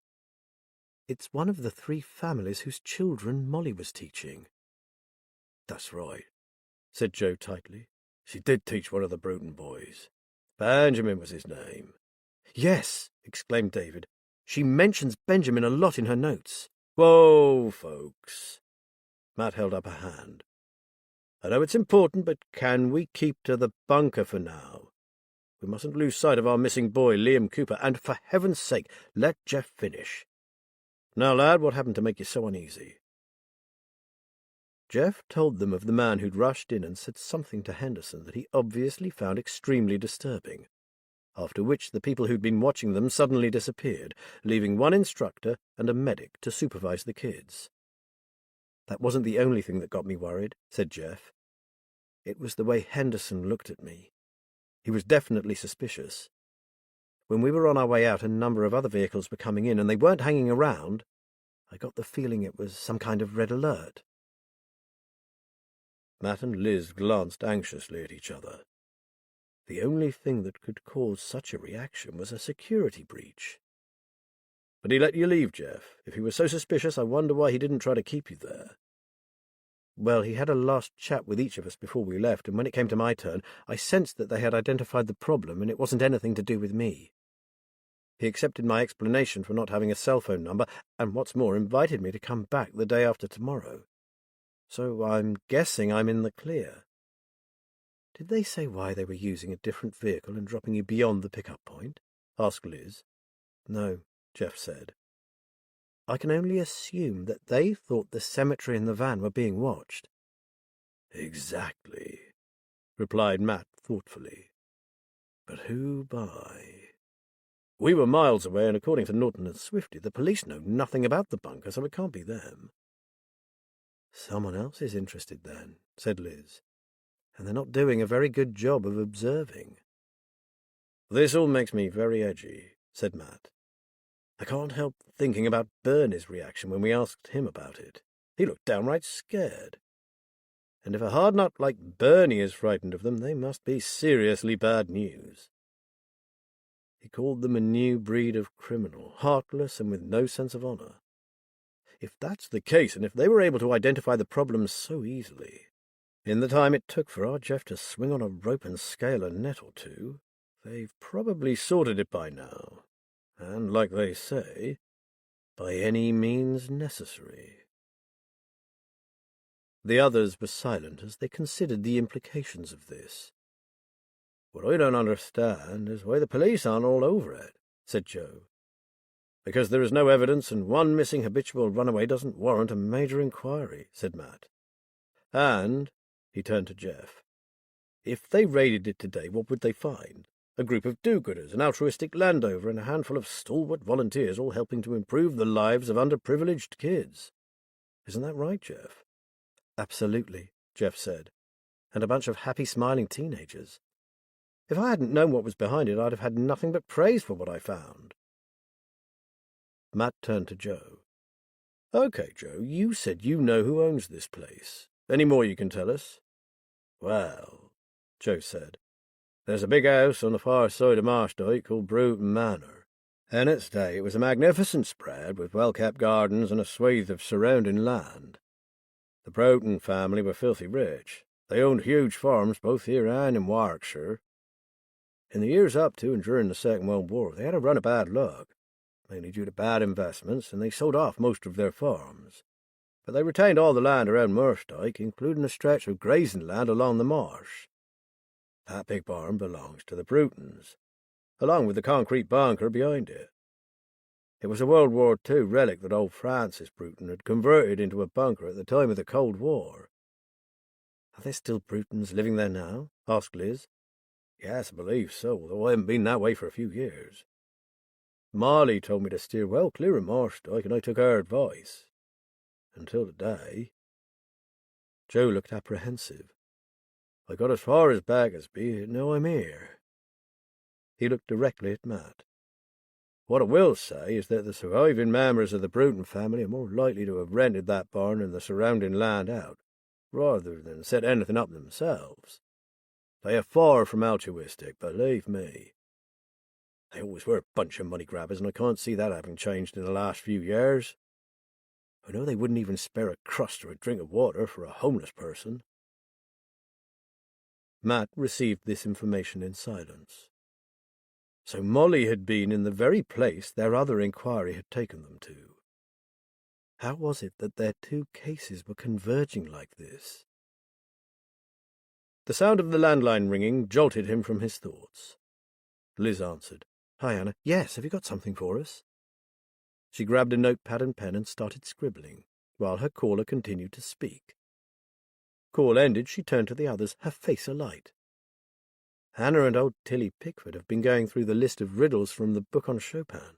It's one of the 3 families whose children Molly was teaching." "That's right," said Joe tightly. "She did teach one of the Bruton boys. Benjamin was his name." "Yes," exclaimed David. "She mentions Benjamin a lot in her notes." "Whoa, folks." Matt held up a hand. "I know it's important, but can we keep to the bunker for now? We mustn't lose sight of our missing boy, Liam Cooper, and for heaven's sake, let Jeff finish. Now, lad, what happened to make you so uneasy?" Jeff told them of the man who'd rushed in and said something to Henderson that he obviously found extremely disturbing, after which the people who'd been watching them suddenly disappeared, leaving one instructor and a medic to supervise the kids. "That wasn't the only thing that got me worried," said Jeff. "It was the way Henderson looked at me. He was definitely suspicious. When we were on our way out, a number of other vehicles were coming in, and they weren't hanging around. I got the feeling it was some kind of red alert." Matt and Liz glanced anxiously at each other. The only thing that could cause such a reaction was a security breach. "But he let you leave, Jeff. If he was so suspicious, I wonder why he didn't try to keep you there." "Well, he had a last chat with each of us before we left, and when it came to my turn, I sensed that they had identified the problem, and it wasn't anything to do with me. He accepted my explanation for not having a cell phone number, and what's more, invited me to come back the day after tomorrow. So I'm guessing I'm in the clear." "Did they say why they were using a different vehicle and dropping you beyond the pickup point?" asked Liz. "No," Jeff said. "I can only assume that they thought the cemetery and the van were being watched." "Exactly," replied Matt thoughtfully. "But who by?" "We were miles away, and according to Norton and Swifty, the police know nothing about the bunker, so it can't be them." "Someone else is interested then," said Liz. "And they're not doing a very good job of observing." "This all makes me very edgy," said Matt. "I can't help thinking about Bernie's reaction when we asked him about it. He looked downright scared. And if a hard nut like Bernie is frightened of them, they must be seriously bad news. He called them a new breed of criminal, heartless and with no sense of honor. If that's the case, and if they were able to identify the problem so easily, in the time it took for our Jeff to swing on a rope and scale a net or two, they've probably sorted it by now. And, like they say, by any means necessary." The others were silent as they considered the implications of this. "What I don't understand is why the police aren't all over it," said Joe. "Because there is no evidence, and one missing habitual runaway doesn't warrant a major inquiry," said Matt. "And," he turned to Jeff, "if they raided it today, what would they find? A group of do-gooders, an altruistic landowner, and a handful of stalwart volunteers all helping to improve the lives of underprivileged kids. Isn't that right, Jeff?" "Absolutely," Jeff said. "And a bunch of happy, smiling teenagers. If I hadn't known what was behind it, I'd have had nothing but praise for what I found. Matt turned to Joe. Okay, Joe, you said you know who owns this place. Any more you can tell us? Well, Joe said, there's a big house on the far side of Marshdyke called Bruton Manor. In its day it was a magnificent spread with well-kept gardens and a swathe of surrounding land. The Bruton family were filthy rich. They owned huge farms both here and in Warwickshire. In the years up to and during the Second World War, they had a run of bad luck, mainly due to bad investments, and they sold off most of their farms. But they retained all the land around Marshdyke, including a stretch of grazing land along the marsh. That big barn belongs to the Brutons, along with the concrete bunker behind it. It was a World War II relic that old Francis Bruton had converted into a bunker at the time of the Cold War. Are there still Brutons living there now? Asked Liz. Yes, I believe so, although I haven't been that way for a few years. Molly told me to steer well clear of Marshdyke, and I took her advice. Until today. Joe looked apprehensive. I got as far as Baggersby, and now I'm here. He looked directly at Matt. What I will say is that the surviving members of the Bruton family are more likely to have rented that barn and the surrounding land out, rather than set anything up themselves. They are far from altruistic, believe me. They always were a bunch of money grabbers, and I can't see that having changed in the last few years. I know they wouldn't even spare a crust or a drink of water for a homeless person. Matt received this information in silence. So Molly had been in the very place their other inquiry had taken them to. How was it that their two cases were converging like this? The sound of the landline ringing jolted him from his thoughts. Liz answered. Hi, Anna. Yes, have you got something for us? She grabbed a notepad and pen and started scribbling, while her caller continued to speak. Call ended, she turned to the others, her face alight. Anna and old Tilly Pickford have been going through the list of riddles from the book on Chopin.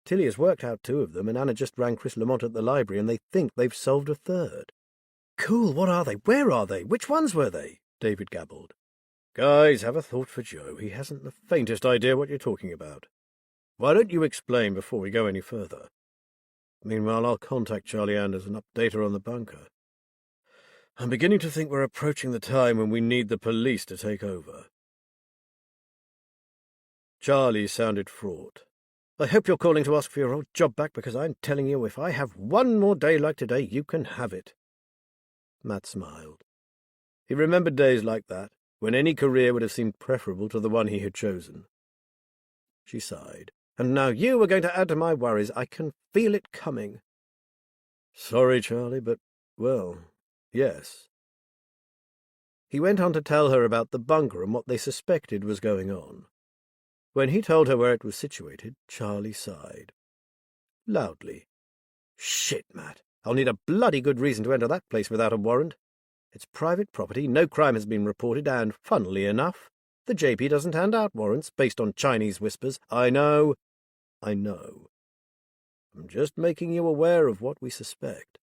Tilly has worked out 2 of them, and Anna just rang Chris Lamont at the library, and they think they've solved a 3rd. Cool, what are they? Where are they? Which ones were they? David gabbled. Guys, have a thought for Joe. He hasn't the faintest idea what you're talking about. Why don't you explain before we go any further? Meanwhile, I'll contact Charlie Anders and update her on the bunker. I'm beginning to think we're approaching the time when we need the police to take over. Charlie sounded fraught. I hope you're calling to ask for your old job back, because I'm telling you, if I have one more day like today, you can have it. Matt smiled. He remembered days like that, when any career would have seemed preferable to the one he had chosen. She sighed. And now you are going to add to my worries. I can feel it coming. Sorry, Charlie, but, well, yes. He went on to tell her about the bunker and what they suspected was going on. When he told her where it was situated, Charlie sighed. Loudly. Shit, Matt. I'll need a bloody good reason to enter that place without a warrant. It's private property, no crime has been reported, and, funnily enough, the JP doesn't hand out warrants based on Chinese whispers. I know. I'm just making you aware of what we suspect.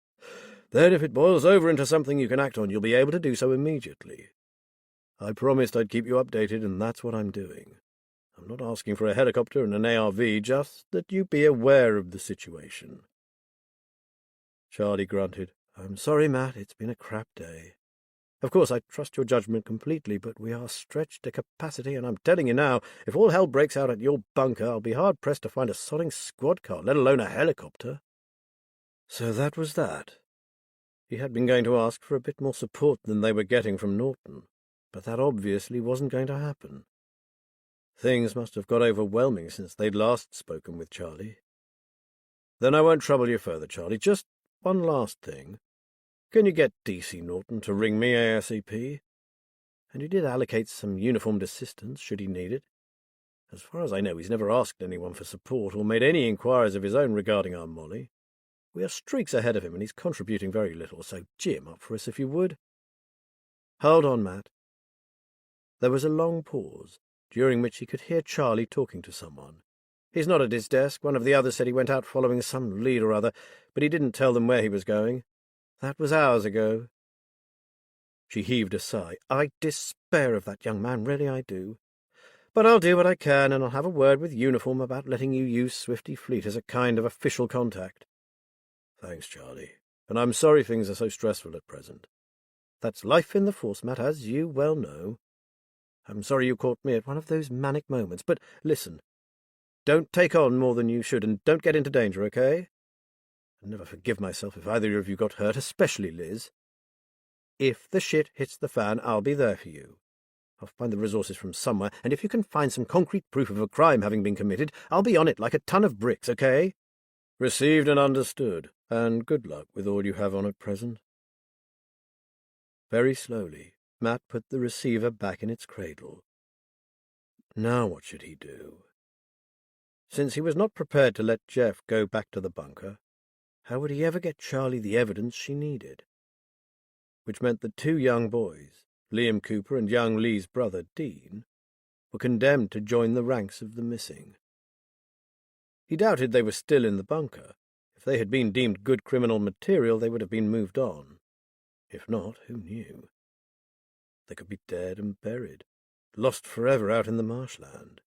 Then if it boils over into something you can act on, you'll be able to do so immediately. I promised I'd keep you updated, and that's what I'm doing. I'm not asking for a helicopter and an ARV, just that you be aware of the situation. Charlie grunted. I'm sorry, Matt, it's been a crap day. Of course, I trust your judgment completely, but we are stretched to capacity, and I'm telling you now, if all hell breaks out at your bunker, I'll be hard-pressed to find a sodding squad car, let alone a helicopter. So that was that. He had been going to ask for a bit more support than they were getting from Norton, but that obviously wasn't going to happen. Things must have got overwhelming since they'd last spoken with Charlie. Then I won't trouble you further, Charlie. Just one last thing. Can you get DC Norton to ring me ASAP? And you did allocate some uniformed assistance, should he need it. As far as I know, he's never asked anyone for support or made any inquiries of his own regarding our Molly. We are streaks ahead of him, and he's contributing very little, so gee him up for us if you would. Hold on, Matt. There was a long pause, during which he could hear Charlie talking to someone. He's not at his desk. One of the others said he went out following some lead or other, but he didn't tell them where he was going. That was hours ago. She heaved a sigh. I despair of that young man, really I do. But I'll do what I can, and I'll have a word with Uniform about letting you use Swifty Fleet as a kind of official contact. Thanks, Charlie. And I'm sorry things are so stressful at present. That's life in the Force, Matt, as you well know. I'm sorry you caught me at one of those manic moments, but listen, don't take on more than you should, and don't get into danger, okay? I'd never forgive myself if either of you got hurt, especially Liz. If the shit hits the fan, I'll be there for you. I'll find the resources from somewhere, and if you can find some concrete proof of a crime having been committed, I'll be on it like a ton of bricks, okay? Received and understood, and good luck with all you have on at present. Very slowly, Matt put the receiver back in its cradle. Now what should he do? Since he was not prepared to let Jeff go back to the bunker, how would he ever get Charlie the evidence she needed? Which meant the two young boys, Liam Cooper and young Lee's brother, Dean, were condemned to join the ranks of the missing. He doubted they were still in the bunker. If they had been deemed good criminal material, they would have been moved on. If not, who knew? They could be dead and buried, lost forever out in the marshland.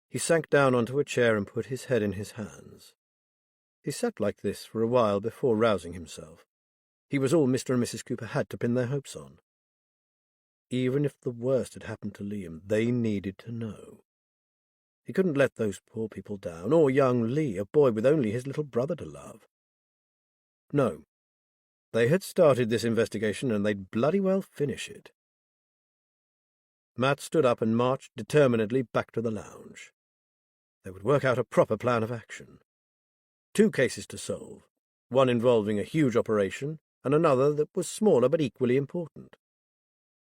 He sank down onto a chair and put his head in his hands. He sat like this for a while before rousing himself. He was all Mr. and Mrs. Cooper had to pin their hopes on. Even if the worst had happened to Liam, they needed to know. He couldn't let those poor people down, or young Lee, a boy with only his little brother to love. No. They had started this investigation, and they'd bloody well finish it. Matt stood up and marched determinedly back to the lounge. They would work out a proper plan of action. 2 cases to solve, one involving a huge operation, and another that was smaller but equally important.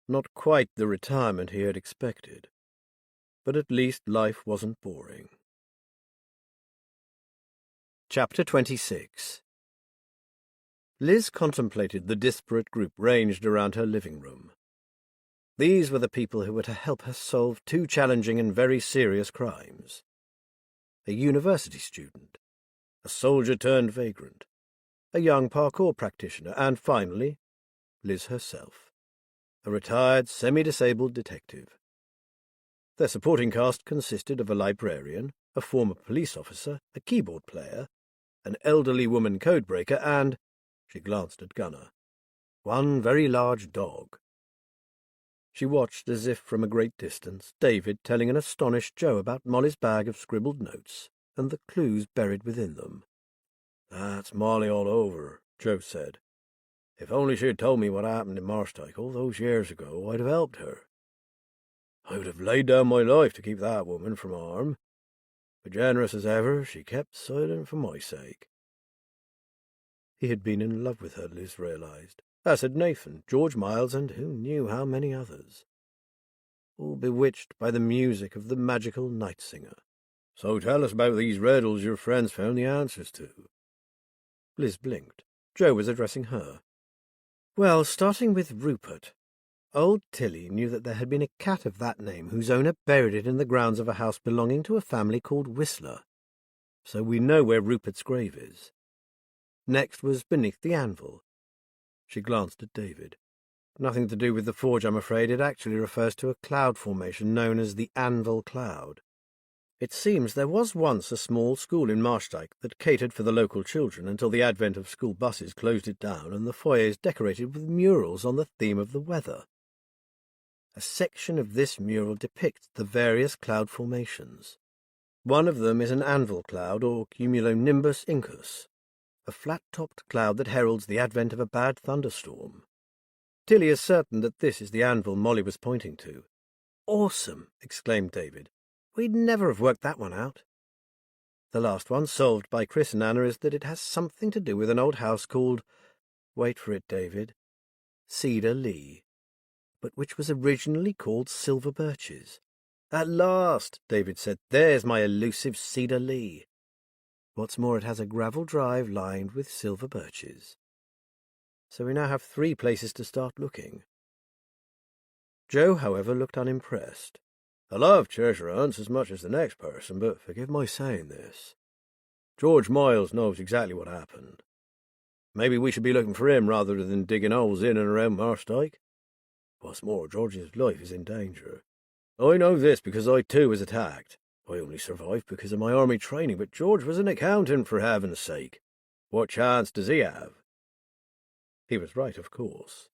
Not quite the retirement he had expected, but at least life wasn't boring. Chapter 26. Liz contemplated the disparate group ranged around her living room. These were the people who were to help her solve 2 challenging and very serious crimes. A university student, a soldier-turned-vagrant, a young parkour practitioner, and finally, Liz herself, a retired, semi-disabled detective. Their supporting cast consisted of a librarian, a former police officer, a keyboard player, an elderly woman codebreaker, and, she glanced at Gunnar, one very large dog. She watched as if from a great distance, David telling an astonished Joe about Molly's bag of scribbled notes and the clues buried within them. "That's Molly all over," Joe said. "If only she had told me what happened in Marstyke all those years ago, I'd have helped her. I would have laid down my life to keep that woman from harm. But generous as ever, she kept silent for my sake." He had been in love with her, Liz realized, as had Nathan, George Miles, and who knew how many others. All bewitched by the music of the magical night singer. "So tell us about these riddles your friends found the answers to." Liz blinked. Joe was addressing her. Well, starting with Rupert. Old Tilly knew that there had been a cat of that name whose owner buried it in the grounds of a house belonging to a family called Whistler. So we know where Rupert's grave is. Next was beneath the anvil. She glanced at David. Nothing to do with the forge, I'm afraid. It actually refers to a cloud formation known as the Anvil Cloud. It seems there was once a small school in Marstyke that catered for the local children until the advent of school buses closed it down and the foyers decorated with murals on the theme of the weather. A section of this mural depicts the various cloud formations. One of them is an anvil cloud, or cumulonimbus incus, a flat-topped cloud that heralds the advent of a bad thunderstorm. Tilly is certain that this is the anvil Molly was pointing to. "Awesome!" exclaimed David. "We'd never have worked that one out." The last one, solved by Chris and Anna, is that it has something to do with an old house called, wait for it, David, Cedar Lee, but which was originally called Silver Birches. "At last," David said. "There's my elusive Cedar Lee. What's more, it has a gravel drive lined with silver birches. So we now have 3 places to start looking." Joe, however, looked unimpressed. "I love treasure hunts as much as the next person, but forgive my saying this. George Miles knows exactly what happened. Maybe we should be looking for him rather than digging holes in and around Marstyke. What's more, George's life is in danger. I know this because I too was attacked. I only survived because of my army training, but George was an accountant, for heaven's sake. What chance does he have? He was right, of course.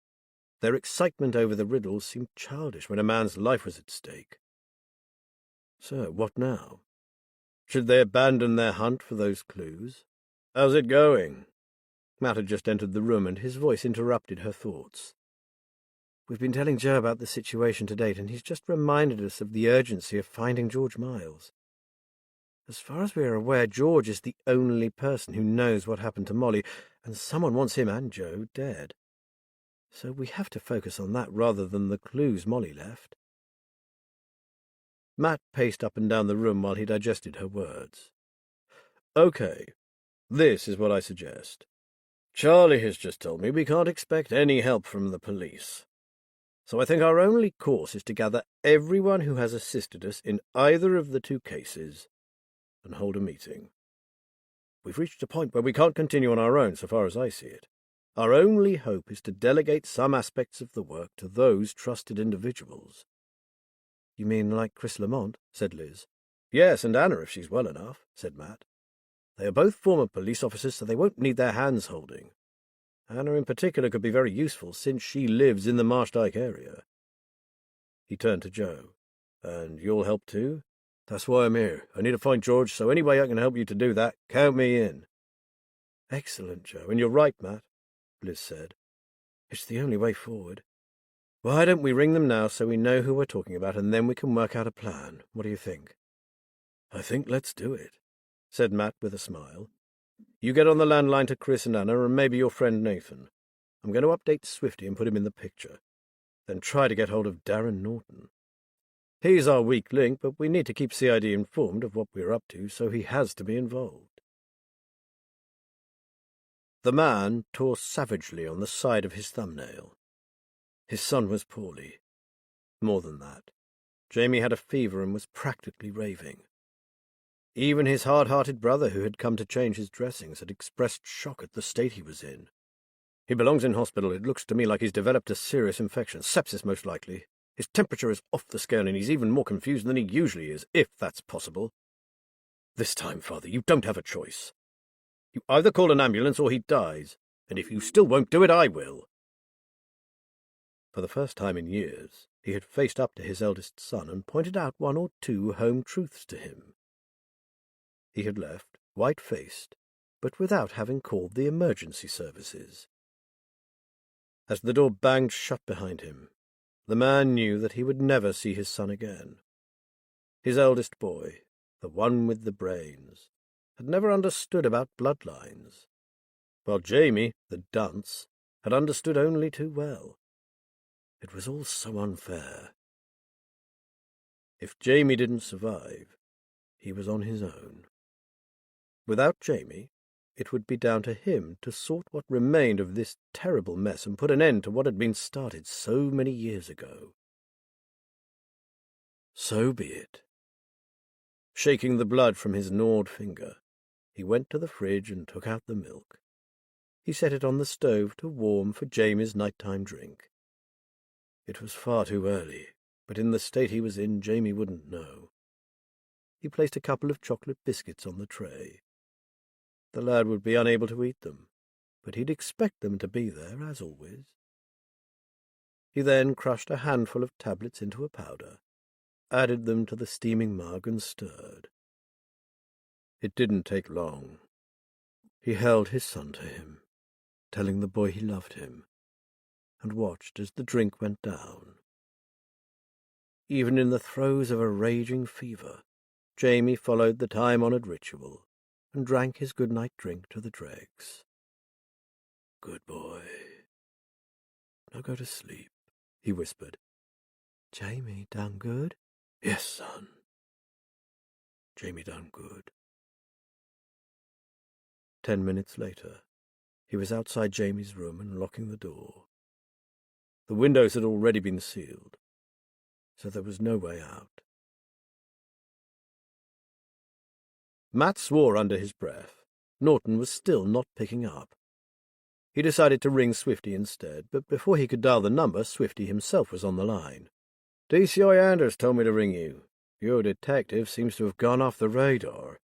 Their excitement over the riddles seemed childish when a man's life was at stake. So, what now? Should they abandon their hunt for those clues? How's it going? Matt had just entered the room, and his voice interrupted her thoughts. We've been telling Joe about the situation to date, and he's just reminded us of the urgency of finding George Miles. As far as we are aware, George is the only person who knows what happened to Molly, and someone wants him and Joe dead. So we have to focus on that rather than the clues Molly left. Matt paced up and down the room while he digested her words. Okay, this is what I suggest. Charlie has just told me we can't expect any help from the police. So I think our only course is to gather everyone who has assisted us in either of the two cases and hold a meeting. We've reached a point where we can't continue on our own, so far as I see it. Our only hope is to delegate some aspects of the work to those trusted individuals. You mean like Chris Lamont? Said Liz. Yes, and Anna if she's well enough, said Matt. They are both former police officers, so they won't need their hands-holding. Anna in particular could be very useful, since she lives in the Marsh-Dyke area. He turned to Joe. And you'll help too? That's why I'm here. I need to find George, so any way I can help you to do that, count me in. Excellent, Joe, and you're right, Matt, Liz said. It's the only way forward. Why don't we ring them now so we know who we're talking about, and then we can work out a plan? What do you think? I think let's do it, said Matt with a smile. You get on the landline to Chris and Anna, and maybe your friend Nathan. I'm going to update Swifty and put him in the picture. Then try to get hold of Darren Norton. He's our weak link, but we need to keep CID informed of what we're up to, so he has to be involved. The man tore savagely on the side of his thumbnail. His son was poorly. More than that, Jamie had a fever and was practically raving. Even his hard-hearted brother, who had come to change his dressings, had expressed shock at the state he was in. He belongs in hospital. It looks to me like he's developed a serious infection, sepsis most likely. His temperature is off the scale, and he's even more confused than he usually is, if that's possible. This time, Father, you don't have a choice. You either call an ambulance or he dies, and if you still won't do it, I will. For the first time in years, he had faced up to his eldest son and pointed out one or two home truths to him. He had left, white-faced, but without having called the emergency services. As the door banged shut behind him, the man knew that he would never see his son again. His eldest boy, the one with the brains, had never understood about bloodlines, while Jamie, the dunce, had understood only too well. It was all so unfair. If Jamie didn't survive, he was on his own. Without Jamie, it would be down to him to sort what remained of this terrible mess and put an end to what had been started so many years ago. So be it. Shaking the blood from his gnawed finger, he went to the fridge and took out the milk. He set it on the stove to warm for Jamie's nighttime drink. It was far too early, but in the state he was in, Jamie wouldn't know. He placed a couple of chocolate biscuits on the tray. The lad would be unable to eat them, but he'd expect them to be there, as always. He then crushed a handful of tablets into a powder, added them to the steaming mug, and stirred. It didn't take long. He held his son to him, telling the boy he loved him, and watched as the drink went down. Even in the throes of a raging fever, Jamie followed the time-honoured ritual and drank his good-night drink to the dregs. "Good boy. Now go to sleep," he whispered. "Jamie done good?" "Yes, son. Jamie done good." 10 minutes later, he was outside Jamie's room and locking the door. The windows had already been sealed, so there was no way out. Matt swore under his breath. Norton was still not picking up. He decided to ring Swifty instead, but before he could dial the number, Swifty himself was on the line. DCI Anders told me to ring you. Your detective seems to have gone off the radar.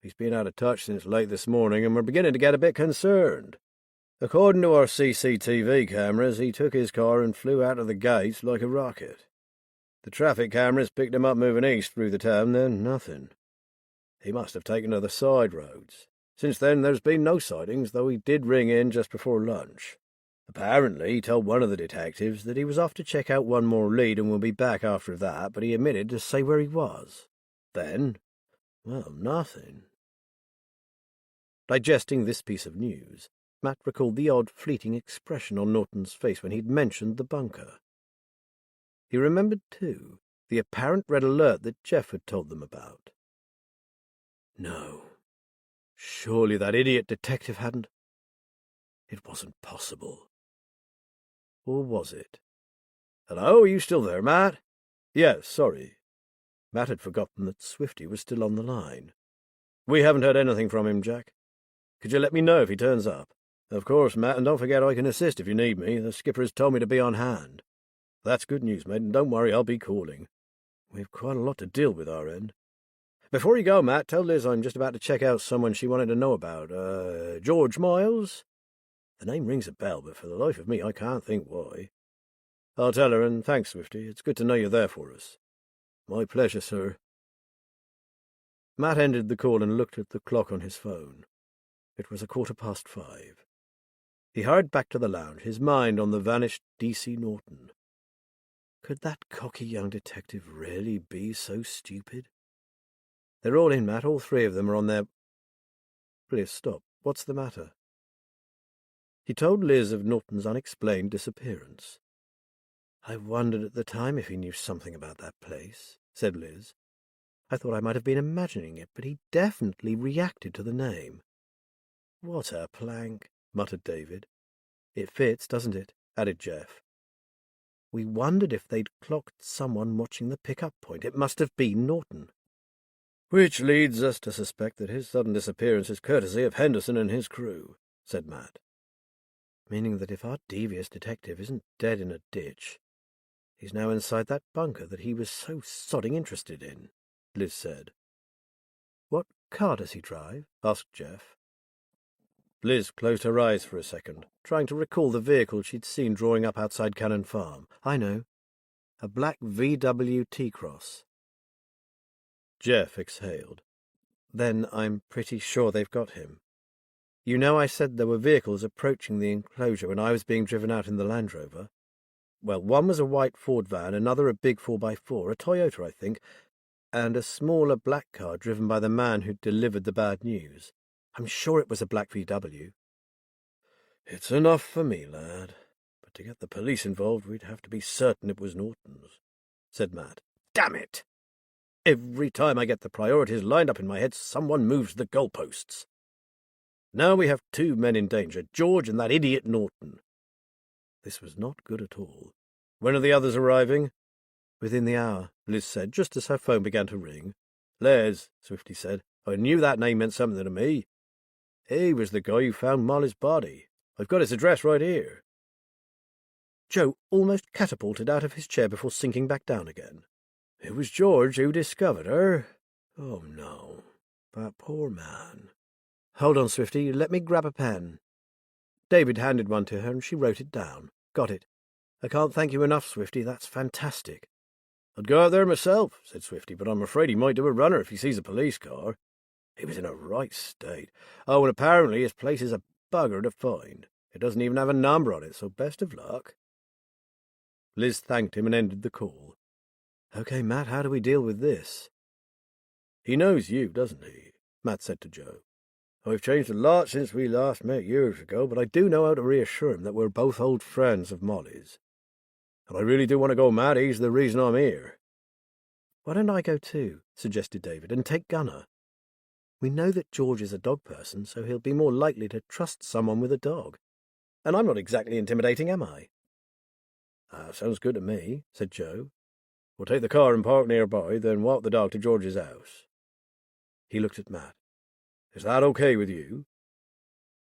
He's been out of touch since late this morning, and we're beginning to get a bit concerned. According to our CCTV cameras, he took his car and flew out of the gates like a rocket. The traffic cameras picked him up moving east through the town, then nothing. He must have taken to the side roads. Since then, there's been no sightings, though he did ring in just before lunch. Apparently, he told one of the detectives that he was off to check out one more lead and will be back after that, but he omitted to say where he was. Then, well, nothing. Digesting this piece of news, Matt recalled the odd, fleeting expression on Norton's face when he'd mentioned the bunker. He remembered, too, the apparent red alert that Jeff had told them about. No. Surely that idiot detective hadn't. It wasn't possible. Or was it? Hello, are you still there, Matt? Yes, sorry. Matt had forgotten that Swifty was still on the line. We haven't heard anything from him, Jack. Could you let me know if he turns up? Of course, Matt, and don't forget I can assist if you need me. The skipper has told me to be on hand. That's good news, mate, and don't worry, I'll be calling. We've quite a lot to deal with our end. Before you go, Matt, tell Liz I'm just about to check out someone she wanted to know about. George Miles? The name rings a bell, but for the life of me I can't think why. I'll tell her, and thanks, Swifty. It's good to know you're there for us. My pleasure, sir. Matt ended the call and looked at the clock on his phone. It was 5:15. He hurried back to the lounge, his mind on the vanished D.C. Norton. Could that cocky young detective really be so stupid? They're all in, Matt. All three of them are on their... Please stop. What's the matter? He told Liz of Norton's unexplained disappearance. I wondered at the time if he knew something about that place, said Liz. I thought I might have been imagining it, but he definitely reacted to the name. What a plank, muttered David. It fits, doesn't it? Added Jeff. We wondered if they'd clocked someone watching the pick-up point. It must have been Norton. Which leads us to suspect that his sudden disappearance is courtesy of Henderson and his crew, said Matt. Meaning that if our devious detective isn't dead in a ditch, he's now inside that bunker that he was so sodding interested in, Liz said. What car does he drive? Asked Jeff. Liz closed her eyes for a second, trying to recall the vehicle she'd seen drawing up outside Cannon Farm. I know. A black VW T-Cross. Jeff exhaled. Then I'm pretty sure they've got him. You know I said there were vehicles approaching the enclosure when I was being driven out in the Land Rover? Well, one was a white Ford van, another a big 4x4, a Toyota, I think, and a smaller black car driven by the man who delivered the bad news. I'm sure it was a black VW. It's enough for me, lad. But to get the police involved, we'd have to be certain it was Norton's, said Matt. Damn it! Every time I get the priorities lined up in my head, someone moves the goalposts. Now we have two men in danger, George and that idiot Norton. This was not good at all. When are the others arriving? Within the hour, Liz said, just as her phone began to ring. Les, Swifty said. I knew that name meant something to me. He was the guy who found Molly's body. I've got his address right here. Joe almost catapulted out of his chair before sinking back down again. It was George who discovered her. Oh, no. That poor man. Hold on, Swifty. Let me grab a pen. David handed one to her and she wrote it down. Got it. I can't thank you enough, Swifty. That's fantastic. I'd go out there myself, said Swifty, but I'm afraid he might do a runner if he sees a police car. He was in a right state. Oh, and apparently his place is a bugger to find. It doesn't even have a number on it, so best of luck. Liz thanked him and ended the call. Okay, Matt, how do we deal with this? He knows you, doesn't he? Matt said to Joe. I've changed a lot since we last met years ago, but I do know how to reassure him that we're both old friends of Molly's. And I really do want to go, Matt. He's the reason I'm here. Why don't I go too, suggested David, and take Gunner? We know that George is a dog person, so he'll be more likely to trust someone with a dog. And I'm not exactly intimidating, am I? Sounds good to me, said Joe. We'll take the car and park nearby, then walk the dog to George's house. He looked at Matt. Is that okay with you?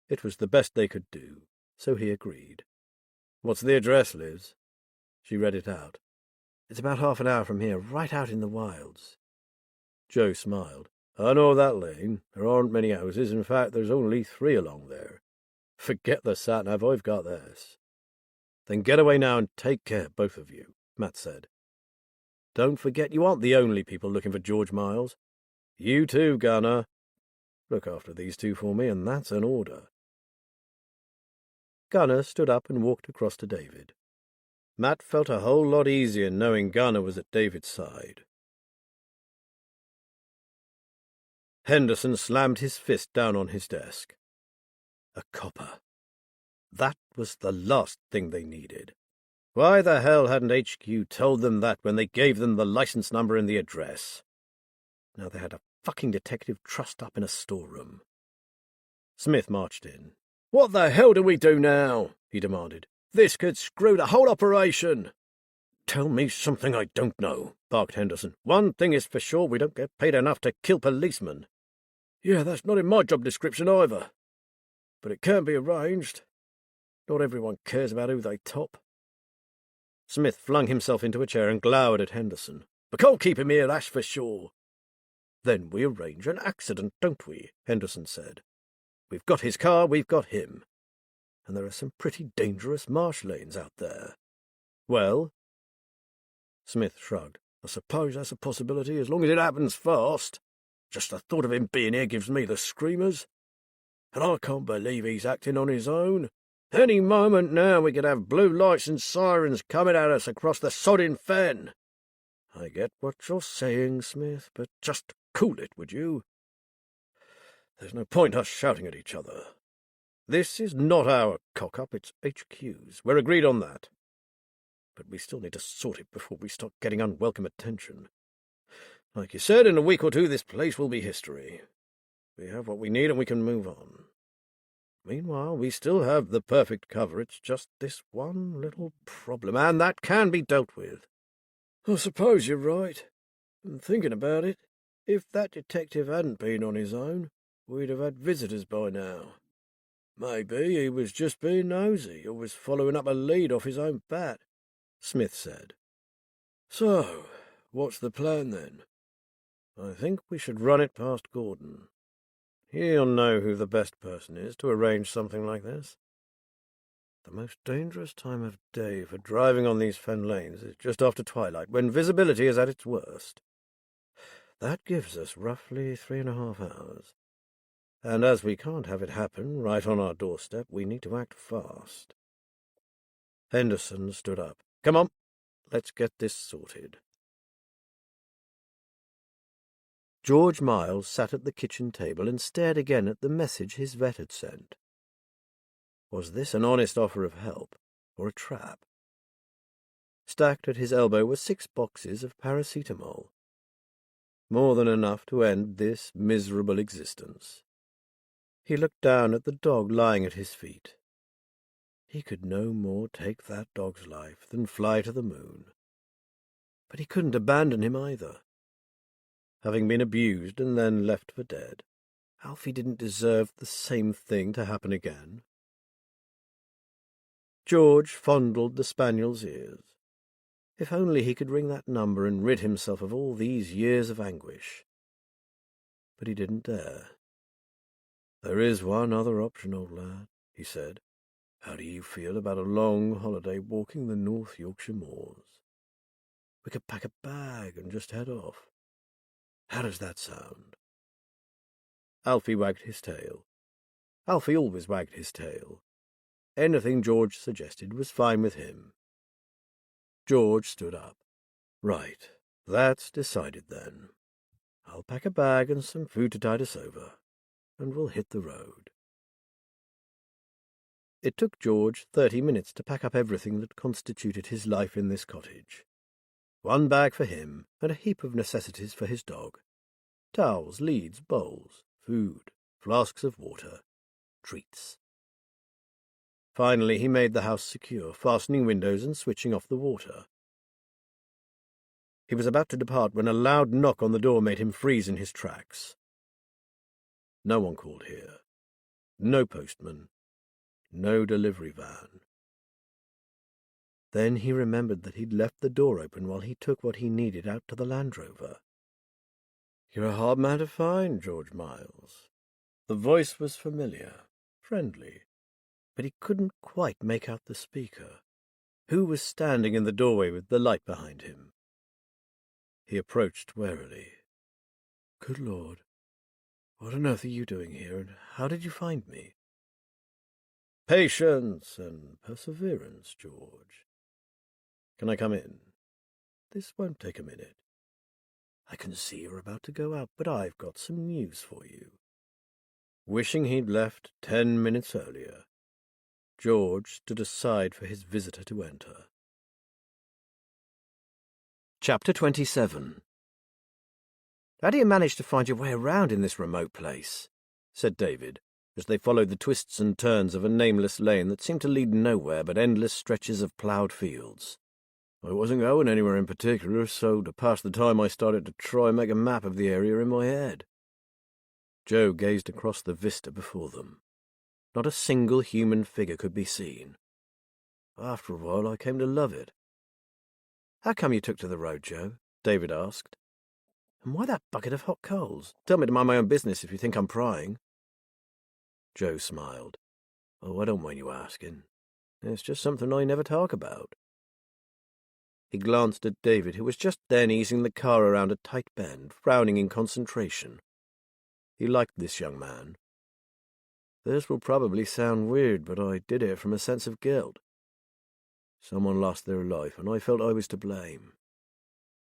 It was the best they could do, so he agreed. What's the address, Liz? She read it out. It's about half an hour from here, right out in the wilds. Joe smiled. I know that lane. There aren't many houses. In fact, there's only 3 along there. Forget the sat-nav, I've got this. Then get away now and take care, both of you, Matt said. Don't forget you aren't the only people looking for George Miles. You too, Gunner. Look after these 2 for me, and that's an order. Gunner stood up and walked across to David. Matt felt a whole lot easier knowing Gunner was at David's side. Henderson slammed his fist down on his desk. A copper. That was the last thing they needed. Why the hell hadn't HQ told them that when they gave them the license number and the address? Now they had a fucking detective trussed up in a storeroom. Smith marched in. What the hell do we do now? He demanded. This could screw the whole operation. Tell me something I don't know, barked Henderson. One thing is for sure, we don't get paid enough to kill policemen. Yeah, that's not in my job description either. But it can be arranged. Not everyone cares about who they top. Smith flung himself into a chair and glowered at Henderson. We can't keep him here, that's for sure. Then we arrange an accident, don't we? Henderson said. We've got his car, we've got him. And there are some pretty dangerous marsh lanes out there. Well? Smith shrugged. I suppose that's a possibility, as long as it happens fast. Just the thought of him being here gives me the screamers. And I can't believe he's acting on his own. Any moment now we could have blue lights and sirens coming at us across the sodding fen. I get what you're saying, Smith, but just cool it, would you? There's no point us shouting at each other. This is not our cock-up, it's HQ's. We're agreed on that. But we still need to sort it before we start getting unwelcome attention. Like you said, in a week or 2 this place will be history. We have what we need and we can move on. Meanwhile, we still have the perfect cover. It's just this one little problem, and that can be dealt with. I suppose you're right. And thinking about it, if that detective hadn't been on his own, we'd have had visitors by now. Maybe he was just being nosy, or was following up a lead off his own bat, Smith said. So, what's the plan then? I think we should run it past Gordon. He'll know who the best person is to arrange something like this. The most dangerous time of day for driving on these fen lanes is just after twilight, when visibility is at its worst. That gives us roughly 3.5 hours. And as we can't have it happen right on our doorstep, we need to act fast. Henderson stood up. Come on, let's get this sorted. George Miles sat at the kitchen table and stared again at the message his vet had sent. Was this an honest offer of help, or a trap? Stacked at his elbow were 6 boxes of paracetamol. More than enough to end this miserable existence. He looked down at the dog lying at his feet. He could no more take that dog's life than fly to the moon. But he couldn't abandon him either. Having been abused and then left for dead, Alfie didn't deserve the same thing to happen again. George fondled the spaniel's ears. If only he could ring that number and rid himself of all these years of anguish. But he didn't dare. There is one other option, old lad, he said. How do you feel about a long holiday walking the North Yorkshire moors? We could pack a bag and just head off. How does that sound? Alfie wagged his tail. Alfie always wagged his tail. Anything George suggested was fine with him. George stood up. Right, that's decided then. I'll pack a bag and some food to tide us over, and we'll hit the road. It took George 30 minutes to pack up everything that constituted his life in this cottage. 1 bag for him, and a heap of necessities for his dog. Towels, leads, bowls, food, flasks of water, treats. Finally he made the house secure, fastening windows and switching off the water. He was about to depart when a loud knock on the door made him freeze in his tracks. No one called here. No postman. No delivery van. Then he remembered that he'd left the door open while he took what he needed out to the Land Rover. "You're a hard man to find, George Miles." The voice was familiar, friendly, but he couldn't quite make out the speaker. Who was standing in the doorway with the light behind him? He approached warily. "Good Lord, what on earth are you doing here, and how did you find me?" "Patience and perseverance, George. Can I come in?" "This won't take a minute. I can see you're about to go out, but I've got some news for you." Wishing he'd left 10 minutes earlier, George stood aside for his visitor to enter. Chapter 27. "How do you manage to find your way around in this remote place?" said David, as they followed the twists and turns of a nameless lane that seemed to lead nowhere but endless stretches of ploughed fields. "I wasn't going anywhere in particular, so to pass the time I started to try and make a map of the area in my head." Joe gazed across the vista before them. Not a single human figure could be seen. "After a while I came to love it." "How come you took to the road, Joe?" David asked. "And why that bucket of hot coals? Tell me to mind my own business if you think I'm prying." Joe smiled. "Oh, I don't mind you asking. It's just something I never talk about." He glanced at David, who was just then easing the car around a tight bend, frowning in concentration. He liked this young man. "This will probably sound weird, but I did it from a sense of guilt. Someone lost their life, and I felt I was to blame.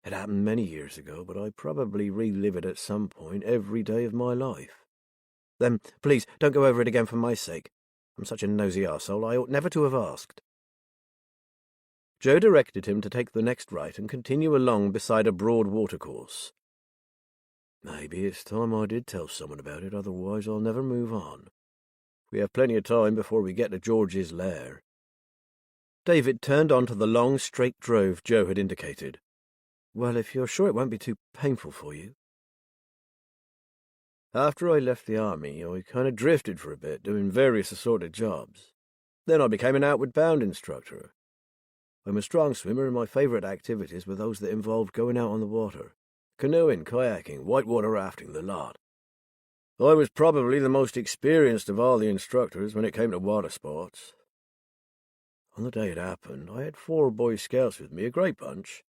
It happened many years ago, but I probably relive it at some point every day of my life." "Then, please, don't go over it again for my sake. I'm such a nosy arsehole, I ought never to have asked." Joe directed him to take the next right and continue along beside a broad watercourse. "Maybe it's time I did tell someone about it, otherwise I'll never move on. We have plenty of time before we get to George's lair." David turned on to the long, straight drove Joe had indicated. "Well, if you're sure it won't be too painful for you." "After I left the army, I kind of drifted for a bit, doing various assorted jobs. Then I became an outward-bound instructor. I'm a strong swimmer, and my favourite activities were those that involved going out on the water. Canoeing, kayaking, whitewater rafting, the lot. I was probably the most experienced of all the instructors when it came to water sports. On the day it happened, I had 4 Boy Scouts with me, a great bunch.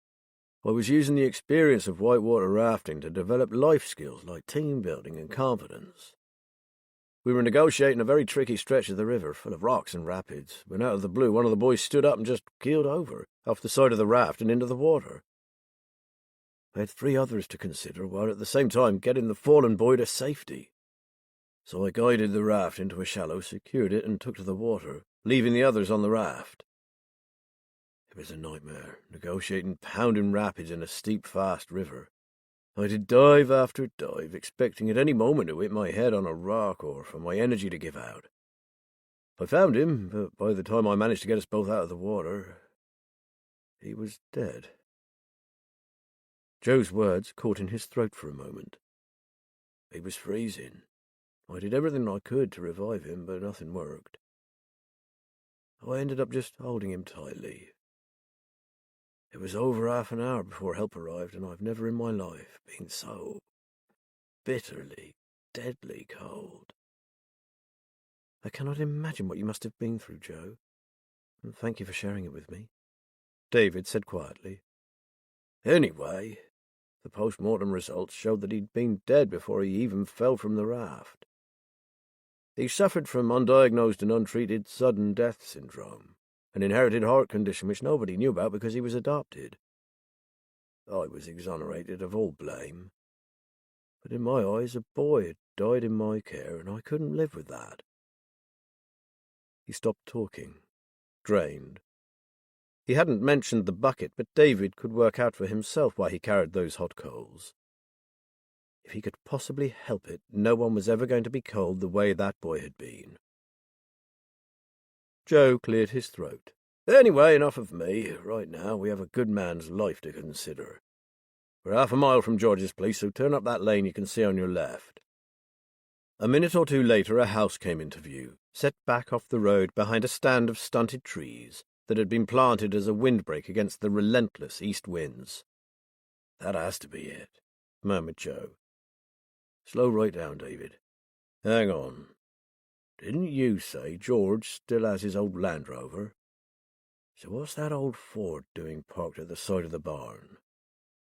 I was using the experience of whitewater rafting to develop life skills like team building and confidence. We were negotiating a very tricky stretch of the river, full of rocks and rapids, when out of the blue one of the boys stood up and just keeled over, off the side of the raft and into the water. I had 3 others to consider, while at the same time getting the fallen boy to safety. So I guided the raft into a shallow, secured it, and took to the water, leaving the others on the raft. It was a nightmare, negotiating pounding rapids in a steep, fast river. I did dive after dive, expecting at any moment to hit my head on a rock or for my energy to give out. I found him, but by the time I managed to get us both out of the water, he was dead." Joe's words caught in his throat for a moment. "He was freezing. I did everything I could to revive him, but nothing worked. I ended up just holding him tightly. It was over half an hour before help arrived, and I've never in my life been so bitterly, deadly cold." "I cannot imagine what you must have been through, Joe, and thank you for sharing it with me," David said quietly. "Anyway, the post-mortem results showed that he'd been dead before he even fell from the raft. He suffered from undiagnosed and untreated sudden death syndrome, an inherited heart condition which nobody knew about because he was adopted. I was exonerated of all blame. But in my eyes, a boy had died in my care, and I couldn't live with that." He stopped talking, drained. He hadn't mentioned the bucket, but David could work out for himself why he carried those hot coals. If he could possibly help it, no one was ever going to be cold the way that boy had been. Joe cleared his throat. "Anyway, enough of me. Right now we have a good man's life to consider. We're half a mile from George's place, so turn up that lane you can see on your left." A minute or two later a house came into view, set back off the road behind a stand of stunted trees, that had been planted as a windbreak against the relentless east winds. "That has to be it," murmured Joe. "Slow right down, David. Hang on. Didn't you say George still has his old Land Rover? So what's that old Ford doing parked at the side of the barn?"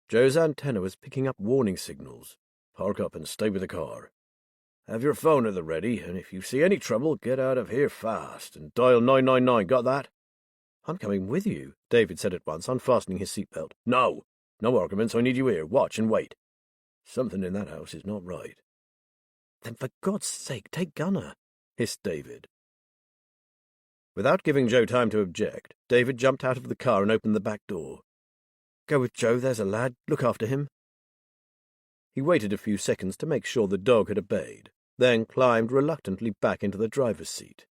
Joe's antenna was picking up warning signals. "Park up and stay with the car. Have your phone at the ready, and if you see any trouble, get out of here fast and dial 999. Got that?" "I'm coming with you," David said at once, unfastening his seatbelt. "No arguments. I need you here. Watch and wait. Something in that house is not right." "Then for God's sake, take Gunner," hissed David. Without giving Joe time to object, David jumped out of the car and opened the back door. "Go with Joe, there's a lad. Look after him." He waited a few seconds to make sure the dog had obeyed, then climbed reluctantly back into the driver's seat.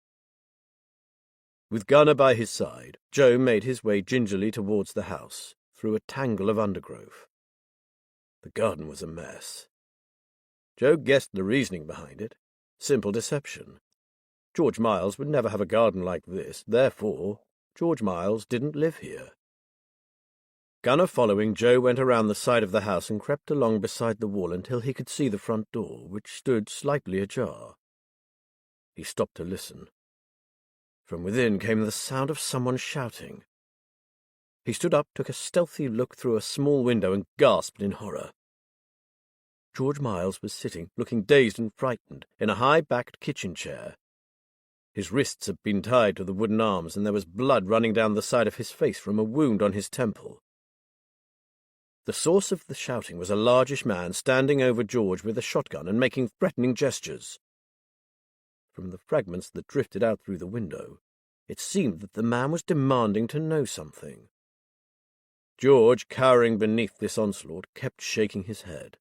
With Gunner by his side, Joe made his way gingerly towards the house, through a tangle of undergrowth. The garden was a mess. Joe guessed the reasoning behind it. Simple deception. George Miles would never have a garden like this, therefore George Miles didn't live here. Gunner following, Joe went around the side of the house and crept along beside the wall until he could see the front door, which stood slightly ajar. He stopped to listen. From within came the sound of someone shouting. He stood up, took a stealthy look through a small window, and gasped in horror. George Miles was sitting, looking dazed and frightened, in a high-backed kitchen chair. His wrists had been tied to the wooden arms, and there was blood running down the side of his face from a wound on his temple. The source of the shouting was a largish man standing over George with a shotgun and making threatening gestures. From the fragments that drifted out through the window, it seemed that the man was demanding to know something. George, cowering beneath this onslaught, kept shaking his head.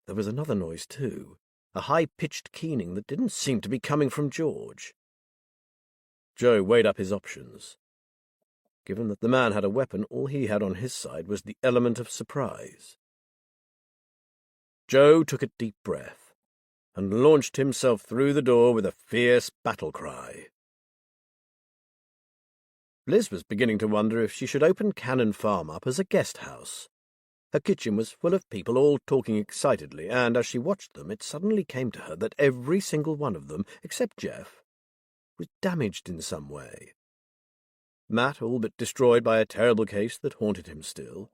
There was another noise, too, a high-pitched keening that didn't seem to be coming from George. Joe weighed up his options. Given that the man had a weapon, all he had on his side was the element of surprise. Joe took a deep breath and launched himself through the door with a fierce battle cry. Liz was beginning to wonder if she should open Cannon Farm up as a guest house. Her kitchen was full of people all talking excitedly, and as she watched them, it suddenly came to her that every single one of them, except Jeff, was damaged in some way. Matt all but destroyed by a terrible case that haunted him still,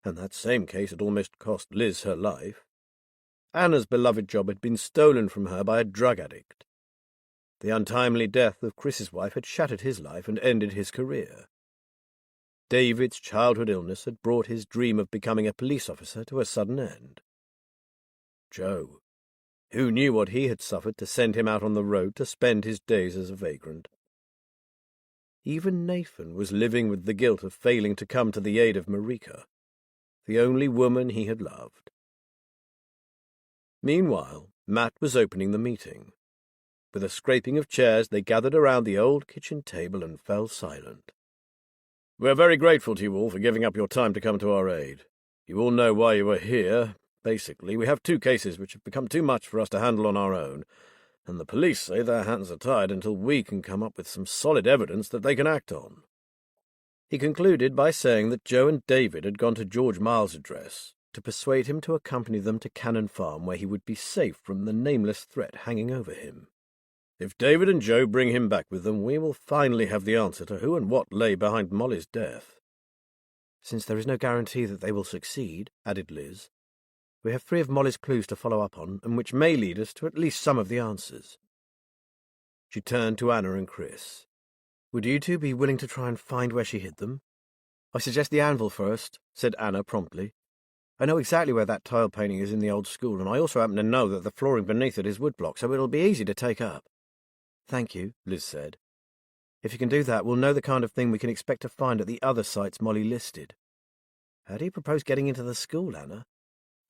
and that same case had almost cost Liz her life. Anna's beloved job had been stolen from her by a drug addict. The untimely death of Chris's wife had shattered his life and ended his career. David's childhood illness had brought his dream of becoming a police officer to a sudden end. Joe, who knew what he had suffered to send him out on the road to spend his days as a vagrant? Even Nathan was living with the guilt of failing to come to the aid of Marika, the only woman he had loved. Meanwhile, Matt was opening the meeting. With a scraping of chairs, they gathered around the old kitchen table and fell silent. "We're very grateful to you all for giving up your time to come to our aid. You all know why you are here. Basically, we have 2 cases which have become too much for us to handle on our own, and the police say their hands are tied until we can come up with some solid evidence that they can act on." He concluded by saying that Joe and David had gone to George Miles' address to persuade him to accompany them to Cannon Farm, where he would be safe from the nameless threat hanging over him. "If David and Joe bring him back with them, we will finally have the answer to who and what lay behind Molly's death." "Since there is no guarantee that they will succeed," added Liz, "we have 3 of Molly's clues to follow up on, and which may lead us to at least some of the answers." She turned to Anna and Chris. "Would you 2 be willing to try and find where she hid them?" "I suggest the anvil first," said Anna promptly. "I know exactly where that tile painting is in the old school, and I also happen to know that the flooring beneath it is woodblock, so it'll be easy to take up." "Thank you," Liz said. "If you can do that, we'll know the kind of thing we can expect to find at the other sites Molly listed. How do you propose getting into the school, Anna?"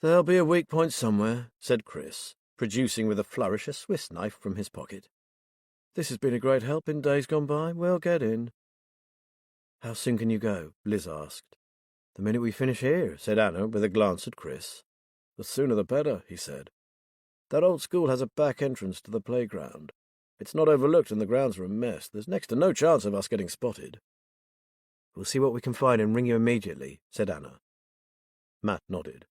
"There'll be a weak point somewhere," said Chris, producing with a flourish a Swiss knife from his pocket. "This has been a great help in days gone by. We'll get in." "How soon can you go?" Liz asked. "The minute we finish here," said Anna, with a glance at Chris. "The sooner the better," he said. "That old school has a back entrance to the playground. It's not overlooked and the grounds are a mess. There's next to no chance of us getting spotted. We'll see what we can find and ring you immediately, said Anna. Matt nodded.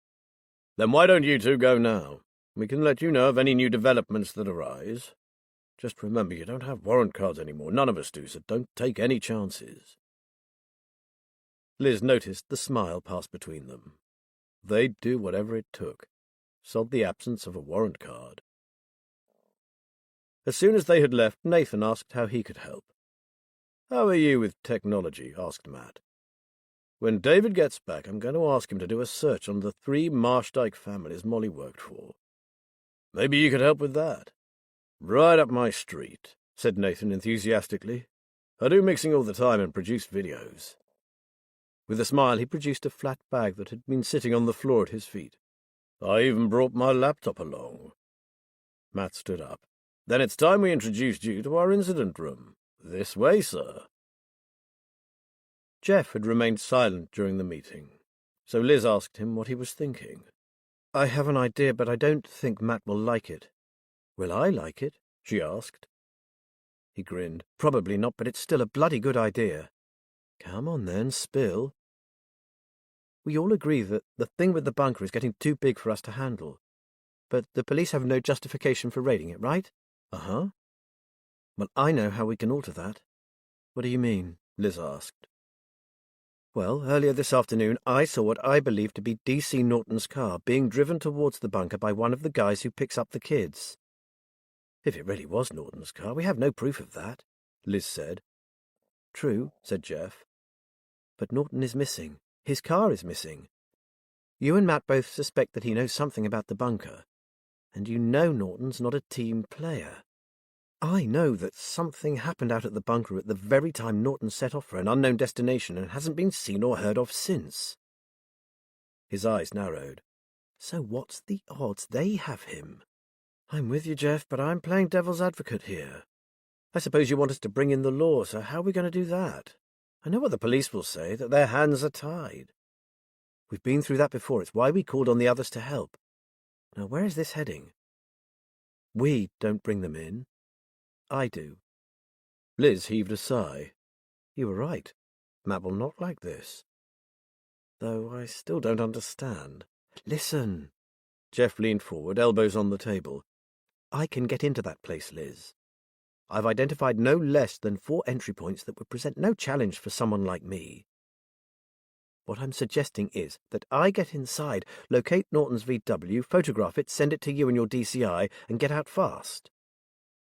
Then why don't you two go now? We can let you know of any new developments that arise. Just remember, you don't have warrant cards anymore. None of us do, so don't take any chances. Liz noticed the smile pass between them. They'd do whatever it took. Sod the absence of a warrant card. As soon as they had left, Nathan asked how he could help. How are you with technology? Asked Matt. When David gets back, I'm going to ask him to do a search on the 3 Marshdyke families Molly worked for. Maybe you could help with that. Right up my street, said Nathan enthusiastically. I do mixing all the time and produce videos. With a smile, he produced a flat bag that had been sitting on the floor at his feet. I even brought my laptop along. Matt stood up. Then it's time we introduced you to our incident room. This way, sir. Jeff had remained silent during the meeting, so Liz asked him what he was thinking. I have an idea, but I don't think Matt will like it. Will I like it? She asked. He grinned. Probably not, but it's still a bloody good idea. Come on then, spill. We all agree that the thing with the bunker is getting too big for us to handle. But the police have no justification for raiding it, right? Uh-huh. Well, I know how we can alter that. What do you mean? Liz asked. Well, earlier this afternoon, I saw what I believe to be D.C. Norton's car being driven towards the bunker by one of the guys who picks up the kids. If it really was Norton's car, we have no proof of that, Liz said. True, said Jeff. But Norton is missing. His car is missing. You and Matt both suspect that he knows something about the bunker. And you know Norton's not a team player. I know that something happened out at the bunker at the very time Norton set off for an unknown destination and hasn't been seen or heard of since. His eyes narrowed. So what's the odds they have him? I'm with you, Jeff, but I'm playing devil's advocate here. I suppose you want us to bring in the law, so how are we going to do that? I know what the police will say, that their hands are tied. We've been through that before. It's why we called on the others to help. Now, where is this heading? We don't bring them in. I do. Liz heaved a sigh. You were right. Matt will not like this. Though I still don't understand. Listen. Jeff leaned forward, elbows on the table. I can get into that place, Liz. I've identified no less than 4 entry points that would present no challenge for someone like me. What I'm suggesting is that I get inside, locate Norton's VW, photograph it, send it to you and your DCI, and get out fast.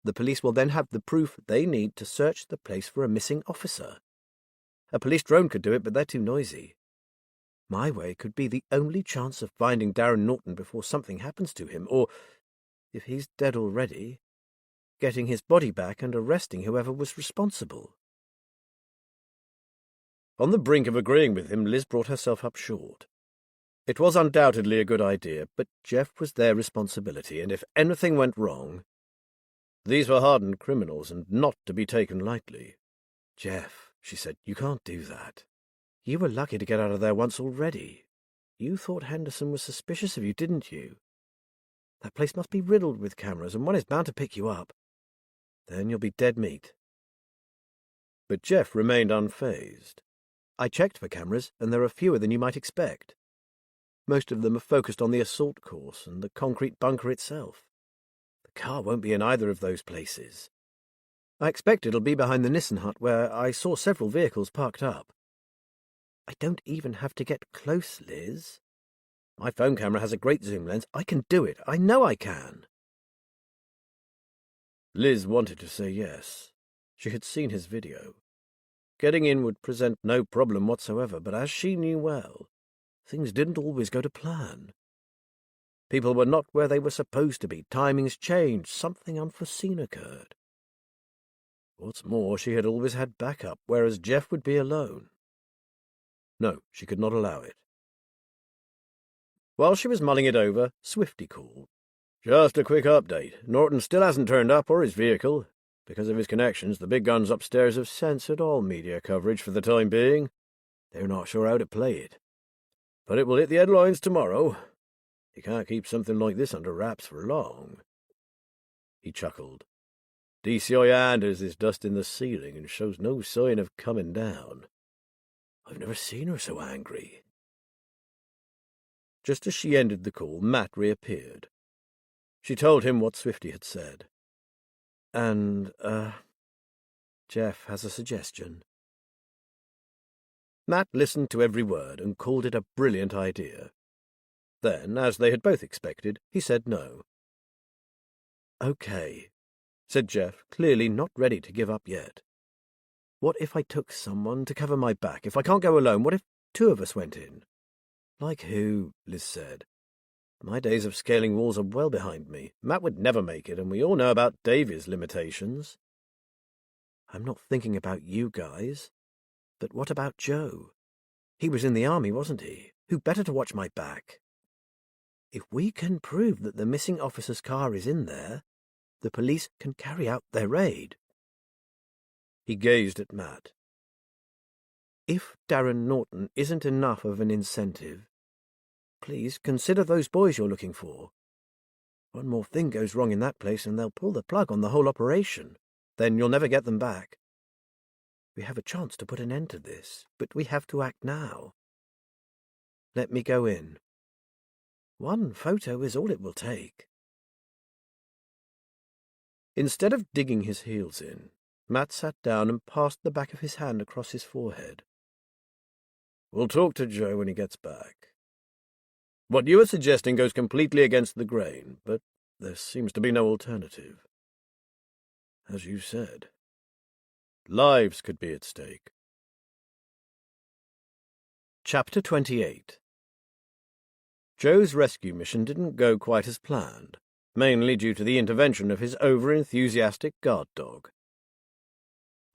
The police will then have the proof they need to search the place for a missing officer. A police drone could do it, but they're too noisy. My way could be the only chance of finding Darren Norton before something happens to him, or, if he's dead already, getting his body back and arresting whoever was responsible. On the brink of agreeing with him, Liz brought herself up short. It was undoubtedly a good idea, but Jeff was their responsibility, and if anything went wrong... These were hardened criminals, and not to be taken lightly. Jeff, she said, you can't do that. You were lucky to get out of there once already. You thought Henderson was suspicious of you, didn't you? That place must be riddled with cameras, and one is bound to pick you up. Then you'll be dead meat. But Jeff remained unfazed. I checked for cameras, and there are fewer than you might expect. Most of them are focused on the assault course and the concrete bunker itself. The car won't be in either of those places. I expect it'll be behind the Nissen hut, where I saw several vehicles parked up. I don't even have to get close, Liz. My phone camera has a great zoom lens. I can do it. I know I can. Liz wanted to say yes. She had seen his video. Getting in would present no problem whatsoever, but as she knew well, things didn't always go to plan. People were not where they were supposed to be. Timings changed. Something unforeseen occurred. What's more, she had always had backup, whereas Jeff would be alone. No, she could not allow it. While she was mulling it over, Swifty called. Just a quick update. Norton still hasn't turned up, or his vehicle. Because of his connections, the big guns upstairs have censored all media coverage for the time being. They're not sure how to play it. But it will hit the headlines tomorrow. You can't keep something like this under wraps for long. He chuckled. DCI Anders is dusting the ceiling and shows no sign of coming down. I've never seen her so angry. Just as she ended the call, Matt reappeared. She told him what Swifty had said. And, Jeff has a suggestion. Matt listened to every word and called it a brilliant idea. Then, as they had both expected, he said no. Okay, said Jeff, clearly not ready to give up yet. What if I took someone to cover my back? If I can't go alone, what if two of us went in? Like who? Liz said. My days of scaling walls are well behind me. Matt would never make it, and we all know about Davy's limitations. I'm not thinking about you guys. But what about Joe? He was in the army, wasn't he? Who better to watch my back? If we can prove that the missing officer's car is in there, the police can carry out their raid. He gazed at Matt. If Darren Norton isn't enough of an incentive, please consider those boys you're looking for. One more thing goes wrong in that place and they'll pull the plug on the whole operation. Then you'll never get them back. We have a chance to put an end to this, but we have to act now. Let me go in. One photo is all it will take. Instead of digging his heels in, Matt sat down and passed the back of his hand across his forehead. We'll talk to Joe when he gets back. What you are suggesting goes completely against the grain, but there seems to be no alternative. As you said, lives could be at stake. Chapter 28. Joe's rescue mission didn't go quite as planned, mainly due to the intervention of his over-enthusiastic guard dog.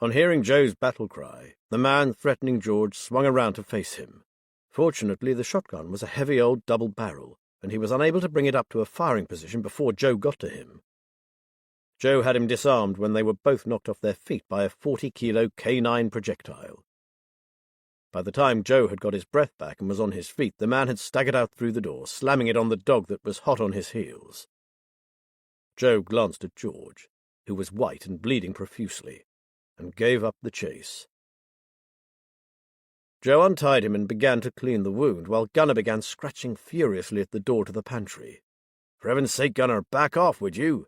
On hearing Joe's battle cry, the man threatening George swung around to face him. Fortunately, the shotgun was a heavy old double barrel, and he was unable to bring it up to a firing position before Joe got to him. Joe had him disarmed when they were both knocked off their feet by a 40-kilo K9 projectile. By the time Joe had got his breath back and was on his feet, the man had staggered out through the door, slamming it on the dog that was hot on his heels. Joe glanced at George, who was white and bleeding profusely, and gave up the chase. Joe untied him and began to clean the wound, while Gunner began scratching furiously at the door to the pantry. "For heaven's sake, Gunner, back off, would you?"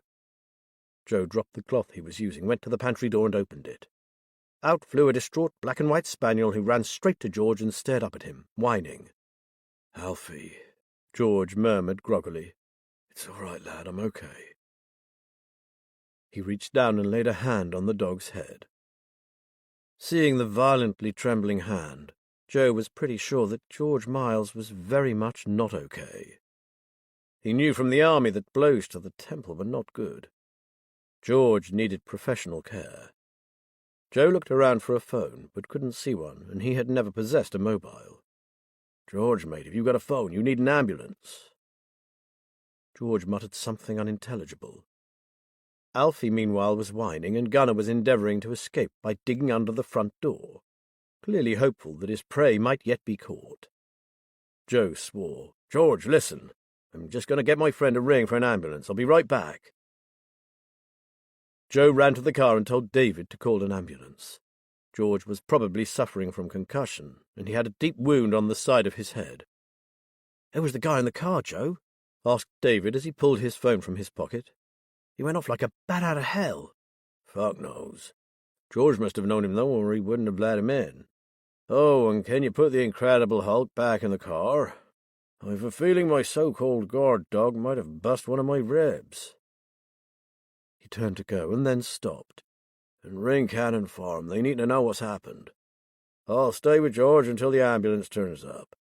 Joe dropped the cloth he was using, went to the pantry door and opened it. Out flew a distraught black-and-white spaniel who ran straight to George and stared up at him, whining. "Alfie," George murmured groggily. "It's all right, lad, I'm okay." He reached down and laid a hand on the dog's head. Seeing the violently trembling hand, Joe was pretty sure that George Miles was very much not okay. He knew from the army that blows to the temple were not good. George needed professional care. Joe looked around for a phone, but couldn't see one, and he had never possessed a mobile. "George, mate, if you've got a phone, you need an ambulance." George muttered something unintelligible. Alfie, meanwhile, was whining, and Gunner was endeavouring to escape by digging under the front door, clearly hopeful that his prey might yet be caught. Joe swore. "George, listen. I'm just going to get my friend a ring for an ambulance. I'll be right back." Joe ran to the car and told David to call an ambulance. George was probably suffering from concussion, and he had a deep wound on the side of his head. "Who was the guy in the car, Joe?" asked David as he pulled his phone from his pocket. "He went off like a bat out of hell." "Fuck knows. George must have known him, though, or he wouldn't have let him in. Oh, and can you put the Incredible Hulk back in the car? I've a feeling my so-called guard dog might have bust one of my ribs." He turned to go, and then stopped. "And ring Cannon Farm. They need to know what's happened. I'll stay with George until the ambulance turns up.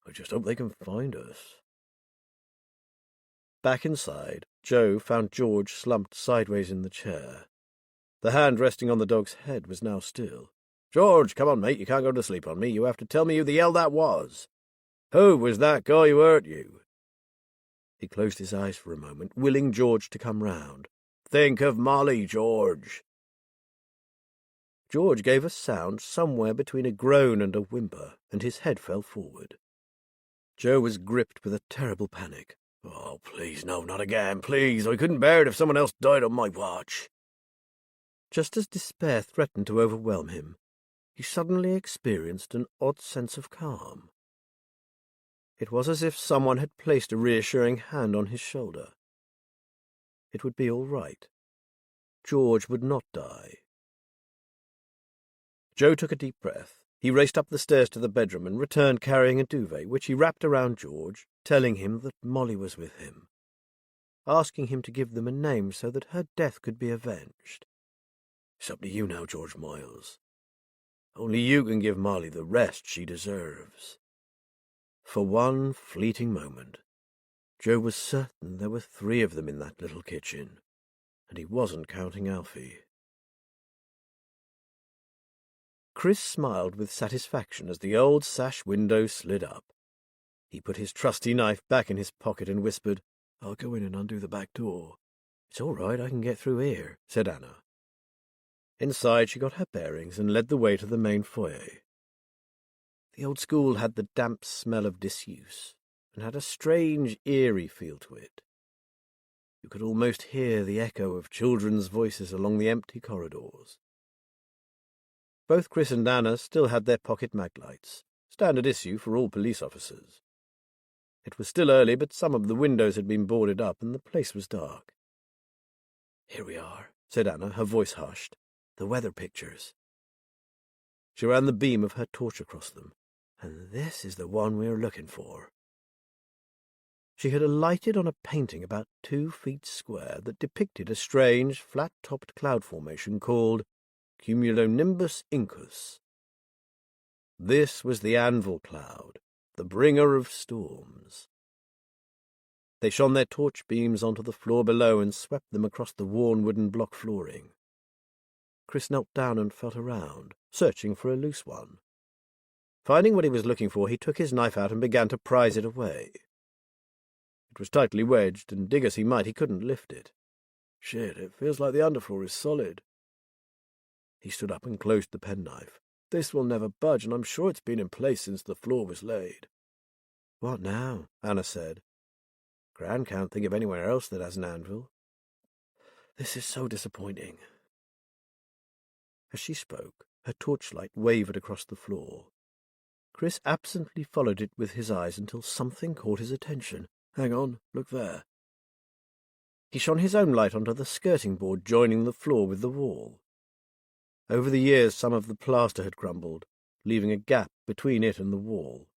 I just hope they can find us." Back inside, Joe found George slumped sideways in the chair. The hand resting on the dog's head was now still. "George, come on, mate, you can't go to sleep on me. You have to tell me who the hell that was. Who was that guy who hurt you?" He closed his eyes for a moment, willing George to come round. "Think of Molly, George." George gave a sound somewhere between a groan and a whimper, and his head fell forward. Joe was gripped with a terrible panic. "Oh, please, no, not again, please. I couldn't bear it if someone else died on my watch." Just as despair threatened to overwhelm him, he suddenly experienced an odd sense of calm. It was as if someone had placed a reassuring hand on his shoulder. It would be all right. George would not die. Joe took a deep breath. He raced up the stairs to the bedroom and returned carrying a duvet, which he wrapped around George, telling him that Molly was with him, asking him to give them a name so that her death could be avenged. "It's up to you now, George Miles. Only you can give Molly the rest she deserves." For one fleeting moment, Joe was certain there were 3 of them in that little kitchen, and he wasn't counting Alfie. Chris smiled with satisfaction as the old sash window slid up. He put his trusty knife back in his pocket and whispered, "I'll go in and undo the back door." "It's all right, I can get through here," said Anna. Inside she got her bearings and led the way to the main foyer. The old school had the damp smell of disuse, and had a strange, eerie feel to it. You could almost hear the echo of children's voices along the empty corridors. Both Chris and Anna still had their pocket maglights, standard issue for all police officers. It was still early, but some of the windows had been boarded up and the place was dark. "Here we are," said Anna, her voice hushed. "The weather pictures." She ran the beam of her torch across them. "And this is the one we are looking for." She had alighted on a painting about 2 feet square that depicted a strange, flat-topped cloud formation called cumulonimbus incus. This was the anvil cloud, the bringer of storms. They shone their torch beams onto the floor below and swept them across the worn wooden block flooring. Chris knelt down and felt around, searching for a loose one. Finding what he was looking for, he took his knife out and began to prise it away. It was tightly wedged, and dig as he might, he couldn't lift it. "Shit, it feels like the underfloor is solid." He stood up and closed the penknife. "This will never budge, and I'm sure it's been in place since the floor was laid." "What now?" Anna said. "Gran can't think of anywhere else that has an anvil. This is so disappointing." As she spoke, her torchlight wavered across the floor. Chris absently followed it with his eyes until something caught his attention. "Hang on, look there." He shone his own light onto the skirting board joining the floor with the wall. Over the years some of the plaster had crumbled, leaving a gap between it and the wall.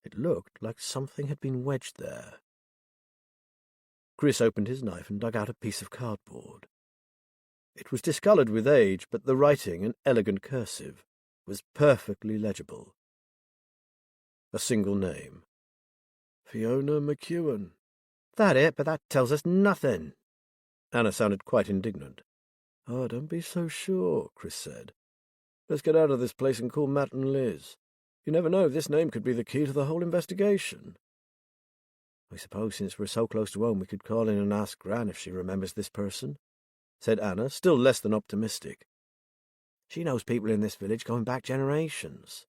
It looked like something had been wedged there. Chris opened his knife and dug out a piece of cardboard. It was discoloured with age, but the writing, an elegant cursive, was perfectly legible. A single name. "Fiona McEwen." "That it, but that tells us nothing." Anna sounded quite indignant. "Oh, don't be so sure," Chris said. "Let's get out of this place and call Matt and Liz. You never know, this name could be the key to the whole investigation." "I suppose since we're so close to home we could call in and ask Gran if she remembers this person," said Anna, still less than optimistic. "She knows people in this village going back generations."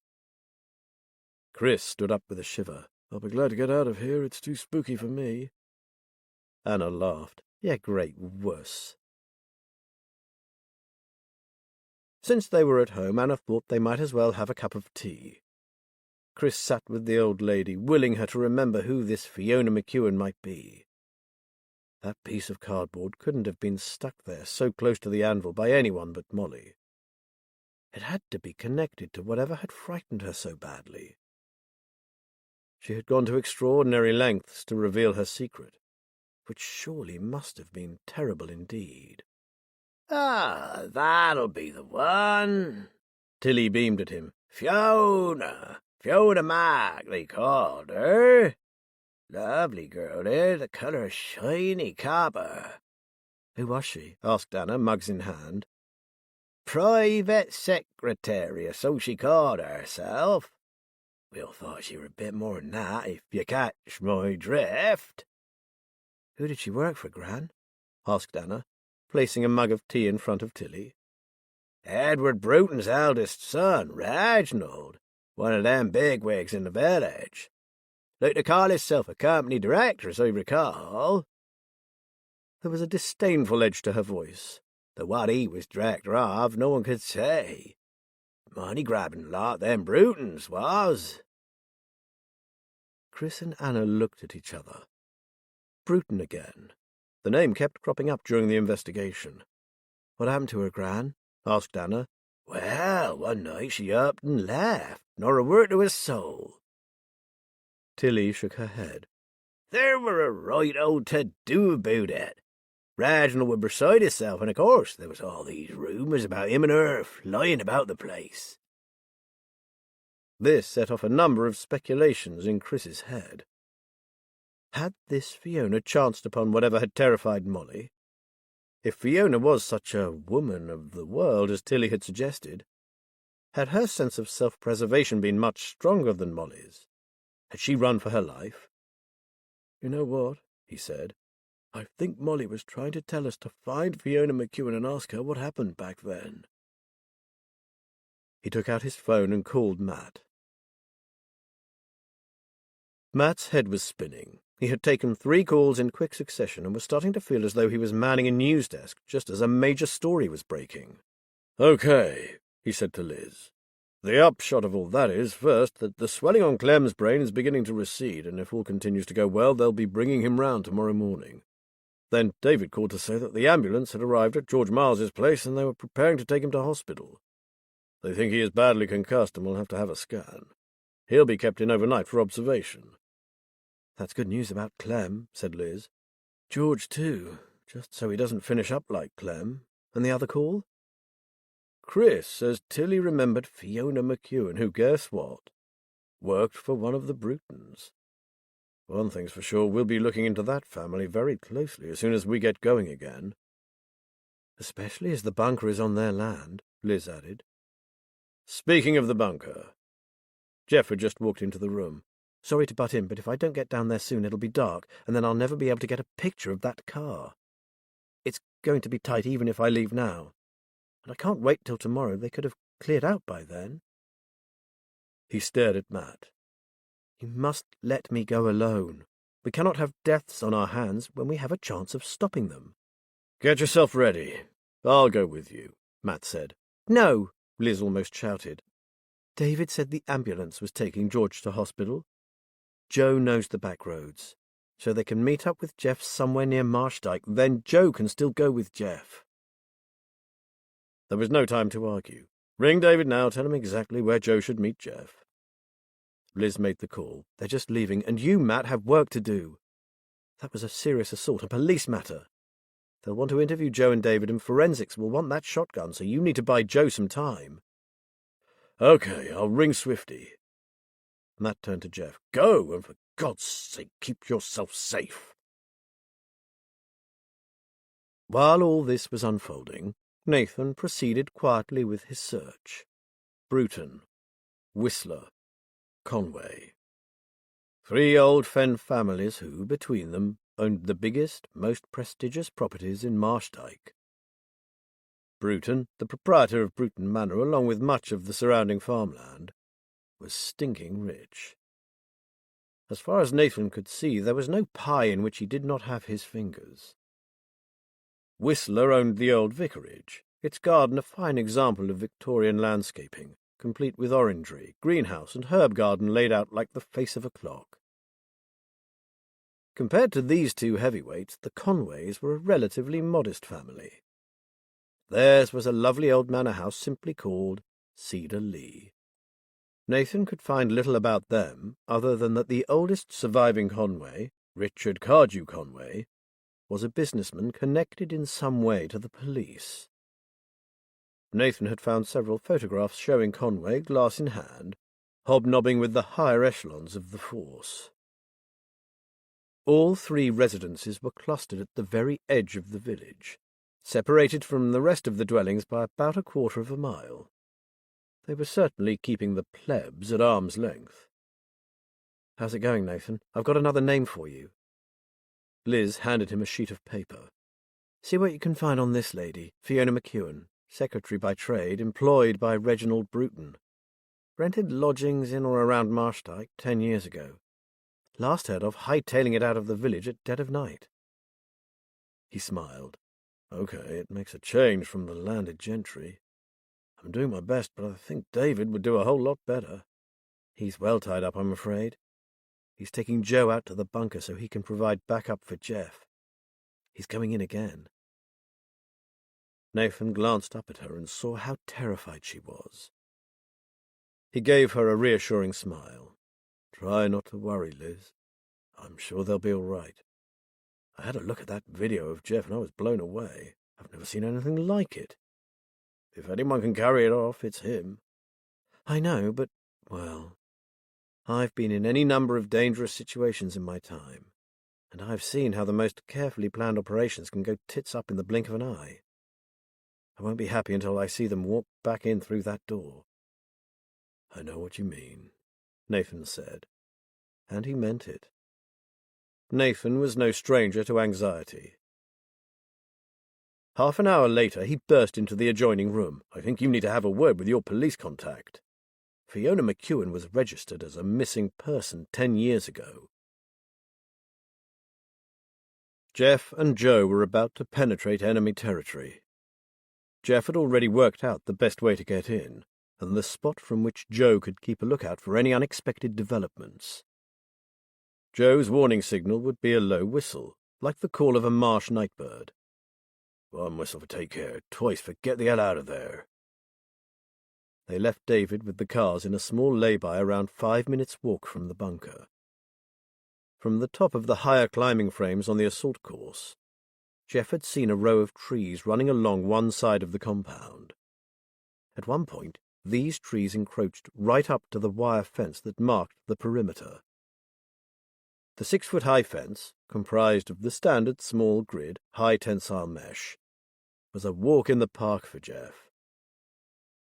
Chris stood up with a shiver. "I'll be glad to get out of here. It's too spooky for me." Anna laughed. "Yeah, great wuss." Since they were at home, Anna thought they might as well have a cup of tea. Chris sat with the old lady, willing her to remember who this Fiona McEwen might be. That piece of cardboard couldn't have been stuck there so close to the anvil by anyone but Molly. It had to be connected to whatever had frightened her so badly. She had gone to extraordinary lengths to reveal her secret, which surely must have been terrible indeed. "Ah, that'll be the one." Tilly beamed at him. Fiona Mac, they called her. Lovely girl, the colour of shiny copper." "Who was she?" asked Anna, mugs in hand. "Private secretary, so she called herself. We all thought she were a bit more than that, if you catch my drift." "Who did she work for, Gran?" asked Anna, placing a mug of tea in front of Tilly. "Edward Bruton's eldest son, Reginald, one of them bigwigs in the village. Like to call himself a company director, as I recall." There was a disdainful edge to her voice. Though what he was director of, no one could say. Money-grabbing lot, them Brutons was. Chris and Anna looked at each other. Bruton again. The name kept cropping up during the investigation. What happened to her, Gran? Asked Anna. Well, one night she upped and left, nor a word to a soul. Tilly shook her head. There were a right old to-do about it. Reginald were beside himself, and of course there was all these rumours about him and her flying about the place. This set off a number of speculations in Chris's head. Had this Fiona chanced upon whatever had terrified Molly? If Fiona was such a woman of the world as Tilly had suggested, had her sense of self-preservation been much stronger than Molly's? Had she run for her life? You know what? He said. I think Molly was trying to tell us to find Fiona McEwen and ask her what happened back then. He took out his phone and called Matt. Matt's head was spinning. He had taken 3 calls in quick succession and was starting to feel as though he was manning a news desk just as a major story was breaking. "Okay," he said to Liz. "The upshot of all that is, first, that the swelling on Clem's brain is beginning to recede, and if all continues to go well, they'll be bringing him round tomorrow morning. Then David called to say that the ambulance had arrived at George Miles's place and they were preparing to take him to hospital. They think he is badly concussed and will have to have a scan. He'll be kept in overnight for observation." That's good news about Clem, said Liz. George, too, just so he doesn't finish up like Clem. And the other call? Chris says Tilly remembered Fiona McEwen, who, guess what, worked for one of the Brutons. One thing's for sure, we'll be looking into that family very closely as soon as we get going again. Especially as the bunker is on their land, Liz added. Speaking of the bunker, Jeff had just walked into the room. Sorry to butt in, but if I don't get down there soon, it'll be dark, and then I'll never be able to get a picture of that car. It's going to be tight even if I leave now. And I can't wait till tomorrow. They could have cleared out by then. He stared at Matt. You must let me go alone. We cannot have deaths on our hands when we have a chance of stopping them. Get yourself ready. I'll go with you, Matt said. No, Liz almost shouted. David said the ambulance was taking George to hospital. Joe knows the back roads, so they can meet up with Jeff somewhere near Marshdyke. Then Joe can still go with Jeff. There was no time to argue. Ring David now, tell him exactly where Joe should meet Jeff. Liz made the call. They're just leaving, and you, Matt, have work to do. That was a serious assault, a police matter. They'll want to interview Joe and David, and forensics will want that shotgun, so you need to buy Joe some time. Okay, I'll ring Swifty. Matt turned to Jeff. Go, and for God's sake, keep yourself safe. While all this was unfolding, Nathan proceeded quietly with his search. Bruton, Whistler, Conway. 3 old Fen families who, between them, owned the biggest, most prestigious properties in Marshdyke. Bruton, the proprietor of Bruton Manor, along with much of the surrounding farmland, was stinking rich. As far as Nathan could see, there was no pie in which he did not have his fingers. Whistler owned the old vicarage, its garden a fine example of Victorian landscaping, complete with orangery, greenhouse, and herb garden laid out like the face of a clock. Compared to these 2 heavyweights, the Conways were a relatively modest family. Theirs was a lovely old manor house simply called Cedar Lee. Nathan could find little about them other than that the oldest surviving Conway, Richard Cardew Conway, was a businessman connected in some way to the police. Nathan had found several photographs showing Conway, glass in hand, hobnobbing with the higher echelons of the force. All 3 residences were clustered at the very edge of the village, separated from the rest of the dwellings by about 1/4 of a mile. They were certainly keeping the plebs at arm's length. How's it going, Nathan? I've got another name for you. Liz handed him a sheet of paper. See what you can find on this lady, Fiona McEwen, secretary by trade, employed by Reginald Bruton. Rented lodgings in or around Marshdyke 10 years ago. Last heard of hightailing it out of the village at dead of night. He smiled. Okay, it makes a change from the landed gentry. I'm doing my best, but I think David would do a whole lot better. He's well tied up, I'm afraid. He's taking Joe out to the bunker so he can provide backup for Jeff. He's going in again. Nathan glanced up at her and saw how terrified she was. He gave her a reassuring smile. Try not to worry, Liz. I'm sure they'll be all right. I had a look at that video of Jeff and I was blown away. I've never seen anything like it. If anyone can carry it off, it's him. I know, but, well, I've been in any number of dangerous situations in my time, and I've seen how the most carefully planned operations can go tits up in the blink of an eye. I won't be happy until I see them walk back in through that door. I know what you mean, Nathan said, and he meant it. Nathan was no stranger to anxiety. Half an hour later, he burst into the adjoining room. I think you need to have a word with your police contact. Fiona McEwen was registered as a missing person 10 years ago. Jeff and Joe were about to penetrate enemy territory. Jeff had already worked out the best way to get in, and the spot from which Joe could keep a lookout for any unexpected developments. Joe's warning signal would be a low whistle, like the call of a marsh nightbird. One whistle for take care, twice for get the hell out of there. They left David with the cars in a small lay-by around 5 minutes' walk from the bunker. From the top of the higher climbing frames on the assault course, Jeff had seen a row of trees running along one side of the compound. At one point, these trees encroached right up to the wire fence that marked the perimeter. The 6-foot-high fence, comprised of the standard small grid, high-tensile mesh, was a walk in the park for Jeff.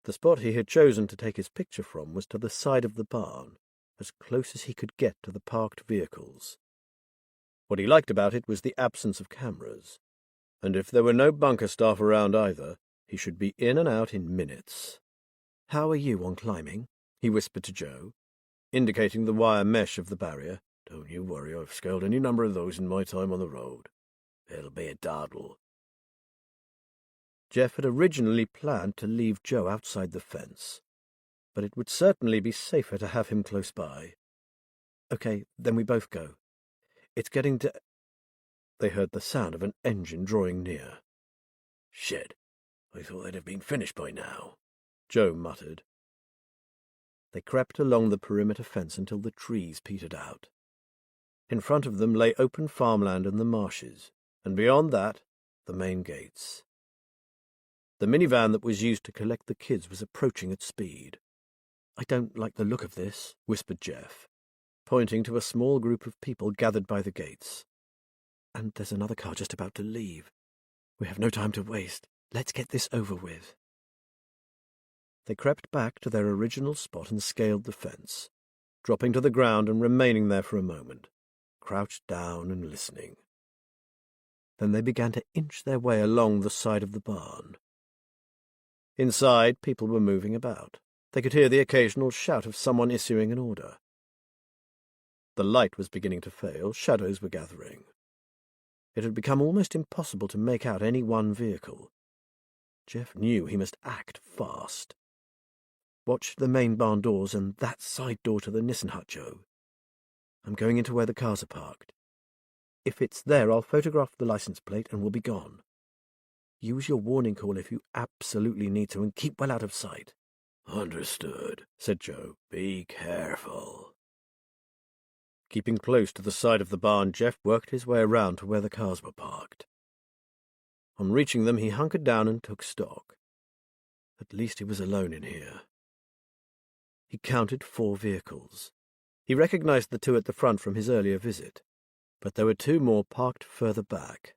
The spot he had chosen to take his picture from was to the side of the barn, as close as he could get to the parked vehicles. What he liked about it was the absence of cameras, and if there were no bunker staff around either, he should be in and out in minutes. "How are you on climbing?" he whispered to Joe, indicating the wire mesh of the barrier. "Don't you worry, I've scaled any number of those in my time on the road. It'll be a dawdle." Jeff had originally planned to leave Joe outside the fence, but it would certainly be safer to have him close by. "Okay, then we both go. It's getting to—" They heard the sound of an engine drawing near. "Shit, I thought they'd have been finished by now," Joe muttered. They crept along the perimeter fence until the trees petered out. In front of them lay open farmland and the marshes, and beyond that, the main gates. The minivan that was used to collect the kids was approaching at speed. "I don't like the look of this," whispered Jeff, pointing to a small group of people gathered by the gates. "And there's another car just about to leave. We have no time to waste. Let's get this over with." They crept back to their original spot and scaled the fence, dropping to the ground and remaining there for a moment, crouched down and listening. Then they began to inch their way along the side of the barn. Inside, people were moving about. They could hear the occasional shout of someone issuing an order. The light was beginning to fail, shadows were gathering. It had become almost impossible to make out any one vehicle. Jeff knew he must act fast. "Watch the main barn doors and that side door to the Nissen hut, Joe. I'm going into where the cars are parked. If it's there, I'll photograph the license plate and we'll be gone. Use your warning call if you absolutely need to, and keep well out of sight." "Understood," said Joe. "Be careful." Keeping close to the side of the barn, Jeff worked his way around to where the cars were parked. On reaching them, he hunkered down and took stock. At least he was alone in here. He counted 4 vehicles. He recognized the 2 at the front from his earlier visit, but there were 2 more parked further back.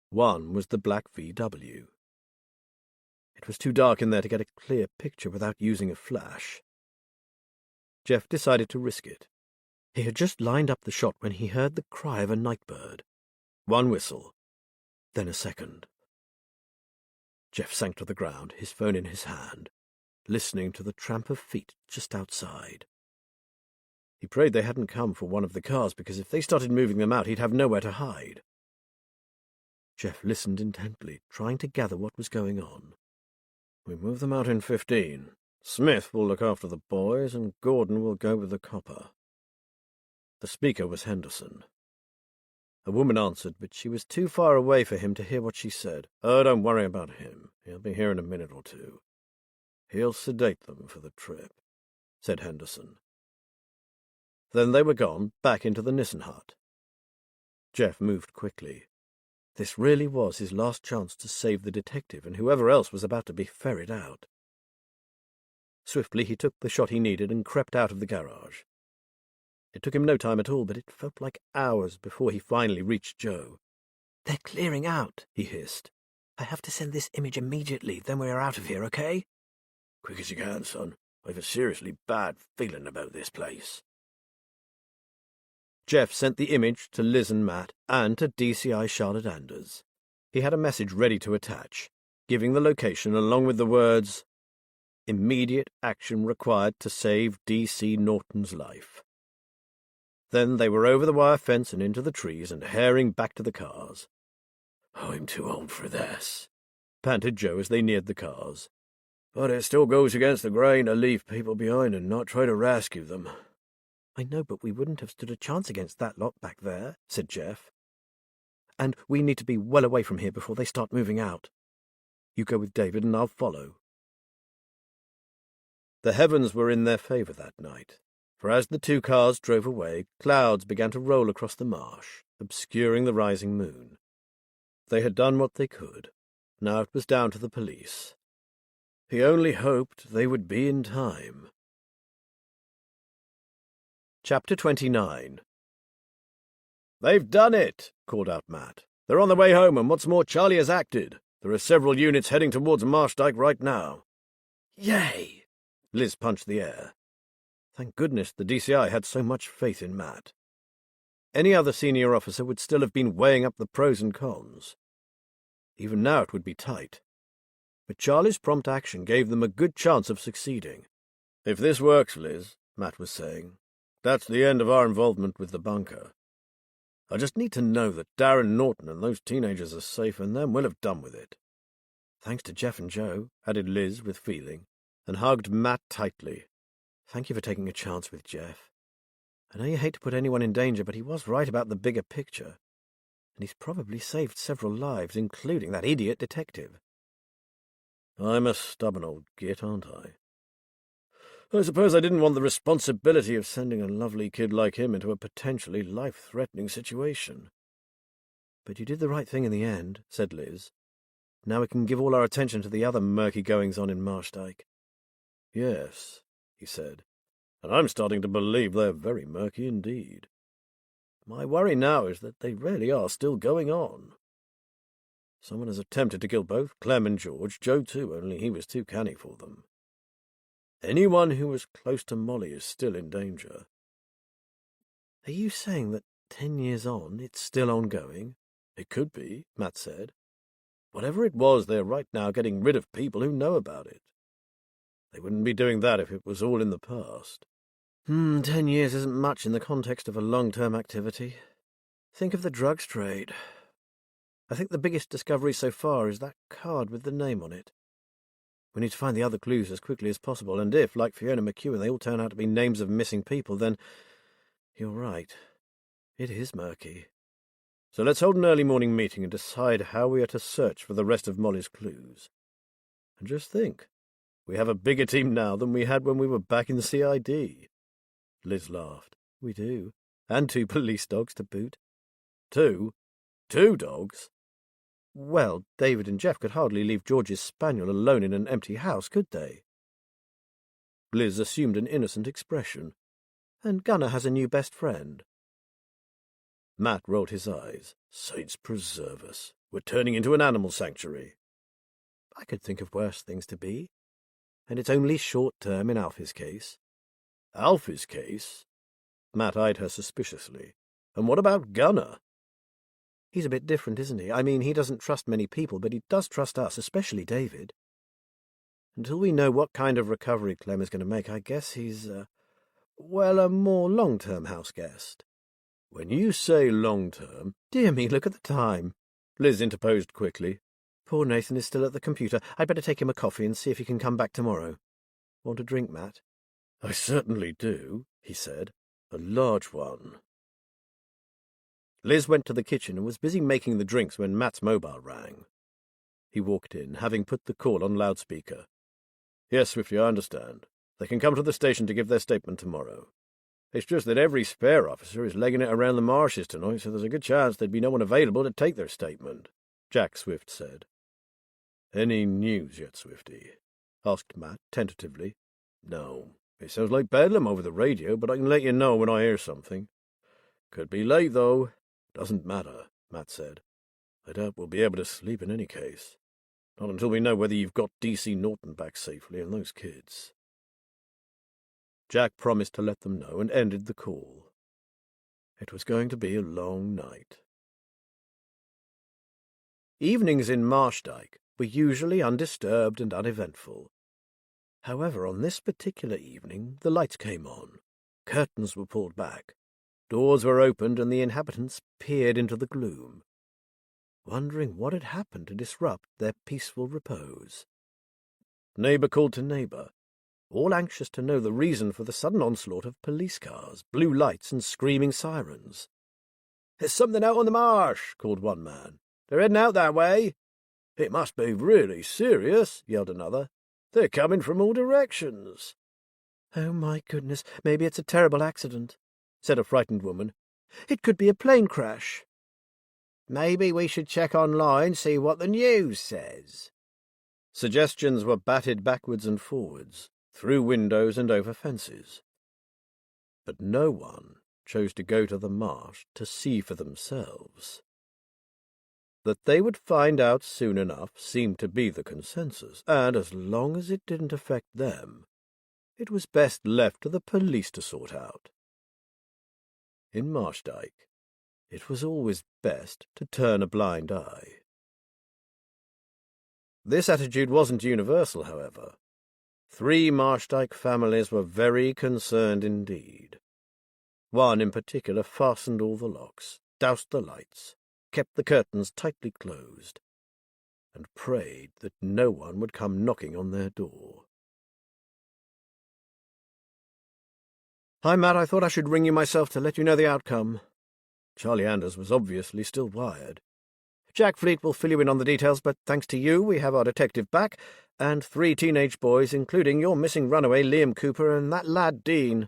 One was the black VW. It was too dark in there to get a clear picture without using a flash. Jeff decided to risk it. He had just lined up the shot when he heard the cry of a nightbird. One whistle, then a second. Jeff sank to the ground, his phone in his hand, listening to the tramp of feet just outside. He prayed they hadn't come for one of the cars, because if they started moving them out, he'd have nowhere to hide. Jeff listened intently, trying to gather what was going on. We move them out in 15. Smith will look after the boys, and Gordon will go with the copper. The speaker was Henderson. A woman answered, but she was too far away for him to hear what she said. Oh, don't worry about him. He'll be here in a minute or two. He'll sedate them for the trip, said Henderson. Then they were gone, back into the Nissen hut. Jeff moved quickly. This really was his last chance to save the detective and whoever else was about to be ferried out. Swiftly he took the shot he needed and crept out of the garage. It took him no time at all, but it felt like hours before he finally reached Joe. "They're clearing out," he hissed. "I have to send this image immediately, then we are out of here, okay?" Quick as you can, son. I've a seriously bad feeling about this place. Jeff sent the image to Liz and Matt and to DCI Charlotte Anders. He had a message ready to attach, giving the location along with the words, "Immediate action required to save D.C. Norton's life." Then they were over the wire fence and into the trees and herring back to the cars. "I'm too old for this," panted Joe as they neared the cars. "But it still goes against the grain to leave people behind and not try to rescue them." "I know, but we wouldn't have stood a chance against that lot back there," said Jeff. "And we need to be well away from here before they start moving out. You go with David and I'll follow." The heavens were in their favor that night, for as the two cars drove away, clouds began to roll across the marsh, obscuring the rising moon. They had done what they could. Now it was down to the police. He only hoped they would be in time. Chapter 29. "They've done it," called out Matt. "They're on their way home, and what's more, Charlie has acted. There are several units heading towards Marshdyke right now." "Yay!" Liz punched the air. Thank goodness the DCI had so much faith in Matt. Any other senior officer would still have been weighing up the pros and cons. Even now it would be tight. But Charlie's prompt action gave them a good chance of succeeding. "If this works, Liz," Matt was saying, "that's the end of our involvement with the bunker. I just need to know that Darren Norton and those teenagers are safe, and then we'll have done with it." "Thanks to Jeff and Joe," added Liz with feeling, and hugged Matt tightly. "Thank you for taking a chance with Jeff. I know you hate to put anyone in danger, but he was right about the bigger picture, and he's probably saved several lives, including that idiot detective." "I'm a stubborn old git, aren't I? I suppose I didn't want the responsibility of sending a lovely kid like him into a potentially life-threatening situation." "But you did the right thing in the end," said Liz. "Now we can give all our attention to the other murky goings-on in Marshdyke." "Yes," he said, "and I'm starting to believe they're very murky indeed. My worry now is that they really are still going on. Someone has attempted to kill both Clem and George, Joe too, only he was too canny for them. Anyone who was close to Molly is still in danger." "Are you saying that 10 years on, it's still ongoing?" "It could be," Matt said. "Whatever it was, they're right now getting rid of people who know about it. They wouldn't be doing that if it was all in the past." 10 years isn't much in the context of a long-term activity. Think of the drugs trade. I think the biggest discovery so far is that card with the name on it. We need to find the other clues as quickly as possible, and if, like Fiona McEwen, they all turn out to be names of missing people, then you're right. It is murky. So let's hold an early morning meeting and decide how we are to search for the rest of Molly's clues. And just think, we have a bigger team now than we had when we were back in the CID. Liz laughed. "We do. And 2 police dogs to boot." "2? 2 dogs?" "Well, David and Jeff could hardly leave George's spaniel alone in an empty house, could they?" Liz assumed an innocent expression. "And Gunnar has a new best friend." Matt rolled his eyes. "Saints preserve us. We're turning into an animal sanctuary." "I could think of worse things to be. And it's only short-term in Alfie's case." "Alfie's case?" Matt eyed her suspiciously. "And what about Gunnar?" "He's a bit different, isn't he? I mean, he doesn't trust many people, but he does trust us, especially David. Until we know what kind of recovery Clem is going to make, I guess he's, a more long-term house guest." "When you say long-term—" "Dear me, look at the time." Liz interposed quickly. Poor Nathan is still at the computer. I'd better take him a coffee and see if he can come back tomorrow. Want a drink, Matt? I certainly do, he said. A large one. Liz went to the kitchen and was busy making the drinks when Matt's mobile rang. He walked in, having put the call on loudspeaker. Yes, Swifty, I understand. They can come to the station to give their statement tomorrow. It's just that every spare officer is legging it around the marshes tonight, so there's a good chance there'd be no one available to take their statement, Jack Swift said. Any news yet, Swifty? Asked Matt tentatively. No. It sounds like bedlam over the radio, but I can let you know when I hear something. Could be late, though. Doesn't matter, Matt said. I doubt we'll be able to sleep in any case. Not until we know whether you've got D.C. Norton back safely and those kids. Jack promised to let them know and ended the call. It was going to be a long night. Evenings in Marshdyke were usually undisturbed and uneventful. However, on this particular evening the lights came on, curtains were pulled back, doors were opened, and the inhabitants peered into the gloom, wondering what had happened to disrupt their peaceful repose. Neighbour called to neighbour, all anxious to know the reason for the sudden onslaught of police cars, blue lights, and screaming sirens. "There's something out on the marsh," called one man. "They're heading out that way." "It must be really serious," yelled another. "They're coming from all directions." "Oh, my goodness, maybe it's a terrible accident," said a frightened woman. "It could be a plane crash." "Maybe we should check online, see what the news says." Suggestions were batted backwards and forwards, through windows and over fences. But no one chose to go to the marsh to see for themselves. That they would find out soon enough seemed to be the consensus, and as long as it didn't affect them, it was best left to the police to sort out. In Marshdyke, it was always best to turn a blind eye. This attitude wasn't universal, however. 3 Marshdyke families were very concerned indeed. One in particular fastened all the locks, doused the lights, kept the curtains tightly closed, and prayed that no one would come knocking on their door. "Hi, Matt, I thought I should ring you myself to let you know the outcome." Charlie Anders was obviously still wired. "Jack Fleet will fill you in on the details, but thanks to you, we have our detective back, and 3 teenage boys, including your missing runaway Liam Cooper and that lad Dean."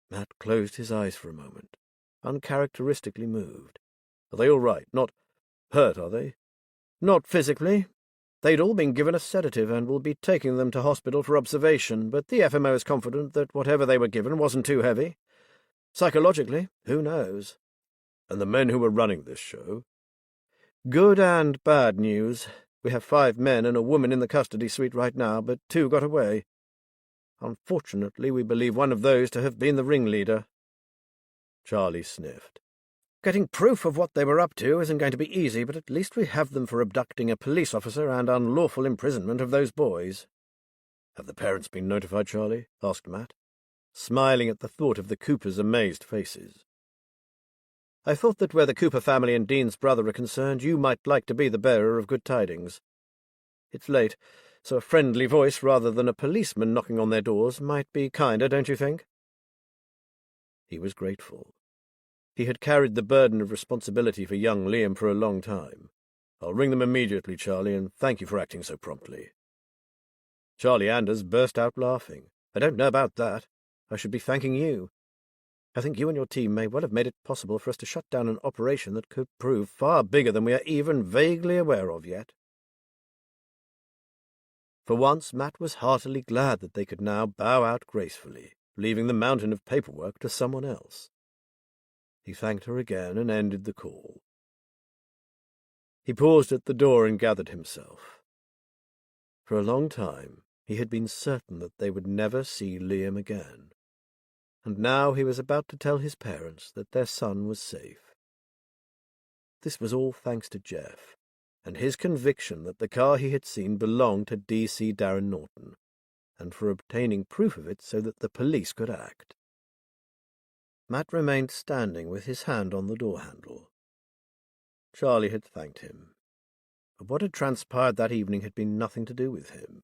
Matt closed his eyes for a moment, uncharacteristically moved. "Are they all right? Not hurt, are they?" "Not physically. They'd all been given a sedative and will be taking them to hospital for observation, but the FMO is confident that whatever they were given wasn't too heavy. Psychologically, who knows?" "And the men who were running this show?" "Good and bad news. We have 5 men and a woman in the custody suite right now, but 2 got away. Unfortunately, we believe one of those to have been the ringleader." Charlie sniffed. "Getting proof of what they were up to isn't going to be easy, but at least we have them for abducting a police officer and unlawful imprisonment of those boys." "Have the parents been notified, Charlie?" asked Matt, smiling at the thought of the Coopers' amazed faces. "I thought that where the Cooper family and Dean's brother are concerned, you might like to be the bearer of good tidings. It's late, so a friendly voice rather than a policeman knocking on their doors might be kinder, don't you think?" He was grateful. He had carried the burden of responsibility for young Liam for a long time. "I'll ring them immediately, Charlie, and thank you for acting so promptly." Charlie Anders burst out laughing. "I don't know about that. I should be thanking you. I think you and your team may well have made it possible for us to shut down an operation that could prove far bigger than we are even vaguely aware of yet." For once, Matt was heartily glad that they could now bow out gracefully, leaving the mountain of paperwork to someone else. He thanked her again and ended the call. He paused at the door and gathered himself. For a long time he had been certain that they would never see Liam again, and now he was about to tell his parents that their son was safe. This was all thanks to Jeff, and his conviction that the car he had seen belonged to D.C. Darren Norton, and for obtaining proof of it so that the police could act. Matt remained standing with his hand on the door handle. Charlie had thanked him. But what had transpired that evening had been nothing to do with him.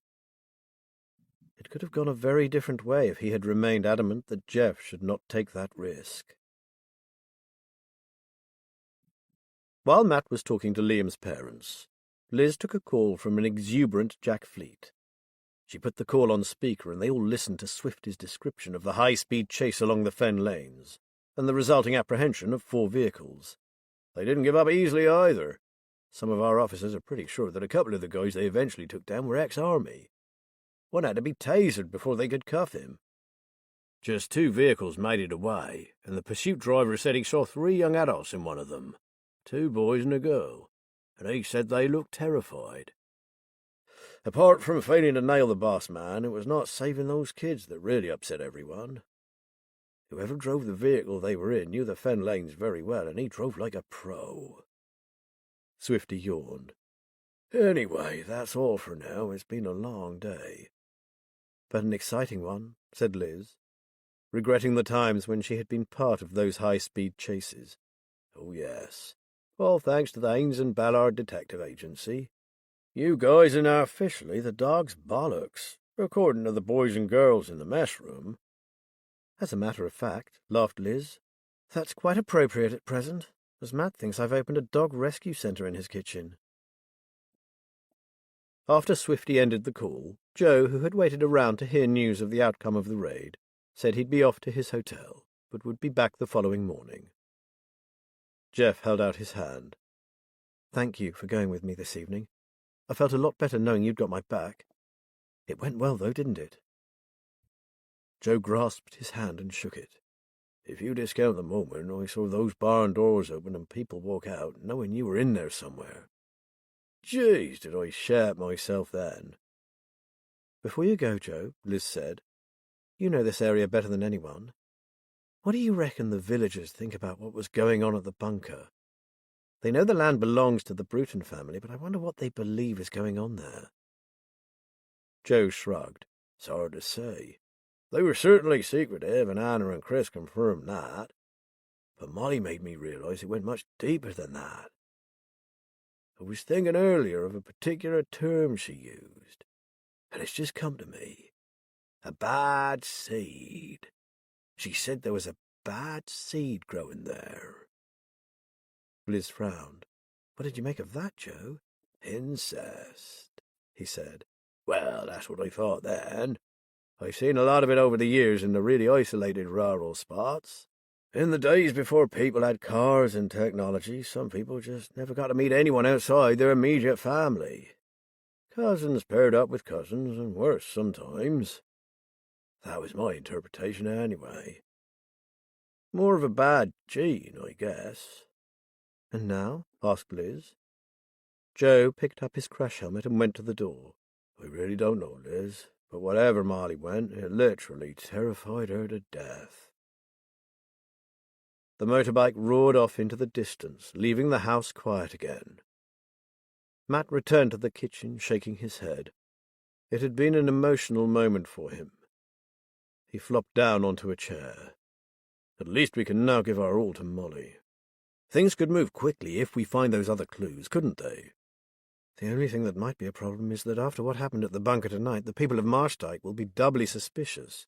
It could have gone a very different way if he had remained adamant that Jeff should not take that risk. While Matt was talking to Liam's parents, Liz took a call from an exuberant Jack Fleet. She put the call on speaker, and they all listened to Swifty's description of the high-speed chase along the fen lanes, and the resulting apprehension of 4 vehicles. They didn't give up easily either. Some of our officers are pretty sure that a couple of the guys they eventually took down were ex-army. One had to be tasered before they could cuff him. Just 2 vehicles made it away, and the pursuit driver said he saw 3 young adults in one of them, 2 boys and a girl, and he said they looked terrified. Apart from failing to nail the boss man, it was not saving those kids that really upset everyone. Whoever drove the vehicle they were in knew the fen lanes very well, and he drove like a pro. Swifty yawned. Anyway, that's all for now. It's been a long day. But an exciting one, said Liz, regretting the times when she had been part of those high-speed chases. Oh, yes. All thanks to the Haynes and Ballard Detective Agency. You guys are now officially the dog's bollocks, according to the boys and girls in the mess room. As a matter of fact, laughed Liz, that's quite appropriate at present, as Matt thinks I've opened a dog rescue centre in his kitchen. After Swifty ended the call, Joe, who had waited around to hear news of the outcome of the raid, said he'd be off to his hotel, but would be back the following morning. Jeff held out his hand. Thank you for going with me this evening. I felt a lot better knowing you'd got my back. It went well, though, didn't it? Joe grasped his hand and shook it. If you discount the moment I saw those barn doors open and people walk out, knowing you were in there somewhere. Jeez, did I shat myself then. Before you go, Joe, Liz said, you know this area better than anyone. What do you reckon the villagers think about what was going on at the bunker? They know the land belongs to the Bruton family, but I wonder what they believe is going on there. Joe shrugged. It's hard to say. They were certainly secretive, and Anna and Chris confirmed that. But Molly made me realise it went much deeper than that. I was thinking earlier of a particular term she used, and it's just come to me. A bad seed. She said there was a bad seed growing there. Liz frowned. What did you make of that, Joe? Incest, he said. Well, that's what I thought then. I've seen a lot of it over the years in the really isolated rural spots. In the days before people had cars and technology, some people just never got to meet anyone outside their immediate family. Cousins paired up with cousins, and worse sometimes. That was my interpretation anyway. More of a bad gene, I guess. And now? Asked Liz. Joe picked up his crash helmet and went to the door. I really don't know, Liz, but whatever Molly went, it literally terrified her to death. The motorbike roared off into the distance, leaving the house quiet again. Matt returned to the kitchen, shaking his head. It had been an emotional moment for him. He flopped down onto a chair. At least we can now give our all to Molly. Things could move quickly if we find those other clues, couldn't they? The only thing that might be a problem is that after what happened at the bunker tonight, the people of Marshdyke will be doubly suspicious.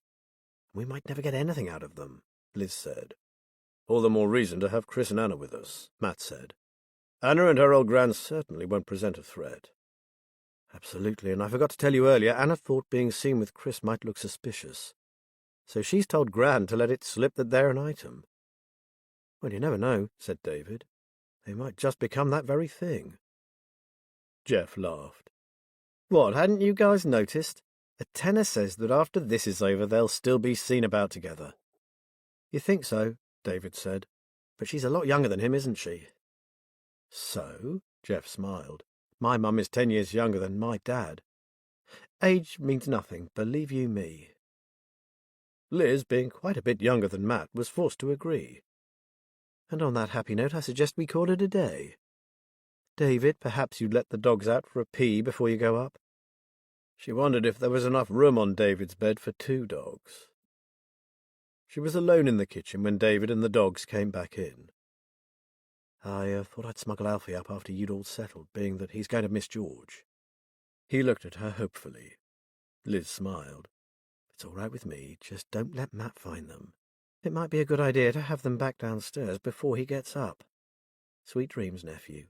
We might never get anything out of them, Liz said. All the more reason to have Chris and Anna with us, Matt said. Anna and her old gran certainly won't present a threat. Absolutely, and I forgot to tell you earlier, Anna thought being seen with Chris might look suspicious. So she's told Gran to let it slip that they're an item. Well, you never know, said David. They might just become that very thing. Jeff laughed. What, hadn't you guys noticed? The tenor says that after this is over, they'll still be seen about together. You think so, David said. But she's a lot younger than him, isn't she? So? Jeff smiled. My mum is 10 years younger than my dad. Age means nothing, believe you me. Liz, being quite a bit younger than Matt, was forced to agree. And on that happy note, I suggest we call it a day. David, perhaps you'd let the dogs out for a pee before you go up? She wondered if there was enough room on David's bed for 2 dogs. She was alone in the kitchen when David and the dogs came back in. I thought I'd smuggle Alfie up after you'd all settled, being that he's going to miss George." He looked at her hopefully. Liz smiled. "It's all right with me, just don't let Matt find them. It might be a good idea to have them back downstairs before he gets up. Sweet dreams, nephew."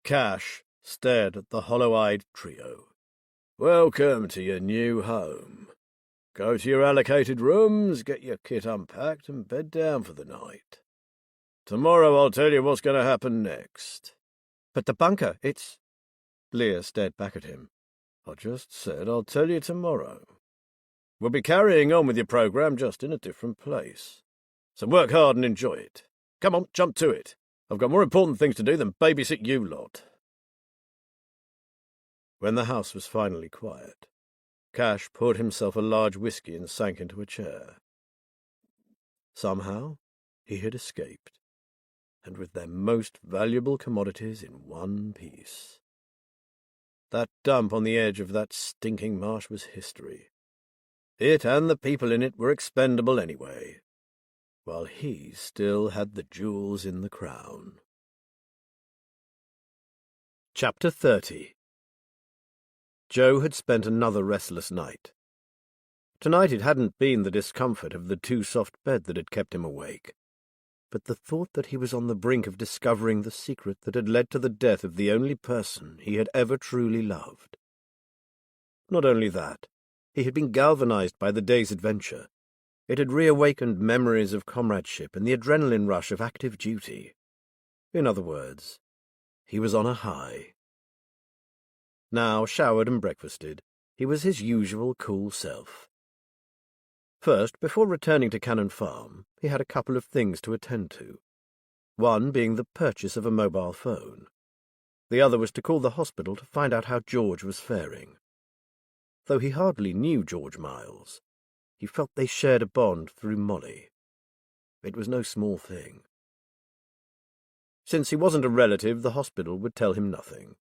Cash stared at the hollow-eyed trio. "Welcome to your new home. Go to your allocated rooms, get your kit unpacked, and bed down for the night. Tomorrow I'll tell you what's going to happen next." "But the bunker, it's—" Leah stared back at him. "I just said I'll tell you tomorrow. We'll be carrying on with your program, just in a different place. So work hard and enjoy it. Come on, jump to it. I've got more important things to do than babysit you lot." When the house was finally quiet, Cash poured himself a large whiskey and sank into a chair. Somehow he had escaped, and with their most valuable commodities in one piece. That dump on the edge of that stinking marsh was history. It and the people in it were expendable anyway, while he still had the jewels in the crown. Chapter 30. Joe had spent another restless night. Tonight it hadn't been the discomfort of the too-soft bed that had kept him awake, but the thought that he was on the brink of discovering the secret that had led to the death of the only person he had ever truly loved. Not only that, he had been galvanized by the day's adventure. It had reawakened memories of comradeship and the adrenaline rush of active duty. In other words, he was on a high. Now, showered and breakfasted, he was his usual cool self. First, before returning to Cannon Farm, he had a couple of things to attend to. One being the purchase of a mobile phone. The other was to call the hospital to find out how George was faring. Though he hardly knew George Miles, he felt they shared a bond through Molly. It was no small thing. Since he wasn't a relative, the hospital would tell him nothing.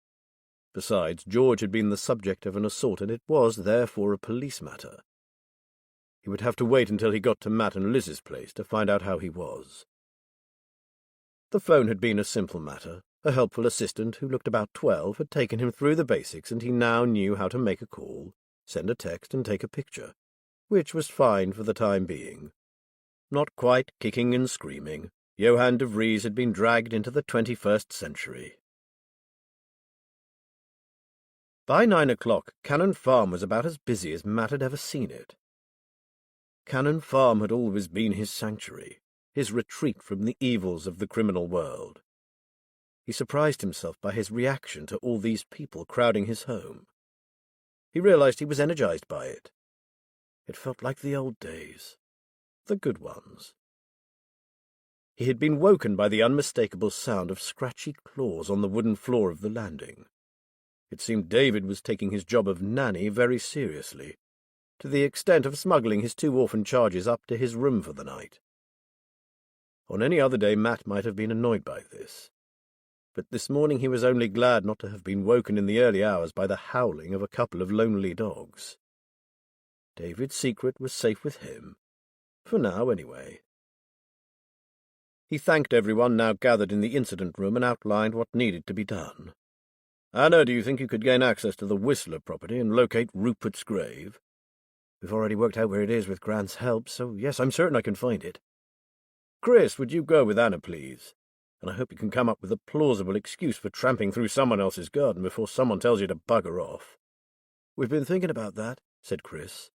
Besides, George had been the subject of an assault, and it was, therefore, a police matter. He would have to wait until he got to Matt and Liz's place to find out how he was. The phone had been a simple matter. A helpful assistant who looked about 12 had taken him through the basics, and he now knew how to make a call, send a text, and take a picture, which was fine for the time being. Not quite kicking and screaming, Johann de Vries had been dragged into the 21st century. By 9 o'clock, Cannon Farm was about as busy as Matt had ever seen it. Cannon Farm had always been his sanctuary, his retreat from the evils of the criminal world. He surprised himself by his reaction to all these people crowding his home. He realized he was energized by it. It felt like the old days, the good ones. He had been woken by the unmistakable sound of scratchy claws on the wooden floor of the landing. It seemed David was taking his job of nanny very seriously, to the extent of smuggling his 2 orphan charges up to his room for the night. On any other day Matt might have been annoyed by this, but this morning he was only glad not to have been woken in the early hours by the howling of a couple of lonely dogs. David's secret was safe with him, for now anyway. He thanked everyone now gathered in the incident room and outlined what needed to be done. "Anna, do you think you could gain access to the Whistler property and locate Rupert's grave?" "We've already worked out where it is with Grant's help, so yes, I'm certain I can find it." "Chris, would you go with Anna, please? And I hope you can come up with a plausible excuse for tramping through someone else's garden before someone tells you to bugger off." "We've been thinking about that," said Chris.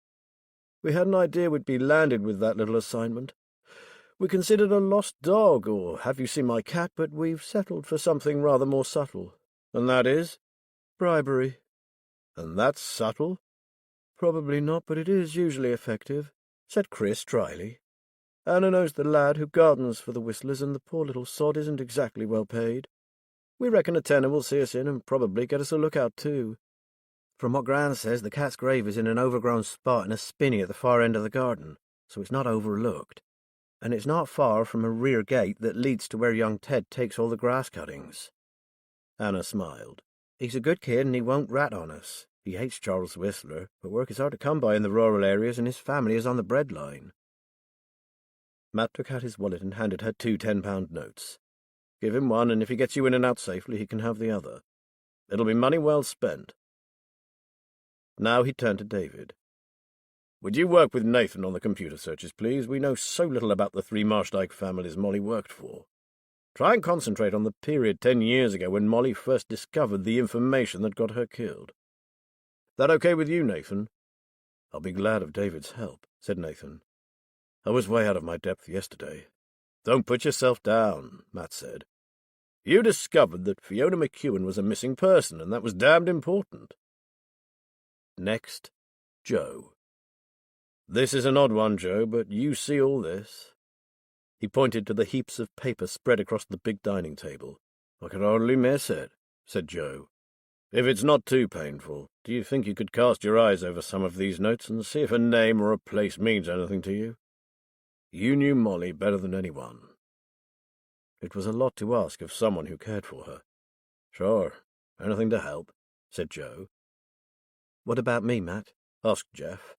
"We had an idea we'd be landed with that little assignment. We considered a lost dog, or have you seen my cat, but we've settled for something rather more subtle. And that is? Bribery." "And that's subtle?" "Probably not, but it is usually effective," said Chris dryly. "Anna knows the lad who gardens for the Whistlers, and the poor little sod isn't exactly well paid. We reckon a tenner will see us in and probably get us a lookout too. From what Gran says, the cat's grave is in an overgrown spot in a spinney at the far end of the garden, so it's not overlooked. And it's not far from a rear gate that leads to where young Ted takes all the grass cuttings." Anna smiled. "He's a good kid and he won't rat on us. He hates Charles Whistler, but work is hard to come by in the rural areas and his family is on the breadline." Matt took out his wallet and handed her 2 £10 notes. Give him one, and if he gets you in and out safely, he can have the other. It'll be money well spent. Now he turned to David. Would you work with Nathan on the computer searches, please? We know so little about the 3 Marshdyke families Molly worked for. Try and concentrate on the period 10 years ago when Molly first discovered the information that got her killed. That okay with you, Nathan? I'll be glad of David's help, said Nathan. I was way out of my depth yesterday. Don't put yourself down, Matt said. You discovered that Fiona McEwen was a missing person, and that was damned important. Next, Joe. This is an odd one, Joe, but you see all this. He pointed to the heaps of paper spread across the big dining table. I could hardly miss it, said Joe. If it's not too painful, do you think you could cast your eyes over some of these notes and see if a name or a place means anything to you? You knew Molly better than anyone. It was a lot to ask of someone who cared for her. Sure, anything to help, said Joe. What about me, Matt? Asked Jeff.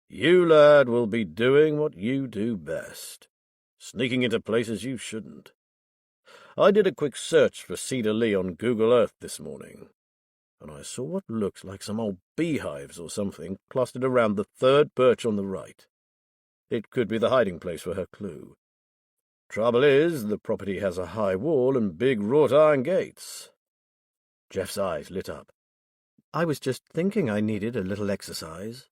You, lad, will be doing what you do best. Sneaking into places you shouldn't. I did a quick search for Cedar Lee on Google Earth this morning, and I saw what looks like some old beehives or something clustered around the 3rd birch on the right. It could be the hiding place for her clue. Trouble is, the property has a high wall and big wrought-iron gates. Jeff's eyes lit up. I was just thinking I needed a little exercise.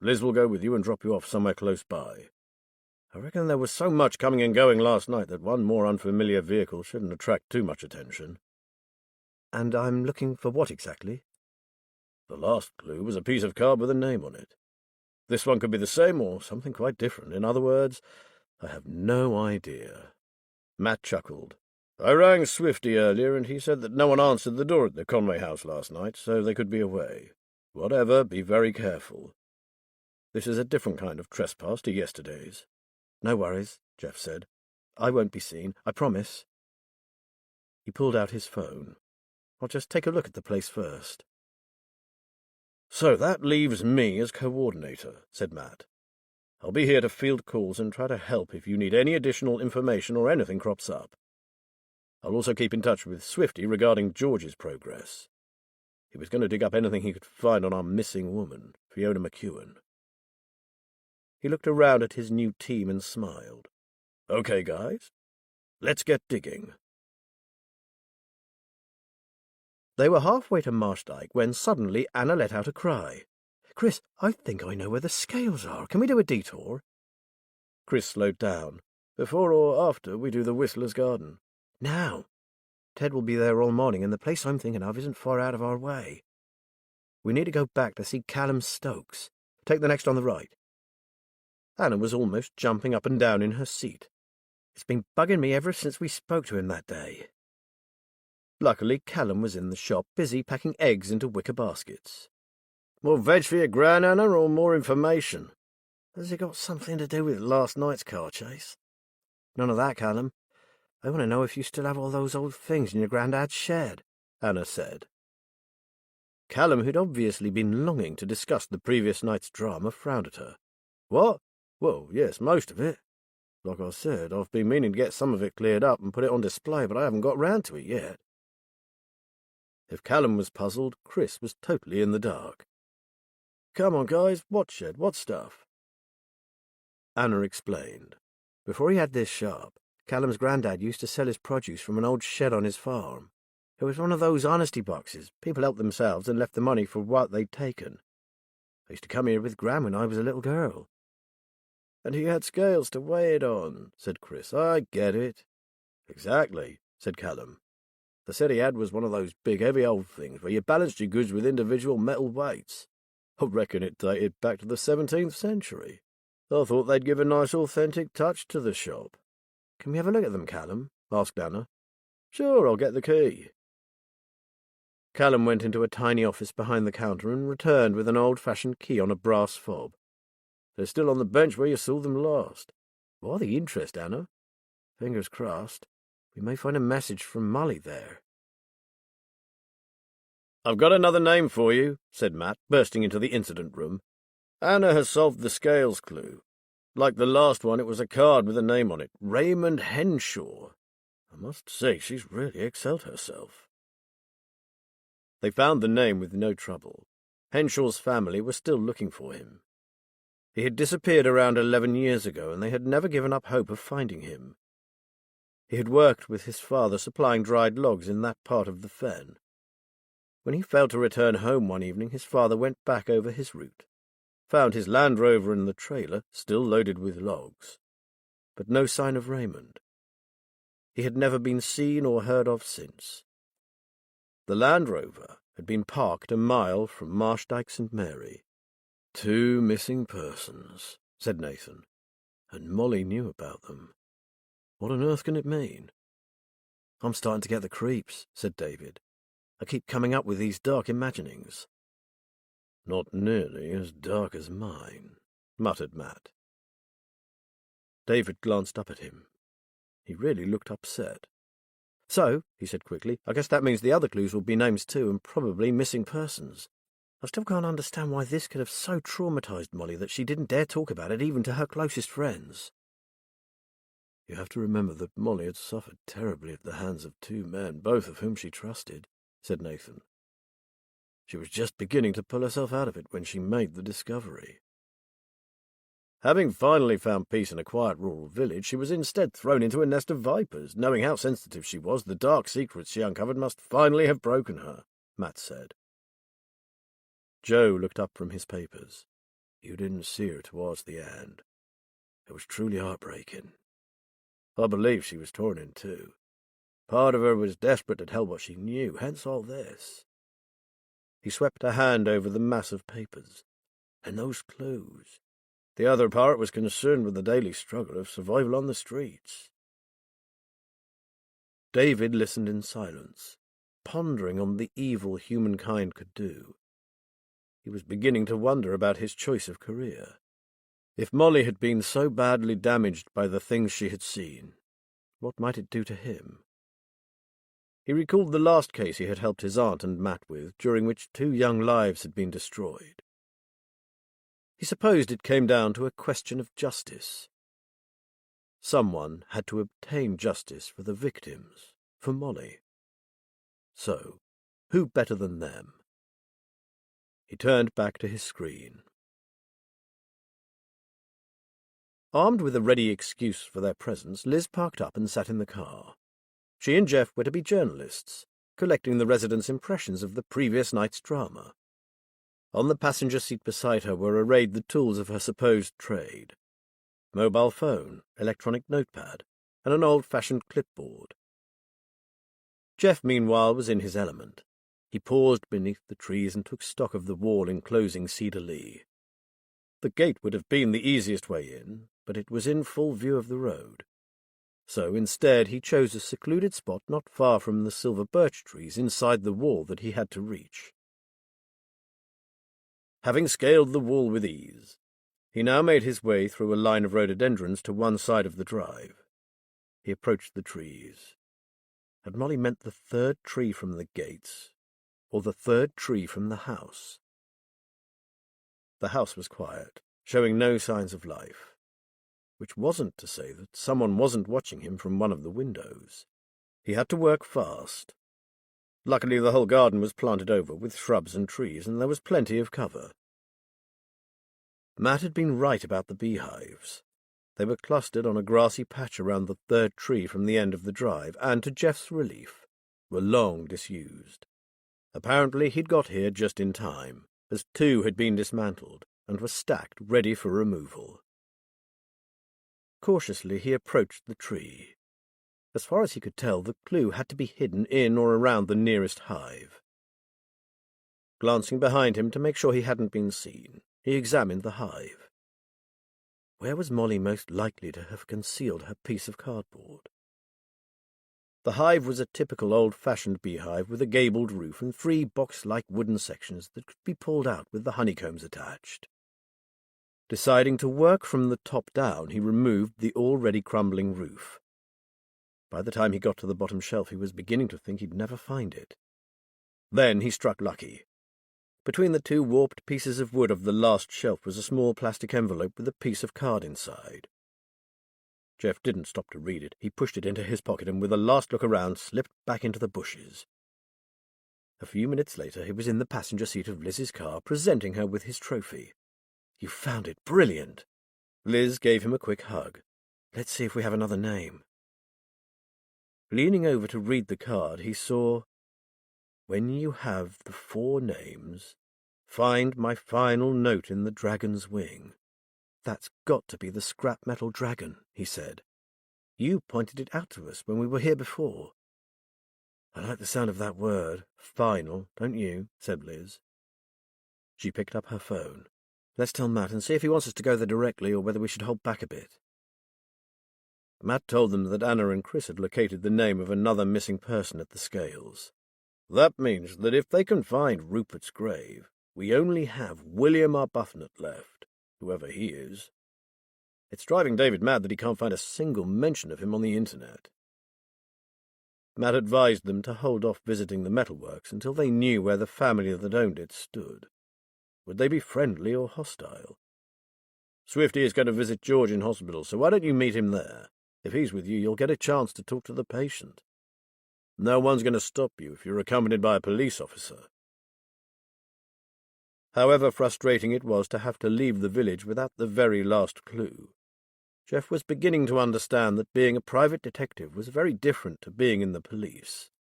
Liz will go with you and drop you off somewhere close by. I reckon there was so much coming and going last night that one more unfamiliar vehicle shouldn't attract too much attention. And I'm looking for what exactly? The last clue was a piece of card with a name on it. This one could be the same or something quite different. In other words, I have no idea. Matt chuckled. I rang Swifty earlier, and he said that no one answered the door at the Conway house last night, so they could be away. Whatever, be very careful. This is a different kind of trespass to yesterday's. No worries, Jeff said. I won't be seen, I promise. He pulled out his phone. I'll just take a look at the place first. So that leaves me as coordinator, said Matt. I'll be here to field calls and try to help if you need any additional information or anything crops up. I'll also keep in touch with Swifty regarding George's progress. He was going to dig up anything he could find on our missing woman, Fiona McEwen. He looked around at his new team and smiled. Okay, guys, let's get digging. They were halfway to Marshdyke when suddenly Anna let out a cry. Chris, I think I know where the scales are. Can we do a detour? Chris slowed down. Before or after we do the Whistler's Garden? Now. Ted will be there all morning, and the place I'm thinking of isn't far out of our way. We need to go back to see Callum Stokes. Take the next on the right. Anna was almost jumping up and down in her seat. It's been bugging me ever since we spoke to him that day. Luckily, Callum was in the shop, busy packing eggs into wicker baskets. More veg for your gran, Anna, or more information? Has it got something to do with last night's car chase? None of that, Callum. I want to know if you still have all those old things in your granddad's shed, Anna said. Callum, who'd obviously been longing to discuss the previous night's drama, frowned at her. What? Well, yes, most of it. Like I said, I've been meaning to get some of it cleared up and put it on display, but I haven't got round to it yet. If Callum was puzzled, Chris was totally in the dark. Come on, guys, what shed, what stuff? Anna explained. Before he had this shop, Callum's granddad used to sell his produce from an old shed on his farm. It was one of those honesty boxes. People helped themselves and left the money for what they'd taken. I used to come here with Gran when I was a little girl. And he had scales to weigh it on, said Chris. I get it. Exactly, said Callum. The set he had was one of those big, heavy old things where you balanced your goods with individual metal weights. I reckon it dated back to the 17th century. I thought they'd give a nice authentic touch to the shop. Can we have a look at them, Callum? Asked Anna. Sure, I'll get the key. Callum went into a tiny office behind the counter and returned with an old-fashioned key on a brass fob. They're still on the bench where you saw them last. Why the interest, Anna? Fingers crossed. We may find a message from Molly there. I've got another name for you, said Matt, bursting into the incident room. Anna has solved the scales clue. Like the last one, it was a card with a name on it. Raymond Henshaw. I must say, she's really excelled herself. They found the name with no trouble. Henshaw's family were still looking for him. He had disappeared around 11 years ago, and they had never given up hope of finding him. He had worked with his father supplying dried logs in that part of the fen. When he failed to return home one evening, his father went back over his route, found his Land Rover in the trailer, still loaded with logs, but no sign of Raymond. He had never been seen or heard of since. The Land Rover had been parked a mile from Marshdyke St. Mary. 2 missing persons, said Nathan, and Molly knew about them. What on earth can it mean? I'm starting to get the creeps, said David. I keep coming up with these dark imaginings. Not nearly as dark as mine, muttered Matt. David glanced up at him. He really looked upset. So, he said quickly, I guess that means the other clues will be names too, and probably missing persons. I still can't understand why this could have so traumatized Molly that she didn't dare talk about it even to her closest friends. You have to remember that Molly had suffered terribly at the hands of 2 men, both of whom she trusted, said Nathan. She was just beginning to pull herself out of it when she made the discovery. Having finally found peace in a quiet rural village, she was instead thrown into a nest of vipers. Knowing how sensitive she was, the dark secrets she uncovered must finally have broken her, Matt said. Joe looked up from his papers. You didn't see her towards the end. It was truly heartbreaking. I believe she was torn in two. Part of her was desperate to tell what she knew, hence all this. He swept a hand over the mass of papers. And those clues. The other part was concerned with the daily struggle of survival on the streets. David listened in silence, pondering on the evil humankind could do. He was beginning to wonder about his choice of career. If Molly had been so badly damaged by the things she had seen, what might it do to him? He recalled the last case he had helped his aunt and Matt with, during which 2 young lives had been destroyed. He supposed it came down to a question of justice. Someone had to obtain justice for the victims, for Molly. So, who better than them? He turned back to his screen. Armed with a ready excuse for their presence, Liz parked up and sat in the car. She and Jeff were to be journalists, collecting the residents' impressions of the previous night's drama. On the passenger seat beside her were arrayed the tools of her supposed trade: mobile phone, electronic notepad, and an old-fashioned clipboard. Jeff, meanwhile, was in his element. He paused beneath the trees and took stock of the wall enclosing Cedar Lee. The gate would have been the easiest way in, but it was in full view of the road. So instead he chose a secluded spot not far from the silver birch trees inside the wall that he had to reach. Having scaled the wall with ease, he now made his way through a line of rhododendrons to one side of the drive. He approached the trees. Had Molly meant the 3rd tree from the gates, or the 3rd tree from the house? The house was quiet, showing no signs of life, which wasn't to say that someone wasn't watching him from one of the windows. He had to work fast. Luckily, the whole garden was planted over with shrubs and trees, and there was plenty of cover. Matt had been right about the beehives. They were clustered on a grassy patch around the 3rd tree from the end of the drive, and, to Jeff's relief, were long disused. Apparently he'd got here just in time, as 2 had been dismantled and were stacked ready for removal. Cautiously he approached the tree. As far as he could tell, the clue had to be hidden in or around the nearest hive. Glancing behind him to make sure he hadn't been seen, he examined the hive. Where was Molly most likely to have concealed her piece of cardboard? The hive was a typical old-fashioned beehive with a gabled roof and 3 box-like wooden sections that could be pulled out with the honeycombs attached. Deciding to work from the top down, he removed the already crumbling roof. By the time he got to the bottom shelf, he was beginning to think he'd never find it. Then he struck lucky. Between the two warped pieces of wood of the last shelf was a small plastic envelope with a piece of card inside. Jeff didn't stop to read it. He pushed it into his pocket and, with a last look around, slipped back into the bushes. A few minutes later, he was in the passenger seat of Liz's car, presenting her with his trophy. "You found it brilliant." Liz gave him a quick hug. "Let's see if we have another name." Leaning over to read the card, he saw, "When you have the 4 names, find my final note in the dragon's wing." "That's got to be the scrap metal dragon," he said. "You pointed it out to us when we were here before." "I like the sound of that word, final, don't you?" said Liz. She picked up her phone. "Let's tell Matt and see if he wants us to go there directly or whether we should hold back a bit." Matt told them that Anna and Chris had located the name of another missing person at the scales. "That means that if they can find Rupert's grave, we only have William Arbuthnot left, whoever he is. It's driving David mad that he can't find a single mention of him on the internet." Matt advised them to hold off visiting the metalworks until they knew where the family that owned it stood. Would they be friendly or hostile? "Swifty is going to visit George in hospital, so why don't you meet him there? If he's with you, you'll get a chance to talk to the patient. No one's going to stop you if you're accompanied by a police officer." However frustrating it was to have to leave the village without the very last clue, Jeff was beginning to understand that being a private detective was very different to being in the police.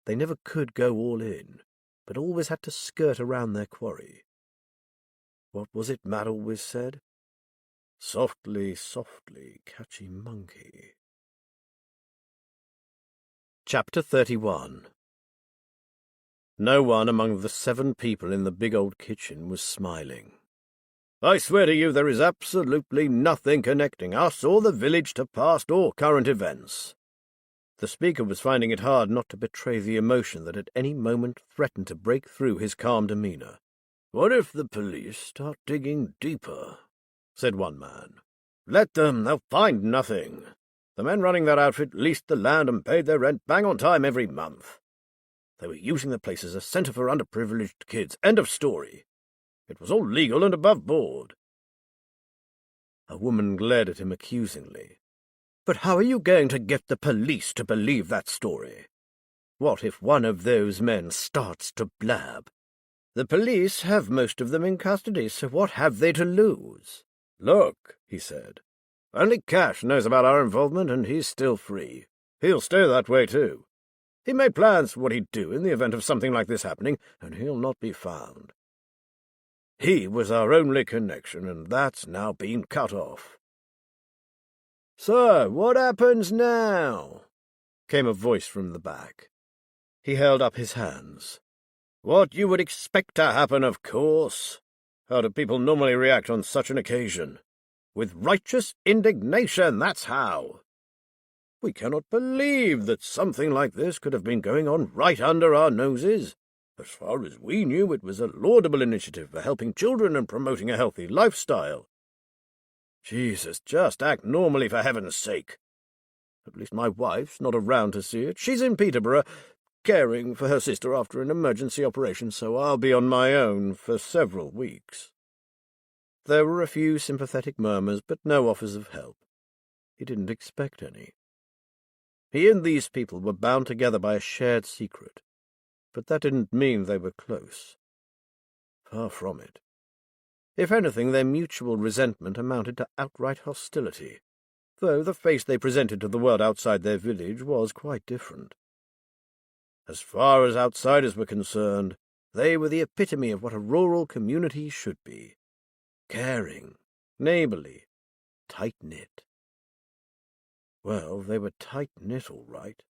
They never could go all in, but always had to skirt around their quarry. What was it Matt always said? "Softly, softly, catchy monkey." Chapter 31. No one among the 7 people in the big old kitchen was smiling. "I swear to you there is absolutely nothing connecting us or the village to past or current events." The speaker was finding it hard not to betray the emotion that at any moment threatened to break through his calm demeanor. "What if the police start digging deeper?" said one man. "Let them, they'll find nothing. The men running that outfit leased the land and paid their rent bang on time every month. They were using the place as a center for underprivileged kids. End of story. It was all legal and above board." A woman glared at him accusingly. "But how are you going to get the police to believe that story? What if one of those men starts to blab? The police have most of them in custody, so what have they to lose?" "Look," he said, "only Cash knows about our involvement, and he's still free. He'll stay that way, too. He made plans for what he'd do in the event of something like this happening, and he'll not be found. He was our only connection, and that's now been cut off." "So, what happens now?" came a voice from the back. He held up his hands. "What you would expect to happen, of course. How do people normally react on such an occasion? With righteous indignation, that's how. We cannot believe that something like this could have been going on right under our noses. As far as we knew, it was a laudable initiative for helping children and promoting a healthy lifestyle. Jesus, just act normally for heaven's sake. At least my wife's not around to see it. She's in Peterborough, caring for her sister after an emergency operation, so I'll be on my own for several weeks." There were a few sympathetic murmurs, but no offers of help. He didn't expect any. He and these people were bound together by a shared secret, but that didn't mean they were close. Far from it. If anything, their mutual resentment amounted to outright hostility, though the face they presented to the world outside their village was quite different. As far as outsiders were concerned, they were the epitome of what a rural community should be. Caring, neighborly, tight-knit. Well, they were tight-knit, all right.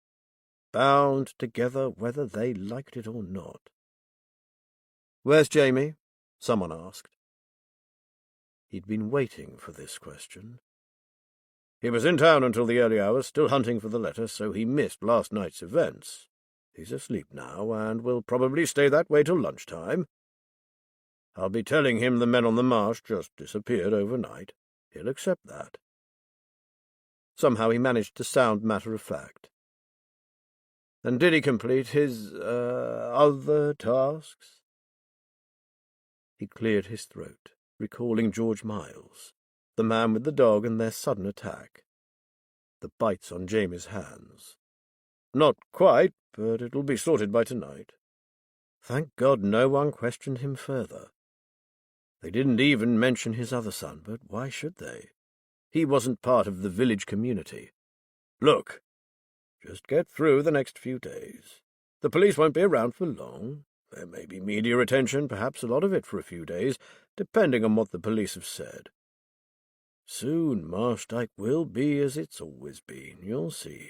Bound together whether they liked it or not. "Where's Jamie?" someone asked. He'd been waiting for this question. "He was in town until the early hours, still hunting for the letter, so he missed last night's events. He's asleep now, and will probably stay that way till lunchtime. I'll be telling him the men on the marsh just disappeared overnight. He'll accept that." Somehow he managed to sound matter-of-fact. "And did he complete his, other tasks?" He cleared his throat, recalling George Miles, the man with the dog and their sudden attack. The bites on Jamie's hands. Not quite, but it'll be sorted by tonight. Thank God no one questioned him further. They didn't even mention his other son, but why should they? He wasn't part of the village community. Look, just get through the next few days. The police won't be around for long. There may be media attention, perhaps a lot of it for a few days, depending on what the police have said. Soon Marshdyke will be as it's always been, you'll see.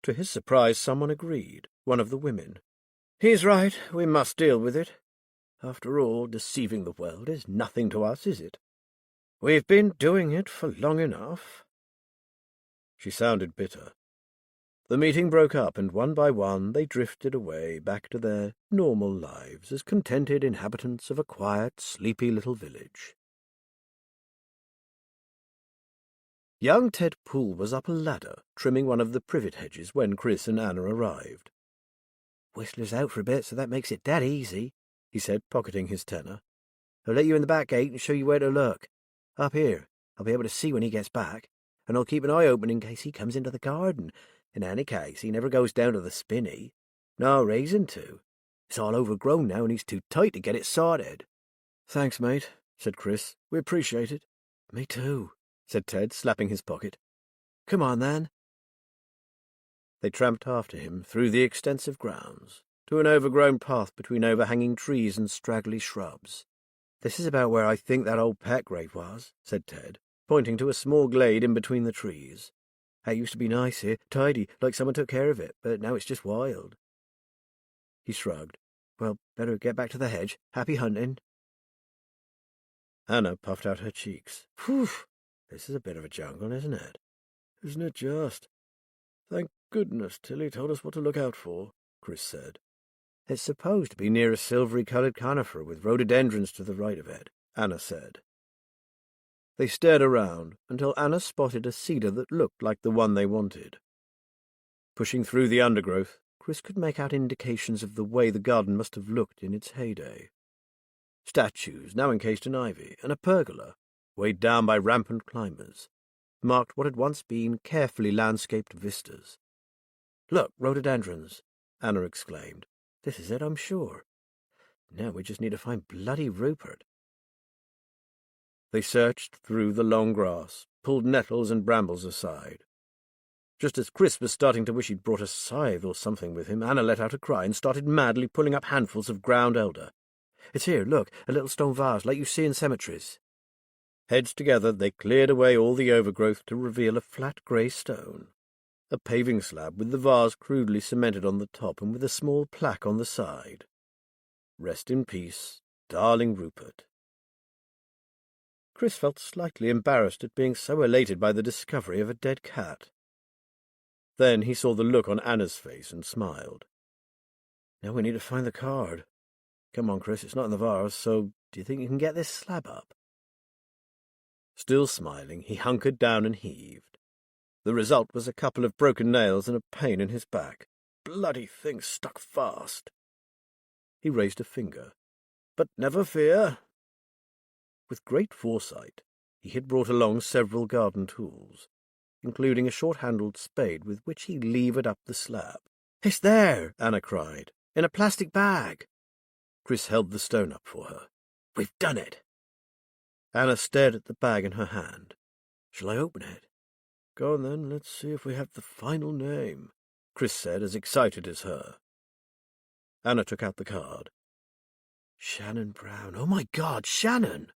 To his surprise, someone agreed, one of the women. He's right, we must deal with it. After all, deceiving the world is nothing to us, is it? We've been doing it for long enough. She sounded bitter. The meeting broke up, and one by one they drifted away back to their normal lives as contented inhabitants of a quiet, sleepy little village. Young Ted Poole was up a ladder, trimming one of the privet hedges when Chris and Anna arrived. "Whistler's out for a bit, so that makes it dead easy," he said, pocketing his tenner. "I'll let you in the back gate and show you where to look. Up here, I'll be able to see when he gets back, and I'll keep an eye open in case he comes into the garden. In any case, he never goes down to the spinney. No reason to. It's all overgrown now, and he's too tight to get it sorted." "Thanks, mate," said Chris. "We appreciate it." "Me too," said Ted, slapping his pocket. "Come on, then." They tramped after him through the extensive grounds, to an overgrown path between overhanging trees and straggly shrubs. "This is about where I think that old pet grave was," said Ted, pointing to a small glade in between the trees. "It used to be nice here, tidy, like someone took care of it, but now it's just wild." He shrugged. "Well, better get back to the hedge. Happy hunting." Anna puffed out her cheeks. "Phew! This is a bit of a jungle, isn't it?" "Isn't it just? Thank goodness Tilly told us what to look out for," Chris said. "It's supposed to be near a silvery-coloured conifer with rhododendrons to the right of it," Anna said. They stared around until Anna spotted a cedar that looked like the one they wanted. Pushing through the undergrowth, Chris could make out indications of the way the garden must have looked in its heyday. Statues, now encased in ivy, and a pergola, weighed down by rampant climbers, marked what had once been carefully landscaped vistas. "Look, rhododendrons!" Anna exclaimed. "This is it, I'm sure. Now we just need to find bloody Rupert." They searched through the long grass, pulled nettles and brambles aside. Just as Chris was starting to wish he'd brought a scythe or something with him, Anna let out a cry and started madly pulling up handfuls of ground elder. "It's here, look, a little stone vase like you see in cemeteries." Heads together, they cleared away all the overgrowth to reveal a flat grey stone, a paving slab with the vase crudely cemented on the top and with a small plaque on the side. "Rest in peace, darling Rupert." Chris felt slightly embarrassed at being so elated by the discovery of a dead cat. Then he saw the look on Anna's face and smiled. "Now we need to find the card. Come on, Chris, it's not in the vase, so do you think you can get this slab up?" Still smiling, he hunkered down and heaved. The result was a couple of broken nails and a pain in his back. Bloody thing stuck fast. He raised a finger. "But never fear." With great foresight, he had brought along several garden tools, including a short-handled spade with which he levered up the slab. "It's there!" Anna cried. "In a plastic bag." Chris held the stone up for her. "We've done it." Anna stared at the bag in her hand. "Shall I open it?" "Go on then, let's see if we have the final name," Chris said, as excited as her. Anna took out the card. "Shannon Brown. Oh my God, Shannon!"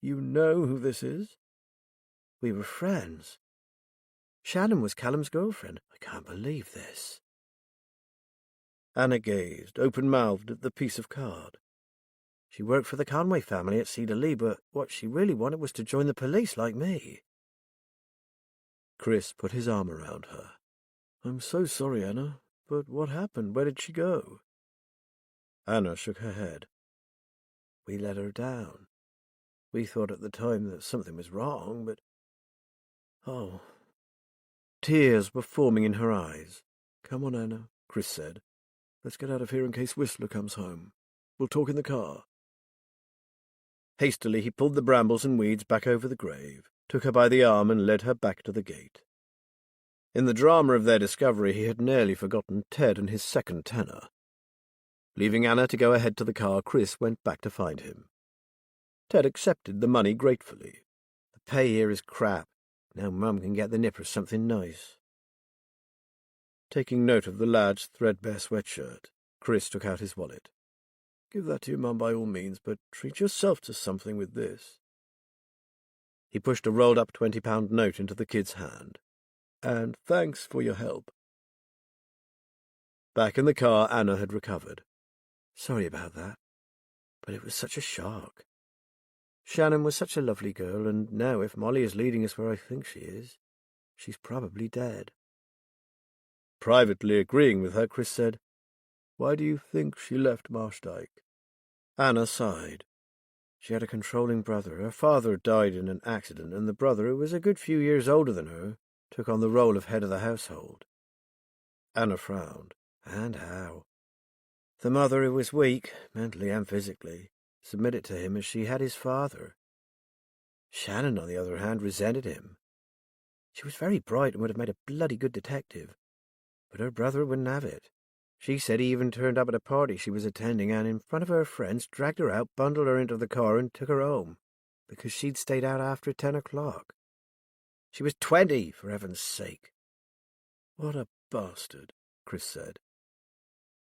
"You know who this is?" "We were friends. Shannon was Callum's girlfriend. I can't believe this." Anna gazed, open-mouthed, at the piece of card. She worked for the Conway family at Cedar Lee, but what she really wanted was to join the police like me. Chris put his arm around her. "I'm so sorry, Anna, but what happened? Where did she go?" Anna shook her head. "We let her down. We thought at the time that something was wrong, but... Oh." Tears were forming in her eyes. "Come on, Anna," Chris said. "Let's get out of here in case Whistler comes home. We'll talk in the car." Hastily he pulled the brambles and weeds back over the grave, took her by the arm and led her back to the gate. In the drama of their discovery he had nearly forgotten Ted and his second tenor. Leaving Anna to go ahead to the car, Chris went back to find him. Ted accepted the money gratefully. The pay here is crap. Now Mum can get the nippers something nice. Taking note of the lad's threadbare sweatshirt, Chris took out his wallet. Give that to your mum by all means, but treat yourself to something with this. He pushed a rolled-up £20 note into the kid's hand. And thanks for your help. Back in the car, Anna had recovered. Sorry about that, but it was such a shock. Shannon was such a lovely girl, and now if Molly is leading us where I think she is, she's probably dead. Privately agreeing with her, Chris said, Why do you think she left Marshdyke? Anna sighed. She had a controlling brother. Her father died in an accident, and the brother, who was a good few years older than her, took on the role of head of the household. Anna frowned. And how? The mother, who was weak, mentally and physically, submitted to him as she had his father. Shannon, on the other hand, resented him. She was very bright and would have made a bloody good detective, but her brother wouldn't have it. She said he even turned up at a party she was attending and, in front of her friends, dragged her out, bundled her into the car and took her home, because she'd stayed out after 10 o'clock. She was 20, for heaven's sake. What a bastard, Chris said.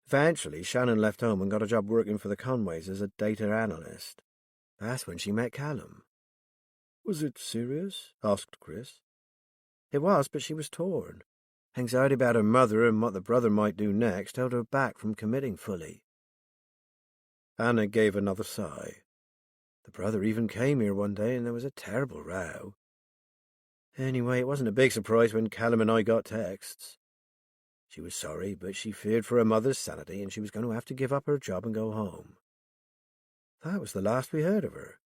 Eventually, Shannon left home and got a job working for the Conways as a data analyst. That's when she met Callum. Was it serious? Asked Chris. It was, but she was torn. Anxiety about her mother and what the brother might do next held her back from committing fully. Anna gave another sigh. The brother even came here one day and there was a terrible row. Anyway, it wasn't a big surprise when Callum and I got texts. She was sorry, but she feared for her mother's sanity and she was going to have to give up her job and go home. That was the last we heard of her.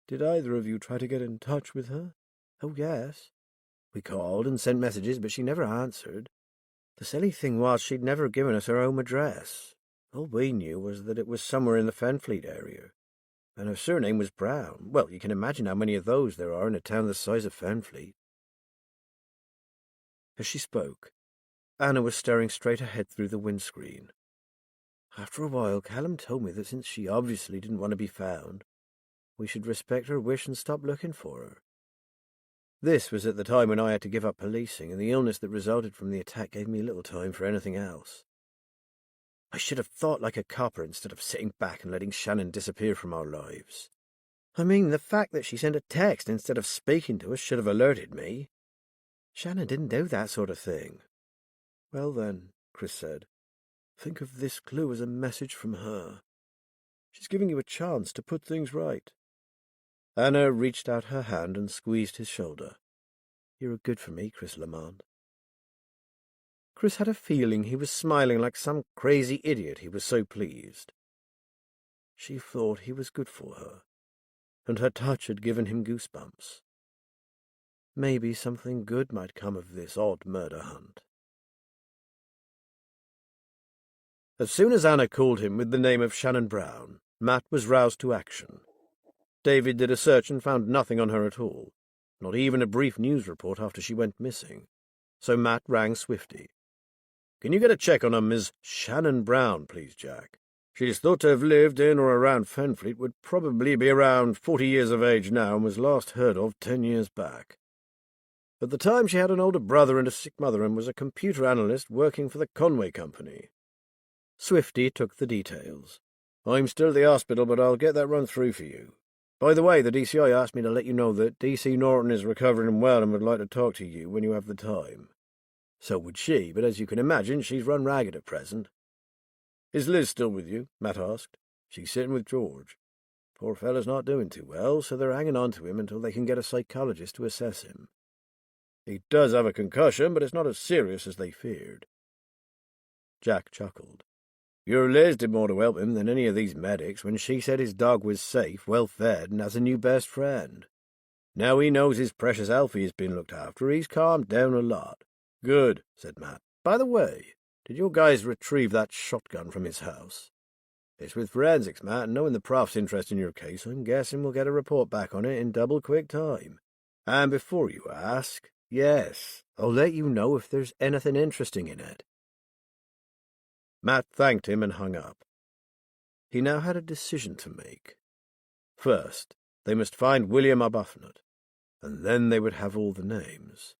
Did either of you try to get in touch with her? Oh, yes. We called and sent messages, but she never answered. The silly thing was she'd never given us her home address. All we knew was that it was somewhere in the Fenfleet area. And her surname was Brown. Well, you can imagine how many of those there are in a town the size of Fenfleet. As she spoke, Anna was staring straight ahead through the windscreen. After a while, Callum told me that since she obviously didn't want to be found, we should respect her wish and stop looking for her. This was at the time when I had to give up policing, and the illness that resulted from the attack gave me little time for anything else. I should have thought like a copper instead of sitting back and letting Shannon disappear from our lives. I mean, the fact that she sent a text instead of speaking to us should have alerted me. Shannon didn't do that sort of thing. Well then, Chris said, think of this clue as a message from her. She's giving you a chance to put things right. Anna reached out her hand and squeezed his shoulder. You're good for me, Chris Lamont. Chris had a feeling he was smiling like some crazy idiot, he was so pleased. She thought he was good for her, and her touch had given him goosebumps. Maybe something good might come of this odd murder hunt. As soon as Anna called him with the name of Shannon Brown, Matt was roused to action. David did a search and found nothing on her at all, not even a brief news report after she went missing. So Matt rang Swifty. Can you get a check on a Miss Shannon Brown, please, Jack? She is thought to have lived in or around Fenfleet, would probably be around 40 years of age now, and was last heard of 10 years back. At the time she had an older brother and a sick mother and was a computer analyst working for the Conway Company. Swifty took the details. I'm still at the hospital, but I'll get that run through for you. By the way, the DCI asked me to let you know that DC Norton is recovering well and would like to talk to you when you have the time. So would she, but as you can imagine, she's run ragged at present. Is Liz still with you? Matt asked. She's sitting with George. Poor fellow's not doing too well, so they're hanging on to him until they can get a psychologist to assess him. He does have a concussion, but it's not as serious as they feared. Jack chuckled. Your Liz did more to help him than any of these medics when she said his dog was safe, well-fed, and has a new best friend. Now he knows his precious Alfie has been looked after, he's calmed down a lot. Good, said Matt. By the way, did your guys retrieve that shotgun from his house? It's with forensics, Matt, and knowing the prof's interest in your case, I'm guessing we'll get a report back on it in double-quick time. And before you ask, yes, I'll let you know if there's anything interesting in it." Matt thanked him and hung up. He now had a decision to make. First, they must find William Arbuthnot, and then they would have all the names.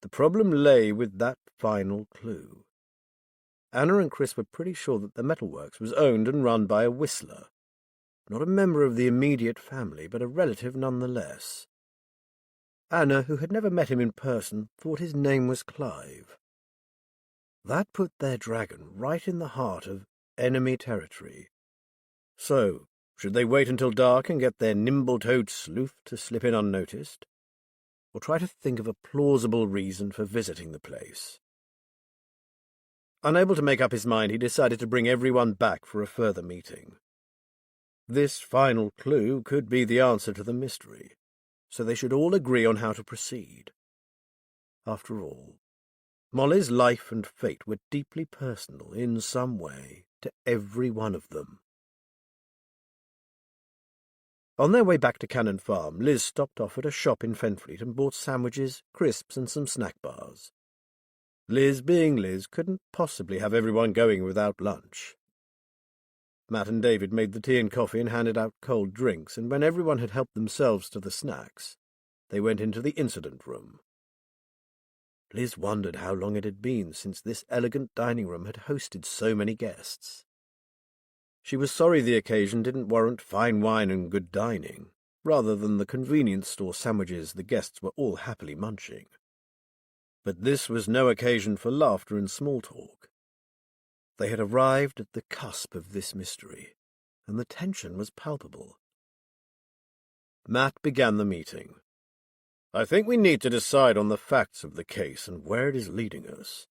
The problem lay with that final clue. Anna and Chris were pretty sure that the metalworks was owned and run by a whistler, not a member of the immediate family, but a relative nonetheless. Anna, who had never met him in person, thought his name was Clive. That put their dragon right in the heart of enemy territory. So, should they wait until dark and get their nimble-toed sleuth to slip in unnoticed? Or try to think of a plausible reason for visiting the place? Unable to make up his mind, he decided to bring everyone back for a further meeting. This final clue could be the answer to the mystery, so they should all agree on how to proceed. After all, Molly's life and fate were deeply personal in some way to every one of them. On their way back to Cannon Farm, Liz stopped off at a shop in Fenfleet and bought sandwiches, crisps, and some snack bars. Liz, being Liz, couldn't possibly have everyone going without lunch. Matt and David made the tea and coffee and handed out cold drinks, and when everyone had helped themselves to the snacks, they went into the incident room. Liz wondered how long it had been since this elegant dining room had hosted so many guests. She was sorry the occasion didn't warrant fine wine and good dining, rather than the convenience store sandwiches the guests were all happily munching. But this was no occasion for laughter and small talk. They had arrived at the cusp of this mystery, and the tension was palpable. Matt began the meeting. "I think we need to decide on the facts of the case and where it is leading us.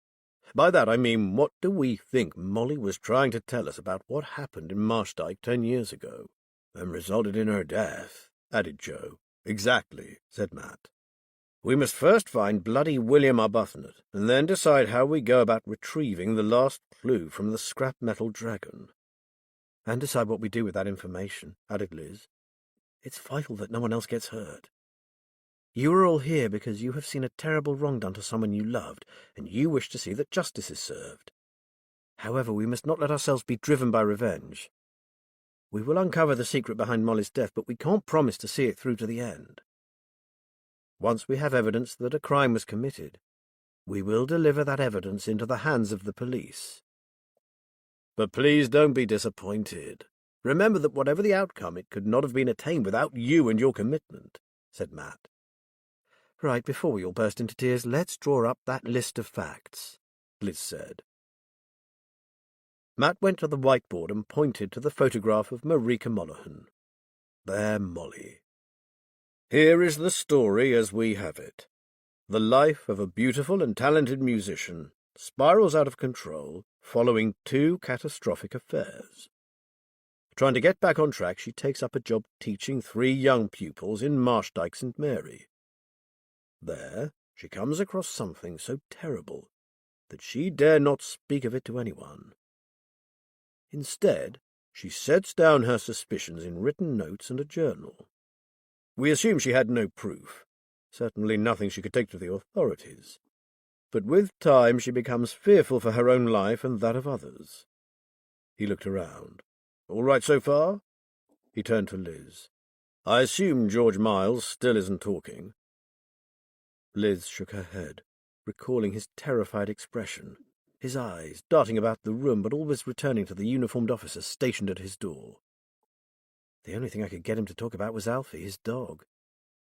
By that I mean, what do we think Molly was trying to tell us about what happened in Marshdyke 10 years ago, and resulted in her death?" added Joe. "Exactly," said Matt. "We must first find bloody William Arbuthnot, and then decide how we go about retrieving the last clue from the scrap metal dragon." "And decide what we do with that information," added Liz. "It's vital that no one else gets hurt. You are all here because you have seen a terrible wrong done to someone you loved, and you wish to see that justice is served. However, we must not let ourselves be driven by revenge. We will uncover the secret behind Molly's death, but we can't promise to see it through to the end. Once we have evidence that a crime was committed, we will deliver that evidence into the hands of the police. But please don't be disappointed. Remember that whatever the outcome, it could not have been attained without you and your commitment," said Matt. "Right, before we all burst into tears, let's draw up that list of facts," Liz said. Matt went to the whiteboard and pointed to the photograph of Marika Monaghan. There, Molly. "Here is the story as we have it. The life of a beautiful and talented musician spirals out of control following 2 catastrophic affairs. Trying to get back on track, she takes up a job teaching 3 young pupils in Marshdyke St. Mary. There, she comes across something so terrible that she dare not speak of it to anyone. Instead, she sets down her suspicions in written notes and a journal. We assume she had no proof, certainly nothing she could take to the authorities. But with time she becomes fearful for her own life and that of others." He looked around. "All right so far?" He turned to Liz. "I assume George Miles still isn't talking." Liz shook her head, recalling his terrified expression, his eyes darting about the room but always returning to the uniformed officer stationed at his door. "The only thing I could get him to talk about was Alfie, his dog.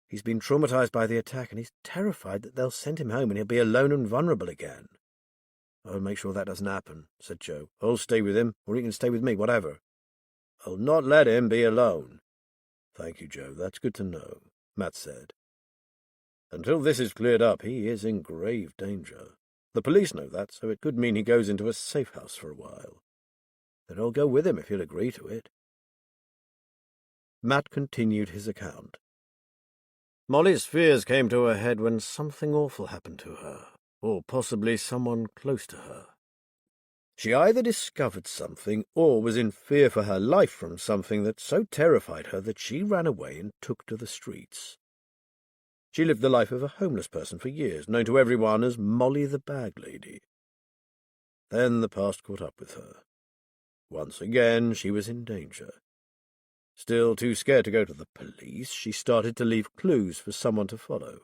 He's been traumatized by the attack, and he's terrified that they'll send him home and he'll be alone and vulnerable again." "I'll make sure that doesn't happen," said Joe. "I'll stay with him, or he can stay with me, whatever." "I'll not let him be alone." "Thank you, Joe. That's good to know," Matt said. "Until this is cleared up, he is in grave danger. The police know that, so it could mean he goes into a safe house for a while. Then I'll go with him if he'll agree to it." Matt continued his account. "Molly's fears came to a head when something awful happened to her, or possibly someone close to her. She either discovered something or was in fear for her life from something that so terrified her that she ran away and took to the streets. She lived the life of a homeless person for years, known to everyone as Molly the Bag Lady. Then the past caught up with her. Once again she was in danger. Still too scared to go to the police, she started to leave clues for someone to follow.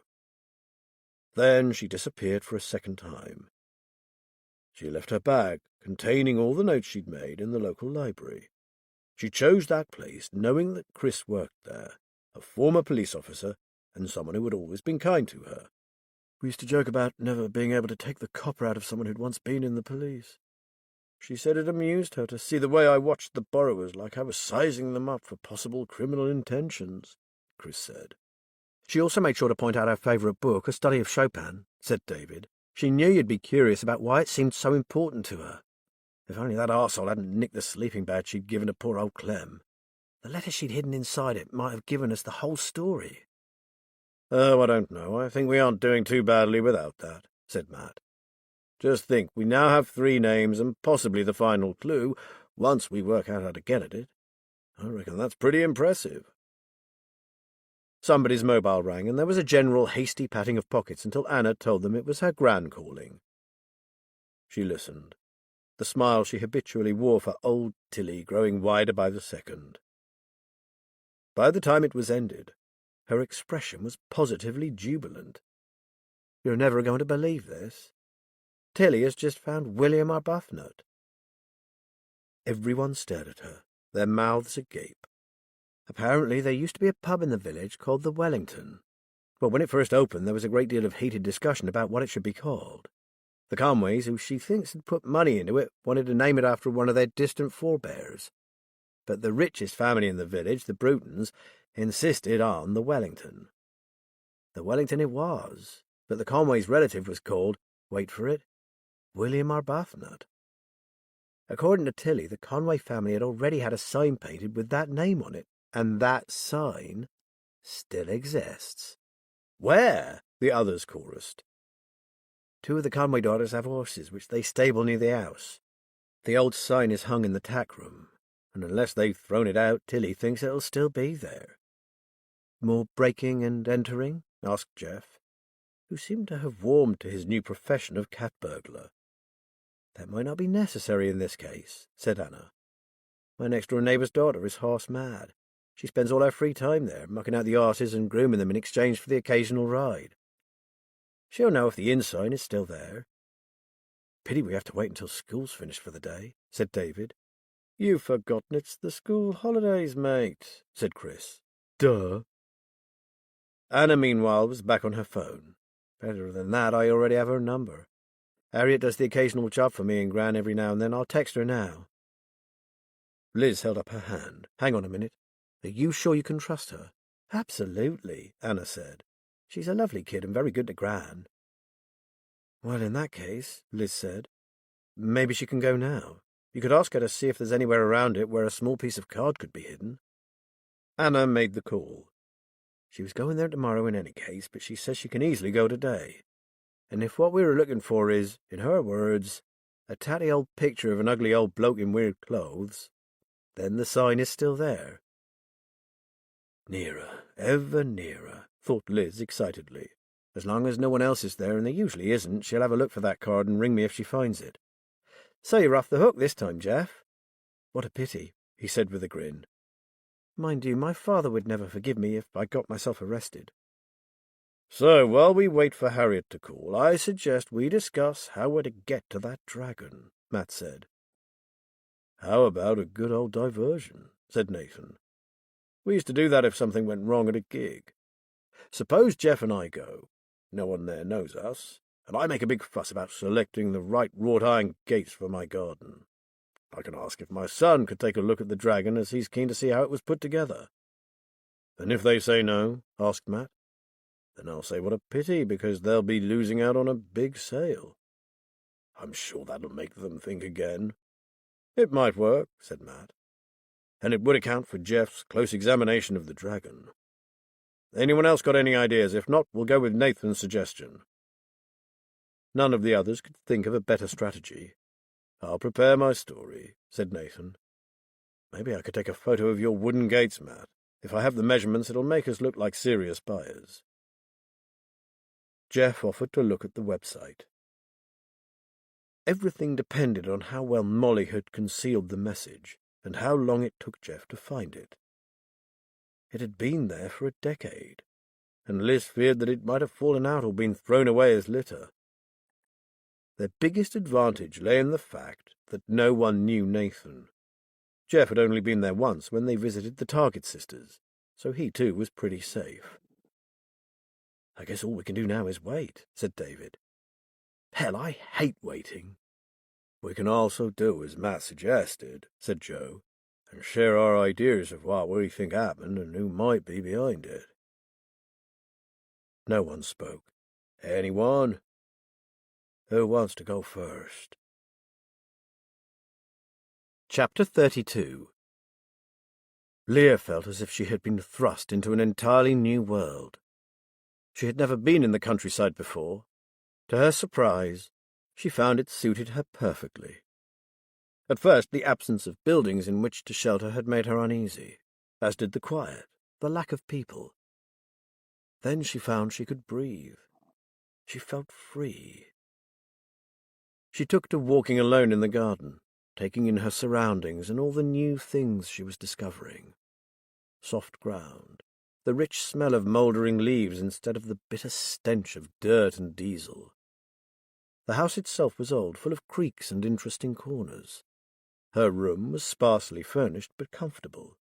Then she disappeared for a second time. She left her bag, containing all the notes she'd made, in the local library. She chose that place, knowing that Chris worked there, a former police officer, and someone who had always been kind to her. We used to joke about never being able to take the copper out of someone who'd once been in the police. She said it amused her to see the way I watched the borrowers, like I was sizing them up for possible criminal intentions, Chris said. She also made sure to point out her favourite book, A Study of Chopin, said David. She knew you'd be curious about why it seemed so important to her. If only that arsehole hadn't nicked the sleeping bag she'd given to poor old Clem. The letter she'd hidden inside it might have given us the whole story. Oh, I don't know. I think we aren't doing too badly without that, said Matt. Just think, we now have 3 names and possibly the final clue, once we work out how to get at it. I reckon that's pretty impressive. Somebody's mobile rang, and there was a general hasty patting of pockets until Anna told them it was her gran calling. She listened, the smile she habitually wore for old Tilly growing wider by the second. By the time it was ended, her expression was positively jubilant. You're never going to believe this. Tilly has just found William Arbuthnot. Everyone stared at her, their mouths agape. Apparently there used to be a pub in the village called the Wellington. Well, when it first opened, there was a great deal of heated discussion about what it should be called. The Conways, who she thinks had put money into it, wanted to name it after one of their distant forebears. But the richest family in the village, the Brutons, insisted on the Wellington. The Wellington it was, but the Conways' relative was called, wait for it, William Arbuthnot. According to Tilly, the Conway family had already had a sign painted with that name on it, and that sign still exists. Where? The others chorused. 2 of the Conway daughters have horses, which they stable near the house. The old sign is hung in the tack room, and unless they've thrown it out, Tilly thinks it'll still be there. More breaking and entering? Asked Jeff, who seemed to have warmed to his new profession of cat burglar. That might not be necessary in this case, said Anna. My next-door neighbour's daughter is horse-mad. She spends all her free time there, mucking out the horses and grooming them in exchange for the occasional ride. She'll know if the inn sign is still there. Pity we have to wait until school's finished for the day, said David. You've forgotten it's the school holidays, mate, said Chris. Duh. Anna, meanwhile, was back on her phone. Better than that, I already have her number. Harriet does the occasional job for me and Gran every now and then. I'll text her now. Liz held up her hand. Hang on a minute. Are you sure you can trust her? Absolutely, Anna said. She's a lovely kid and very good to Gran. Well, in that case, Liz said, maybe she can go now. You could ask her to see if there's anywhere around it where a small piece of card could be hidden. Anna made the call. She was going there tomorrow in any case, but she says she can easily go today. And if what we were looking for is, in her words, a tatty old picture of an ugly old bloke in weird clothes, then the sign is still there. Nearer, ever nearer, thought Liz excitedly. As long as no one else is there, and there usually isn't, she'll have a look for that card and ring me if she finds it. So you're off the hook this time, Jeff. What a pity, he said with a grin. Mind you, my father would never forgive me if I got myself arrested. So, while we wait for Harriet to call, I suggest we discuss how we're to get to that dragon, Matt said. How about a good old diversion, said Nathan. We used to do that if something went wrong at a gig. Suppose Jeff and I go. No one there knows us, and I make a big fuss about selecting the right wrought iron gates for my garden. I can ask if my son could take a look at the dragon, as he's keen to see how it was put together. And if they say no, asked Matt, then I'll say what a pity, because they'll be losing out on a big sale. I'm sure that'll make them think again. It might work, said Matt, and it would account for Jeff's close examination of the dragon. Anyone else got any ideas? If not, we'll go with Nathan's suggestion. None of the others could think of a better strategy. I'll prepare my story, said Nathan. Maybe I could take a photo of your wooden gates, Matt. If I have the measurements, it'll make us look like serious buyers. Jeff offered to look at the website. Everything depended on how well Molly had concealed the message and how long it took Jeff to find it. It had been there for a decade, and Liz feared that it might have fallen out or been thrown away as litter. Their biggest advantage lay in the fact that no one knew Nathan. Jeff had only been there once when they visited the Target sisters, so he too was pretty safe. "I guess all we can do now is wait," said David. "Hell, I hate waiting." "We can also do as Matt suggested," said Joe, "and share our ideas of what we think happened and who might be behind it." No one spoke. "Anyone? Who wants to go first?" Chapter 32. Leah felt as if she had been thrust into an entirely new world. She had never been in the countryside before. To her surprise, she found it suited her perfectly. At first, the absence of buildings in which to shelter had made her uneasy, as did the quiet, the lack of people. Then she found she could breathe. She felt free. She took to walking alone in the garden, taking in her surroundings and all the new things she was discovering. Soft ground, the rich smell of mouldering leaves instead of the bitter stench of dirt and diesel. The house itself was old, full of creaks and interesting corners. Her room was sparsely furnished but comfortable.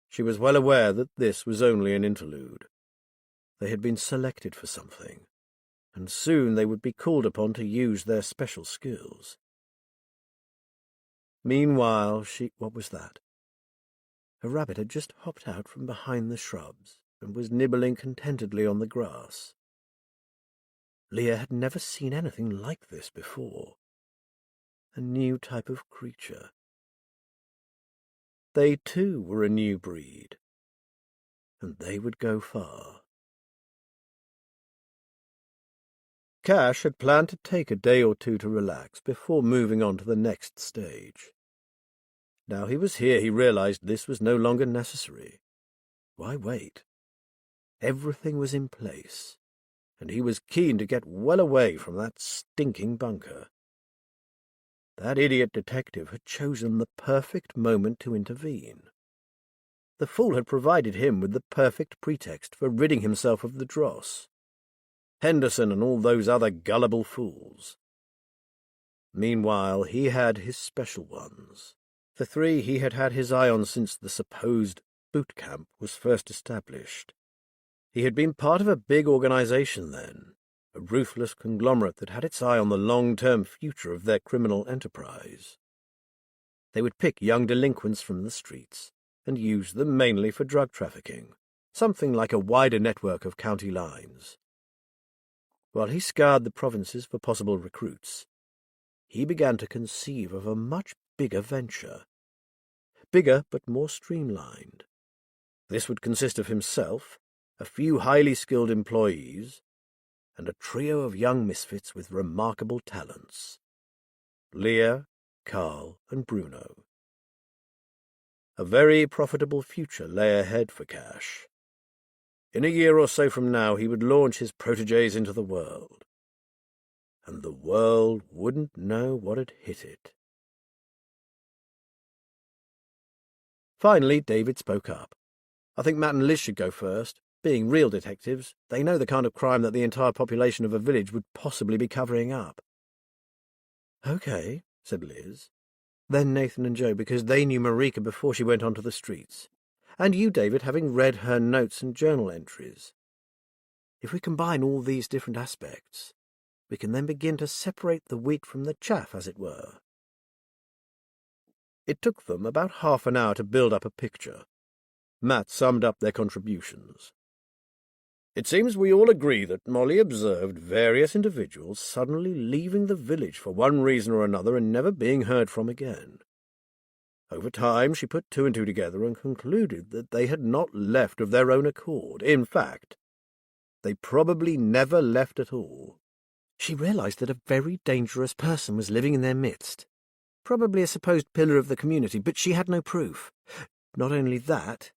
She was well aware that this was only an interlude. They had been selected for something, and soon they would be called upon to use their special skills. Meanwhile, what was that? A rabbit had just hopped out from behind the shrubs and was nibbling contentedly on the grass. Leah had never seen anything like this before. A new type of creature. They too were a new breed, and they would go far. Cash had planned to take a day or two to relax before moving on to the next stage. Now he was here, he realized this was no longer necessary. Why wait? Everything was in place, and he was keen to get well away from that stinking bunker. That idiot detective had chosen the perfect moment to intervene. The fool had provided him with the perfect pretext for ridding himself of the dross. Henderson and all those other gullible fools. Meanwhile, he had his special ones. The three he had had his eye on since the supposed boot camp was first established. He had been part of a big organization then, a ruthless conglomerate that had its eye on the long-term future of their criminal enterprise. They would pick young delinquents from the streets and use them mainly for drug trafficking, something like a wider network of county lines. While he scoured the provinces for possible recruits, he began to conceive of a much bigger venture. Bigger but more streamlined. This would consist of himself, a few highly skilled employees, and a trio of young misfits with remarkable talents. Leah, Carl, and Bruno. A very profitable future lay ahead for Cash. In a year or so from now he would launch his protégés into the world. And the world wouldn't know what had hit it. Finally, David spoke up. "I think Matt and Liz should go first. Being real detectives, they know the kind of crime that the entire population of a village would possibly be covering up." "Okay," said Liz. "Then Nathan and Joe, because they knew Marika before she went onto the streets. And you, David, having read her notes and journal entries. If we combine all these different aspects, we can then begin to separate the wheat from the chaff, as it were." It took them about half an hour to build up a picture. Matt summed up their contributions. "It seems we all agree that Molly observed various individuals suddenly leaving the village for one reason or another and never being heard from again. Over time she put two and two together and concluded that they had not left of their own accord. In fact, they probably never left at all. She realized that a very dangerous person was living in their midst. Probably a supposed pillar of the community, but she had no proof. Not only that,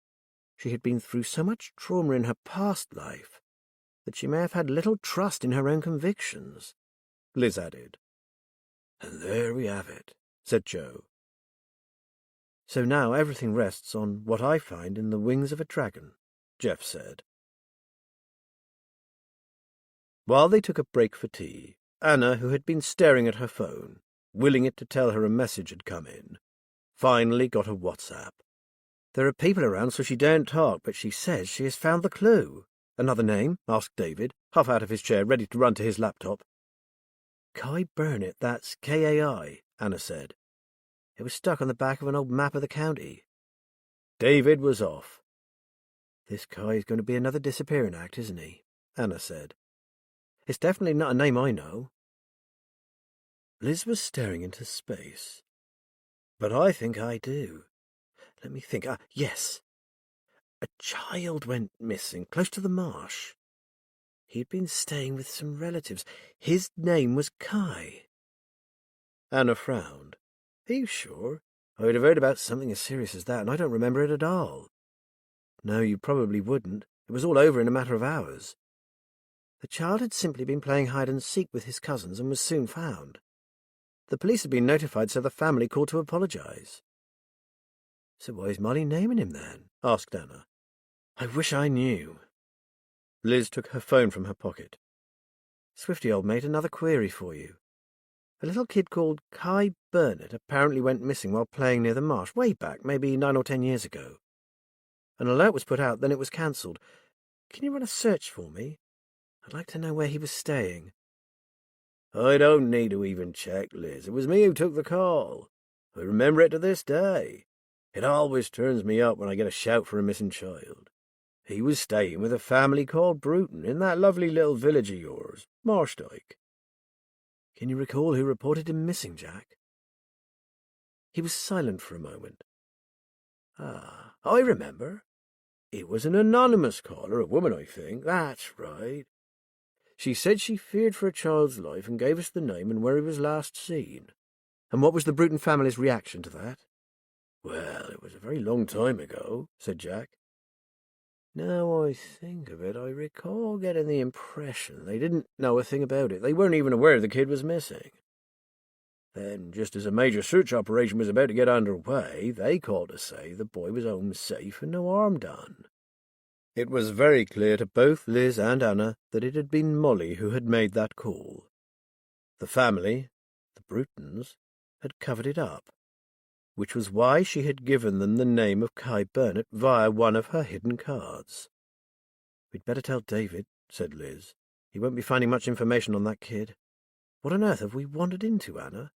she had been through so much trauma in her past life that she may have had little trust in her own convictions, Liz added. And there we have it, said Joe. So now everything rests on what I find in the wings of a dragon, Jeff said. While they took a break for tea, Anna, who had been staring at her phone, willing it to tell her a message had come in, finally got a WhatsApp. There are people around, so she daren't talk, but she says she has found the clue. Another name? Asked David, half out of his chair, ready to run to his laptop. Kai Burnett, that's Kai, Anna said. It was stuck on the back of an old map of the county. David was off. This Kai is going to be another disappearing act, isn't he? Anna said. It's definitely not a name I know. Liz was staring into space. But I think I do. Let me think. Yes. A child went missing close to the marsh. He'd been staying with some relatives. His name was Kai. Anna frowned. Are you sure? I would have heard about something as serious as that, and I don't remember it at all. No, you probably wouldn't. It was all over in a matter of hours. The child had simply been playing hide-and-seek with his cousins and was soon found. The police had been notified, so the family called to apologize. So why is Molly naming him then? Asked Anna. I wish I knew. Liz took her phone from her pocket. Swifty, old mate, another query for you. A little kid called Kai Burnett apparently went missing while playing near the marsh, way back, maybe 9 or 10 years ago. An alert was put out, then it was cancelled. Can you run a search for me? I'd like to know where he was staying. I don't need to even check, Liz. It was me who took the call. I remember it to this day. It always turns me up when I get a shout for a missing child. He was staying with a family called Bruton in that lovely little village of yours, Marshdyke. Can you recall who reported him missing, Jack? He was silent for a moment. I remember. It was an anonymous caller, a woman, I think. That's right. She said she feared for a child's life and gave us the name and where he was last seen. And what was the Bruton family's reaction to that? Well, it was a very long time ago, said Jack. Now I think of it, I recall getting the impression they didn't know a thing about it. They weren't even aware the kid was missing. Then, just as a major search operation was about to get underway, they called to say the boy was home safe and no harm done. It was very clear to both Liz and Anna that it had been Molly who had made that call. The family, the Brutons, had covered it up, which was why she had given them the name of Kai Burnett via one of her hidden cards. We'd better tell David, said Liz. He won't be finding much information on that kid. What on earth have we wandered into, Anna?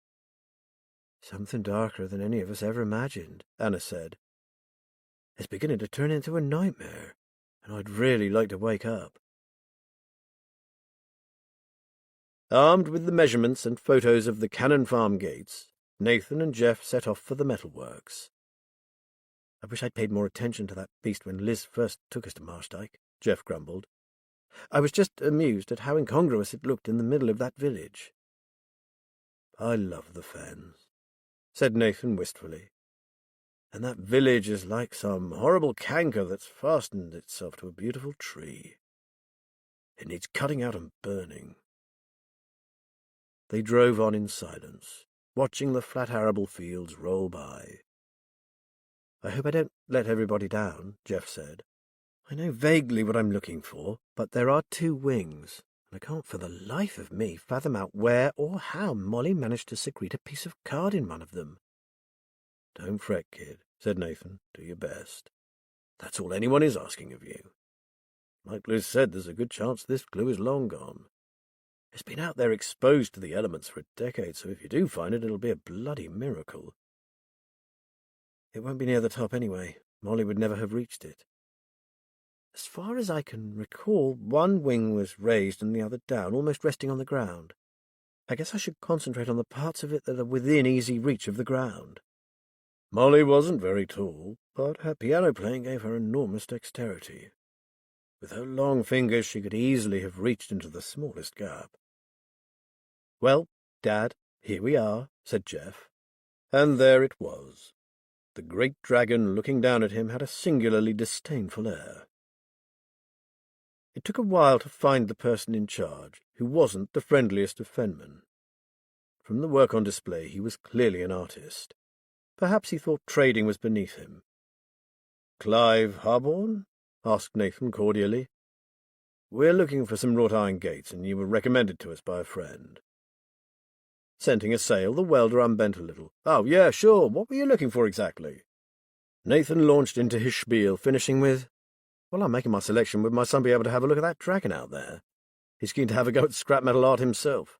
Something darker than any of us ever imagined, Anna said. It's beginning to turn into a nightmare, and I'd really like to wake up. Armed with the measurements and photos of the Cannon Farm gates, Nathan and Jeff set off for the metalworks. I wish I'd paid more attention to that beast when Liz first took us to Marshdyke, Jeff grumbled. I was just amused at how incongruous it looked in the middle of that village. I love the fens, said Nathan wistfully. And that village is like some horrible canker that's fastened itself to a beautiful tree. It needs cutting out and burning. They drove on in silence, watching the flat arable fields roll by. I hope I don't let everybody down, Jeff said. I know vaguely what I'm looking for, but there are 2 wings, and I can't for the life of me fathom out where or how Molly managed to secrete a piece of card in one of them. Don't fret, kid, said Nathan. Do your best. That's all anyone is asking of you. Like Liz said, there's a good chance this clue is long gone. It's been out there exposed to the elements for a decade, so if you do find it, it'll be a bloody miracle. It won't be near the top anyway. Molly would never have reached it. As far as I can recall, one wing was raised and the other down, almost resting on the ground. I guess I should concentrate on the parts of it that are within easy reach of the ground. Molly wasn't very tall, but her piano playing gave her enormous dexterity. With her long fingers she could easily have reached into the smallest gap. "Well, Dad, here we are," said Jeff. And there it was. The great dragon looking down at him had a singularly disdainful air. It took a while to find the person in charge, who wasn't the friendliest of fenmen. From the work on display he was clearly an artist. Perhaps he thought trading was beneath him. "Clive Harborne?" asked Nathan cordially. "We're looking for some wrought iron gates, and you were recommended to us by a friend." Scenting a sail, the welder unbent a little. "Oh, yeah, sure. What were you looking for exactly?" Nathan launched into his spiel, finishing with, "Well, I'm making my selection. Would my son be able to have a look at that dragon out there? He's keen to have a go at scrap metal art himself."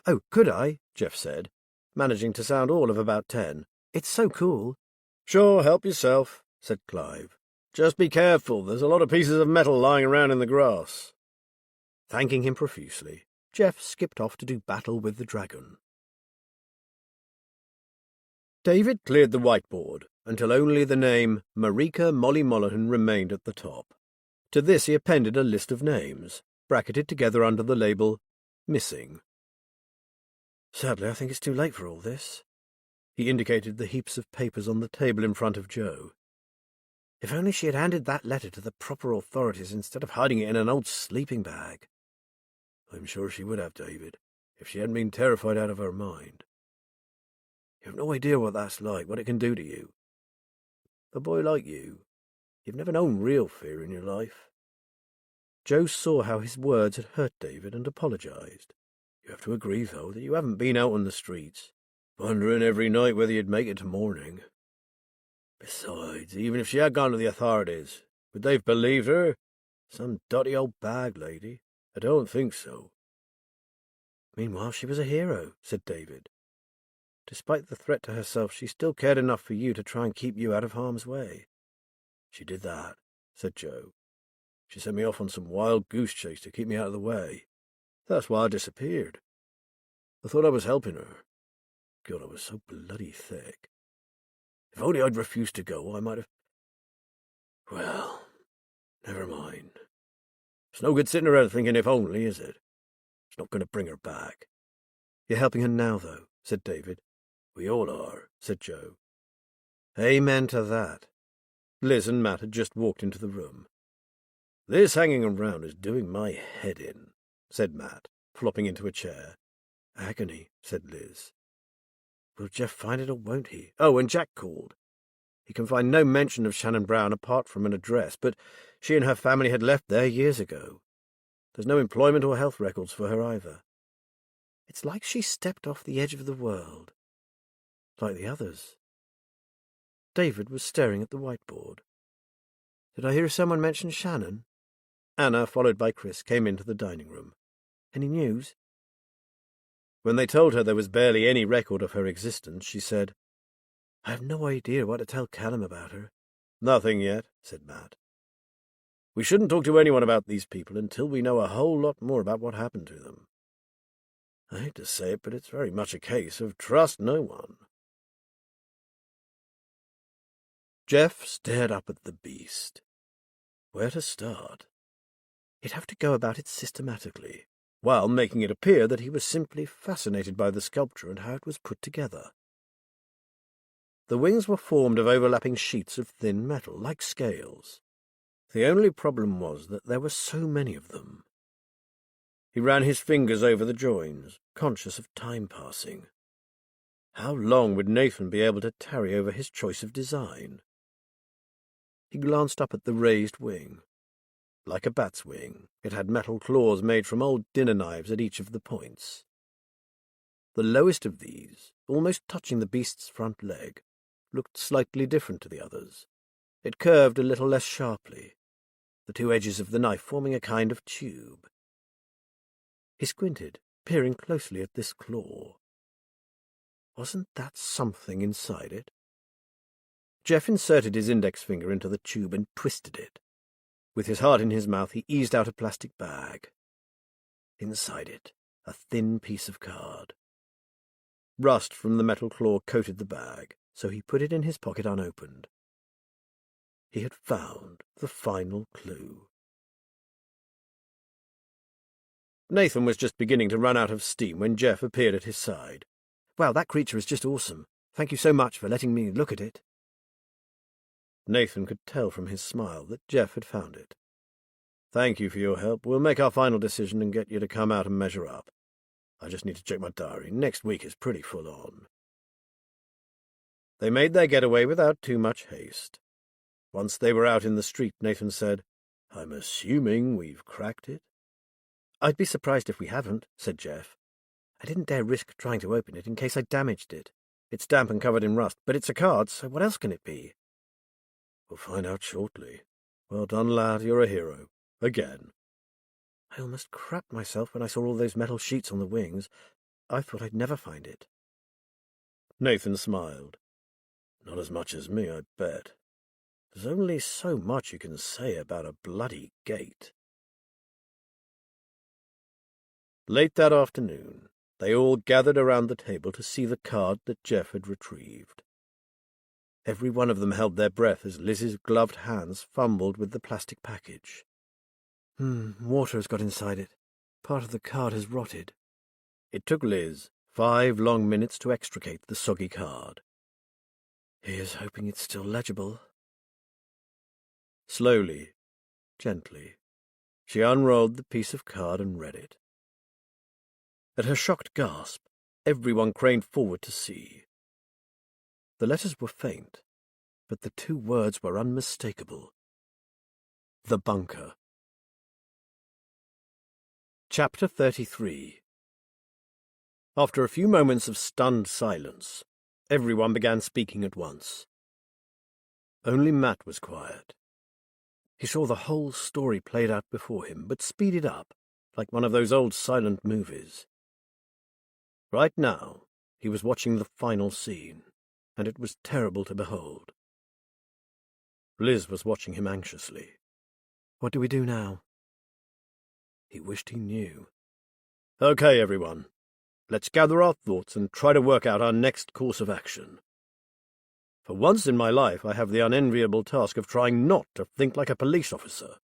"Oh, could I?" Jeff said, managing to sound all of about 10. "It's so cool." "Sure, help yourself," said Clive. "Just be careful. There's a lot of pieces of metal lying around in the grass." Thanking him profusely, Jeff skipped off to do battle with the dragon. David cleared the whiteboard until only the name Marika Molly Mollahan remained at the top. To this he appended a list of names, bracketed together under the label Missing. "Sadly, I think it's too late for all this." He indicated the heaps of papers on the table in front of Joe. "If only she had handed that letter to the proper authorities instead of hiding it in an old sleeping bag." "I'm sure she would have, David, if she hadn't been terrified out of her mind. You have no idea what that's like, what it can do to you. A boy like you, you've never known real fear in your life." Joe saw how his words had hurt David and apologized. "You have to agree, though, that you haven't been out on the streets, wondering every night whether you'd make it to morning. Besides, even if she had gone to the authorities, would they have believed her? Some dotty old bag lady? I don't think so." "Meanwhile, she was a hero," said David. "Despite the threat to herself, she still cared enough for you to try and keep you out of harm's way." "She did that," said Joe. "She sent me off on some wild goose chase to keep me out of the way. That's why I disappeared. I thought I was helping her. God, I was so bloody thick. If only I'd refused to go, I might have... Well, never mind. It's no good sitting around thinking if only, is it? It's not going to bring her back." "You're helping her now, though," said David. "We all are," said Joe. "Amen to that." Liz and Matt had just walked into the room. "This hanging around is doing my head in," said Matt, flopping into a chair. "Agony," said Liz. "Will Jeff find it or won't he? Oh, and Jack called. He can find no mention of Shannon Brown apart from an address, but she and her family had left there years ago. There's no employment or health records for her either. It's like she stepped off the edge of the world. Like the others." David was staring at the whiteboard. "Did I hear someone mention Shannon?" Anna, followed by Chris, came into the dining room. "Any news?" When they told her there was barely any record of her existence, she said, "I have no idea what to tell Callum about her." "Nothing yet," said Matt. "We shouldn't talk to anyone about these people until we know a whole lot more about what happened to them. I hate to say it, but it's very much a case of trust no one." Jeff stared up at the beast. Where to start? He'd have to go about it systematically, while making it appear that he was simply fascinated by the sculpture and how it was put together. The wings were formed of overlapping sheets of thin metal, like scales. The only problem was that there were so many of them. He ran his fingers over the joins, conscious of time passing. How long would Nathan be able to tarry over his choice of design? He glanced up at the raised wing. Like a bat's wing, it had metal claws made from old dinner knives at each of the points. The lowest of these, almost touching the beast's front leg, looked slightly different to the others. It curved a little less sharply, the two edges of the knife forming a kind of tube. He squinted, peering closely at this claw. Wasn't that something inside it? Jeff inserted his index finger into the tube and twisted it. With his heart in his mouth, he eased out a plastic bag. Inside it, a thin piece of card. Rust from the metal claw coated the bag, so he put it in his pocket unopened. He had found the final clue. Nathan was just beginning to run out of steam when Jeff appeared at his side. "Well, that creature is just awesome. Thank you so much for letting me look at it." Nathan could tell from his smile that Jeff had found it. "Thank you for your help. We'll make our final decision and get you to come out and measure up. I just need to check my diary. Next week is pretty full on." They made their getaway without too much haste. Once they were out in the street, Nathan said, "I'm assuming we've cracked it?" "I'd be surprised if we haven't," said Jeff. "I didn't dare risk trying to open it in case I damaged it. It's damp and covered in rust, but it's a card, so what else can it be?" "We'll find out shortly. Well done, lad. You're a hero. Again." "I almost crapped myself when I saw all those metal sheets on the wings. I thought I'd never find it." Nathan smiled. "Not as much as me, I bet. There's only so much you can say about a bloody gate." Late that afternoon, they all gathered around the table to see the card that Jeff had retrieved. Every one of them held their breath as Liz's gloved hands fumbled with the plastic package. Water has got inside it. Part of the card has rotted." It took Liz 5 long minutes to extricate the soggy card. "Here's hoping it's still legible." Slowly, gently, she unrolled the piece of card and read it. At her shocked gasp, everyone craned forward to see. The letters were faint, but the 2 words were unmistakable. The bunker. Chapter 33. After a few moments of stunned silence, everyone began speaking at once. Only Matt was quiet. He saw the whole story played out before him, but speeded up, like one of those old silent movies. Right now, he was watching the final scene, and it was terrible to behold. Liz was watching him anxiously. "What do we do now?" He wished he knew. "Okay, everyone. Let's gather our thoughts and try to work out our next course of action. For once in my life, I have the unenviable task of trying not to think like a police officer.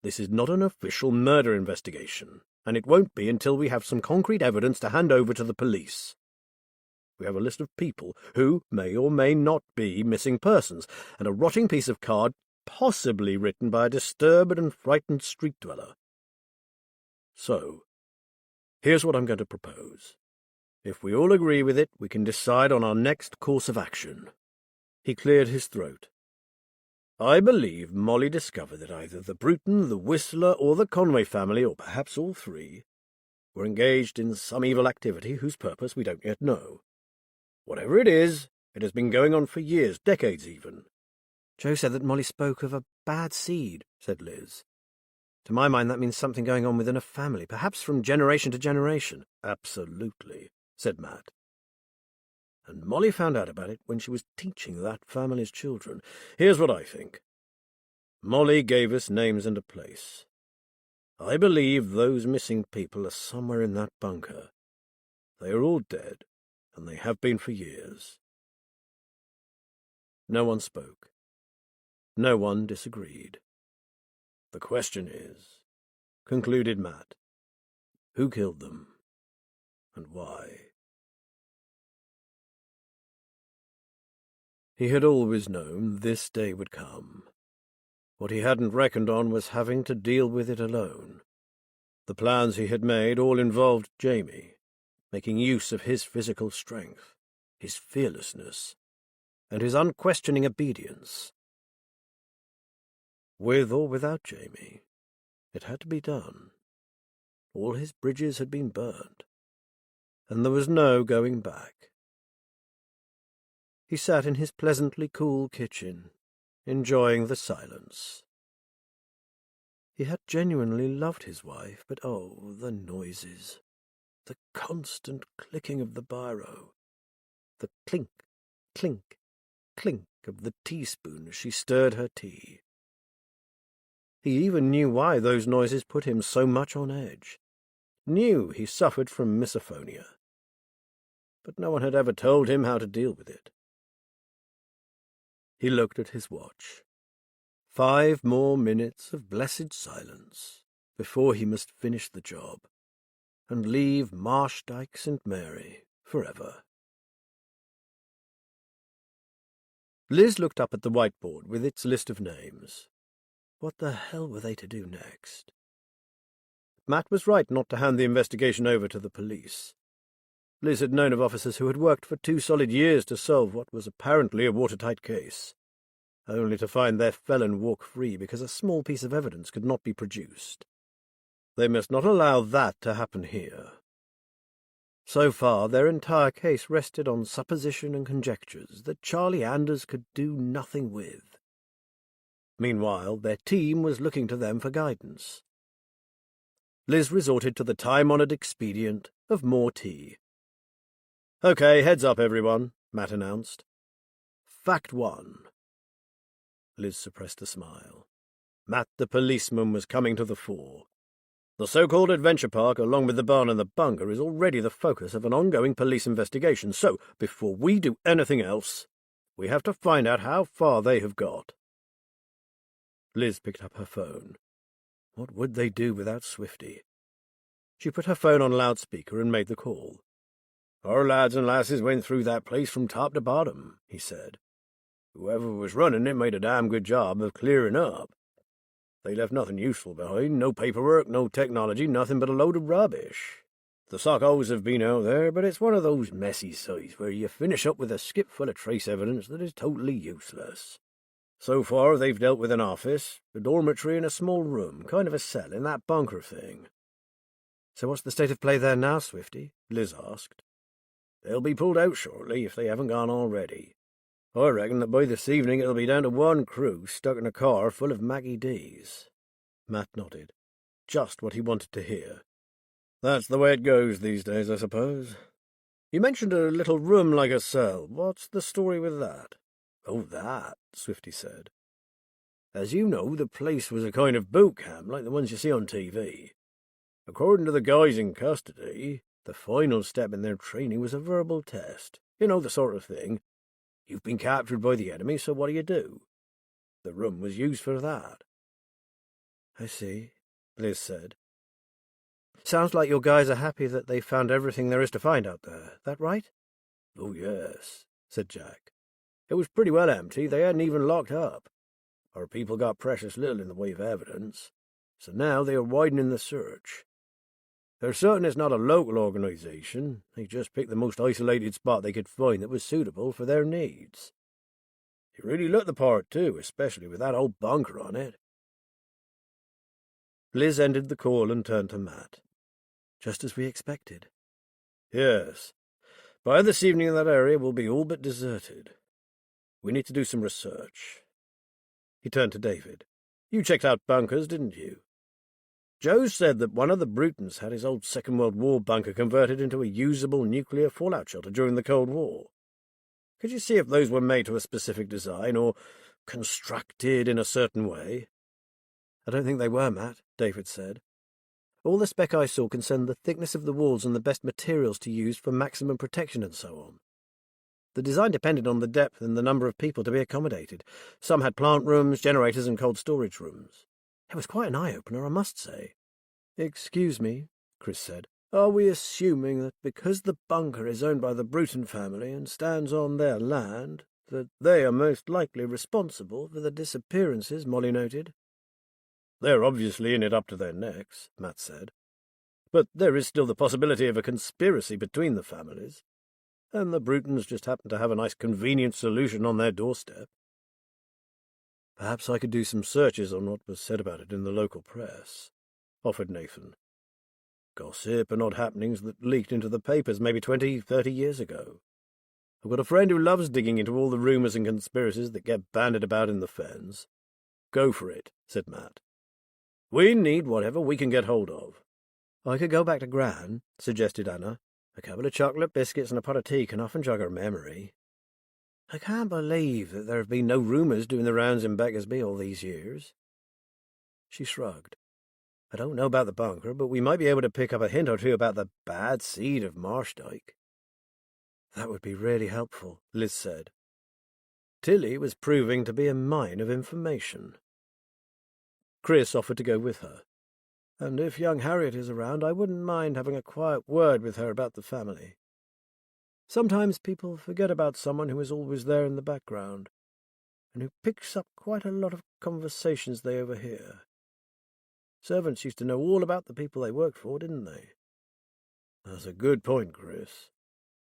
This is not an official murder investigation, and it won't be until we have some concrete evidence to hand over to the police. We have a list of people who may or may not be missing persons, and a rotting piece of card possibly written by a disturbed and frightened street dweller. So, here's what I'm going to propose. If we all agree with it, we can decide on our next course of action." He cleared his throat. "I believe Molly discovered that either the Bruton, the Whistler, or the Conway family, or perhaps all 3, were engaged in some evil activity whose purpose we don't yet know. Whatever it is, it has been going on for years, decades even." "Joe said that Molly spoke of a bad seed," said Liz. "To my mind, that means something going on within a family, perhaps from generation to generation." "Absolutely," said Matt. "And Molly found out about it when she was teaching that family's children. Here's what I think. Molly gave us names and a place. I believe those missing people are somewhere in that bunker. They are all dead, and they have been for years." No one spoke. No one disagreed. "The question is," concluded Matt, "who killed them, and why?" He had always known this day would come. What he hadn't reckoned on was having to deal with it alone. The plans he had made all involved Jamie, making use of his physical strength, his fearlessness, and his unquestioning obedience. With or without Jamie, it had to be done. All his bridges had been burned, and there was no going back. He sat in his pleasantly cool kitchen, enjoying the silence. He had genuinely loved his wife, but oh, the noises, the constant clicking of the biro, the clink, clink, clink of the teaspoon as she stirred her tea. He even knew why those noises put him so much on edge, knew he suffered from misophonia. But no one had ever told him how to deal with it. He looked at his watch. 5 more minutes of blessed silence, before he must finish the job and leave Marshdyke St. Mary forever. Liz looked up at the whiteboard with its list of names. What the hell were they to do next? Matt was right not to hand the investigation over to the police. Liz had known of officers who had worked for 2 solid years to solve what was apparently a watertight case, only to find their felon walk free because a small piece of evidence could not be produced. They must not allow that to happen here. So far, their entire case rested on supposition and conjectures that Charlie Anders could do nothing with. Meanwhile, their team was looking to them for guidance. Liz resorted to the time-honoured expedient of more tea. "Okay, heads up, everyone," Matt announced. Fact 1. Liz suppressed a smile. Matt the policeman was coming to the fore. The so-called adventure park, along with the barn and the bunker, is already the focus of an ongoing police investigation, so before we do anything else, we have to find out how far they have got. Liz picked up her phone. What would they do without Swifty? She put her phone on loudspeaker and made the call. "Our lads and lasses went through that place from top to bottom," he said. "Whoever was running it made a damn good job of clearing up. They left nothing useful behind, no paperwork, no technology, nothing but a load of rubbish. The sockos have been out there, but it's one of those messy sites where you finish up with a skip full of trace evidence that is totally useless. So far they've dealt with an office, a dormitory and a small room, kind of a cell in that bunker thing." "So what's the state of play there now, Swifty?" Liz asked. "They'll be pulled out shortly, if they haven't gone already. I reckon that by this evening it'll be down to one crew stuck in a car full of Maggie D's." Matt nodded. Just what he wanted to hear. "That's the way it goes these days, I suppose. You mentioned a little room like a cell. What's the story with that?" "Oh, that," Swifty said. "As you know, the place was a kind of boot camp like the ones you see on TV. According to the guys in custody, the final step in their training was a verbal test. You know, the sort of thing. You've been captured by the enemy, so what do? The room was used for that." "I see," Liz said. "Sounds like your guys are happy that they found everything there is to find out there. That right?" "Oh, yes," said Jack. "It was pretty well empty. They hadn't even locked up. Our people got precious little in the way of evidence, so now they are widening the search. They're certain it's not a local organisation. They just picked the most isolated spot they could find that was suitable for their needs. It really looked the part, too, especially with that old bunker on it." Liz ended the call and turned to Matt. "Just as we expected." "Yes. By this evening that area will be all but deserted. We need to do some research." He turned to David. "You checked out bunkers, didn't you? Joe said that one of the Brutons had his old Second World War bunker converted into a usable nuclear fallout shelter during the Cold War. Could you see if those were made to a specific design or constructed in a certain way?" "I don't think they were, Matt," David said. "All the spec I saw concerned the thickness of the walls and the best materials to use for maximum protection and so on. The design depended on the depth and the number of people to be accommodated. Some had plant rooms, generators and cold storage rooms. It was quite an eye-opener, I must say." "Excuse me," Chris said. "Are we assuming that because the bunker is owned by the Bruton family and stands on their land, that they are most likely responsible for the disappearances Molly noted?" "They're obviously in it up to their necks," Matt said. "But there is still the possibility of a conspiracy between the families, and the Brutons just happen to have a nice convenient solution on their doorstep." "Perhaps I could do some searches on what was said about it in the local press," offered Nathan. "Gossip and odd happenings that leaked into the papers maybe 20, 30 years ago. I've got a friend who loves digging into all the rumours and conspiracies that get bandied about in the fens." "Go for it," said Matt. "We need whatever we can get hold of." "I could go back to Gran," suggested Anna. "A couple of chocolate biscuits and a pot of tea can often jog her memory. I can't believe that there have been no rumours doing the rounds in Beckersby all these years." She shrugged. "I don't know about the bunker, but we might be able to pick up a hint or two about the bad seed of Marshdyke." "That would be really helpful," Liz said. Tilly was proving to be a mine of information. Chris offered to go with her. And if young Harriet is around, I wouldn't mind having a quiet word with her about the family. Sometimes people forget about someone who is always there in the background, and who picks up quite a lot of conversations they overhear. Servants used to know all about the people they worked for, didn't they? That's a good point, Chris.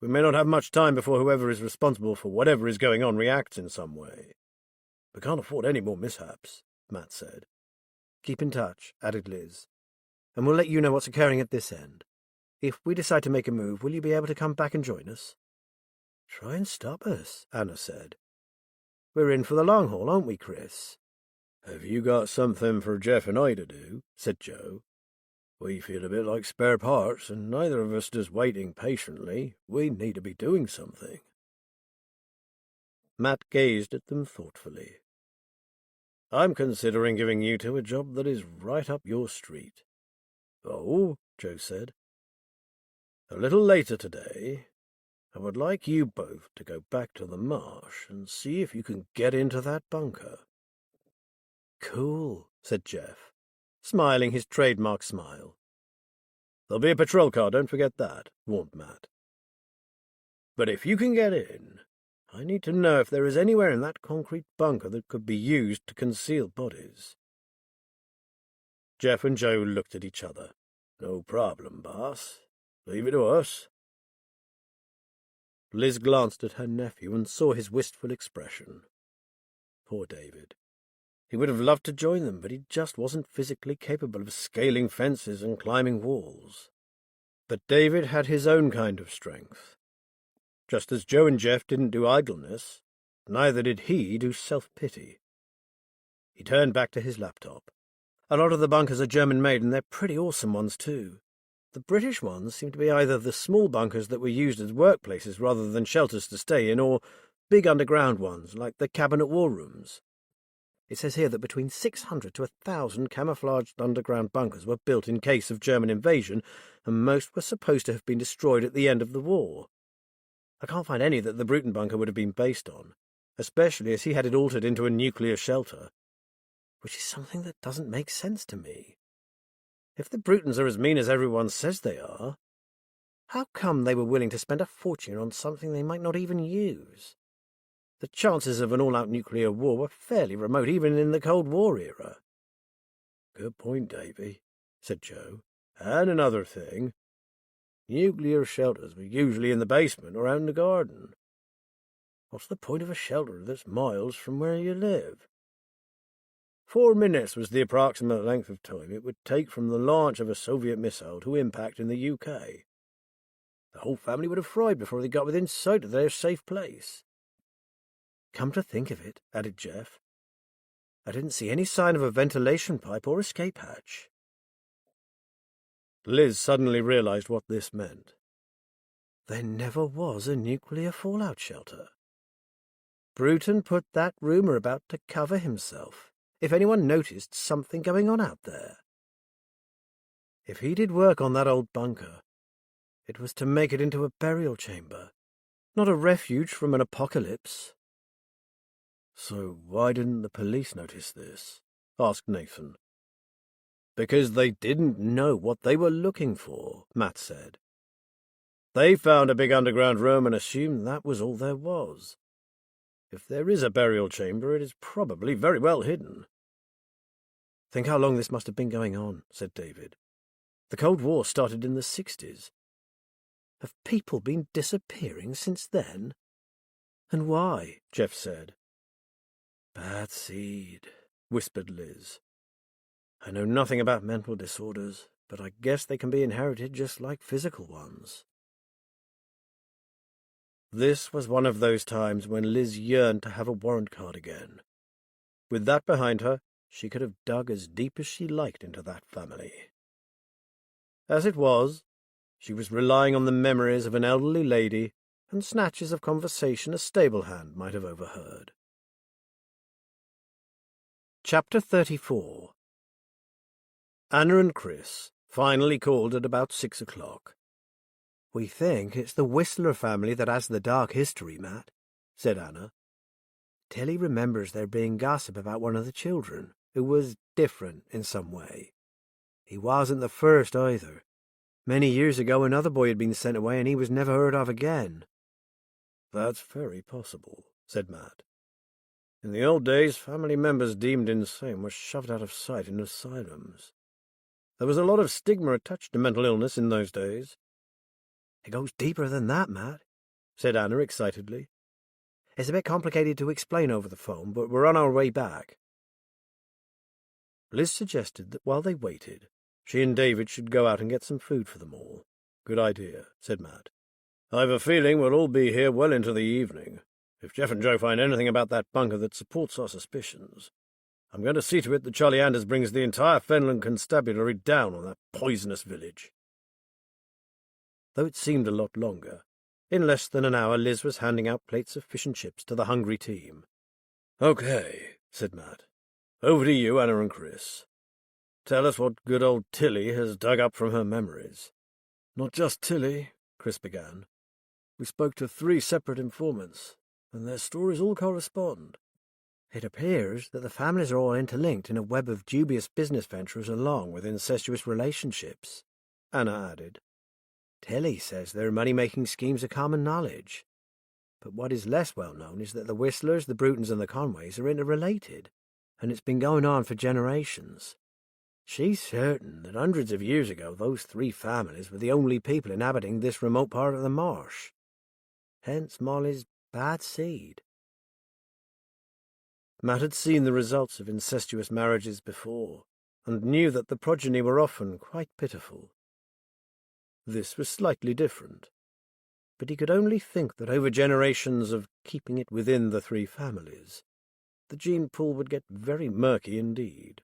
We may not have much time before whoever is responsible for whatever is going on reacts in some way. We can't afford any more mishaps, Matt said. Keep in touch, added Liz, and we'll let you know what's occurring at this end. If we decide to make a move, will you be able to come back and join us? Try and stop us, Anna said. We're in for the long haul, aren't we, Chris? Have you got something for Jeff and I to do? Said Joe. We feel a bit like spare parts, and neither of us just waiting patiently. We need to be doing something. Matt gazed at them thoughtfully. I'm considering giving you two a job that is right up your street. Oh, Joe said. A little later today, I would like you both to go back to the marsh and see if you can get into that bunker. Cool, said Jeff, smiling his trademark smile. There'll be a patrol car, don't forget that, warned Matt. But if you can get in, I need to know if there is anywhere in that concrete bunker that could be used to conceal bodies. Jeff and Joe looked at each other. No problem, boss. Leave it to us. Liz glanced at her nephew and saw his wistful expression. Poor David. He would have loved to join them, but he just wasn't physically capable of scaling fences and climbing walls. But David had his own kind of strength. Just as Joe and Jeff didn't do idleness, neither did he do self-pity. He turned back to his laptop. A lot of the bunkers are German-made, and they're pretty awesome ones, too. The British ones seem to be either the small bunkers that were used as workplaces rather than shelters to stay in, or big underground ones, like the cabinet war rooms. It says here that between 600 to 1,000 camouflaged underground bunkers were built in case of German invasion, and most were supposed to have been destroyed at the end of the war. I can't find any that the Bruton bunker would have been based on, especially as he had it altered into a nuclear shelter, which is something that doesn't make sense to me. If the Brutons are as mean as everyone says they are, how come they were willing to spend a fortune on something they might not even use? The chances of an all-out nuclear war were fairly remote even in the Cold War era. Good point, Davy, said Joe. And another thing, nuclear shelters were usually in the basement or out in the garden. What's the point of a shelter that's miles from where you live? 4 minutes was the approximate length of time it would take from the launch of a Soviet missile to impact in the UK. The whole family would have fried before they got within sight of their safe place. Come to think of it, added Jeff, I didn't see any sign of a ventilation pipe or escape hatch. Liz suddenly realized what this meant. There never was a nuclear fallout shelter. Bruton put that rumor about to cover himself, if anyone noticed something going on out there. If he did work on that old bunker, it was to make it into a burial chamber, not a refuge from an apocalypse. So why didn't the police notice this? Asked Nathan. Because they didn't know what they were looking for, Matt said. They found a big underground room and assumed that was all there was. If there is a burial chamber, it is probably very well hidden. Think how long this must have been going on, said David. The Cold War started in the 60s. Have people been disappearing since then? And why? Jeff said. Bad seed, whispered Liz. I know nothing about mental disorders, but I guess they can be inherited just like physical ones. This was one of those times when Liz yearned to have a warrant card again. With that behind her, she could have dug as deep as she liked into that family. As it was, she was relying on the memories of an elderly lady and snatches of conversation a stable hand might have overheard. Chapter 34. Anna and Chris finally called at about 6 o'clock. We think it's the Whistler family that has the dark history, Matt, said Anna. Tilly remembers there being gossip about one of the children, who was different in some way. He wasn't the first either. Many years ago another boy had been sent away and he was never heard of again. That's very possible, said Matt. In the old days, family members deemed insane were shoved out of sight in asylums. There was a lot of stigma attached to mental illness in those days. It goes deeper than that, Matt, said Anna excitedly. It's a bit complicated to explain over the phone, but we're on our way back. Liz suggested that while they waited, she and David should go out and get some food for them all. Good idea, said Matt. I've a feeling we'll all be here well into the evening. If Jeff and Joe find anything about that bunker that supports our suspicions, I'm going to see to it that Charlie Anders brings the entire Fenland Constabulary down on that poisonous village. Though it seemed a lot longer, in less than an hour Liz was handing out plates of fish and chips to the hungry team. Okay, said Matt. Over to you, Anna and Chris. Tell us what good old Tilly has dug up from her memories. Not just Tilly, Chris began. We spoke to 3 separate informants, and their stories all correspond. It appears that the families are all interlinked in a web of dubious business ventures along with incestuous relationships, Anna added. Tilly says their money-making schemes are common knowledge. But what is less well known is that the Whistlers, the Brutons, and the Conways are interrelated, and it's been going on for generations. She's certain that hundreds of years ago those 3 families were the only people inhabiting this remote part of the marsh. Hence Molly's bad seed. Matt had seen the results of incestuous marriages before, and knew that the progeny were often quite pitiful. This was slightly different, but he could only think that over generations of keeping it within the 3 families, the gene pool would get very murky indeed.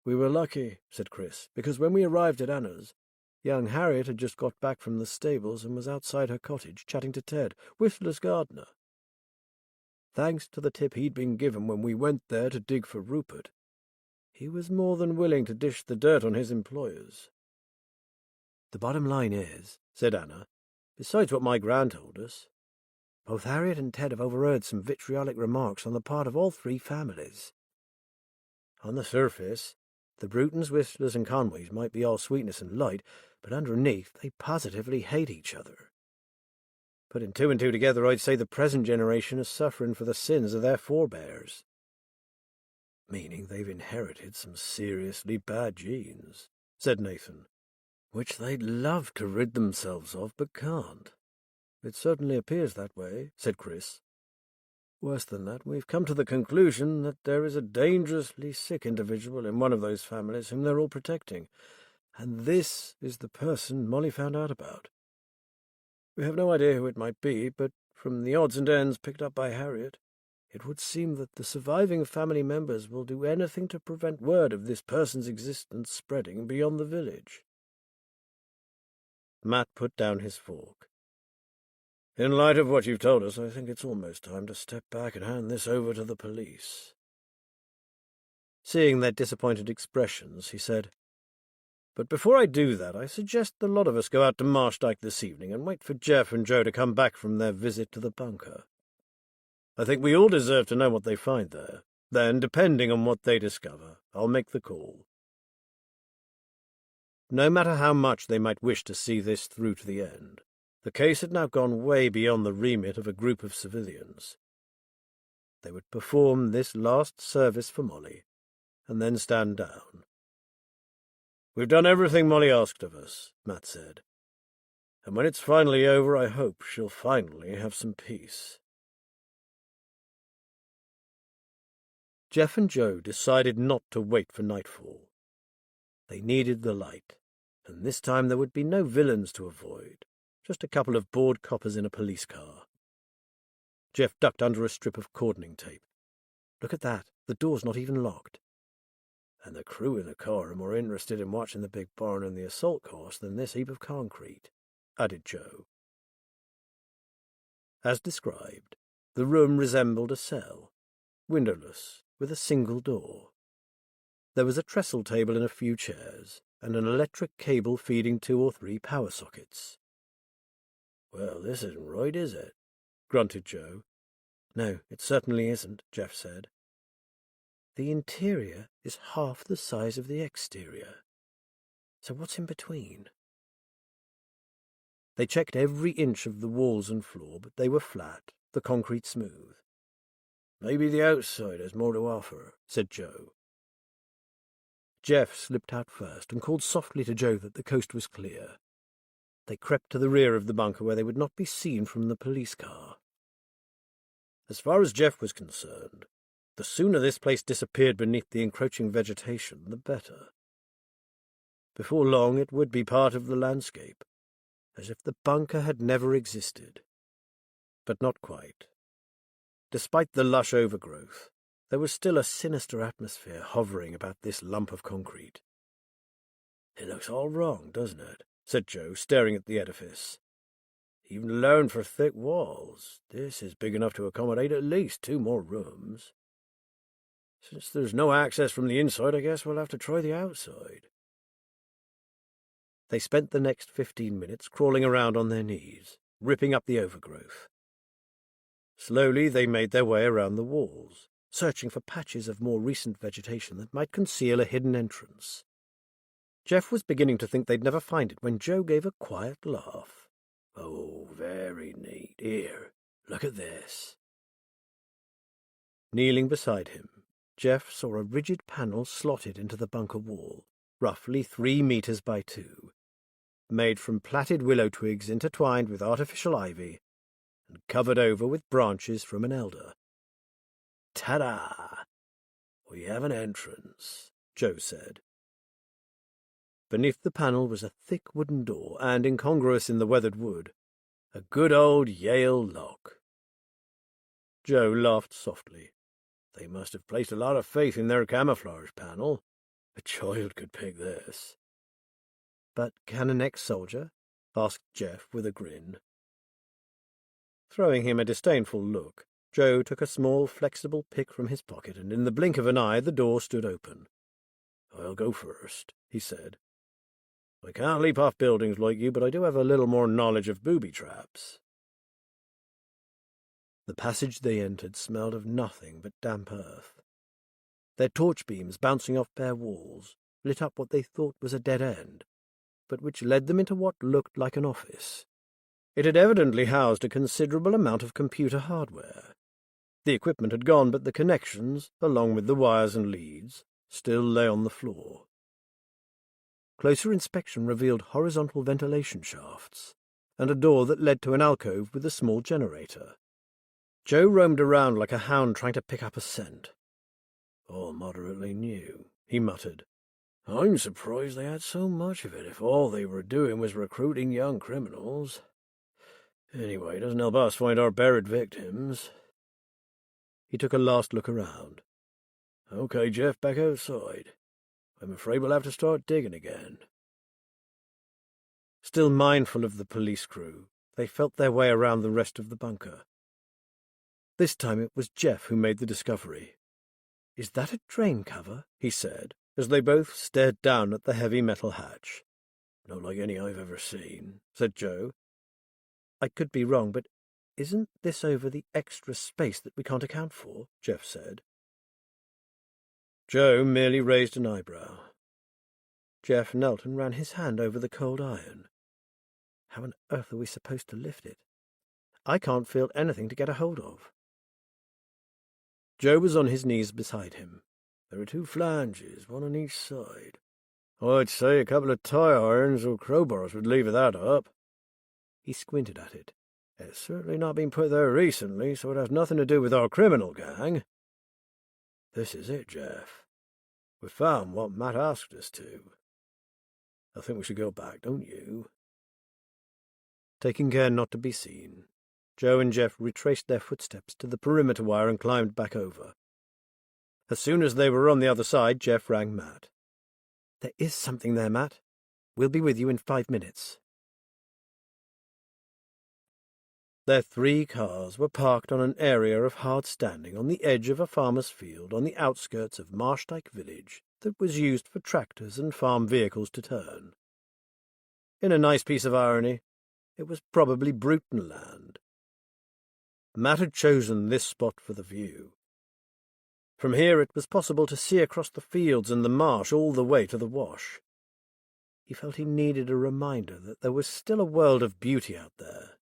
We were lucky, said Chris, because when we arrived at Anna's, young Harriet had just got back from the stables and was outside her cottage chatting to Ted, Whistler's gardener. Thanks to the tip he'd been given when we went there to dig for Rupert, he was more than willing to dish the dirt on his employers. The bottom line is, said Anna, besides what my gran told us, both Harriet and Ted have overheard some vitriolic remarks on the part of all 3 families. On the surface, the Brutons, Whistlers, and Conways might be all sweetness and light, but underneath they positively hate each other. Putting 2 and 2 together, I'd say the present generation is suffering for the sins of their forebears. Meaning they've inherited some seriously bad genes, said Nathan, which they'd love to rid themselves of, but can't. It certainly appears that way, said Chris. Worse than that, we've come to the conclusion that there is a dangerously sick individual in one of those families whom they're all protecting, and this is the person Molly found out about. We have no idea who it might be, but from the odds and ends picked up by Harriet, it would seem that the surviving family members will do anything to prevent word of this person's existence spreading beyond the village. Matt put down his fork. In light of what you've told us, I think it's almost time to step back and hand this over to the police. Seeing their disappointed expressions, he said, But before I do that, I suggest the lot of us go out to Marshdyke this evening and wait for Jeff and Joe to come back from their visit to the bunker. I think we all deserve to know what they find there. Then, depending on what they discover, I'll make the call. No matter how much they might wish to see this through to the end, the case had now gone way beyond the remit of a group of civilians. They would perform this last service for Molly, and then stand down. We've done everything Molly asked of us, Matt said. And when it's finally over, I hope she'll finally have some peace. Jeff and Joe decided not to wait for nightfall. They needed the light, and this time there would be no villains to avoid, just a couple of bored coppers in a police car. Jeff ducked under a strip of cordoning tape. Look at that, the door's not even locked. And the crew in the car are more interested in watching the big barn and the assault course than this heap of concrete, added Joe. As described, the room resembled a cell, windowless, with a single door. There was a trestle table and a few chairs, and an electric cable feeding 2 or 3 power sockets. Well, this isn't right, is it? grunted Joe. No, it certainly isn't, Jeff said. The interior is half the size of the exterior, So what's in between? They checked every inch of the walls and floor, but they were flat, the concrete smooth. "Maybe the outside has more to offer," said Joe. Jeff slipped out first and called softly to Joe that the coast was clear. They crept to the rear of the bunker where they would not be seen from the police car. As far as Jeff was concerned, the sooner this place disappeared beneath the encroaching vegetation, the better. Before long it would be part of the landscape, as if the bunker had never existed. But not quite. Despite the lush overgrowth, there was still a sinister atmosphere hovering about this lump of concrete. "It looks all wrong, doesn't it?" said Joe, staring at the edifice. "Even allowing for thick walls, this is big enough to accommodate at least 2 more rooms. Since there's no access from the inside, I guess we'll have to try the outside." They spent the next 15 minutes crawling around on their knees, ripping up the overgrowth. Slowly they made their way around the walls, searching for patches of more recent vegetation that might conceal a hidden entrance. Jeff was beginning to think they'd never find it when Joe gave a quiet laugh. "Oh, very neat. Here, look at this." Kneeling beside him, Jeff saw a rigid panel slotted into the bunker wall, roughly 3 meters by 2, made from plaited willow twigs intertwined with artificial ivy and covered over with branches from an elder. "Ta-da! We have an entrance," Joe said. Beneath the panel was a thick wooden door, and, incongruous in the weathered wood, a good old Yale lock. Joe laughed softly. "They must have placed a lot of faith in their camouflage panel. A child could pick this." "But can an ex-soldier?" asked Jeff with a grin. Throwing him a disdainful look, Joe took a small, flexible pick from his pocket, and in the blink of an eye the door stood open. "I'll go first," he said. "I can't leap off buildings like you, but I do have a little more knowledge of booby traps." The passage they entered smelled of nothing but damp earth. Their torch beams, bouncing off bare walls, lit up what they thought was a dead end, but which led them into what looked like an office. It had evidently housed a considerable amount of computer hardware. The equipment had gone, but the connections, along with the wires and leads, still lay on the floor. Closer inspection revealed horizontal ventilation shafts, and a door that led to an alcove with a small generator. Joe roamed around like a hound trying to pick up a scent. "All moderately new," he muttered. "I'm surprised they had so much of it if all they were doing was recruiting young criminals. Anyway, it doesn't help us find our buried victims." He took a last look around. "Okay, Jeff, back outside. I'm afraid we'll have to start digging again." Still mindful of the police crew, they felt their way around the rest of the bunker. This time it was Jeff who made the discovery. "Is that a drain cover?" he said, as they both stared down at the heavy metal hatch. "Not like any I've ever seen," said Joe. "I could be wrong, but isn't this over the extra space that we can't account for?" Jeff said. Joe merely raised an eyebrow. Jeff knelt and ran his hand over the cold iron. "How on earth are we supposed to lift it? I can't feel anything to get a hold of." Joe was on his knees beside him. "There are 2 flanges, one on each side. I'd say a couple of tie irons or crowbars would lever that up." He squinted at it. "It's certainly not been put there recently, so it has nothing to do with our criminal gang. This is it, Jeff. We found what Matt asked us to. I think we should go back, don't you?" Taking care not to be seen, Joe and Jeff retraced their footsteps to the perimeter wire and climbed back over. As soon as they were on the other side, Jeff rang Matt. "There is something there, Matt. We'll be with you in 5 minutes." Their 3 cars were parked on an area of hard standing on the edge of a farmer's field on the outskirts of Marshdyke village that was used for tractors and farm vehicles to turn. In a nice piece of irony, it was probably Bruton land. Matt had chosen this spot for the view. From here it was possible to see across the fields and the marsh all the way to the wash. He felt he needed a reminder that there was still a world of beauty out there.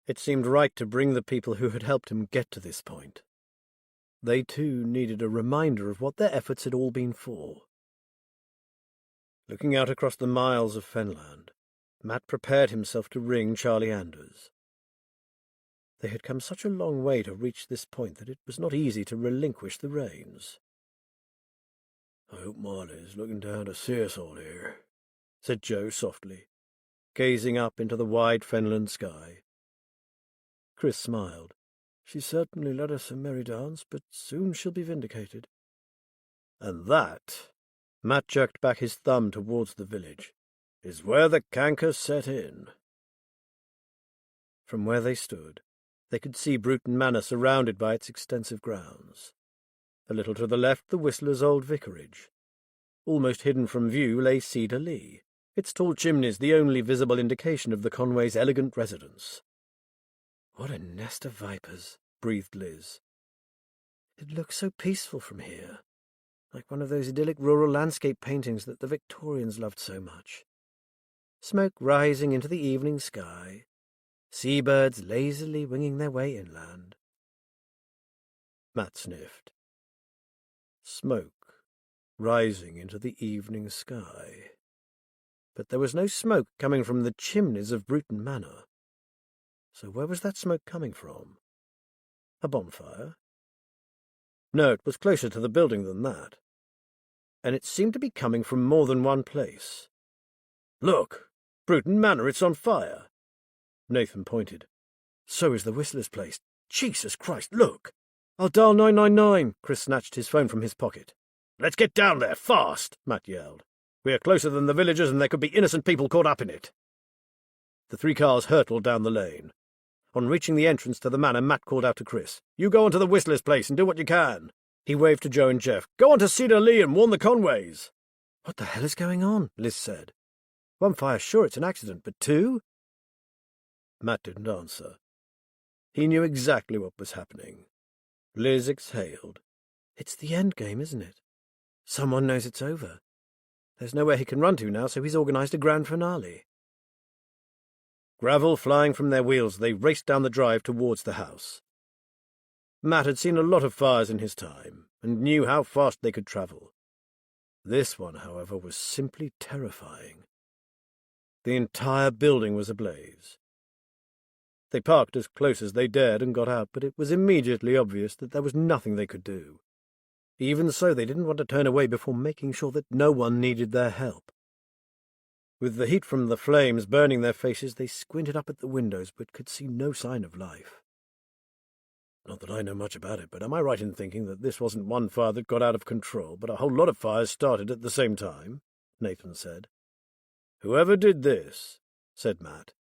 It seemed right to bring the people who had helped him get to this point. They too needed a reminder of what their efforts had all been for. Looking out across the miles of fenland, Matt prepared himself to ring Charlie Anders. They had come such a long way to reach this point that it was not easy to relinquish the reins. "I hope Marley's looking down to see us all here," said Joe softly, gazing up into the wide fenland sky. Chris smiled. "She certainly led us a merry dance, but soon she'll be vindicated." "And that," Matt jerked back his thumb towards the village, "is where the cankers set in." From where they stood, they could see Bruton Manor surrounded by its extensive grounds. A little to the left, the Whistler's old vicarage. Almost hidden from view lay Cedar Lee, its tall chimneys the only visible indication of the Conways' elegant residence. "What a nest of vipers," breathed Liz. "It looks so peaceful from here, like one of those idyllic rural landscape paintings that the Victorians loved so much. Smoke rising into the evening sky, seabirds lazily winging their way inland." Matt sniffed. Smoke rising into the evening sky. But there was no smoke coming from the chimneys of Bruton Manor. So where was that smoke coming from? A bonfire? No, it was closer to the building than that. And it seemed to be coming from more than one place. "Look! Bruton Manor, it's on fire!" Nathan pointed. "So is the Whistler's place. Jesus Christ, look!" "I'll dial 999. Chris snatched his phone from his pocket. "Let's get down there, fast!" Matt yelled. "We are closer than the villagers, and there could be innocent people caught up in it." The 3 cars hurtled down the lane. On reaching the entrance to the manor, Matt called out to Chris, "You go on to the Whistler's place and do what you can." He waved to Joe and Jeff. "Go on to Cedar Lee and warn the Conways." "What the hell is going on?" Liz said. "One fire, sure, it's an accident, but 2?" Matt didn't answer. He knew exactly what was happening. Liz exhaled. "It's the end game, isn't it? Someone knows it's over. There's nowhere he can run to now, so he's organized a grand finale." Gravel flying from their wheels, they raced down the drive towards the house. Matt had seen a lot of fires in his time, and knew how fast they could travel. This one, however, was simply terrifying. The entire building was ablaze. They parked as close as they dared and got out, but it was immediately obvious that there was nothing they could do. Even so, they didn't want to turn away before making sure that no one needed their help. With the heat from the flames burning their faces, they squinted up at the windows but could see no sign of life. "Not that I know much about it, but am I right in thinking that this wasn't one fire that got out of control, but a whole lot of fires started at the same time?" Nathan said. "Whoever did this," said Matt,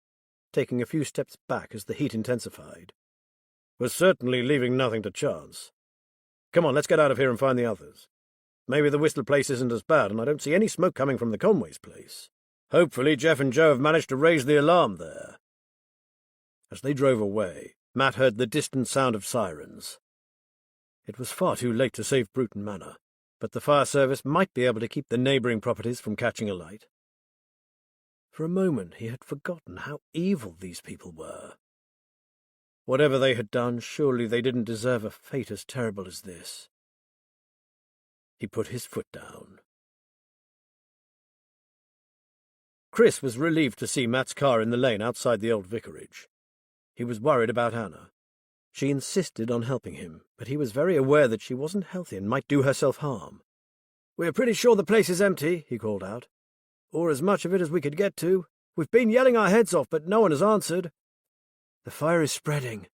taking a few steps back as the heat intensified, "was certainly leaving nothing to chance. Come on, let's get out of here and find the others. Maybe the Whistler place isn't as bad, and I don't see any smoke coming from the Conways' place. Hopefully Jeff and Joe have managed to raise the alarm there." As they drove away, Matt heard the distant sound of sirens. It was far too late to save Bruton Manor, but the fire service might be able to keep the neighbouring properties from catching alight. For a moment he had forgotten how evil these people were. Whatever they had done, surely they didn't deserve a fate as terrible as this. He put his foot down. Chris was relieved to see Matt's car in the lane outside the old vicarage. He was worried about Anna. She insisted on helping him, but he was very aware that she wasn't healthy and might do herself harm. "We're pretty sure the place is empty," he called out. "Or as much of it as we could get to. We've been yelling our heads off, but no one has answered." "The fire is spreading,"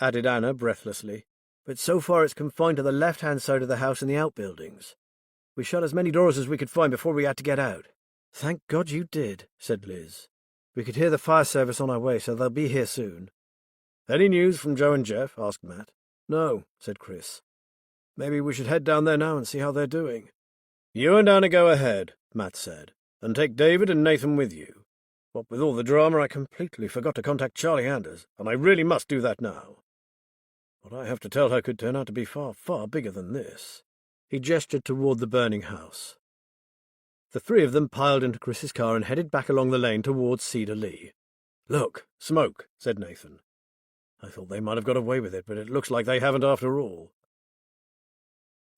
added Anna breathlessly, "but so far it's confined to the left-hand side of the house and the outbuildings. We shut as many doors as we could find before we had to get out." "Thank God you did," said Liz. "We could hear the fire service on our way, so they'll be here soon." "Any news from Joe and Jeff?" asked Matt. "No," said Chris. "Maybe we should head down there now and see how they're doing." "You and Anna go ahead," Matt said, "and take David and Nathan with you. What with all the drama, I completely forgot to contact Charlie Anders, and I really must do that now. What I have to tell her could turn out to be far, far bigger than this." He gestured toward the burning house. The three of them piled into Chris's car and headed back along the lane towards Cedar Lee. "Look, smoke," said Nathan. "I thought they might have got away with it, but it looks like they haven't after all."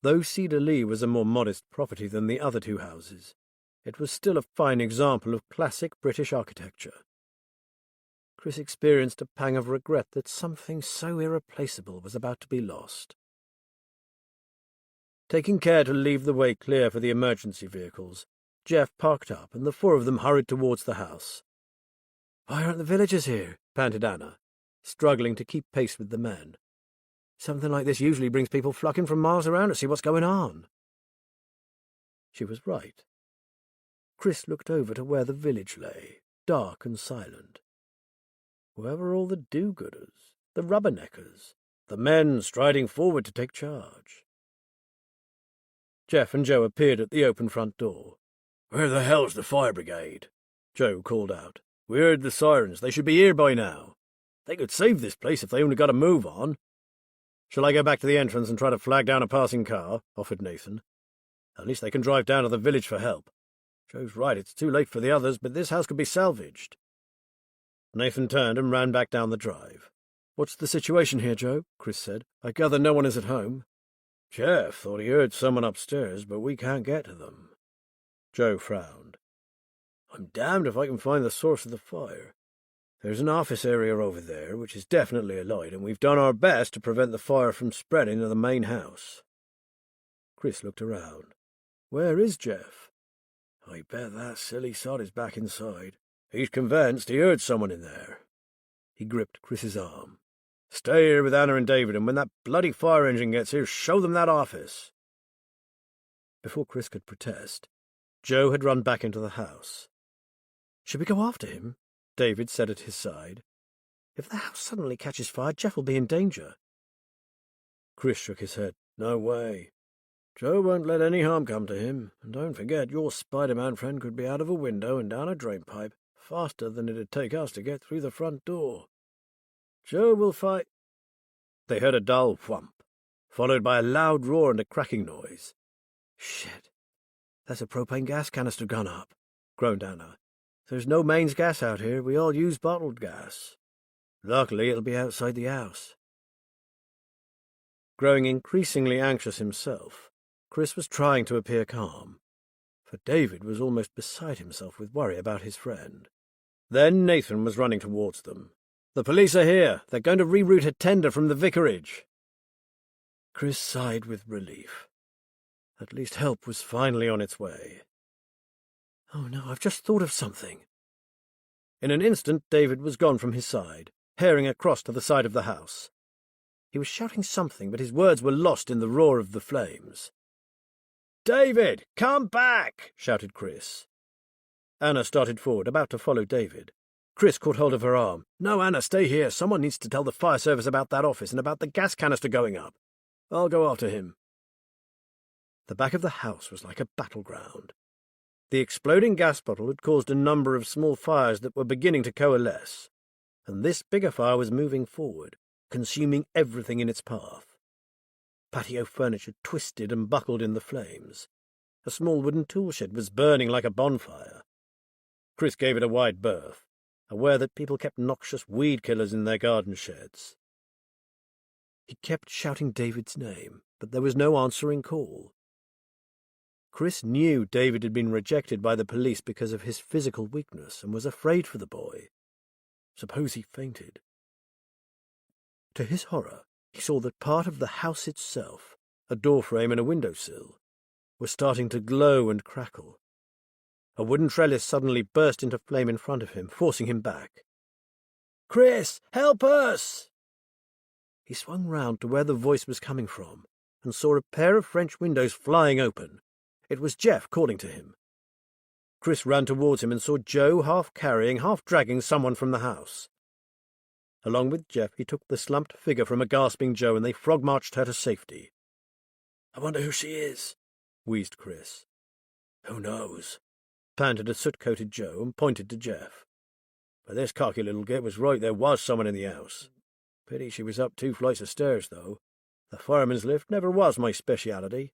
Though Cedar Lee was a more modest property than the other two houses, it was still a fine example of classic British architecture. Chris experienced a pang of regret that something so irreplaceable was about to be lost. Taking care to leave the way clear for the emergency vehicles, Jeff parked up and the four of them hurried towards the house. "Why aren't the villagers here?" panted Anna, struggling to keep pace with the men. "Something like this usually brings people flocking from miles around to see what's going on." She was right. Chris looked over to where the village lay, dark and silent. Where were all the do-gooders, the rubberneckers, the men striding forward to take charge? Jeff and Joe appeared at the open front door. "Where the hell's the fire brigade?" Joe called out. "We heard the sirens. They should be here by now. They could save this place if they only got a move on." "Shall I go back to the entrance and try to flag down a passing car?" offered Nathan. "At least they can drive down to the village for help. Joe's right, it's too late for the others, but this house could be salvaged." Nathan turned and ran back down the drive. "What's the situation here, Joe?" Chris said. "I gather no one is at home." "Jeff thought he heard someone upstairs, but we can't get to them." Joe frowned. "I'm damned if I can find the source of the fire. There's an office area over there, which is definitely alight, and we've done our best to prevent the fire from spreading to the main house." Chris looked around. "Where is Jeff?" "I bet that silly sod is back inside. He's convinced he heard someone in there." He gripped Chris's arm. "Stay here with Anna and David, and when that bloody fire engine gets here, show them that office." Before Chris could protest, Joe had run back into the house. "Should we go after him?" David said at his side. "If the house suddenly catches fire, Jeff will be in danger." Chris shook his head. "No way. Joe won't let any harm come to him, and don't forget your Spider-Man friend could be out of a window and down a drainpipe faster than it'd take us to get through the front door. Joe will fight—" They heard a dull whump, followed by a loud roar and a cracking noise. "Shit, that's a propane gas canister gone up," groaned Anna. "There's no mains gas out here. We all use bottled gas. Luckily, it'll be outside the house." Growing increasingly anxious himself, Chris was trying to appear calm, for David was almost beside himself with worry about his friend. Then Nathan was running towards them. "The police are here. They're going to reroute a tender from the vicarage." Chris sighed with relief. At least help was finally on its way. "Oh no, I've just thought of something." In an instant, David was gone from his side, herring across to the side of the house. He was shouting something, but his words were lost in the roar of the flames. "David, come back!" shouted Chris. Anna started forward, about to follow David. Chris caught hold of her arm. "No, Anna, stay here. Someone needs to tell the fire service about that office and about the gas canister going up. I'll go after him." The back of the house was like a battleground. The exploding gas bottle had caused a number of small fires that were beginning to coalesce, and this bigger fire was moving forward, consuming everything in its path. Patio furniture twisted and buckled in the flames. A small wooden tool shed was burning like a bonfire. Chris gave it a wide berth, aware that people kept noxious weed killers in their garden sheds. He kept shouting David's name, but there was no answering call. Chris knew David had been rejected by the police because of his physical weakness and was afraid for the boy. Suppose he fainted? To his horror, he saw that part of the house itself, a doorframe and a windowsill, were starting to glow and crackle. A wooden trellis suddenly burst into flame in front of him, forcing him back. "Chris, help us!" He swung round to where the voice was coming from and saw a pair of French windows flying open. It was Jeff calling to him. Chris ran towards him and saw Joe half carrying, half dragging someone from the house. Along with Jeff, he took the slumped figure from a gasping Joe and they frog-marched her to safety. "I wonder who she is," wheezed Chris. "Who knows?" panted a soot-coated Joe and pointed to Jeff. "But this cocky little git was right, there was someone in the house. Pity she was up 2 flights of stairs, though. The fireman's lift never was my speciality."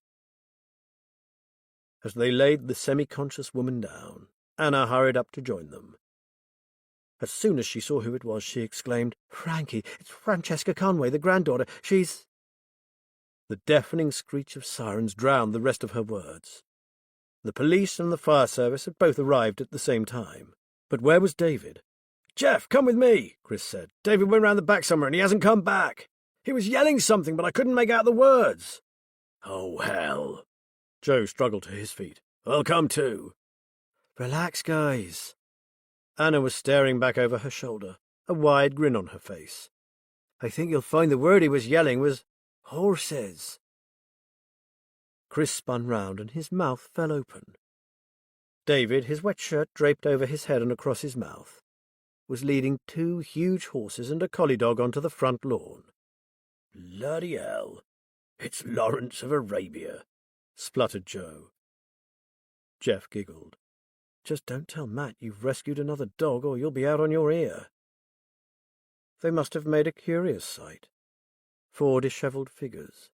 As they laid the semi-conscious woman down, Anna hurried up to join them. As soon as she saw who it was, she exclaimed, "Frankie, it's Francesca Conway, the granddaughter. She's—" The deafening screech of sirens drowned the rest of her words. The police and the fire service had both arrived at the same time. But where was David? "Jeff, come with me," Chris said. "David went round the back somewhere and he hasn't come back. He was yelling something, but I couldn't make out the words." "Oh, hell." Joe struggled to his feet. "I'll come too." "Relax, guys." Anna was staring back over her shoulder, a wide grin on her face. "I think you'll find the word he was yelling was horses." Chris spun round and his mouth fell open. David, his wet shirt draped over his head and across his mouth, was leading 2 huge horses and a collie dog onto the front lawn. "Bloody hell. It's Lawrence of Arabia," spluttered Joe. Jeff giggled. "Just don't tell Matt you've rescued another dog or you'll be out on your ear." They must have made a curious sight. 4 dishevelled figures,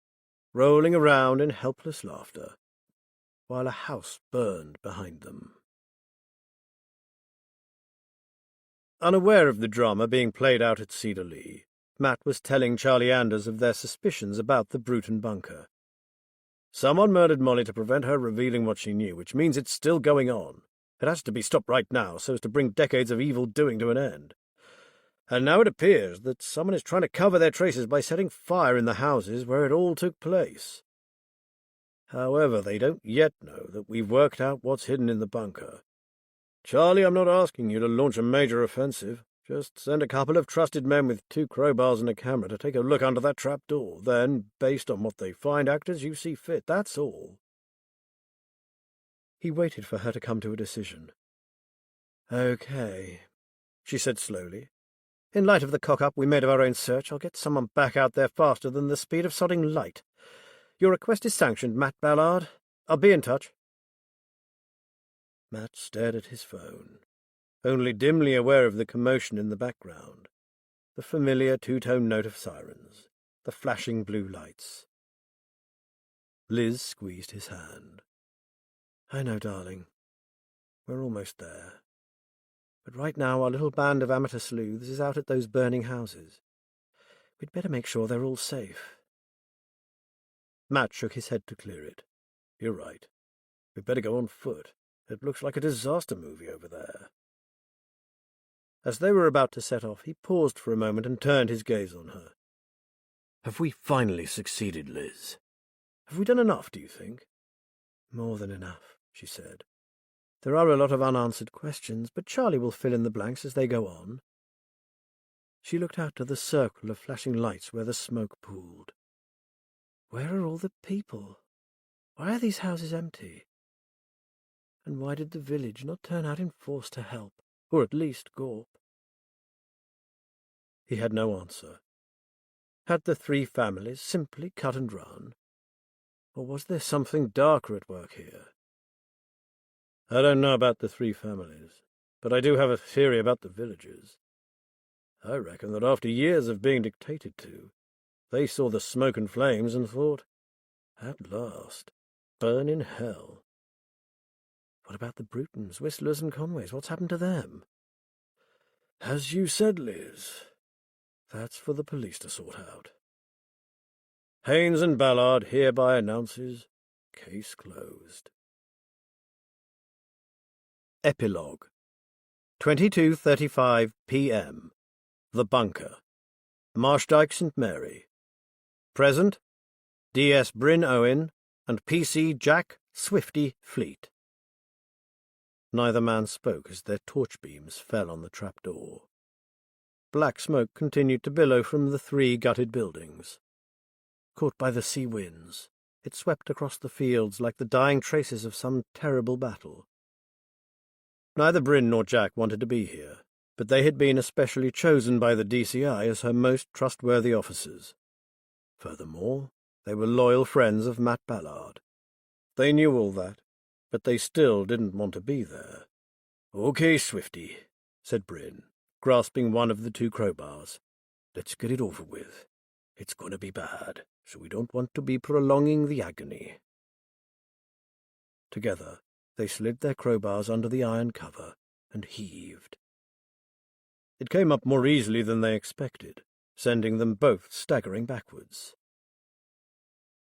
rolling around in helpless laughter, while a house burned behind them. Unaware of the drama being played out at Cedar Lee, Matt was telling Charlie Anders of their suspicions about the Bruton bunker. "Someone murdered Molly to prevent her revealing what she knew, which means it's still going on. It has to be stopped right now so as to bring decades of evil doing to an end. And now it appears that someone is trying to cover their traces by setting fire in the houses where it all took place. However, they don't yet know that we've worked out what's hidden in the bunker. Charlie, I'm not asking you to launch a major offensive. Just send a couple of trusted men with 2 crowbars and a camera to take a look under that trap door. Then, based on what they find, act as you see fit. That's all." He waited for her to come to a decision. "Okay," she said slowly. "In light of the cock-up we made of our own search, I'll get someone back out there faster than the speed of sodding light. Your request is sanctioned, Matt Ballard. I'll be in touch." Matt stared at his phone, only dimly aware of the commotion in the background, the familiar 2-tone note of sirens, the flashing blue lights. Liz squeezed his hand. "I know, darling. We're almost there. But right now our little band of amateur sleuths is out at those burning houses. We'd better make sure they're all safe." Matt shook his head to clear it. "You're right. We'd better go on foot. It looks like a disaster movie over there." As they were about to set off, he paused for a moment and turned his gaze on her. "Have we finally succeeded, Liz? Have we done enough, do you think?" "More than enough," she said. "There are a lot of unanswered questions, but Charlie will fill in the blanks as they go on." She looked out to the circle of flashing lights where the smoke pooled. Where are all the people? Why are these houses empty? And why did the village not turn out in force to help, or at least Gorp? He had no answer. Had the 3 families simply cut and run? Or was there something darker at work here? "I don't know about the 3 families, but I do have a theory about the villagers. I reckon that after years of being dictated to, they saw the smoke and flames and thought, 'At last, burn in hell.' What about the Brutons, Whistlers and Conways? What's happened to them?" "As you said, Liz, that's for the police to sort out. Haynes and Ballard hereby announces case closed." Epilogue. 22:35 p.m. The Bunker. Marshdyke, St. Mary. Present, D.S. Bryn Owen and P.C. Jack Swifty Fleet. Neither man spoke as their torch beams fell on the trapdoor. Black smoke continued to billow from the 3 gutted buildings. Caught by the sea winds, it swept across the fields like the dying traces of some terrible battle. Neither Bryn nor Jack wanted to be here, but they had been especially chosen by the DCI as her most trustworthy officers. Furthermore, they were loyal friends of Matt Ballard. They knew all that, but they still didn't want to be there. "Okay, Swifty," said Bryn, grasping one of the 2 crowbars. "Let's get it over with. It's going to be bad, so we don't want to be prolonging the agony." Together, they slid their crowbars under the iron cover and heaved. It came up more easily than they expected, sending them both staggering backwards.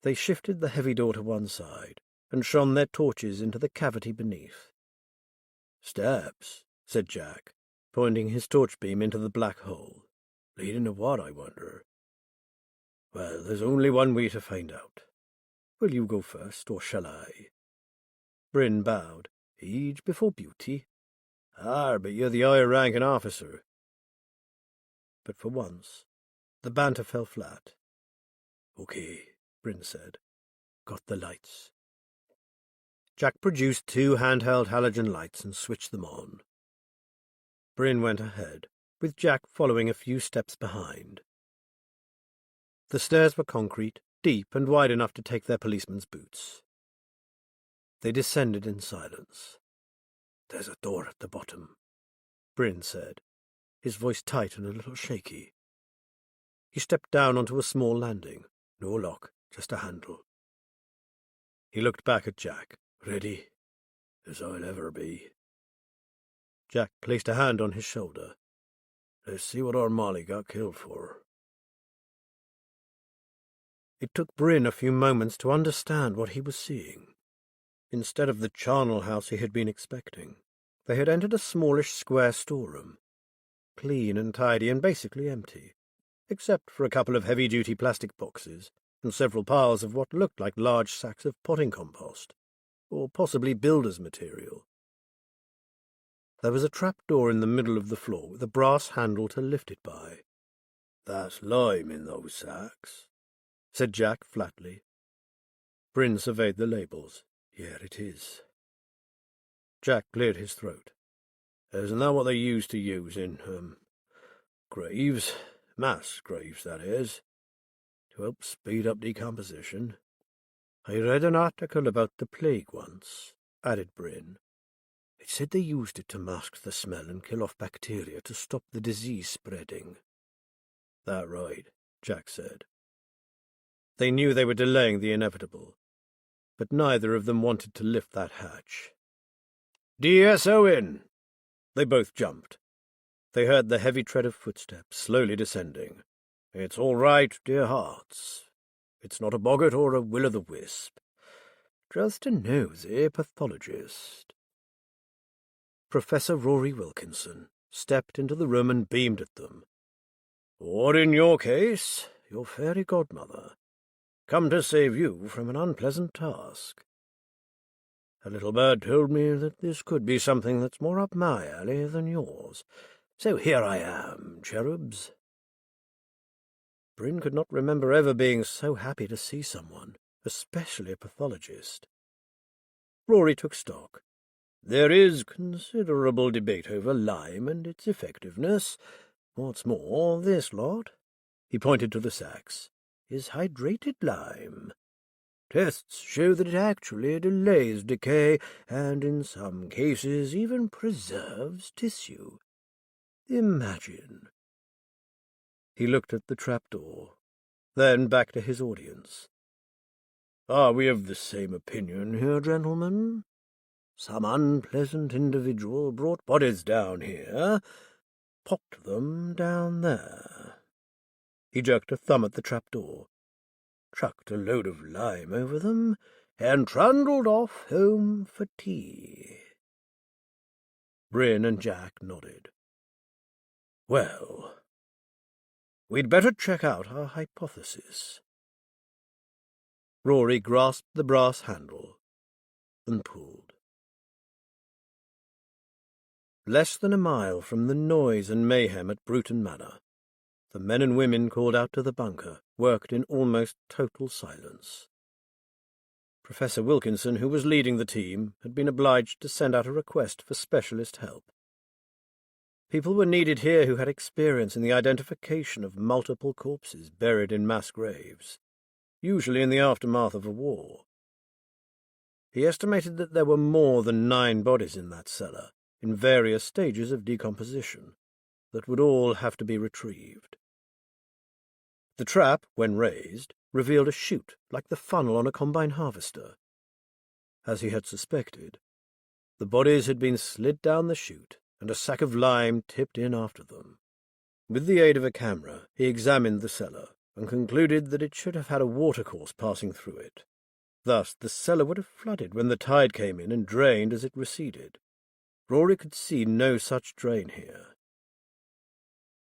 They shifted the heavy door to one side and shone their torches into the cavity beneath. "Steps," said Jack, pointing his torch beam into the black hole. "Leading to what, I wonder?" "Well, there's only one way to find out. Will you go first, or shall I?" Bryn bowed. "Age before beauty." But you're the higher-ranking officer." But for once, the banter fell flat. "Okay," Bryn said. "Got the lights." Jack produced 2 handheld halogen lights and switched them on. Bryn went ahead, with Jack following a few steps behind. The stairs were concrete, deep and wide enough to take their policemen's boots. They descended in silence. "There's a door at the bottom," Bryn said, his voice tight and a little shaky. He stepped down onto a small landing. "No lock, just a handle." He looked back at Jack. "Ready?" "As I'll ever be." Jack placed a hand on his shoulder. "Let's see what our Molly got killed for." It took Bryn a few moments to understand what he was seeing. Instead of the charnel house he had been expecting, they had entered a smallish square storeroom, clean and tidy and basically empty, except for a couple of heavy-duty plastic boxes and several piles of what looked like large sacks of potting compost, or possibly builder's material. There was a trapdoor in the middle of the floor with a brass handle to lift it by. "That's lime in those sacks," said Jack flatly. Bryn surveyed the labels. "Yeah, it is." Jack cleared his throat. "Isn't that what they used to use in, graves? Mass graves, that is, to help speed up decomposition?" "I read an article about the plague once," added Bryn. "It said they used it to mask the smell and kill off bacteria to stop the disease spreading." "That right," Jack said. They knew they were delaying the inevitable, but neither of them wanted to lift that hatch. "DSO in!" They both jumped. They heard the heavy tread of footsteps slowly descending. "It's all right, dear hearts. It's not a boggart or a will-o'-the-wisp. Just a nosy pathologist." Professor Rory Wilkinson stepped into the room and beamed at them. "Or in your case, your fairy godmother, come to save you from an unpleasant task. A little bird told me that this could be something that's more up my alley than yours, so here I am, cherubs." Bryn could not remember ever being so happy to see someone, especially a pathologist. Rory took stock. "There is considerable debate over lime and its effectiveness. What's more, this lot," he pointed to the sacks, "is hydrated lime. Tests show that it actually delays decay and in some cases even preserves tissue. Imagine." He looked at the trapdoor, then back to his audience. "Are we of the same opinion here, gentlemen? Some unpleasant individual brought bodies down here, popped them down there." He jerked a thumb at the trapdoor. "Chucked a load of lime over them, and trundled off home for tea." Bryn and Jack nodded. "Well, we'd better check out our hypothesis." Rory grasped the brass handle and pulled. Less than a mile from the noise and mayhem at Bruton Manor, the men and women called out to the bunker worked in almost total silence. Professor Wilkinson, who was leading the team, had been obliged to send out a request for specialist help. People were needed here who had experience in the identification of multiple corpses buried in mass graves, usually in the aftermath of a war. He estimated that there were more than 9 bodies in that cellar, in various stages of decomposition, that would all have to be retrieved. The trap, when raised, revealed a chute like the funnel on a combine harvester. As he had suspected, the bodies had been slid down the chute and a sack of lime tipped in after them. With the aid of a camera, he examined the cellar and concluded that it should have had a watercourse passing through it. Thus, the cellar would have flooded when the tide came in and drained as it receded. Rory could see no such drain here.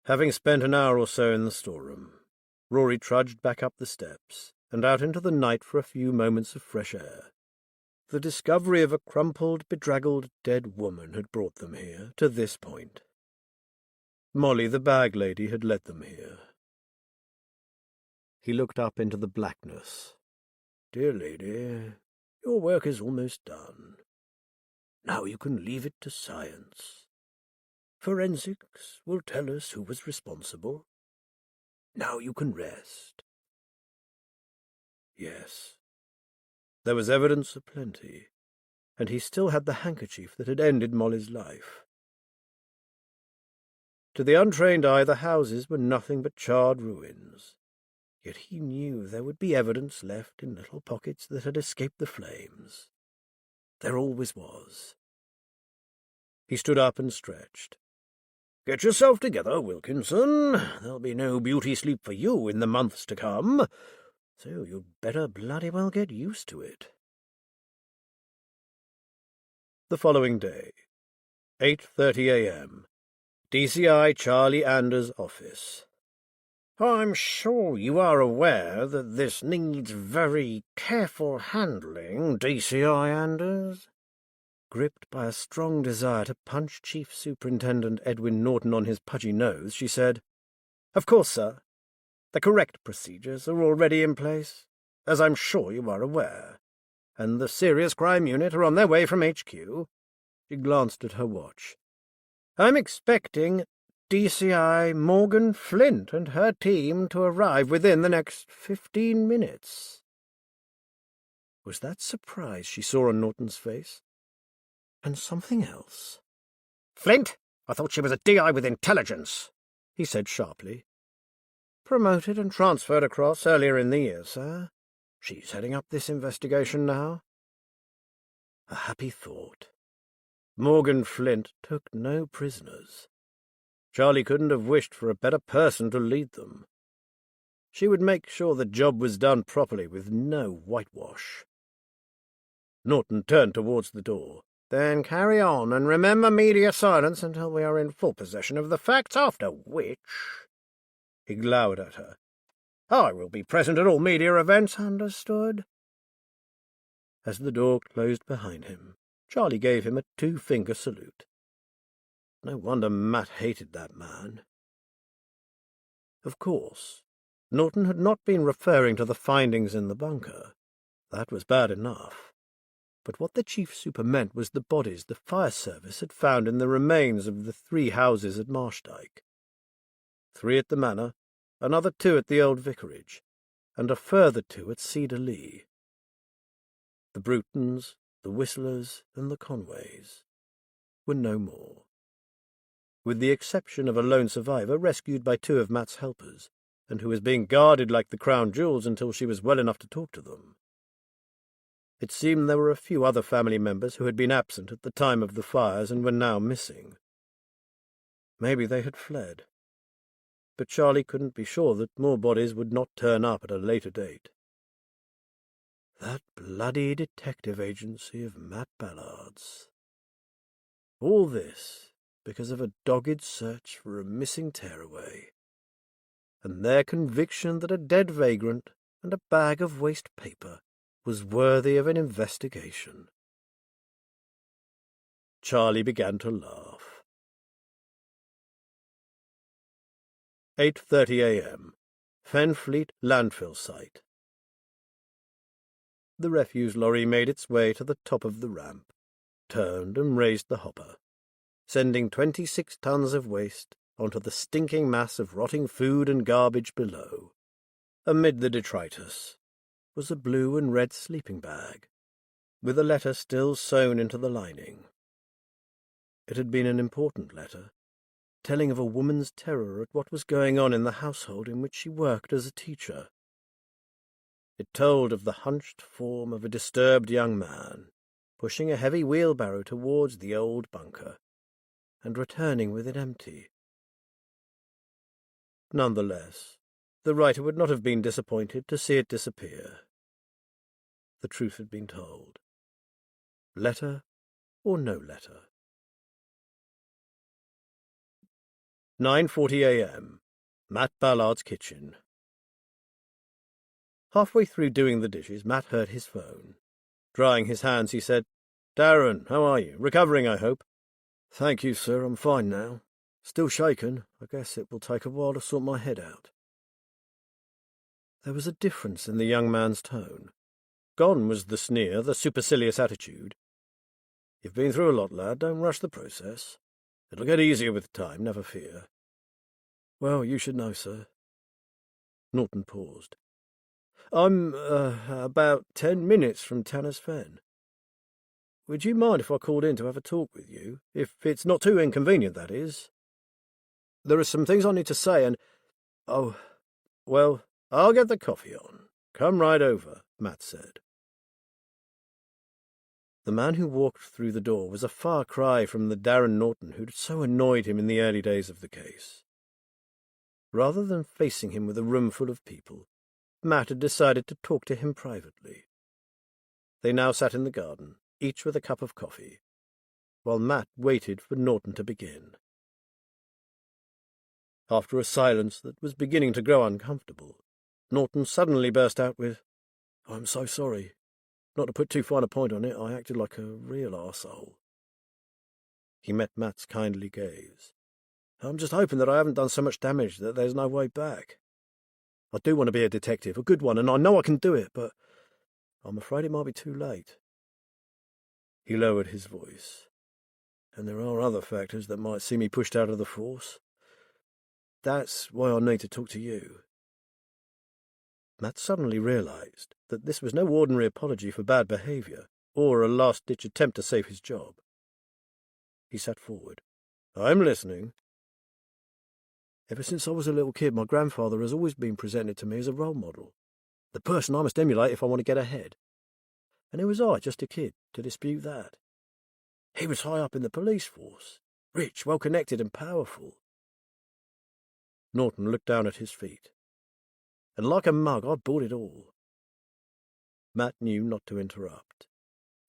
Having spent an hour or so in the storeroom, Rory trudged back up the steps and out into the night for a few moments of fresh air. The discovery of a crumpled, bedraggled, dead woman had brought them here, to this point. Molly, the bag lady, had led them here. He looked up into the blackness. "Dear lady, your work is almost done. Now you can leave it to science. Forensics will tell us who was responsible. Now you can rest." Yes. There was evidence aplenty, and he still had the handkerchief that had ended Molly's life. To the untrained eye, the houses were nothing but charred ruins, yet he knew there would be evidence left in little pockets that had escaped the flames. There always was. He stood up and stretched. "Get yourself together, Wilkinson. There'll be no beauty sleep for you in the months to come, so you'd better bloody well get used to it." The following day, 8:30 a.m., DCI Charlie Anders' office. "I'm sure you are aware that this needs very careful handling, DCI Anders." Gripped by a strong desire to punch Chief Superintendent Edwin Norton on his pudgy nose, she said, "Of course, sir. The correct procedures are already in place, as I'm sure you are aware, and the Serious Crime Unit are on their way from HQ." She glanced at her watch. "I'm expecting DCI Morgan Flint and her team to arrive within the next 15 minutes. Was that surprise she saw on Norton's face? And something else? "Flint? I thought she was a DI with intelligence," he said sharply. "Promoted and transferred across earlier in the year, sir. She's heading up this investigation now." A happy thought. Morgan Flint took no prisoners. Charlie couldn't have wished for a better person to lead them. She would make sure the job was done properly with no whitewash. Norton turned towards the door. "Then carry on, and remember media silence until we are in full possession of the facts, after which—" He glowered at her. "I will be present at all media events, understood?" As the door closed behind him, Charlie gave him a 2-finger salute. No wonder Matt hated that man. Of course, Norton had not been referring to the findings in the bunker. That was bad enough. But what the chief super meant was the bodies the fire service had found in the remains of the 3 houses at Marshdyke. 3 at the manor, another 2 at the old vicarage, and a further 2 at Cedar Lee. The Brutons, the Whistlers, and the Conways were no more. With the exception of a lone survivor rescued by 2 of Matt's helpers, and who was being guarded like the crown jewels until she was well enough to talk to them. It seemed there were a few other family members who had been absent at the time of the fires and were now missing. Maybe they had fled. But Charlie couldn't be sure that more bodies would not turn up at a later date. That bloody detective agency of Matt Ballard's. All this because of a dogged search for a missing tearaway, and their conviction that a dead vagrant and a bag of waste paper was worthy of an investigation. Charlie began to laugh. 8:30 a.m. Fenfleet landfill site. The refuse lorry made its way to the top of the ramp, turned and raised the hopper, sending 26 tons of waste onto the stinking mass of rotting food and garbage below. Amid the detritus was a blue and red sleeping bag, with a letter still sewn into the lining. It had been an important letter, telling of a woman's terror at what was going on in the household in which she worked as a teacher. It told of the hunched form of a disturbed young man, pushing a heavy wheelbarrow towards the old bunker, and returning with it empty. Nonetheless, the writer would not have been disappointed to see it disappear. The truth had been told. Letter or no letter. 9:40 a.m. Matt Ballard's kitchen. Halfway through doing the dishes, Matt heard his phone. Drying his hands, he said, "Darren, how are you? Recovering, I hope?" "Thank you, sir. I'm fine now. Still shaken. I guess it will take a while to sort my head out." There was a difference in the young man's tone. Gone was the sneer, the supercilious attitude. "You've been through a lot, lad. Don't rush the process. It'll get easier with time, never fear." "Well, you should know, sir." Norton paused. "I'm, about 10 minutes from Tanner's Fen. Would you mind if I called in to have a talk with you? If it's not too inconvenient, that is. There are some things I need to say, and... Oh, well, I'll get the coffee on. Come right over," Matt said. The man who walked through the door was a far cry from the Darren Norton who'd so annoyed him in the early days of the case. Rather than facing him with a room full of people, Matt had decided to talk to him privately. They now sat in the garden, each with a cup of coffee, while Matt waited for Norton to begin. After a silence that was beginning to grow uncomfortable, Norton suddenly burst out with, "I'm so sorry. Not to put too fine a point on it, I acted like a real arsehole." He met Matt's kindly gaze. "I'm just hoping that I haven't done so much damage that there's no way back. I do want to be a detective, a good one, and I know I can do it, but I'm afraid it might be too late." He lowered his voice. "And there are other factors that might see me pushed out of the force. That's why I need to talk to you." Matt suddenly realized that this was no ordinary apology for bad behavior, or a last-ditch attempt to save his job. He sat forward. "I'm listening." "Ever since I was a little kid, my grandfather has always been presented to me as a role model, the person I must emulate if I want to get ahead. And who was I, just a kid, to dispute that? He was high up in the police force, rich, well-connected and powerful." Norton looked down at his feet. "And like a mug, I bought it all." Matt knew not to interrupt.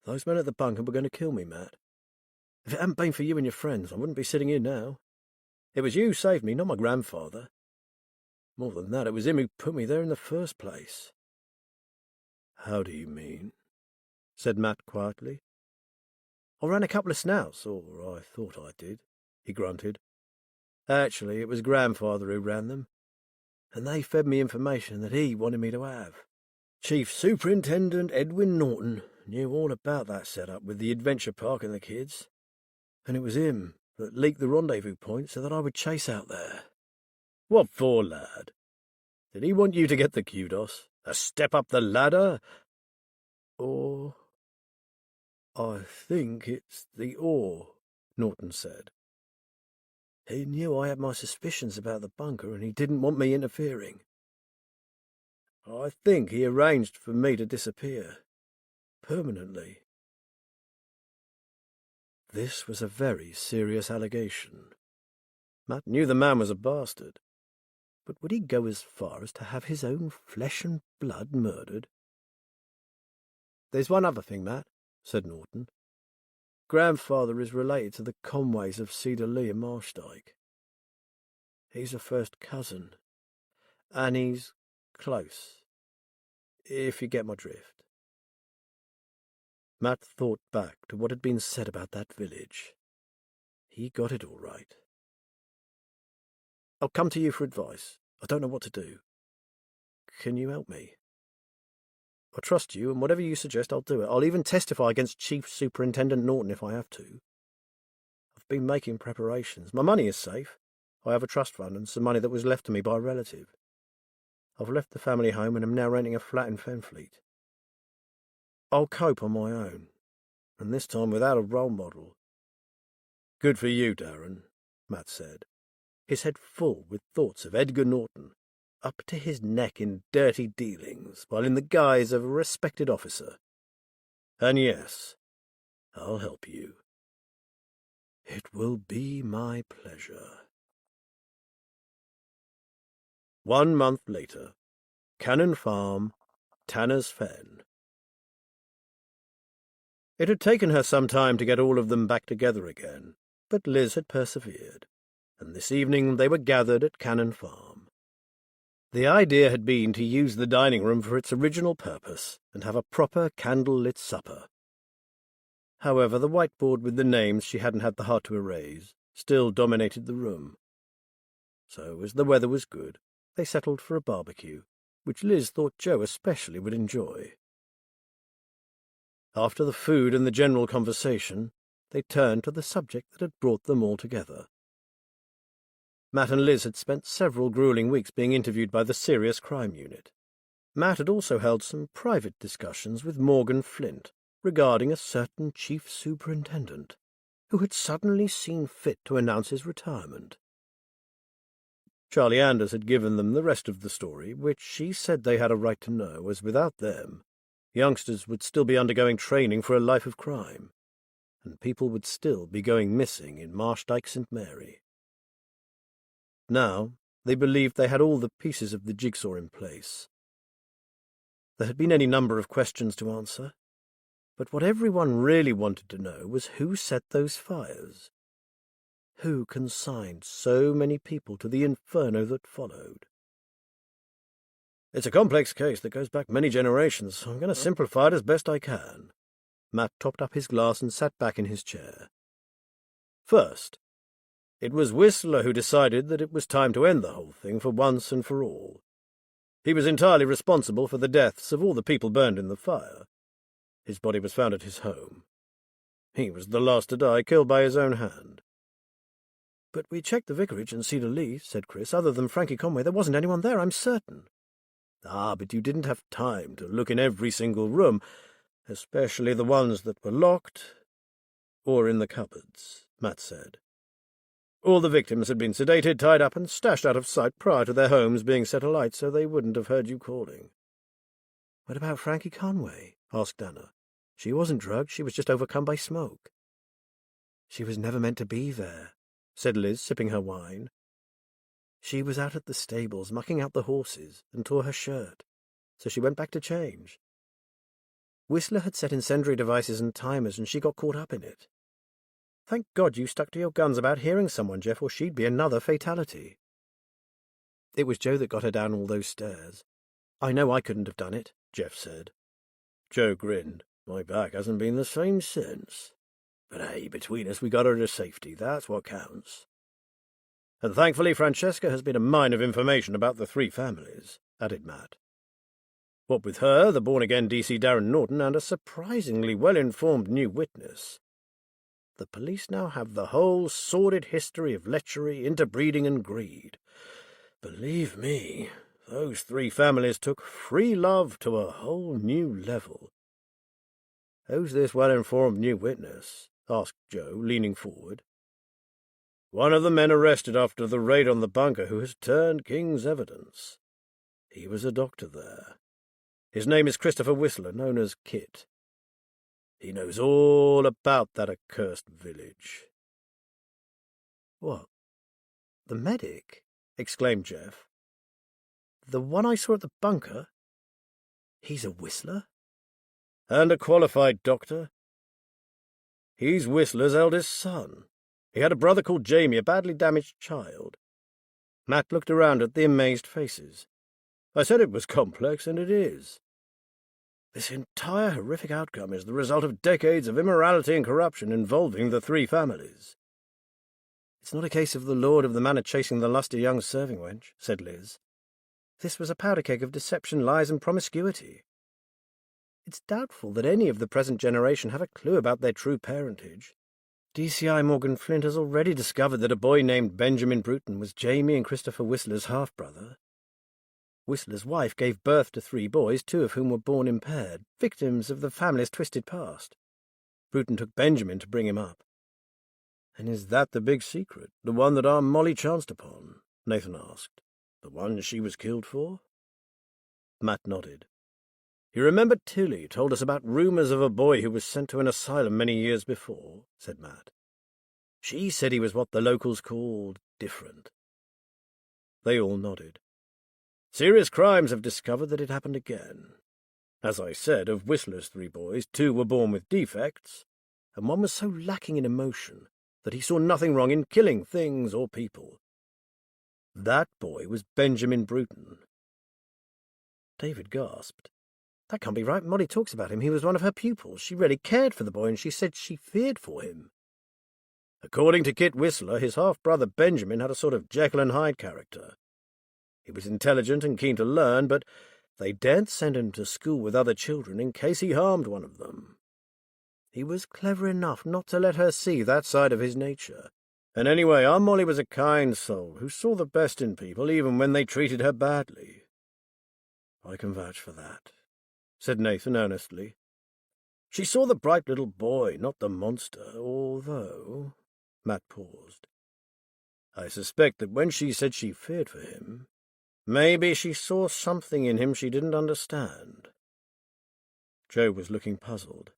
"Those men at the bunker were going to kill me, Matt. If it hadn't been for you and your friends, I wouldn't be sitting here now. It was you who saved me, not my grandfather. More than that, it was him who put me there in the first place." "How do you mean?" said Matt quietly. "I ran a couple of snouts, or I thought I did," he grunted. "Actually, it was grandfather who ran them, and they fed me information that he wanted me to have. Chief Superintendent Edwin Norton knew all about that setup with the adventure park and the kids, and it was him that leaked the rendezvous point so that I would chase out there." "What for, lad? Did he want you to get the kudos? A step up the ladder? Or... "I think it's the or," Norton said. "He knew I had my suspicions about the bunker, and he didn't want me interfering. I think he arranged for me to disappear. Permanently." This was a very serious allegation. Matt knew the man was a bastard, but would he go as far as to have his own flesh and blood murdered? "There's one other thing, Matt," said Norton. "Grandfather is related to the Conways of Cedar Lee and Marshdyke. He's a first cousin, and he's close, if you get my drift." Matt thought back to what had been said about that village. He got it all right. "I'll come to you for advice. I don't know what to do. Can you help me? I trust you, and whatever you suggest, I'll do it. I'll even testify against Chief Superintendent Norton if I have to. I've been making preparations. My money is safe. I have a trust fund and some money that was left to me by a relative. I've left the family home and am now renting a flat in Fenfleet. I'll cope on my own, and this time without a role model." "Good for you, Darren," Matt said, his head full with thoughts of Edgar Norton, up to his neck in dirty dealings, while in the guise of a respected officer. "And yes, I'll help you." "It will be my pleasure." 1 month later, Cannon Farm, Tanner's Fen. It had taken her some time to get all of them back together again, but Liz had persevered, and this evening they were gathered at Cannon Farm. The idea had been to use the dining room for its original purpose and have a proper candle-lit supper. However, the whiteboard with the names she hadn't had the heart to erase still dominated the room. So, as the weather was good, they settled for a barbecue, which Liz thought Joe especially would enjoy. After the food and the general conversation, they turned to the subject that had brought them all together. Matt and Liz had spent several grueling weeks being interviewed by the Serious Crime Unit. Matt had also held some private discussions with Morgan Flint regarding a certain chief superintendent who had suddenly seen fit to announce his retirement. Charlie Anders had given them the rest of the story, which she said they had a right to know, as without them, youngsters would still be undergoing training for a life of crime, and people would still be going missing in Marshdyke St. Mary. Now, they believed they had all the pieces of the jigsaw in place. There had been any number of questions to answer, but what everyone really wanted to know was who set those fires. Who consigned so many people to the inferno that followed? "It's a complex case that goes back many generations, so I'm going to simplify it as best I can." Matt topped up his glass and sat back in his chair. "First, it was Whistler who decided that it was time to end the whole thing for once and for all. He was entirely responsible for the deaths of all the people burned in the fire. His body was found at his home. He was the last to die, killed by his own hand." "But we checked the vicarage and Cedar Lee," said Chris. "Other than Frankie Conway, there wasn't anyone there, I'm certain." "Ah, but you didn't have time to look in every single room, especially the ones that were locked or in the cupboards," Matt said. "All the victims had been sedated, tied up, and stashed out of sight prior to their homes being set alight, so they wouldn't have heard you calling." "What about Frankie Conway?" asked Anna. "She wasn't drugged, she was just overcome by smoke." "She was never meant to be there," said Liz, sipping her wine. "She was out at the stables, mucking out the horses, and tore her shirt, so she went back to change. Whistler had set incendiary devices and timers, and she got caught up in it. Thank God you stuck to your guns about hearing someone, Jeff, or she'd be another fatality. It was Joe that got her down all those stairs. I know I couldn't have done it," Jeff said. Joe grinned. "My back hasn't been the same since. But hey, between us we got her to safety, that's what counts. And thankfully Francesca has been a mine of information about the three families," added Matt. "What with her, the born-again DC Darren Norton, and a surprisingly well-informed new witness, the police now have the whole sordid history of lechery, interbreeding, and greed. Believe me, those three families took free love to a whole new level." "Who's this well-informed new witness?" asked Joe, leaning forward. "One of the men arrested after the raid on the bunker who has turned King's evidence. He was a doctor there. His name is Christopher Whistler, known as Kit. He knows all about that accursed village." "What? The medic?" exclaimed Jeff. "The one I saw at the bunker? He's a Whistler?" "And a qualified doctor. He's Whistler's eldest son. He had a brother called Jamie, a badly damaged child." Matt looked around at the amazed faces. "I said it was complex, and it is. This entire horrific outcome is the result of decades of immorality and corruption involving the three families." "It's not a case of the lord of the manor chasing the lusty young serving wench," said Liz. "This was a powder keg of deception, lies, and promiscuity. It's doubtful that any of the present generation have a clue about their true parentage. DCI Morgan Flint has already discovered that a boy named Benjamin Bruton was Jamie and Christopher Whistler's half-brother. Whistler's wife gave birth to 3 boys, 2 of whom were born impaired, victims of the family's twisted past. Bruton took Benjamin to bring him up." "And is that the big secret, the one that our Molly chanced upon?" Nathan asked. "The one she was killed for?" Matt nodded. You remember Tilly told us about rumours of a boy who was sent to an asylum many years before, said Matt. She said he was what the locals called different. They all nodded. Serious Crimes have discovered that it happened again. As I said, of Whistler's 3 boys, 2 were born with defects, and one was so lacking in emotion that he saw nothing wrong in killing things or people. That boy was Benjamin Bruton. David gasped. That can't be right. Molly talks about him. He was one of her pupils. She really cared for the boy, and she said she feared for him. According to Kit Whistler, his half-brother Benjamin had a sort of Jekyll and Hyde character. He was intelligent and keen to learn, but they daren't send him to school with other children in case he harmed one of them. He was clever enough not to let her see that side of his nature. And anyway, our Molly was a kind soul who saw the best in people even when they treated her badly. I can vouch for that, said Nathan earnestly. She saw the bright little boy, not the monster, although... Matt paused. I suspect that when she said she feared for him, maybe she saw something in him she didn't understand. Joe was looking puzzled.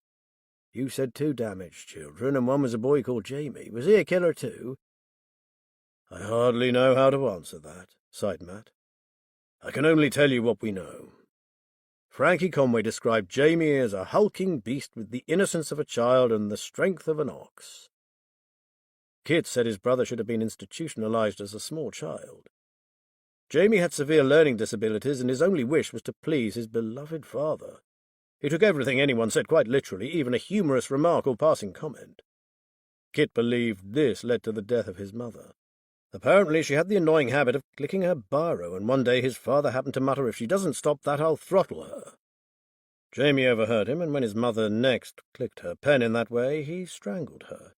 You said 2 damaged children, and one was a boy called Jamie. Was he a killer too? I hardly know how to answer that, sighed Matt. I can only tell you what we know. Frankie Conway described Jamie as a hulking beast with the innocence of a child and the strength of an ox. Kit said his brother should have been institutionalized as a small child. Jamie had severe learning disabilities, and his only wish was to please his beloved father. He took everything anyone said quite literally, even a humorous remark or passing comment. Kit believed this led to the death of his mother. Apparently she had the annoying habit of clicking her biro, and one day his father happened to mutter, "If she doesn't stop that, I'll throttle her." Jamie overheard him, and when his mother next clicked her pen in that way, he strangled her.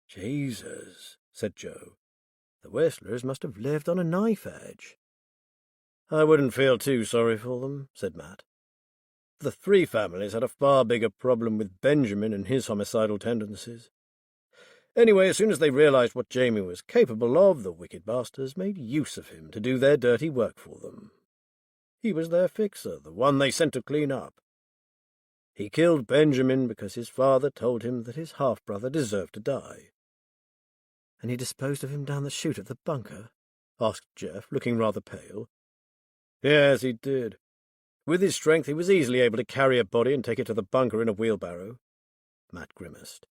Jesus, said Joe. The Whistlers must have lived on a knife edge. I wouldn't feel too sorry for them, said Matt. The 3 families had a far bigger problem with Benjamin and his homicidal tendencies. Anyway, as soon as they realized what Jamie was capable of, the wicked bastards made use of him to do their dirty work for them. He was their fixer, the one they sent to clean up. He killed Benjamin because his father told him that his half-brother deserved to die. And he disposed of him down the chute at the bunker? Asked Jeff, looking rather pale. Yes, he did. With his strength, he was easily able to carry a body and take it to the bunker in a wheelbarrow. Matt grimaced.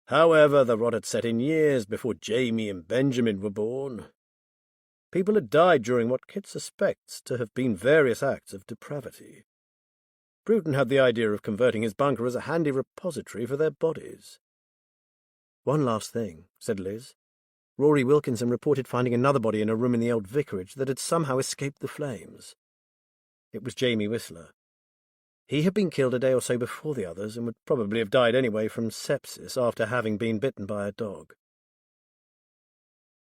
However, the rot had set in years before Jamie and Benjamin were born. People had died during what Kit suspects to have been various acts of depravity. Bruton had the idea of converting his bunker as a handy repository for their bodies. One last thing, said Liz. Rory Wilkinson reported finding another body in a room in the old vicarage that had somehow escaped the flames. It was Jamie Whistler. He had been killed a day or so before the others, and would probably have died anyway from sepsis after having been bitten by a dog.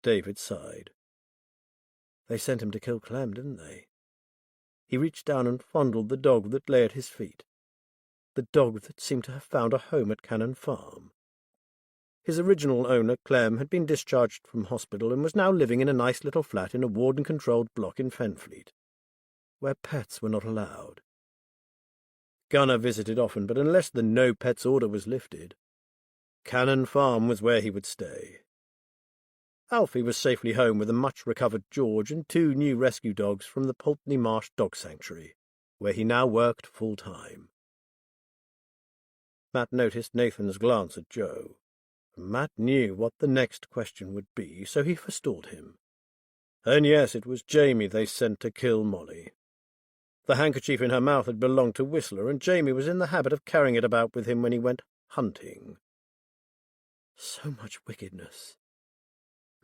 David sighed. They sent him to kill Clem, didn't they? He reached down and fondled the dog that lay at his feet, the dog that seemed to have found a home at Cannon Farm. His original owner, Clem, had been discharged from hospital and was now living in a nice little flat in a warden-controlled block in Fenfleet, where pets were not allowed. Gunner visited often, but unless the no-pets order was lifted, Cannon Farm was where he would stay. Alfie was safely home with a much-recovered George and 2 new rescue dogs from the Pulteney Marsh Dog Sanctuary, where he now worked full-time. Matt noticed Nathan's glance at Joe. Matt knew what the next question would be, so he forestalled him. And yes, it was Jamie they sent to kill Molly. The handkerchief in her mouth had belonged to Whistler, and Jamie was in the habit of carrying it about with him when he went hunting. So much wickedness.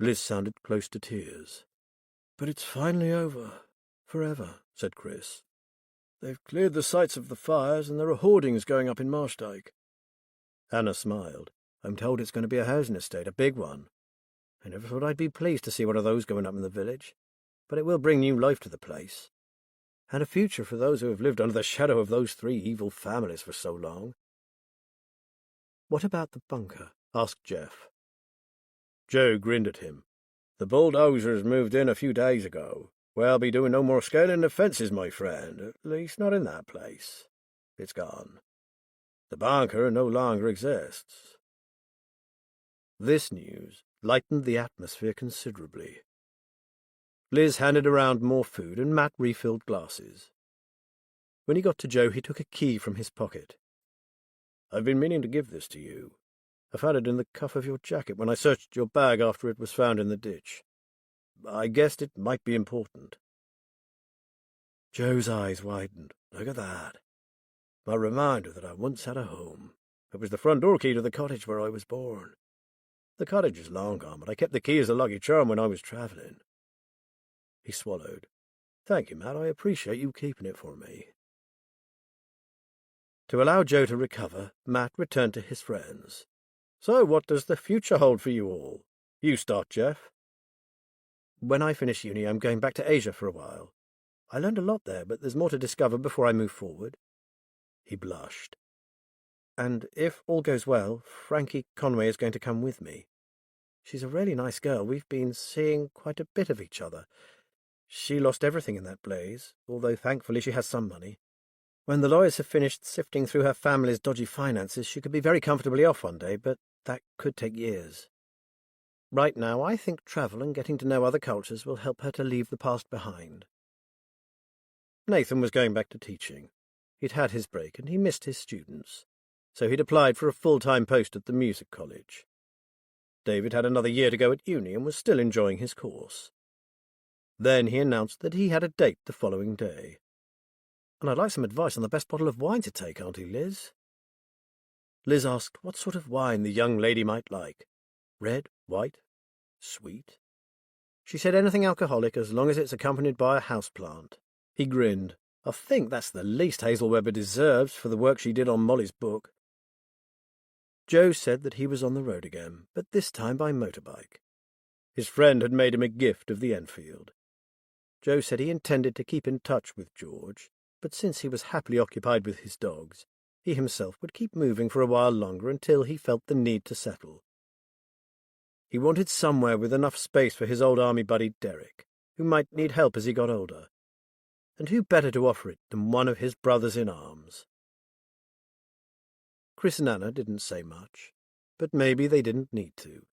Liz sounded close to tears. But it's finally over. Forever, said Chris. They've cleared the sites of the fires, and there are hoardings going up in Marshdyke. Anna smiled. I'm told it's going to be a housing estate, a big one. I never thought I'd be pleased to see one of those going up in the village, but it will bring new life to the place, and a future for those who have lived under the shadow of those 3 evil families for so long. What about the bunker? Asked Jeff. Joe grinned at him. The bulldozers moved in a few days ago. We'll be doing no more scaling the fences, my friend, at least not in that place. It's gone. The bunker no longer exists. This news lightened the atmosphere considerably. Liz handed around more food and Matt refilled glasses. When he got to Joe, he took a key from his pocket. I've been meaning to give this to you. I found it in the cuff of your jacket when I searched your bag after it was found in the ditch. I guessed it might be important. Joe's eyes widened. Look at that. My reminder that I once had a home. It was the front door key to the cottage where I was born. The cottage is long gone, but I kept the key as a lucky charm when I was travelling. He swallowed. Thank you, Matt. I appreciate you keeping it for me. To allow Joe to recover, Matt returned to his friends. So what does the future hold for you all? You start, Jeff. When I finish uni, I'm going back to Asia for a while. I learned a lot there, but there's more to discover before I move forward. He blushed. And if all goes well, Frankie Conway is going to come with me. She's a really nice girl. We've been seeing quite a bit of each other. She lost everything in that blaze, although thankfully she has some money. When the lawyers have finished sifting through her family's dodgy finances, she could be very comfortably off one day, but that could take years. Right now, I think travel and getting to know other cultures will help her to leave the past behind. Nathan was going back to teaching. He'd had his break and he missed his students, so he'd applied for a full-time post at the music college. David had another year to go at uni and was still enjoying his course. Then he announced that he had a date the following day. And I'd like some advice on the best bottle of wine to take, Auntie Liz. Liz asked what sort of wine the young lady might like. Red, white, sweet? She said anything alcoholic as long as it's accompanied by a houseplant. He grinned. I think that's the least Hazel Webber deserves for the work she did on Molly's book. Joe said that he was on the road again, but this time by motorbike. His friend had made him a gift of the Enfield. Joe said he intended to keep in touch with George, but since he was happily occupied with his dogs, he himself would keep moving for a while longer until he felt the need to settle. He wanted somewhere with enough space for his old army buddy Derek, who might need help as he got older. And who better to offer it than one of his brothers-in-arms? Chris and Anna didn't say much, but maybe they didn't need to.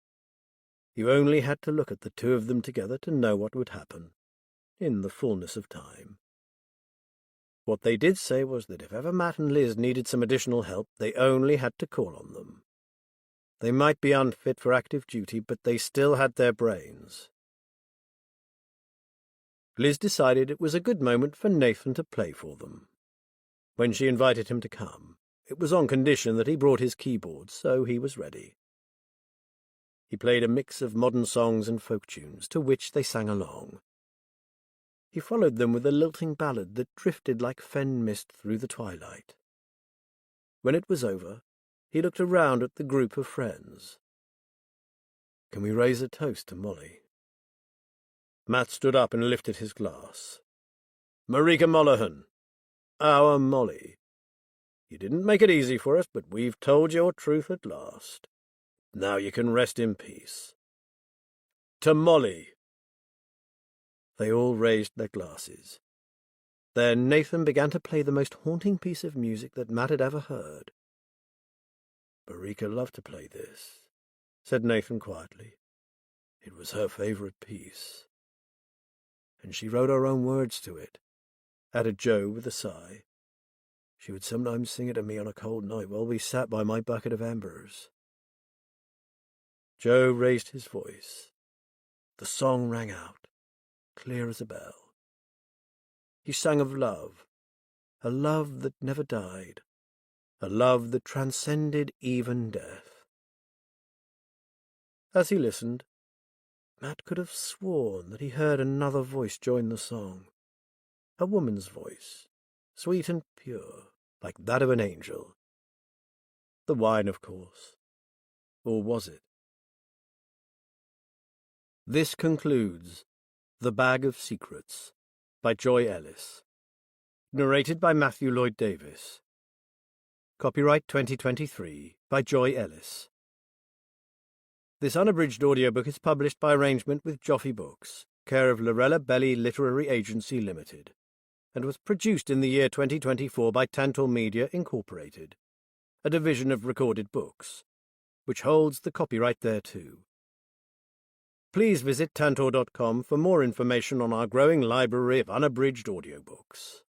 You only had to look at the two of them together to know what would happen, in the fullness of time. What they did say was that if ever Matt and Liz needed some additional help, they only had to call on them. They might be unfit for active duty, but they still had their brains. Liz decided it was a good moment for Nathan to play for them. When she invited him to come, it was on condition that he brought his keyboard, so he was ready. He played a mix of modern songs and folk tunes, to which they sang along. He followed them with a lilting ballad that drifted like fen mist through the twilight. When it was over, he looked around at the group of friends. "Can we raise a toast to Molly?" Matt stood up and lifted his glass. "Marika Monaghan, our Molly. You didn't make it easy for us, but we've told your truth at last. Now you can rest in peace. To Molly." They all raised their glasses. Then Nathan began to play the most haunting piece of music that Matt had ever heard. "Marika loved to play this," said Nathan quietly. "It was her favourite piece. And she wrote her own words to it," added Joe with a sigh. "She would sometimes sing it to me on a cold night while we sat by my bucket of embers." Joe raised his voice. The song rang out, clear as a bell. He sang of love, a love that never died, a love that transcended even death. As he listened, Matt could have sworn that he heard another voice join the song, a woman's voice, sweet and pure, like that of an angel. The wine, of course. Or was it? This concludes The Bag of Secrets by Joy Ellis. Narrated by Matthew Lloyd Davis. Copyright 2023 by Joy Ellis. This unabridged audiobook is published by arrangement with Joffy Books. care of Lorella Belly Literary Agency Limited, and was produced in the year 2024 by Tantor Media Incorporated, a division of Recorded Books, which holds the copyright thereto. Please visit tantor.com for more information on our growing library of unabridged audiobooks.